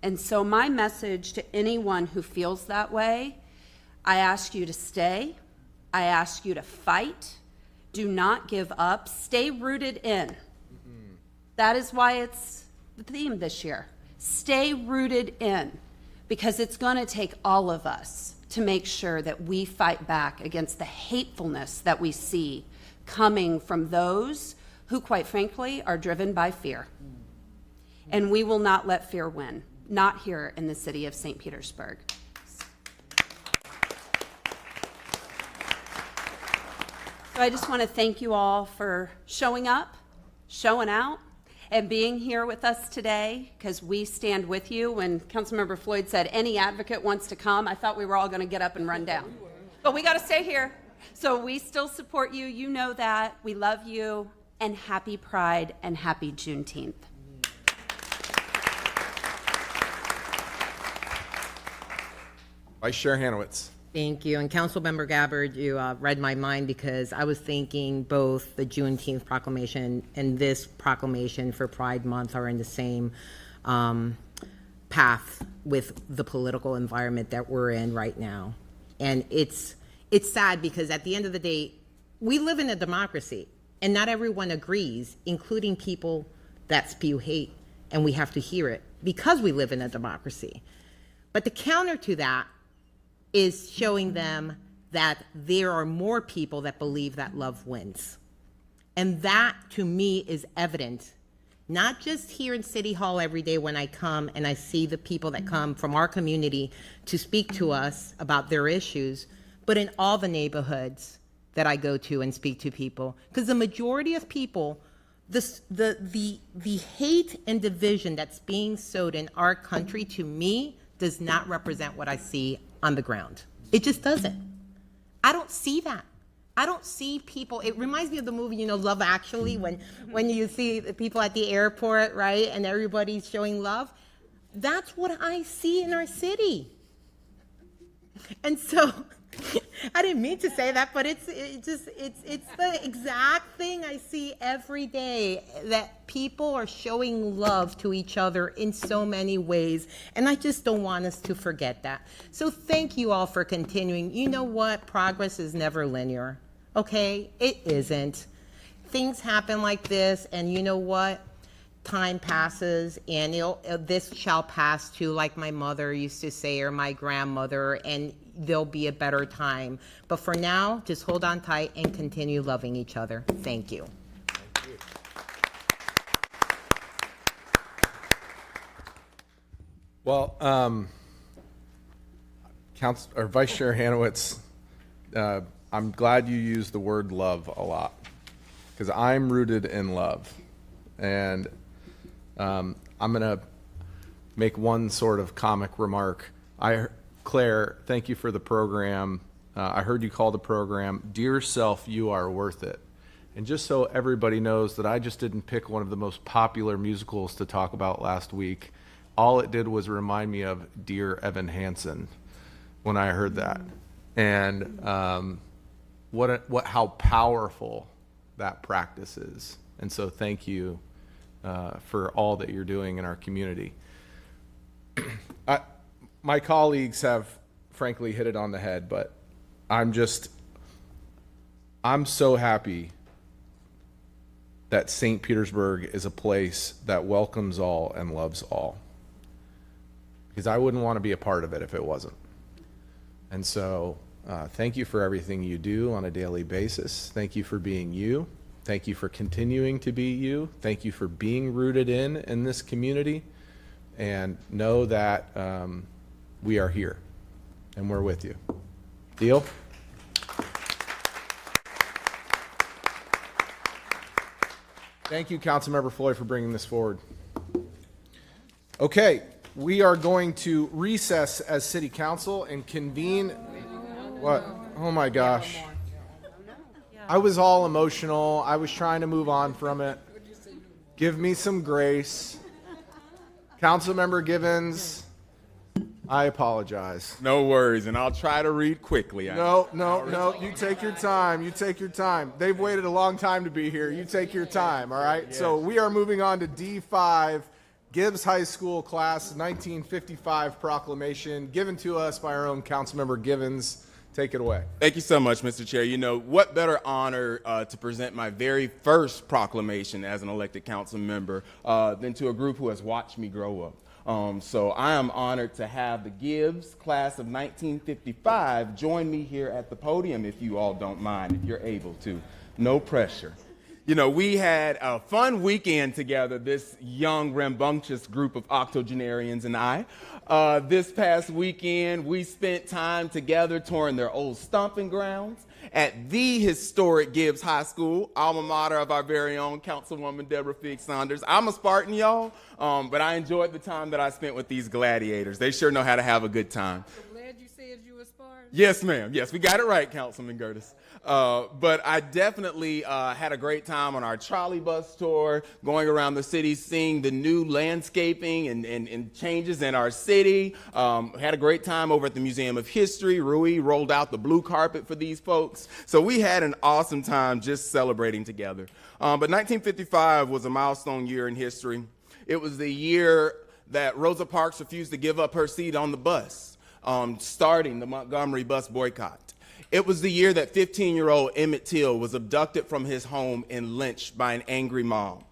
Speaker 10: And so my message to anyone who feels that way, I ask you to stay, I ask you to fight, do not give up, stay rooted in. That is why it's the theme this year. Stay rooted in, because it's going to take all of us to make sure that we fight back against the hatefulness that we see coming from those who, quite frankly, are driven by fear. And we will not let fear win, not here in the city of St. Petersburg. So I just want to thank you all for showing up, showing out, and being here with us today, because we stand with you. When Councilmember Floyd said any advocate wants to come, I thought we were all going to get up and run down. But we got to stay here. So we still support you. You know that. We love you. And happy Pride and happy Juneteenth.
Speaker 8: Vice Chair Hanowitz.
Speaker 3: Thank you. And Councilmember Gabbard, you read my mind because I was thinking both the Juneteenth proclamation and this proclamation for Pride Month are in the same path with the political environment that we're in right now. And it's sad because at the end of the day, we live in a democracy and not everyone agrees, including people that spew hate, and we have to hear it because we live in a democracy. But the counter to that is showing them that there are more people that believe that love wins. And that, to me, is evident, not just here in City Hall every day when I come and I see the people that come from our community to speak to us about their issues, but in all the neighborhoods that I go to and speak to people. Because the majority of people, the hate and division that's being sowed in our country, to me, does not represent what I see on the ground. It just doesn't. I don't see that. I don't see people. It reminds me of the movie, Love Actually, when you see the people at the airport, right, and everybody's showing love. That's what I see in our city. And so, I didn't mean to say that, but it's the exact thing I see every day, that people are showing love to each other in so many ways, and I just don't want us to forget that. So thank you all for continuing. You know what? Progress is never linear, okay? It isn't. Things happen like this, and you know what? Time passes, and this shall pass too, like my mother used to say, or my grandmother, and there'll be a better time. But for now, just hold on tight and continue loving each other. Thank you.
Speaker 8: Thank you. Well, Vice Chair Hanowitz, I'm glad you used the word love a lot, because I'm rooted in love. And I'm going to make one sort of comic remark. Claire, thank you for the program. I heard you call the program, Dear Self, You Are Worth It. And just so everybody knows that I just didn't pick one of the most popular musicals to talk about last week. All it did was remind me of Dear Evan Hansen when I heard that. And how powerful that practice is. And so thank you for all that you're doing in our community. My colleagues have frankly hit it on the head, but I'm so happy that St. Petersburg is a place that welcomes all and loves all, because I wouldn't want to be a part of it if it wasn't. And so thank you for everything you do on a daily basis. Thank you for being you. Thank you for continuing to be you. Thank you for being rooted in this community, and know that we are here and we're with you. Deal? Thank you, Councilmember Floyd, for bringing this forward. Okay, we are going to recess as City Council and convene. What? Oh my gosh. I was all emotional. I was trying to move on from it. Give me some grace. Councilmember Givens, I apologize.
Speaker 15: No worries, and I'll try to read quickly.
Speaker 8: No. You take your time. You take your time. They've waited a long time to be here. You take your time, all right? Yes. So we are moving on to D5, Gibbs High School Class 1955 proclamation, given to us by our own Councilmember Givens. Take it away.
Speaker 15: Thank you so much, Mr. Chair. You know, what better honor to present my very first proclamation as an elected council member than to a group who has watched me grow up. So I am honored to have the Gibbs class of 1955 join me here at the podium, if you all don't mind, if you're able to. No pressure. You know, we had a fun weekend together, this young, rambunctious group of octogenarians and I. This past weekend, we spent time together touring their old stomping grounds at the historic Gibbs High School, alma mater of our very own Councilwoman Deborah Figgs Saunders. I'm a Spartan, y'all, but I enjoyed the time that I spent with these gladiators. They sure know how to have a good time.
Speaker 18: I'm glad you said you were Spartan.
Speaker 15: Yes, ma'am. Yes, we got it right, Councilman Gertis. But I definitely had a great time on our trolley bus tour, going around the city, seeing the new landscaping and changes in our city. Had a great time over at the Museum of History. Rui rolled out the blue carpet for these folks. So we had an awesome time just celebrating together. But 1955 was a milestone year in history. It was the year that Rosa Parks refused to give up her seat on the bus, starting the Montgomery bus boycott. It was the year that 15-year-old Emmett Till was abducted from his home and lynched by an angry mob.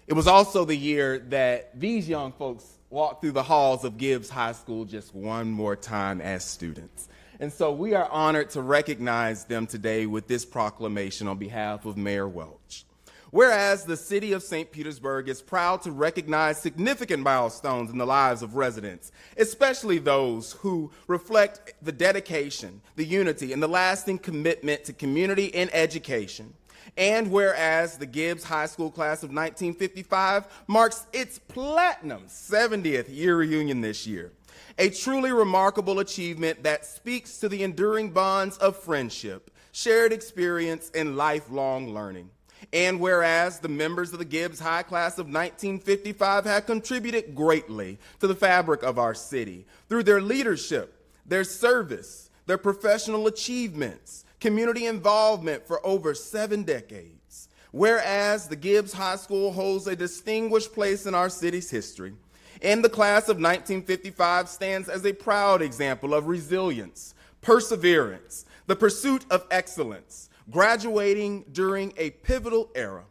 Speaker 15: It was also the year that these young folks walked through the halls of Gibbs High School just one more time as students. And so we are honored to recognize them today with this proclamation on behalf of Mayor Welch. Whereas the city of St. Petersburg is proud to recognize significant milestones in the lives of residents, especially those who reflect the dedication, the unity, and the lasting commitment to community and education. And whereas the Gibbs High School class of 1955 marks its platinum 70th year reunion this year, a truly remarkable achievement that speaks to the enduring bonds of friendship, shared experience, and lifelong learning. And whereas the members of the Gibbs High class of 1955 have contributed greatly to the fabric of our city through their leadership, their service, their professional achievements, community involvement for over 7 decades. Whereas the Gibbs High School holds a distinguished place in our city's history, and the class of 1955 stands as a proud example of resilience, perseverance, the pursuit of excellence, graduating during a pivotal era.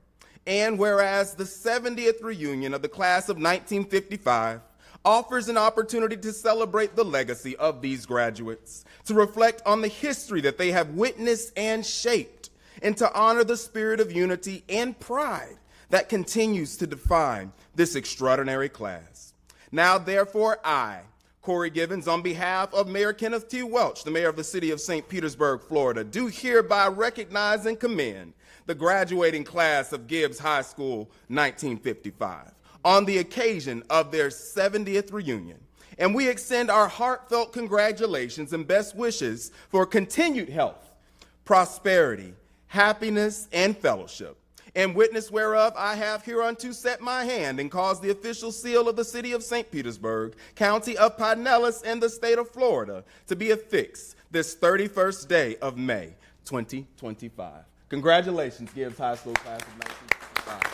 Speaker 15: And whereas the 70th reunion of the class of 1955 offers an opportunity to celebrate the legacy of these graduates, to reflect on the history that they have witnessed and shaped, and to honor the spirit of unity and pride that continues to define this extraordinary class. Now, therefore, I, Corey Gibbons, on behalf of Mayor Kenneth T. Welch, the mayor of the city of St. Petersburg, Florida, do hereby recognize and commend the graduating class of Gibbs High School 1955 on the occasion of their 70th reunion. And we extend our heartfelt congratulations and best wishes for continued health, prosperity, happiness, and fellowship. And witness whereof I have hereunto set my hand and caused the official seal of the city of St. Petersburg, county of Pinellas, and the state of Florida to be affixed this 31st day of May, 2025. Congratulations, Gibbs High School class of 1955.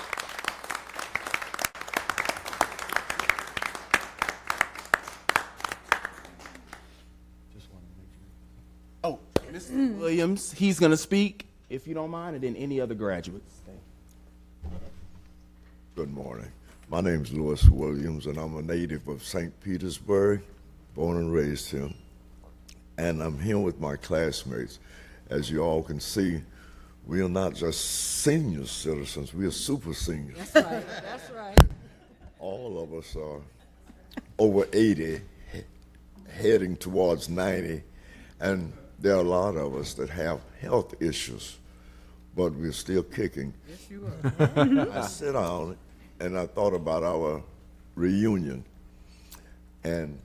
Speaker 15: Oh, Mr. Williams, he's going to speak, if you don't mind, and then any other graduates.
Speaker 9: Good morning. My name is Louis Williams, and I'm a native of St. Petersburg, born and raised here. And I'm here with my classmates. As you all can see, we are not just senior citizens, we are super seniors.
Speaker 18: That's right. That's right.
Speaker 9: All of us are over 80, heading towards 90, and there are a lot of us that have health issues, but we're still kicking.
Speaker 18: Yes, you are.
Speaker 9: I sit down and I thought about our reunion, and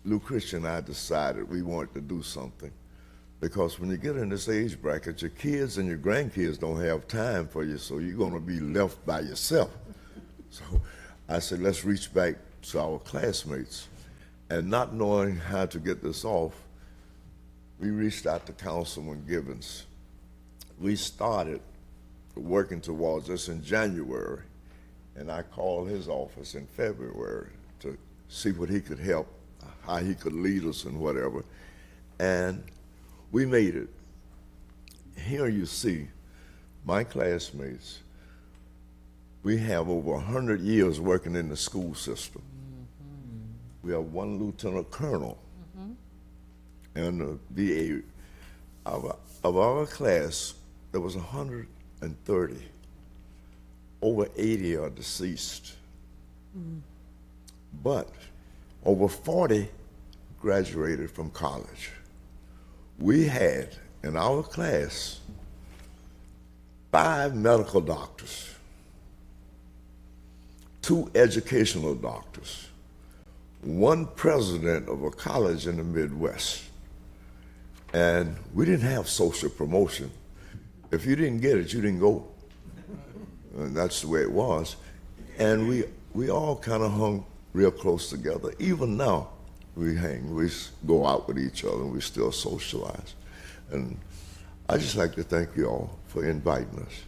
Speaker 9: Lou Christian and I decided we wanted to do something, because when you get in this age bracket, your kids and your grandkids don't have time for you, so you're going to be left by yourself. So I said, let's reach back to our classmates. And not knowing how to get this off, we reached out to Councilman Gibbons. We started working towards this in January, and I called his office in February to see what he could help, how he could lead us and whatever, and we made it. Here you see my classmates. We have over 100 years working in the school system. Mm-hmm. We have one lieutenant colonel, and the VA. Of our class, there was 130. Over 80 are deceased. But over 40 graduated from college. We had in our class 5 medical doctors, 2 educational doctors, 1 president of a college in the Midwest, And we didn't have social promotion. If you didn't get it, you didn't go. And that's the way it was. And we all kind of hung real close together. Even now, we hang, we go out with each other, and we still socialize. And I just like to thank you all for inviting us.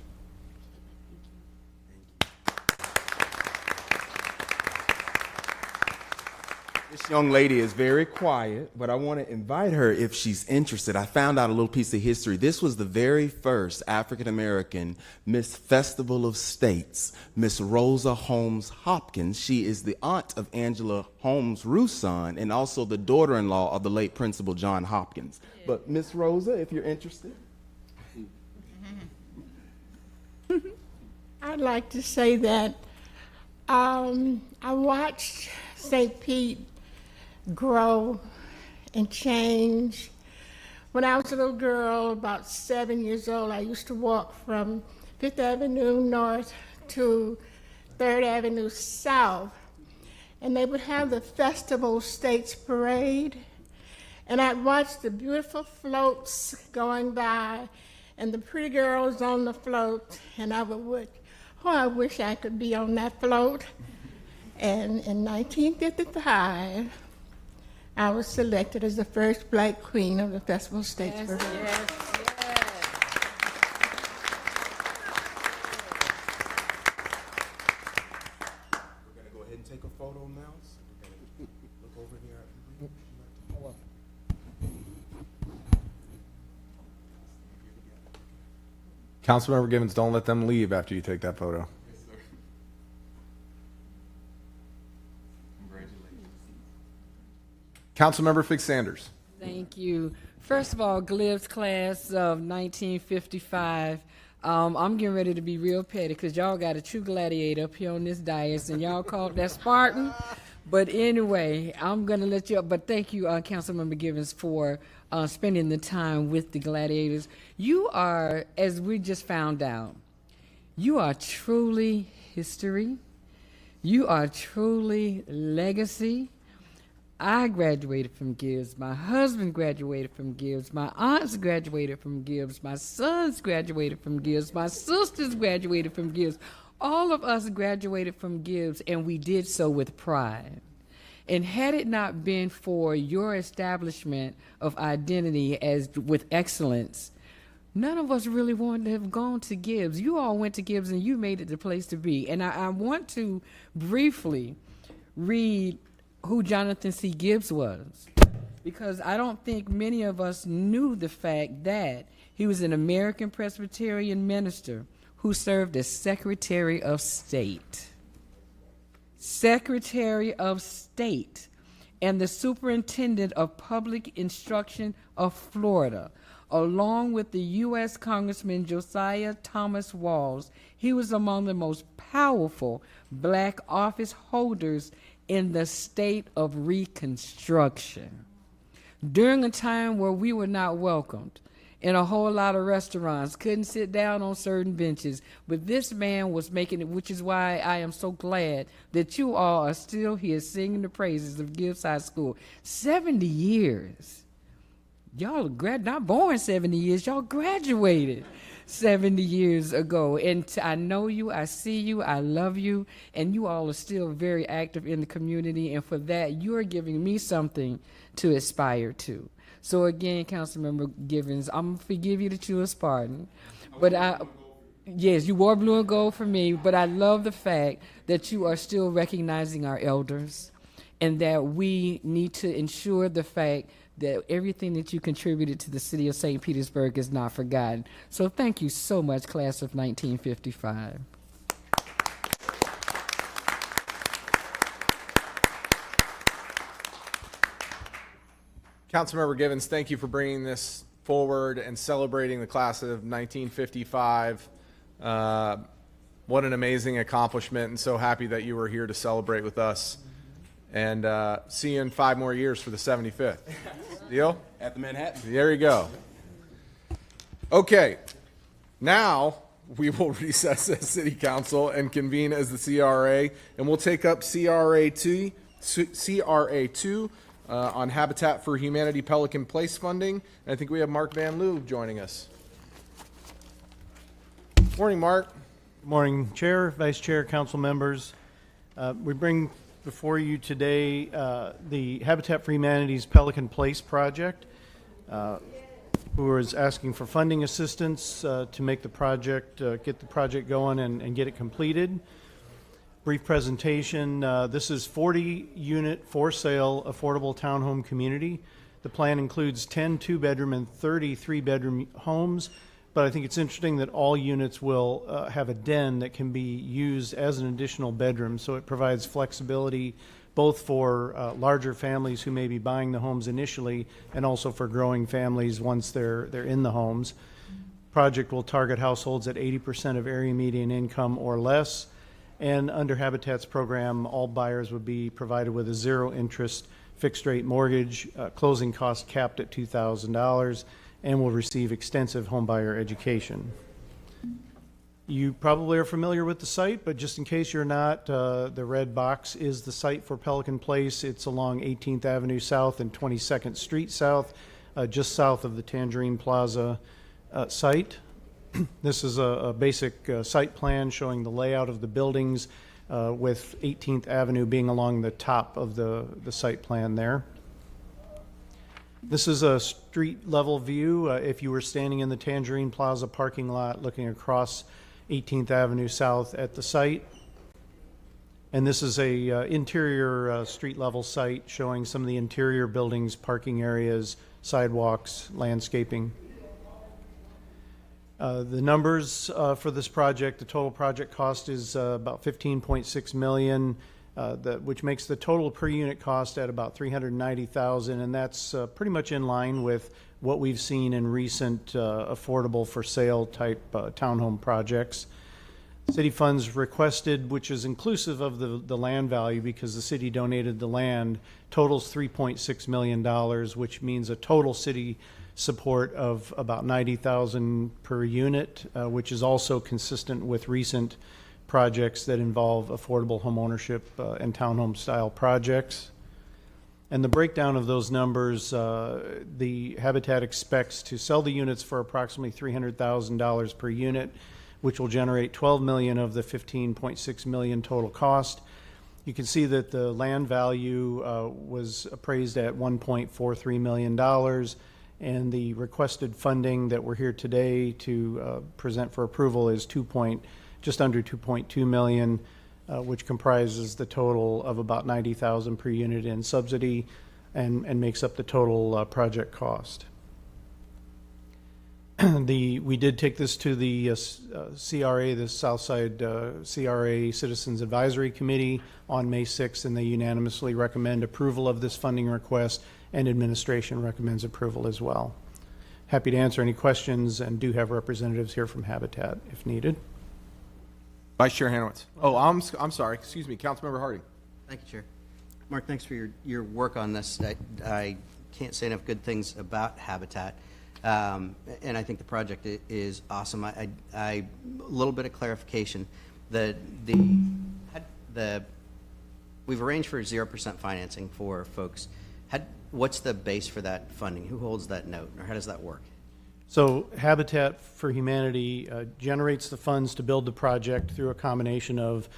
Speaker 15: This young lady is very quiet, but I want to invite her if she's interested. I found out a little piece of history. This was the very first African-American Miss Festival of States, Miss Rosa Holmes Hopkins. She is the aunt of Angela Holmes Rousson and also the daughter-in-law of the late Principal John Hopkins. But Miss Rosa, if you're interested.
Speaker 18: I'd like to say that I watched St. Pete grow and change. When I was a little girl, about 7 years old, I used to walk from 5th Avenue North to 3rd Avenue South, and they would have the Festival States Parade, and I'd watch the beautiful floats going by and the pretty girls on the float, and I would, oh, I wish I could be on that float. And in 1955, I was selected as the first black queen of the Festival States Parade.
Speaker 15: We're going to go ahead and take a photo now. So we're going to look over here.
Speaker 8: Councilmember Givens, don't let them leave after you take that photo. Councilmember Fix-Sanders.
Speaker 19: Thank you. First of all, Glib's class of 1955. I'm getting ready to be real petty because y'all got a true gladiator up here on this dais, and y'all called that Spartan. But anyway, I'm going to let you up. But thank you, Councilmember Givens, for spending the time with the gladiators. You are, as we just found out, you are truly history. You are truly legacy. I graduated from Gibbs. My husband graduated from Gibbs. My aunts graduated from Gibbs. My sons graduated from Gibbs. My sisters graduated from Gibbs. All of us graduated from Gibbs, and we did so with pride. And had it not been for your establishment of identity as with excellence, none of us really wanted to have gone to Gibbs. You all went to Gibbs, and you made it the place to be. And I want to briefly read who Jonathan C. Gibbs was, because I don't think many of us knew the fact that he was an American Presbyterian minister who served as Secretary of State. Secretary of State and the Superintendent of Public Instruction of Florida, along with the U.S. Congressman Josiah Thomas Walls. He was among the most powerful black office holders in the state of Reconstruction. During a time where we were not welcomed in a whole lot of restaurants, couldn't sit down on certain benches, but this man was making it, which is why I am so glad that you all are still here singing the praises of Gibbs High School. 70 years. Y'all not born 70 years, y'all graduated 70 years ago. And I know you, I see you, I love you, and you all are still very active in the community, and for that, you are giving me something to aspire to. So again, Councilmember Givens, I'm going to forgive you that you were Spartan, but yes, you wore blue and gold for me, but I love the fact that you are still recognizing our elders, and that we need to ensure the fact that everything that you contributed to the city of St. Petersburg is not forgotten. So thank you so much, class of 1955.
Speaker 8: Councilmember Givens, thank you for bringing this forward and celebrating the class of 1955. What an amazing accomplishment, and so happy that you were here to celebrate with us. And see you in 5 more years for the 75th. Deal?
Speaker 15: At the Manhattan.
Speaker 8: There you go. Okay, now we will recess as City Council and convene as the CRA, and we'll take up CRA 2, on Habitat for Humanity Pelican Place funding. And I think we have Mark Van Loo joining us. Morning, Mark.
Speaker 1: Good morning, Chair, Vice Chair, council members. We bring before you today the Habitat for Humanity's Pelican Place project, who is asking for funding assistance to make the project, get the project going and get it completed. Brief presentation. This is 40-unit for-sale affordable townhome community. The plan includes 10 two-bedroom and 30 three-bedroom homes, but I think it's interesting that all units will have a den that can be used as an additional bedroom, so it provides flexibility both for larger families who may be buying the homes initially and also for growing families once they're in the homes. Project will target households at 80% of area median income or less, and under Habitat's program, all buyers would be provided with a zero interest fixed rate mortgage, closing costs capped at $2,000, and will receive extensive homebuyer education. You probably are familiar with the site, but just in case you're not, the red box is the site for Pelican Place. It's along 18th Avenue South and 22nd Street South, just south of the Tangerine Plaza site. This is a basic site plan showing the layout of the buildings, with 18th Avenue being along the top of the site plan there. This is a street level view. If you were standing in the Tangerine Plaza parking lot looking across 18th Avenue South at the site. And this is a interior street level site showing some of the interior buildings, parking areas, sidewalks, landscaping. The numbers for this project, the total project cost is about $15.6 million, which makes the total per unit cost at about $390,000, and that's pretty much in line with what we've seen in recent affordable for sale type townhome projects. City funds requested, which is inclusive of the land value because the city donated the land, totals $3.6 million, which means a total city support of about $90,000 per unit, which is also consistent with recent projects that involve affordable home ownership and townhome style projects. And the breakdown of those numbers, the Habitat expects to sell the units for approximately $300,000 per unit, which will generate $12 million of the $15.6 million total cost. You can see that the land value was appraised at $1.43 million, and the requested funding that we're here today to present for approval is just under $2.2 million, which comprises the total of about $90,000 per unit in subsidy and makes up the total project cost. We did take this to the CRA, the Southside CRA Citizens Advisory Committee on May 6th, and they unanimously recommend approval of this funding request, and administration recommends approval as well. Happy to answer any questions and do have representatives here from Habitat if needed.
Speaker 8: Vice Chair Hanowitz. Oh, I'm sorry. Excuse me, Councilmember Harding.
Speaker 12: Thank you, Chair. Mark, thanks for your work on this. I can't say enough good things about Habitat. And I think the project is awesome. A little bit of clarification. We've arranged for 0% financing for folks. What's the base for that funding? Who holds that note, or how does that work?
Speaker 1: So Habitat for Humanity generates the funds to build the project through a combination of,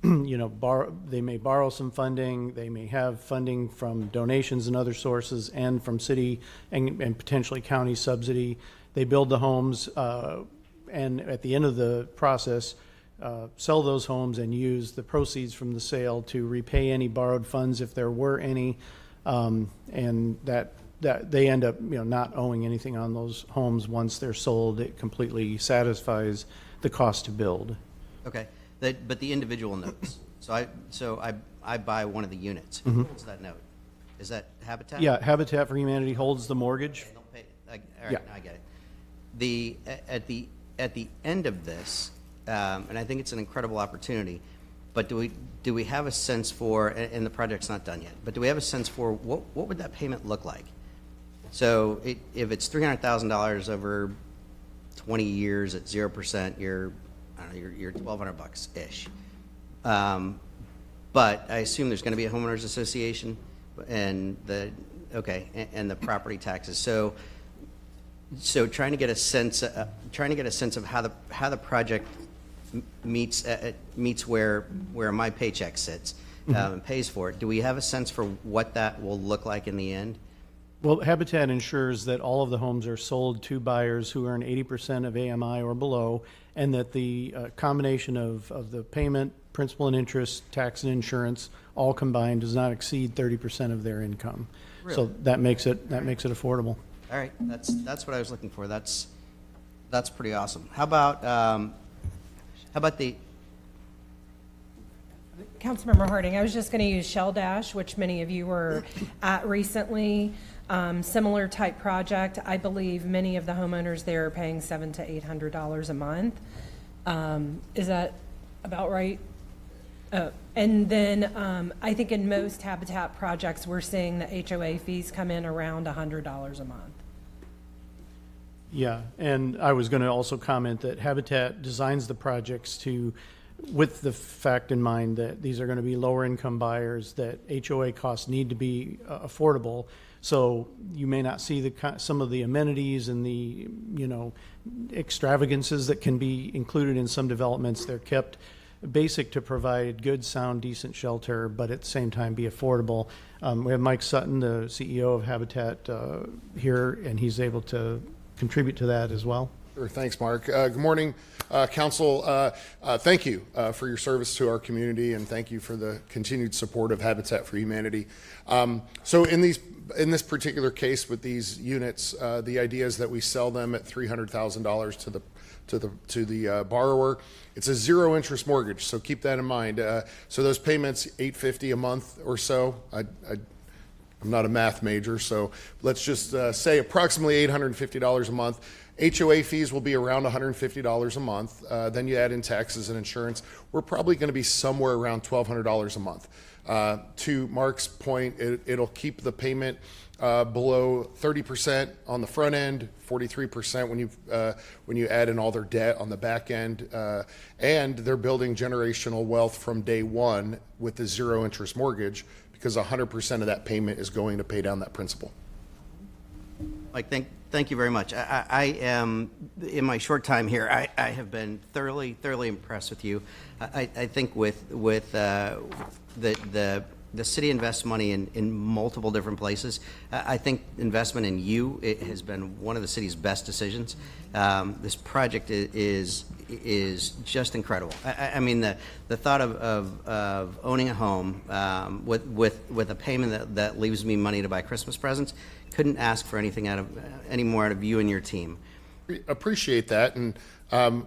Speaker 1: they may borrow some funding, they may have funding from donations and other sources, and from city and potentially county subsidy. They build the homes, and at the end of the process, sell those homes and use the proceeds from the sale to repay any borrowed funds if there were any, and that they end up not owing anything on those homes once they're sold. It completely satisfies the cost to build.
Speaker 12: Okay, but the individual notes. So I buy one of the units. Who holds that note? Is that Habitat?
Speaker 1: Yeah, Habitat for Humanity holds the mortgage.
Speaker 12: Okay, they'll pay. All right, I get it. At the end of this, and I think it's an incredible opportunity, but do we have a sense for, and the project's not done yet, but do we have a sense for what would that payment look like? So if it's $300,000 over 20 years at 0%, you're $1,200 ish. But I assume there's going to be a homeowners association and the property taxes. So trying to get a sense of how the project meets where my paycheck sits and pays for it. Do we have a sense for what that will look like in the end?
Speaker 1: Well, Habitat ensures that all of the homes are sold to buyers who earn 80% of AMI or below, and that the combination of the payment, principal and interest, tax and insurance, all combined does not exceed 30% of their income.
Speaker 12: Really?
Speaker 1: So that makes it affordable.
Speaker 12: All right, that's what I was looking for. That's pretty awesome. How about the
Speaker 14: Councilmember Harding, I was just going to use Shell Dash, which many of you were at recently. Similar type project. I believe many of the homeowners there are paying $700 to $800 a month. Is that about right? And then I think in most Habitat projects, we're seeing the HOA fees come in around $100 a month.
Speaker 1: Yeah, and I was going to also comment that Habitat designs the projects with the fact in mind that these are going to be lower income buyers, that HOA costs need to be affordable. So you may not see some of the amenities and the extravagances that can be included in some developments. They're kept basic to provide good, sound, decent shelter, but at the same time be affordable. We have Mike Sutton, the CEO of Habitat, here, and he's able to contribute to that as well.
Speaker 16: Sure, thanks, Mark. Good morning, Council. Thank you for your service to our community, and thank you for the continued support of Habitat for Humanity. So in this particular case with these units, the idea is that we sell them at $300,000 to the borrower. It's a zero interest mortgage, so keep that in mind. So those payments, $850 a month or so. I'm not a math major, so let's just say approximately $850 a month. HOA fees will be around $150 a month. Then you add in taxes and insurance. We're probably going to be somewhere around $1,200 a month. To Mark's point, it'll keep the payment below 30% on the front end, 43% when you add in all their debt on the back end, and they're building generational wealth from day one with the zero interest mortgage, because 100% of that payment is going to pay down that principal.
Speaker 12: Mike, thank you very much. I am, in my short time here, I have been thoroughly impressed with you. I think with the city invests money in multiple different places. I think investment in you, it has been one of the city's best decisions. This project is just incredible. I mean, the thought of owning a home with a payment that leaves me money to buy Christmas presents, couldn't ask for anything any more out of you and your team.
Speaker 16: Appreciate that, and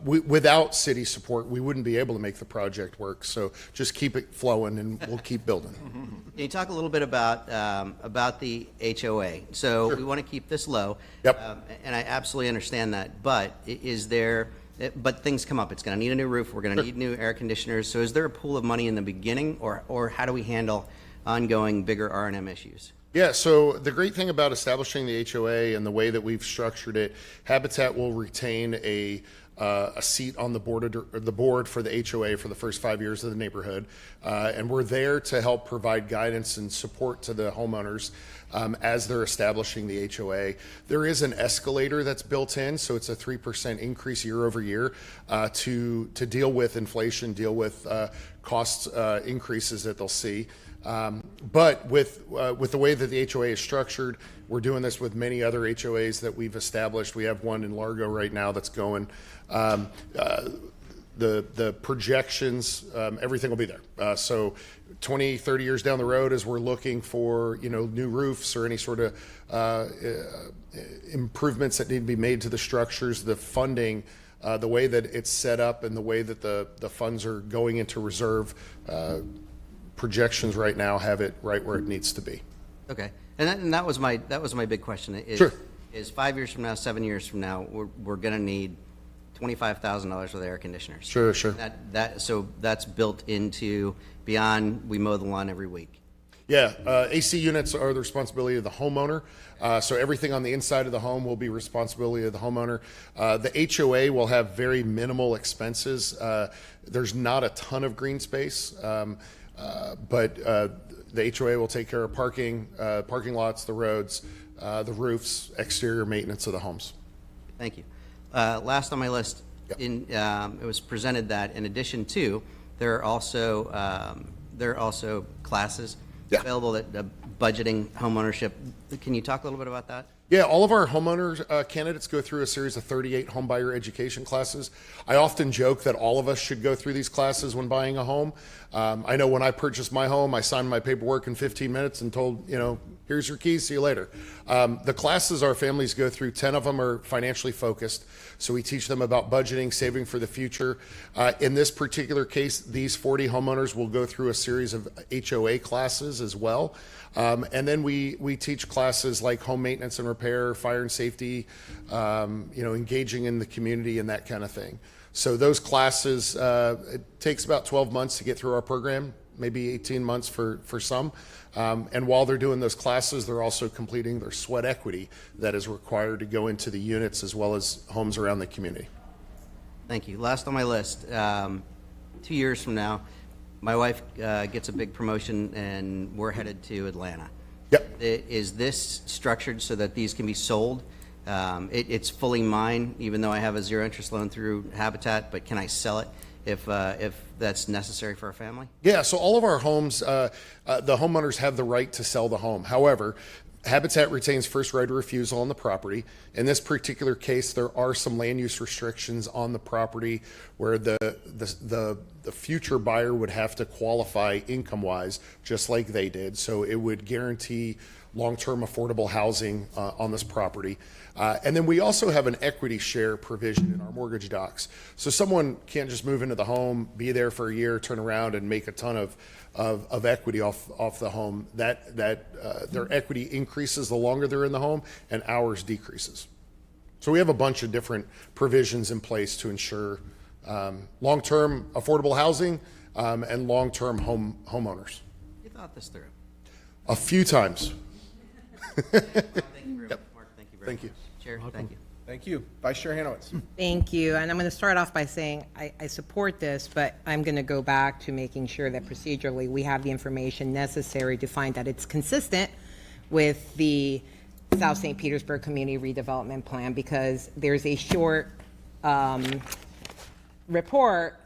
Speaker 16: without city support, we wouldn't be able to make the project work. So just keep it flowing, and we'll keep building.
Speaker 12: Can you talk a little bit about the HOA? So sure. We want to keep this low.
Speaker 16: Yep.
Speaker 12: And I absolutely understand that. But but things come up. It's going to need a new roof. We're going to need new air conditioners. So is there a pool of money in the beginning, or how do we handle ongoing bigger R&M issues?
Speaker 16: Yeah, so the great thing about establishing the HOA and the way that we've structured it, Habitat will retain a seat on the board for the HOA for the first 5 years of the neighborhood, and we're there to help provide guidance and support to the homeowners as they're establishing the HOA. There is an escalator that's built in, so it's a 3% increase year over year to deal with inflation, deal with cost increases that they'll see. But with the way that the HOA is structured, we're doing this with many other HOAs that we've established. We have one in Largo right now that's going. The projections, everything will be there. So 20, 30 years down the road, as we're looking for new roofs or any sort of improvements that need to be made to the structures, the funding, the way that it's set up and the way that the funds are going into reserve, projections right now have it right where it needs to be.
Speaker 12: Okay, and that was my big question.
Speaker 16: Sure.
Speaker 12: Is 5 years from now, 7 years from now, we're going to need $25,000 for the air conditioners.
Speaker 16: Sure.
Speaker 12: So that's built into beyond we mow the lawn every week.
Speaker 16: Yeah, AC units are the responsibility of the homeowner. So everything on the inside of the home will be responsibility of the homeowner. The HOA will have very minimal expenses. There's not a ton of green space. But The HOA will take care of parking, parking lots, the roads, the roofs, exterior maintenance of the homes.
Speaker 12: Thank you. Last on my list, it was presented that in addition to, there are also classes available at budgeting, homeownership. Can you talk a little bit about that?
Speaker 16: Yeah, all of our homeowner candidates go through a series of 38 home buyer education classes. I often joke that all of us should go through these classes when buying a home. I know when I purchased my home, I signed my paperwork in 15 minutes and told, here's your keys, see you later. The classes our families go through, 10 of them are financially focused. So we teach them about budgeting, saving for the future. In this particular case, these 40 homeowners will go through a series of HOA classes as well. And then we teach classes like home maintenance and repair, fire and safety, engaging in the community and that kind of thing. So those classes, it takes about 12 months to get through our program, maybe 18 months for some. And while they're doing those classes, they're also completing their sweat equity that is required to go into the units as well as homes around the community.
Speaker 12: Thank you. Last on my list, 2 years from now, my wife gets a big promotion and we're headed to Atlanta.
Speaker 16: Yep.
Speaker 12: Is this structured so that these can be sold? It's fully mine, even though I have a zero interest loan through Habitat, but can I sell it if that's necessary for a family?
Speaker 16: Yeah, so all of our homes, the homeowners have the right to sell the home. However, Habitat retains first right of refusal on the property. In this particular case, there are some land use restrictions on the property where the future buyer would have to qualify income-wise, just like they did. So it would guarantee long-term affordable housing on this property. And then we also have an equity share provision in our mortgage docs. So someone can't just move into the home, be there for a year, turn around and make a ton of equity off the home. That their equity increases the longer they're in the home and ours decreases. So we have a bunch of different provisions in place to ensure long-term affordable housing and long-term homeowners.
Speaker 12: You thought this through.
Speaker 16: A few times.
Speaker 12: Thank you very much, Mark. Thank you very much. Chair, thank you.
Speaker 8: Thank you. Vice Chair Hanowitz.
Speaker 3: Thank you. And I'm going to start off by saying I support this, but I'm going to go back to making sure that procedurally we have the information necessary to find that it's consistent with the South St. Petersburg Community Redevelopment Plan, because there's a short report,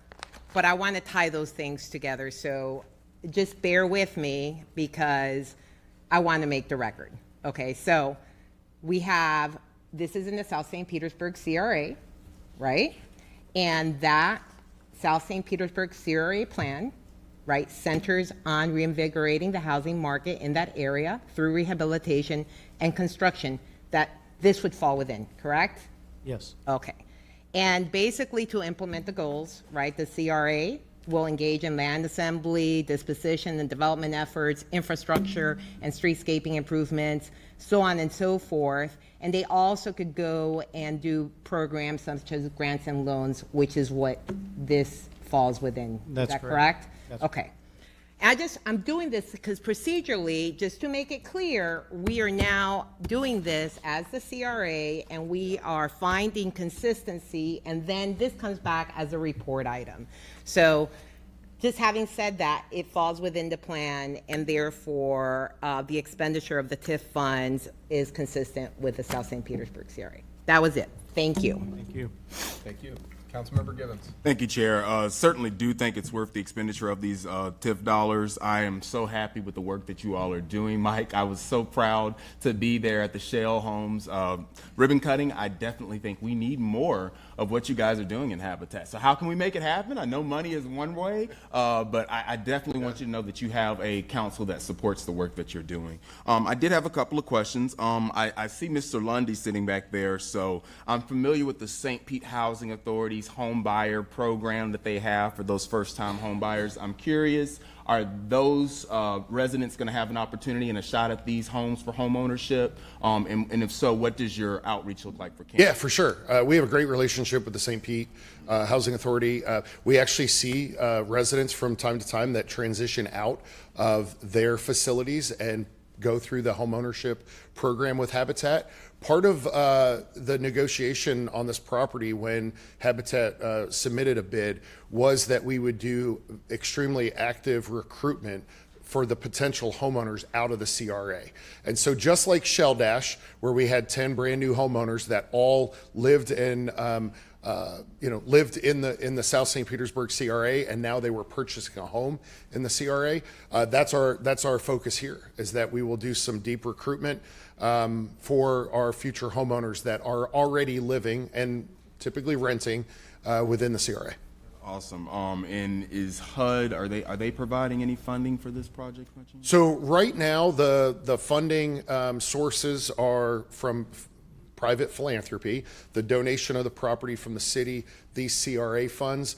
Speaker 3: but I want to tie those things together. So just bear with me because I want to make the record. Okay, so we have, this is in the South St. Petersburg CRA, right? And that South St. Petersburg CRA plan, right, centers on reinvigorating the housing market in that area through rehabilitation and construction, that this would fall within, correct?
Speaker 1: Yes.
Speaker 3: Okay. And basically to implement the goals, right, the CRA will engage in land assembly, disposition and development efforts, infrastructure and streetscaping improvements, so on and so forth. And they also could go and do programs such as grants and loans, which is what this falls within.
Speaker 1: That's
Speaker 3: is that
Speaker 1: correct.
Speaker 3: correct? Okay. I'm doing this because procedurally, just to make it clear, we are now doing this as the CRA and we are finding consistency, and then this comes back as a report item. So just having said that, it falls within the plan, and therefore the expenditure of the TIF funds is consistent with the South St. Petersburg CRA. That was it. Thank you.
Speaker 1: Thank you.
Speaker 8: Thank you. Councilmember Givens.
Speaker 15: Thank you, Chair. Certainly do think it's worth the expenditure of these TIF dollars. I am so happy with the work that you all are doing, Mike. I was so proud to be there at the Shell Homes ribbon cutting. I definitely think we need more of what you guys are doing in Habitat. So how can we make it happen? I know money is one way, but I definitely want you to know that you have a council that supports the work that you're doing. I did have a couple of questions. I see Mr. Lundy sitting back there, so I'm familiar with the St. Pete Housing Authority's home buyer program that they have for those first-time home buyers. I'm curious, are those residents going to have an opportunity and a shot at these homes for home ownership? And if so, what does your outreach look like for Kansas?
Speaker 16: Yeah, for sure. We have a great relationship with the St. Pete Housing Authority. We actually see residents from time to time that transition out of their facilities and go through the home ownership program with Habitat. Part of the negotiation on this property when Habitat submitted a bid was that we would do extremely active recruitment for the potential homeowners out of the CRA. And so just like Shell Dash, where we had 10 brand new homeowners that all lived in lived in the South St. Petersburg CRA, and now they were purchasing a home in the CRA. That's our focus here, is that we will do some deep recruitment for our future homeowners that are already living and typically renting within the CRA.
Speaker 15: Awesome. And is HUD, are they providing any funding for this project?
Speaker 16: So right now, the funding sources are from private philanthropy, the donation of the property from the city, these CRA funds.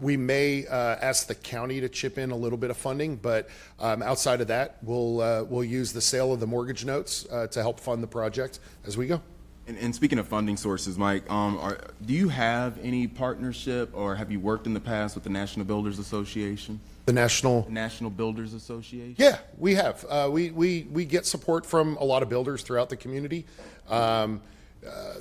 Speaker 16: We may ask the county to chip in a little bit of funding, but outside of that, we'll use the sale of the mortgage notes to help fund the project as we go.
Speaker 15: And speaking of funding sources, Mike, do you have any partnership, or have you worked in the past with the National Builders Association?
Speaker 16: The National
Speaker 15: Builders Association?
Speaker 16: Yeah, we have. We get support from a lot of builders throughout the community.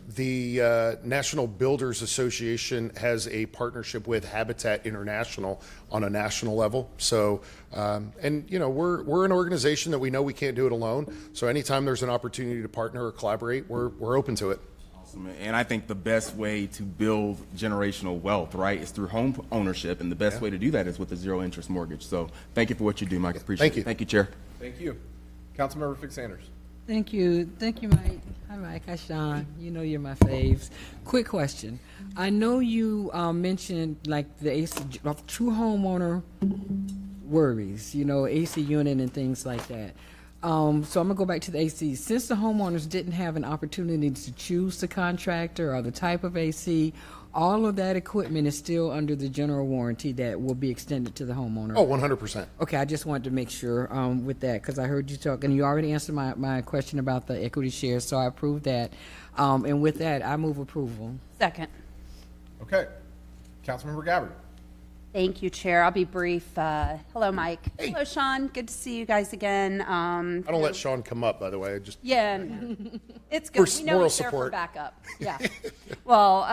Speaker 16: The National Builders Association has a partnership with Habitat International on a national level. So, and you know, we're an organization that we know we can't do it alone. So anytime there's an opportunity to partner or collaborate, we're open to it.
Speaker 15: Awesome. And I think the best way to build generational wealth, right, is through home ownership, and the best way to do that is with a zero interest mortgage. So thank you for what you do, Mike. Appreciate
Speaker 16: Thank you.
Speaker 15: it. Thank you, Chair.
Speaker 8: Thank you. Councilmember Fix Sanders.
Speaker 19: Thank you, Mike. Hi, Mike. Hi, Sean. You know you're my faves. Quick question. I know you mentioned like the AC, true homeowner worries, you know, AC unit and things like that. So I'm gonna go back to the AC. Since the homeowners didn't have an opportunity to choose the contractor or the type of AC, all of that equipment is still under the general warranty that will be extended to the homeowner.
Speaker 16: Oh, 100%.
Speaker 19: Okay, I just wanted to make sure with that, because I heard you talk, and you already answered my question about the equity share, so I approved that. And with that, I move approval.
Speaker 10: Second.
Speaker 8: Okay. Councilmember Gabbard.
Speaker 10: Thank you, Chair. I'll be brief. Hello, Mike. Hey. Hello, Sean. Good to see you guys again.
Speaker 16: I don't let Sean come up, by the way.
Speaker 10: Yeah, it's good.
Speaker 16: For
Speaker 10: We know
Speaker 16: moral
Speaker 10: he's there for
Speaker 16: support.
Speaker 10: backup. Yeah. Well,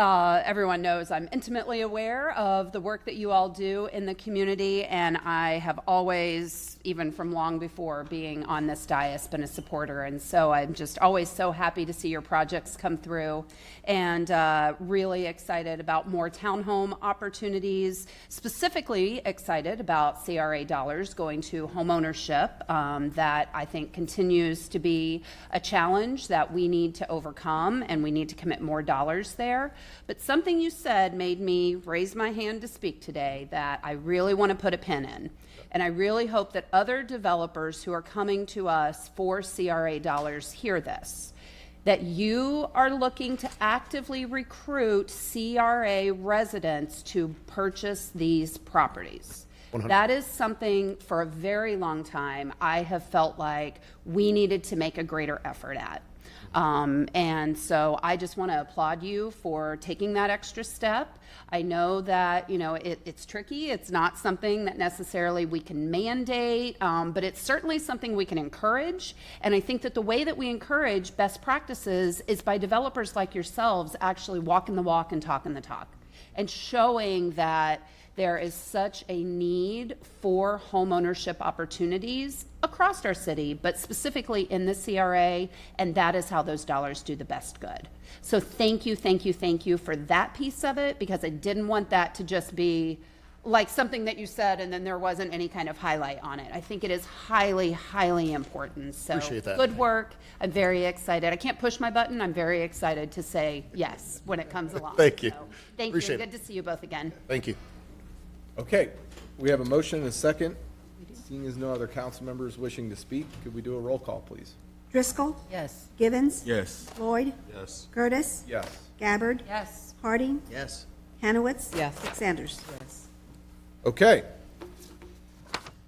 Speaker 10: everyone knows I'm intimately aware of the work that you all do in the community, and I have always, even from long before being on this dais, been a supporter. And so I'm just always so happy to see your projects come through, and really excited about more townhome opportunities. Specifically excited about CRA dollars going to homeownership. That I think continues to be a challenge that we need to overcome, and we need to commit more dollars there. But something you said made me raise my hand to speak today that I really want to put a pin in. And I really hope that other developers who are coming to us for CRA dollars hear this, that you are looking to actively recruit CRA residents to purchase these properties.
Speaker 16: 100.
Speaker 10: That is something for a very long time I have felt like we needed to make a greater effort at. And so I just want to applaud you for taking that extra step. I know that, you know, it's tricky. It's not something that necessarily we can mandate, but it's certainly something we can encourage. And I think that the way that we encourage best practices is by developers like yourselves actually walking the walk and talking the talk, and showing that there is such a need for homeownership opportunities across our city, but specifically in the CRA, and that is how those dollars do the best good. So thank you, thank you, thank you for that piece of it, because I didn't want that to just be like something that you said and then there wasn't any kind of highlight on it. I think it is highly, highly important. So
Speaker 16: Appreciate that.
Speaker 10: Good work. I'm very excited. I can't push my button. I'm very excited to say yes when it comes along.
Speaker 16: Thank you.
Speaker 10: So, thank
Speaker 16: Appreciate
Speaker 10: you.
Speaker 16: it.
Speaker 10: Good to see you both again.
Speaker 16: Thank you.
Speaker 8: Okay. We have a motion and a second. Seeing as no other council members wishing to speak, could we do a roll call, please?
Speaker 2: Driscoll?
Speaker 3: Yes.
Speaker 2: Givens?
Speaker 15: Yes.
Speaker 2: Floyd?
Speaker 17: Yes.
Speaker 2: Curtis?
Speaker 8: Yes.
Speaker 2: Gabbard?
Speaker 3: Yes.
Speaker 2: Harding?
Speaker 12: Yes.
Speaker 2: Hanowitz?
Speaker 3: Yes.
Speaker 2: Sanders?
Speaker 3: Yes.
Speaker 8: Okay.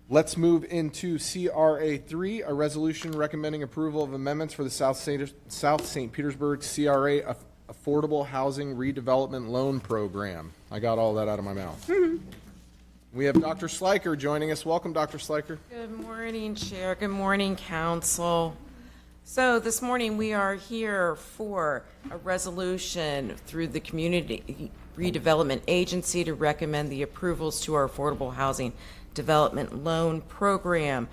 Speaker 8: Let's move into CRA 3, a resolution recommending approval of amendments for the South St. Petersburg CRA Affordable Housing Redevelopment Loan Program. I got all that out of my mouth. We have Dr. Sliker joining us. Welcome, Dr. Sliker.
Speaker 11: Good morning, Chair. Good morning, Council. So this morning we are here for a resolution through the Community Redevelopment Agency to recommend the approvals to our affordable housing Redevelopment Loan Program.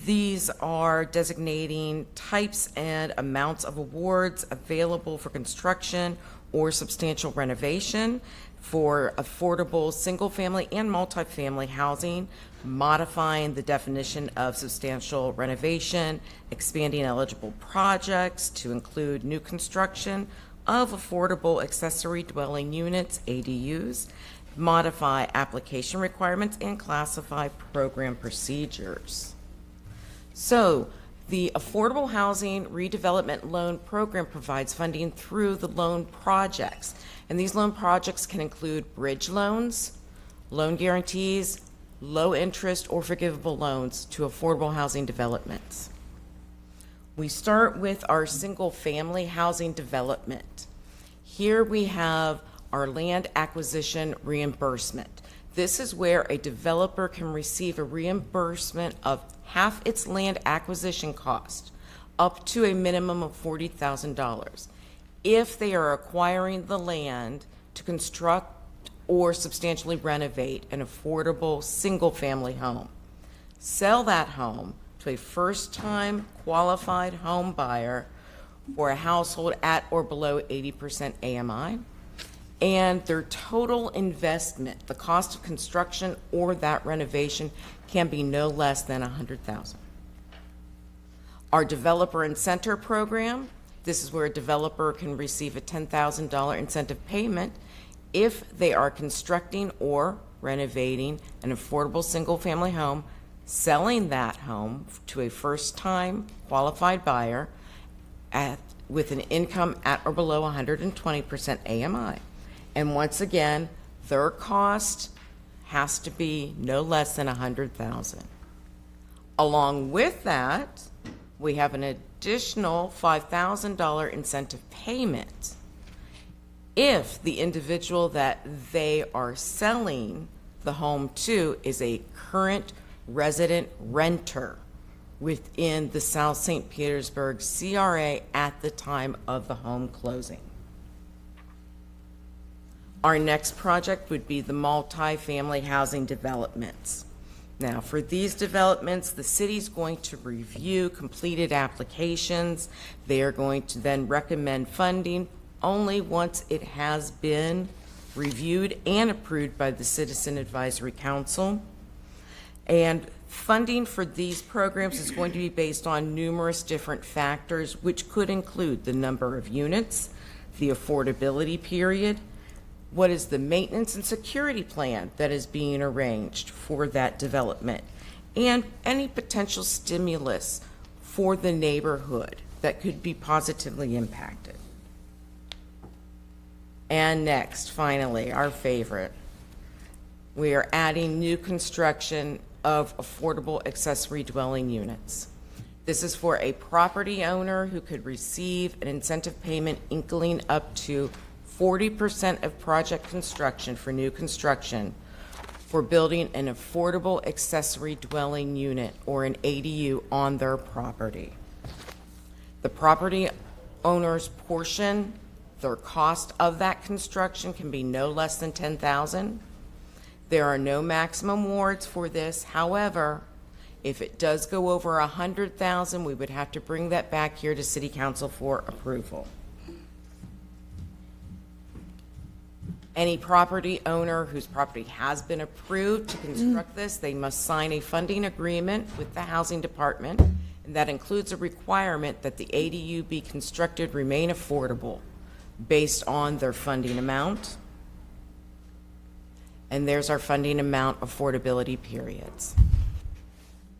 Speaker 11: These are designating types and amounts of awards available for construction or substantial renovation for affordable single-family and multifamily housing, modifying the definition of substantial renovation, expanding eligible projects to include new construction of affordable accessory dwelling units, ADUs, modify application requirements, and classify program procedures. So, the Affordable Housing Redevelopment Loan Program provides funding through the loan projects. And these loan projects can include bridge loans, loan guarantees, low interest or forgivable loans to affordable housing developments. We start with our single family housing development. Here we have our land acquisition reimbursement. This is where a developer can receive a reimbursement of half its land acquisition cost, up to a minimum of $40,000, if they are acquiring the land to construct or substantially renovate an affordable single-family home. Sell that home to a first-time qualified home buyer for a household at or below 80% AMI, and their total investment, the cost of construction or that renovation, can be no less than $100,000. Our Developer Incentive Program, this is where a developer can receive a $10,000 incentive payment if they are constructing or renovating an affordable single-family home, selling that home to a first-time qualified buyer with an income at or below 120% AMI. And once again, their cost has to be no less than $100,000. Along with that, we have an additional $5,000 incentive payment if the individual that they are selling the home to is a current resident renter within the South St. Petersburg CRA at the time of the home closing. Our next project would be the multi-family housing developments. Now, for these developments, the city's going to review completed applications. They are going to then recommend funding only once it has been reviewed and approved by the Citizen Advisory Council. And funding for these programs is going to be based on numerous different factors, which could include the number of units, the affordability period, what is the maintenance and security plan that is being arranged for that development, and any potential stimulus for the neighborhood that could be positively impacted. And next, finally, our favorite, we are adding new construction of affordable accessory dwelling units. This is for a property owner who could receive an incentive payment equaling up to 40% of project construction for new construction for building an affordable accessory dwelling unit or an ADU on their property. The property owner's portion, their cost of that construction, can be no less than $10,000. There are no maximum awards for this. However, if it does go over $100,000, we would have to bring that back here to City Council for approval. Any property owner whose property has been approved to construct this, they must sign a funding agreement with the Housing Department, and that includes a requirement that the ADU be constructed remain affordable based on their funding amount. And there's our funding amount affordability periods.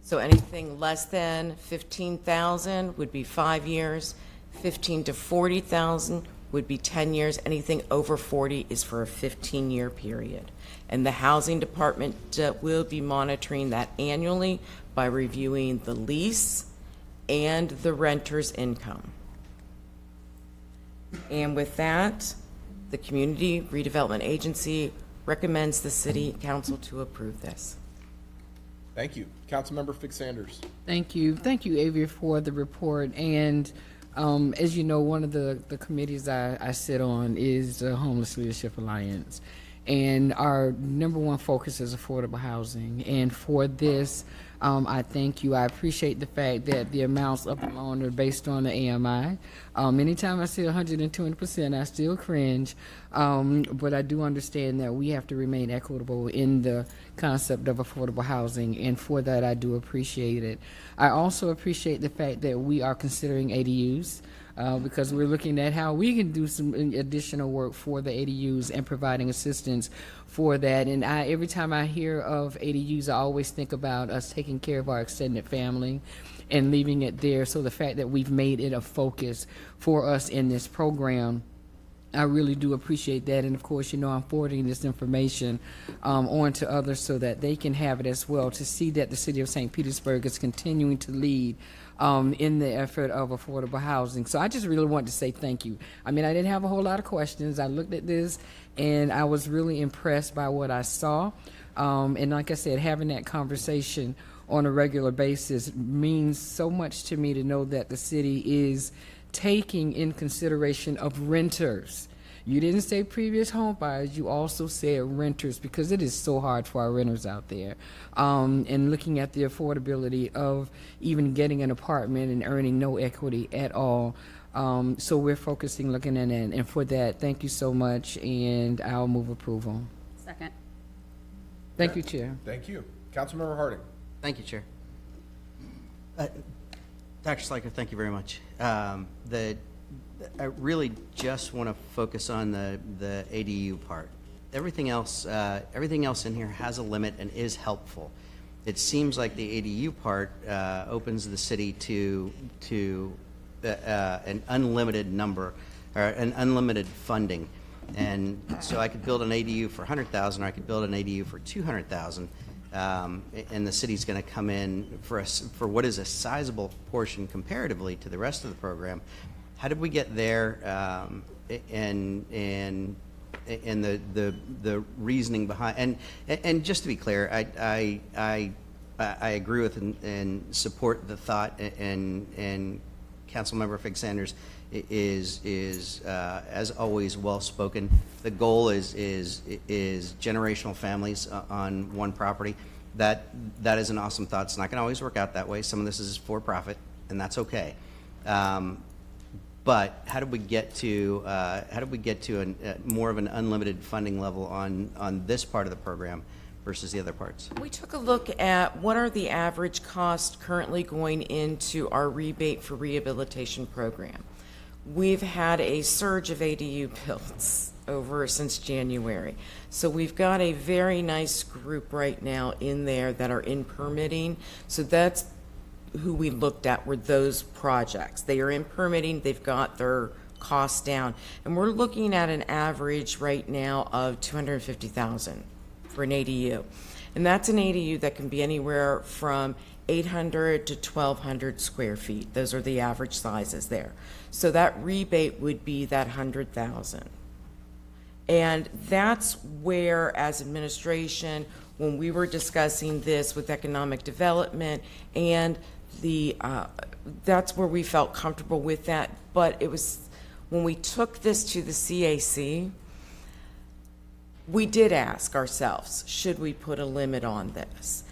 Speaker 11: So anything less than $15,000 would be 5 years, 15 to 40,000 would be 10 years. Anything over 40 is for a 15-year period. And the Housing Department will be monitoring that annually by reviewing the lease and the renter's income. And with that, the Community Redevelopment Agency recommends the City Council to approve this.
Speaker 8: Thank you. Councilmember Fix-Sanders.
Speaker 19: Thank you, Avia, for the report. And as you know, one of the committees I sit on is the Homeless Leadership Alliance. And our number one focus is affordable housing. And for this, I thank you. I appreciate the fact that the amounts up and on are based on the AMI. Anytime I see 120%, I still cringe. But I do understand that we have to remain equitable in the concept of affordable housing. And for that, I do appreciate it. I also appreciate the fact that we are considering ADUs. Because we're looking at how we can do some additional work for the ADUs and providing assistance for that. And every time I hear of ADUs, I always think about us taking care of our extended family and leaving it there. So the fact that we've made it a focus for us in this program, I really do appreciate that. And of course, I'm forwarding this information on to others so that they can have it as well, to see that the city of St. Petersburg is continuing to lead in the effort of affordable housing. So I just really want to say thank you. I mean, I didn't have a whole lot of questions. I looked at this and I was really impressed by what I saw. And like I said, having that conversation on a regular basis means so much to me, to know that the city is taking in consideration of renters. You didn't say previous home buyers, you also said renters, because it is so hard for our renters out there. And looking at the affordability of even getting an apartment and earning no equity at all. So we're focusing, looking at it, and for that, thank you so much, and I'll move approval.
Speaker 10: Second.
Speaker 19: Thank you, Chair.
Speaker 8: Thank you. Councilmember Harding.
Speaker 12: Thank you, Chair. Dr. Sliker, thank you very much. I really just want to focus on the ADU part. Everything else in here has a limit and is helpful. It seems like the ADU part opens the city to an unlimited number, or an unlimited funding. And so I could build an ADU for 100,000, or I could build an ADU for 200,000. And the city's going to come in for what is a sizable portion comparatively to the rest of the program. How did we get there, and the reasoning behind? And just to be clear, I agree with and support the thought, and Councilmember Fig Sanders is as always well spoken. The goal is generational families on one property. That is an awesome thought. It's not going to always work out that way. Some of this is for profit, and that's okay. But how did we get to more of an unlimited funding level on this part of the program versus the other parts?
Speaker 11: We took a look at what are the average costs currently going into our rebate for rehabilitation program. We've had a surge of ADU builds over since January. So we've got a very nice group right now in there that are in permitting. So that's who we looked at, were those projects. They are in permitting, they've got their costs down. And we're looking at an average right now of $250,000 for an ADU. And that's an ADU that can be anywhere from 800 to 1,200 square feet. Those are the average sizes there. So that rebate would be that 100,000. And that's where, as administration, when we were discussing this with economic development, and that's where we felt comfortable with that. But it was when we took this to the CAC, we did ask ourselves, should we put a limit on this?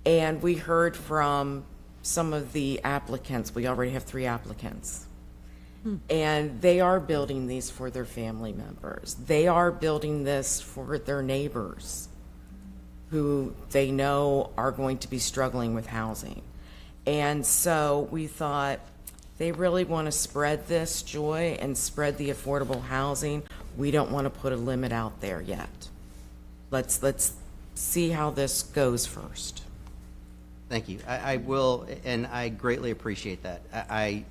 Speaker 11: And we heard from some of the applicants. We already have 3 applicants. And they are building these for their family members. They are building this for their neighbors who they know are going to be struggling with housing. And so we thought, they really want to spread this joy and spread the affordable housing. We don't want to put a limit out there yet. Let's see how this goes first.
Speaker 12: Thank you. I will, and I greatly appreciate that. I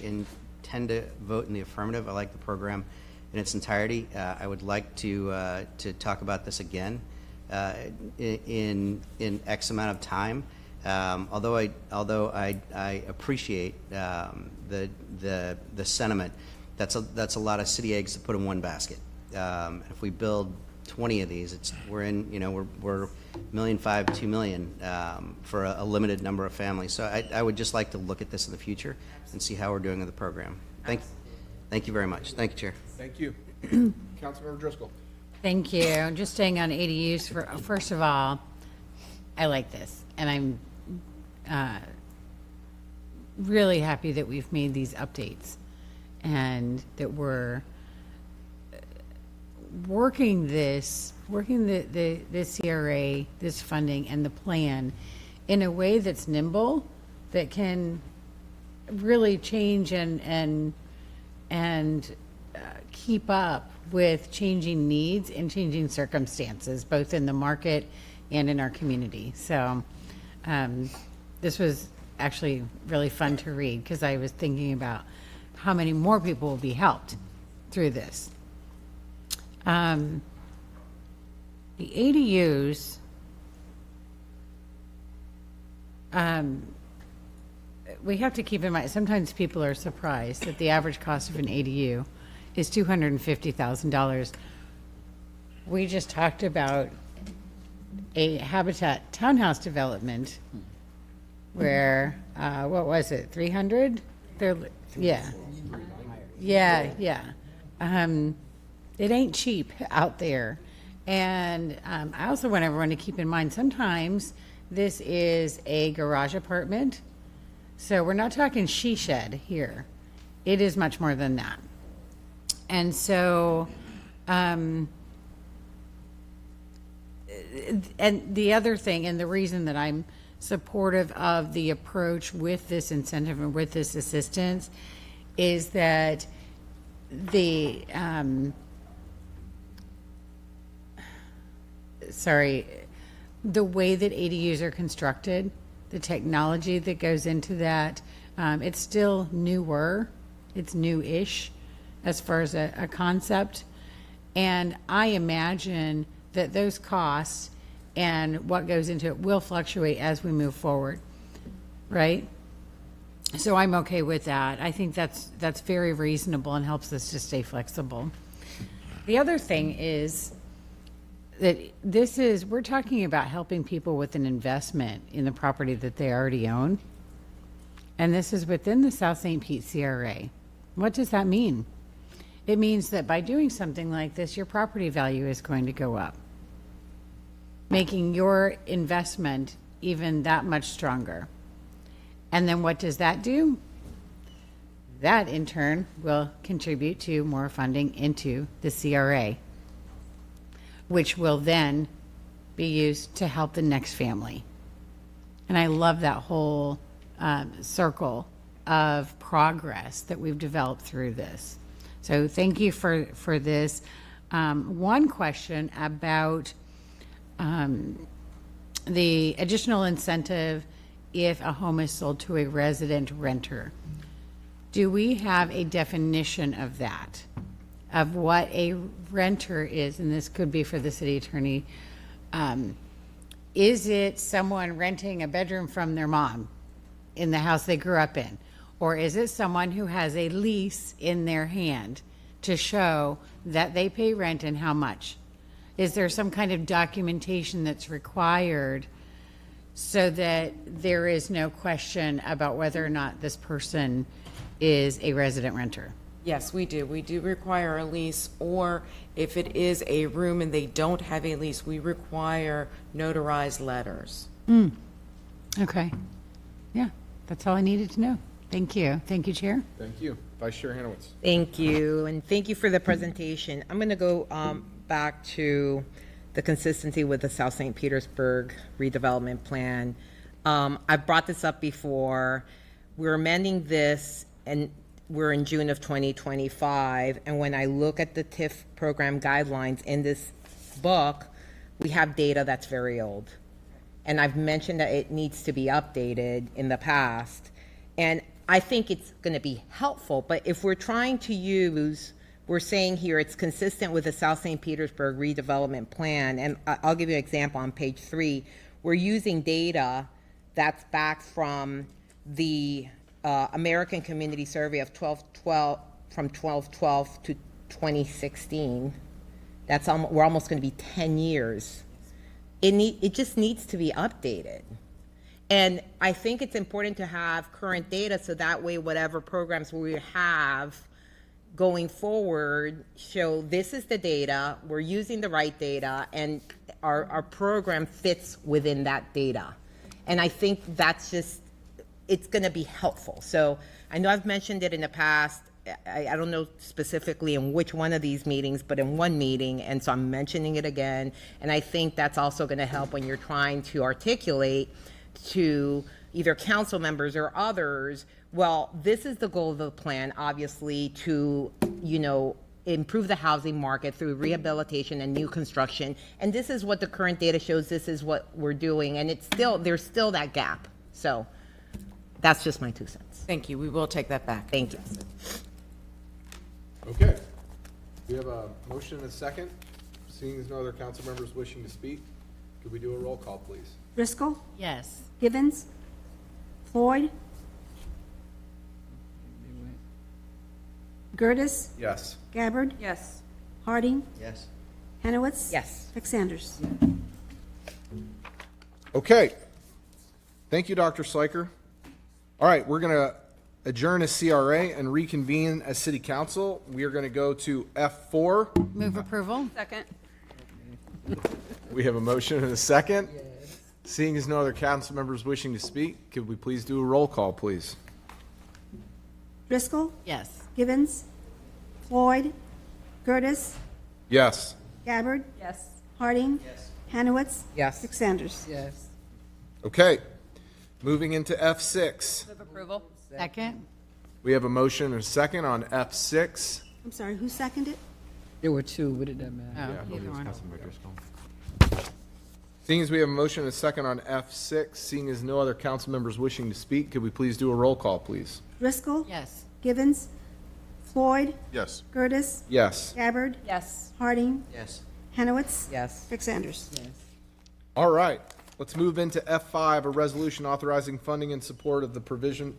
Speaker 12: intend to vote in the affirmative. I like the program in its entirety. I would like to talk about this again in X amount of time. Although I appreciate the sentiment, that's a lot of city eggs to put in one basket. If we build 20 of these, we're $1.5 million, $2 million for a limited number of families. So I would just like to look at this in the future and see how we're doing in the program. Thank you very much. Thank you, Chair.
Speaker 8: Thank you. Councilmember Driscoll.
Speaker 4: Thank you. Just staying on ADUs, first of all, I like this, and I'm really happy that we've made these updates and that we're working the CRA, this funding and the plan in a way that's nimble, that can really change and keep up with changing needs and changing circumstances, both in the market and in our community. So this was actually really fun to read, because I was thinking about how many more people will be helped through this. The ADUs, we have to keep in mind, sometimes people are surprised that the average cost of an ADU is $250,000. We just talked about a Habitat townhouse development where, what was it, 300? Yeah. It ain't cheap out there. And I also want everyone to keep in mind, sometimes this is a garage apartment. So we're not talking she shed here. It is much more than that. And so, and the other thing, and the reason that I'm supportive of the approach with this incentive and with this assistance, is that the, the way that ADUs are constructed, the technology that goes into that, it's still newer, it's new-ish as far as a concept. And I imagine that those costs and what goes into it will fluctuate as we move forward, right? So I'm okay with that. I think that's very reasonable and helps us to stay flexible. The other thing is that we're talking about helping people with an investment in the property that they already own. And this is within the South St. Pete CRA. What does that mean? It means that by doing something like this, your property value is going to go up, making your investment even that much stronger. And then what does that do? That in turn will contribute to more funding into the CRA, which will then be used to help the next family. And I love that whole circle of progress that we've developed through this. So thank you for this. One question about the additional incentive if a home is sold to a resident renter. Do we have a definition of that, of what a renter is? And this could be for the city attorney. Is it someone renting a bedroom from their mom in the house they grew up in? Or is it someone who has a lease in their hand to show that they pay rent and how much? Is there some kind of documentation that's required so that there is no question about whether or not this person is a resident renter?
Speaker 11: Yes, we do. We do require a lease, or if it is a room and they don't have a lease, we require notarized letters.
Speaker 4: Okay. Yeah, that's all I needed to know. Thank you. Thank you, Chair.
Speaker 8: Thank you. Vice Chair Hanowitz.
Speaker 3: Thank you, and thank you for the presentation. I'm going to go back to the consistency with the South St. Petersburg redevelopment plan. I've brought this up before. We're amending this, and we're in June of 2025, and when I look at the TIF program guidelines in this book, we have data that's very old. And I've mentioned that it needs to be updated in the past. And I think it's going to be helpful, but if we're trying to use, we're saying here it's consistent with the South St. Petersburg redevelopment plan, and I'll give you an example on page 3. We're using data that's back from the American Community Survey of 1212 from 1212 to 2016. That's we're almost going to be 10 years. It just needs to be updated. And I think it's important to have current data so that way whatever programs we have, going forward show this is the data, we're using the right data, and our program fits within that data. And I think that's just, it's going to be helpful. So I know I've mentioned it in the past. I don't know specifically in which one of these meetings, but in one meeting, and so I'm mentioning it again. And I think that's also going to help when you're trying to articulate to either council members or others, well, this is the goal of the plan, obviously, to, improve the housing market through rehabilitation and new construction. And this is what the current data shows, this is what we're doing. And there's still that gap. So that's just my 2 cents.
Speaker 11: Thank you. We will take that back.
Speaker 3: Thank you.
Speaker 8: Okay. We have a motion and a second. Seeing as no other council members wishing to speak, could we do a roll call, please?
Speaker 2: Driscoll,
Speaker 4: Yes.
Speaker 2: Givens, Floyd, Gertis,
Speaker 8: Yes.
Speaker 2: Gabbard,
Speaker 10: Yes.
Speaker 2: Harding,
Speaker 12: Yes.
Speaker 2: Hanowitz.
Speaker 3: Yes.
Speaker 2: Sanders.
Speaker 8: Okay. Thank you, Dr. Sliker. All right, we're going to adjourn as CRA and reconvene as City Council. We are going to go to F4.
Speaker 4: Move approval.
Speaker 10: Second.
Speaker 8: We have a motion and a second. Seeing as no other council members wishing to speak, could we please do a roll call, please?
Speaker 2: Driscoll,
Speaker 4: Yes.
Speaker 2: Givens, Floyd, Gertis,
Speaker 8: Yes.
Speaker 2: Gabbard,
Speaker 10: Yes.
Speaker 2: Harding, Hanowitz.
Speaker 3: Yes.
Speaker 2: Sanders.
Speaker 19: Yes.
Speaker 8: Okay. Moving into F6.
Speaker 10: Move approval.
Speaker 4: Second.
Speaker 8: We have a motion and a second on F6.
Speaker 2: I'm sorry, who seconded?
Speaker 19: There were two. What did that matter?
Speaker 4: Oh, either one.
Speaker 8: Seeing as we have a motion and a second on F6, seeing as no other council members wishing to speak, could we please do a roll call, please?
Speaker 2: Driscoll,
Speaker 4: Yes.
Speaker 2: Givens, Floyd,
Speaker 16: Yes.
Speaker 2: Gertis,
Speaker 8: Yes.
Speaker 2: Gabbard,
Speaker 10: Yes.
Speaker 2: Harding,
Speaker 12: Yes.
Speaker 2: Hanowitz.
Speaker 3: Yes.
Speaker 2: Sanders.
Speaker 8: All right. Let's move into F5, a resolution authorizing funding in support of the provision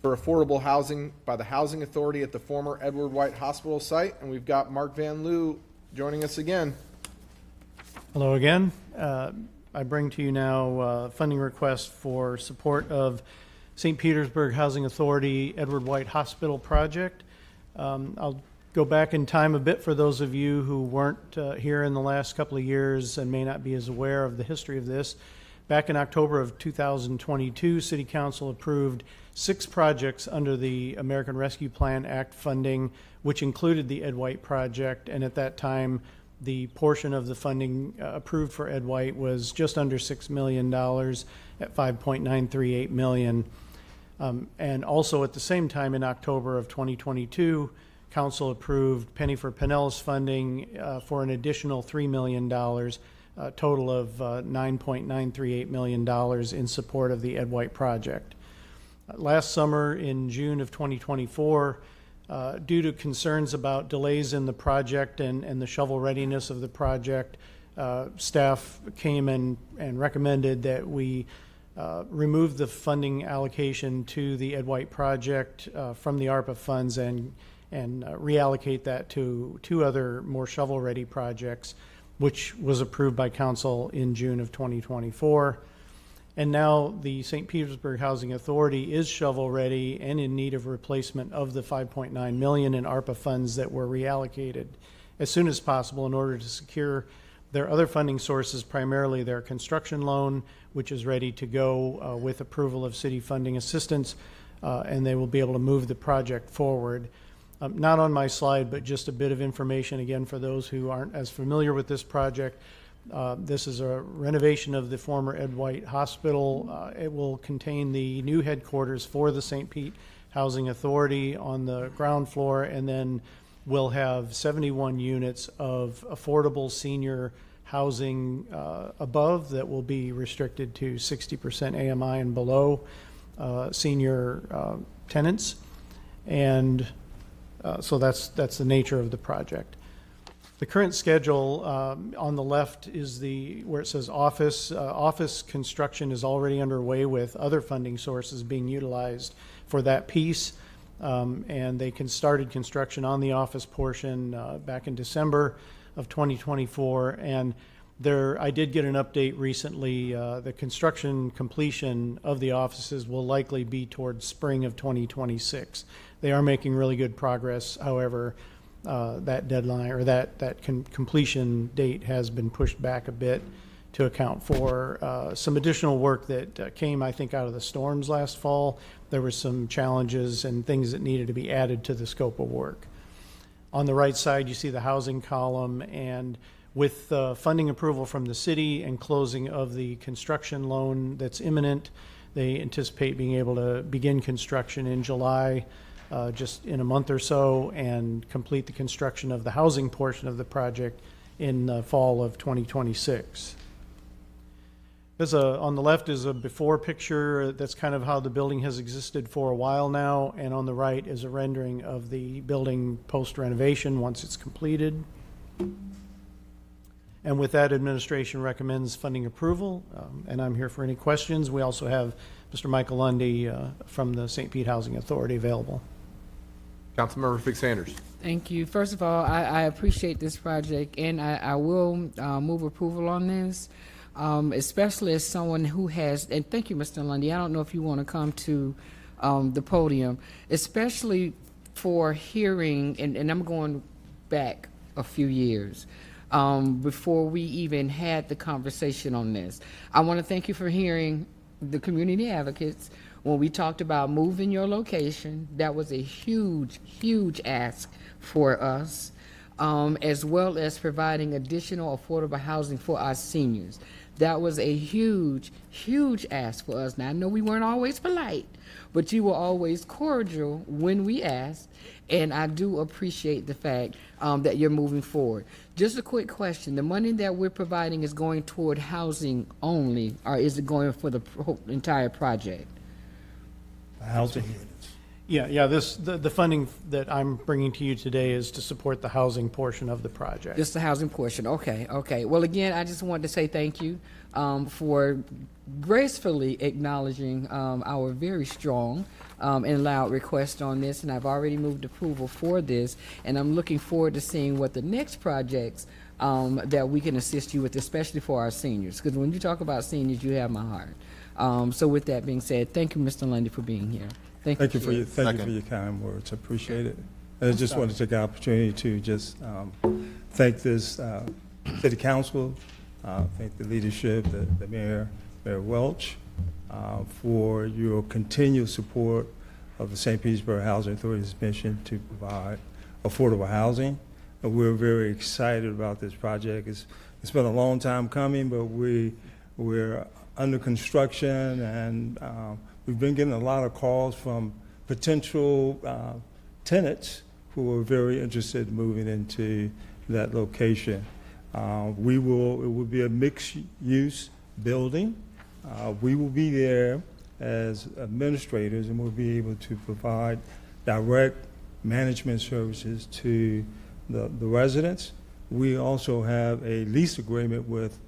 Speaker 8: for affordable housing by the Housing Authority at the former Edward White Hospital site. And we've got Mark Van Loo joining us again.
Speaker 1: Hello again. I bring to you now funding request for support of St. Petersburg Housing Authority Edward White Hospital project. I'll go back in time a bit for those of you who weren't here in the last couple of years and may not be as aware of the history of this. Back in October of 2022, City Council approved 6 projects under the American Rescue Plan Act funding, which included the Ed White project, and at that time, the portion of the funding approved for Ed White was just under $6 million at $5.938 million. And also at the same time in October of 2022, Council approved penny for Pinellas funding for an additional $3 million, a total of $9.938 million in support of the Ed White project. Last summer in June of 2024, due to concerns about delays in the project and the shovel readiness of the project, staff came and recommended that we remove the funding allocation to the Ed White project from the ARPA funds and reallocate that to 2 other more shovel-ready projects, which was approved by Council in June of 2024. And now the St. Petersburg Housing Authority is shovel-ready and in need of replacement of the $5.9 million in ARPA funds that were reallocated as soon as possible in order to secure their other funding sources, primarily their construction loan, which is ready to go with approval of city funding assistance, and they will be able to move the project forward. Not on my slide, but just a bit of information again for those who aren't as familiar with this project. This is a renovation of the former Ed White Hospital. It will contain the new headquarters for the St. Pete Housing Authority on the ground floor, and then we'll have 71 units of affordable senior housing above that will be restricted to 60% AMI and below senior tenants. And so that's the nature of the project. The current schedule on the left is where it says office. Office construction is already underway with other funding sources being utilized for that piece. And they started construction on the office portion back in December of 2024. And I did get an update recently. The construction completion of the offices will likely be towards spring of 2026. They are making really good progress. However, that deadline or that completion date has been pushed back a bit to account for some additional work that came, I think, out of the storms last fall. There were some challenges and things that needed to be added to the scope of work. On the right side, you see the housing column, and with funding approval from the city and closing of the construction loan that's imminent, they anticipate being able to begin construction in July, just in a month or so, and complete the construction of the housing portion of the project in the fall of 2026. On the left is a before picture. That's kind of how the building has existed for a while now, and on the right is a rendering of the building post-renovation once it's completed. And with that, administration recommends funding approval, and I'm here for any questions. We also have Mr. Michael Lundy from the St. Pete Housing Authority available.
Speaker 8: Councilmember Fig Sanders.
Speaker 19: Thank you. First of all, I appreciate this project, and I will move approval on this. Especially as someone who has, and thank you, Mr. Lundy, I don't know if you want to come to the podium, especially for hearing, and I'm going back a few years, before we even had the conversation on this. I want to thank you for hearing the community advocates. When we talked about moving your location, that was a huge, huge ask for us, as well as providing additional affordable housing for our seniors. That was a huge, huge ask for us. Now, I know we weren't always polite, but you were always cordial when we asked, and I do appreciate the fact that you're moving forward. Just a quick question. The money that we're providing is going toward housing only, or is it going for the entire project?
Speaker 6: Housing units.
Speaker 1: Yeah. The funding that I'm bringing to you today is to support the housing portion of the project.
Speaker 19: Just the housing portion. Okay. Well, again, I just wanted to say thank you for gracefully acknowledging our very strong and loud request on this, and I've already moved approval for this, and I'm looking forward to seeing what the next projects that we can assist you with, especially for our seniors, because when you talk about seniors, you have my heart. So with that being said, thank you, Mr. Lundy, for being here. Thank you for your
Speaker 6: kind words. I appreciate it. And I just want to take the opportunity to just thank this city council, thank the leadership, the mayor, Mayor Welch, for your continued support of the St. Petersburg Housing Authority's mission to provide affordable housing. And we're very excited about this project. It's been a long time coming, but we're under construction, and we've been getting a lot of calls from potential tenants who are very interested in moving into that location. It will be a mixed-use building. We will be there as administrators, and we'll be able to provide direct management services to the residents. We also have a lease agreement with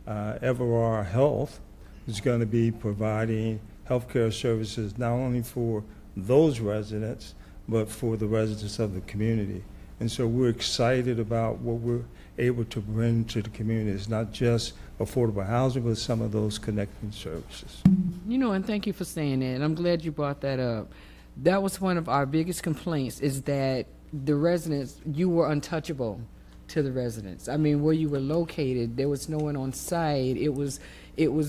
Speaker 6: Everard Health, who's going to be providing healthcare services not only for those residents, but for the residents of the community. And so we're excited about what we're able to bring to the community. It's not just affordable housing, but some of those connecting services.
Speaker 19: You know, and thank you for saying that, and I'm glad you brought that up. That was one of our biggest complaints, is that the residents, you were untouchable to the residents. I mean, where you were located, there was no one on site. It was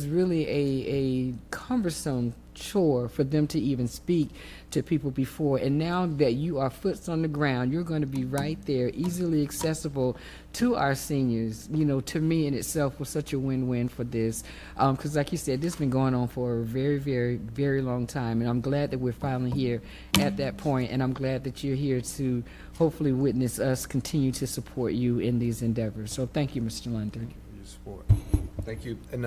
Speaker 19: really a cumbersome chore for them to even speak to people before. And now that you are foots on the ground, you're going to be right there, easily accessible to our seniors. You know, to me in itself was such a win-win for this. Because like you said, this has been going on for a very, very, very long time. And I'm glad that we're finally here at that point. And I'm glad that you're here to hopefully witness us continue to support you in these endeavors. So thank you, Mr. London.
Speaker 6: Thank you for your support.
Speaker 8: Thank you. And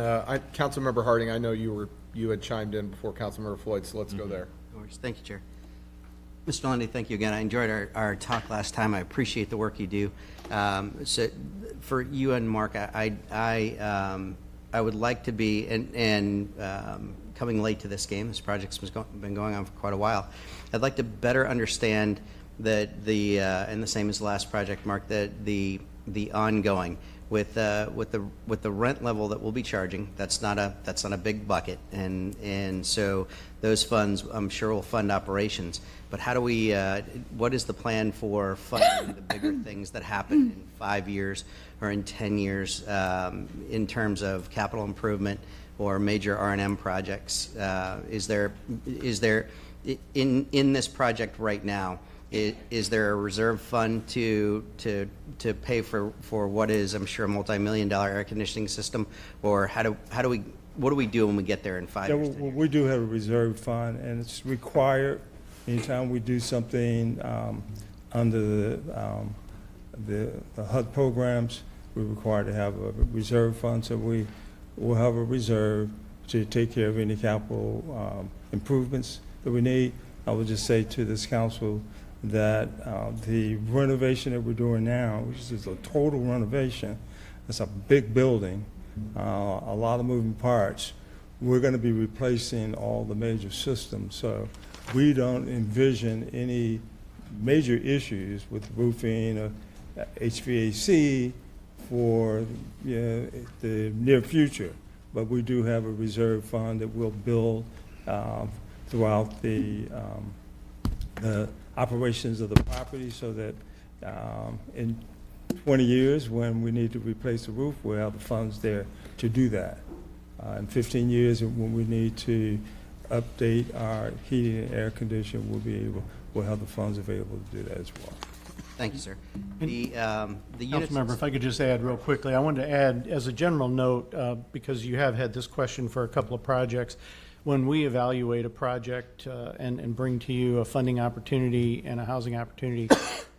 Speaker 8: Councilmember Harding, I know you had chimed in before Councilmember Floyd, so let's go there.
Speaker 12: Of course. Thank you, Chair. Mr. Lundy, thank you again. I enjoyed our talk last time. I appreciate the work you do. So for you and Mark, I would like to be, and coming late to this game, this project's been going on for quite a while. I'd like to better understand that and the same as the last project, Mark, that the the ongoing with the rent level that we'll be charging. That's not a big bucket, and so those funds I'm sure will fund operations. But how do we? What is the plan for funding the bigger things that happen in 5 years or in 10 years in terms of capital improvement or major R&M projects? Is there in this project right now? Is there a reserve fund to pay for what is, I'm sure, a multi-million-dollar air conditioning system, or what do we do when we get there in 5 years?
Speaker 6: Well, we do have a reserve fund, and it's required anytime we do something under the HUD programs. We're required to have a reserve fund, so we will have a reserve to take care of any capital improvements that we need. I would just say to this council that the renovation that we're doing now, which is a total renovation, it's a big building, a lot of moving parts. We're going to be replacing all the major systems, so we don't envision any major issues with roofing or HVAC for the near future. But we do have a reserve fund that we'll build throughout the operations of the property, so that in 20 years, when we need to replace the roof, we'll have the funds there to do that. In 15 years, when we need to update our heating and air conditioning, we'll have the funds available to do that as well.
Speaker 12: Thank you, sir. The units.
Speaker 1: Councilmember, if I could just add real quickly, I wanted to add as a general note, because you have had this question for a couple of projects. When we evaluate a project and bring to you a funding opportunity and a housing opportunity,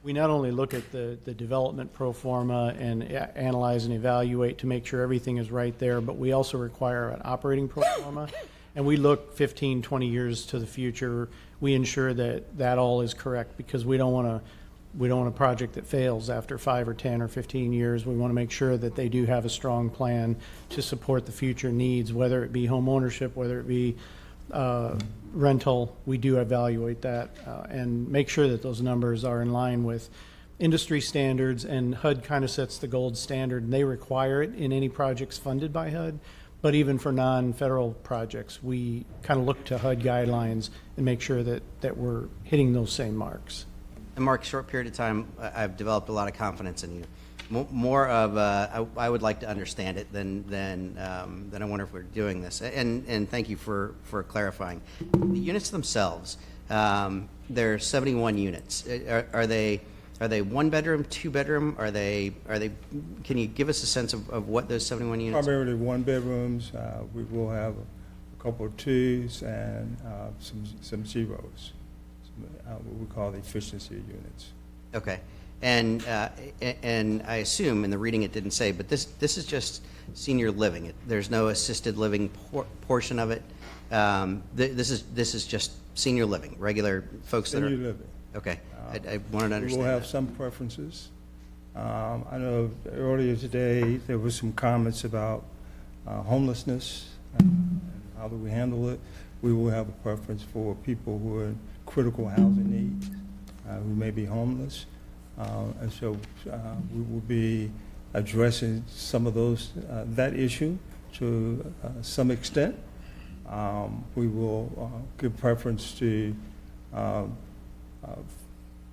Speaker 1: we not only look at the development pro forma and analyze and evaluate to make sure everything is right there, but we also require an operating pro forma. And we look 15, 20 years to the future. We ensure that that all is correct, because we don't want a project that fails after 5 or 10 or 15 years. We want to make sure that they do have a strong plan to support the future needs, whether it be home ownership, whether it be rental. We do evaluate that and make sure that those numbers are in line with industry standards, and HUD kind of sets the gold standard, and they require it in any projects funded by HUD. But even for non-federal projects, we kind of look to HUD guidelines and make sure that we're hitting those same marks.
Speaker 12: And Mark, short period of time, I've developed a lot of confidence in you. More of I would like to understand it than I wonder if we're doing this. And thank you for clarifying. The units themselves, there are 71 units. Are they 1 bedroom, 2 bedroom? Are they? Can you give us a sense of what those 71 units are?
Speaker 6: Primarily 1 bedrooms. We will have a couple of 2s and some 0s. What we call the efficiency units.
Speaker 12: Okay, and I assume in the reading it didn't say, but this is just senior living. There's no assisted living portion of it. This is just senior living, regular folks that are
Speaker 6: senior living.
Speaker 12: Okay, I wanted to understand.
Speaker 6: We'll have
Speaker 12: that.
Speaker 6: some preferences. I know earlier today there was some comments about homelessness and how do we handle it. We will have a preference for people who are in critical housing needs, who may be homeless. And so we will be addressing some of those, that issue to some extent. We will give preference to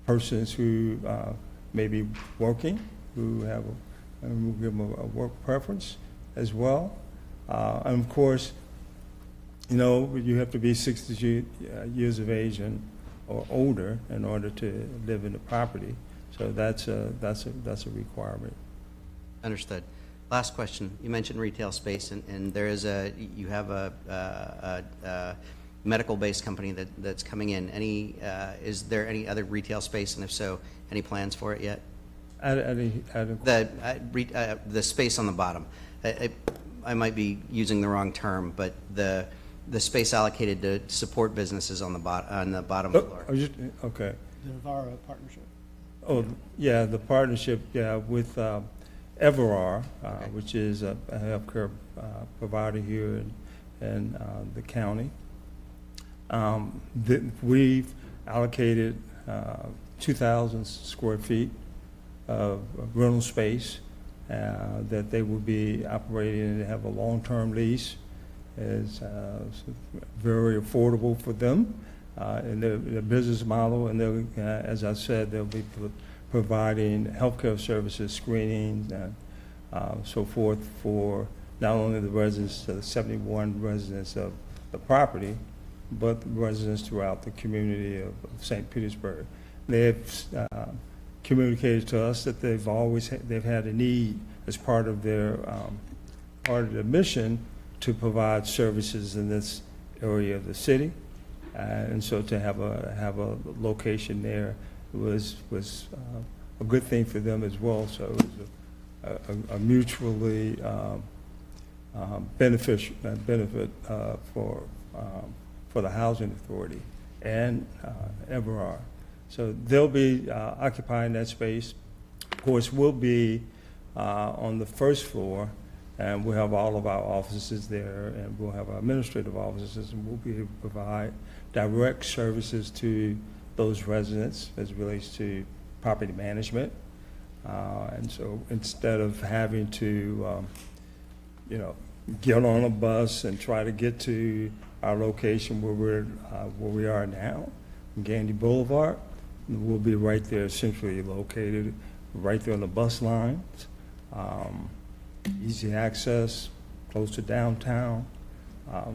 Speaker 6: persons who may be working, and we'll give them a work preference as well. And of course, you have to be 60 years of age or older in order to live in the property. So that's a requirement.
Speaker 12: Understood. Last question. You mentioned retail space, and you have a medical-based company that's coming in. Is there any other retail space, and if so, any plans for it yet? The space on the bottom. I might be using the wrong term, but the space allocated to support businesses on the bottom floor.
Speaker 6: Okay.
Speaker 1: The Vara partnership.
Speaker 6: Oh, yeah, the partnership, with Everar, which is a healthcare provider here in the county. We've allocated 2,000 square feet of rental space that they will be operating and have a long-term lease. Is very affordable for them in their business model, and as I said, they'll be providing healthcare services, screening, so forth for not only the residents, the 71 residents of the property, but residents throughout the community of St. Petersburg. They've communicated to us that they've had a need as part of their mission to provide services in this area of the city, and so to have a location there was a good thing for them as well. So it was a mutually benefit for the housing authority and Everard. So they'll be occupying that space. Of course, we'll be on the first floor, and we'll have all of our offices there, and we'll have our administrative offices, and we'll be able to provide direct services to those residents as it relates to property management. And so instead of having to, get on a bus and try to get to our location where we are now, Gandy Boulevard, we'll be right there, centrally located, right there on the bus lines. Easy access, close to downtown.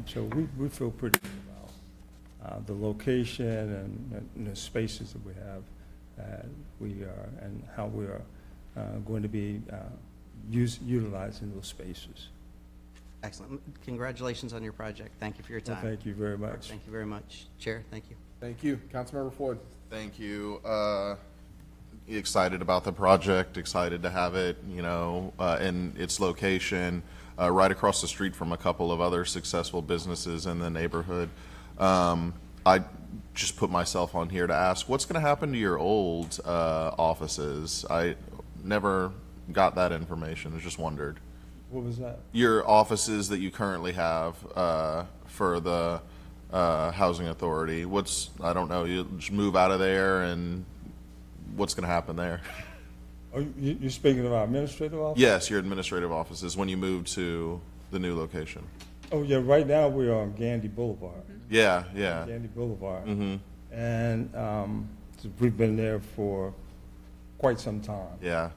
Speaker 6: So we feel pretty good about the location and the spaces that we have, and how we are going to be utilizing those spaces.
Speaker 12: Excellent. Congratulations on your project. Thank you for your time.
Speaker 6: Well, thank you very much.
Speaker 12: Thank you very much. Chair, thank you.
Speaker 8: Thank you. Councilmember Floyd.
Speaker 17: Thank you. Excited about the project, excited to have it, in its location, right across the street from a couple of other successful businesses in the neighborhood. I just put myself on here to ask, what's going to happen to your old offices? I never got that information. I just wondered.
Speaker 6: What was that?
Speaker 17: Your offices that you currently have for the housing authority. I don't know, you just move out of there, and what's going to happen there?
Speaker 6: Oh, you're speaking of our administrative office?
Speaker 17: Yes, your administrative offices when you move to the new location.
Speaker 6: Oh, yeah, right now we are on Gandy Boulevard.
Speaker 17: Yeah.
Speaker 6: Gandy Boulevard.
Speaker 17: Mm-hmm.
Speaker 6: And so we've been there for quite some time.
Speaker 17: Yeah.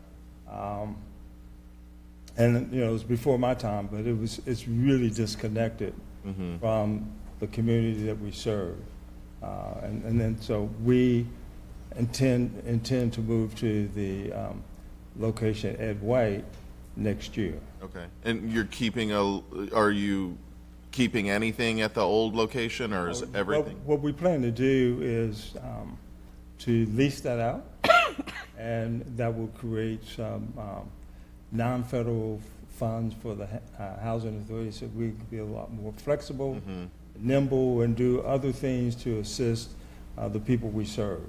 Speaker 6: And, it was before my time, but it's really disconnected
Speaker 17: Mm-hmm.
Speaker 6: from the community that we serve. And then, so we intend to move to the location Ed White next year.
Speaker 17: Okay. And are you keeping anything at the old location, or is everything?
Speaker 6: What we plan to do is to lease that out, and that will create some non-federal funds for the housing authority, so we can be a lot more flexible,
Speaker 17: Mm-hmm.
Speaker 6: nimble, and do other things to assist the people we serve.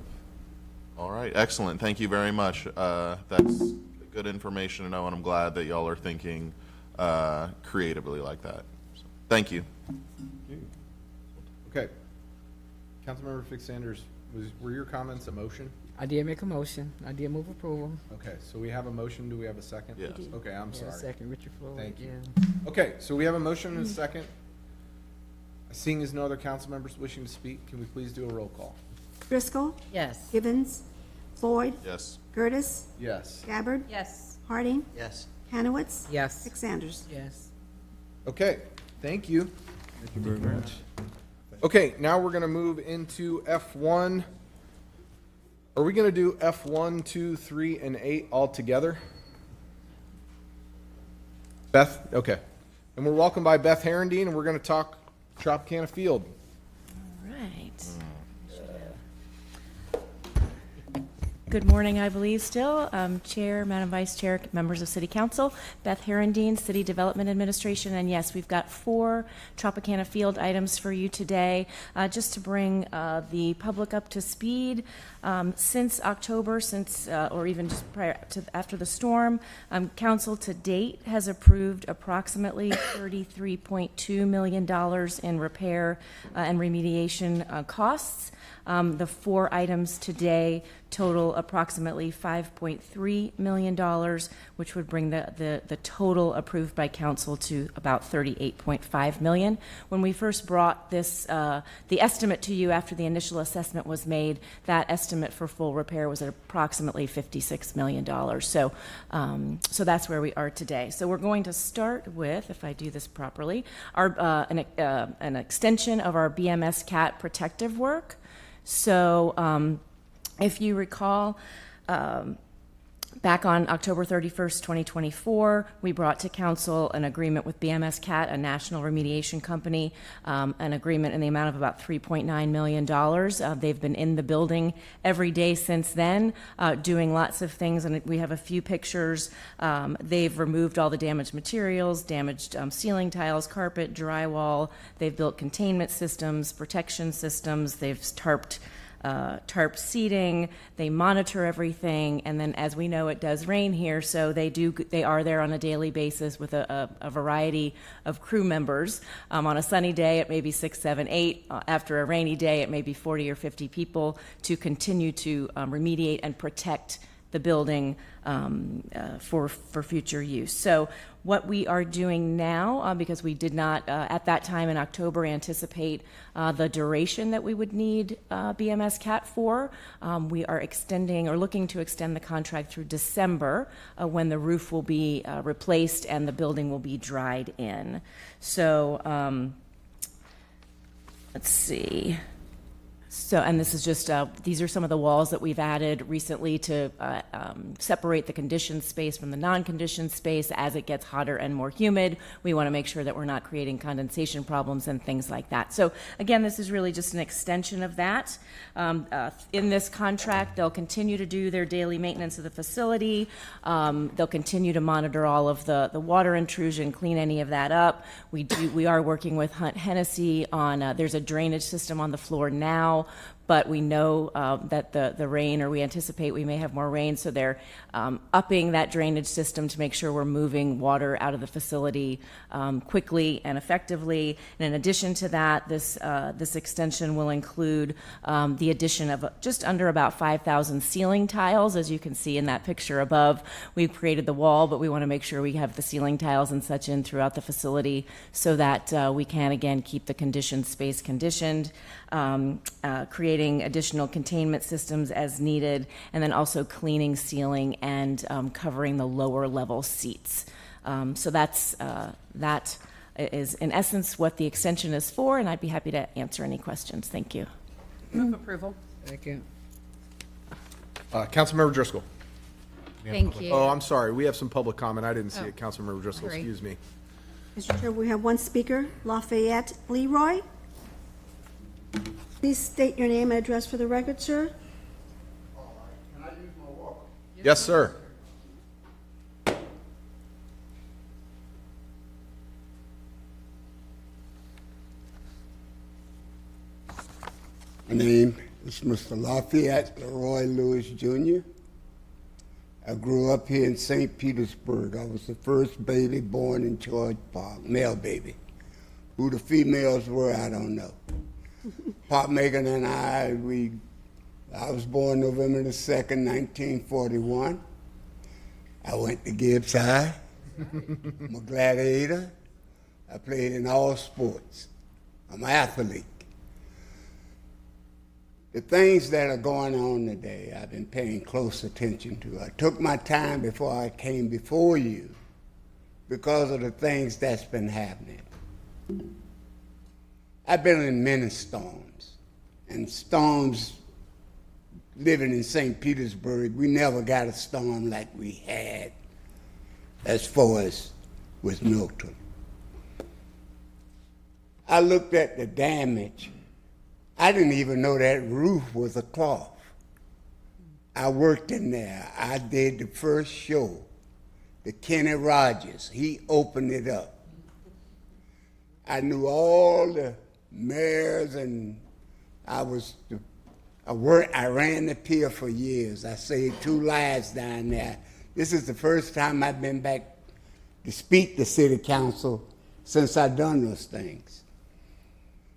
Speaker 17: All right, excellent. Thank you very much. That's good information to know, and I'm glad that y'all are thinking creatively like that. So, thank you.
Speaker 8: Okay. Councilmember Fix-Sanders, were your comments a motion?
Speaker 19: I did make a motion. I did move approval.
Speaker 8: Okay, so we have a motion. Do we have a second?
Speaker 17: Yes.
Speaker 8: Okay, I'm
Speaker 19: Yeah,
Speaker 8: sorry.
Speaker 19: second, Richard Floyd.
Speaker 8: Thank you.
Speaker 19: Yeah.
Speaker 8: Okay, so we have a motion and a second. Seeing as no other council members wishing to speak, can we please do a roll call?
Speaker 2: Driscoll?
Speaker 19: Yes.
Speaker 2: Gibbons? Floyd?
Speaker 17: Yes.
Speaker 2: Curtis?
Speaker 8: Yes.
Speaker 2: Gabbard?
Speaker 10: Yes.
Speaker 2: Harding?
Speaker 12: Yes.
Speaker 2: Hanowitz?
Speaker 19: Yes.
Speaker 2: Fix-Sanders?
Speaker 19: Yes.
Speaker 8: Okay, thank you.
Speaker 6: Thank you very much.
Speaker 8: Okay, now we're going to move into F1. Are we going to do F1, 2, 3, and 8 all together? Beth? Okay. And we're welcomed by Beth Herendeen, and we're going to talk Tropicana Field.
Speaker 5: Right. Good morning, I believe still. Chair, Madam Vice Chair, members of City Council, Beth Herendeen, City Development Administration, and yes, we've got 4 Tropicana Field items for you today. Just to bring the public up to speed, since October, or even just prior to after the storm, Council to date has approved approximately $33.2 million in repair and remediation costs. The 4 items today total approximately $5.3 million, which would bring the total approved by council to about $38.5 million. When we first brought this, the estimate to you after the initial assessment was made, that estimate for full repair was at approximately $56 million. So that's where we are today. So we're going to start with, if I do this properly, an extension of our BMS CAT protective work. So if you recall, back on October 31st, 2024, we brought to council an agreement with BMS CAT, a national remediation company, an agreement in the amount of about $3.9 million. They've been in the building every day since then, doing lots of things, and we have a few pictures. They've removed all the damaged materials, damaged ceiling tiles, carpet, drywall. They've built containment systems, protection systems. They've tarp seating, they monitor everything, and then as we know, it does rain here, so they are there on a daily basis with a variety of crew members. On a sunny day, it may be 6, 7, 8. After a rainy day, it may be 40 or 50 people to continue to remediate and protect the building for future use. So what we are doing now, because we did not at that time in October anticipate the duration that we would need BMS CAT for, we are extending or looking to extend the contract through December when the roof will be replaced and the building will be dried in. So let's see. So, and this is just, these are some of the walls that we've added recently to separate the conditioned space from the non-conditioned space. As it gets hotter and more humid, we want to make sure that we're not creating condensation problems and things like that. So again, this is really just an extension of that. In this contract, they'll continue to do their daily maintenance of the facility. They'll continue to monitor all of the water intrusion, clean any of that up. We are working with Hunt Hennessy on, there's a drainage system on the floor now, but we know that the rain, or we anticipate we may have more rain, so they're upping that drainage system to make sure we're moving water out of the facility quickly and effectively. And in addition to that, this extension will include the addition of just under about 5,000 ceiling tiles. As you can see in that picture above, we've created the wall, but we want to make sure we have the ceiling tiles and such in throughout the facility so that we can, again, keep the conditioned space conditioned. Creating additional containment systems as needed, and then also cleaning ceiling and covering the lower level seats. So that is in essence what the extension is for, and I'd be happy to answer any questions. Thank you.
Speaker 11: Move approval.
Speaker 19: Second.
Speaker 8: Councilmember Driscoll.
Speaker 4: Thank you.
Speaker 8: Oh, I'm sorry. We have some public comment. I didn't see
Speaker 4: Oh,
Speaker 8: it. Councilmember Driscoll,
Speaker 4: sorry.
Speaker 8: excuse me.
Speaker 2: Mr. Chair, we have one speaker, Lafayette Leroy. Please state your name and address for the record, sir.
Speaker 8: Yes, sir.
Speaker 7: My name is Mr. Lafayette Leroy Lewis Jr. I grew up here in St. Petersburg. I was the first baby born in George Park, male baby. Who the females were, I don't know. Pop Megan and I was born November the 2nd, 1941. I went to Gibbs High. I'm a gladiator. I played in all sports. I'm an athlete. The things that are going on today, I've been paying close attention to. I took my time before I came before you because of the things that's been happening. I've been in many storms, and storms living in St. Petersburg, we never got a storm like we had as far as with Milton. I looked at the damage. I didn't even know that roof was a cloth. I worked in there. I did the first show. The Kenny Rogers, he opened it up. I knew all the mayors, and I ran the pier for years. I saved 2 lives down there. This is the first time I've been back to speak to city council since I've done those things.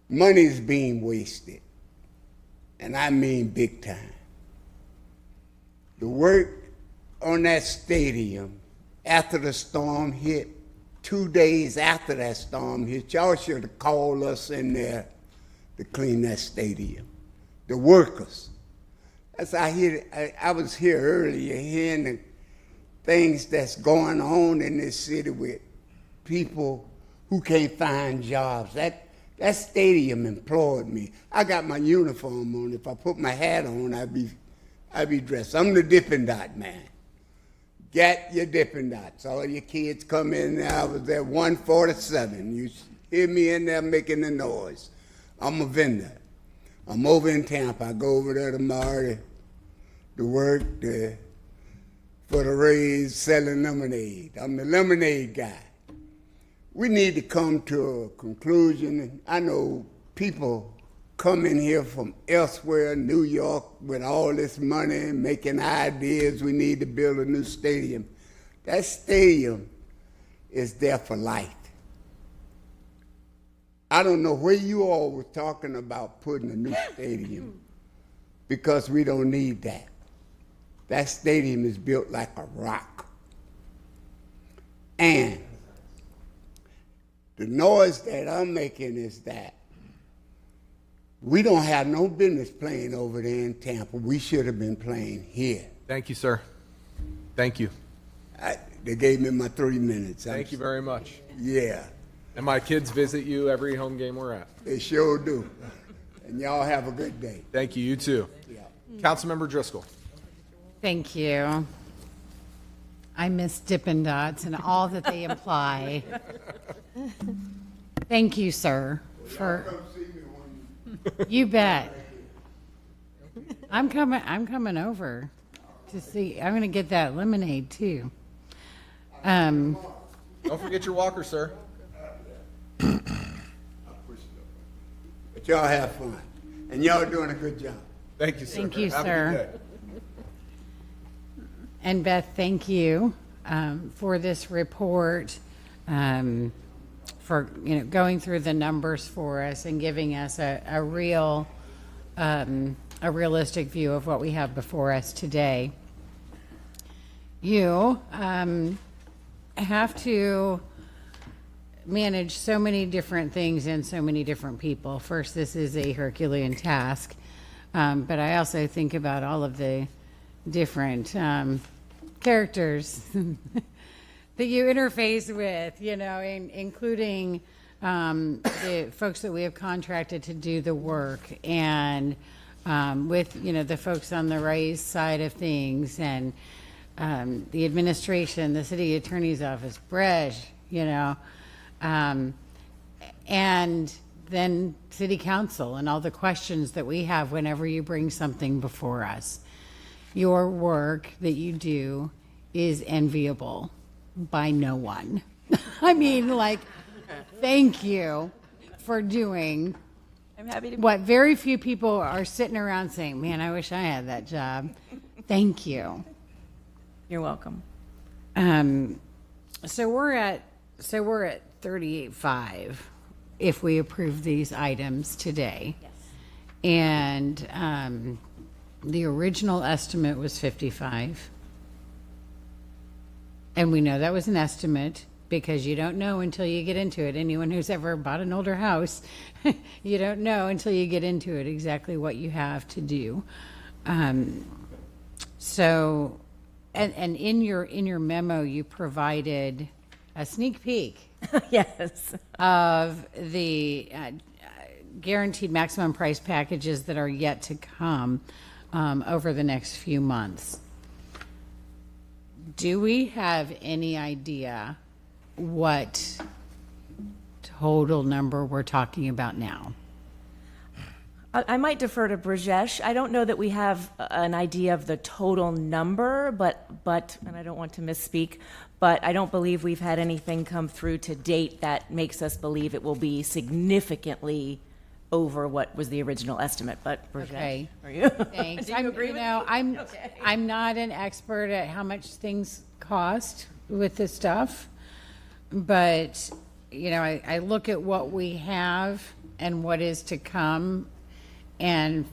Speaker 7: Money's being wasted. and I mean big time. The work on that stadium after the storm hit, 2 days after that storm hit, y'all should have called us in there to clean that stadium. The workers. As I was here earlier hearing the things that's going on in this city with people who can't find jobs. That stadium employed me. I got my uniform on. If I put my hat on, I'd be dressed. I'm the Dippin' Dot man. Get your Dippin' Dots. All your kids come in there. I was there 147. You hear me in there making the noise. I'm a vendor. I'm over in Tampa. I go over there tomorrow to work for the Rays selling lemonade. I'm the lemonade guy. We need to come to a conclusion. I know people come in here from elsewhere, New York, with all this money, making ideas. We need to build a new stadium. That stadium is there for life. I don't know where you all were talking about putting a new stadium, because we don't need that. That stadium is built like a rock. And the noise that I'm making is that we don't have no business playing over there in Tampa. We should have been playing here.
Speaker 8: Thank you, sir. Thank you.
Speaker 7: They gave me my 3 minutes.
Speaker 8: Thank you very much.
Speaker 7: Yeah.
Speaker 8: And my kids visit you every home game we're at.
Speaker 7: They sure do. And y'all have a good day.
Speaker 8: Thank you. You too.
Speaker 7: Yeah.
Speaker 8: Councilmember Driscoll.
Speaker 4: Thank you. I miss Dippin' Dots and all that they imply. Thank you, sir, for. You bet. I'm coming over to see. I'm going to get that lemonade too.
Speaker 8: Don't forget your walker, sir.
Speaker 7: But y'all have fun. And y'all are doing a good job.
Speaker 8: Thank you, sir.
Speaker 4: Thank you,
Speaker 8: Have a
Speaker 4: sir.
Speaker 8: good day.
Speaker 4: And Beth, thank you for this report, for going through the numbers for us and giving us a realistic view of what we have before us today. You have to manage so many different things and so many different people. First, this is a Herculean task, but I also think about all of the different characters that you interface with, including the folks that we have contracted to do the work, and with the folks on the Rays side of things, and the administration, the city attorney's office, Bresh, and then city council and all the questions that we have whenever you bring something before us. Your work that you do is enviable by no one. I mean, thank you for doing
Speaker 5: I'm happy to.
Speaker 4: what very few people are sitting around saying, man, I wish I had that job. Thank you.
Speaker 5: You're welcome.
Speaker 4: So we're at 38.5 if we approve these items today.
Speaker 5: Yes.
Speaker 4: And the original estimate was 55. And we know that was an estimate because you don't know until you get into it. Anyone who's ever bought an older house, you don't know until you get into it exactly what you have to do. So, and in your memo, you provided a sneak peek.
Speaker 5: Yes.
Speaker 4: Of the guaranteed maximum price packages that are yet to come over the next few months. Do we have any idea what total number we're talking about now?
Speaker 5: I might defer to Brajesh. I don't know that we have an idea of the total number, but, and I don't want to misspeak, but I don't believe we've had anything come through to date that makes us believe it will be significantly over what was the original estimate. But Brajesh,
Speaker 4: Okay.
Speaker 5: are you?
Speaker 4: Thanks.
Speaker 5: Do you agree with me? Okay.
Speaker 4: I'm not an expert at how much things cost with this stuff, but I look at what we have and what is to come, and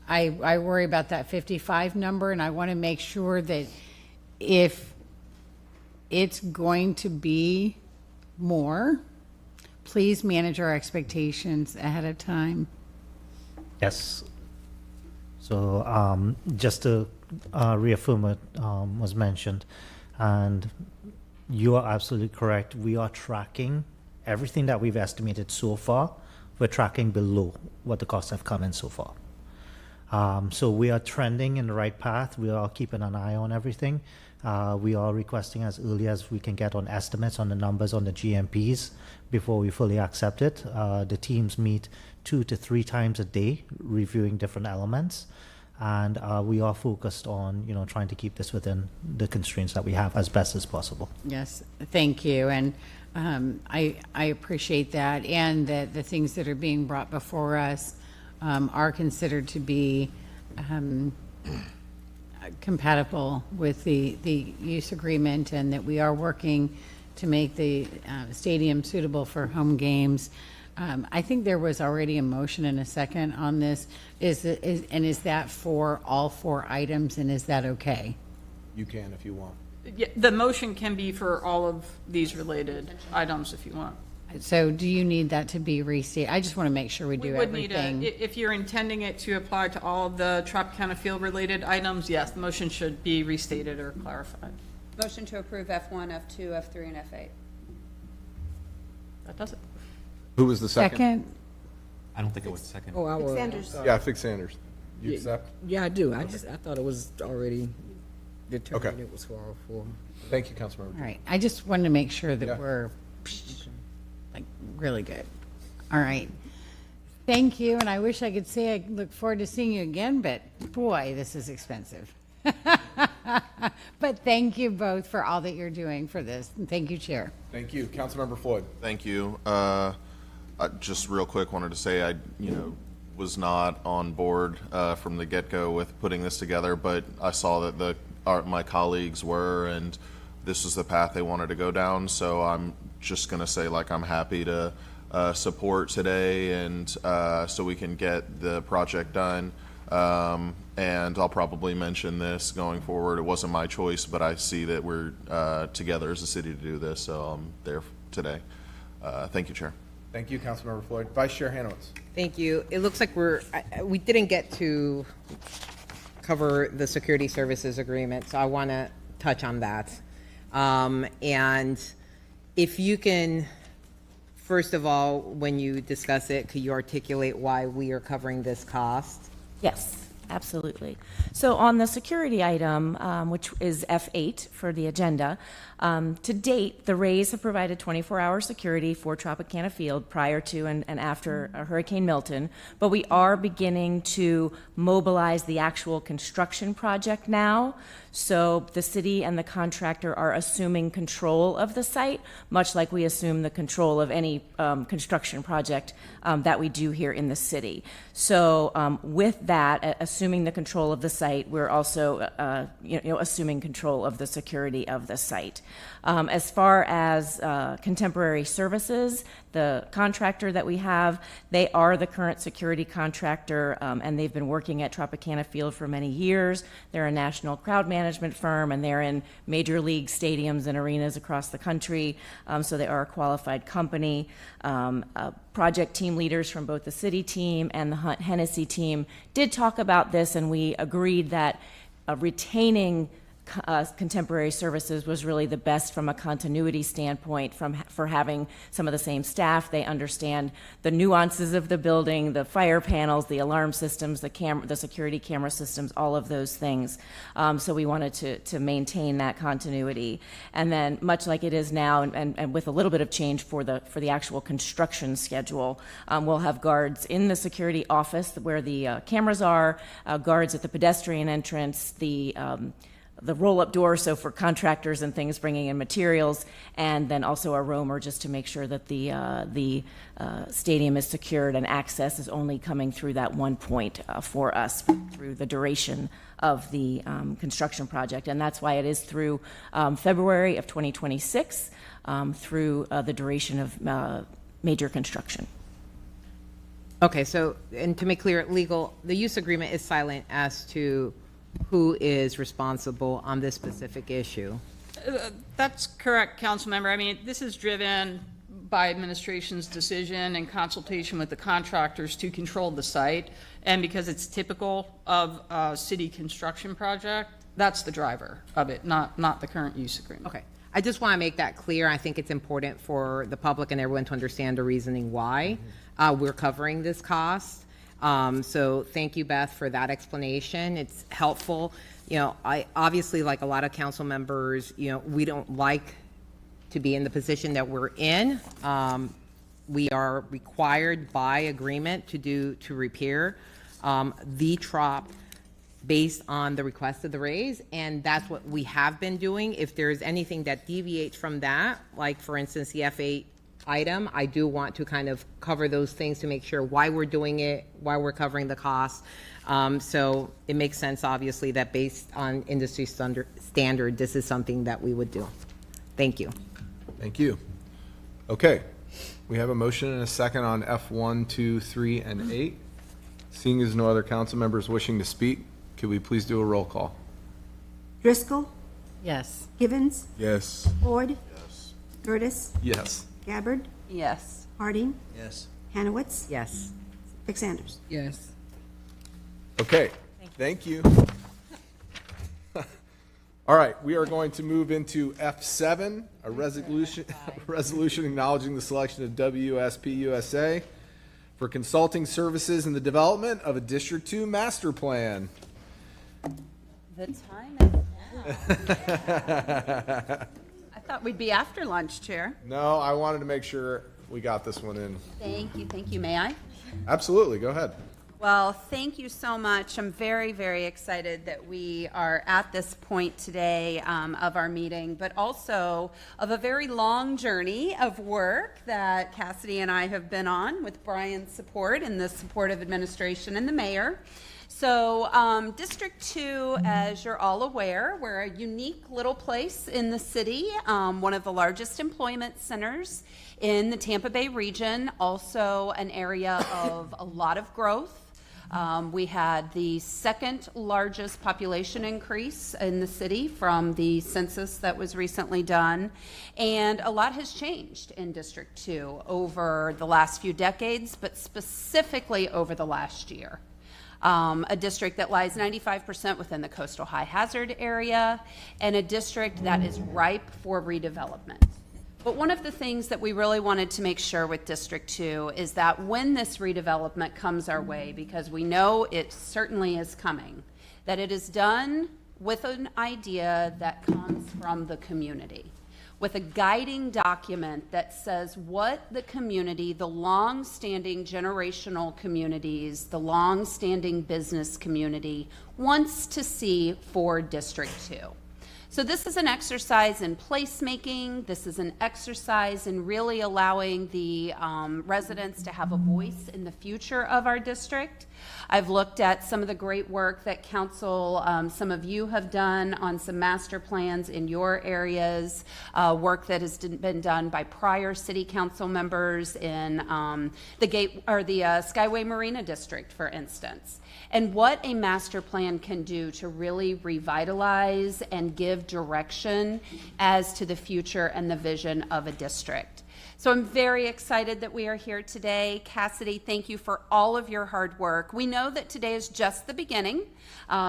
Speaker 4: I worry about that 55 number, and I want to make sure that if it's going to be more, please manage our expectations ahead of time.
Speaker 13: Yes. So just to reaffirm what was mentioned, and you are absolutely correct. We are tracking everything that we've estimated so far. We're tracking below what the costs have come in so far. So we are trending in the right path. We are keeping an eye on everything. We are requesting as early as we can get on estimates on the numbers on the GMPs before we fully accept it. The teams meet 2 to 3 times a day reviewing different elements. And we are focused on, trying to keep this within the constraints that we have as best as possible.
Speaker 4: Yes, thank you. And I appreciate that, and that the things that are being brought before us are considered to be compatible with the use agreement, and that we are working to make the stadium suitable for home games. I think there was already a motion and a second on this. Is that for all 4 items, and is that okay?
Speaker 8: You can if you want.
Speaker 20: Yeah, the motion can be for all of these related items if you want.
Speaker 4: So do you need that to be restated? I just want to make sure we do everything.
Speaker 20: If you're intending it to apply to all of the Tropicana Field related items, yes, the motion should be restated or clarified.
Speaker 10: Motion to approve F1, F2, F3, and F8.
Speaker 20: That does it.
Speaker 8: Who was the second?
Speaker 23: I don't think it was second.
Speaker 2: Oh, I will. Sanders.
Speaker 8: Yeah, Fix Sanders. You accept?
Speaker 24: Yeah, I do. I thought it was already determined
Speaker 8: Okay.
Speaker 24: it was for all 4.
Speaker 8: Thank you, Councilmember.
Speaker 4: All right, I just wanted to make sure that
Speaker 8: Yeah.
Speaker 4: we're like really good. All right. Thank you, and I wish I could say I look forward to seeing you again, but boy, this is expensive. But thank you both for all that you're doing for this, and thank you, Chair.
Speaker 8: Thank you, Councilmember Floyd.
Speaker 17: Thank you. Just real quick, wanted to say I, was not on board from the get-go with putting this together, but I saw that my colleagues were, and this was the path they wanted to go down. So I'm just going to say, I'm happy to support today, and so we can get the project done. And I'll probably mention this going forward. It wasn't my choice, but I see that we're together as a city to do this, so I'm there today. Thank you, Chair.
Speaker 8: Thank you, Councilmember Floyd. Vice Chair Hanowitz.
Speaker 3: Thank you. It looks like we didn't get to cover the security services agreement, so I want to touch on that. And if you can, first of all, when you discuss it, could you articulate why we are covering this cost?
Speaker 5: Yes, absolutely. So on the security item, which is F8 for the agenda, to date, the Rays have provided 24-hour security for Tropicana Field prior to and after Hurricane Milton, but we are beginning to mobilize the actual construction project now. So the city and the contractor are assuming control of the site, much like we assume the control of any construction project that we do here in the city. So with that, assuming the control of the site, we're also assuming control of the security of the site. As far as contemporary services, the contractor that we have, they are the current security contractor, and they've been working at Tropicana Field for many years. They're a national crowd management firm, and they're in major league stadiums and arenas across the country, so they are a qualified company. Project team leaders from both the city team and the Hunt Hennessy team did talk about this, and we agreed that retaining contemporary services was really the best from a continuity standpoint for having some of the same staff. They understand the nuances of the building, the fire panels, the alarm systems, the security camera systems, all of those things. So we wanted to maintain that continuity. And then much like it is now, and with a little bit of change for the actual construction schedule, we'll have guards in the security office where the cameras are, guards at the pedestrian entrance, the roll-up door, so for contractors and things bringing in materials, and then also a roamer just to make sure that the stadium is secured and access is only coming through that one point for us through the duration of the construction project. And that's why it is through February of 2026 through the duration of major construction.
Speaker 3: Okay, so, and to make clear, legal, the use agreement is silent as to who is responsible on this specific issue.
Speaker 20: That's correct, council member. I mean, this is driven by administration's decision and consultation with the contractors to control the site. And because it's typical of a city construction project, that's the driver of it, not the current use agreement.
Speaker 3: Okay. I just want to make that clear. I think it's important for the public and everyone to understand the reasoning why we're covering this cost. So thank you, Beth, for that explanation. It's helpful. You know, I obviously, like a lot of council members, you know, we don't like to be in the position that we're in. We are required by agreement to repair the trop based on the request of the raise, and that's what we have been doing. If there's anything that deviates from that, like for instance the F8 item, I do want to kind of cover those things to make sure why we're doing it, why we're covering the costs. So it makes sense, obviously, that based on industry standard, this is something that we would do. Thank you.
Speaker 8: Thank you. Okay, we have a motion and a second on F1, 2, 3, and 8. Seeing as no other council members wishing to speak, could we please do a roll call?
Speaker 2: Driscoll,
Speaker 4: Yes.
Speaker 2: Givens,
Speaker 15: Yes.
Speaker 2: Ford. Yes. Curtis,
Speaker 8: Yes.
Speaker 2: Gabbard,
Speaker 10: Yes.
Speaker 2: Harding,
Speaker 12: Yes.
Speaker 2: Hanowitz,
Speaker 3: Yes.
Speaker 2: Vic Sanders.
Speaker 19: Yes.
Speaker 8: Okay, thank you. All right, we are going to move into F7, a resolution acknowledging the selection of WSP USA for consulting services in the development of a District 2 master plan.
Speaker 10: The time is now. I thought we'd be after lunch, Chair.
Speaker 8: No, I wanted to make sure we got this one in.
Speaker 10: Thank you, thank you. May I?
Speaker 8: Absolutely, go ahead.
Speaker 10: Well, thank you so much. I'm very, very excited that we are at this point today of our meeting, but also of a very long journey of work that Cassidy and I have been on with Brian's support and the support of administration and the mayor. So District 2, as you're all aware, we're a unique little place in the city, one of the largest employment centers in the Tampa Bay region, also an area of a lot of growth. We had the second largest population increase in the city from the census that was recently done, and a lot has changed in District 2 over the last few decades, but specifically over the last year. A district that lies 95% within the coastal high hazard area, and a district that is ripe for redevelopment. But one of the things that we really wanted to make sure with District 2 is that when this redevelopment comes our way, because we know it certainly is coming, that it is done with an idea that comes from the community, with a guiding document that says what the community, the long-standing generational communities, the long-standing business community wants to see for District 2. So this is an exercise in placemaking. This is an exercise in really allowing the residents to have a voice in the future of our district. I've looked at some of the great work that council, some of you have done on some master plans in your areas, work that has been done by prior city council members in the Skyway Marina District, for instance. And what a master plan can do to really revitalize and give direction as to the future and the vision of a district. So I'm very excited that we are here today. Cassidy, thank you for all of your hard work. We know that today is just the beginning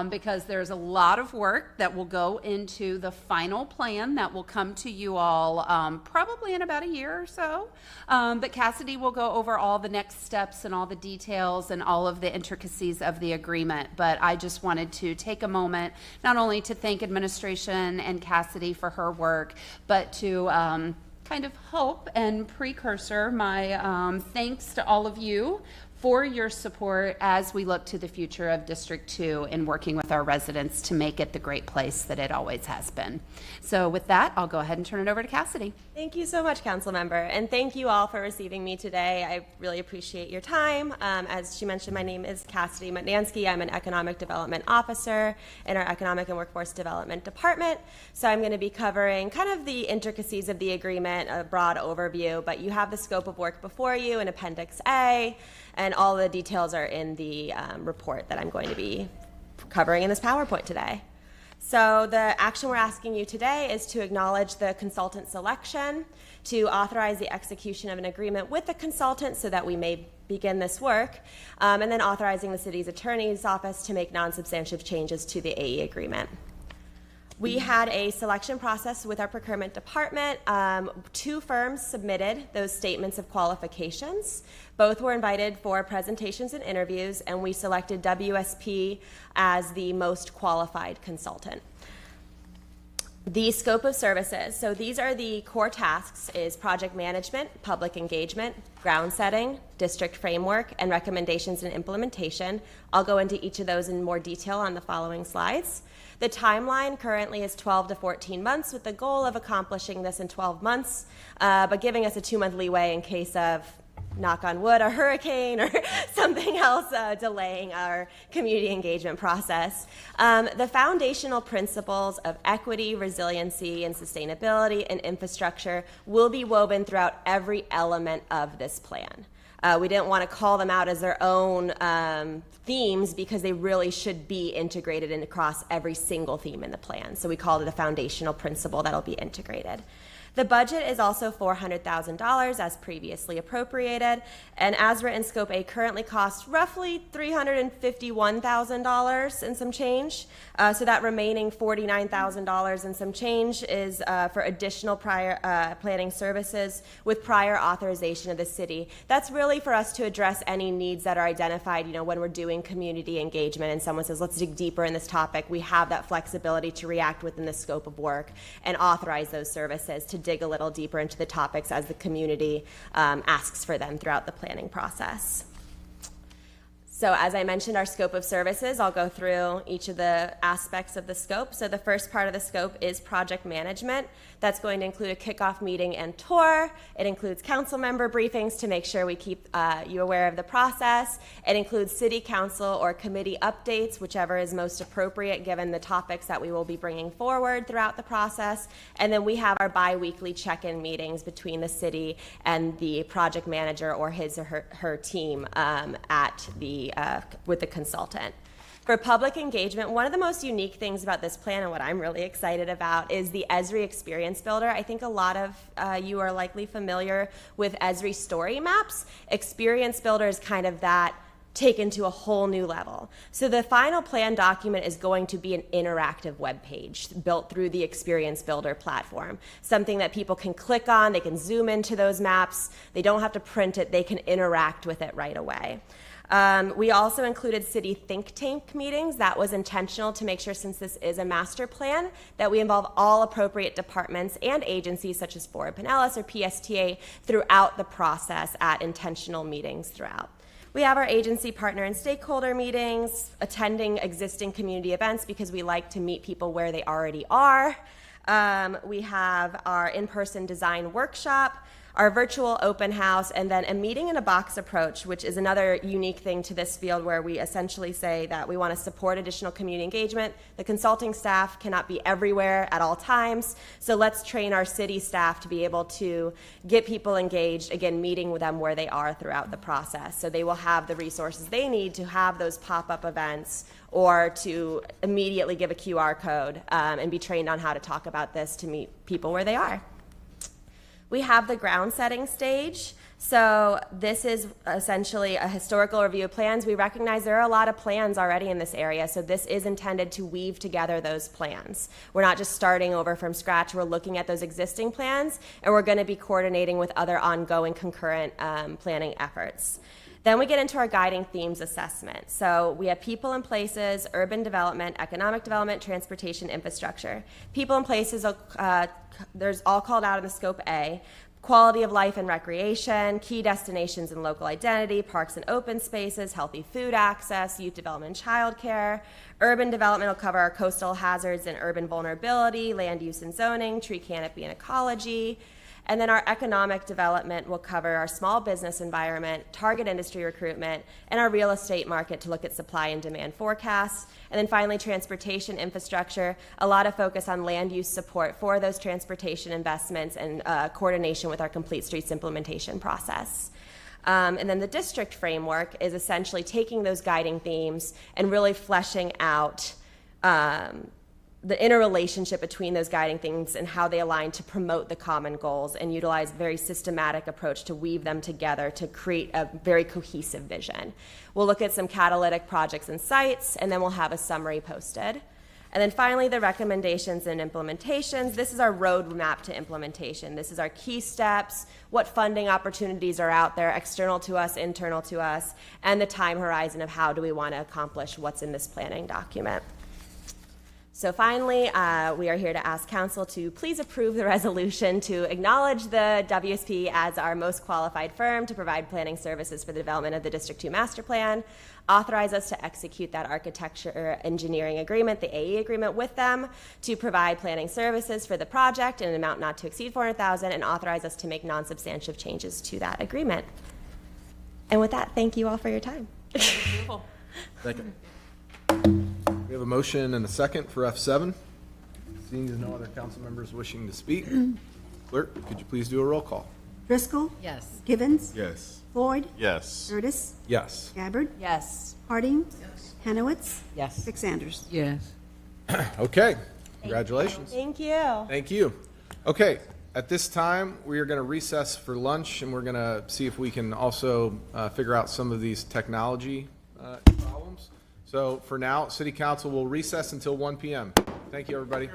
Speaker 10: because there's a lot of work that will go into the final plan that will come to you all probably in about a year or so. But Cassidy will go over all the next steps and all the details and all of the intricacies of the agreement. But I just wanted to take a moment not only to thank administration and Cassidy for her work, but to kind of hope and precursor my thanks to all of you for your support as we look to the future of District 2 and working with our residents to make it the great place that it always has been. So with that, I'll go ahead and turn it over to Cassidy.
Speaker 9: Thank you so much, Councilmember, and thank you all for receiving me today. I really appreciate your time. As she mentioned, my name is Cassidy Mutnansky. I'm an Economic Development Officer in our Economic and Workforce Development Department. So I'm going to be covering kind of the intricacies of the agreement, a broad overview, but you have the scope of work before you in Appendix A. And all the details are in the report that I'm going to be covering in this PowerPoint today. So the action we're asking you today is to acknowledge the consultant selection, to authorize the execution of an agreement with the consultant so that we may begin this work, and then authorizing the city's attorney's office to make non-substantive changes to the AE agreement. We had a selection process with our procurement department. 2 firms submitted those statements of qualifications. Both were invited for presentations and interviews, and we selected WSP as the most qualified consultant. The scope of services. So these are the core tasks: is project management, public engagement, ground setting, district framework, and recommendations and implementation. I'll go into each of those in more detail on the following slides. The timeline currently is 12 to 14 months with the goal of accomplishing this in 12 months, but giving us a 2-month leeway in case of, knock on wood, a hurricane or something else delaying our community engagement process. The foundational principles of equity, resiliency, and sustainability and infrastructure will be woven throughout every element of this plan. We didn't want to call them out as their own themes because they really should be integrated in across every single theme in the plan. So we called it a foundational principle that'll be integrated. The budget is also $400,000 as previously appropriated, and as written, Scope A currently costs roughly $351,000 and some change. So that remaining $49,000 and some change is for additional prior planning services with prior authorization of the city. That's really for us to address any needs that are identified, when we're doing community engagement and someone says, let's dig deeper in this topic. We have that flexibility to react within the scope of work and authorize those services to dig a little deeper into the topics as the community asks for them throughout the planning process. So as I mentioned, our scope of services, I'll go through each of the aspects of the scope. So the first part of the scope is project management. That's going to include a kickoff meeting and tour. It includes council member briefings to make sure we keep you aware of the process. It includes city council or committee updates, whichever is most appropriate given the topics that we will be bringing forward throughout the process. And then we have our bi-weekly check-in meetings between the city and the project manager or his or her team with the consultant. For public engagement, one of the most unique things about this plan and what I'm really excited about is the Esri Experience Builder. I think a lot of you are likely familiar with Esri story maps. Experience Builder is kind of that taken to a whole new level. So the final plan document is going to be an interactive web page built through the Experience Builder platform, something that people can click on, they can zoom into those maps, they don't have to print it, they can interact with it right away. We also included city think tank meetings. That was intentional to make sure, since this is a master plan, that we involve all appropriate departments and agencies such as Ford Pinellas or PSTA throughout the process at intentional meetings throughout. We have our agency partner and stakeholder meetings, attending existing community events because we like to meet people where they already are. We have our in-person design workshop, our virtual open house, and then a meeting in a box approach, which is another unique thing to this field where we essentially say that we want to support additional community engagement. The consulting staff cannot be everywhere at all times, so let's train our city staff to be able to get people engaged, again, meeting with them where they are throughout the process. So they will have the resources they need to have those pop-up events or to immediately give a QR code and be trained on how to talk about this to meet people where they are. We have the ground setting stage. So this is essentially a historical review of plans. We recognize there are a lot of plans already in this area, so this is intended to weave together those plans. We're not just starting over from scratch. We're looking at those existing plans, and we're going to be coordinating with other ongoing concurrent planning efforts. Then we get into our guiding themes assessment. So we have people and places, urban development, economic development, transportation, infrastructure. People and places, there's all called out in the scope A. Quality of life and recreation, key destinations and local identity, parks and open spaces, healthy food access, youth development and childcare. Urban development will cover our coastal hazards and urban vulnerability, land use and zoning, tree canopy and ecology. And then our economic development will cover our small business environment, target industry recruitment, and our real estate market to look at supply and demand forecasts. And then finally, transportation infrastructure, a lot of focus on land use support for those transportation investments and coordination with our Complete Streets implementation process. And then the district framework is essentially taking those guiding themes and really fleshing out the interrelationship between those guiding themes and how they align to promote the common goals and utilize a very systematic approach to weave them together to create a very cohesive vision. We'll look at some catalytic projects and sites, and then we'll have a summary posted. And then finally, the recommendations and implementations. This is our roadmap to implementation. This is our key steps, what funding opportunities are out there, external to us, internal to us, and the time horizon of how do we want to accomplish what's in this planning document. So finally, we are here to ask council to please approve the resolution to acknowledge the WSP as our most qualified firm to provide planning services for the development of the District 2 Master Plan, authorize us to execute that architecture engineering agreement, the AE agreement with them, to provide planning services for the project in an amount not to exceed $400,000, and authorize us to make non-substantive changes to that agreement. And with that, thank you all for your time.
Speaker 8: Second. We have a motion and a second for F7. Seeing as no other council members wishing to speak, clerk, could you please do a roll call?
Speaker 2: Driscoll?
Speaker 4: Yes.
Speaker 2: Givens?
Speaker 15: Yes.
Speaker 2: Floyd?
Speaker 17: Yes.
Speaker 2: Curtis?
Speaker 8: Yes.
Speaker 2: Gabbard?
Speaker 10: Yes.
Speaker 2: Harding? Yes. Hanowitz?
Speaker 4: Yes.
Speaker 2: Rick Sanders?
Speaker 19: Yes.
Speaker 8: Okay. Congratulations.
Speaker 9: Thank you.
Speaker 8: Thank you. Okay. At this time, we are going to recess for lunch, and we're going to see if we can also figure out some of these technology problems. So for now, City Council will recess until 1 p.m. Thank you, everybody.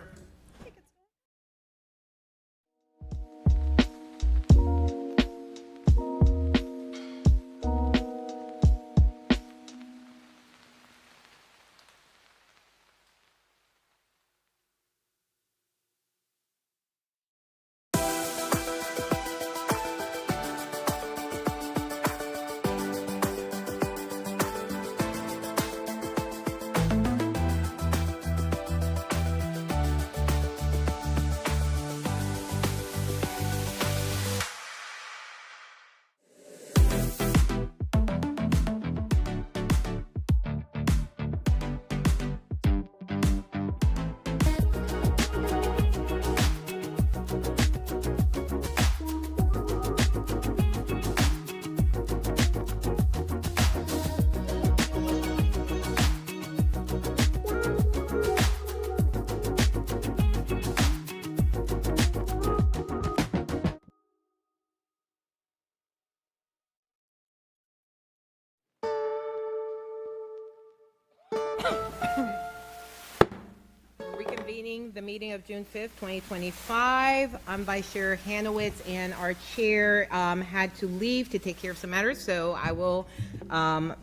Speaker 3: Reconvening the meeting of June 5th, 2025. I'm Vice Chair Hanowitz, and our chair had to leave to take care of some matters, so I will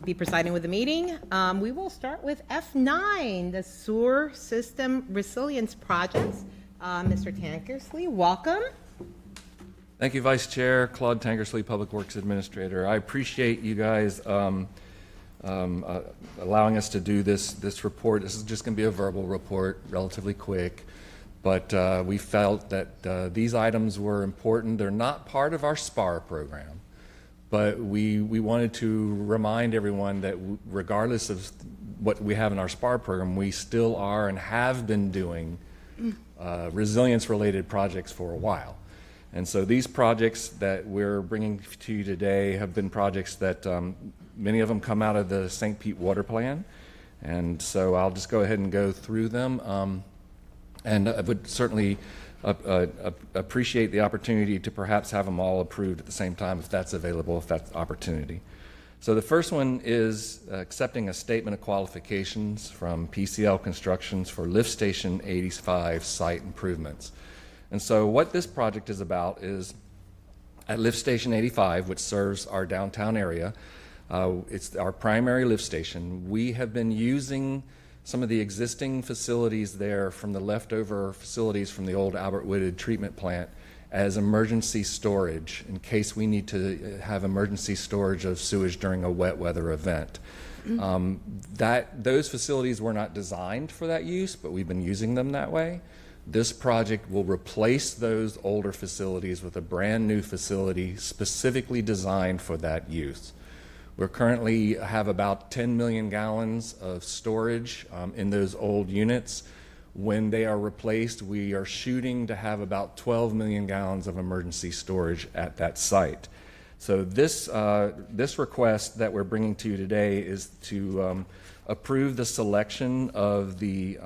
Speaker 3: be presiding with the meeting. We will start with F9, the Sewer System Resilience Projects. Mr. Tankersley, welcome.
Speaker 14: Thank you, Vice Chair. Claude Tankersley, Public Works Administrator. I appreciate you guys allowing us to do this report. This is just going to be a verbal report, relatively quick, but we felt that these items were important. They're not part of our SPAR program, but we wanted to remind everyone that regardless of what we have in our SPAR program, we still are and have been doing resilience-related projects for a while. And so these projects that we're bringing to you today have been projects that many of them come out of the St. Pete Water Plan. And so I'll just go ahead and go through them. And I would certainly appreciate the opportunity to perhaps have them all approved at the same time if that's available, if that's opportunity. So the first one is accepting a statement of qualifications from PCL Constructions for Lift Station 85 site improvements. And so what this project is about is at Lift Station 85, which serves our downtown area, it's our primary lift station. We have been using some of the existing facilities there from the leftover facilities from the old Albert Wooded treatment plant as emergency storage in case we need to have emergency storage of sewage during a wet weather event. Those facilities were not designed for that use, but we've been using them that way. This project will replace those older facilities with a brand new facility specifically designed for that use. We currently have about 10 million gallons of storage in those old units. When they are replaced, we are shooting to have about 12 million gallons of emergency storage at that site. So this request that we're bringing to you today is to approve the selection of the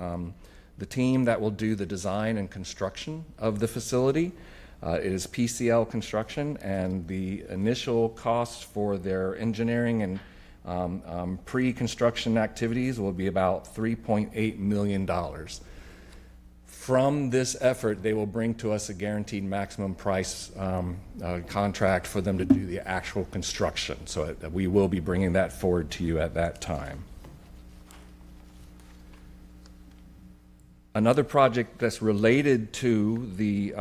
Speaker 14: team that will do the design and construction of the facility. It is PCL Construction, and the initial cost for their engineering and pre-construction activities will be about $3.8 million. From this effort, they will bring to us a guaranteed maximum price contract for them to do the actual construction. So we will be bringing that forward to you at that time. Another project that's related to the,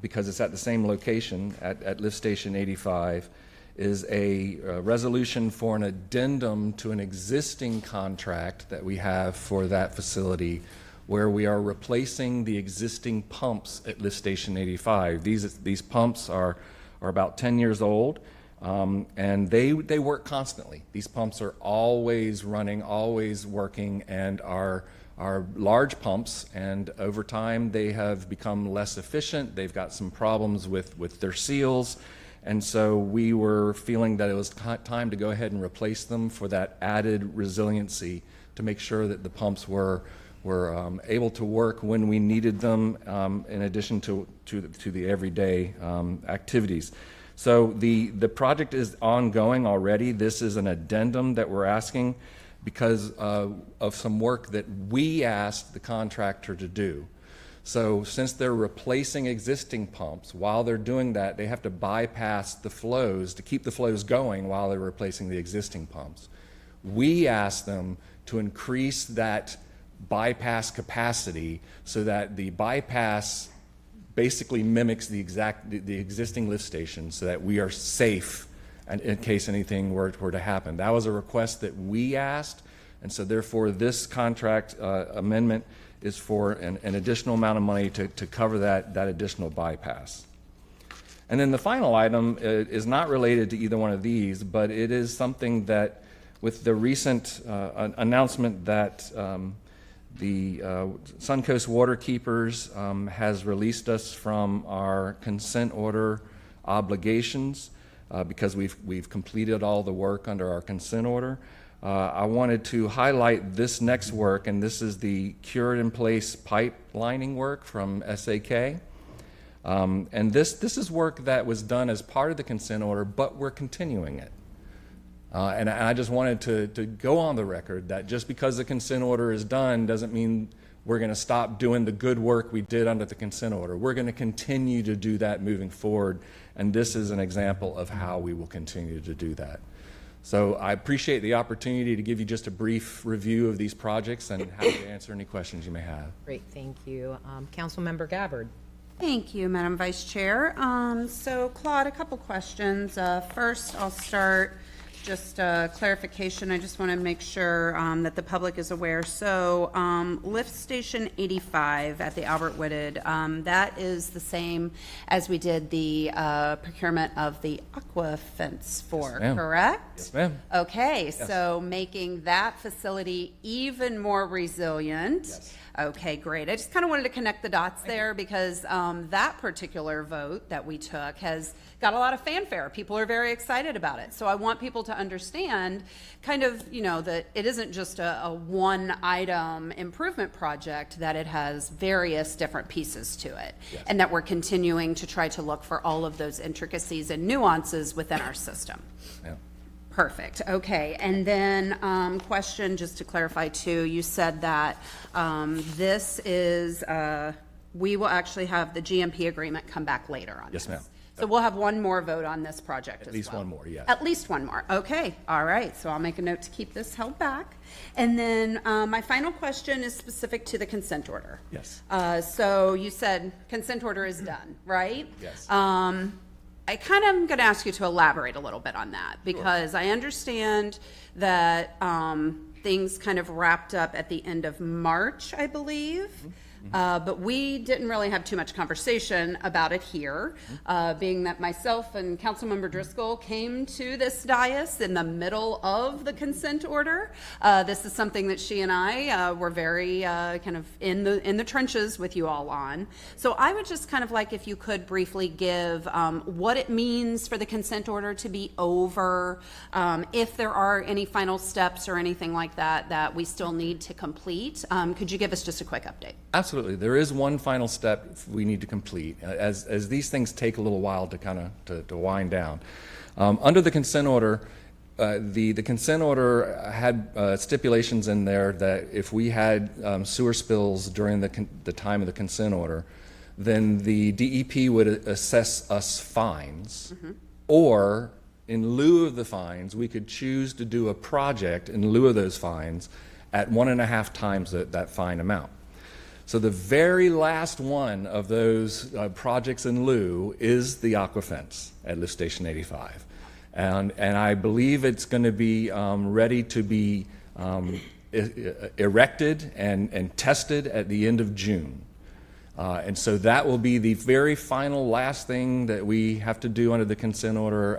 Speaker 14: because it's at the same location at Lift Station 85, is a resolution for an addendum to an existing contract that we have for that facility, where we are replacing the existing pumps at Lift Station 85. These pumps are about 10 years old, and they work constantly. These pumps are always running, always working, and are large pumps, and over time they have become less efficient. They've got some problems with their seals, and so we were feeling that it was time to go ahead and replace them for that added resiliency, to make sure that the pumps were able to work when we needed them, in addition to the everyday activities. So the project is ongoing already. This is an addendum that we're asking because of some work that we asked the contractor to do. So since they're replacing existing pumps, while they're doing that, they have to bypass the flows to keep the flows going while they're replacing the existing pumps. We asked them to increase that bypass capacity so that the bypass basically mimics the existing lift station, so that we are safe and in case anything were to happen. That was a request that we asked, and so therefore this contract amendment is for an additional amount of money to cover that additional bypass. And then the final item is not related to either one of these, but it is something that, with the recent announcement that the Suncoast Waterkeepers has released us from our consent order obligations, because we've completed all the work under our consent order. I wanted to highlight this next work, and this is the cured in place pipe lining work from SAK. And this is work that was done as part of the consent order, but we're continuing it. And I just wanted to go on the record that just because the consent order is done doesn't mean we're going to stop doing the good work we did under the consent order. We're going to continue to do that moving forward, and this is an example of how we will continue to do that. So I appreciate the opportunity to give you just a brief review of these projects, and happy to answer any questions you may have.
Speaker 3: Great, thank you. Councilmember Gabbard.
Speaker 10: Thank you, Madam Vice Chair. So Claude, a couple questions. First, I'll start just clarification. I just want to make sure that the public is aware. So Lift Station 85 at the Albert Whitted, that is the same as we did the procurement of the aqua fence for,
Speaker 14: Yes,
Speaker 10: correct?
Speaker 14: Yes, ma'am.
Speaker 10: Okay,
Speaker 14: Yes.
Speaker 10: so making that facility even more resilient.
Speaker 14: Yes.
Speaker 10: Okay, great. I just kind of wanted to connect the dots there because that particular vote that we took has got a lot of fanfare. People are very excited about it. So I want people to understand kind of, that it isn't just a one item improvement project, that it has various different pieces to it. Yes. And that we're continuing to try to look for all of those intricacies and nuances within our system.
Speaker 14: Yeah.
Speaker 10: Perfect. Okay. And then question, just to clarify too, you said that this is, we will actually have the GMP agreement come back later on
Speaker 14: Yes,
Speaker 10: this.
Speaker 14: ma'am.
Speaker 10: So we'll have one more vote on this project as well.
Speaker 14: At least one more, yes.
Speaker 10: At least one more. Okay. All right. So I'll make a note to keep this held back. And then my final question is specific to the consent order.
Speaker 14: Yes.
Speaker 10: So you said consent order is done, right?
Speaker 14: Yes.
Speaker 10: I kind of am going to ask you to elaborate a little bit on that, because I understand that things kind of wrapped up at the end of March, I believe. But we didn't really have too much conversation about it here, being that myself and Councilmember Driscoll came to this dais in the middle of the consent order. This is something that she and I were very kind of in the trenches with you all on. So I would just kind of like if you could briefly give what it means for the consent order to be over, if there are any final steps or anything like that that we still need to complete. Could you give us just a quick update?
Speaker 14: Absolutely. There is one final step we need to complete, as these things take a little while to kind of to wind down. Under the consent order, the consent order had stipulations in there that if we had sewer spills during the time of the consent order, then the DEP would assess us fines, or in lieu of the fines, we could choose to do a project in lieu of those fines at 1.5 times that fine amount. So the very last one of those projects in lieu is the aquafence at Lift Station 85. And I believe it's going to be ready to be erected and tested at the end of June. And so that will be the very final last thing that we have to do under the consent order.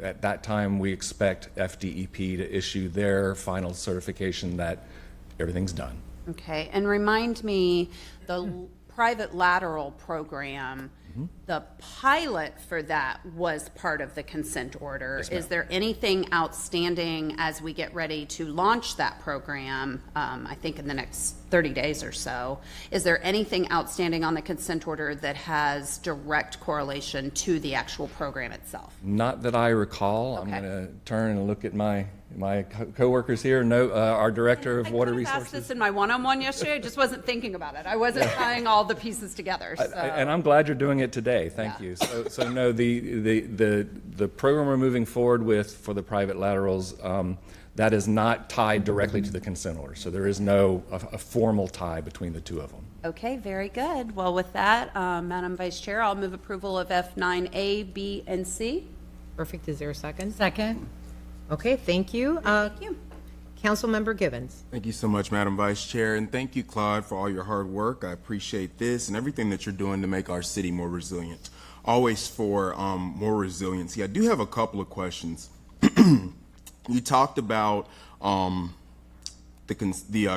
Speaker 14: At that time, we expect FDEP to issue their final certification that everything's done.
Speaker 10: Okay, and remind me, the private lateral program, the pilot for that was part of the consent order.
Speaker 14: Yes, ma'am.
Speaker 10: Is there anything outstanding as we get ready to launch that program, I think in the next 30 days or so? Is there anything outstanding on the consent order that has direct correlation to the actual program itself?
Speaker 14: Not that I recall.
Speaker 10: Okay.
Speaker 14: I'm going to turn and look at my coworkers here. No, our director of water
Speaker 10: I asked
Speaker 14: resources.
Speaker 10: this in my one-on-one yesterday. I just wasn't thinking about it. I wasn't tying all the pieces together. So.
Speaker 14: And I'm glad you're doing it today. Thank you. So no, the program we're moving forward with for the private laterals, that is not tied directly to the consent order. So there is no a formal tie between the two of them.
Speaker 10: Okay, very good. Well, with that, Madam Vice Chair, I'll move approval of F9A, B, and C.
Speaker 3: Perfect. Is there a second?
Speaker 4: Second.
Speaker 3: Okay, thank you.
Speaker 10: Thank you.
Speaker 3: Councilmember Givens.
Speaker 15: Thank you so much, Madam Vice Chair, and thank you, Claude, for all your hard work. I appreciate this and everything that you're doing to make our city more resilient. Always for more resiliency. I do have a couple of questions. You talked about the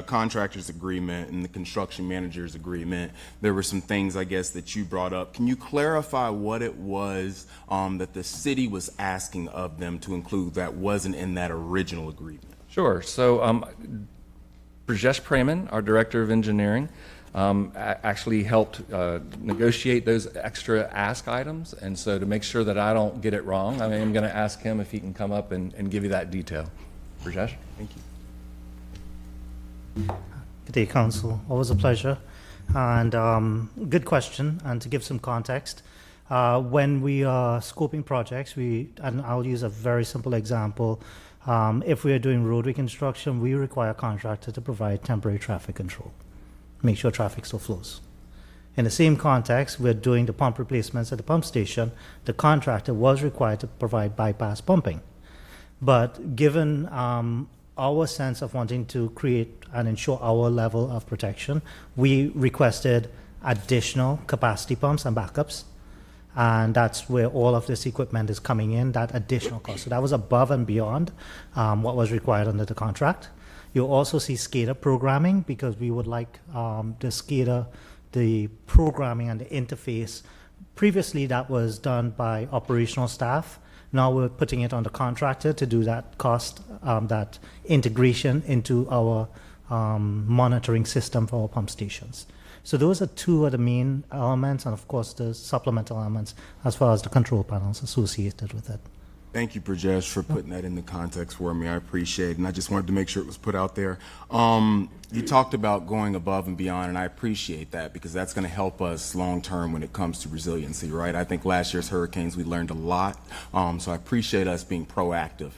Speaker 15: contractor's agreement and the construction manager's agreement. There were some things, I guess, that you brought up. Can you clarify what it was that the city was asking of them to include that wasn't in that original agreement?
Speaker 14: Sure. So Brajesh Preman, our director of engineering, actually helped negotiate those extra ask items. And so to make sure that I don't get it wrong, I'm going to ask him if he can come up and give you that detail. Brajesh? Thank you.
Speaker 13: Good day, Council. Always a pleasure. And good question. And to give some context, when we are scoping projects, and I'll use a very simple example. If we are doing road reconstruction, we require a contractor to provide temporary traffic control, make sure traffic still flows. In the same context, we're doing the pump replacements at the pump station. The contractor was required to provide bypass pumping. But given our sense of wanting to create and ensure our level of protection, we requested additional capacity pumps and backups. And that's where all of this equipment is coming in, that additional cost. So that was above and beyond what was required under the contract. You'll also see SCADA programming, because we would like the SCADA, the programming and the interface. Previously, that was done by operational staff. Now we're putting it on the contractor to do that cost, that integration into our monitoring system for our pump stations. So those are two of the main elements, and of course the supplemental elements as far as the control panels associated with it.
Speaker 15: Thank you, Brajesh, for putting that in the context for me. I appreciate it, and I just wanted to make sure it was put out there. You talked about going above and beyond, and I appreciate that, because that's going to help us long-term when it comes to resiliency, right? I think last year's hurricanes, we learned a lot, so I appreciate us being proactive.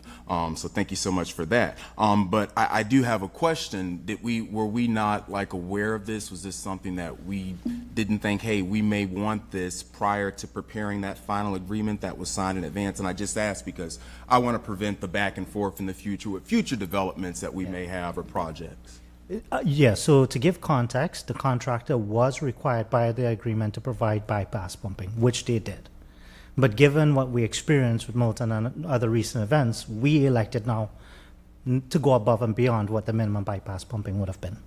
Speaker 15: So thank you so much for that. But I do have a question. Were we not aware of this? Was this something that we didn't think, hey, we may want this prior to preparing that final agreement that was signed in advance? And I just asked because I want to prevent the back and forth in the future with future developments that we may have or projects.
Speaker 13: Yeah, so to give context, the contractor was required by the agreement to provide bypass pumping, which they did. But given what we experienced with Milton and other recent events, we elected now to go above and beyond what the minimum bypass pumping would have been.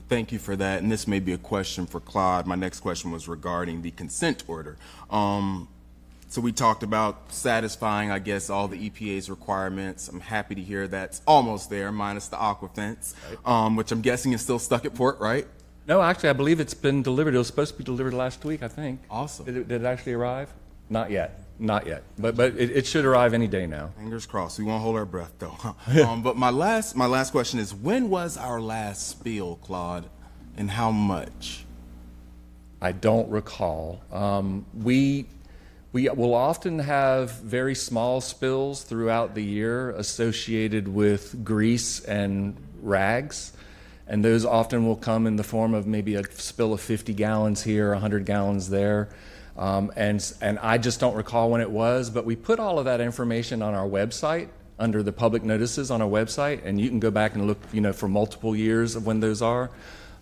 Speaker 15: Thank you for that. And this may be a question for Claude. My next question was regarding the consent order. So we talked about satisfying, I guess, all the EPA's requirements. I'm happy to hear that's almost there, minus the aqua fence, which I'm guessing is still stuck at port, right?
Speaker 14: No, actually, I believe it's been delivered. It was supposed to be delivered last week, I think.
Speaker 15: Awesome.
Speaker 14: Did it actually arrive? Not yet. Not yet. But it should arrive any day now.
Speaker 15: Fingers crossed. We won't hold our breath, though. But my last question is, when was our last spill, Claude, and how much?
Speaker 14: I don't recall. We will often have very small spills throughout the year associated with grease and rags, and those often will come in the form of maybe a spill of 50 gallons here, 100 gallons there, and I just don't recall when it was, but we put all of that information on our website under the public notices on our website, and you can go back and look, for multiple years of when those are.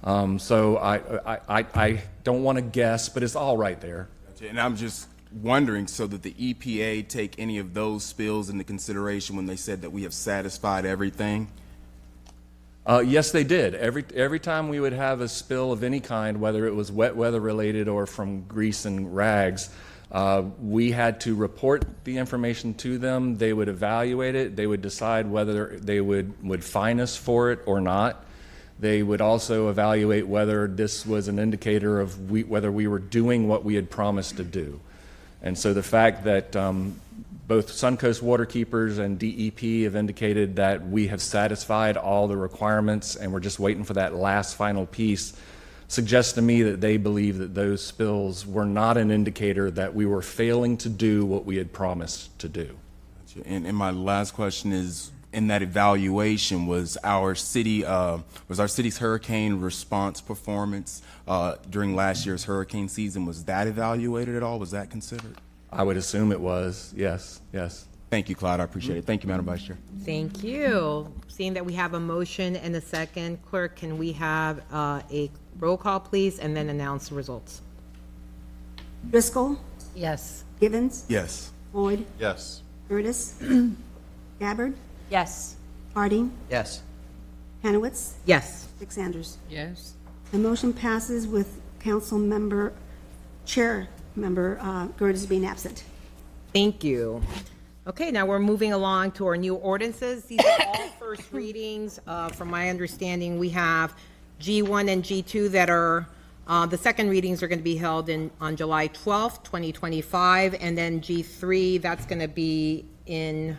Speaker 14: So I don't want to guess, but it's all right there.
Speaker 15: And I'm just wondering, so that the EPA take any of those spills into consideration when they said that we have satisfied everything?
Speaker 14: Yes, they did. Every time we would have a spill of any kind, whether it was wet weather related or from grease and rags, we had to report the information to them. They would evaluate it. They would decide whether they would fine us for it or not. They would also evaluate whether this was an indicator of whether we were doing what we had promised to do. And so the fact that both Suncoast Waterkeepers and DEP have indicated that we have satisfied all the requirements and we're just waiting for that last final piece suggests to me that they believe that those spills were not an indicator that we were failing to do what we had promised to do.
Speaker 15: And my last question is, in that evaluation, was our city's hurricane response performance during last year's hurricane season, was that evaluated at all? Was that considered?
Speaker 14: I would assume it was, yes.
Speaker 15: Thank you, Claude. I appreciate it. Thank you, Madam Vice Chair.
Speaker 3: Thank you. Seeing that we have a motion and a second, clerk, can we have a roll call, please, and then announce the results?
Speaker 2: Driscoll,
Speaker 4: Yes.
Speaker 2: Givens,
Speaker 15: Yes.
Speaker 2: Floyd,
Speaker 17: Yes.
Speaker 2: Curtis, Gabbard,
Speaker 5: Yes.
Speaker 2: Harding,
Speaker 12: Yes.
Speaker 2: Hanowitz,
Speaker 3: Yes.
Speaker 2: Sanders.
Speaker 19: Yes.
Speaker 2: The motion passes with Chair Member Gertis being absent.
Speaker 3: Thank you. Okay, now we're moving along to our new ordinances. These are all first readings. From my understanding, we have G1 and G2 that are, the second readings are going to be held on July 12th, 2025, and then G3, that's going to be in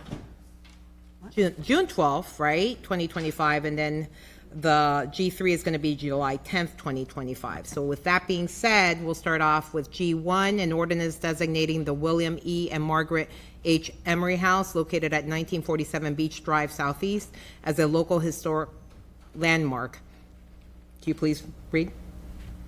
Speaker 3: June 12th, right, 2025, and then the G3 is going to be July 10th, 2025. So with that being said, we'll start off with G1, an ordinance designating the William E. and Margaret H. Emery House located at 1947 Beach Drive Southeast as a local historic landmark. Can you please read?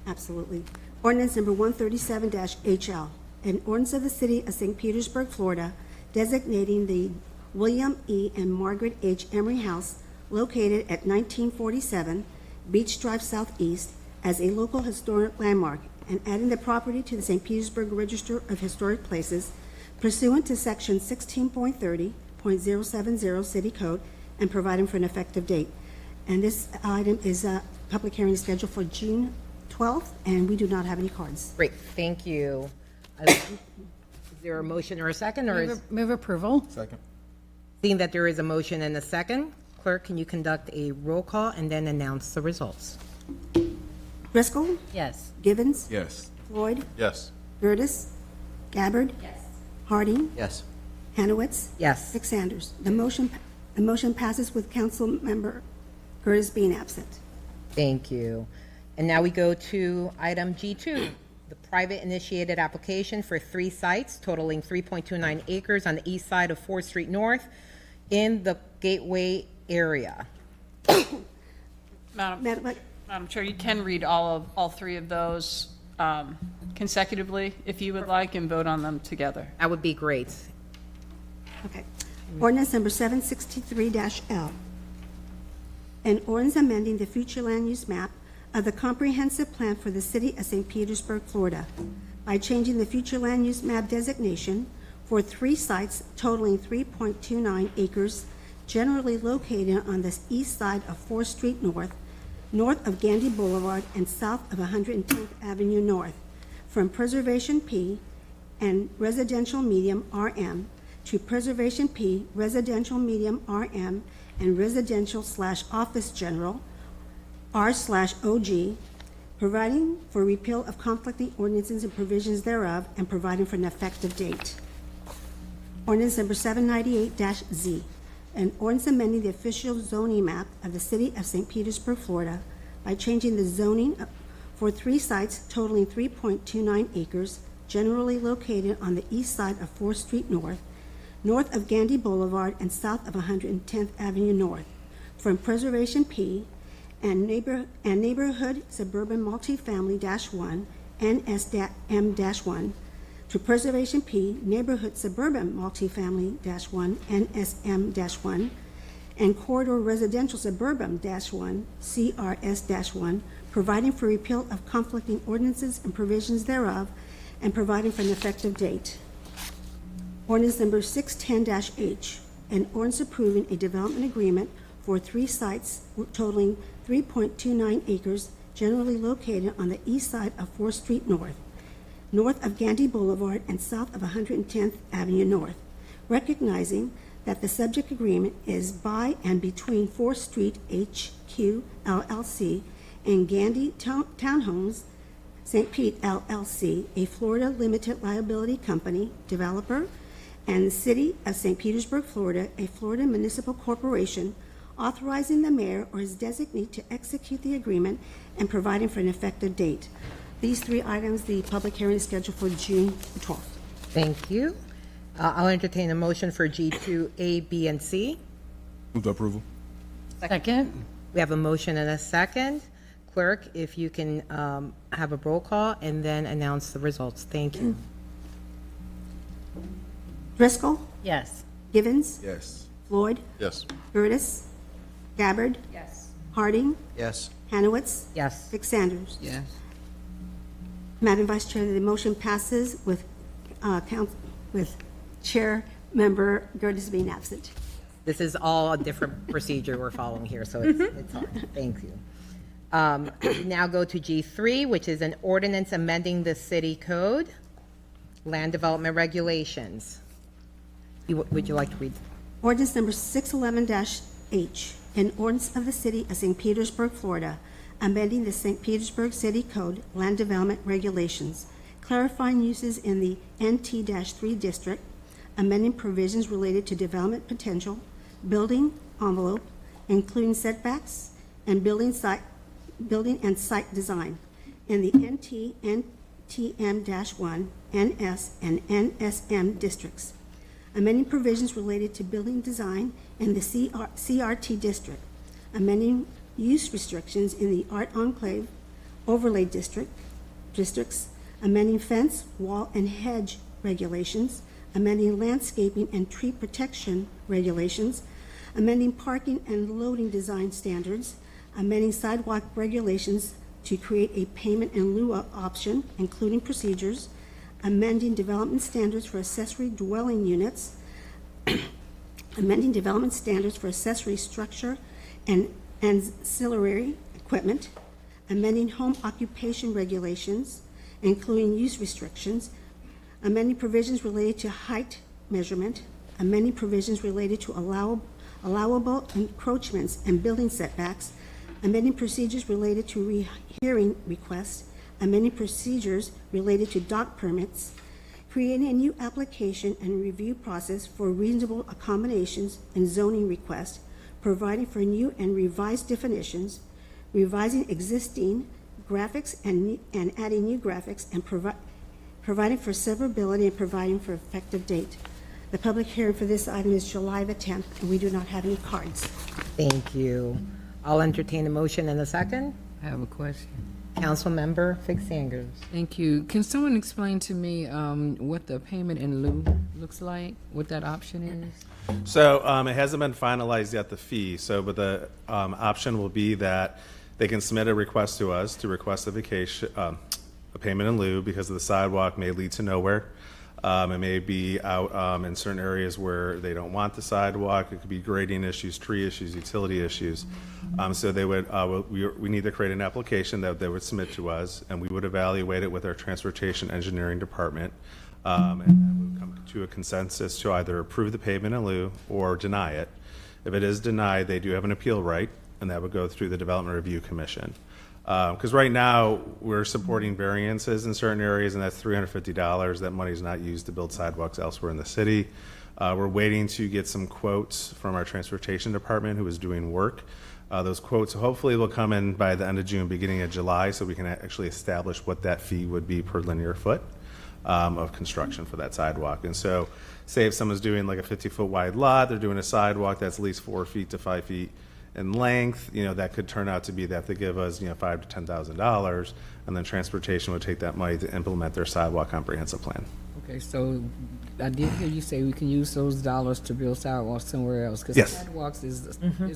Speaker 2: Absolutely. Ordinance number 137-HL, an ordinance of the City of St. Petersburg, Florida, designating the William E. and Margaret H. Emery House located at 1947 Beach Drive Southeast as a local historic landmark and adding the property to the St. Petersburg Register of Historic Places pursuant to Section 16.30.070 City Code and providing for an effective date. And this item is a public hearing scheduled for June 12th, and we do not have any cards.
Speaker 3: Great, thank you. Is there a motion or a second, or is?
Speaker 4: Move approval.
Speaker 15: Second.
Speaker 3: Seeing that there is a motion and a second, clerk, can you conduct a roll call and then announce the results?
Speaker 2: Driscoll,
Speaker 4: Yes.
Speaker 2: Givens,
Speaker 15: Yes.
Speaker 2: Floyd,
Speaker 17: Yes.
Speaker 2: Gertis, Gabbard, Harding,
Speaker 12: Yes.
Speaker 2: Hanowitz,
Speaker 3: Yes.
Speaker 2: Sanders. The motion passes with Council Member Gertis being absent.
Speaker 3: Thank you. And now we go to item G2, the private initiated application for 3 sites totaling 3.29 acres on the east side of 4th Street North in the Gateway area.
Speaker 20: Madam Chair, you can read all 3 of those consecutively if you would like and vote on them together.
Speaker 3: That would be great.
Speaker 2: Okay. Ordinance number 763-L. An ordinance amending the future land use map of the comprehensive plan for the city of St. Petersburg, Florida, by changing the future land use map designation for 3 sites totaling 3.29 acres, generally located on the east side of 4th Street North, north of Gandy Boulevard, and south of 110th Avenue North, from Preservation P and Residential Medium RM to Preservation P, Residential Medium RM, and Residential/Office General R/OG, providing for repeal of conflicting ordinances and provisions thereof, and providing for an effective date. Ordinance number 798-Z, an ordinance amending the official zoning map of the city of St. Petersburg, Florida, by changing the zoning for 3 sites totaling 3.29 acres, generally located on the east side of 4th Street North, north of Gandy Boulevard, and south of 110th Avenue North, from Preservation P and Neighborhood Suburban Multifamily -1, NSM-1, to Preservation P, Neighborhood Suburban Multifamily -1, NSM-1, and Corridor Residential Suburban -1, CRS-1, providing for repeal of conflicting ordinances and provisions thereof, and providing for an effective date. Ordinance number 610-H, an ordinance approving a development agreement for 3 sites totaling 3.29 acres, generally located on the east side of 4th Street North, north of Gandy Boulevard, and south of 110th Avenue North, recognizing that the subject agreement is by and between 4th Street HQ LLC and Gandy Townhomes St. Pete LLC, a Florida limited liability company, developer, and the City of St. Petersburg, Florida, a Florida municipal corporation, authorizing the mayor or his designee to execute the agreement and providing for an effective date. These 3 items, the public hearing is scheduled for June 12th.
Speaker 3: Thank you. I'll entertain a motion for G2, A, B, and C.
Speaker 15: Move to approval.
Speaker 4: Second.
Speaker 3: We have a motion and a second. Clerk, if you can have a roll call and then announce the results. Thank you.
Speaker 2: Driscoll,
Speaker 4: Yes.
Speaker 2: Givens,
Speaker 15: Yes.
Speaker 2: Floyd,
Speaker 17: Yes.
Speaker 2: Curtis, Gabbard,
Speaker 20: Yes.
Speaker 2: Harding,
Speaker 12: Yes.
Speaker 2: Hanowitz,
Speaker 3: Yes.
Speaker 2: Vic Sanders.
Speaker 24: Yes.
Speaker 2: Madam Vice Chair, the motion passes with Chair Member Gertis being absent.
Speaker 3: This is all a different procedure we're following here, so it's hard. Thank you. We now go to G3, which is an ordinance amending the city code, land development regulations. Would you like to read?
Speaker 2: Ordinance number 611-H, an ordinance of the City of St. Petersburg, Florida, amending the St. Petersburg City Code land development regulations, clarifying uses in the NT-3 district, amending provisions related to development potential, building envelope, including setbacks, and building and site design in the NT, NTM-1, NS, and NSM districts, amending provisions related to building design in the CRT district, amending use restrictions in the Art Enclave overlay districts, amending fence, wall, and hedge regulations, amending landscaping and tree protection regulations, amending parking and loading design standards, amending sidewalk regulations to create a payment in lieu option, including procedures, amending development standards for accessory dwelling units, amending development standards for accessory structure and ancillary equipment, amending home occupation regulations, including use restrictions, amending provisions related to height measurement, amending provisions related to allowable encroachments and building setbacks, amending procedures related to rehearing requests, amending procedures related to dock permits, creating a new application and review process for reasonable accommodations and zoning requests, providing for new and revised definitions, revising existing graphics and adding new graphics, and providing for severability and providing for effective date. The public hearing for this item is July the 10th, and we do not have any cards.
Speaker 3: Thank you. I'll entertain a motion in a second.
Speaker 24: I have a question.
Speaker 3: Councilmember Fix Sanders.
Speaker 19: Thank you. Can someone explain to me what the payment in lieu looks like, what that option is?
Speaker 16: So it hasn't been finalized yet, the fee. So, but the option will be that they can submit a request to us to request a vacation, a payment in lieu, because the sidewalk may lead to nowhere. It may be out in certain areas where they don't want the sidewalk. It could be grading issues, tree issues, utility issues. So they would, we need to create an application that they would submit to us, and we would evaluate it with our transportation engineering department. And then we would come to a consensus to either approve the payment in lieu or deny it. If it is denied, they do have an appeal right, and that would go through the Development Review Commission. Because right now, we're supporting variances in certain areas, and that's $350. That money is not used to build sidewalks elsewhere in the city. We're waiting to get some quotes from our transportation department, who is doing work. Those quotes hopefully will come in by the end of June, beginning of July, so we can actually establish what that fee would be per linear foot of construction for that sidewalk. And so, say if someone's doing like a 50-foot wide lot, they're doing a sidewalk that's at least 4 feet to 5 feet in length, that could turn out to be that they give us, $5,000 to $10,000, and then transportation would take that money to implement their sidewalk comprehensive plan.
Speaker 19: Okay, so I did hear you say we can use those dollars to build sidewalks somewhere else, because
Speaker 16: Yes.
Speaker 19: sidewalks is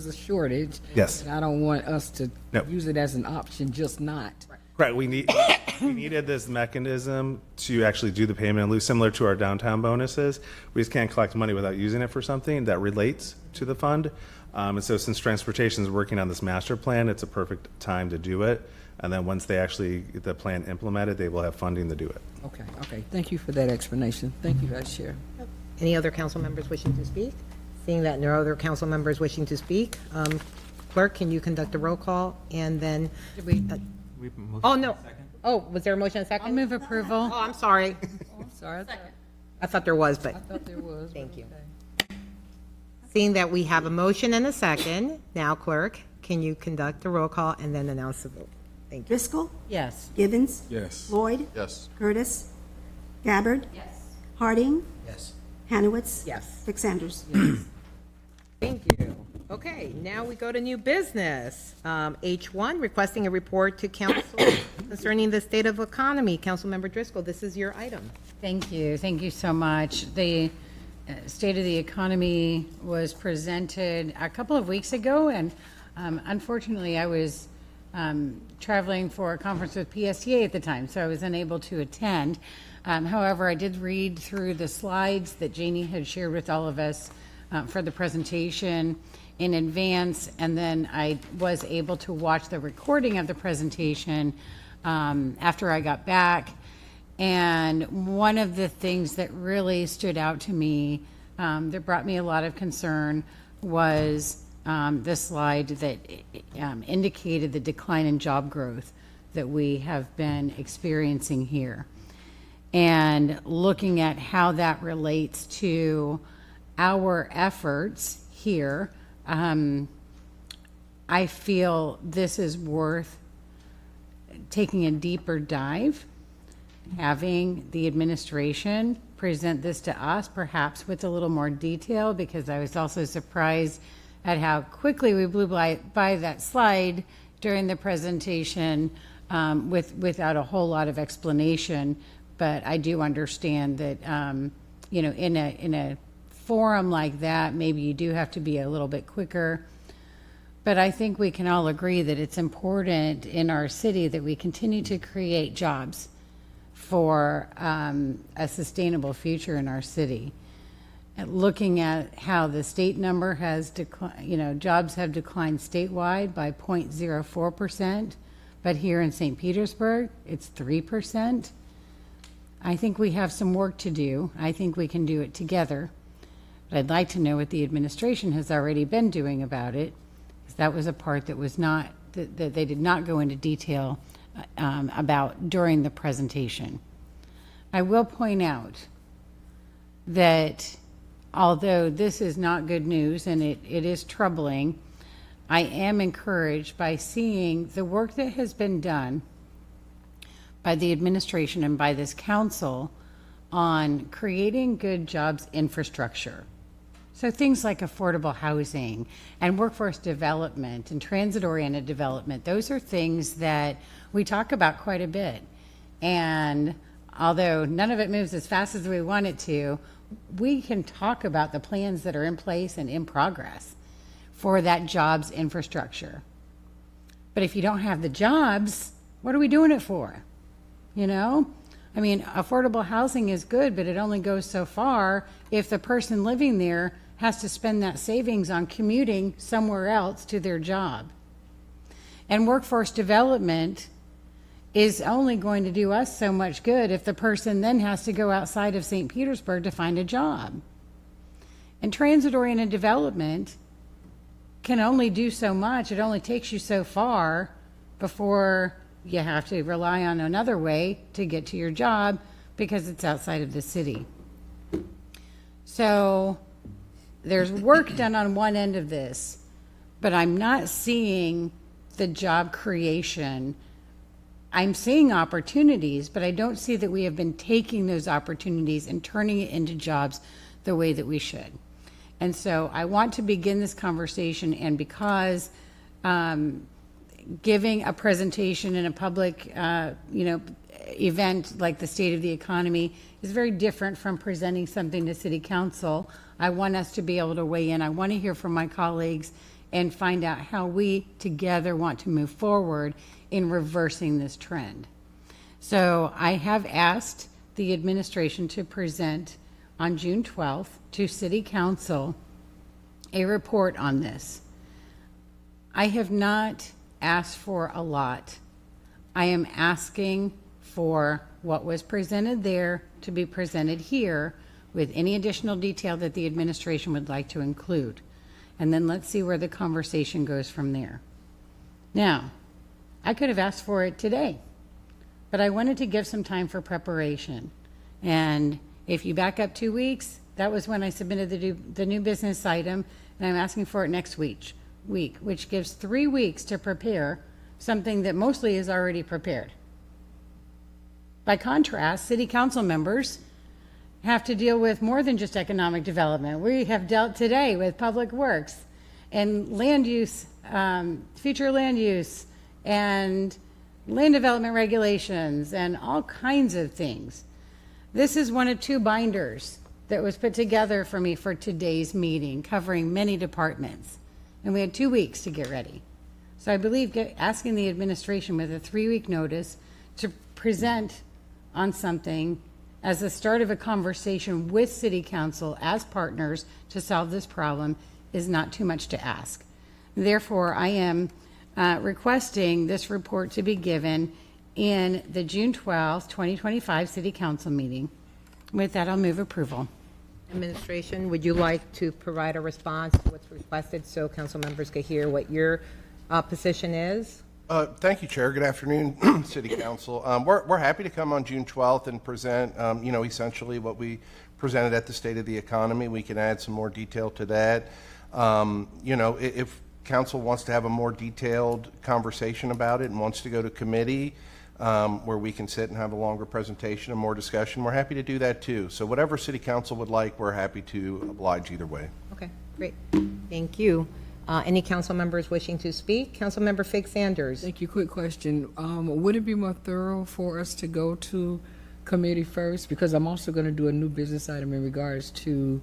Speaker 19: a shortage.
Speaker 16: Yes.
Speaker 19: And I don't want us to
Speaker 16: No.
Speaker 19: use it as an option, just not.
Speaker 16: Right, we needed this mechanism to actually do the payment in lieu, similar to our downtown bonuses. We just can't collect money without using it for something that relates to the fund. And so since transportation is working on this master plan, it's a perfect time to do it. And then once they actually get the plan implemented, they will have funding to do it.
Speaker 19: Okay. Thank you for that explanation. Thank you, Vice Chair.
Speaker 3: Any other council members wishing to speak? Seeing that no other council members wishing to speak, clerk, can you conduct a roll call? And then, oh, no. Oh, was there a motion and a second?
Speaker 4: I'll move approval.
Speaker 3: Oh, I'm sorry.
Speaker 19: I'm sorry.
Speaker 3: I thought there was, but
Speaker 19: I thought there was.
Speaker 3: thank you. Seeing that we have a motion and a second, now clerk, can you conduct the roll call and then announce the vote? Thank you.
Speaker 2: Driscoll?
Speaker 4: Yes.
Speaker 2: Givens?
Speaker 6: Yes.
Speaker 2: Lloyd?
Speaker 17: Yes.
Speaker 2: Curtis? Gabbard? Yes. Harding?
Speaker 12: Yes.
Speaker 2: Hanowitz?
Speaker 3: Yes.
Speaker 2: Fix Sanders?
Speaker 3: Thank you. Okay, now we go to new business. H1, requesting a report to council concerning the state of economy. Councilmember Driscoll, this is your item.
Speaker 4: Thank you. Thank you so much. The State of the Economy was presented a couple of weeks ago, and unfortunately, I was traveling for a conference with PSTA at the time, so I was unable to attend. However, I did read through the slides that Janie had shared with all of us for the presentation in advance, and then I was able to watch the recording of the presentation after I got back. And one of the things that really stood out to me that brought me a lot of concern was the slide that indicated the decline in job growth that we have been experiencing here. And looking at how that relates to our efforts here, I feel this is worth taking a deeper dive, having the administration present this to us, perhaps with a little more detail, because I was also surprised at how quickly we blew by that slide during the presentation without a whole lot of explanation. But I do understand that, in a forum like that, maybe you do have to be a little bit quicker. But I think we can all agree that it's important in our city that we continue to create jobs for a sustainable future in our city. And looking at how the state number has declined, jobs have declined statewide by 0.04%, but here in St. Petersburg, it's 3%. I think we have some work to do. I think we can do it together. But I'd like to know what the administration has already been doing about it, because that was a part that was not, that they did not go into detail about during the presentation. I will point out that although this is not good news and it is troubling, I am encouraged by seeing the work that has been done by the administration and by this council on creating good jobs infrastructure. So things like affordable housing and workforce development and transit-oriented development, those are things that we talk about quite a bit. And although none of it moves as fast as we want it to, we can talk about the plans that are in place and in progress for that jobs infrastructure. But if you don't have the jobs, what are we doing it for? You know? I mean, affordable housing is good, but it only goes so far if the person living there has to spend that savings on commuting somewhere else to their job. And workforce development is only going to do us so much good if the person then has to go outside of St. Petersburg to find a job. And transit-oriented development can only do so much. It only takes you so far before you have to rely on another way to get to your job because it's outside of the city. So there's work done on one end of this, but I'm not seeing the job creation. I'm seeing opportunities, but I don't see that we have been taking those opportunities and turning it into jobs the way that we should. And so I want to begin this conversation, and because giving a presentation in a public event like the State of the Economy is very different from presenting something to City Council. I want us to be able to weigh in. I want to hear from my colleagues and find out how we together want to move forward in reversing this trend. So I have asked the administration to present on June 12th to City Council a report on this. I have not asked for a lot. I am asking for what was presented there to be presented here with any additional detail that the administration would like to include. And then let's see where the conversation goes from there. Now, I could have asked for it today, but I wanted to give some time for preparation. And if you back up 2 weeks, that was when I submitted the new business item, and I'm asking for it next week, which gives 3 weeks to prepare something that mostly is already prepared. By contrast, City Council members have to deal with more than just economic development. We have dealt today with public works and land use, future land use, and land development regulations, and all kinds of things. This is one of 2 binders that was put together for me for today's meeting, covering many departments. And we had 2 weeks to get ready. So I believe asking the administration with a 3-week notice to present on something as the start of a conversation with City Council as partners to solve this problem is not too much to ask. Therefore, I am requesting this report to be given in the June 12th, 2025 City Council meeting. With that, I'll move approval.
Speaker 3: Administration, would you like to provide a response to what's requested so council members can hear what your position is?
Speaker 1: Thank you, Chair. Good afternoon, City Council. We're happy to come on June 12th and present, essentially what we presented at the State of the Economy. We can add some more detail to that. If Council wants to have a more detailed conversation about it and wants to go to committee where we can sit and have a longer presentation and more discussion, we're happy to do that too. So whatever City Council would like, we're happy to oblige either way.
Speaker 3: Okay, great. Thank you. Any council members wishing to speak? Council member Fig Sanders.
Speaker 19: Thank you. Quick question. Would it be more thorough for us to go to committee first? Because I'm also going to do a new business item in regards to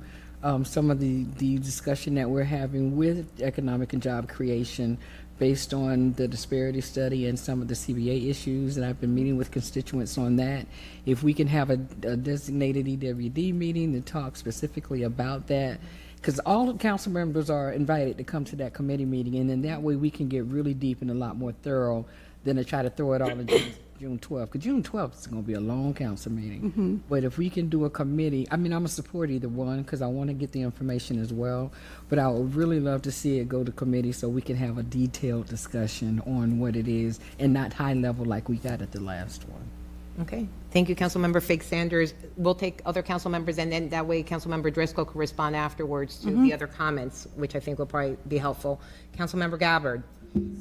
Speaker 19: some of the discussion that we're having with economic and job creation based on the disparity study and some of the CBA issues, and I've been meeting with constituents on that. If we can have a designated EWD meeting to talk specifically about that, because all council members are invited to come to that committee meeting, and then that way we can get really deep and a lot more thorough than to try to throw it all in June 12th. Because June 12th is going to be a long council meeting.
Speaker 4: Mm-hmm.
Speaker 19: But if we can do a committee, I'm going to support either one because I want to get the information as well. But I would really love to see it go to committee so we can have a detailed discussion on what it is and not high level like we got at the last one.
Speaker 3: Okay, thank you, Councilmember Fig Sanders. We'll take other council members, and then that way Councilmember Driscoll can respond afterwards to the other comments, which I think will probably be helpful. Councilmember Gabbard.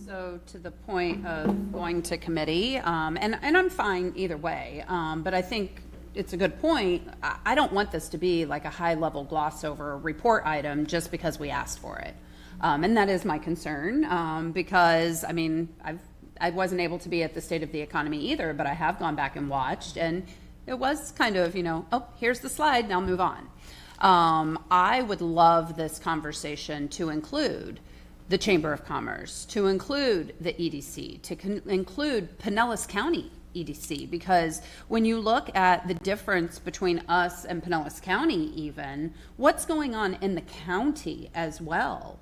Speaker 10: So to the point of going to committee, and I'm fine either way, but I think it's a good point. I don't want this to be like a high-level gloss over report item just because we asked for it. And that is my concern, because, I mean, I wasn't able to be at the State of the Economy either, but I have gone back and watched, and it was kind of, you know, oh, here's the slide, now move on. I would love this conversation to include the Chamber of Commerce, to include the EDC, to include Pinellas County EDC, because when you look at the difference between us and Pinellas County even, what's going on in the county as well?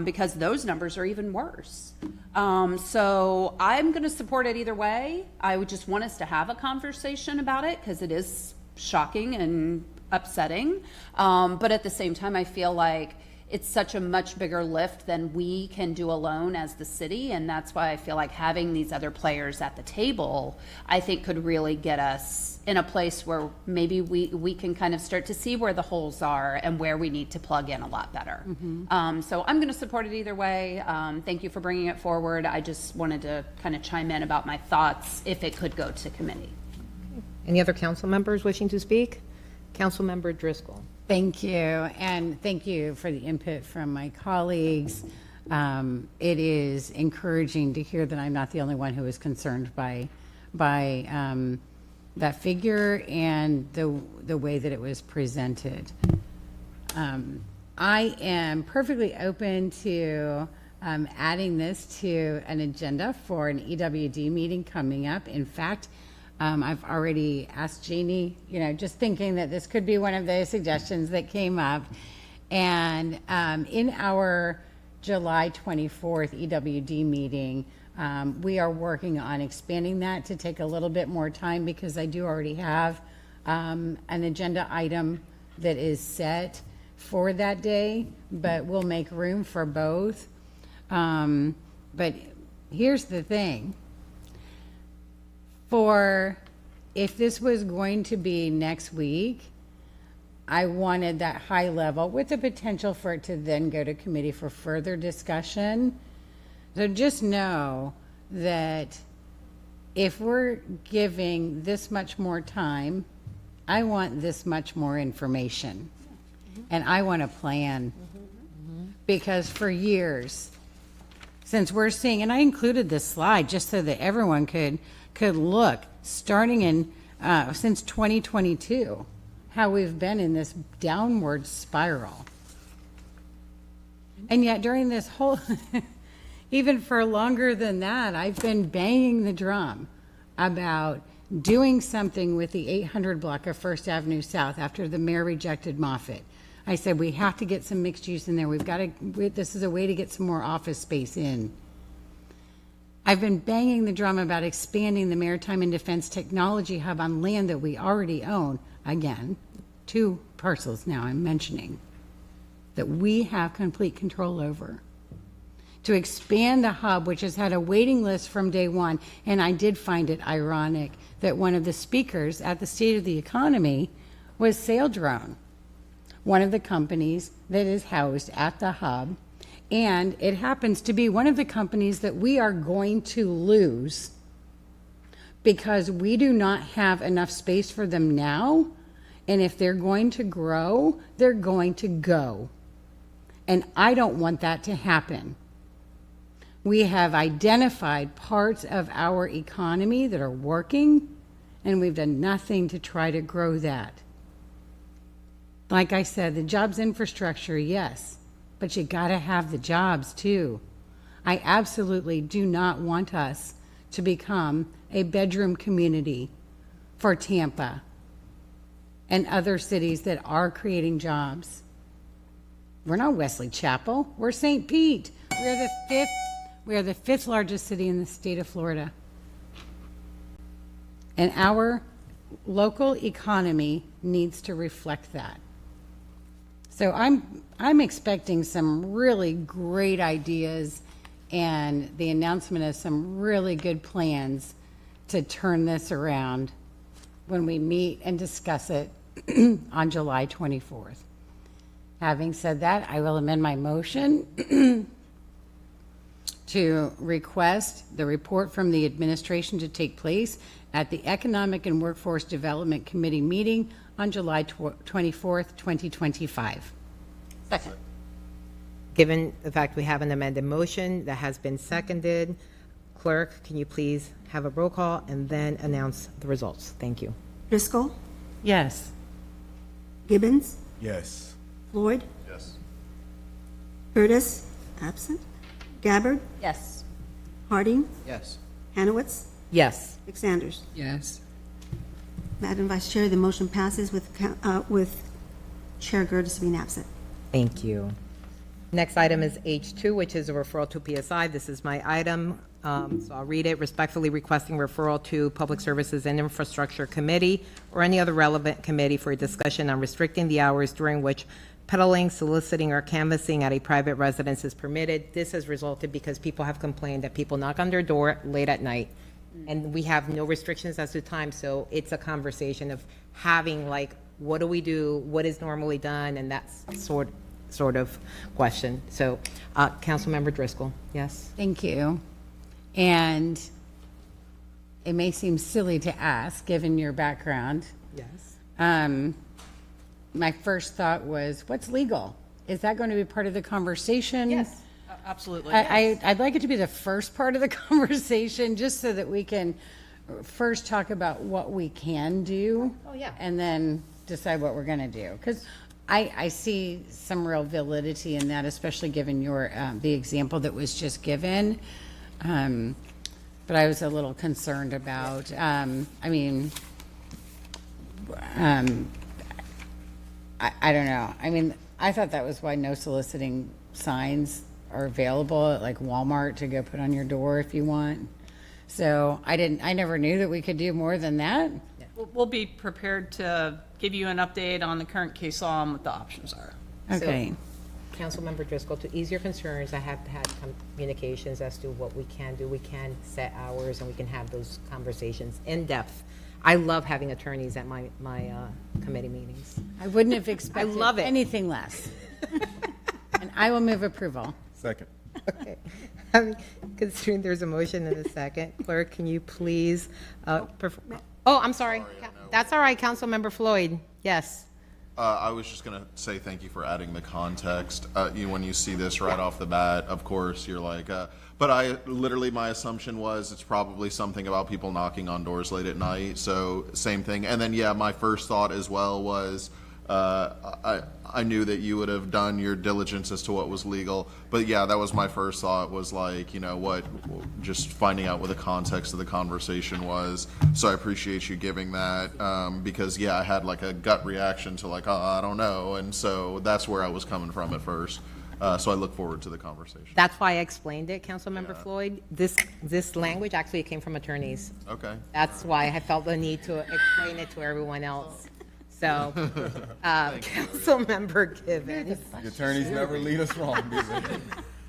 Speaker 10: Because those numbers are even worse. So I'm going to support it either way. I would just want us to have a conversation about it because it is shocking and upsetting. But at the same time, I feel like it's such a much bigger lift than we can do alone as the city. And that's why I feel like having these other players at the table, I think could really get us in a place where maybe we can kind of start to see where the holes are and where we need to plug in a lot better. So I'm going to support it either way. Thank you for bringing it forward. I just wanted to kind of chime in about my thoughts if it could go to committee.
Speaker 3: Any other council members wishing to speak? Councilmember Driscoll.
Speaker 4: Thank you, and thank you for the input from my colleagues. It is encouraging to hear that I'm not the only one who is concerned by that figure and the way that it was presented. I am perfectly open to adding this to an agenda for an EWD meeting coming up. In fact, I've already asked Jeannie, you know, just thinking that this could be one of those suggestions that came up. And in our July 24th EWD meeting, we are working on expanding that to take a little bit more time because I do already have an agenda item that is set for that day, but we'll make room for both. But here's the thing. If this was going to be next week, I wanted that high level with the potential for it to then go to committee for further discussion. So just know that if we're giving this much more time, I want this much more information. And I want a plan. Because for years, since we're seeing, and I included this slide just so that everyone could look, starting in since 2022, how we've been in this downward spiral. And yet during this whole, even for longer than that, I've been banging the drum about doing something with the 800 block of First Avenue South after the mayor rejected Moffett. I said, we have to get some mixed use in there. We've got to, this is a way to get some more office space in. I've been banging the drum about expanding the Maritime and Defense Technology Hub on land that we already own. Again, 2 parcels now I'm mentioning that we have complete control over. To expand the hub, which has had a waiting list from day one, and I did find it ironic that one of the speakers at the State of the Economy was Saildrone, one of the companies that is housed at the hub. And it happens to be one of the companies that we are going to lose because we do not have enough space for them now. And if they're going to grow, they're going to go. And I don't want that to happen. We have identified parts of our economy that are working, and we've done nothing to try to grow that. Like I said, the jobs infrastructure, yes. But you got to have the jobs too. I absolutely do not want us to become a bedroom community for Tampa and other cities that are creating jobs. We're not Wesley Chapel. We're St. Pete. We are the fifth largest city in the state of Florida. And our local economy needs to reflect that. So I'm expecting some really great ideas and the announcement of some really good plans to turn this around when we meet and discuss it on July 24th. Having said that, I will amend my motion to request the report from the administration to take place at the Economic and Workforce Development Committee meeting on July 24th, 2025.
Speaker 10: Second.
Speaker 3: Given the fact we have an amended motion that has been seconded, clerk, can you please have a roll call and then announce the results? Thank you.
Speaker 2: Driscoll,
Speaker 4: Yes.
Speaker 2: Gibbons,
Speaker 15: Yes.
Speaker 2: Floyd,
Speaker 17: Yes.
Speaker 2: Curtis, absent, Gabbard,
Speaker 10: Yes.
Speaker 2: Harding,
Speaker 12: Yes.
Speaker 2: Hanowitz,
Speaker 3: Yes.
Speaker 2: Sanders.
Speaker 19: Yes.
Speaker 2: Madam Vice Chair, the motion passes with Chair Gertis being absent.
Speaker 3: Thank you. Next item is H2, which is a referral to PSI. This is my item, so I'll read it. Respectfully requesting referral to Public Services and Infrastructure Committee or any other relevant committee for a discussion on restricting the hours during which peddling, soliciting, or canvassing at a private residence is permitted. This has resulted because people have complained that people knock on their door late at night, and we have no restrictions as to time, so it's a conversation of having, like, what do we do, what is normally done, and that's sort of question. So, Councilmember Driscoll, yes?
Speaker 4: Thank you. And it may seem silly to ask, given your background.
Speaker 3: Yes.
Speaker 4: My first thought was, what's legal? Is that going to be part of the conversation?
Speaker 20: Yes, absolutely.
Speaker 4: I'd like it to be the first part of the conversation, just so that we can first talk about what we can do.
Speaker 3: Oh, yeah.
Speaker 4: And then decide what we're going to do. Because I see some real validity in that, especially given your the example that was just given. But I was a little concerned about, I don't know. I mean, I thought that was why no soliciting signs are available at like Walmart to go put on your door if you want. So I never knew that we could do more than that.
Speaker 20: We'll be prepared to give you an update on the current case law and what the options are.
Speaker 4: Okay.
Speaker 3: So, Councilmember Driscoll, to ease your concerns, I have had communications as to what we can do. We can set hours and we can have those conversations in depth. I love having attorneys at my committee meetings.
Speaker 4: I wouldn't have expected
Speaker 3: love it.
Speaker 4: anything less. And I will move approval.
Speaker 15: Second.
Speaker 3: Okay. Considering there's a motion and a second, clerk, can you please? I'm sorry. That's all right, Councilmember Floyd. Yes.
Speaker 17: I was just going to say thank you for adding the context. When you see this right off the bat, of course, you're like, but my assumption was it's probably something about people knocking on doors late at night. So same thing. And then, yeah, my first thought as well was, I knew that you would have done your diligence as to what was legal, but yeah, that was my first thought, was like, just finding out what the context of the conversation was. So I appreciate you giving that, because yeah, I had like a gut reaction to like, oh, I don't know. And so that's where I was coming from at first. So I look forward to the conversation.
Speaker 3: That's why I explained it, Councilmember Floyd. This language actually came from attorneys.
Speaker 17: Okay.
Speaker 3: That's why I felt the need to explain it to everyone else. So, Councilmember Gibbons.
Speaker 15: The attorneys never lead us wrong, do they?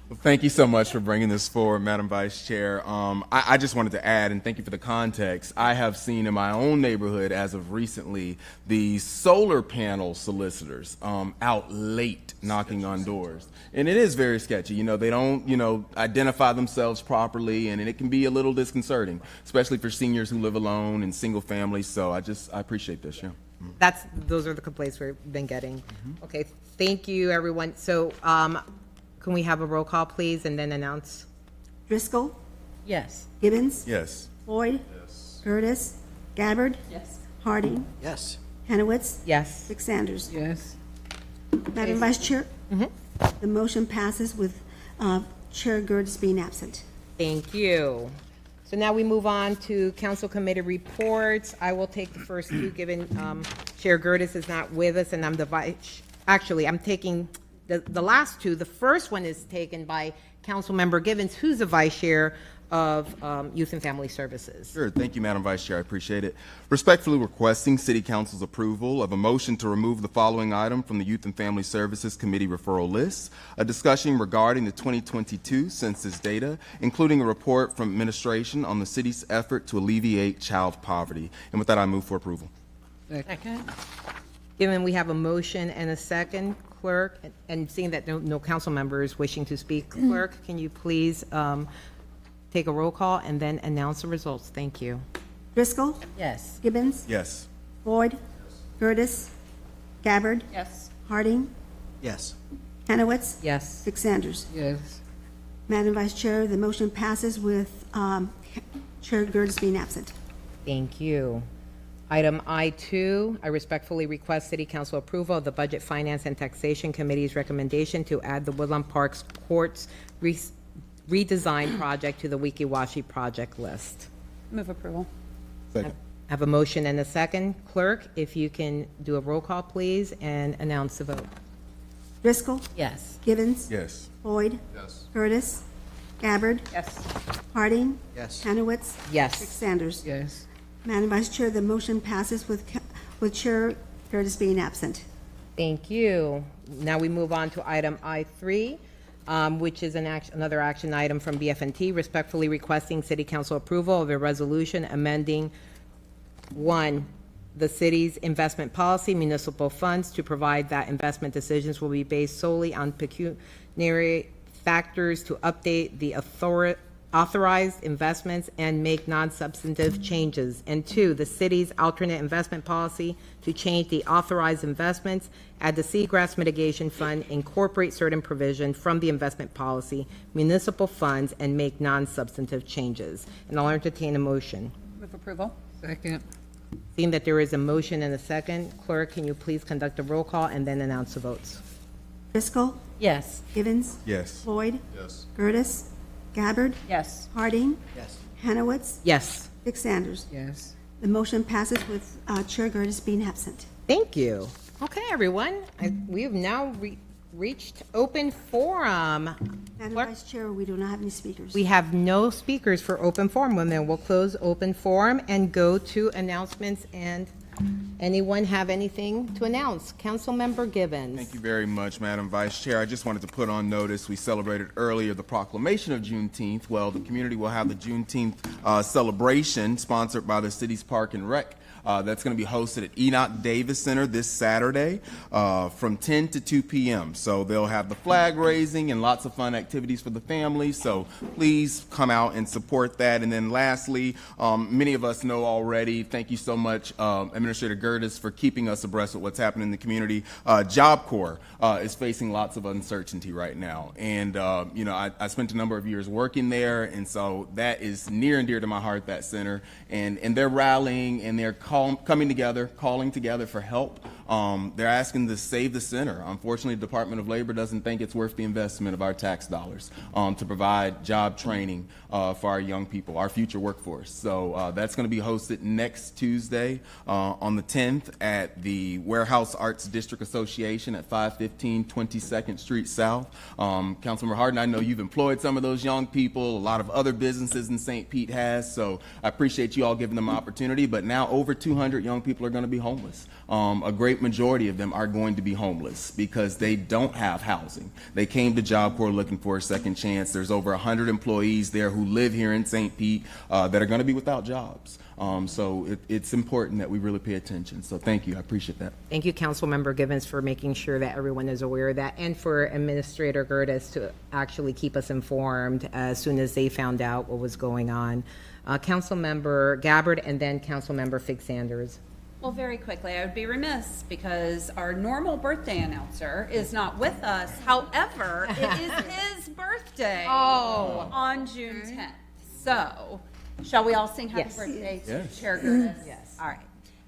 Speaker 15: Well, thank you so much for bringing this forward, Madam Vice Chair. I just wanted to add, and thank you for the context, I have seen in my own neighborhood as of recently the solar panel solicitors out late knocking on doors. And it is very sketchy. They don't, identify themselves properly, and it can be a little disconcerting, especially for seniors who live alone and single families. So I appreciate this, yeah.
Speaker 3: Those are the complaints we've been getting. Okay, thank you, everyone. So, can we have a roll call, please, and then announce?
Speaker 2: Driscoll,
Speaker 4: Yes.
Speaker 2: Gibbons,
Speaker 15: Yes.
Speaker 2: Floyd, Curtis, Gabbard,
Speaker 20: Yes.
Speaker 2: Harding,
Speaker 12: Yes.
Speaker 2: Hanowitz,
Speaker 3: Yes.
Speaker 2: Sanders.
Speaker 19: Yes.
Speaker 2: Madam Vice Chair, the motion passes with Chair Gertis being absent.
Speaker 3: Thank you. So now we move on to council committee reports. I will take the first two, given Chair Gertis is not with us, and I'm the vice. Actually, I'm taking the last two. The first one is taken by Councilmember Gibbons, who's the vice chair of Youth and Family Services.
Speaker 15: Sure. Thank you, Madam Vice Chair. I appreciate it. Respectfully requesting City Council's approval of a motion to remove the following item from the Youth and Family Services Committee referral list: a discussion regarding the 2022 census data, including a report from administration on the city's effort to alleviate child poverty. And with that, I move for approval.
Speaker 4: Second.
Speaker 3: Given we have a motion and a second, clerk, and seeing that no council members wishing to speak, clerk, can you please take a roll call and then announce the results? Thank you.
Speaker 2: Driscoll?
Speaker 4: Yes.
Speaker 2: Gibbons?
Speaker 15: Yes.
Speaker 2: Floyd? Gertis? Gabbard?
Speaker 20: Yes.
Speaker 2: Harding?
Speaker 12: Yes.
Speaker 2: Hanowitz?
Speaker 3: Yes.
Speaker 2: Dick Sanders?
Speaker 19: Yes.
Speaker 2: Madam Vice Chair, the motion passes with Chair Gertis being absent.
Speaker 3: Thank you. Item I2, I respectfully request City Council approval of the Budget, Finance, and Taxation Committee's recommendation to add the Woodland Parks Courts redesign project to the Weeki-Washi project list.
Speaker 10: Move approval.
Speaker 15: Second.
Speaker 3: I have a motion and a second. Clerk, if you can do a roll call, please, and announce the vote.
Speaker 2: Driscoll?
Speaker 4: Yes.
Speaker 2: Givens?
Speaker 15: Yes.
Speaker 2: Floyd?
Speaker 17: Yes.
Speaker 2: Gertis? Gabbard?
Speaker 20: Yes.
Speaker 2: Harding?
Speaker 12: Yes.
Speaker 2: Hanowitz? Dick
Speaker 3: Yes.
Speaker 2: Sanders?
Speaker 19: Yes.
Speaker 2: Madam Vice Chair, the motion passes with Chair Gertis being absent.
Speaker 3: Thank you. Now we move on to item I3, which is another action item from BF&T, respectfully requesting City Council approval of a resolution amending 1, the city's investment policy, municipal funds, to provide that investment decisions will be based solely on pecuniary factors to update the authorized investments and make non-substantive changes. And 2, the city's alternate investment policy to change the authorized investments, add the seagrass mitigation fund, incorporate certain provision from the investment policy, municipal funds, and make non-substantive changes. And I'll entertain a motion.
Speaker 10: Move approval.
Speaker 19: Second.
Speaker 3: Seeing that there is a motion and a second, clerk, can you please conduct a roll call and then announce the votes?
Speaker 2: Driscoll?
Speaker 4: Yes.
Speaker 2: Givens?
Speaker 15: Yes.
Speaker 2: Floyd?
Speaker 17: Yes.
Speaker 2: Gertis? Gabbard?
Speaker 20: Yes.
Speaker 2: Harding?
Speaker 12: Yes.
Speaker 2: Hanowitz?
Speaker 3: Yes.
Speaker 2: Dick Sanders?
Speaker 19: Yes.
Speaker 2: The motion passes with Chair Gertis being absent.
Speaker 3: Thank you. Okay, everyone, we have now reached open forum.
Speaker 2: Madam
Speaker 3: Clerk?
Speaker 2: Vice Chair, we do not have any speakers.
Speaker 3: We have no speakers for open forum. Well, then we'll close open forum and go to announcements. And anyone have anything to announce? Councilmember Gibbons.
Speaker 15: Thank you very much, Madam Vice Chair. I just wanted to put on notice, we celebrated earlier the proclamation of Juneteenth. Well, the community will have the Juneteenth celebration sponsored by the city's Park and Rec. That's going to be hosted at Enoch Davis Center this Saturday from 10 to 2 p.m. So they'll have the flag raising and lots of fun activities for the family. So please come out and support that. And then lastly, many of us know already, thank you so much, Administrator Gertis, for keeping us abreast with what's happening in the community. Job Corps is facing lots of uncertainty right now. And, you know, I spent a number of years working there. And so that is near and dear to my heart, that center. And they're rallying and they're coming together, calling together for help. They're asking to save the center. Unfortunately, the Department of Labor doesn't think it's worth the investment of our tax dollars to provide job training for our young people, our future workforce. So that's going to be hosted next Tuesday on the 10th at the Warehouse Arts District Association at 515 22nd Street South. Councilmember Hardin, I know you've employed some of those young people. A lot of other businesses in St. Pete has. So I appreciate you all giving them an opportunity. But now over 200 young people are going to be homeless. A great majority of them are going to be homeless because they don't have housing. They came to Job Corps looking for a second chance. There's over 100 employees there who live here in St. Pete that are going to be without jobs. So it's important that we really pay attention. So thank you. I appreciate that.
Speaker 3: Thank you, Councilmember Givens, for making sure that everyone is aware of that, and for Administrator Gertis to actually keep us informed as soon as they found out what was going on. Councilmember Gabbard and then Councilmember Fig Sanders.
Speaker 10: Well, very quickly, I would be remiss because our normal birthday announcer is not with us. However, it is his birthday on June 10th. So, shall we all sing happy birthday to Chair Gertis? Yes. All right.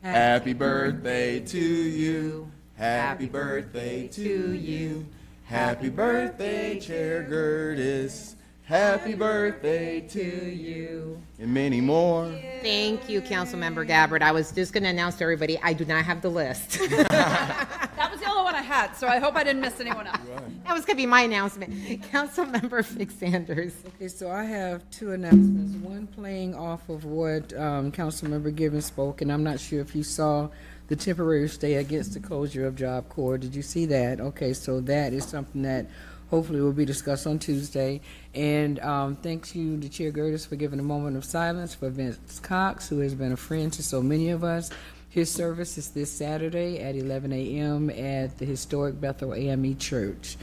Speaker 15: Happy birthday to you. Happy birthday to you. Happy birthday, Chair Gertis. Happy birthday to you. And many more.
Speaker 3: Thank you, Councilmember Gabbard. I was just going to announce to everybody, I do not have the list.
Speaker 10: That was the only one I had, so I hope I didn't miss anyone else.
Speaker 3: That was going to be my announcement. Councilmember Fig Sanders.
Speaker 19: Okay, so I have two announcements. One playing off of what Councilmember Gibbons spoke, and I'm not sure if you saw the temporary stay against the closure of Job Corps. Did you see that? Okay, so that is something that hopefully will be discussed on Tuesday. And thanks you to Chair Gertis for giving a moment of silence for Vince Cox, who has been a friend to so many of us. His service is this Saturday at 11 a.m. at the historic Bethel AME Church,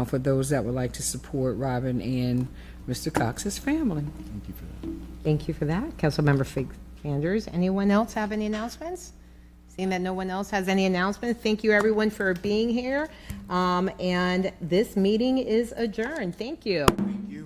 Speaker 19: for those that would like to support Robin and Mr. Cox's family.
Speaker 23: Thank you for that.
Speaker 3: Thank you for that. Councilmember Fig Sanders. Anyone else have any announcements? Seeing that no one else has any announcements, thank you everyone for being here. And this meeting is adjourned. Thank you.
Speaker 15: Thank you.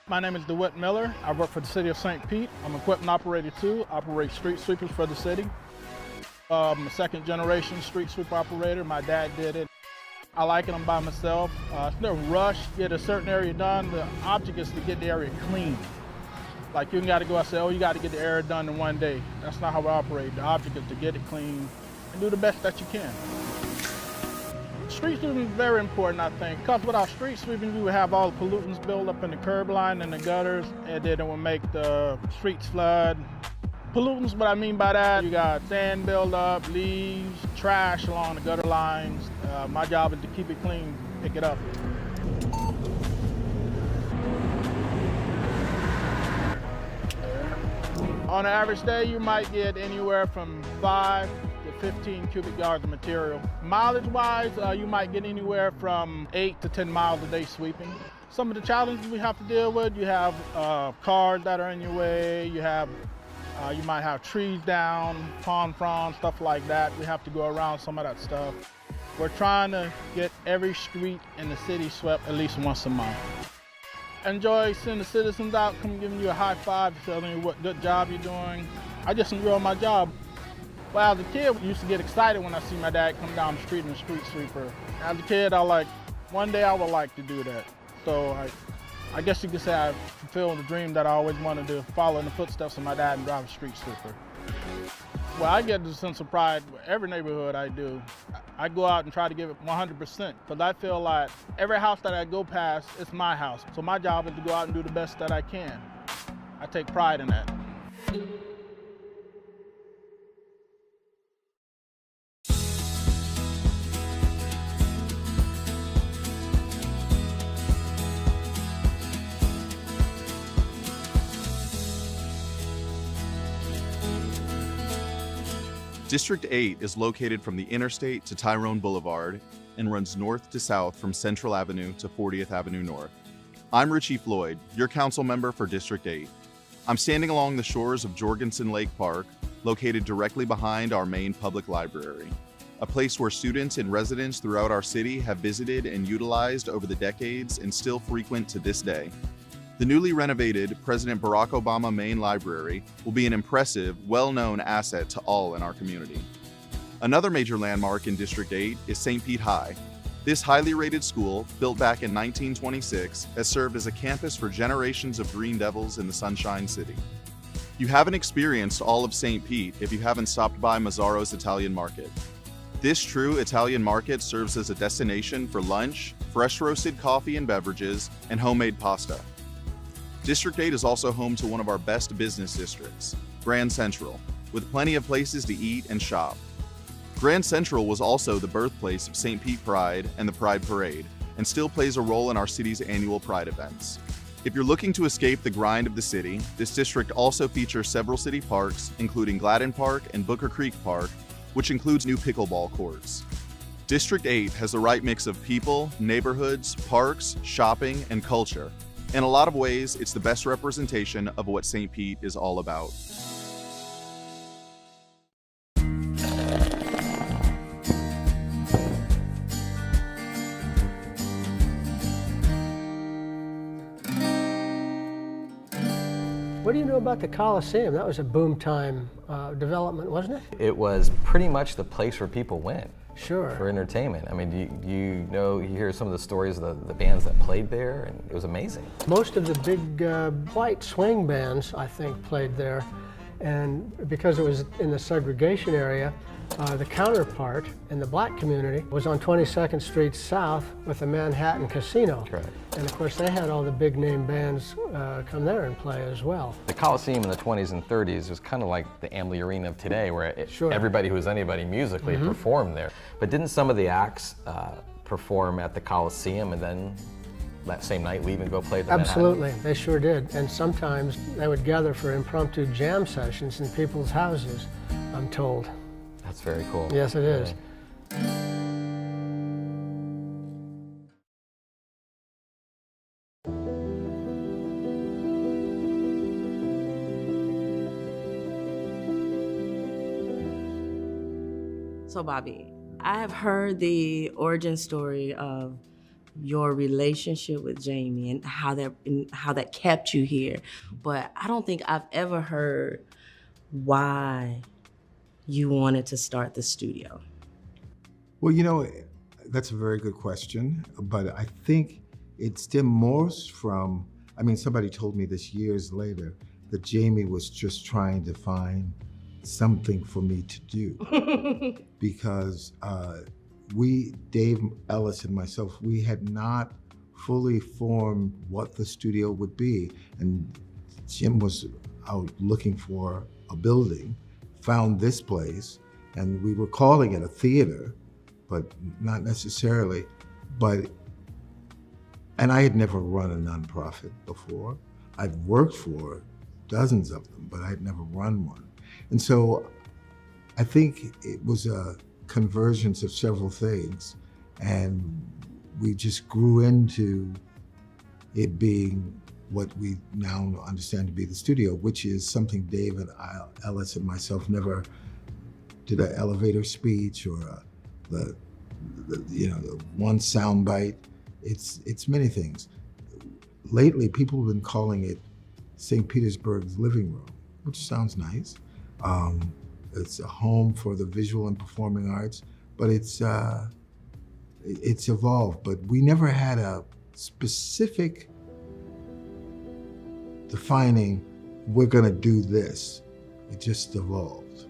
Speaker 11: My name is DeWitt Miller. I work for the city of St. Pete. I'm equipment operator too, operate street sweepers for the city. I'm a second generation street sweeper operator. My dad did it. I like it, I'm by myself. It's no rush, get a certain area done. The object is to get the area clean. Like you gotta go and say, oh, you gotta get the area done in one day. That's not how we operate. The object is to get it clean and do the best that you can. Street sweeping is very important, I think, because without street sweeping, you would have all the pollutants build up in the curb line and the gutters, and then it would make the streets flood. Pollutants, what I mean by that, you got sand build up, leaves, trash along the gutter lines. My job is to keep it clean, pick it up. On an average day, you might get anywhere from 5 to 15 cubic yards of material. Mileage-wise, you might get anywhere from 8 to 10 miles a day sweeping. Some of the challenges we have to deal with, you have cars that are in your way, you might have trees down, palm fronds, stuff like that. We have to go around some of that stuff. We're trying to get every street in the city swept at least once a month. Enjoy seeing the citizens out, come giving you a high five, telling you what good job you're doing. I just enjoy my job. Well, as a kid, I used to get excited when I see my dad come down the street in a street sweeper. As a kid, one day I would like to do that. So I guess you could say I fulfilled the dream that I always wanted to follow in the footsteps of my dad and drive a street sweeper. Well, I get a sense of pride with every neighborhood I do. I go out and try to give it 100% because I feel like every house that I go past, it's my house. So my job is to go out and do the best that I can. I take pride in that.
Speaker 17: District 8 is located from the interstate to Tyrone Boulevard and runs north to south from Central Avenue to 40th Avenue North. I'm Richie Floyd, your council member for District 8. I'm standing along the shores of Jorgensen Lake Park, located directly behind our main public library, a place where students and residents throughout our city have visited and utilized over the decades and still frequent to this day. The newly renovated President Barack Obama Main Library will be an impressive, well-known asset to all in our community. Another major landmark in District 8 is St. Pete High. This highly rated school, built back in 1926, has served as a campus for generations of Green Devils in the Sunshine City. You haven't experienced all of St. Pete if you haven't stopped by Mazzaro's Italian Market. This true Italian market serves as a destination for lunch, fresh roasted coffee and beverages, and homemade pasta. District 8 is also home to one of our best business districts, Grand Central, with plenty of places to eat and shop. Grand Central was also the birthplace of St. Pete Pride and the Pride Parade, and still plays a role in our city's annual Pride events. If you're looking to escape the grind of the city, this district also features several city parks, including Gladden Park and Booker Creek Park, which includes new pickleball courts. District 8 has the right mix of people, neighborhoods, parks, shopping, and culture. In a lot of ways, it's the best representation of what St. Pete is all about.
Speaker 7: What do you know about the Coliseum? That was a boom time development, wasn't it?
Speaker 18: It was pretty much the place where people went.
Speaker 7: Sure.
Speaker 18: For entertainment. I mean, you hear some of the stories of the bands that played there, and it was amazing.
Speaker 7: Most of the big white swing bands, I think, played there. And because it was in the segregation area, the counterpart in the black community was on 22nd Street South with the Manhattan Casino.
Speaker 18: Correct.
Speaker 7: And of course, they had all the big name bands come there and play as well.
Speaker 18: The Coliseum in the 20s and 30s was kind of like the Amalie Arena of today, where everybody who was anybody musically performed there. But didn't some of the acts perform at the Coliseum and then that same night leave and go play at the
Speaker 7: Absolutely,
Speaker 18: Manhattan?
Speaker 7: they sure did. And sometimes they would gather for impromptu jam sessions in people's houses, I'm told.
Speaker 18: That's very cool.
Speaker 7: Yes, it is.
Speaker 21: So, Bobby, I have heard the origin story of your relationship with Jamie and how that kept you here, but I don't think I've ever heard why you wanted to start the studio.
Speaker 22: Well, you know, that's a very good question, but I think it stems from, I mean, somebody told me this years later that Jamie was just trying to find something for me to do because Dave Ellis and myself, we had not fully formed what the studio would be. And Jim was out looking for a building, found this place, and we were calling it a theater, but not necessarily. And I had never run a nonprofit before. I've worked for dozens of them, but I'd never run one. And so I think it was a convergence of several things, and we just grew into it being what we now understand to be the studio, which is something David Ellis and myself never did an elevator speech or the one sound bite. It's many things. Lately, people have been calling it St. Petersburg's living room, which sounds nice. It's a home for the visual and performing arts, but it's evolved. But we never had a specific defining, we're gonna do this. It just evolved.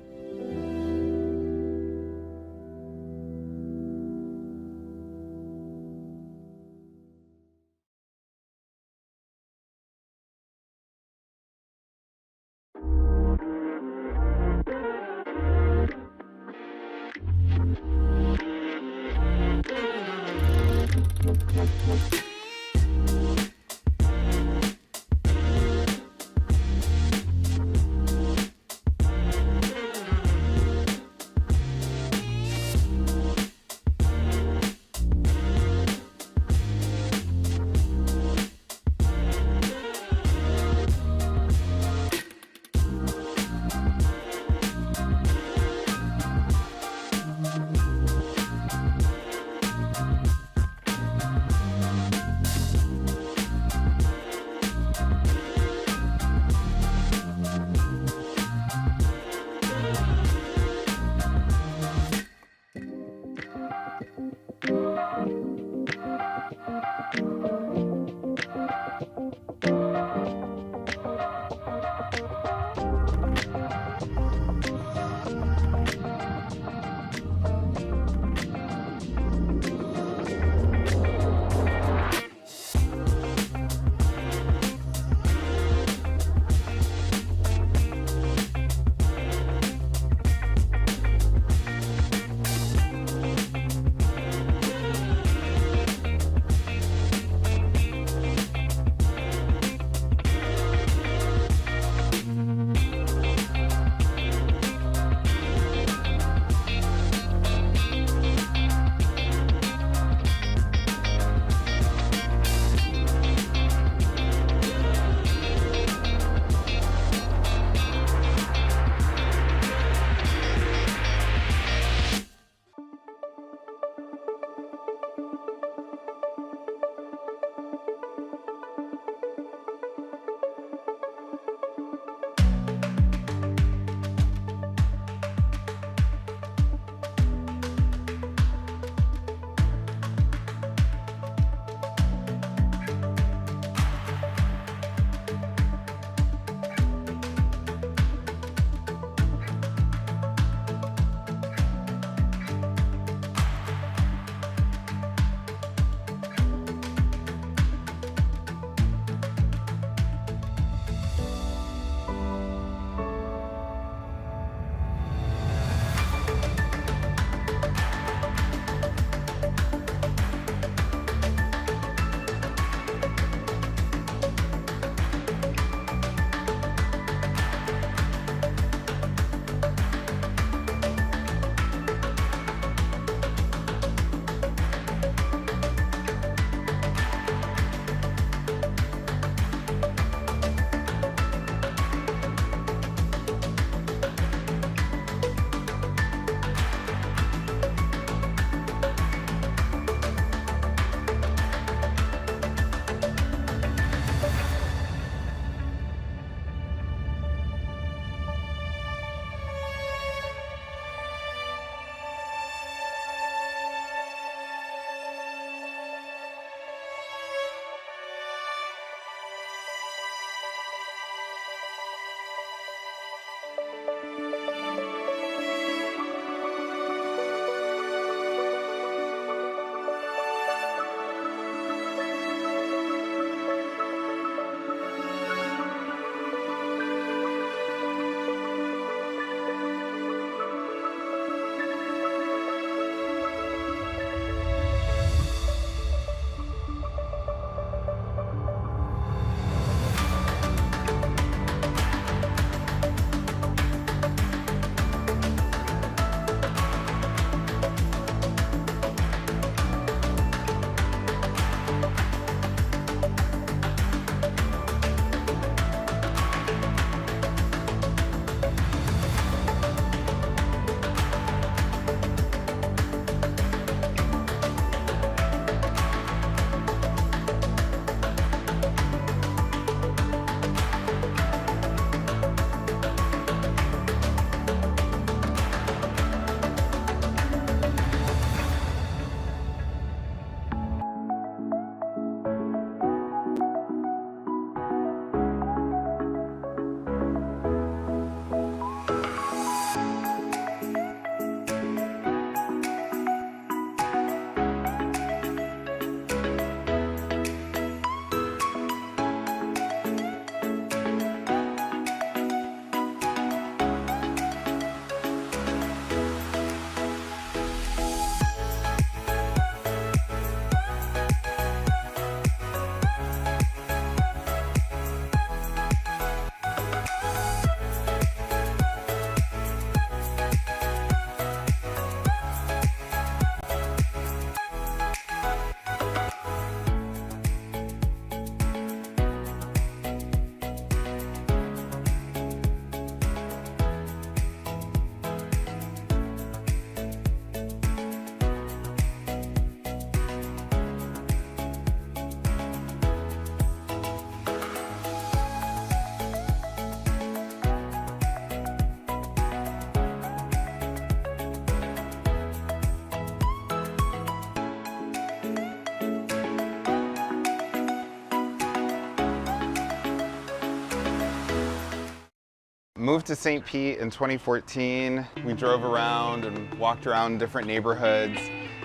Speaker 8: Moved to St. Pete in 2014. We drove around and walked around different neighborhoods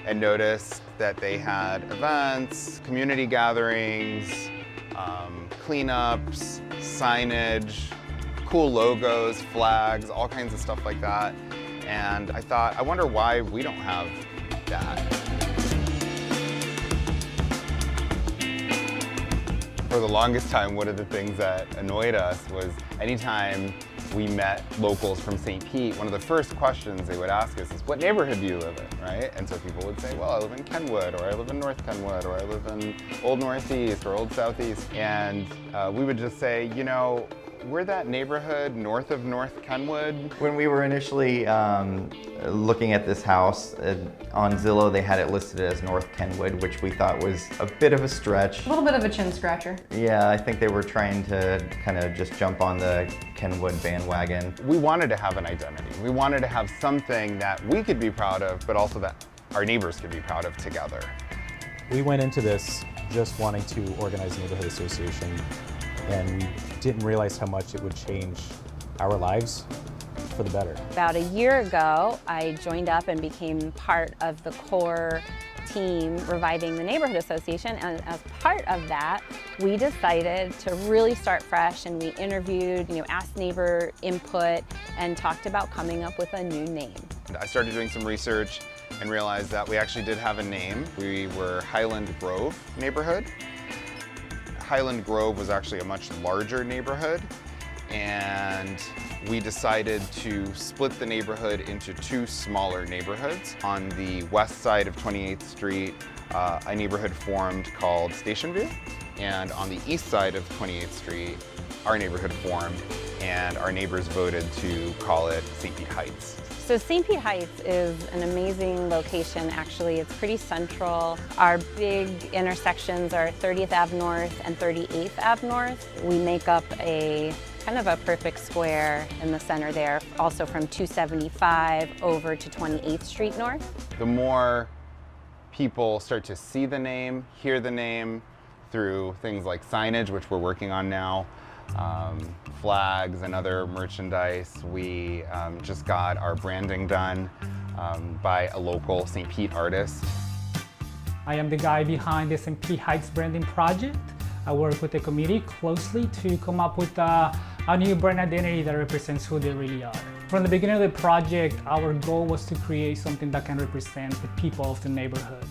Speaker 8: and noticed that they had events, community gatherings, cleanups, signage, cool logos, flags, all kinds of stuff like that. And I thought, I wonder why we don't have that. For the longest time, one of the things that annoyed us was anytime we met locals from St. Pete, one of the first questions they would ask us is, what neighborhood do you live in, right? And so people would say, well, I live in Kenwood, or I live in North Kenwood, or I live in Old Northeast, or Old Southeast. And we would just say, you know, we're that neighborhood north of North Kenwood.
Speaker 9: When we were initially looking at this house, on Zillow they had it listed as North Kenwood, which we thought was a bit of a stretch.
Speaker 13: A little bit of a chin scratcher.
Speaker 9: Yeah, I think they were trying to kind of just jump on the Kenwood bandwagon.
Speaker 8: We wanted to have an identity. We wanted to have something that we could be proud of, but also that our neighbors could be proud of together.
Speaker 14: We went into this just wanting to organize a neighborhood association, and we didn't realize how much it would change our lives for the better.
Speaker 25: About a year ago, I joined up and became part of the core team reviving the neighborhood association, and as part of that, we decided to really start fresh, and we interviewed, asked neighbor input and talked about coming up with a new name.
Speaker 8: I started doing some research and realized that we actually did have a name. We were Highland Grove neighborhood. Highland Grove was actually a much larger neighborhood, and we decided to split the neighborhood into two smaller neighborhoods. On the west side of 28th Street, a neighborhood formed called Station View, and on the east side of 28th Street, our neighborhood formed, and our neighbors voted to call it St. Pete Heights.
Speaker 25: So St. Pete Heights is an amazing location, actually. It's pretty central. Our big intersections are 30th Ave North and 38th Ave North. We make up a kind of a perfect square in the center there, also from 275 over to 28th Street North.
Speaker 8: The more people start to see the name, hear the name through things like signage, which we're working on now, flags and other merchandise. We just got our branding done by a local St. Pete artist.
Speaker 26: I am the guy behind the St. Pete Heights branding project. I work with the committee closely to come up with a new brand identity that represents who they really are. From the beginning of the project, our goal was to create something that can represent the people of the neighborhood.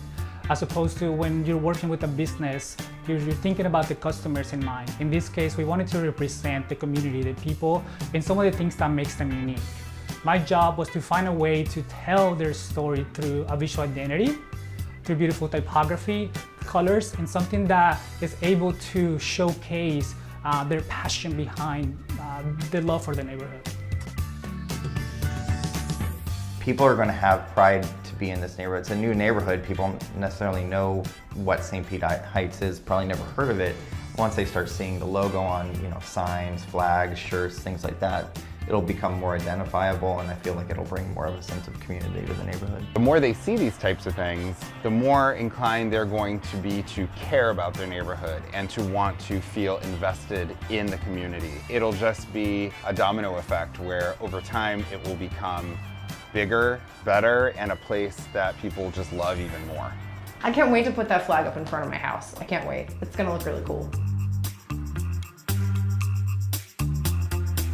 Speaker 26: As opposed to when you're working with a business, you're thinking about the customers in mind. In this case, we wanted to represent the community, the people, and some of the things that makes them unique. My job was to find a way to tell their story through a visual identity, through beautiful typography, colors, and something that is able to showcase their passion behind the love for the neighborhood.
Speaker 9: People are going to have pride to be in this neighborhood. It's a new neighborhood. People don't necessarily know what St. Pete Heights is, probably never heard of it. Once they start seeing the logo on, signs, flags, shirts, things like that, it'll become more identifiable, and I feel like it'll bring more of a sense of community to the neighborhood.
Speaker 8: The more they see these types of things, the more inclined they're going to be to care about their neighborhood and to want to feel invested in the community. It'll just be a domino effect where over time it will become bigger, better, and a place that people just love even more.
Speaker 13: I can't wait to put that flag up in front of my house. I can't wait. It's gonna look really cool.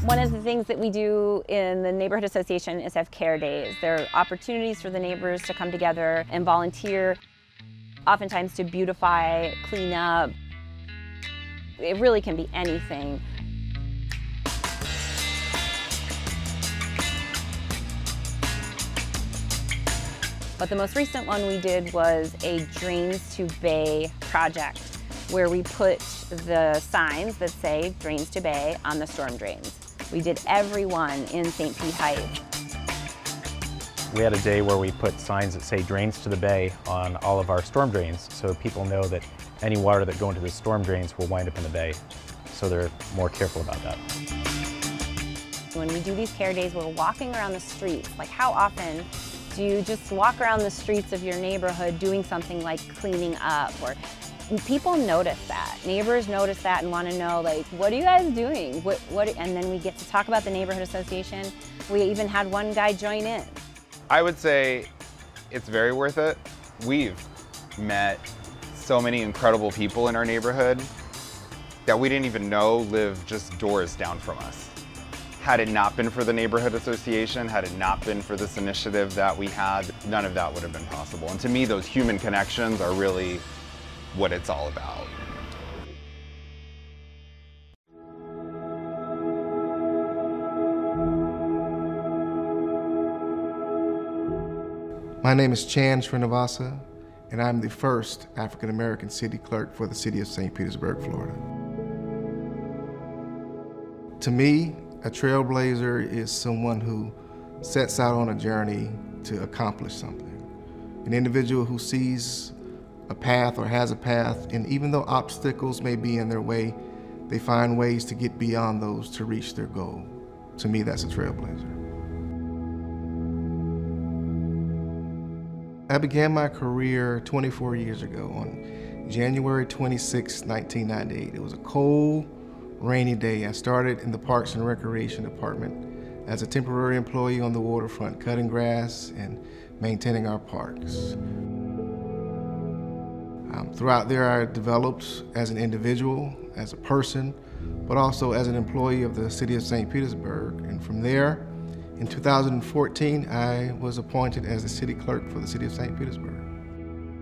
Speaker 25: One of the things that we do in the neighborhood association is have care days. There are opportunities for the neighbors to come together and volunteer, oftentimes to beautify, clean up. It really can be anything. But the most recent one we did was a Drains to Bay project, where we put the signs that say Drains to Bay on the storm drains. We did every one in St. Pete Heights.
Speaker 14: We had a day where we put signs that say drains to the bay on all of our storm drains, so people know that any water that go into the storm drains will wind up in the bay, so they're more careful about that.
Speaker 25: When we do these care days, we're walking around the streets. Like, how often do you just walk around the streets of your neighborhood doing something like cleaning up or people notice that. Neighbors notice that and want to know, like, what are you guys doing? And then we get to talk about the neighborhood association. We even had one guy join in.
Speaker 8: I would say it's very worth it. We've met so many incredible people in our neighborhood that we didn't even know live just doors down from us. Had it not been for the neighborhood association, had it not been for this initiative that we had, none of that would have been possible. And to me, those human connections are really what it's all about.
Speaker 1: My name is Chan Srinivasa, and I'm the first African-American city clerk for the city of St. Petersburg, Florida. To me, a trailblazer is someone who sets out on a journey to accomplish something. An individual who sees a path or has a path, and even though obstacles may be in their way, they find ways to get beyond those to reach their goal. To me, that's a trailblazer. I began my career 24 years ago on January 26, 1998. It was a cold, rainy day. I started in the Parks and Recreation Department as a temporary employee on the waterfront, cutting grass and maintaining our parks. Throughout there, I developed as an individual, as a person, but also as an employee of the city of St. Petersburg. And from there, in 2014, I was appointed as the city clerk for the city of St. Petersburg.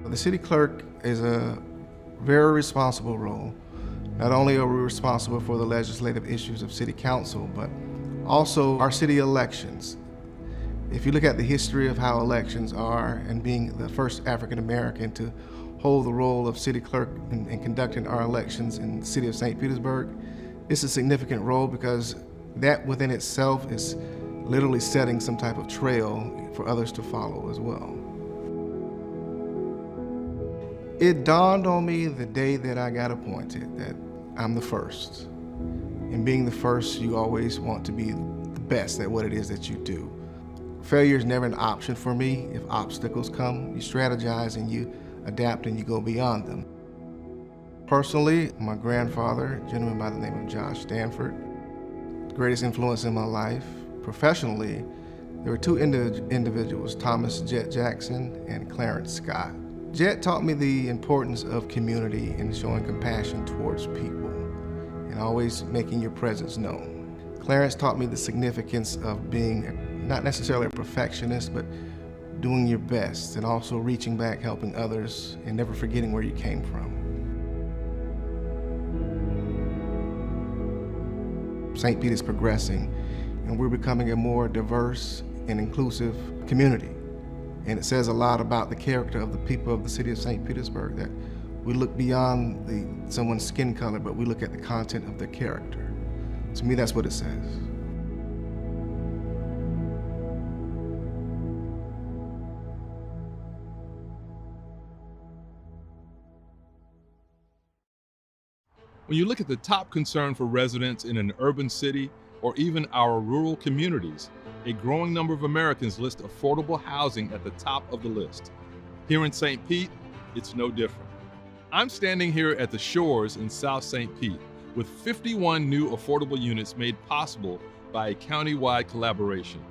Speaker 1: The city clerk is a very responsible role. Not only are we responsible for the legislative issues of city council, but also our city elections. If you look at the history of how elections are, and being the first African American to hold the role of city clerk in conducting our elections in the city of St. Petersburg, it's a significant role because that within itself is literally setting some type of trail for others to follow as well. It dawned on me the day that I got appointed that I'm the first. And being the first, you always want to be the best at what it is that you do. Failure is never an option for me. If obstacles come, you strategize and you adapt and you go beyond them. Personally, my grandfather, a gentleman by the name of Josh Stanford, the greatest influence in my life. Professionally, there were two individuals, Thomas Jet Jackson and Clarence Scott. Jet taught me the importance of community and showing compassion towards people and always making your presence known. Clarence taught me the significance of being not necessarily a perfectionist, but doing your best and also reaching back, helping others, and never forgetting where you came from. St. Pete is progressing, and we're becoming a more diverse and inclusive community. And it says a lot about the character of the people of the city of St. Petersburg, that we look beyond someone's skin color, but we look at the content of their character. To me, that's what it says.
Speaker 4: When you look at the top concern for residents in an urban city or even our rural communities, a growing number of Americans list affordable housing at the top of the list. Here in St. Pete, it's no different. I'm standing here at the Shores in South St. Pete with 51 new affordable units made possible by a county-wide collaboration.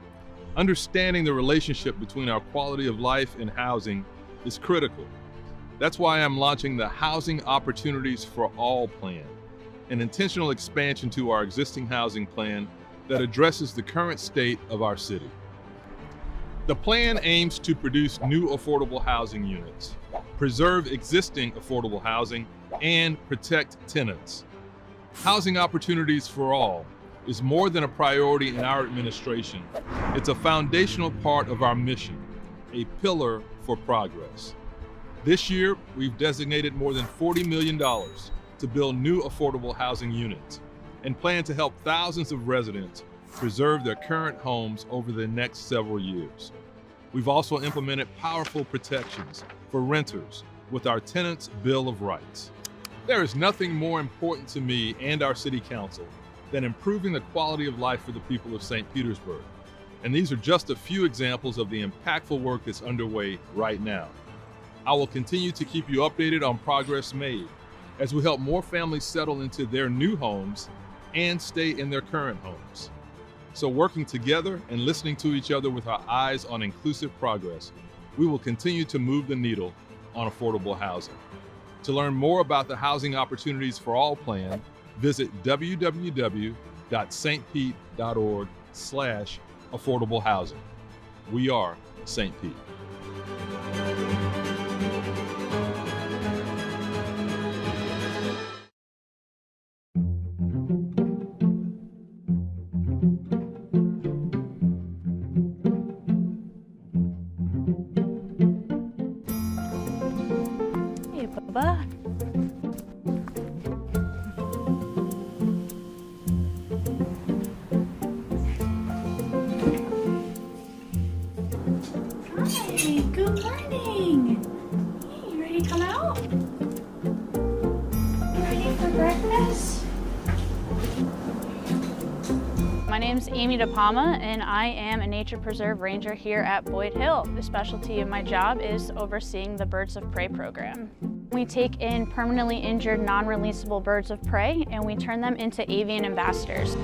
Speaker 4: Understanding the relationship between our quality of life and housing is critical. That's why I'm launching the Housing Opportunities for All plan, an intentional expansion to our existing housing plan that addresses the current state of our city. The plan aims to produce new affordable housing units, preserve existing affordable housing, and protect tenants. Housing Opportunities for All is more than a priority in our administration. It's a foundational part of our mission, a pillar for progress. This year, we've designated more than $40 million to build new affordable housing units and plan to help thousands of residents preserve their current homes over the next several years. We've also implemented powerful protections for renters with our Tenants' Bill of Rights. There is nothing more important to me and our City Council than improving the quality of life for the people of St. Petersburg. And these are just a few examples of the impactful work that's underway right now. I will continue to keep you updated on progress made as we help more families settle into their new homes and stay in their current homes. So working together and listening to each other with our eyes on inclusive progress, we will continue to move the needle on affordable housing. To learn more about the Housing Opportunities for All plan, visit www.stpete.org/affordable housing. We are St. Pete.
Speaker 5: Hey, Bubba. Hi, good morning. Hey, you ready to come out? You ready for breakfast?
Speaker 6: My name's Amy DePalma, and I am a nature preserve ranger here at Boyd Hill. The specialty of my job is overseeing the Birds of Prey program. We take in permanently injured, non-releasable birds of prey, and we turn them into avian ambassadors.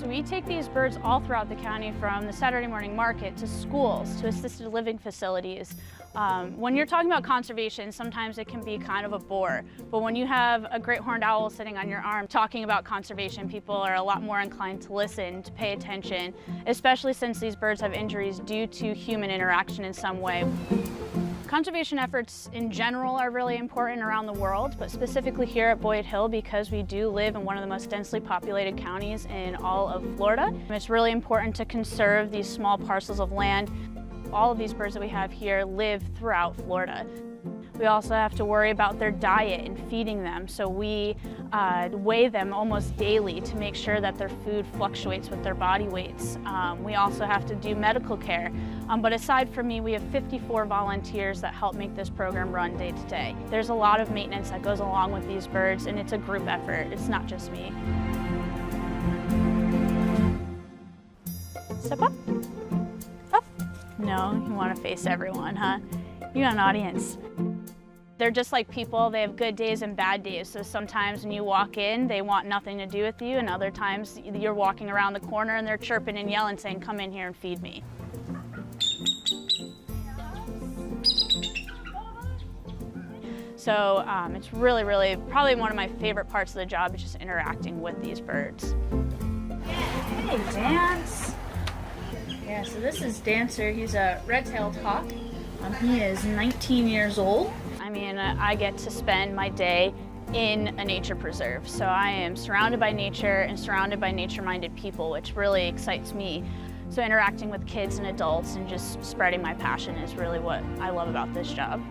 Speaker 6: We take these birds all throughout the county, from the Saturday morning market to schools to assisted living facilities. When you're talking about conservation, sometimes it can be kind of a bore, but when you have a great horned owl sitting on your arm talking about conservation, people are a lot more inclined to listen, to pay attention, especially since these birds have injuries due to human interaction in some way. Conservation efforts in general are really important around the world, but specifically here at Boyd Hill because we do live in one of the most densely populated counties in all of Florida. It's really important to conserve these small parcels of land. All of these birds that we have here live throughout Florida. We also have to worry about their diet and feeding them, so we weigh them almost daily to make sure that their food fluctuates with their body weights. We also have to do medical care, but aside from me, we have 54 volunteers that help make this program run day to day. There's a lot of maintenance that goes along with these birds, and it's a group effort. It's not just me. Step up. Up. No, you want to face everyone, huh? You got an audience. They're just like people. They have good days and bad days. So sometimes when you walk in, they want nothing to do with you, and other times you're walking around the corner and they're chirping and yelling, saying, "Come in here and feed me." So it's really, really, probably one of my favorite parts of the job is just interacting with these birds.
Speaker 5: Hey, Dance. Yeah, so this is Dancer. He's a red-tailed hawk. He is 19 years old.
Speaker 6: I mean, I get to spend my day in a nature preserve. So I am surrounded by nature and surrounded by nature-minded people, which really excites me. So interacting with kids and adults and just spreading my passion is really what I love about this job.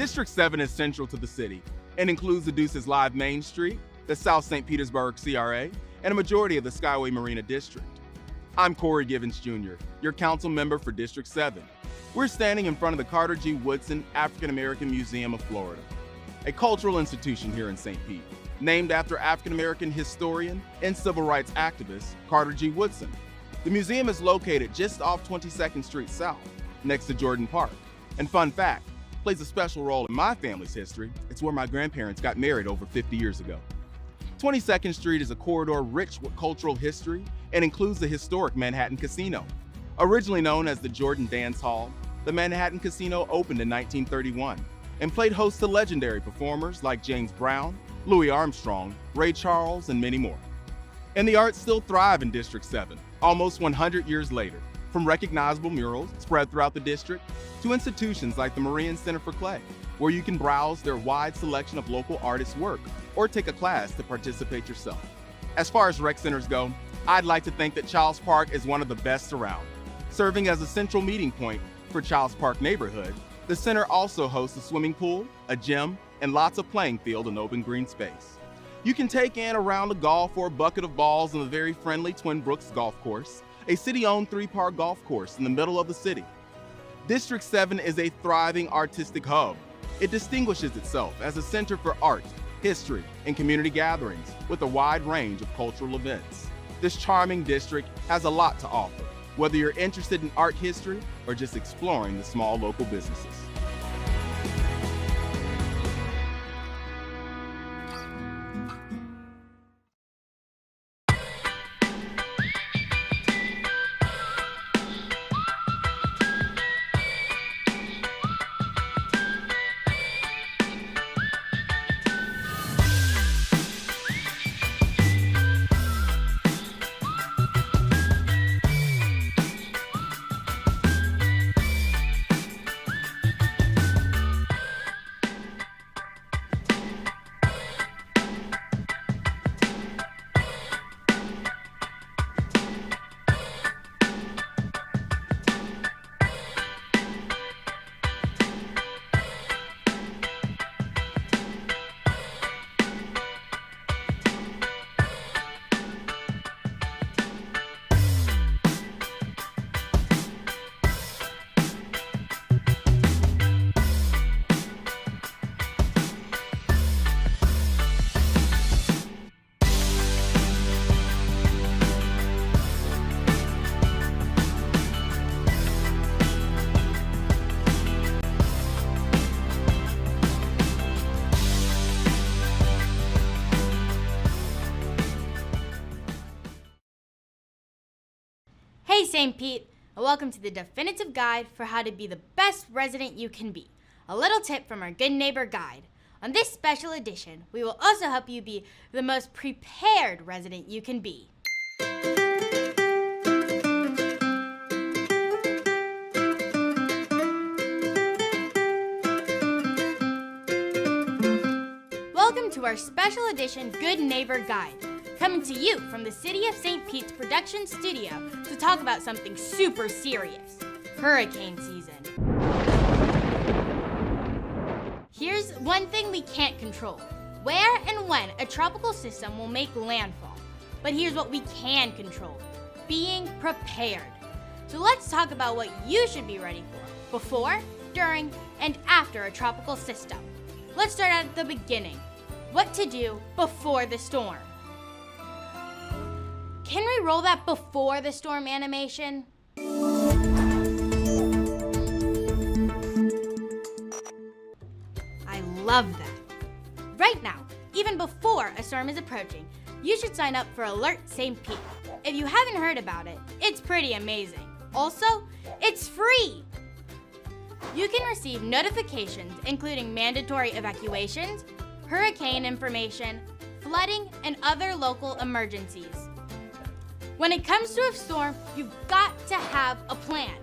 Speaker 15: District 7 is central to the city and includes the Deuces Live Main Street, the South St. Petersburg CRA, and a majority of the Skyway Marina District. I'm Corey Givens Jr., your council member for District 7. We're standing in front of the Carter G. Woodson African American Museum of Florida, a cultural institution here in St. Pete, named after African American historian and civil rights activist Carter G. Woodson. The museum is located just off 22nd Street South, next to Jordan Park. And fun fact, plays a special role in my family's history. It's where my grandparents got married over 50 years ago. 22nd Street is a corridor rich with cultural history and includes the historic Manhattan Casino. Originally known as the Jordan Dance Hall, the Manhattan Casino opened in 1931 and played host to legendary performers like James Brown, Louis Armstrong, Ray Charles, and many more. And the arts still thrive in District 7, almost 100 years later, from recognizable murals spread throughout the district to institutions like the Marian Center for Clay, where you can browse their wide selection of local artists' work or take a class to participate yourself. As far as rec centers go, I'd like to think that Childs Park is one of the best around. Serving as a central meeting point for Childs Park neighborhood, the center also hosts a swimming pool, a gym, and lots of playing field and open green space. You can take in a round of golf or a bucket of balls on the very friendly Twin Brooks Golf Course, a city-owned 3-par golf course in the middle of the city. District 7 is a thriving artistic hub. It distinguishes itself as a center for art, history, and community gatherings with a wide range of cultural events. This charming district has a lot to offer, whether you're interested in art history or just exploring the small local businesses.
Speaker 2: Hey St. Pete, and welcome to the definitive guide for how to be the best resident you can be. A little tip from our Good Neighbor Guide. On this special edition, we will also help you be the most prepared resident you can be. Welcome to our special edition Good Neighbor Guide. Coming to you from the City of St. Pete's production studio to talk about something super serious, hurricane season. Here's one thing we can't control, where and when a tropical system will make landfall. But here's what we can control, being prepared. So let's talk about what you should be ready for, before, during, and after a tropical system. Let's start at the beginning, what to do before the storm. Can we roll that before the storm animation? I love that. Right now, even before a storm is approaching, you should sign up for Alert St. Pete. If you haven't heard about it, it's pretty amazing. Also, it's free. You can receive notifications including mandatory evacuations, hurricane information, flooding, and other local emergencies. When it comes to a storm, you've got to have a plan.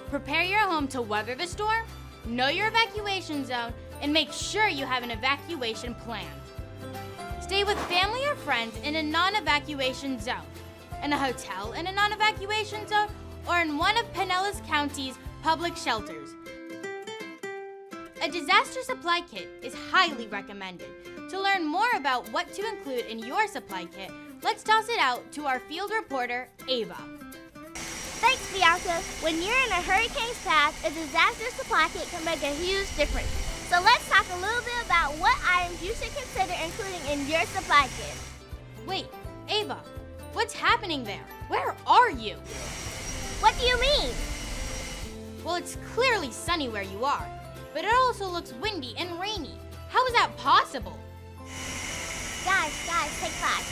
Speaker 2: Prepare your home to weather the storm, know your evacuation zone, and make sure you have an evacuation plan. Stay with family or friends in a non-evacuation zone, in a hotel in a non-evacuation zone, or in one of Pinellas County's public shelters. a disaster supply kit is highly recommended. To learn more about what to include in your supply kit, let's toss it out to our field reporter, Ava.
Speaker 10: Thanks, Bianca. When you're in a hurricane's path, a disaster supply kit can make a huge difference. So let's talk a little bit about what items you should consider including in your supply kit.
Speaker 2: Wait, Ava, what's happening there? Where are you?
Speaker 10: What do you mean?
Speaker 2: Well, it's clearly sunny where you are, but it also looks windy and rainy. How is that possible?
Speaker 10: Guys, take five.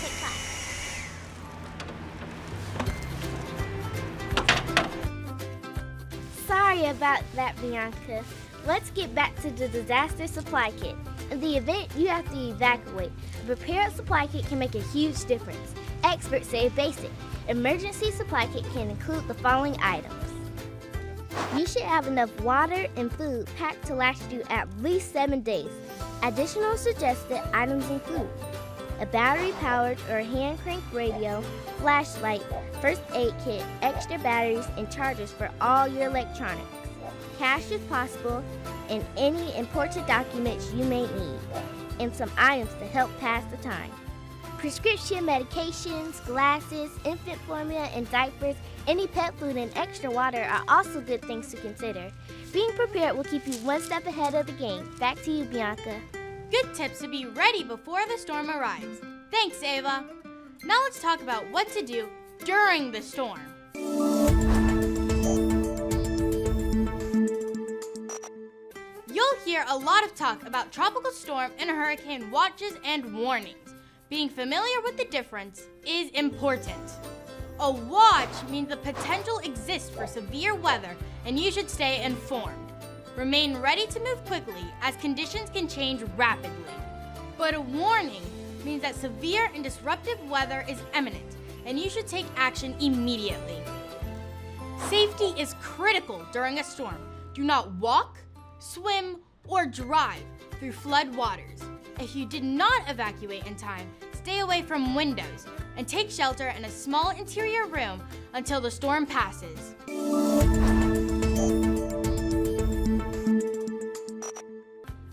Speaker 10: Sorry about that, Bianca. Let's get back to the disaster supply kit. In the event you have to evacuate, a prepared supply kit can make a huge difference. Experts say basic. Emergency supply kit can include the following items. You should have enough water and food packed to last you at least 7 days. Additional suggested items include a battery-powered or hand-crank radio, flashlight, first aid kit, extra batteries, and chargers for all your electronics, cash if possible, and any important documents you may need, and some items to help pass the time. Prescription medications, glasses, infant formula, and diapers, any pet food, and extra water are also good things to consider. Being prepared will keep you one step ahead of the game. Back to you, Bianca.
Speaker 2: Good tips to be ready before the storm arrives. Thanks, Ava. Now let's talk about what to do during the storm. You'll hear a lot of talk about tropical storm and hurricane watches and warnings. Being familiar with the difference is important. A watch means the potential exists for severe weather and you should stay informed. Remain ready to move quickly as conditions can change rapidly. But a warning means that severe and disruptive weather is imminent and you should take action immediately. Safety is critical during a storm. Do not walk, swim, or drive through flood waters. If you did not evacuate in time, stay away from windows and take shelter in a small interior room until the storm passes.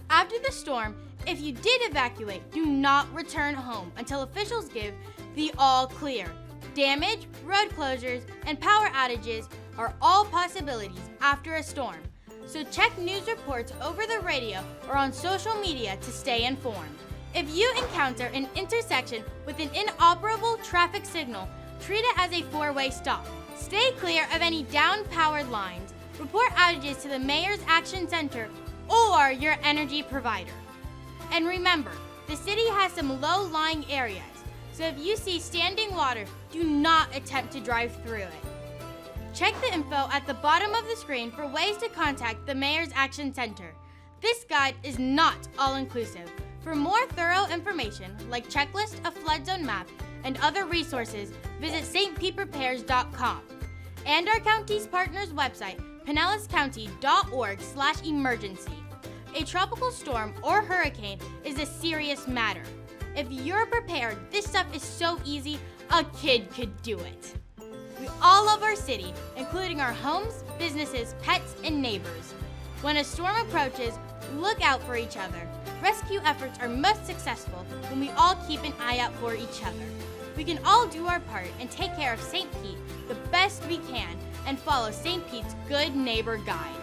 Speaker 2: After the storm, if you did evacuate, do not return home until officials give the all clear. Damage, road closures, and power outages are all possibilities after a storm. So check news reports over the radio or on social media to stay informed. If you encounter an intersection with an inoperable traffic signal, treat it as a four-way stop. Stay clear of any down-powered lines. Report outages to the Mayor's Action Center or your energy provider. And remember, the city has some low-lying areas, so if you see standing water, do not attempt to drive through it. Check the info at the bottom of the screen for ways to contact the Mayor's Action Center. This guide is not all-inclusive. For more thorough information, like checklist, a flood zone map, and other resources, visit stpeteprepares.com. And our county's partners website, pinellascounty.org/emergency. A tropical storm or hurricane is a serious matter. If you're prepared, this stuff is so easy, a kid could do it. We all love our city, including our homes, businesses, pets, and neighbors. When a storm approaches, look out for each other. Rescue efforts are most successful when we all keep an eye out for each other. We can all do our part and take care of St. Pete the best we can and follow St. Pete's Good Neighbor Guide.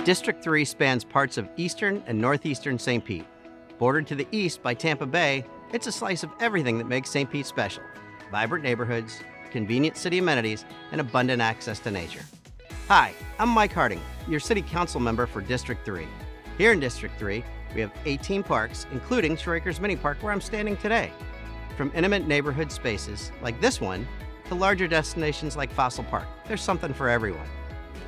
Speaker 12: District 3 spans parts of eastern and northeastern St. Pete. Bordered to the east by Tampa Bay, it's a slice of everything that makes St. Pete special. Vibrant neighborhoods, convenient city amenities, and abundant access to nature. Hi, I'm Mike Harding, your City Council member for District 3. Here in District 3, we have 18 parks, including Shore Acres Mini Park, where I'm standing today. From intimate neighborhood spaces, like this one, to larger destinations like Fossil Park, there's something for everyone.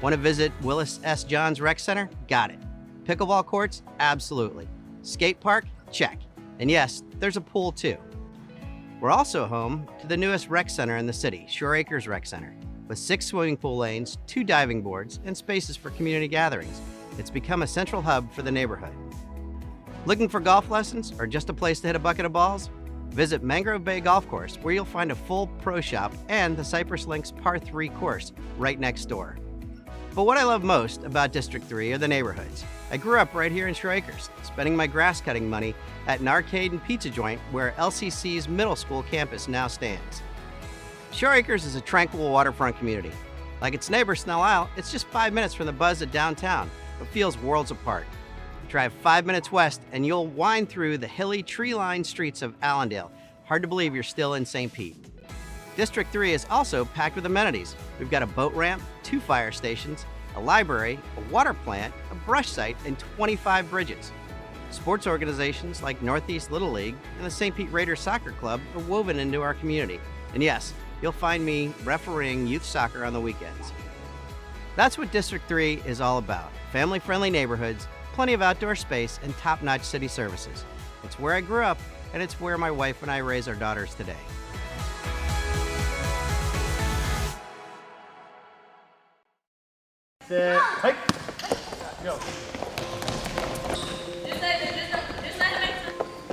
Speaker 12: Want to visit Willis S. Johns Rec Center? Got it. Pickleball courts? Absolutely. Skate park? Check. And yes, there's a pool too. We're also home to the newest rec center in the city, Shore Acres Rec Center, with 6 swimming pool lanes, 2 diving boards, and spaces for community gatherings. It's become a central hub for the neighborhood. Looking for golf lessons or just a place to hit a bucket of balls? Visit Mangrove Bay Golf Course, where you'll find a full pro shop and the Cypress Links Par 3 course right next door. But what I love most about District 3 are the neighborhoods. I grew up right here in Shore Acres, spending my grass cutting money at an arcade and pizza joint where LCC's middle school campus now stands. Shore Acres is a tranquil waterfront community. Like its neighbor Snell Isle, it's just 5 minutes from the buzz of downtown, but feels worlds apart. Drive 5 minutes west and you'll wind through the hilly, tree-lined streets of Allendale. Hard to believe you're still in St. Pete. District 3 is also packed with amenities. We've got a boat ramp, 2 fire stations, a library, a water plant, a brush site, and 25 bridges. Sports organizations like Northeast Little League and the St. Pete Raiders Soccer Club are woven into our community. And yes, you'll find me refereeing youth soccer on the weekends. That's what District 3 is all about. Family-friendly neighborhoods, plenty of outdoor space, and top-notch city services. It's where I grew up, and it's where my wife and I raise our daughters today.
Speaker 16: Sit, hike, go.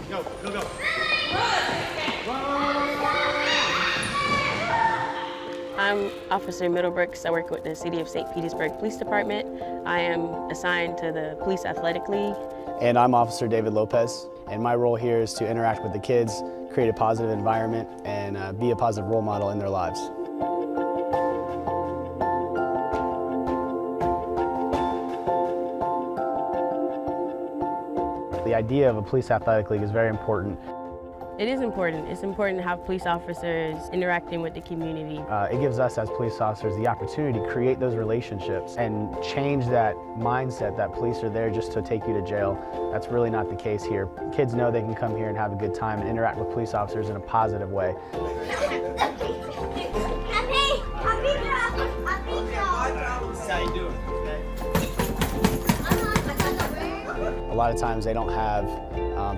Speaker 16: Go, go, go.
Speaker 19: I'm Officer Middlebrooks. I work with the City of St. Petersburg Police Department. I am assigned to the Police Athletic League.
Speaker 20: And I'm Officer David Lopez, and my role here is to interact with the kids, create a positive environment, and be a positive role model in their lives. The idea of a police athletic league is very important.
Speaker 19: It is important. It's important to have police officers interacting with the community.
Speaker 20: It gives us as police officers the opportunity to create those relationships and change that mindset that police are there just to take you to jail. That's really not the case here. Kids know they can come here and have a good time and interact with police officers in a positive way. A lot of times they don't have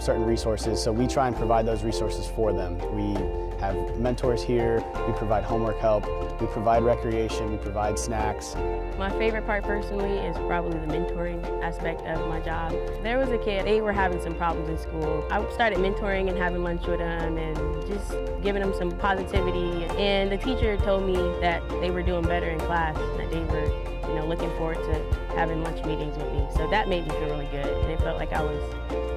Speaker 20: certain resources, so we try and provide those resources for them. We have mentors here, we provide homework help, we provide recreation, we provide snacks.
Speaker 19: My favorite part personally is probably the mentoring aspect of my job. There was a kid, they were having some problems in school. I started mentoring and having lunch with them and just giving them some positivity. And the teacher told me that they were doing better in class, that they were looking forward to having lunch meetings with me. So that made me feel really good, and it felt like I was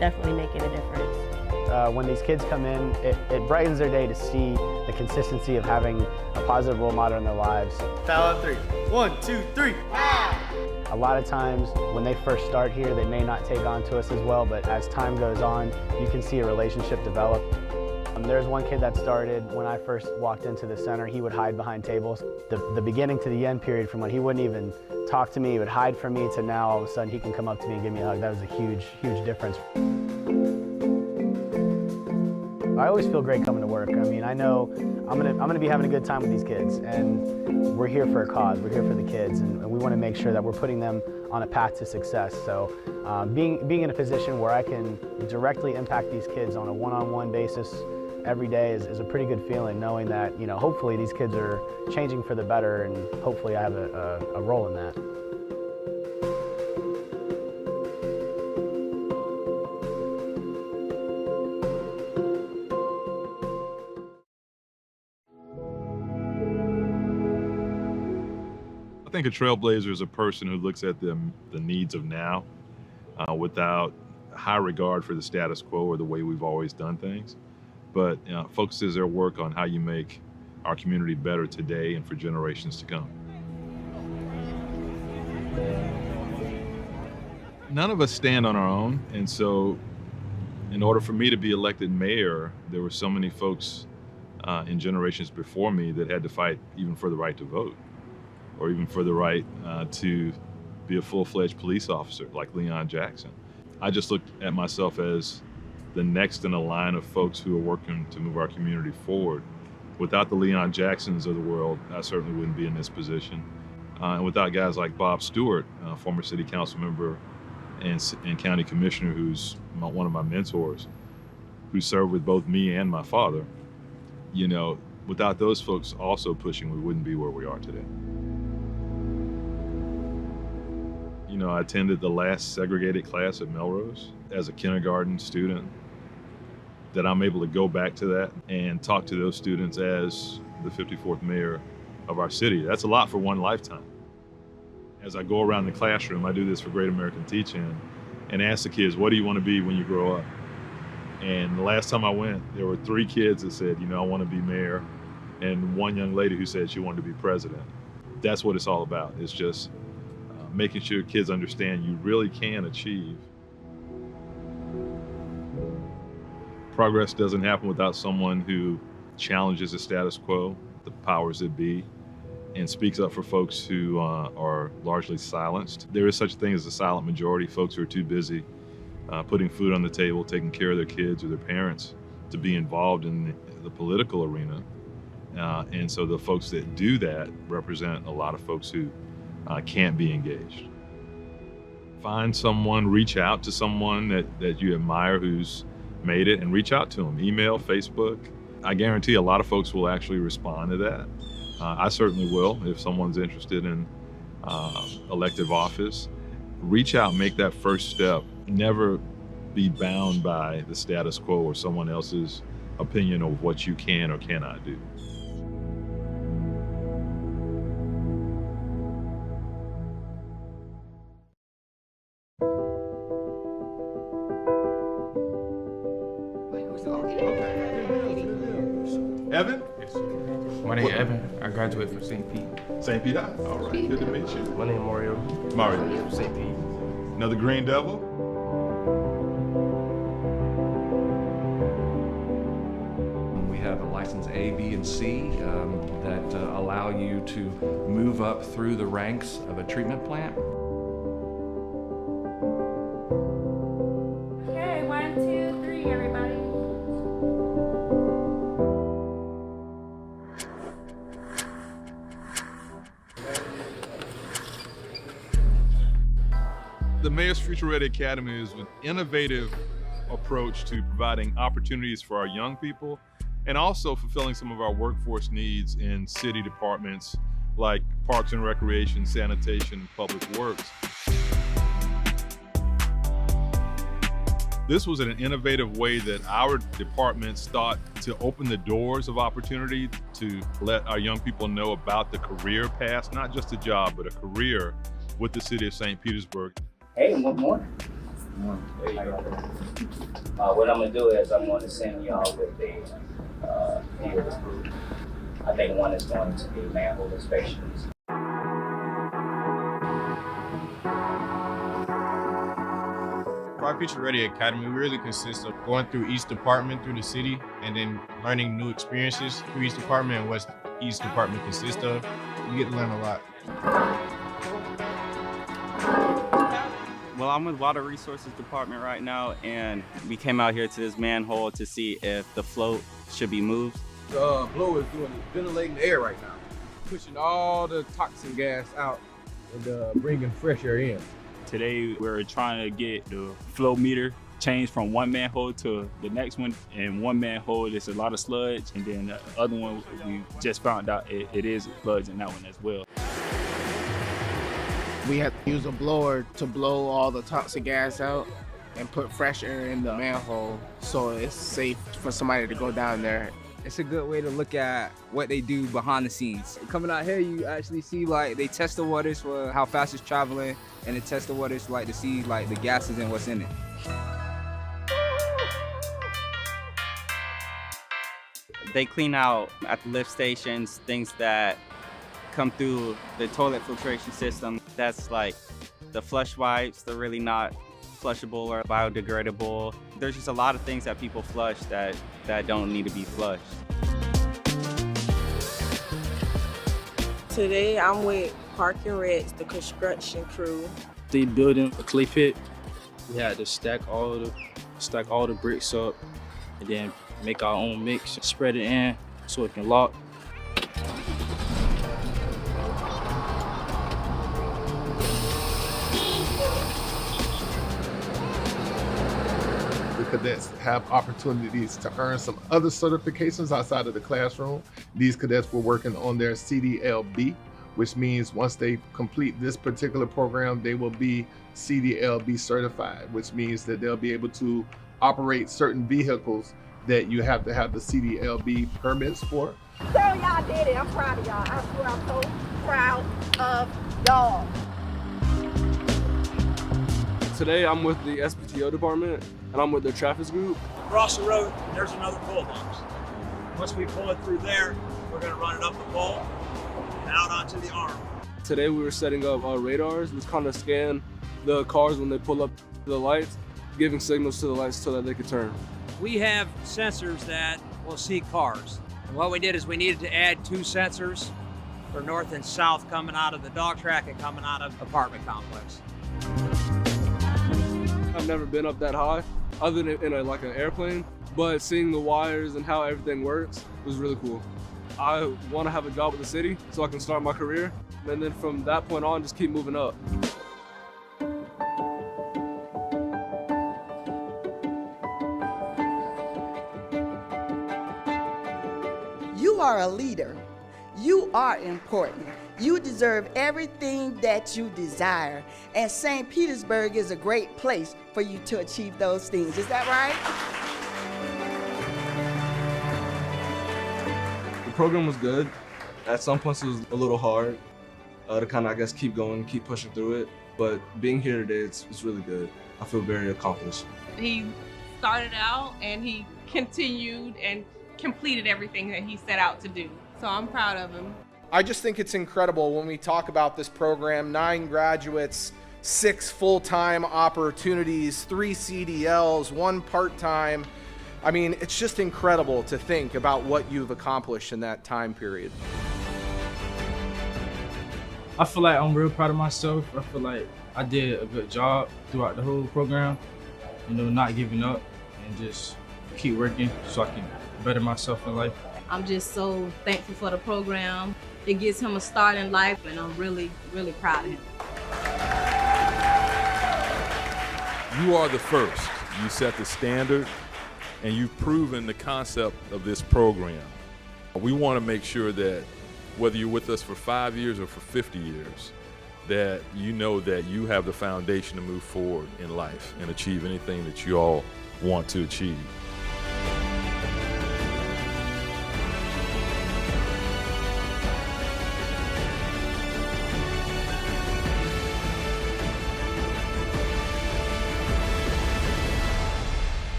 Speaker 19: definitely making a difference.
Speaker 20: When these kids come in, it brightens their day to see the consistency of having a positive role model in their lives.
Speaker 16: Foul on 3. 1, 2, 3.
Speaker 20: A lot of times when they first start here, they may not take on to us as well, but as time goes on, you can see a relationship develop. There's one kid that started when I first walked into the center. He would hide behind tables. The beginning to the end period, from when he wouldn't even talk to me, he would hide from me, to now all of a sudden he can come up to me and give me a hug. That was a huge, huge difference. I always feel great coming to work. I mean, I know I'm gonna be having a good time with these kids, and we're here for a cause. We're here for the kids, and we want to make sure that we're putting them on a path to success. So being in a position where I can directly impact these kids on a one-on-one basis every day is a pretty good feeling, knowing that, hopefully these kids are changing for the better, and hopefully I have a role in that.
Speaker 4: I think a trailblazer is a person who looks at the needs of now without high regard for the status quo or the way we've always done things, but focuses their work on how you make our community better today and for generations to come. None of us stand on our own, and so in order for me to be elected mayor, there were so many folks in generations before me that had to fight even for the right to vote, or even for the right to be a full-fledged police officer like Leon Jackson. I just looked at myself as the next in a line of folks who are working to move our community forward. Without the Leon Jacksons of the world, I certainly wouldn't be in this position. And without guys like Bob Stewart, former city council member and county commissioner, who's one of my mentors, who served with both me and my father, you know, without those folks also pushing, we wouldn't be where we are today. You know, I attended the last segregated class at Melrose as a kindergarten student, that I'm able to go back to that and talk to those students as the 54th mayor of our city. That's a lot for one lifetime. As I go around the classroom, I do this for Great American Teach-In, and ask the kids, what do you want to be when you grow up? And the last time I went, there were 3 kids that said, you know, I want to be mayor, and 1 young lady who said she wanted to be president. That's what it's all about. It's just making sure kids understand you really can achieve. Progress doesn't happen without someone who challenges the status quo, the powers that be, and speaks up for folks who are largely silenced. There is such a thing as a silent majority, folks who are too busy putting food on the table, taking care of their kids or their parents, to be involved in the political arena. And so the folks that do that represent a lot of folks who can't be engaged. Find someone, reach out to someone that you admire who's made it, and reach out to them. Email, Facebook. I guarantee a lot of folks will actually respond to that. I certainly will if someone's interested in elective office. Reach out, make that first step. Never be bound by the status quo or someone else's opinion of what you can or cannot do.
Speaker 3: Evan?
Speaker 11: Yes. My name is Evan. I graduated from St. Pete.
Speaker 3: St. Pete High. All right. Good to meet you.
Speaker 11: My name is Mario.
Speaker 3: Mario.
Speaker 11: From St. Pete.
Speaker 3: Another Green Devil?
Speaker 17: We have a license A, B, and C that allow you to move up through the ranks of a treatment plant.
Speaker 5: Okay, 1, 2, 3, everybody.
Speaker 4: The Mayor's Future Ready Academy is an innovative approach to providing opportunities for our young people and also fulfilling some of our workforce needs in city departments like Parks and Recreation, Sanitation, and Public Works. This was an innovative way that our departments thought to open the doors of opportunity to let our young people know about the career path, not just a job, but a career with the city of St. Petersburg.
Speaker 18: Hey, good morning. What I'm gonna do is I'm gonna send y'all with a field group. I think one is going to be manhole inspections.
Speaker 11: Our Future Ready Academy really consists of going through each department through the city and then learning new experiences through each department and what each department consists of. You get to learn a lot.
Speaker 23: Well, I'm with Water Resources Department right now, and we came out here to this manhole to see if the float should be moved.
Speaker 24: The blower is ventilating the air right now, pushing all the toxin gas out and bringing fresh air in.
Speaker 27: Today, we're trying to get the flow meter changed from one manhole to the next one. And one manhole, there's a lot of sludge, and then the other one, we just found out it is sludge in that one as well.
Speaker 24: We have to use a blower to blow all the toxic gas out and put fresh air in the manhole so it's safe for somebody to go down there.
Speaker 28: It's a good way to look at what they do behind the scenes. Coming out here, you actually see like they test the waters for how fast it's traveling, and they test the waters like to see like the gases and what's in it.
Speaker 23: They clean out at the lift stations things that come through the toilet filtration system. That's like the flush wipes. They're really not flushable or biodegradable. There's just a lot of things that people flush that don't need to be flushed.
Speaker 7: Today I'm with Park and Reds, the construction crew.
Speaker 9: They building a clay pit. We had to stack all the bricks up and then make our own mix, spread it in so it can lock.
Speaker 3: The cadets have opportunities to earn some other certifications outside of the classroom. These cadets were working on their CDLB, which means once they complete this particular program, they will be CDLB certified, which means that they'll be able to operate certain vehicles that you have to have the CDLB permits for.
Speaker 7: So y'all did it. I'm proud of y'all. I swear I'm so proud of y'all.
Speaker 13: Today I'm with the SPTO department and I'm with the traffic group.
Speaker 14: Across the road, there's another pole box. Once we pull it through there, we're gonna run it up the pole and out onto the arm.
Speaker 13: Today we were setting up radars, which kind of scan the cars when they pull up to the lights, giving signals to the lights so that they could turn.
Speaker 14: We have sensors that will see cars. And what we did is we needed to add 2 sensors for north and south coming out of the dog track and coming out of apartment complex.
Speaker 13: I've never been up that high, other than in like an airplane, but seeing the wires and how everything works was really cool. I want to have a job with the city so I can start my career, and then from that point on, just keep moving up.
Speaker 21: You are a leader. You are important. You deserve everything that you desire. And St. Petersburg is a great place for you to achieve those things. Is that right?
Speaker 13: The program was good. At some points it was a little hard to kind of, I guess, keep going, keep pushing through it. But being here today, it's really good. I feel very accomplished.
Speaker 22: He started out and he continued and completed everything that he set out to do. So I'm proud of him.
Speaker 25: I just think it's incredible when we talk about this program. 9 graduates, 6 full-time opportunities, 3 CDLs, 1 part-time. I mean, it's just incredible to think about what you've accomplished in that time period.
Speaker 9: I feel like I'm real proud of myself. I feel like I did a good job throughout the whole program, you know, not giving up and just keep working so I can better myself in life.
Speaker 22: I'm just so thankful for the program. It gives him a start in life, and I'm really, really proud of him.
Speaker 4: You are the first. You set the standard, and you've proven the concept of this program. We want to make sure that whether you're with us for 5 years or for 50 years, that you know that you have the foundation to move forward in life and achieve anything that you all want to achieve.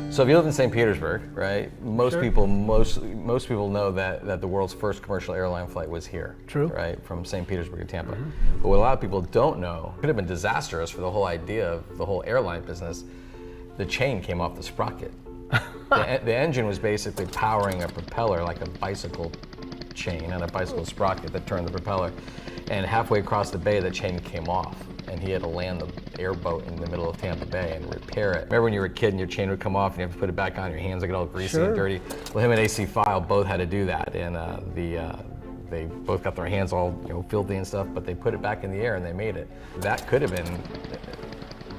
Speaker 26: So if you live in St. Petersburg, right, most people know that the world's first commercial airline flight was here. True. Right, from St. Petersburg to Tampa. Mm-hmm. But what a lot of people don't know, could have been disastrous for the whole idea of the whole airline business, the chain came off the sprocket. The engine was basically powering a propeller like a bicycle chain and a bicycle sprocket that turned the propeller. And halfway across the bay, the chain came off. And he had to land the airboat in the middle of Tampa Bay and repair it. Remember when you were a kid and your chain would come off and you have to put it back on, your hands would get all greasy and dirty? Well, him and AC File both had to do that, and they both got their hands all filthy and stuff, but they put it back in the air and they made it. That could have been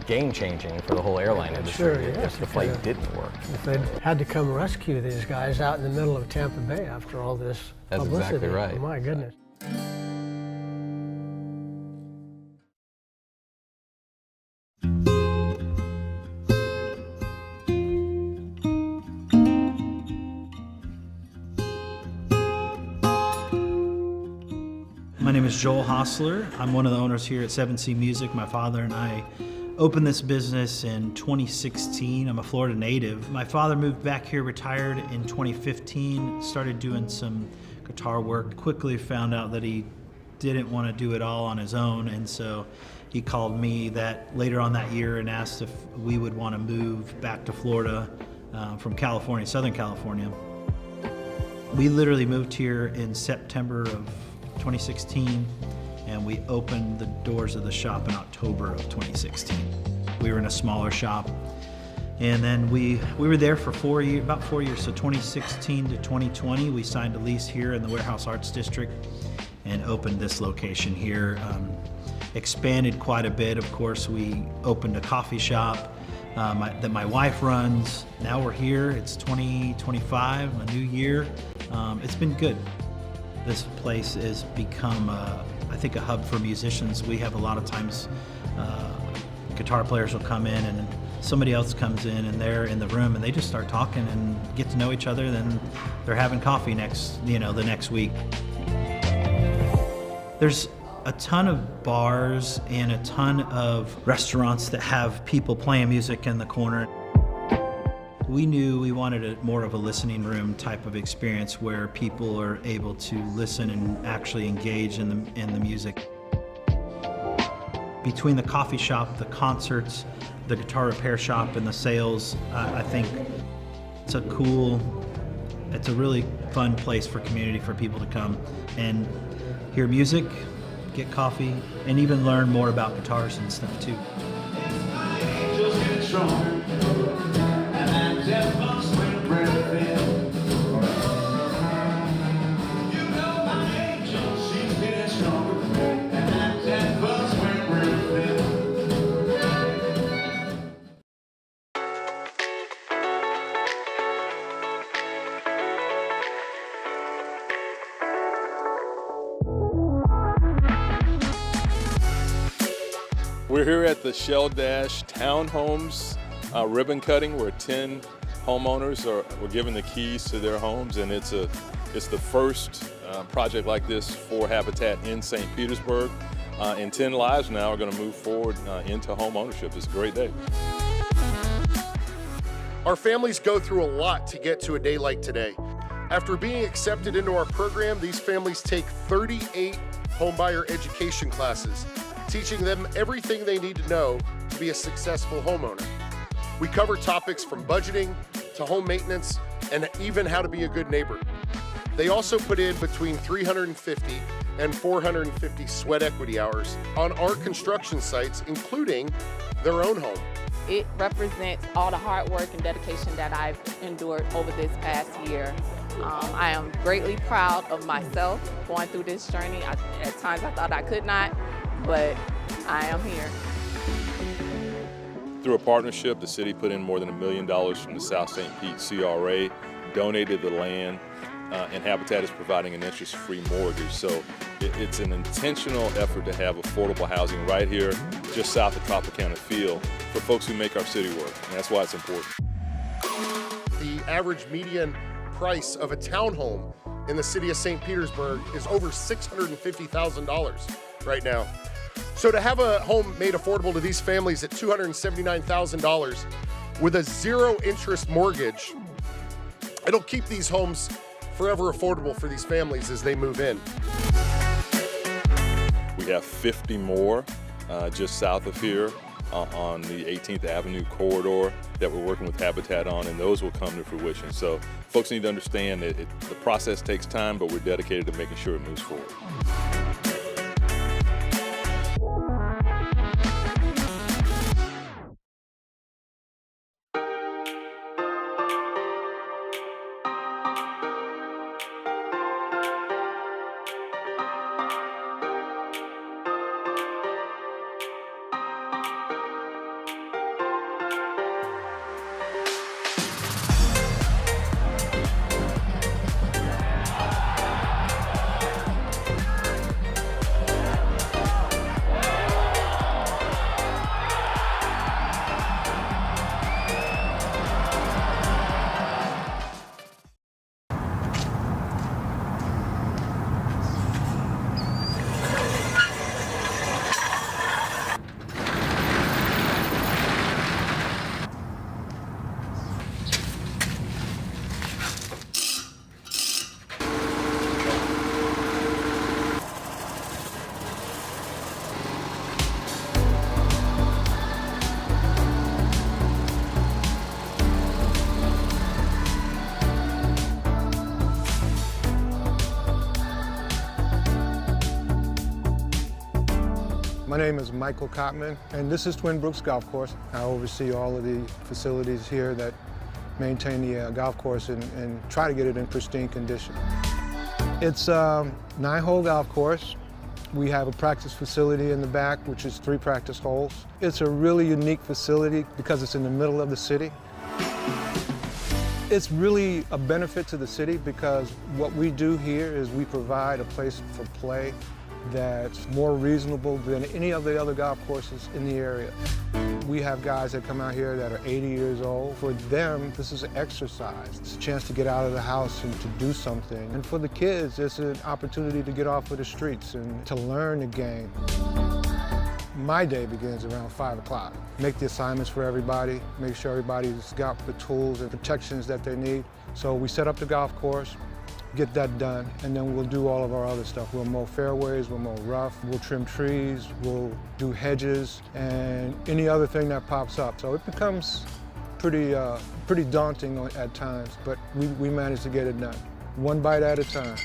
Speaker 26: game-changing for the whole airline industry if the flight didn't work.
Speaker 29: If they'd had to come rescue these guys out in the middle of Tampa Bay after all this publicity.
Speaker 26: That's exactly right.
Speaker 29: Oh, my goodness.
Speaker 1: My name is Joel Hostler. I'm one of the owners here at 7C Music. My father and I opened this business in 2016. I'm a Florida native. My father moved back here, retired in 2015, started doing some guitar work. Quickly found out that he didn't want to do it all on his own, and so he called me later on that year and asked if we would want to move back to Florida from California, Southern California. We literally moved here in September of 2016, and we opened the doors of the shop in October of 2016. We were in a smaller shop, and then we were there for about 4 years. So 2016 to 2020, we signed a lease here in the Warehouse Arts District and opened this location here. Expanded quite a bit. Of course, we opened a coffee shop that my wife runs. Now we're here. It's 2025, a new year. It's been good. This place has become, I think, a hub for musicians. We have a lot of times guitar players will come in and somebody else comes in and they're in the room and they just start talking and get to know each other. Then they're having coffee the next week. There's a ton of bars and a ton of restaurants that have people playing music in the corner. We knew we wanted more of a listening room type of experience where people are able to listen and actually engage in the music. Between the coffee shop, the concerts, the guitar repair shop, and the sales, I think it's a really fun place for community for people to come and hear music, get coffee, and even learn more about guitars and stuff too.
Speaker 4: We're here at the Shell Dash Townhomes ribbon cutting, where 10 homeowners were given the keys to their homes, and it's the first project like this for Habitat in St. Petersburg. And 10 lives now are going to move forward into home ownership. It's a great day.
Speaker 2: Our families go through a lot to get to a day like today. After being accepted into our program, these families take 38 homebuyer education classes, teaching them everything they need to know to be a successful homeowner. We cover topics from budgeting to home maintenance and even how to be a good neighbor. They also put in between 350 and 450 sweat equity hours on our construction sites, including their own home.
Speaker 6: It represents all the hard work and dedication that I've endured over this past year. I am greatly proud of myself going through this journey. At times I thought I could not, but I am here.
Speaker 4: Through a partnership, the city put in more than $1 million from the South St. Pete CRA, donated the land, and Habitat is providing an interest-free mortgage. So it's an intentional effort to have affordable housing right here, just south of Tropicana Field, for folks who make our city work, and that's why it's important.
Speaker 2: The average median price of a townhome in the city of St. Petersburg is over $650,000 right now. So to have a home made affordable to these families at $279,000 with a zero-interest mortgage, it'll keep these homes forever affordable for these families as they move in.
Speaker 4: We have 50 more just south of here on the 18th Avenue corridor that we're working with Habitat on, and those will come to fruition. So folks need to understand that the process takes time, but we're dedicated to making sure it moves forward.
Speaker 5: name is Michael Cotman, and this is Twin Brooks Golf Course. I oversee all of the facilities here that maintain the golf course and try to get it in pristine condition. It's a 9-hole golf course. We have a practice facility in the back, which is 3 practice holes. It's a really unique facility because it's in the middle of the city. It's really a benefit to the city because what we do here is we provide a place for play that's more reasonable than any of the other golf courses in the area. We have guys that come out here that are 80 years old. For them, this is an exercise. It's a chance to get out of the house and to do something. And for the kids, it's an opportunity to get off of the streets and to learn the game. My day begins around 5 o'clock. Make the assignments for everybody, make sure everybody's got the tools and protections that they need. So we set up the golf course, get that done, and then we'll do all of our other stuff. We'll mow fairways, we'll mow rough, we'll trim trees, we'll do hedges, and any other thing that pops up. So it becomes pretty daunting at times, but we manage to get it done. One bite at a time.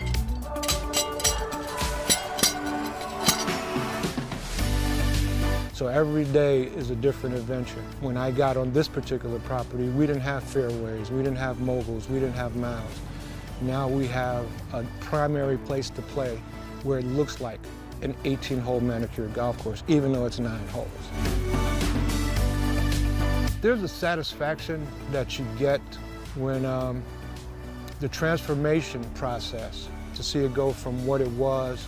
Speaker 5: So every day is a different adventure. When I got on this particular property, we didn't have fairways, we didn't have moguls, we didn't have mounds. Now we have a primary place to play where it looks like an 18-hole manicured golf course, even though it's 9 holes. There's a satisfaction that you get when the transformation process, to see it go from what it was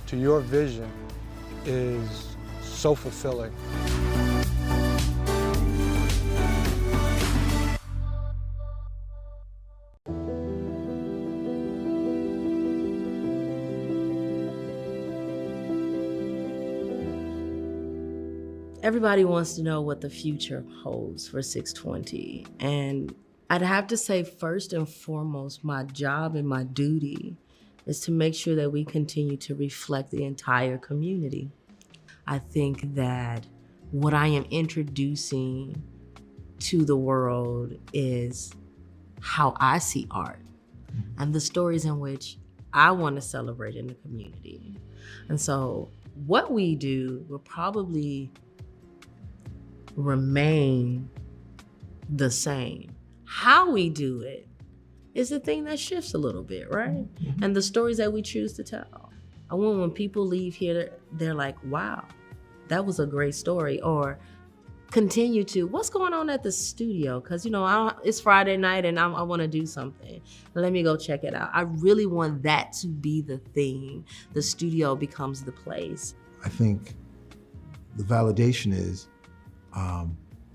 Speaker 5: to your vision, is so fulfilling.
Speaker 8: Everybody wants to know what the future holds for 620. And I'd have to say, first and foremost, my job and my duty is to make sure that we continue to reflect the entire community. I think that what I am introducing to the world is how I see art and the stories in which I want to celebrate in the community. And so what we do will probably remain the same. How we do it is the thing that shifts a little bit, right? And the stories that we choose to tell. I want when people leave here, they're like, wow, that was a great story. Or continue to, what's going on at the studio? Because, you know, it's Friday night and I want to do something. Let me go check it out. I really want that to be the thing. The studio becomes the place.
Speaker 10: I think the validation is,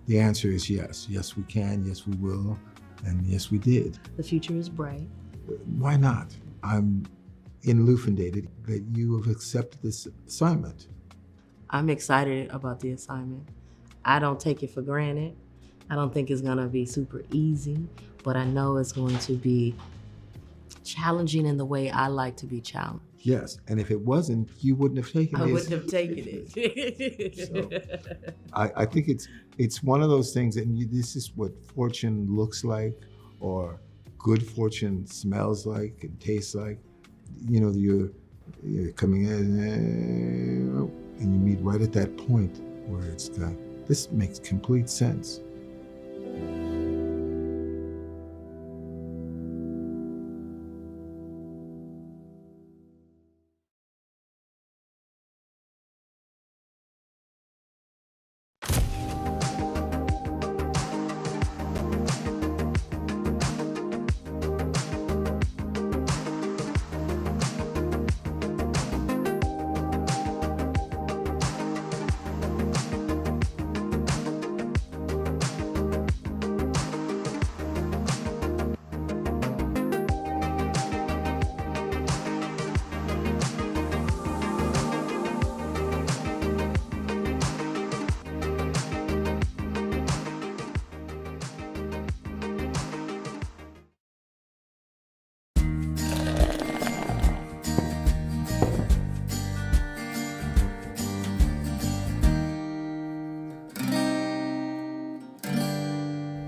Speaker 10: the answer is yes. Yes, we can. Yes, we will. And yes, we did.
Speaker 8: The future is bright.
Speaker 10: Why not? I'm inluminated that you have accepted this assignment.
Speaker 8: I'm excited about the assignment. I don't take it for granted. I don't think it's gonna be super easy, but I know it's going to be challenging in the way I like to be challenged.
Speaker 10: Yes, and if it wasn't, you wouldn't have taken it.
Speaker 8: I wouldn't have taken it.
Speaker 10: So, I think it's one of those things, and this is what fortune looks like, or good fortune smells like and tastes like. You know, you're coming in, and you meet right at that point where it's got, this makes complete sense.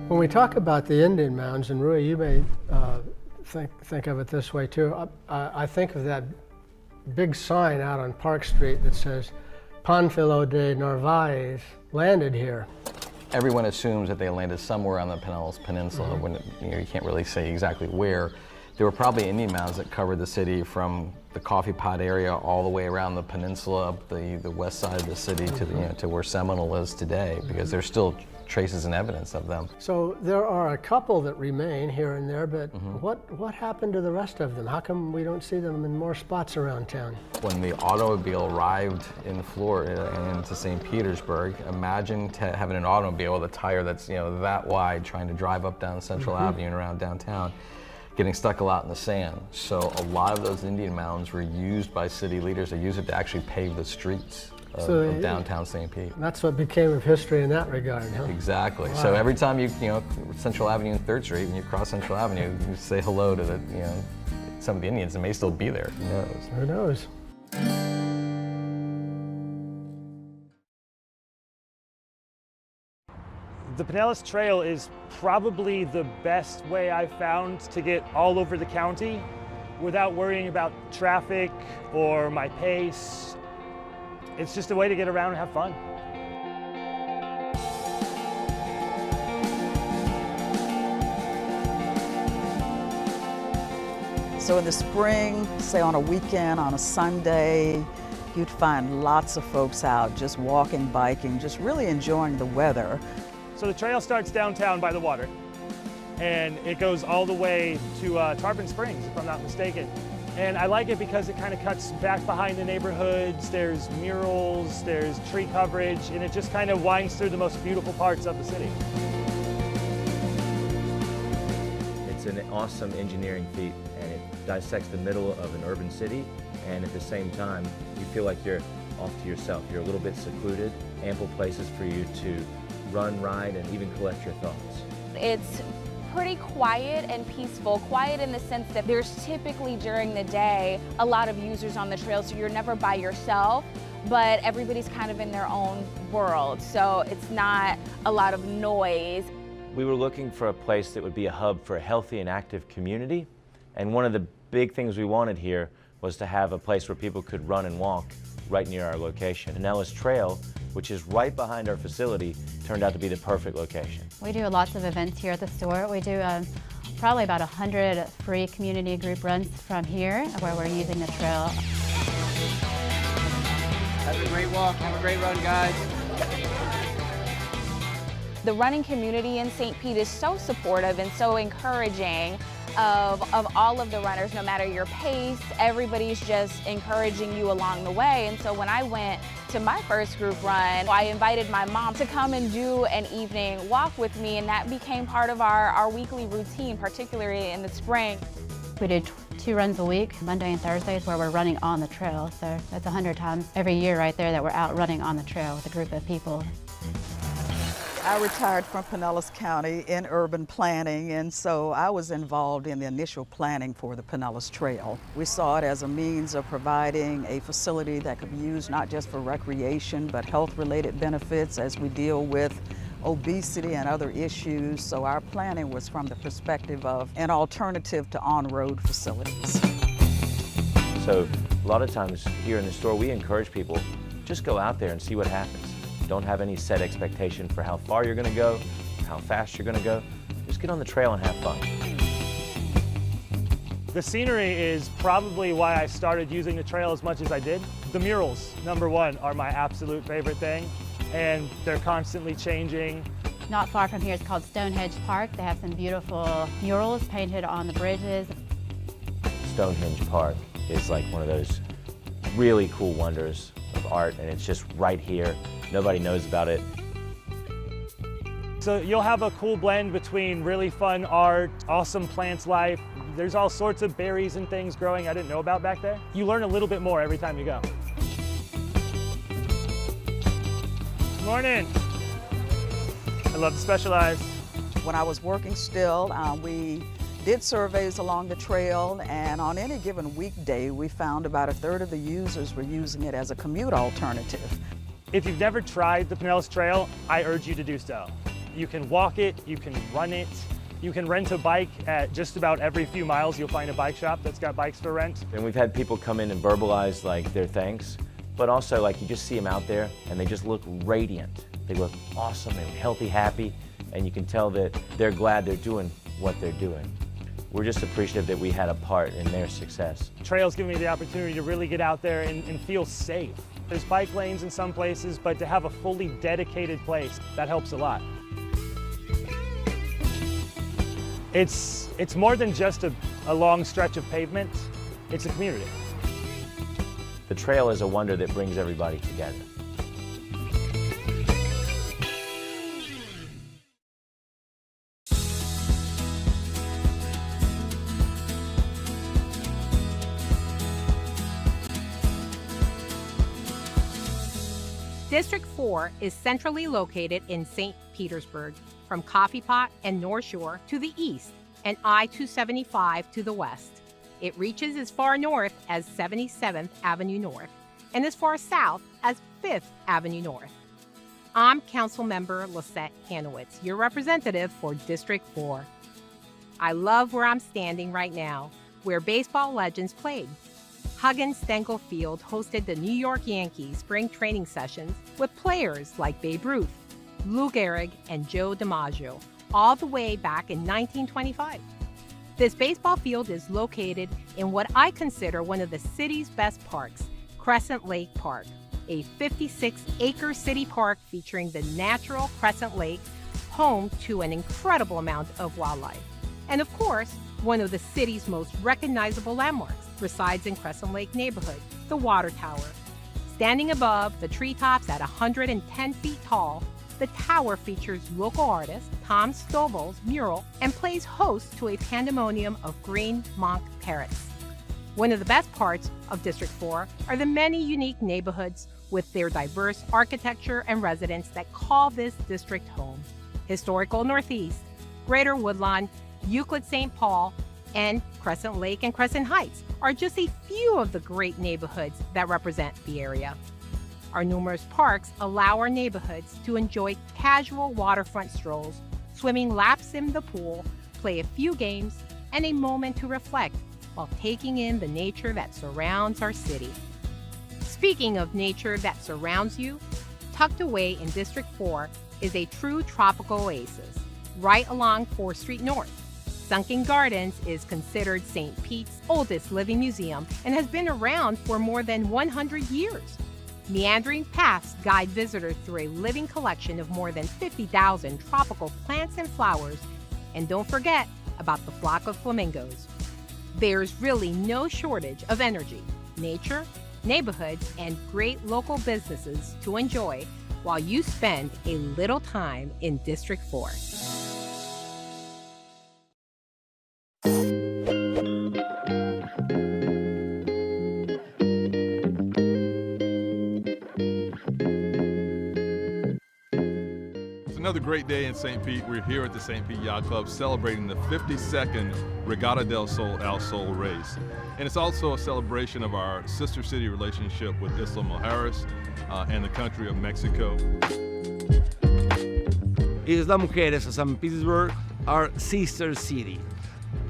Speaker 29: When we talk about the Indian mounds, and Rui, you may think of it this way too, I think of that big sign out on Park Street that says, Panfilo de Narvaez landed here.
Speaker 26: Everyone assumes that they landed somewhere on the Pinellas Peninsula when you can't really say exactly where. There were probably Indian mounds that covered the city from the Coffee Pot area all the way around the peninsula, up the west side of the city to to where Seminole is today, because there's still traces and evidence of them.
Speaker 29: So there are a couple that remain here and there, but what happened to the rest of them? How come we don't see them in more spots around town?
Speaker 26: When the automobile arrived in Florida and into St. Petersburg, imagine having an automobile with a tire that's that wide trying to drive up down Central Avenue and around downtown, getting stuck a lot in the sand. So a lot of those Indian mounds were used by city leaders. They used it to actually pave the streets of downtown St. Pete.
Speaker 29: That's what became of history in that regard, huh?
Speaker 26: Exactly.
Speaker 29: Wow.
Speaker 26: So every time Central Avenue and 3rd Street, when you cross Central Avenue, you say hello to some of the Indians that may still be there. Who knows?
Speaker 29: Who knows?
Speaker 11: The Pinellas Trail is probably the best way I've found to get all over the county without worrying about traffic or my pace. It's just a way to get around and have fun.
Speaker 12: So in the spring, say on a weekend, on a Sunday, you'd find lots of folks out just walking, biking, just really enjoying the weather.
Speaker 11: So the trail starts downtown by the water, and it goes all the way to Tarpon Springs, if I'm not mistaken. And I like it because it kind of cuts back behind the neighborhoods. There's murals, there's tree coverage, and it just kind of winds through the most beautiful parts of the city.
Speaker 15: It's an awesome engineering feat, and it dissects the middle of an urban city, and at the same time, you feel like you're off to yourself. You're a little bit secluded, ample places for you to run, ride, and even collect your thoughts.
Speaker 16: It's pretty quiet and peaceful. Quiet in the sense that there's typically during the day a lot of users on the trail, so you're never by yourself, but everybody's kind of in their own world, so it's not a lot of noise.
Speaker 15: We were looking for a place that would be a hub for a healthy and active community, and one of the big things we wanted here was to have a place where people could run and walk right near our location. Pinellas Trail, which is right behind our facility, turned out to be the perfect location.
Speaker 17: We do lots of events here at the store. We do probably about 100 free community group runs from here where we're using the trail.
Speaker 14: Have a great walk, have a great run, guys.
Speaker 16: The running community in St. Pete is so supportive and so encouraging of all of the runners, no matter your pace. Everybody's just encouraging you along the way. And so when I went to my first group run, I invited my mom to come and do an evening walk with me, and that became part of our weekly routine, particularly in the spring.
Speaker 17: We do 2 runs a week, Monday and Thursdays, where we're running on the trail. So that's 100 times every year right there that we're out running on the trail with a group of people.
Speaker 12: I retired from Pinellas County in urban planning, and so I was involved in the initial planning for the Pinellas Trail. We saw it as a means of providing a facility that could be used not just for recreation, but health-related benefits as we deal with obesity and other issues. So our planning was from the perspective of an alternative to on-road facilities.
Speaker 15: So a lot of times here in the store, we encourage people, just go out there and see what happens. Don't have any set expectation for how far you're going to go, how fast you're going to go. Just get on the trail and have fun.
Speaker 11: The scenery is probably why I started using the trail as much as I did. The murals, number one, are my absolute favorite thing, and they're constantly changing.
Speaker 17: Not far from here, it's called Stonehenge Park. They have some beautiful murals painted on the bridges.
Speaker 15: Stonehenge Park is like one of those really cool wonders of art, and it's just right here. Nobody knows about it.
Speaker 11: So you'll have a cool blend between really fun art, awesome plants life. There's all sorts of berries and things growing I didn't know about back there. You learn a little bit more every time you go. Good morning. I love to specialize.
Speaker 12: When I was working still, we did surveys along the trail, and on any given weekday, we found about 1/3 of the users were using it as a commute alternative.
Speaker 11: If you've never tried the Pinellas Trail, I urge you to do so. You can walk it, you can run it, you can rent a bike at just about every few miles. You'll find a bike shop that's got bikes for rent.
Speaker 15: And we've had people come in and verbalize like their thanks but also like you just see them out there and they just look radiant. They look awesome and healthy, happy, and you can tell that they're glad they're doing what they're doing. We're just appreciative that we had a part in their success.
Speaker 11: Trails give me the opportunity to really get out there and feel safe. There's bike lanes in some places, but to have a fully dedicated place, that helps a lot. It's more than just a long stretch of pavement, it's a community.
Speaker 15: The trail is a wonder that brings everybody together.
Speaker 3: District 4 is centrally located in St. Petersburg, from Coffee Pot and North Shore to the east and I-275 to the west. It reaches as far north as 77th Avenue North and as far south as 5th Avenue North. I'm Councilmember Lisette Hanowitz, your representative for District 4. I love where I'm standing right now, where baseball legends played. Huggins Stengel Field hosted the New York Yankees spring training sessions with players like Babe Ruth, Lou Gehrig, and Joe DiMaggio, all the way back in 1925. This baseball field is located in what I consider one of the city's best parks, Crescent Lake Park, a 56-acre city park featuring the natural Crescent Lake, home to an incredible amount of wildlife. And of course, one of the city's most recognizable landmarks resides in Crescent Lake neighborhood, the Water Tower. Standing above the treetops at 110 feet tall, the tower features local artist Tom Stovall's mural and plays host to a pandemonium of green monk parrots. One of the best parts of District 4 are the many unique neighborhoods with their diverse architecture and residents that call this district home. Historical Northeast, Greater Woodlawn, Euclid St. Paul, and Crescent Lake and Crescent Heights are just a few of the great neighborhoods that represent the area. Our numerous parks allow our neighborhoods to enjoy casual waterfront strolls, swimming laps in the pool, play a few games, and a moment to reflect while taking in the nature that surrounds our city. Speaking of nature that surrounds you, tucked away in District 4 is a true tropical oasis, right along 4th Street North. Sunken Gardens is considered St. Pete's oldest living museum and has been around for more than 100 years. Meandering paths guide visitors through a living collection of more than 50,000 tropical plants and flowers. And don't forget about the flock of flamingos. There's really no shortage of energy, nature, neighborhoods, and great local businesses to enjoy while you spend a little time in District 4.
Speaker 4: Another great day in St. Pete. We're here at the St. Pete Yacht Club celebrating the 52nd Regatta del Sol Al Sol race. And it's also a celebration of our sister city relationship with Isla Mujeres and the country of Mexico.
Speaker 7: Isla Mujeres and St. Petersburg are sister city.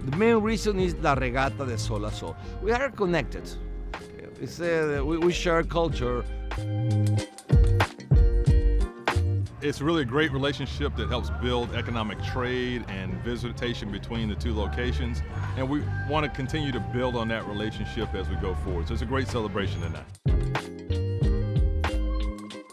Speaker 7: The main reason is la Regatta del Sol Al Sol. We are connected. We share culture.
Speaker 4: It's really a great relationship that helps build economic trade and visitation between the two locations. And we want to continue to build on that relationship as we go forward. So it's a great celebration tonight.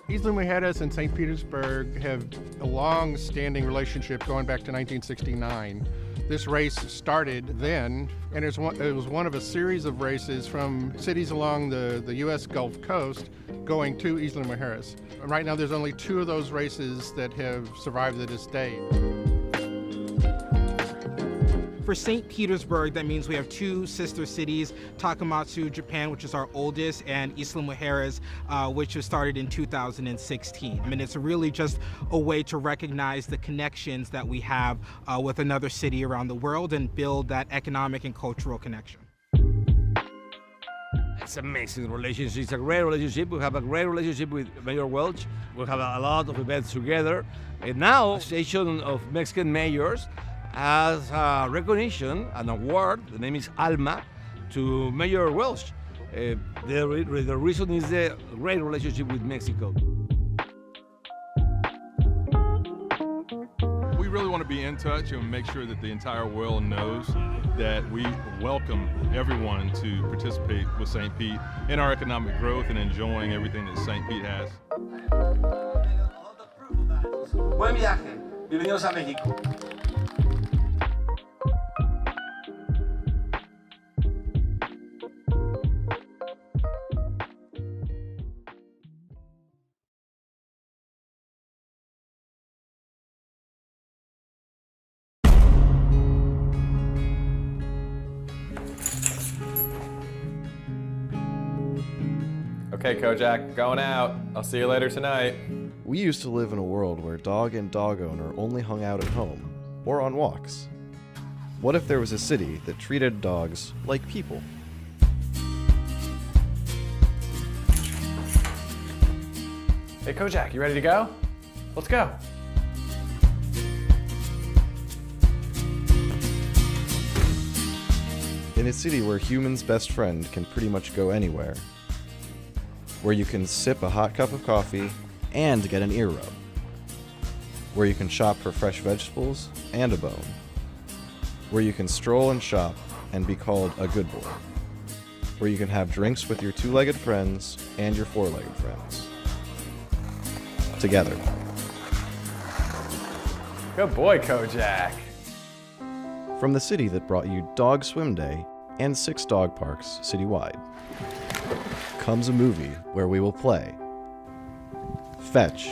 Speaker 18: Isla Mujeres and St. Petersburg have a long-standing relationship going back to 1969. This race started then, and it was one of a series of races from cities along the U.S. Gulf Coast going to Isla Mujeres. Right now there's only 2 of those races that have survived to this day.
Speaker 19: For St. Petersburg, that means we have 2 sister cities, Takamatsu, Japan, which is our oldest, and Isla Mujeres, which was started in 2016. I mean, it's really just a way to recognize the connections that we have with another city around the world and build that economic and cultural connection.
Speaker 7: It's an amazing relationship. It's a great relationship. We have a great relationship with Mayor Welch. We have a lot of events together. And now, Association of Mexican Mayors has a recognition, an award, the name is ALMA, to Mayor Welch. The reason is the great relationship with Mexico.
Speaker 4: We really want to be in touch and make sure that the entire world knows that we welcome everyone to participate with St. Pete in our economic growth and enjoying everything that St. Pete has.
Speaker 7: Buen viaje. Bienvenidos a México.
Speaker 9: Okay, Kojak, going out. I'll see you later tonight.
Speaker 13: We used to live in a world where dog and dog owner only hung out at home, or on walks. What if there was a city that treated dogs like people?
Speaker 9: Hey, Kojak, you ready to go? Let's go.
Speaker 13: In a city where humans' best friend can pretty much go anywhere, where you can sip a hot cup of coffee and get an ear rub, where you can shop for fresh vegetables and a bone, where you can stroll and shop and be called a good boy, where you can have drinks with your two-legged friends and your four-legged friends. Together.
Speaker 9: Good boy, Kojak.
Speaker 13: From the city that brought you Dog Swim Day and 6 dog parks citywide, comes a movie where we will play, fetch,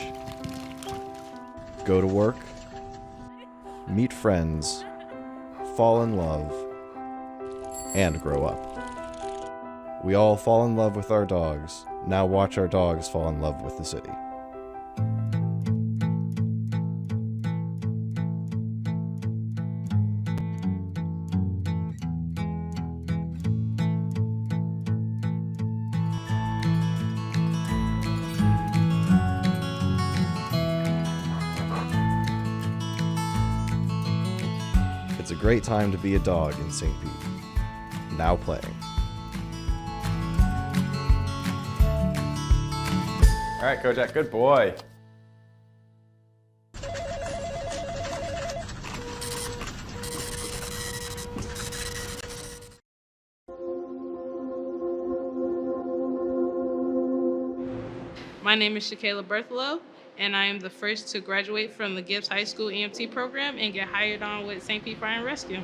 Speaker 13: go to work, meet friends, fall in love, and grow up. We all fall in love with our dogs. Now watch our dogs fall in love with the city. It's a great time to be a dog in St. Pete. Now playing.
Speaker 9: All right, Kojak, good boy.
Speaker 22: My name is Shakayla Berthelo, and I am the first to graduate from the Gibbs High School EMT program and get hired on with St. Pete Fire and Rescue.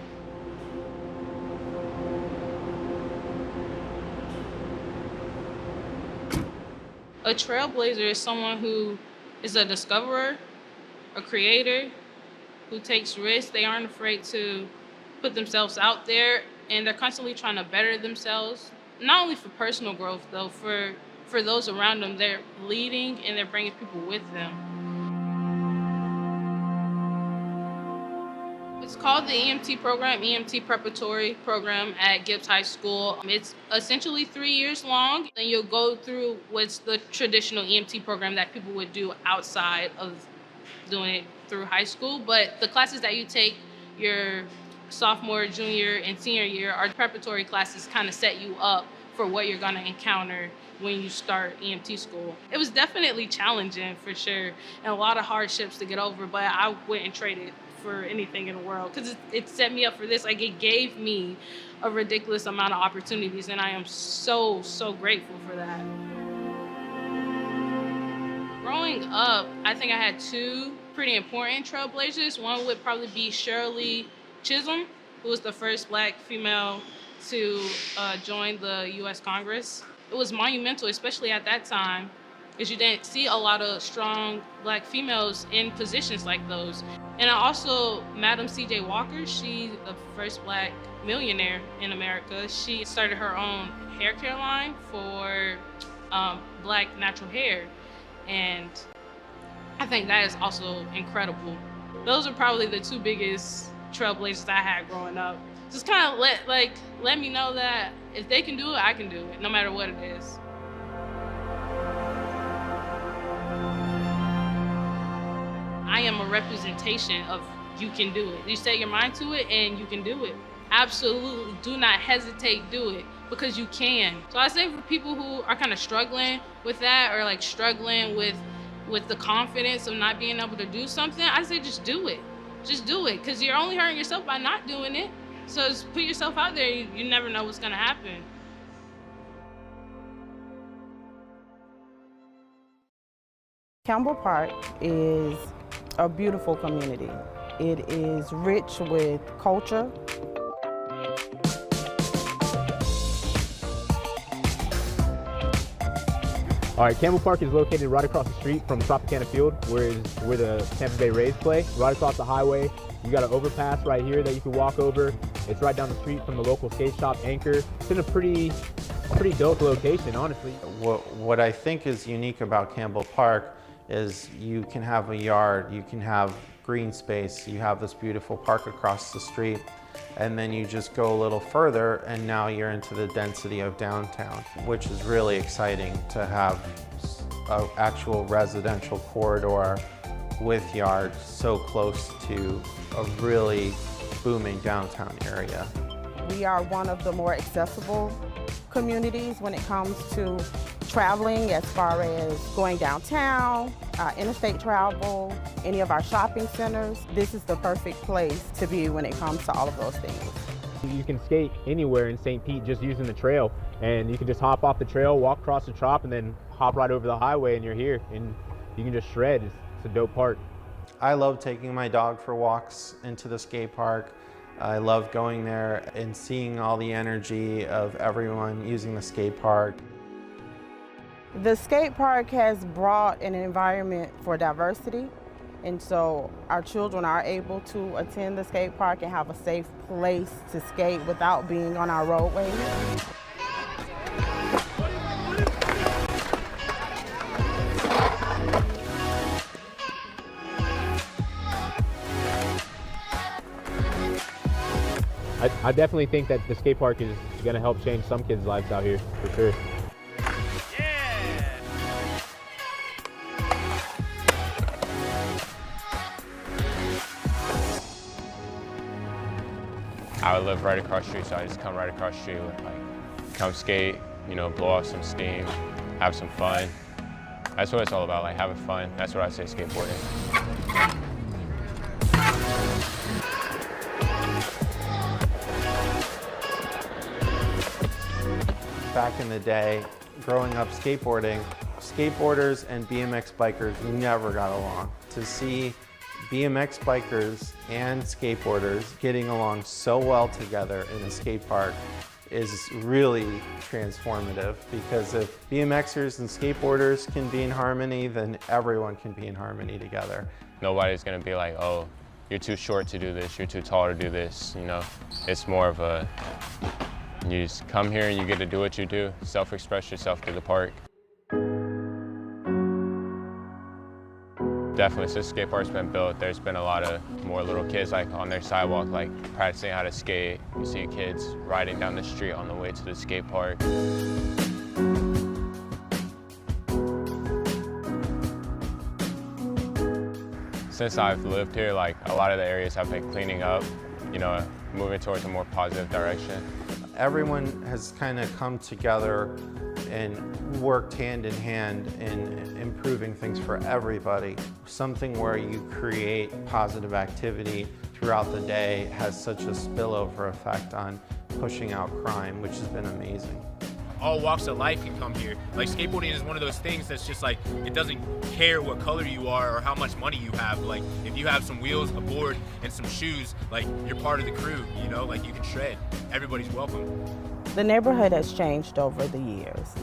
Speaker 22: A trailblazer is someone who is a discoverer, a creator, who takes risks. They aren't afraid to put themselves out there, and they're constantly trying to better themselves, not only for personal growth, though, for those around them. They're leading and they're bringing people with them. It's called the EMT program, EMT Preparatory Program at Gibbs High School. It's essentially 3 years long, and you'll go through what's the traditional EMT program that people would do outside of doing it through high school. But the classes that you take your sophomore, junior, and senior year are preparatory classes, kind of set you up for what you're gonna encounter when you start EMT school. It was definitely challenging, for sure, and a lot of hardships to get over, but I wouldn't trade it for anything in the world, because it set me up for this. Like, it gave me a ridiculous amount of opportunities, and I am so, so grateful for that. Growing up, I think I had 2 pretty important trailblazers. One would probably be Shirley Chisholm, who was the first Black female to join the U.S. Congress. It was monumental, especially at that time, because you didn't see a lot of strong Black females in positions like those. And also, Madam C.J. Walker, she's the first Black millionaire in America. She started her own hair care line for Black natural hair. And I think that is also incredible. Those are probably the 2 biggest trailblazers I had growing up. Just kind of let me know that if they can do it, I can do it, no matter what it is. I am a representation of you can do it. You set your mind to it and you can do it. Absolutely, do not hesitate, do it. because you can. So I say for people who are kind of struggling with that, or like struggling with the confidence of not being able to do something, I say just do it. Just do it, because you're only hurting yourself by not doing it. So just put yourself out there. You never know what's gonna happen.
Speaker 1: Campbell Park is a beautiful community. It is rich with culture.
Speaker 6: All right, Campbell Park is located right across the street from Tropicana Field, where the Tampa Bay Rays play. Right across the highway, you got an overpass right here that you can walk over. It's right down the street from the local skate shop, Anchor. It's in a pretty dope location, honestly.
Speaker 20: What I think is unique about Campbell Park is you can have a yard, you can have green space, you have this beautiful park across the street, and then you just go a little further and now you're into the density of downtown, which is really exciting to have an actual residential corridor with yards so close to a really booming downtown area.
Speaker 1: We are one of the more accessible communities when it comes to traveling, as far as going downtown, interstate travel, any of our shopping centers. This is the perfect place to be when it comes to all of those things.
Speaker 6: You can skate anywhere in St. Pete just using the trail, and you can just hop off the trail, walk across the Trop, and then hop right over the highway and you're here, and you can just shred. It's a dope park.
Speaker 20: I love taking my dog for walks into the skate park. I love going there and seeing all the energy of everyone using the skate park.
Speaker 1: The skate park has brought an environment for diversity, and so our children are able to attend the skate park and have a safe place to skate without being on our roadways.
Speaker 6: I definitely think that the skate park is going to help change some kids' lives out here, for sure.
Speaker 21: I would live right across the street, so I just come right across the street, come skate, blow off some steam, have some fun. That's what it's all about, having fun. That's what I say skateboarding.
Speaker 20: Back in the day, growing up skateboarding, skateboarders and BMX bikers never got along. To see BMX bikers and skateboarders getting along so well together in a skate park is really transformative, because if BMXers and skateboarders can be in harmony, then everyone can be in harmony together.
Speaker 21: Nobody's gonna be like, oh, you're too short to do this, you're too tall to do this, It's more of a, you just come here and you get to do what you do, self-express yourself through the park. Definitely, since the skate park's been built, there's been a lot of more little kids on their sidewalk, practicing how to skate. You see kids riding down the street on the way to the skate park. Since I've lived here, a lot of the areas have been cleaning up, moving towards a more positive direction.
Speaker 20: Everyone has kind of come together and worked hand in hand in improving things for everybody. Something where you create positive activity throughout the day has such a spillover effect on pushing out crime, which has been amazing.
Speaker 23: All walks of life can come here. Skateboarding is one of those things that's just it doesn't care what color you are or how much money you have. If you have some wheels, a board, and some shoes, you're part of the crew, you can shred. Everybody's welcome.
Speaker 1: The neighborhood has changed over the years.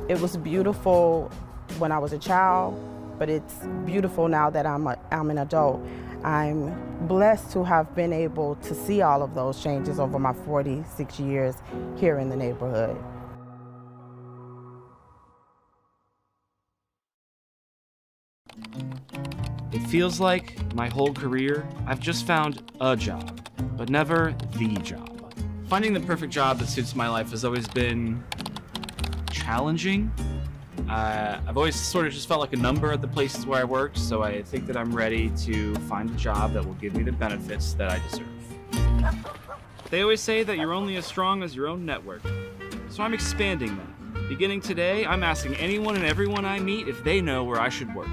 Speaker 1: It was beautiful when I was a child, but it's beautiful now that I'm an adult. I'm blessed to have been able to see all of those changes over my 46 years here in the neighborhood.
Speaker 24: It feels like my whole career, I've just found a job, but never the job. Finding the perfect job that suits my life has always been challenging. I've always sort of just felt like a number at the places where I worked, so I think that I'm ready to find a job that will give me the benefits that I deserve. They always say that you're only as strong as your own network. so I'm expanding that. Beginning today, I'm asking anyone and everyone I meet if they know where I should work.